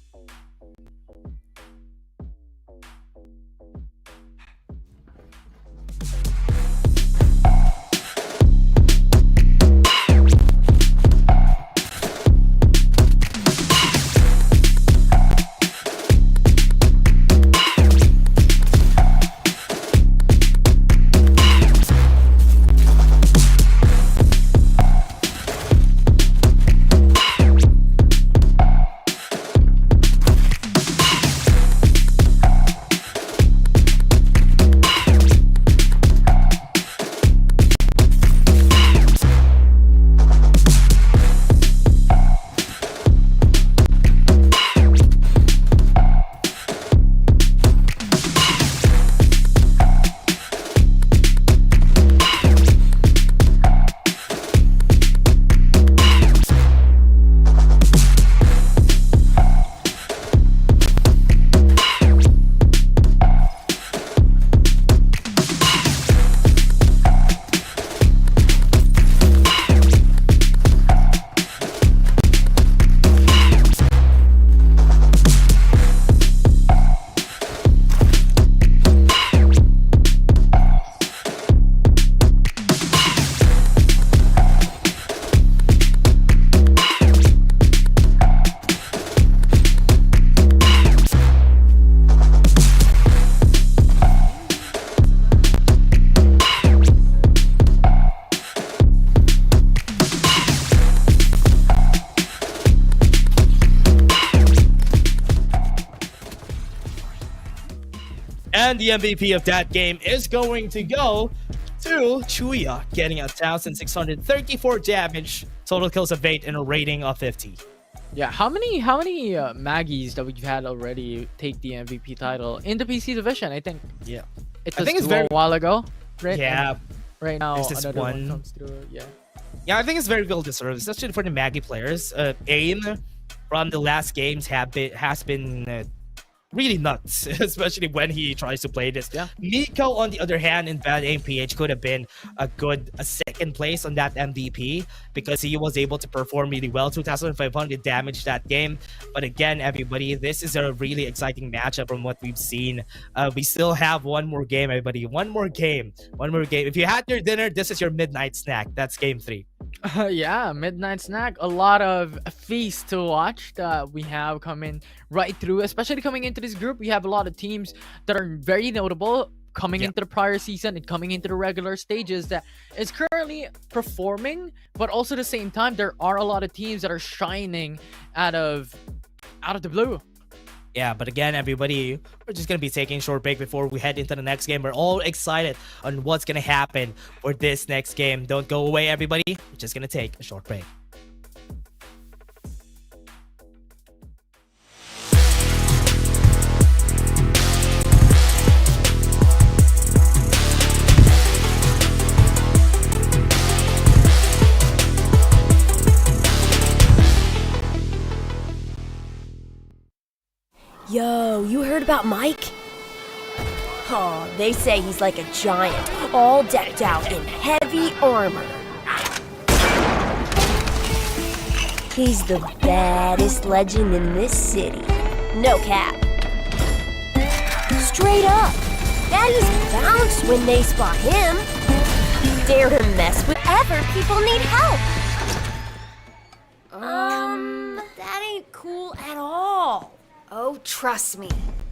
Speaker 14: And the MVP of that game is going to go to Chuya, getting 1,634 damage, total kills of 8, and a rating of 50.
Speaker 15: Yeah, how many Maggies that we've had already take the MVP title in the PC division? I think.
Speaker 14: Yeah.
Speaker 15: It
Speaker 14: I
Speaker 15: was
Speaker 14: think it's
Speaker 15: a while ago, right?
Speaker 14: Yeah.
Speaker 15: And right now,
Speaker 14: There's this
Speaker 15: another one
Speaker 14: one.
Speaker 15: comes through. Yeah.
Speaker 14: Yeah, I think it's very well deserved, especially for the Maggie players. Aim from the last games has been really nuts, especially when he tries to play this.
Speaker 15: Yeah.
Speaker 14: Miko, on the other hand, in bad aim PH could have been a second place on that MVP because he was able to perform really well, 2,500 damage that game. But again, everybody, this is a really exciting matchup from what we've seen. We still have one more game, everybody. One more game. If you had your dinner, this is your midnight snack. That's game 3.
Speaker 15: Yeah, midnight snack. A lot of feast to watch that we have coming right through, especially coming into this group. We have a lot of teams that are very notable coming into the prior season and coming into the regular stages that is currently performing, but also at the same time, there are a lot of teams that are shining out of the blue.
Speaker 14: Yeah, but again, everybody, we're just going to be taking a short break before we head into the next game. We're all excited on what's going to happen for this next game. Don't go away, everybody. We're just going to take a short break.
Speaker 1: Yo, you heard about Mike? Oh, they say he's like a giant, all decked out in heavy armor. He's the baddest legend in this city. No cap. Straight up. Daddies bounce when they spot him. Dare to mess with ever people need help.
Speaker 2: That ain't cool at all. Oh, trust me.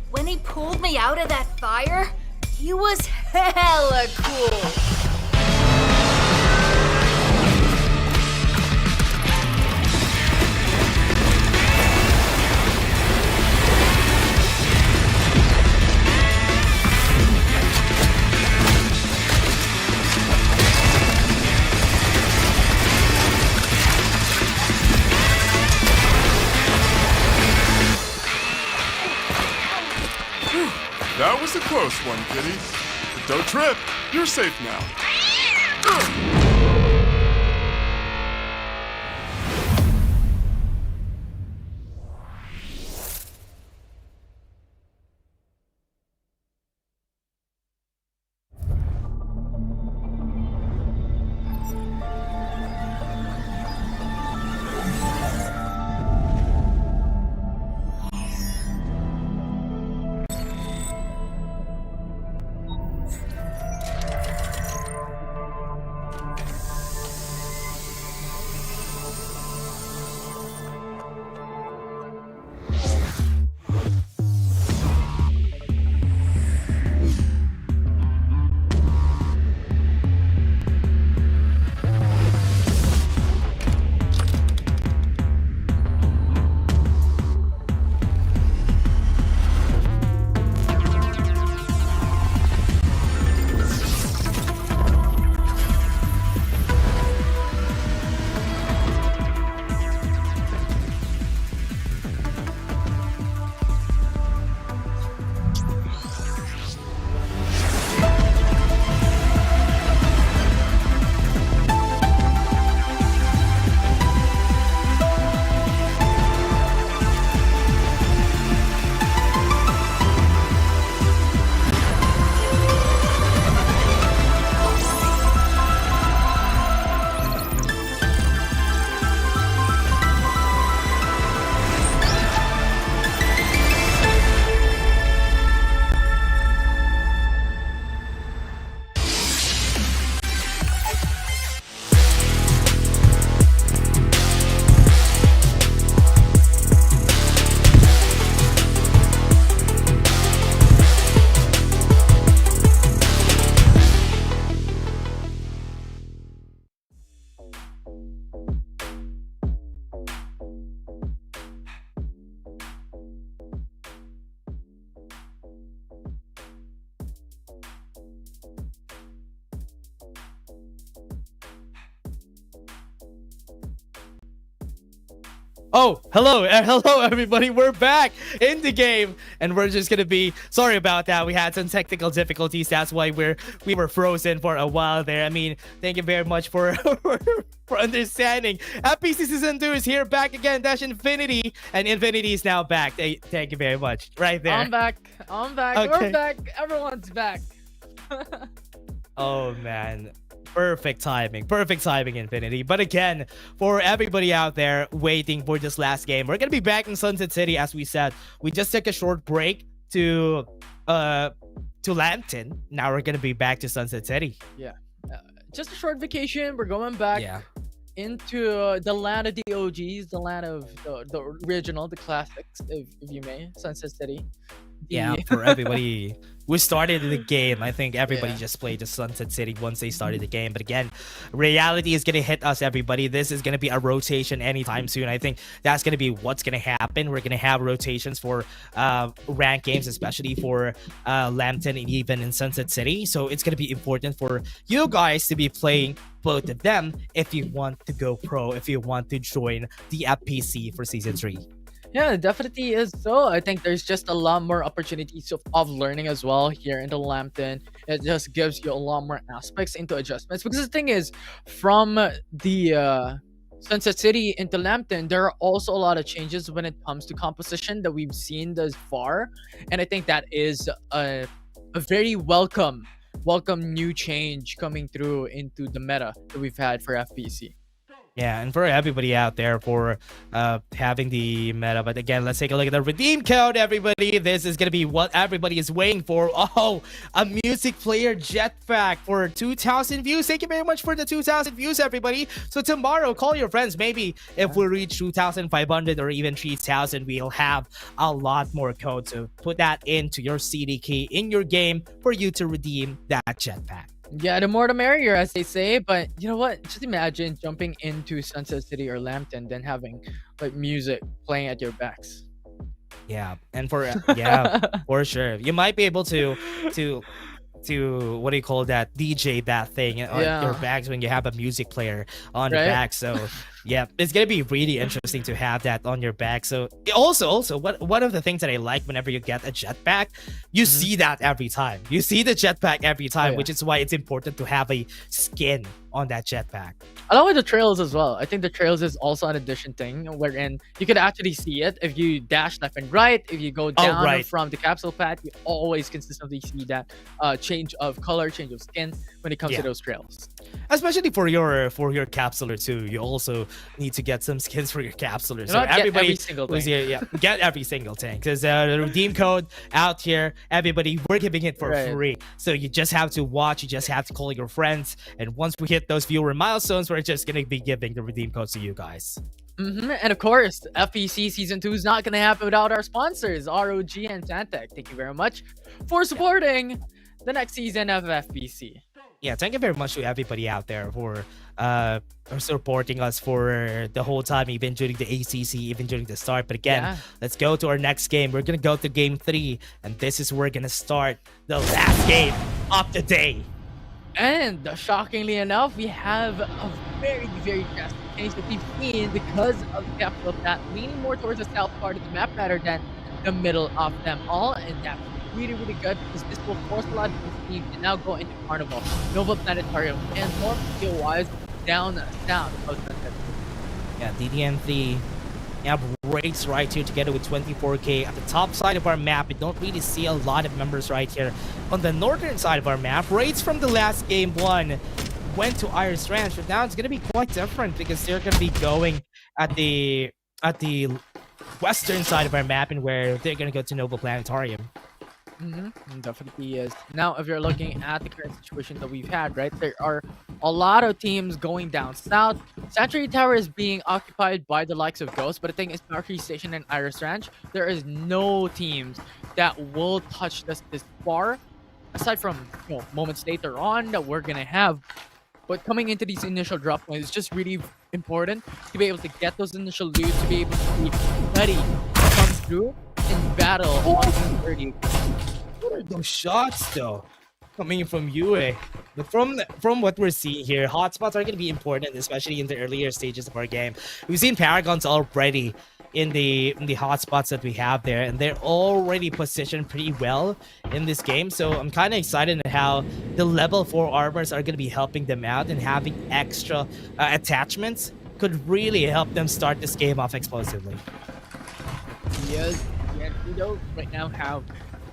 Speaker 2: When he pulled me out of that fire, he was hella cool.
Speaker 3: That was a close one, kitty. But don't trip. You're safe now.
Speaker 14: Oh, hello, hello everybody. We're back in the game, and we're just gonna be sorry about that. We had some technical difficulties. That's why we were frozen for a while there. I mean, thank you very much for for understanding. FPC Season 2 is here, back again. Dash Infinity, and Infinity is now back. Thank you very much. Right there.
Speaker 15: I'm back.
Speaker 14: Okay.
Speaker 15: We're back. Everyone's back.
Speaker 14: Oh man, perfect timing, Infinity. But again, for everybody out there waiting for this last game, we're gonna be back in Sunset City. As we said, we just took a short break to Lampton. Now we're gonna be back to Sunset City.
Speaker 15: Yeah, just a short vacation. We're going back into the land of the OGs, the land of the original, the classics, if you may, Sunset City.
Speaker 14: Yeah, for everybody who started the game, I think everybody just played the Sunset City once they started the game. But again, reality is gonna hit us, everybody. This is gonna be a rotation anytime soon. I think that's gonna be what's gonna happen. We're gonna have rotations for ranked games, especially for Lampton and even in Sunset City. So it's gonna be important for you guys to be playing both of them if you want to go pro, if you want to join the FPC for Season 3.
Speaker 15: Yeah, it definitely is so. I think there's just a lot more opportunities of learning as well here in the Lampton. It just gives you a lot more aspects into adjustments. Because the thing is, from the Sunset City into Lampton, there are also a lot of changes when it comes to composition that we've seen thus far. And I think that is a very welcome new change coming through into the meta that we've had for FPC.
Speaker 14: Yeah, and for everybody out there for having the meta. But again, let's take a look at the redeem code, everybody. This is going to be what everybody is waiting for. Oh, a music player jetpack for 2,000 views. Thank you very much for the 2,000 views, everybody. So tomorrow, call your friends. Maybe if we reach 2,500 or even 3,000, we'll have a lot more code. So put that into your CD key in your game for you to redeem that jetpack.
Speaker 15: Yeah, the more the merrier, as they say. But you know what? Just imagine jumping into Sunset City or Lampton, then having like music playing at your backs.
Speaker 14: Yeah, and for for sure, you might be able to what do you call that, DJ that thing on your backs when you have a music player on the back. So yeah, it's gonna be really interesting to have that on your back. So also one of the things that I like whenever you get a jetpack, you see that every time. You see the jetpack every time, which is why it's important to have a skin on that jetpack.
Speaker 15: Along with the trails as well. I think the trails is also an addition thing wherein you could actually see it if you dash left and right. If you go down from the capsule pad, you always consistently see that change of color, change of skin when it comes to those trails.
Speaker 14: Especially for your capsuler too. You also need to get some skins for your capsuler. So
Speaker 15: every
Speaker 14: everybody
Speaker 15: single
Speaker 14: who's
Speaker 15: thing.
Speaker 14: here, get every single thing. Because the redeem code out here, everybody, we're giving it for free. So you just have to watch, you just have to call your friends. And once we hit those viewer milestones, we're just going to be giving the redeem codes to you guys.
Speaker 15: And of course, FPC Season 2 is not going to happen without our sponsors, ROG and Santec. Thank you very much for supporting the next season of FPC.
Speaker 14: Yeah, thank you very much to everybody out there for supporting us for the whole time, even during the ACC, even during the start. But again, let's go to our next game. We're going to go to Game 3, and this is where we're going to start the last game of the day.
Speaker 15: And shockingly enough, we have a very, very drastic change that we've seen because of the capital path leaning more towards the south part of the map rather than the middle of them all. And that's really, really good because this will force a lot of these teams to now go into Carnival, Nova Planetarium, and more skill-wise down south of Sunset.
Speaker 14: Yeah, DDM3. We have Rates right here together with 24K at the top side of our map. We don't really see a lot of members right here on the northern side of our map. Rates from the last game one went to Iris Ranch, but now it's gonna be quite different because they're gonna be going at the western side of our map, and where they're gonna go to Nova Planetarium.
Speaker 15: Definitely is. Now, if you're looking at the current situation that we've had, right, there are a lot of teams going down south. Sanctuary Tower is being occupied by the likes of Ghost, but the thing is, Mercury Station and Iris Ranch, there is no teams that will touch this far, aside from moments later on that we're gonna have. But coming into these initial drop points, it's just really important to be able to get those initial loot, to be able to be ready to come through and battle on 30.
Speaker 14: What are those shots, though? coming from UA. But from what we're seeing here, hotspots are going to be important, especially in the earlier stages of our game. We've seen Paragons already in the hotspots that we have there, and they're already positioned pretty well in this game. So I'm kind of excited at how the level 4 armors are going to be helping them out, and having extra attachments could really help them start this game off explosively.
Speaker 15: Yes, yeah, we don't right now have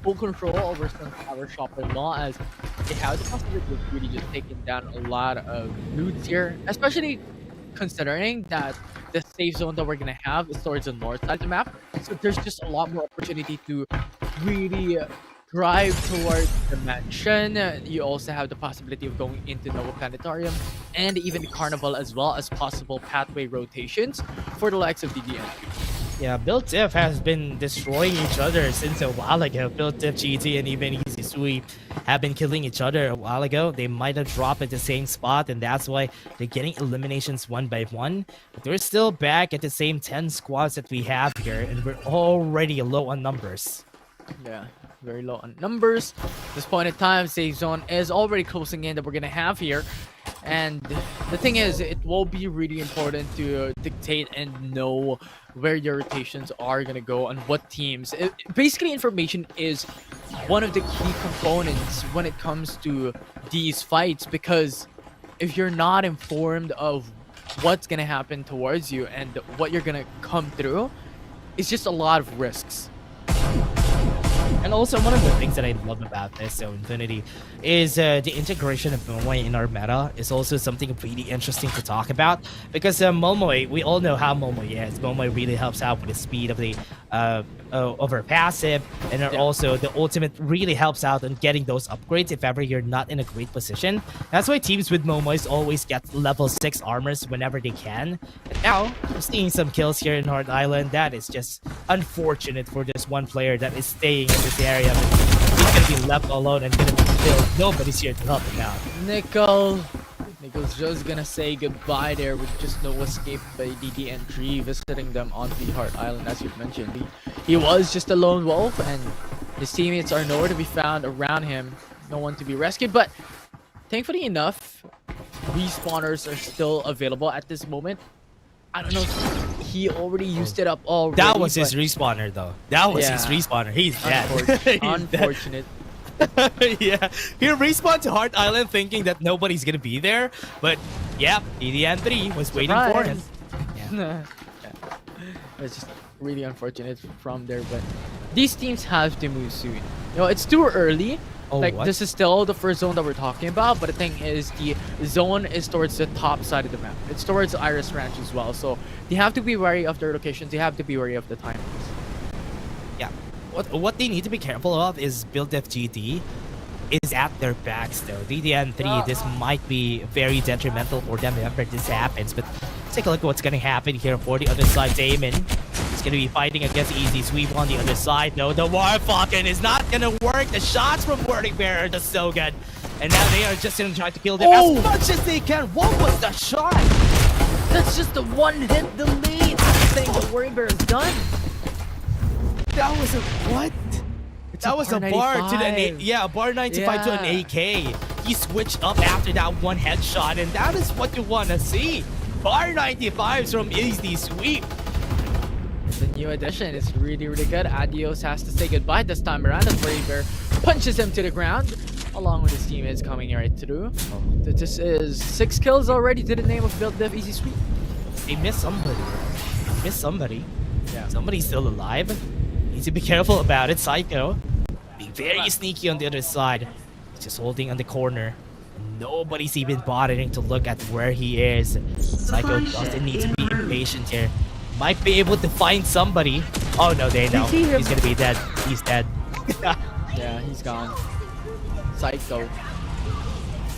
Speaker 15: full control over some power shopping law, as they have the possibility of really just taking down a lot of loots here, especially considering that the safe zone that we're gonna have is towards the north side of the map. So there's just a lot more opportunity to really drive towards the mansion. You also have the possibility of going into Nova Planetarium and even the Carnival, as well as possible pathway rotations for the likes of DDN.
Speaker 14: Yeah, Built Diff has been destroying each other since a while ago. Built Diff, GT, and even Easy Sweep have been killing each other a while ago. They might have dropped at the same spot, and that's why they're getting eliminations one by one. But they're still back at the same 10 squads that we have here, and we're already low on numbers.
Speaker 15: Yeah, very low on numbers. At this point in time, safe zone is already closing in that we're gonna have here. And the thing is, it will be really important to dictate and know where your rotations are gonna go and what teams. Basically, information is one of the key components when it comes to these fights, because if you're not informed of what's gonna happen towards you and what you're gonna come through, it's just a lot of risks.
Speaker 14: And also, one of the things that I love about this, so Infinity, is the integration of Momoy in our meta is also something really interesting to talk about. Because Momoy, we all know how Momoy is. Momoy really helps out with the speed of the over passive, and also the ultimate really helps out in getting those upgrades if ever you're not in a great position. That's why teams with Momoys always get level 6 armors whenever they can. And now, we're seeing some kills here in Heart Island. That is just unfortunate for this one player that is staying in this area. But he's gonna be left alone and gonna be killed. Nobody's here to help him out.
Speaker 15: Nico's just gonna say goodbye there with just no escape by DD and Tree visiting them on the Heart Island, as you've mentioned. He was just a lone wolf, and his teammates are nowhere to be found around him. No one to be rescued, but thankfully enough, respawners are still available at this moment. I don't know if he already used it up already.
Speaker 14: That was his respawner, though. That was his respawner. He's dead.
Speaker 15: Unfortunate.
Speaker 14: Yeah, he respawned to Heart Island thinking that nobody's gonna be there, but yeah, DDN3 was waiting for him.
Speaker 15: Yeah. It's just really unfortunate from there, but these teams have to move soon. You know, it's too early. This is still the first zone that we're talking about, but the thing is, the zone is towards the top side of the map. It's towards Iris Ranch as well, so they have to be wary of their locations. They have to be wary of the timings.
Speaker 14: Yeah. What they need to be careful of is Build FGD is at their backs though. DDN3, this might be very detrimental for them whenever this happens, but take a look at what's gonna happen here for the other side. Damon is gonna be fighting against Easy Sweep on the other side. No, the Warfucking is not gonna work. The shots from Burning Bear are just so good. And now they are just gonna try to kill them as much as they can. What was the shot?
Speaker 15: That's just a one-hit delete. I think the Burning Bear is done.
Speaker 14: That was a what? That was a bar to the bar 95 to an AK. He switched up after that one headshot, and that is what you want to see. Bar 95s from Easy Sweep.
Speaker 15: The new addition is really, really good. Adios has to say goodbye this time around. The Burning Bear punches him to the ground, along with his teammates coming right through. This is 6 kills already to the name of Build Dev Easy Sweep.
Speaker 14: They missed somebody. Yeah. Somebody's still alive. Need to be careful about it. Psycho being very sneaky on the other side. He's just holding on the corner. Nobody's even bothering to look at where he is. Psycho doesn't need to be impatient here. Might be able to find somebody. Oh no, they know. He's gonna be dead. He's dead.
Speaker 15: Yeah, he's gone. Psycho.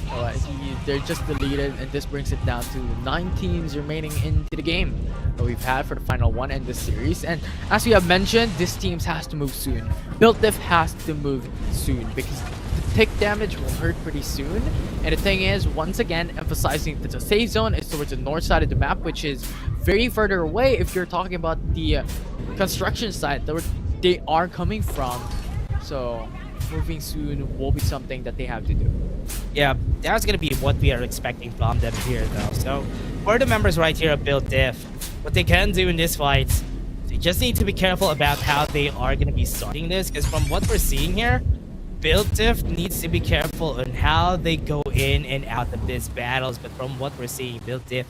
Speaker 15: Alright, they're just deleted, and this brings it down to 9 teams remaining into the game that we've had for the final one in this series. And as we have mentioned, this team has to move soon. Build Diff has to move soon because the tick damage will hurt pretty soon. And the thing is, once again, emphasizing that the safe zone is towards the north side of the map, which is very further away if you're talking about the construction site that they are coming from. So moving soon will be something that they have to do.
Speaker 14: Yeah, that's gonna be what we are expecting from them here, though. So, for the members right here of Build Diff, what they can do in this fight, they just need to be careful about how they are gonna be starting this, because from what we're seeing here, Build Diff needs to be careful on how they go in and out of these battles. But from what we're seeing, Build Diff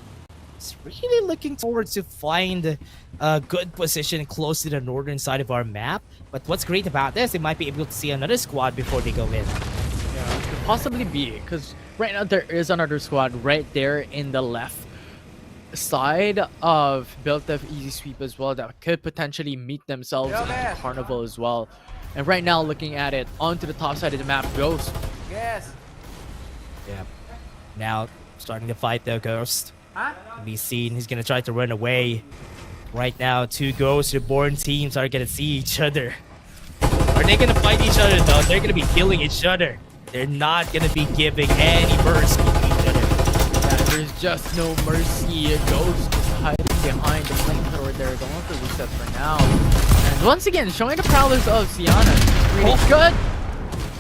Speaker 14: is really looking forward to find a good position close to the northern side of our map. But what's great about this, they might be able to see another squad before they go in.
Speaker 15: Yeah, could possibly be, because right now there is another squad right there in the left side of Built Diff Easy Sweep as well that could potentially meet themselves in Carnival as well. And right now, looking at it, onto the top side of the map, Ghost.
Speaker 12: Yes.
Speaker 14: Yeah. Now, starting to fight though, Ghost. Be seen, he's gonna try to run away. Right now, two Ghost Reborn teams are gonna see each other. Are they gonna fight each other though? They're gonna be killing each other. They're not gonna be giving any mercy to each other.
Speaker 15: Yeah, there's just no mercy. Ghost is hiding behind the flamethrower there. Going for reset for now. And once again, showing the prowess of Sienna. Really good.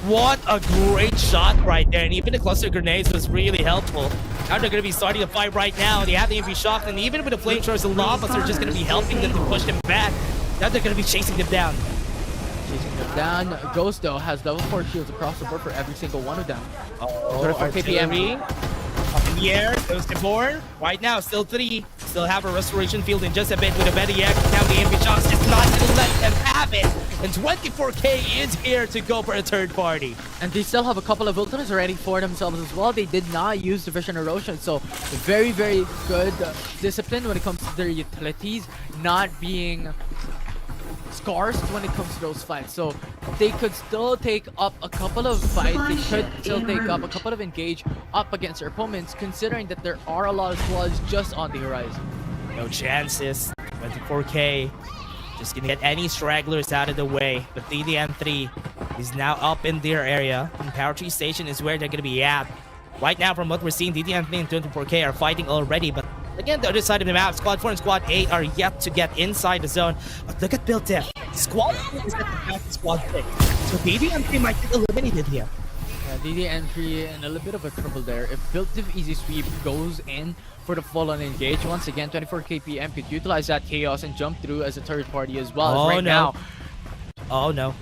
Speaker 14: What a great shot right there. And even the cluster grenades was really helpful. Now they're going to be starting to fight right now. They have the MP shock, and even with the flamethrowers, the lavas are just going to be helping them to push them back. Now they're going to be chasing them down.
Speaker 15: Chasing them down. Ghost, though, has level 4 shields across the board for every single one of them.
Speaker 14: Oh,
Speaker 15: for KPM.
Speaker 14: Up in the air, Ghost Reborn. Right now, still 3. Still have a restoration field in just a bit with a better yak. Now the MP shocks is not going to let them have it. And 24K is here to go for a third party.
Speaker 15: And they still have a couple of ultimates ready for themselves as well. They did not use the Vision Erosion, so very, very good discipline when it comes to their utilities, not being scarce when it comes to those fights. So they could still take up a couple of fights. They could still take up a couple of engage up against their opponents, considering that there are a lot of squads just on the horizon.
Speaker 14: No chances. 24K. Just gonna get any stragglers out of the way. But DDN3 is now up in their area. And Power Tree Station is where they're gonna be at. Right now, from what we're seeing, DDN3 and 24K are fighting already. But again, the other side of the map, Squad 4 and Squad 8 are yet to get inside the zone. But look at Built Diff. Squad 4 is at the back of Squad 6. So DDN3 might get eliminated here.
Speaker 15: Yeah, DDN3 in a little bit of a trouble there. If Built Diff Easy Sweep goes in for the full-on engage, once again, 24K PM could utilize that chaos and jump through as a third party as well.
Speaker 14: Oh,
Speaker 15: right
Speaker 14: no.
Speaker 15: now.
Speaker 14: Oh no.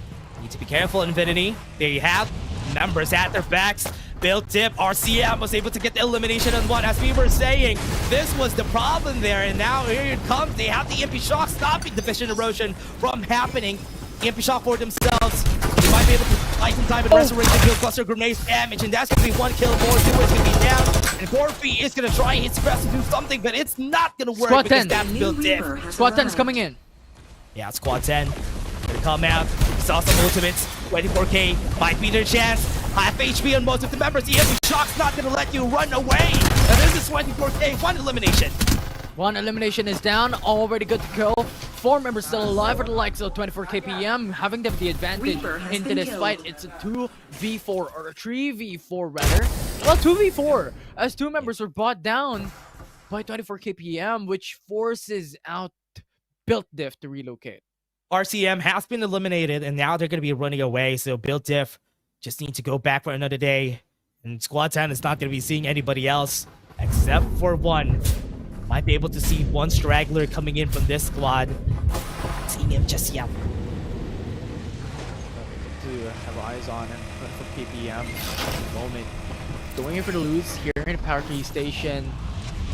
Speaker 14: Need to be careful, Infinity. There you have members at their backs. Built Diff, RCM was able to get the elimination on one. As we were saying, this was the problem there, and now here it comes. They have the EMP shock stopping the Vision Erosion from happening. EMP shock for themselves. They might be able to fight in time with restoration, kill cluster grenades damage, and that's gonna be one kill more. Duer's gonna be down, and Gorfy is gonna try his best to do something, but it's not gonna work.
Speaker 15: Squad
Speaker 14: because
Speaker 15: 10.
Speaker 14: that's Built Diff.
Speaker 15: Squad 10 is coming in.
Speaker 14: Yeah, Squad 10 gonna come out. Saw some ultimates. 24K might be their chance. Half HP on most of the members. The EMP shock's not gonna let you run away. And this is 24K. One elimination.
Speaker 15: One elimination is down, already good to go. 4 members still alive for the likes of 24K PM, having them the advantage into this fight. It's a 2v4, or a 3v4 rather. Well, 2v4, as 2 members were brought down by 24K PM, which forces out Built Diff to relocate.
Speaker 14: RCM has been eliminated, and now they're going to be running away. So Built Diff just need to go back for another day. And Squad 10 is not going to be seeing anybody else except for one. Might be able to see one straggler coming in from this squad. Not seeing him just yet.
Speaker 15: To have eyes on him for KPM at the moment. Going in for the lose here in the Power Tree Station.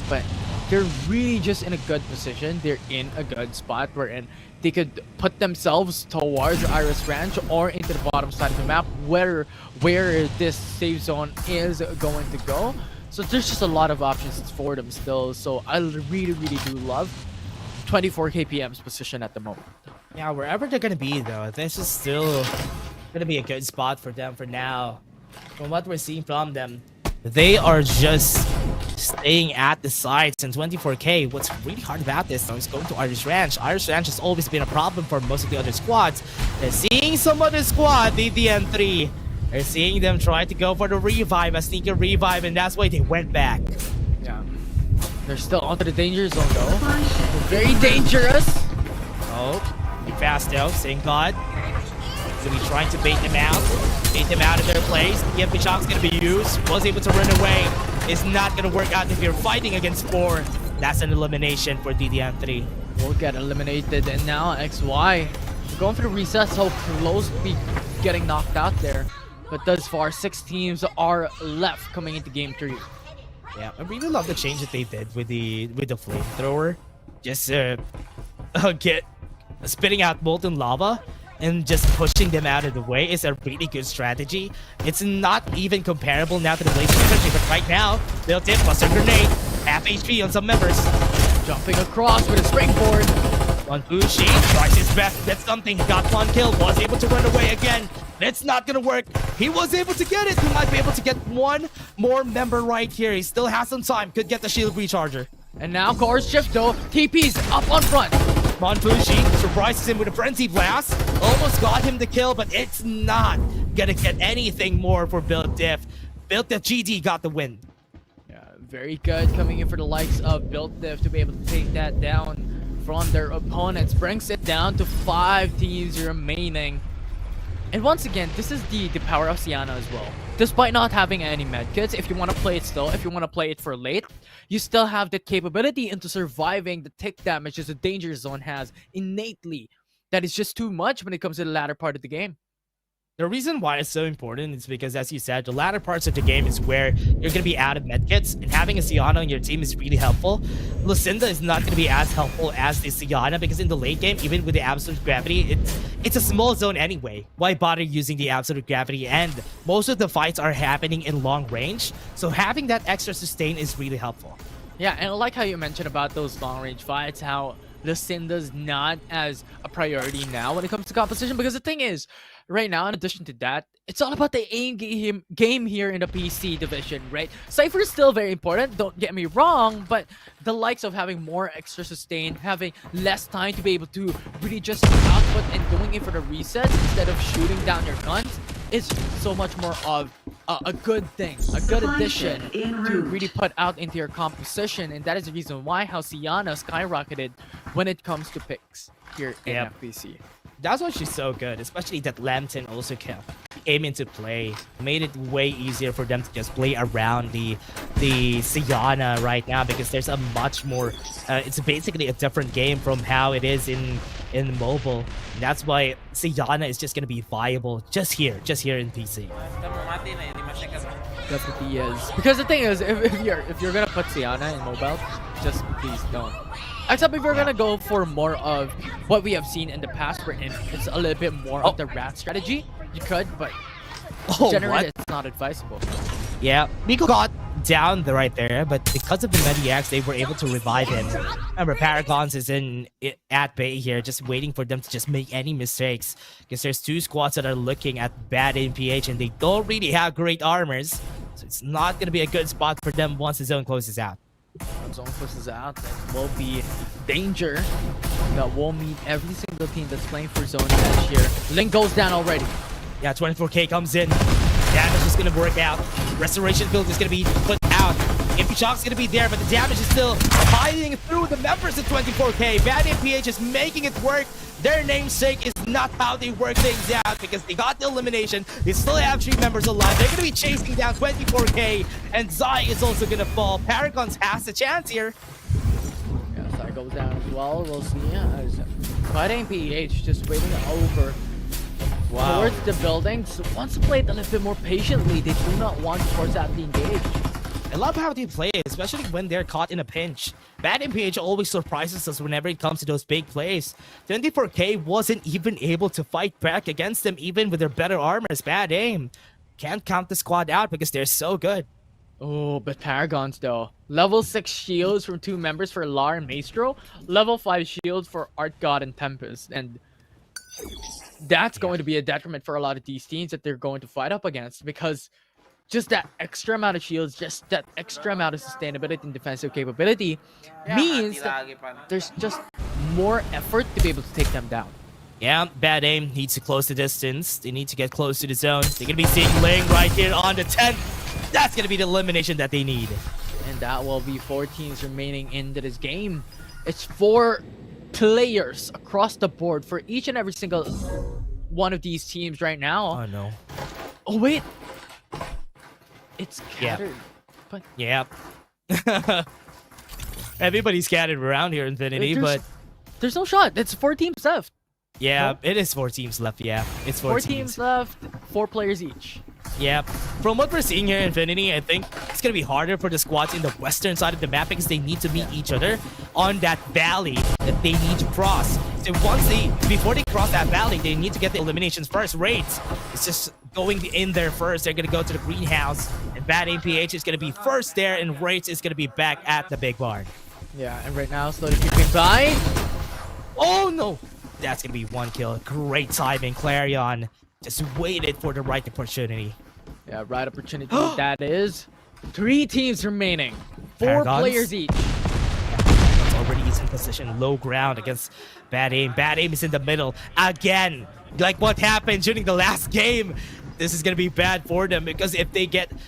Speaker 15: But they're really just in a good position. They're in a good spot wherein they could put themselves towards Iris Ranch or into the bottom side of the map where this safe zone is going to go. So there's just a lot of options for them still. So I really, really do love 24K PM's position at the moment.
Speaker 14: Yeah, wherever they're going to be, though, this is still going to be a good spot for them for now. From what we're seeing from them, they are just staying at the sites. And 24K, what's really hard about this, though, is going to Irish Ranch. Irish Ranch has always been a problem for most of the other squads. They're seeing some other squad, DDN3. They're seeing them try to go for the revive, a sneaky revive, and that's why they went back.
Speaker 15: Yeah. They're still onto the danger zone, though. Very dangerous.
Speaker 14: Oh, be fast, though. Thank God. So he's trying to bait them out of their place. The MP shot's gonna be used. Was able to run away. It's not gonna work out if you're fighting against 4. That's an elimination for DDM3.
Speaker 15: Will get eliminated, and now XY going for the reset, so close to be getting knocked out there. But thus far, 6 teams are left coming into game 3.
Speaker 14: Yeah, I really love the change that they did with the flamethrower. Just get spitting out molten lava and just pushing them out of the way is a really good strategy. It's not even comparable now to the Blazing Energy, but right now, they'll tip plus a grenade, half HP on some members.
Speaker 15: Jumping across with a springboard.
Speaker 14: Monfushi tries his best to get something. He got 1 kill, was able to run away again. It's not gonna work. He was able to get it. He might be able to get 1 more member right here. He still has some time. Could get the shield recharger.
Speaker 15: And now course shift though. TP's up on front.
Speaker 14: Monfushi surprises him with a frenzy blast. Almost got him the kill, but it's not gonna get anything more for Build Diff. Build Diff GD got the win.
Speaker 15: Yeah, very good coming in for the likes of Build Diff to be able to take that down from their opponents. Brings it down to 5 teams remaining. And once again, this is the power of Sienna as well. Despite not having any medkits, if you want to play it still, if you want to play it for late, you still have the capability into surviving the tick damage that the danger zone has innately. That is just too much when it comes to the latter part of the game.
Speaker 14: The reason why it's so important is because, as you said, the latter parts of the game is where you're going to be out of medkits, and having a Sienna on your team is really helpful. Lucinda is not going to be as helpful as the Sienna because in the late game, even with the Absolute Gravity, it's a small zone anyway. Why bother using the Absolute Gravity? And most of the fights are happening in long range, so having that extra sustain is really helpful.
Speaker 15: Yeah, and I like how you mentioned about those long range fights, how Lucinda's not as a priority now when it comes to composition, because the thing is, right now, in addition to that, it's all about the aim game here in the PC division, right? Cypher is still very important, don't get me wrong, but the likes of having more extra sustain, having less time to be able to really just output and going in for the resets instead of shooting down your guns is so much more of a good thing, a good addition to really put out into your composition, and that is the reason why how Sienna skyrocketed when it comes to picks here in FPC.
Speaker 14: That's why she's so good, especially that Lampton also came into play. Made it way easier for them to just play around the Sienna right now because there's a much more, it's basically a different game from how it is in mobile. That's why Sienna is just going to be viable just here in PC.
Speaker 15: Definitely is. Because the thing is, if you're gonna put Sienna in mobile, just please don't. Except if you're gonna go for more of what we have seen in the past, where it's a little bit more of the rat strategy, you could, but generally it's not advisable.
Speaker 14: Yeah, Miko got down right there, but because of the Mediacs, they were able to revive him. Remember, Paragons is at bay here, just waiting for them to just make any mistakes. Because there's 2 squads that are looking at bad NPH, and they don't really have great armors. So it's not going to be a good spot for them once the zone closes out.
Speaker 15: When zone closes out, there will be danger that will meet every single team that's playing for zone edge here. Link goes down already.
Speaker 14: Yeah, 24k comes in. Damage is going to work out. Restoration build is going to be put out. MP Shock's going to be there, but the damage is still hiding through the members at 24k. Bad MPH is making it work. Their namesake is not how they work things out because they got the elimination. They still have 3 members alive. They're going to be chasing down 24k, and Zai is also going to fall. Paragons has a chance here.
Speaker 15: Yeah, Zai goes down as well. We'll see. But MPH just waiting over towards the building. So wants to play it a little bit more patiently. They do not want to force out the engage.
Speaker 14: I love how they play it, especially when they're caught in a pinch. Bad MPH always surprises us whenever it comes to those big plays. 24k wasn't even able to fight back against them even with their better armors. Bad aim. Can't count the squad out because they're so good.
Speaker 15: Oh, but Paragons though. Level 6 shields from 2 members for Lar and Maestro. Level 5 shields for Art God and Tempest. And that's going to be a detriment for a lot of these teams that they're going to fight up against, because just that extra amount of shields, just that extra amount of sustainability and defensive capability means that there's just more effort to be able to take them down.
Speaker 14: Yeah, bad aim. Needs to close the distance. They need to get close to the zone. They're going to be seeing Ling right here on the 10th. That's going to be the elimination that they need.
Speaker 15: And that will be 4 teams remaining into this game. It's 4 players across the board for each and every single one of these teams right now.
Speaker 14: Oh no.
Speaker 15: Oh wait, it's
Speaker 14: Yeah.
Speaker 15: scattered. But
Speaker 14: Yep. Everybody's scattered around here, Infinity, but
Speaker 15: there's no shot. It's 4 teams left.
Speaker 14: yeah, it is 4 teams left. Yeah, it's 4
Speaker 15: 4
Speaker 14: teams.
Speaker 15: teams left, 4 players each.
Speaker 14: Yeah, from what we're seeing here, Infinity, I think it's gonna be harder for the squads in the western side of the map because they need to meet each other on that valley that they need to cross. So before they cross that valley, they need to get the eliminations first. Raids, it's just going in there first. They're gonna go to the greenhouse, and Bad APH is gonna be first there, and Raids is gonna be back at the big barn.
Speaker 15: Yeah, and right now, slowly creeping by.
Speaker 14: Oh no! That's gonna be 1 kill. Great timing, Clarion. Just waited for the right opportunity.
Speaker 15: Yeah, right opportunity. That is 3 teams remaining. 4
Speaker 14: Paragons.
Speaker 15: players each.
Speaker 14: It's already is in position, low ground against Bad Aim. Bad Aim is in the middle again. Like what happened during the last game. This is gonna be bad for them because if they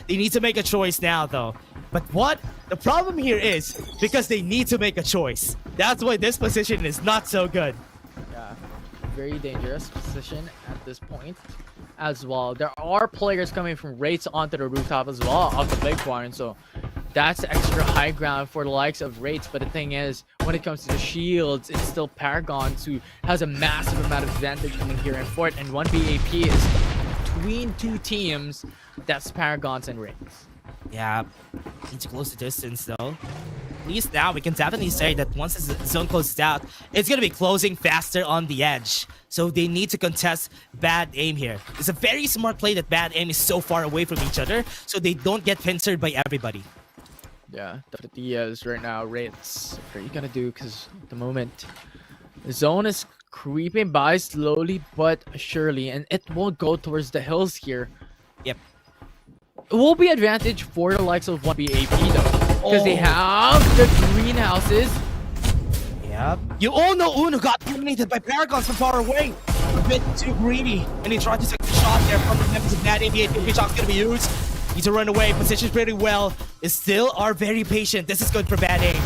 Speaker 14: need to make a choice now though. But what? The problem here is because they need to make a choice. That's why this position is not so good.
Speaker 15: Yeah, very dangerous position at this point as well. There are players coming from Raids onto the rooftop as well of the big barn, so that's extra high ground for the likes of Raids. But the thing is, when it comes to the shields, it's still Paragons who has a massive amount of advantage coming here in Fort, and 1BAP is between 2 teams. That's Paragons and Raids.
Speaker 14: Yeah, need to close the distance though. At least now we can definitely say that once the zone closes out, it's gonna be closing faster on the edge. So they need to contest Bad Aim here. It's a very smart play that Bad Aim is so far away from each other, so they don't get pincered by everybody.
Speaker 15: Yeah, definitely is right now. Raids, what are you gonna do? Because at the moment, the zone is creeping by slowly but surely, and it will go towards the hills here.
Speaker 14: Yep.
Speaker 15: It will be advantage for the likes of 1BAP though, because they have the greenhouses.
Speaker 14: Yep. You all know Uno got eliminated by Paragons from far away. A bit too greedy, and he tried to take the shot there from the members of Bad 88. The shot's gonna be used. Need to run away. Positions pretty well. They still are very patient. This is good for Bad Aim.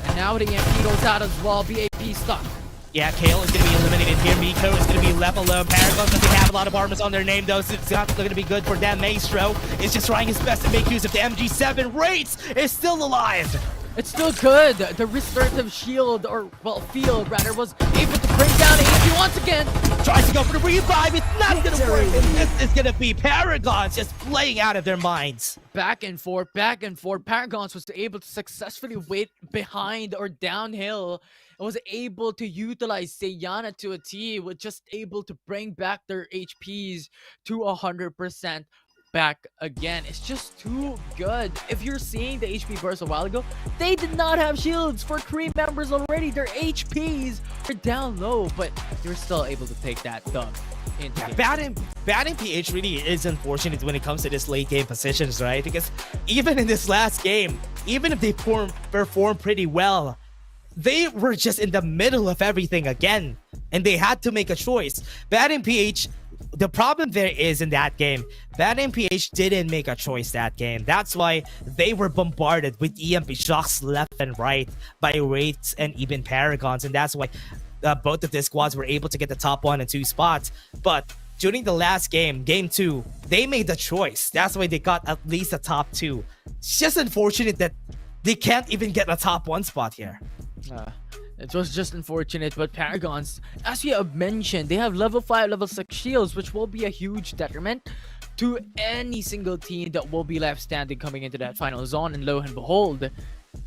Speaker 15: And now the EMP goes out as well. BAP stuck.
Speaker 14: Yeah, Kale is going to be eliminated here. Miko is going to be left alone. Paragon doesn't have a lot of armors on their name, though, so it's not going to be good for them. Maestro is just trying his best to make use of the MG7. Raids is still alive.
Speaker 15: It's still good. The restorative shield, or, well, field, rather, was able to bring down AP once again.
Speaker 14: Tries to go for the revive. It's not going to work. And this is going to be Paragons just playing out of their minds.
Speaker 15: Back and forth, back and forth. Paragons was able to successfully wait behind or downhill. And was able to utilize Seyana to a T, was just able to bring back their HPs to 100% back again. It's just too good. If you're seeing the HP burst a while ago, they did not have shields for 3 members already. Their HPs are down low, but they're still able to take that dub.
Speaker 14: Bad PH really is unfortunate when it comes to this late game positions, right? Because even in this last game, even if they perform pretty well, they were just in the middle of everything again, and they had to make a choice. Bad PH, the problem there is in that game, Bad PH didn't make a choice that game. That's why they were bombarded with EMP shocks left and right by Wraiths and even Paragons, and that's why both of the squads were able to get the top 1 and 2 spots. But during the last game, game 2, they made the choice. That's why they got at least a top 2. It's just unfortunate that they can't even get a top 1 spot here.
Speaker 15: It was just unfortunate, but Paragons, as we have mentioned, they have level 5, level 6 shields, which will be a huge detriment to any single team that will be left standing coming into that final zone. And lo and behold,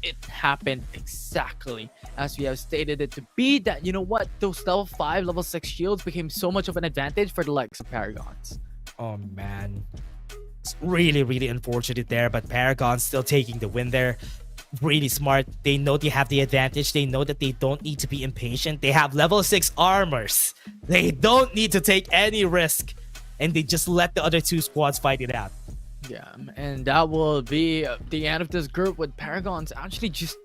Speaker 15: it happened exactly as we have stated it to be, that, you know what, those level 5, level 6 shields became so much of an advantage for the likes of Paragons.
Speaker 14: Oh man, it's really, really unfortunate there, but Paragons still taking the win there. Really smart. They know they have the advantage. They know that they don't need to be impatient. They have level 6 armors. They don't need to take any risk, and they just let the other 2 squads fight it out.
Speaker 15: Yeah, and that will be the end of this group, with Paragons actually just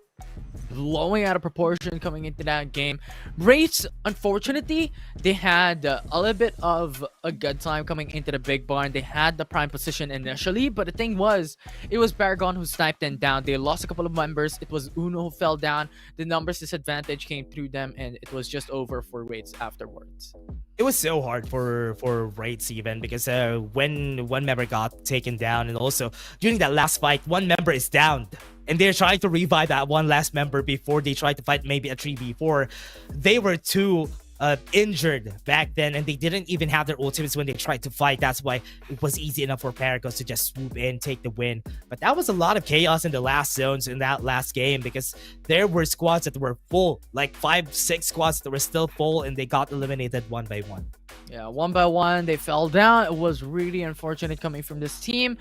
Speaker 15: blowing out of proportion coming into that game. Wraiths, unfortunately, they had a little bit of a good time coming into the big barn. They had the prime position initially, but the thing was, it was Paragon who sniped them down. They lost a couple of members. It was Uno who fell down. The numbers disadvantage came through them, and it was just over for Wraiths afterwards.
Speaker 14: It was so hard for Wraiths even because when one member got taken down, and also during that last fight, one member is down. And they're trying to revive that one last member before they try to fight maybe a 3v4. They were too injured back then, and they didn't even have their ultimates when they tried to fight. That's why it was easy enough for Paragons to just swoop in, take the win. But that was a lot of chaos in the last zones in that last game because there were squads that were full, like 5-6 squads that were still full, and they got eliminated one by one.
Speaker 15: Yeah, one by one, they fell down. It was really unfortunate coming from this team.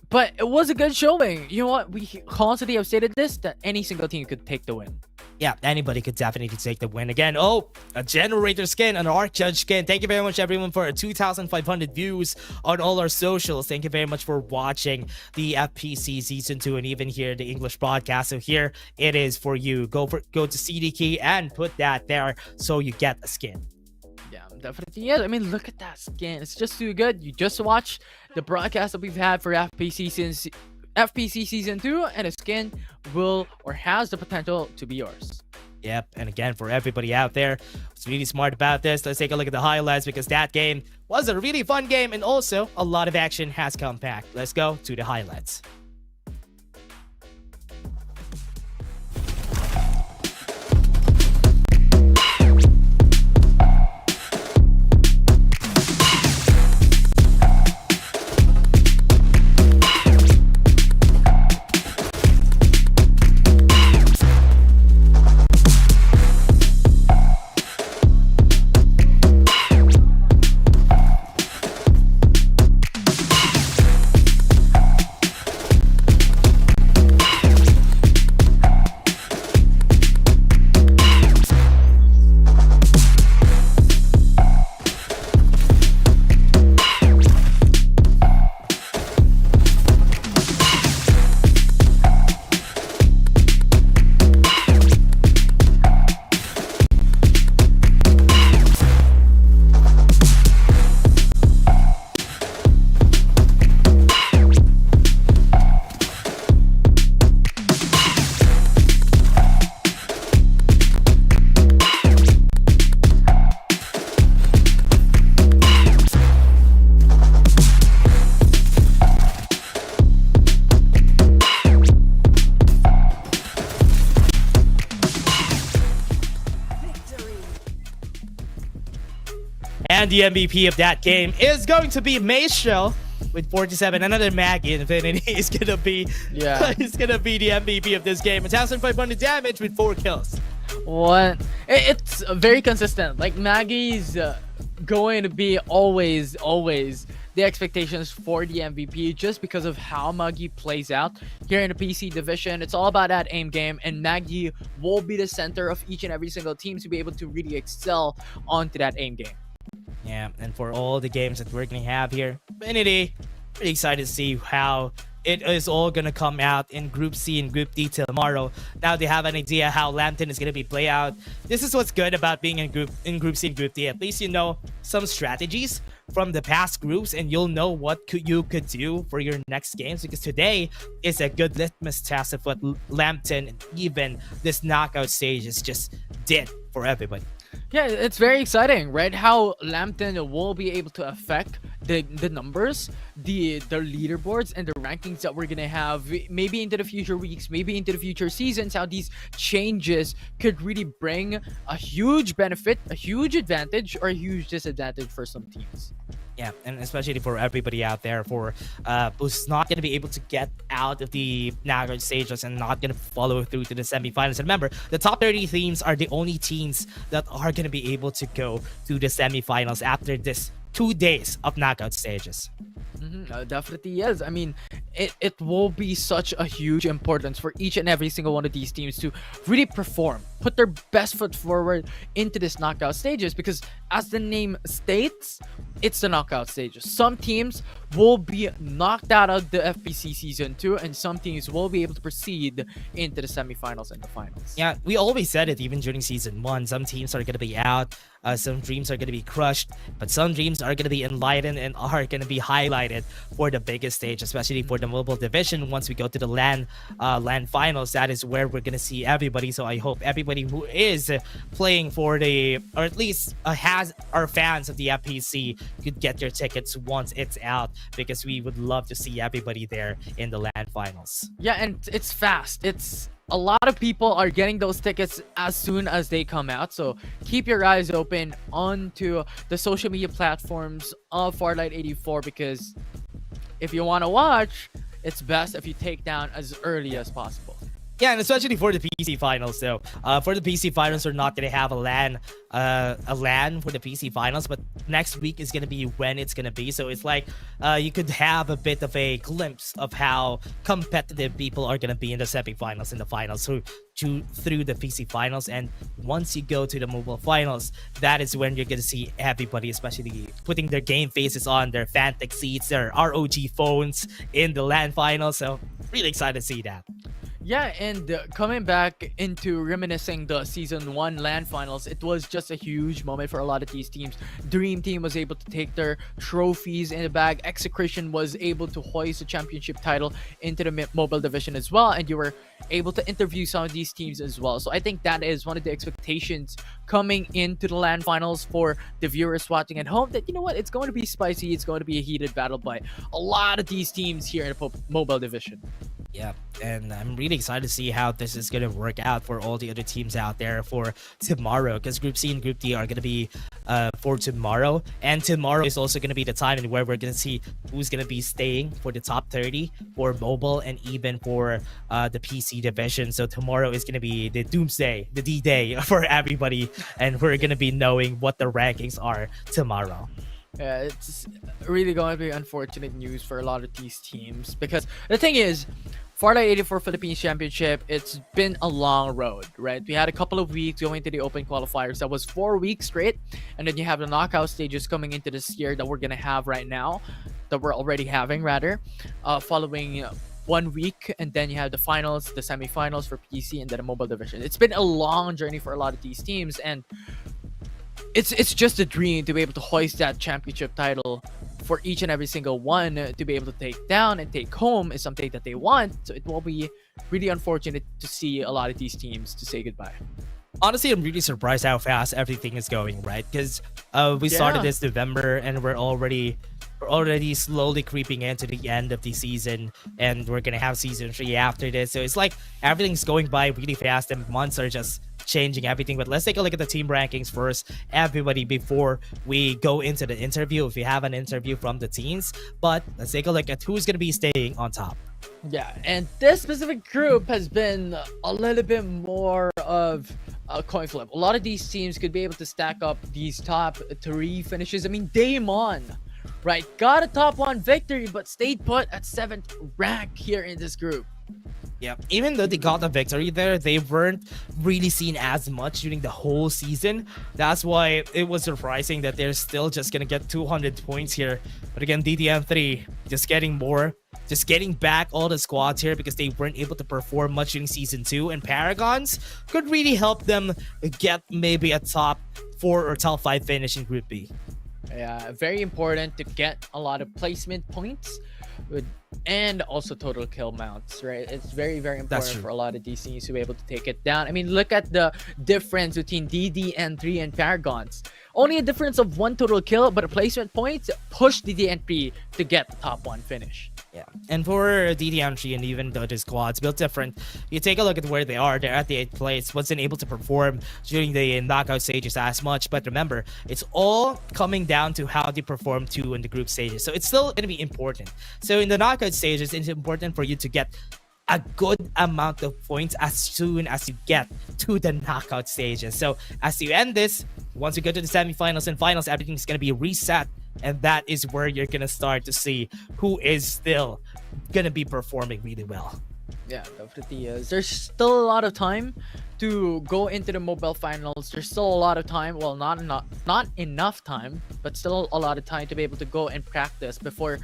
Speaker 15: But it was a good showing. You know what? We constantly have stated this, that any single team could take the win.
Speaker 14: Yeah, anybody could definitely take the win. Again, a generator skin, an Arc Judge skin. Thank you very much, everyone, for 2,500 views on all our socials. Thank you very much for watching the FPC Season 2 and even here the English broadcast. So here it is for you. Go to CDK and put that there so you get a skin.
Speaker 15: Yeah, definitely. Yeah, I mean, look at that skin. It's just too good. You just watch the broadcast that we've had for FPC Season 2, and the skin will or has the potential to be yours.
Speaker 14: Yep, and again, for everybody out there who's really smart about this, let's take a look at the highlights because that game was a really fun game and also a lot of action has come back. Let's go to the highlights. And the MVP of that game is going to be Maestro with 47. Another Maggie Infinity is gonna be he's gonna be the MVP of this game. 1,500 damage with 4 kills.
Speaker 15: What? It's very consistent. Like Maggie's going to be always the expectations for the MVP just because of how Maggie plays out here in the PC division. It's all about that aim game, and Maggie will be the center of each and every single team to be able to really excel onto that aim game.
Speaker 14: Yeah, and for all the games that we're gonna have here, Infinity, pretty excited to see how it is all gonna come out in Group C and Group D tomorrow. Now they have an idea how Lampton is gonna be play out. This is what's good about being in Group C and Group D. At least you know some strategies from the past groups, and you'll know what you could do for your next games, because today is a good litmus test of what Lampton and even this knockout stage is just did for everybody.
Speaker 15: Yeah, it's very exciting, right? How Lampton will be able to affect the numbers, the leaderboards, and the rankings that we're gonna have maybe into the future weeks, maybe into the future seasons. How these changes could really bring a huge benefit, a huge advantage, or a huge disadvantage for some teams.
Speaker 14: Yeah, and especially for everybody out there for who's not going to be able to get out of the knockout stages and not going to follow through to the semifinals. And remember, the top 30 teams are the only teams that are going to be able to go to the semifinals after this 2 days of knockout stages.
Speaker 15: Definitely is. I mean, it will be such a huge importance for each and every single one of these teams to really perform put their best foot forward into this knockout stages, because as the name states, it's the knockout stages. Some teams will be knocked out of the FPC Season 2, and some teams will be able to proceed into the semifinals and the finals.
Speaker 14: Yeah, we always said it even during Season 1. Some teams are going to be out, some dreams are going to be crushed, but some dreams are going to be enlightened and are going to be highlighted for the biggest stage, especially for the mobile division. Once we go to the LAN finals, that is where we're going to see everybody. So I hope everybody who is playing for the, or at least has our fans of the FPC, could get your tickets once it's out, because we would love to see everybody there in the LAN finals.
Speaker 15: Yeah, and it's fast. It's a lot of people are getting those tickets as soon as they come out, so keep your eyes open onto the social media platforms of Farlight 84, because if you want to watch, it's best if you take down as early as possible.
Speaker 14: Yeah, and especially for the PC finals, though. For the PC finals, we're not gonna have a LAN for the PC finals, but next week is gonna be when it's gonna be. So it's like you could have a bit of a glimpse of how competitive people are gonna be in the semifinals and the finals through the PC finals. And once you go to the mobile finals, that is when you're gonna see everybody, especially putting their game faces on, their Fantech seats, their ROG phones in the LAN finals. So really excited to see that.
Speaker 15: Yeah, and coming back into reminiscing the Season 1 LAN finals, it was just a huge moment for a lot of these teams. Dream Team was able to take their trophies in the bag. Execration was able to hoist the championship title into the mobile division as well, and you were able to interview some of these teams as well. So I think that is one of the expectations coming into the LAN finals for the viewers watching at home, that, you know what, it's going to be spicy, it's going to be a heated battle by a lot of these teams here in the mobile division.
Speaker 14: Yeah, and I'm really excited to see how this is going to work out for all the other teams out there for tomorrow, because Group C and Group D are going to be for tomorrow, and tomorrow is also going to be the time where we're going to see who's going to be staying for the top 30 for mobile and even for the PC division. So tomorrow is going to be the doomsday, the D-Day for everybody, and we're going to be knowing what the rankings are tomorrow.
Speaker 15: Yeah, it's really going to be unfortunate news for a lot of these teams, because the thing is, Farlight 84 Philippines Championship, it's been a long road, right? We had a couple of weeks going to the open qualifiers. That was 4 weeks straight. And then you have the knockout stages coming into this year that we're going to have right now, that we're already having, rather, following 1 week. And then you have the finals, the semifinals for PC, and then the mobile division. It's been a long journey for a lot of these teams, and it's just a dream to be able to hoist that championship title for each and every single one to be able to take down and take home is something that they want. So it will be really unfortunate to see a lot of these teams to say goodbye.
Speaker 14: Honestly, I'm really surprised how fast everything is going, right? Because we started this November, and we're already slowly creeping into the end of the season, and we're gonna have Season 3 after this. So it's like everything's going by really fast, and months are just changing everything. But let's take a look at the team rankings first, everybody, before we go into the interview, if we have an interview from the teams. But let's take a look at who's gonna be staying on top.
Speaker 15: Yeah, and this specific group has been a little bit more of a coin flip. A lot of these teams could be able to stack up these top 3 finishes. I mean, Damon, right, got a top 1 victory, but stayed put at 7th rank here in this group.
Speaker 14: Yeah, even though they got a victory there, they weren't really seen as much during the whole season. That's why it was surprising that they're still just gonna get 200 points here. But again, DDM3 just getting more, just getting back all the squads here, because they weren't able to perform much during Season 2, and Paragons could really help them get maybe a top 4 or top 5 finish in Group B.
Speaker 15: Yeah, very important to get a lot of placement points and also total kill mounts, right? It's very, very important for a lot of these teams to be able to take it down. I mean, look at the difference between DDN3 and Paragons. Only a difference of 1 total kill, but a placement points push DDN3 to get the top 1 finish.
Speaker 14: Yeah, and for DDM3 and even though the squads built different, you take a look at where they are. They're at the 8th place, wasn't able to perform during the knockout stages as much. But remember, it's all coming down to how they perform too in the group stages. So it's still going to be important. So in the knockout stages, it's important for you to get a good amount of points as soon as you get to the knockout stages. So as you end this, once you go to the semifinals and finals, everything's going to be reset. And that is where you're going to start to see who is still going to be performing really well.
Speaker 15: Yeah, definitely is. There's still a lot of time to go into the mobile finals. There's still a lot of time. Well, not enough time, but still a lot of time to be able to go and practice before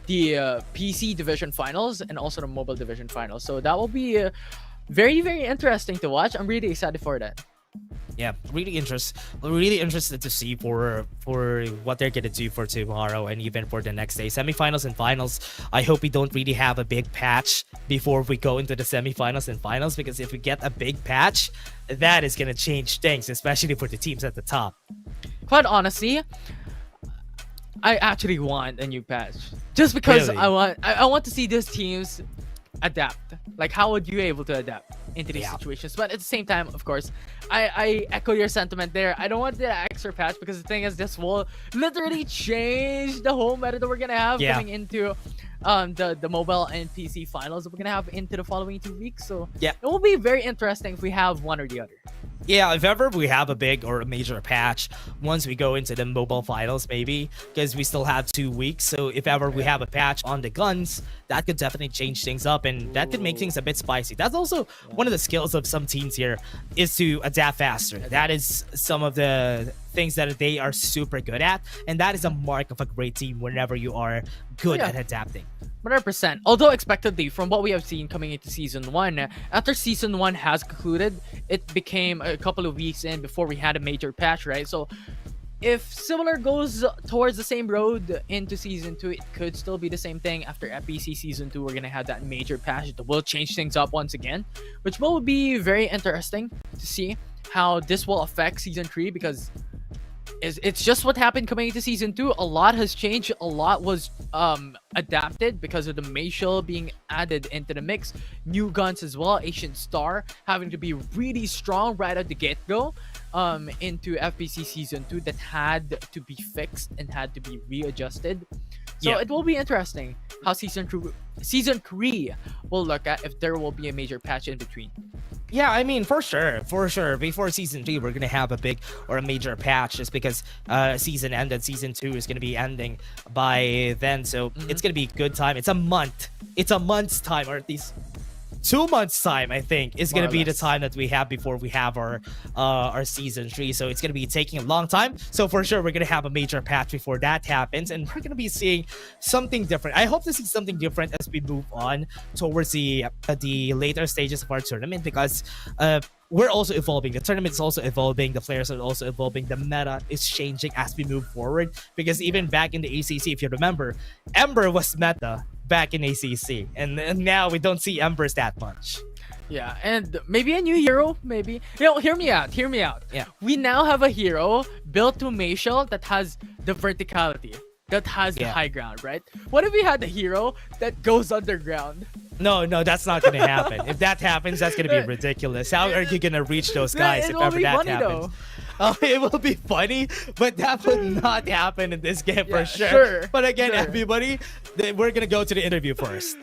Speaker 15: the PC division finals and also the mobile division finals. So that will be very, very interesting to watch. I'm really excited for that.
Speaker 14: Yeah, really interested to see for what they're gonna do for tomorrow and even for the next day. Semifinals and finals. I hope we don't really have a big patch before we go into the semifinals and finals, because if we get a big patch, that is gonna change things, especially for the teams at the top.
Speaker 15: Quite honestly, I actually want a new patch just because
Speaker 14: Really?
Speaker 15: I want to see these teams adapt. Like, how would you able to adapt into these situations? But at the same time, of course, I echo your sentiment there. I don't want the extra patch because the thing is, this will literally change the whole meta that we're gonna have coming into the mobile and PC finals that we're gonna have into the following 2 weeks. So
Speaker 14: yeah,
Speaker 15: it will be very interesting if we have one or the other.
Speaker 14: Yeah, if ever we have a big or a major patch once we go into the mobile finals, maybe, because we still have 2 weeks. So if ever we have a patch on the guns, that could definitely change things up, and that could make things a bit spicy. That's also one of the skills of some teams here, is to adapt faster. That is some of the things that they are super good at, and that is a mark of a great team whenever you are good at adapting.
Speaker 15: 100%. Although expectedly, from what we have seen coming into season 1, after season 1 has concluded, it became a couple of weeks in before we had a major patch, right? So if similar goes towards the same road into season 2, it could still be the same thing. After FPC season 2, we're gonna have that major patch that will change things up once again, which will be very interesting to see how this will affect season 3, because it's just what happened coming into season 2. A lot has changed. A lot was adapted because of the Mayshell being added into the mix. New guns as well. Asian Star having to be really strong right at the get-go into FPC season 2, that had to be fixed and had to be readjusted. So it will be interesting how season 3 will look at, if there will be a major patch in between.
Speaker 14: Yeah, I mean, for sure. Before season 3, we're gonna have a big or a major patch, just because season ended. Season 2 is gonna be ending by then, so it's gonna be good time. It's a month. It's a month's time, or at least 2 months time, I think, is going to be the time that we have before we have our season 3. So it's going to be taking a long time. So for sure, we're going to have a major patch before that happens, and we're going to be seeing something different. I hope to see something different as we move on towards the later stages of our tournament, because we're also evolving. The tournament is also evolving. The players are also evolving. The meta is changing as we move forward, because even back in the ACC, if you remember, Ember was meta back in ACC, and now we don't see Embers that much.
Speaker 15: Yeah, and maybe a new hero, maybe. Hear me out.
Speaker 14: Yeah.
Speaker 15: We now have a hero built to Mayshell that has the verticality, that has the high ground, right? What if we had a hero that goes underground?
Speaker 14: No, that's not gonna happen. If that happens, that's gonna be ridiculous. How are you gonna reach those guys if ever that happens? It will be funny, but that would not happen in this game for sure. But again, everybody, we're gonna go to the interview first.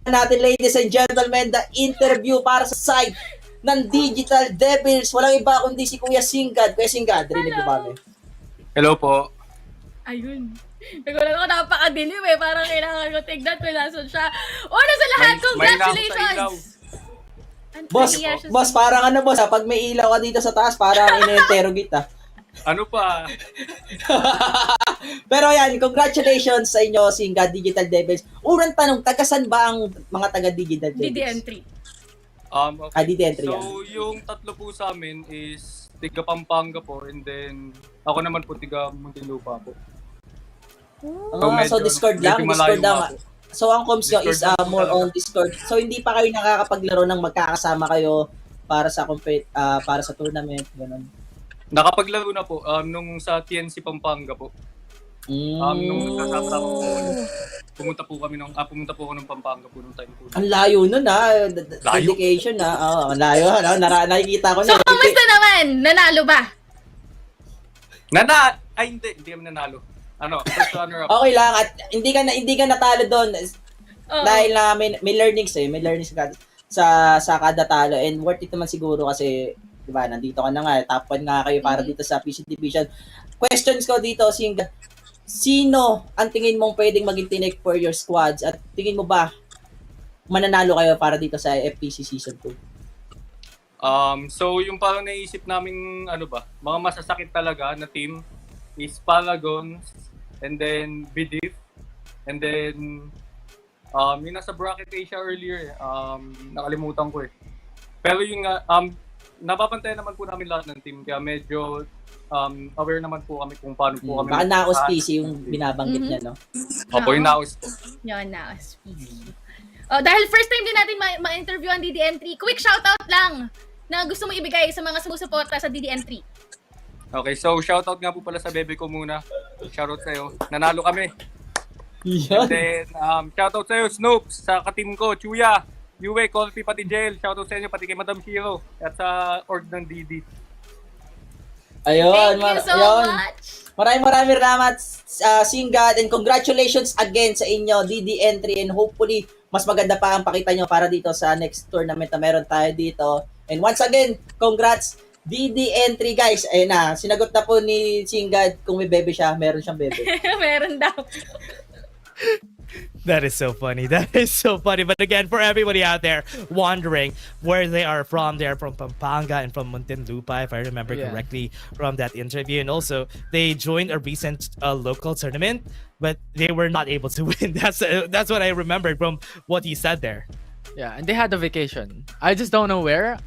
Speaker 16: Natin, ladies and gentlemen, the interview para sa side ng Digital Devils. Walang iba kundi si Kuya Singad. Kuya Singad, rinig mo ba?
Speaker 12: Hello po.
Speaker 18: Ayun. Nagulat ako, napakadilim eh. Parang kailangan ko tignan kung nasan siya. Una sa lahat, congratulations!
Speaker 16: Boss, parang ano boss, pag may ilaw ka dito sa taas, parang ina-interrogate
Speaker 12: Ano pa?
Speaker 16: Pero yan, congratulations sa inyo, Singa Digital Devils. Unang tanong, tagasan ba ang mga taga Digital Devils?
Speaker 18: DDN3.
Speaker 12: Okay.
Speaker 16: DDN3
Speaker 12: so,
Speaker 16: yan.
Speaker 12: yung tatlo po sa amin is tiga Pampanga po, and then ako naman po tiga Muntinlupa po.
Speaker 16: So Discord lang. So ang comms nyo is more on Discord. So hindi pa kayo nakakapaglaro ng magkakasama kayo para sa para sa tournament, ganun.
Speaker 12: Nakapaglaro na po nung sa TNC Pampanga po. Nung kasama po, pumunta po ako ng Pampanga po nung time po.
Speaker 16: Ang layo nun dedication ang layo nakikita ko na.
Speaker 18: So kamusta naman? Nanalo ba?
Speaker 12: Hindi kami nanalo. First runner up.
Speaker 16: Okay lang, at hindi ka natalo doon dahil na may learnings may learnings ka sa kada talo, and worth it naman siguro kasi 'di ba, nandito ka na nga, top 1 nga kayo para dito sa PC Division. Questions ko dito, Singa. sino ang tingin mong pwedeng maging tinik for your squads at tingin mo ba mananalo kayo para dito sa FPC Season 2?
Speaker 19: So yung parang naisip naming mga masasakit talaga na team is Paragons and then Bidif and then yung nasa bracket Asia earlier nakalimutan ko eh. Pero yung napapantayan naman po namin lahat ng team kaya medyo aware naman po kami kung paano po kami.
Speaker 16: Baka Naos PC yung binabanggit niya, no?
Speaker 19: Opo, yung Naos po.
Speaker 18: Yun, Naos PC. Dahil first time din natin ma-interview ang DDN3, quick shoutout lang na gusto mo ibigay sa mga sumusuporta sa DDN3.
Speaker 19: Okay, so shoutout nga po pala sa bebe ko muna. Shoutout sa'yo. Nanalo kami.
Speaker 16: Yan.
Speaker 19: And then, shoutout sa'yo, Snoops, sa ka-team ko, Chuya, Yue, Colty, pati Jel. Shoutout sa inyo, pati kay Madam Shiro, at sa org ng DD.
Speaker 16: Ayun,
Speaker 18: Thank you so much.
Speaker 16: Maraming salamat, Singad, and congratulations again sa inyo, DDN3, and hopefully, mas maganda pa ang pakita nyo para dito sa next tournament na meron tayo dito. And once again, congrats, DDN3 guys. Ayun na, sinagot na po ni Singad kung may bebe siya, meron siyang bebe.
Speaker 18: Meron daw.
Speaker 14: That is so funny. That is so funny. But again, for everybody out there wondering where they are from Pampanga and from Muntinlupa, if I remember correctly from that interview. And also, they joined a recent local tournament, but they were not able to win. That's what I remembered from what he said there.
Speaker 15: Yeah, and they had a vacation. I just don't know where.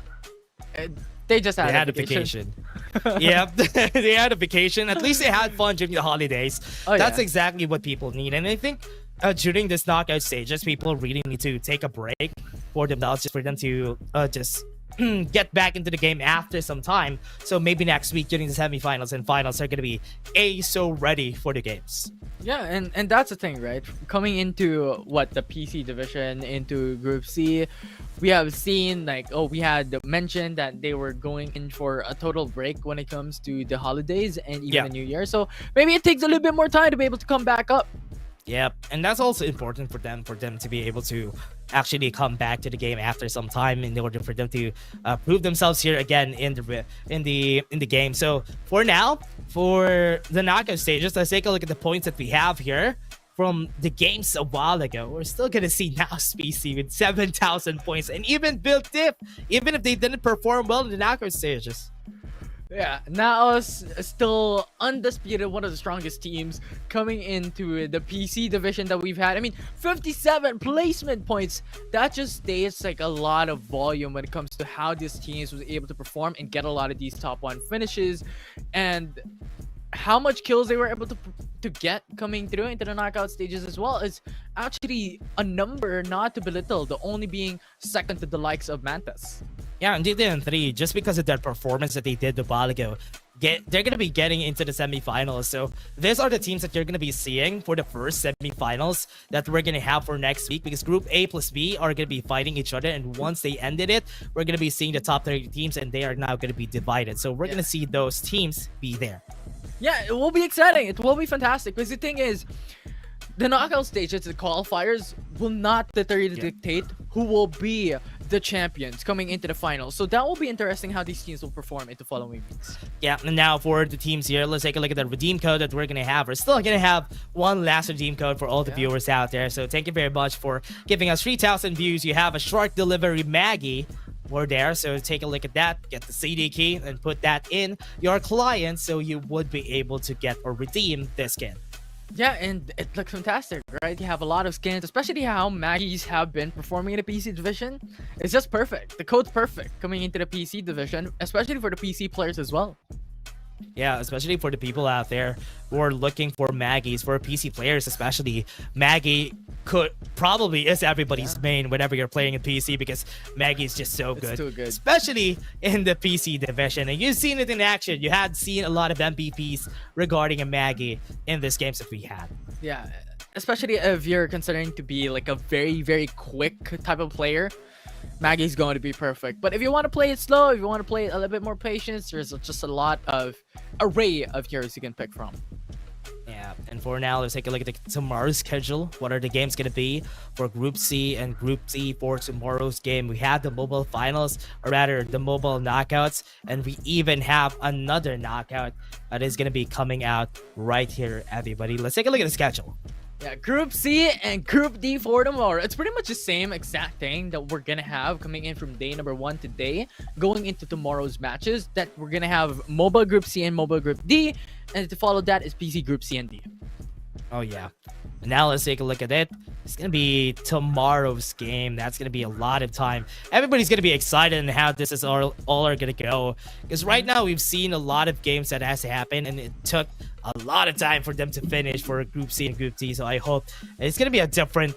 Speaker 15: They just had a vacation.
Speaker 14: Yep, they had a vacation. At least they had fun during the holidays. That's exactly what people need. And I think during this knockout stages, people really need to take a break for themselves, just for them to just get back into the game after some time. So maybe next week during the semifinals and finals, they're going to be so ready for the games.
Speaker 15: Yeah, and that's the thing, right? Coming into the PC division, into Group C, we have seen we had mentioned that they were going in for a total break when it comes to the holidays and even the New Year. So maybe it takes a little bit more time to be able to come back up.
Speaker 14: Yep, and that's also important for them to be able to actually come back to the game after some time in order for them to prove themselves here again in the game. So for now, for the knockout stages, let's take a look at the points that we have here from the games a while ago. We're still gonna see now SPC with 7,000 points, and even Built Dip, even if they didn't perform well in the knockout stages.
Speaker 15: Yeah, Naos still undisputed, one of the strongest teams coming into the PC division that we've had. I mean, 57 placement points. That just states a lot of volume when it comes to how this team was able to perform and get a lot of these top 1 finishes, and how much kills they were able to get coming through into the knockout stages as well is actually a number not to belittle, the only being second to the likes of Mantis.
Speaker 14: Yeah, and DDN3, just because of that performance that they did a while ago, they're going to be getting into the semifinals. So these are the teams that you're going to be seeing for the first semifinals that we're going to have for next week, because Group A plus B are going to be fighting each other. And once they ended it, we're going to be seeing the top 30 teams, and they are now going to be divided. So we're going to see those teams be there.
Speaker 15: Yeah, it will be exciting. It will be fantastic. Because the thing is, the knockout stages, the qualifiers, will not dictate who will be the champions coming into the finals. So that will be interesting how these teams will perform into following weeks.
Speaker 14: Yeah, and now for the teams here, let's take a look at the redeem code that we're going to have. We're still going to have one last redeem code for all the viewers out there. So thank you very much for giving us 3,000 views. You have a short delivery Maggie. We're there, so take a look at that, get the CD key, and put that in your client so you would be able to get or redeem this skin.
Speaker 15: Yeah, and it looks fantastic, right? You have a lot of skins, especially how Maggies have been performing in the PC division. It's just perfect. The code's perfect coming into the PC division, especially for the PC players as well.
Speaker 14: Yeah, especially for the people out there who are looking for Maggies, for PC players especially. Maggie probably is everybody's main whenever you're playing in PC, because Maggie is just so good.
Speaker 15: It's too good.
Speaker 14: Especially in the PC division. And you've seen it in action. You had seen a lot of MVPs regarding a Maggie in these games that we had.
Speaker 15: Yeah, especially if you're considering to be like a very, very quick type of player. Maggie's going to be perfect. But if you want to play it slow, if you want to play it a little bit more patience, there's just a lot of array of heroes you can pick from.
Speaker 14: Yeah, Yeah, and for now, let's take a look at tomorrow's schedule. What are the games going to be for Group C and Group D for tomorrow's game? We have the mobile finals, or rather, the mobile knockouts, and we even have another knockout that is going to be coming out right here, everybody. Let's take a look at the schedule.
Speaker 15: Yeah, Group C and Group D for tomorrow. It's pretty much the same exact thing that we're gonna have coming in from day number 1 today, going into tomorrow's matches. That we're gonna have Mobile Group C and Mobile Group D, and to follow that is PC Group C and D.
Speaker 14: Oh yeah. Now let's take a look at it. It's gonna be tomorrow's game. That's gonna be a lot of time. Everybody's gonna be excited on how this is all are gonna go. Because right now we've seen a lot of games that has happened, and it took a lot of time for them to finish for Group C and Group D. So I hope it's gonna be a different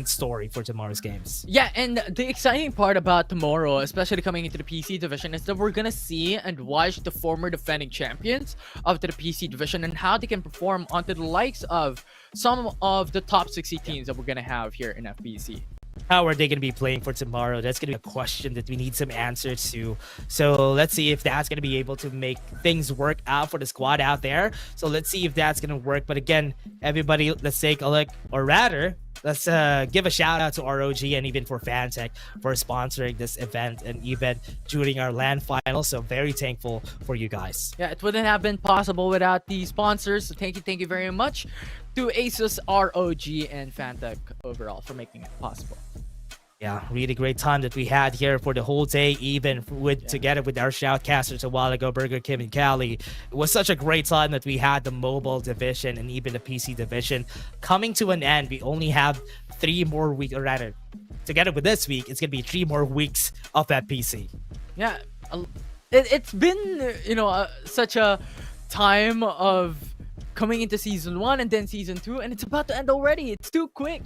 Speaker 14: story for tomorrow's games.
Speaker 15: Yeah, and the exciting part about tomorrow, especially coming into the PC division, is that we're gonna see and watch the former defending champions of the PC division and how they can perform onto the likes of some of the top 60 teams that we're gonna have here in FPC.
Speaker 14: How are they going to be playing for tomorrow? That's going to be a question that we need some answers to. So let's see if that's going to be able to make things work out for the squad out there. So let's see if that's going to work. But again, everybody, let's take a look, or rather, let's give a shout out to ROG and even for Fantech for sponsoring this event and even during our LAN final. So very thankful for you guys.
Speaker 15: Yeah, it wouldn't have been possible without the sponsors. So thank you very much to Asus, ROG, and Fantech overall for making it possible.
Speaker 14: Yeah, really great time that we had here for the whole day, even together with our shoutcasters a while ago, Burger Kim and Cali. It was such a great time that we had the mobile division and even the PC division coming to an end. We only have 3 more weeks, or rather, together with this week, it's going to be 3 more weeks of that PC.
Speaker 15: Yeah, it's been, such a time of coming into season 1 and then season 2, and it's about to end already. It's too quick.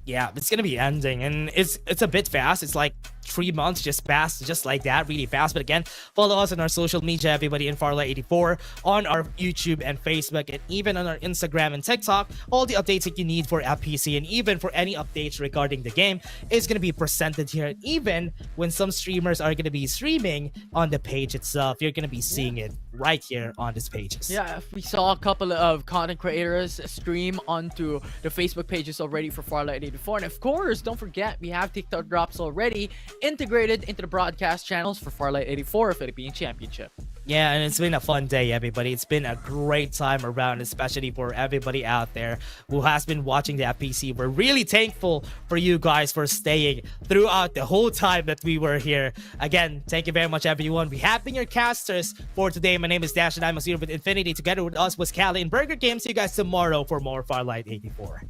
Speaker 14: Yeah, it's gonna be ending, and it's a bit fast. It's like 3 months just passed just like that, really fast. But again, follow us on our social media, everybody, in Farlight84, on our YouTube and Facebook, and even on our Instagram and TikTok. All the updates that you need for FPC, and even for any updates regarding the game, is gonna be presented here. Even when some streamers are gonna be streaming on the page itself, you're gonna be seeing it right here on these pages.
Speaker 15: Yeah, if we saw a couple of content creators stream onto the Facebook pages already for Farlight84, and of course, don't forget, we have TikTok drops already integrated into the broadcast channels for Farlight84 Philippine Championship.
Speaker 14: Yeah, and it's been a fun day, everybody. It's been a great time around, especially for everybody out there who has been watching the FPC. We're really thankful for you guys for staying throughout the whole time that we were here. Again, thank you very much, everyone. We have been your casters for today. My name is Dash, and I'm here with Infinity. Together with us was Cali and Burger Games. See you guys tomorrow for more Farlight 84.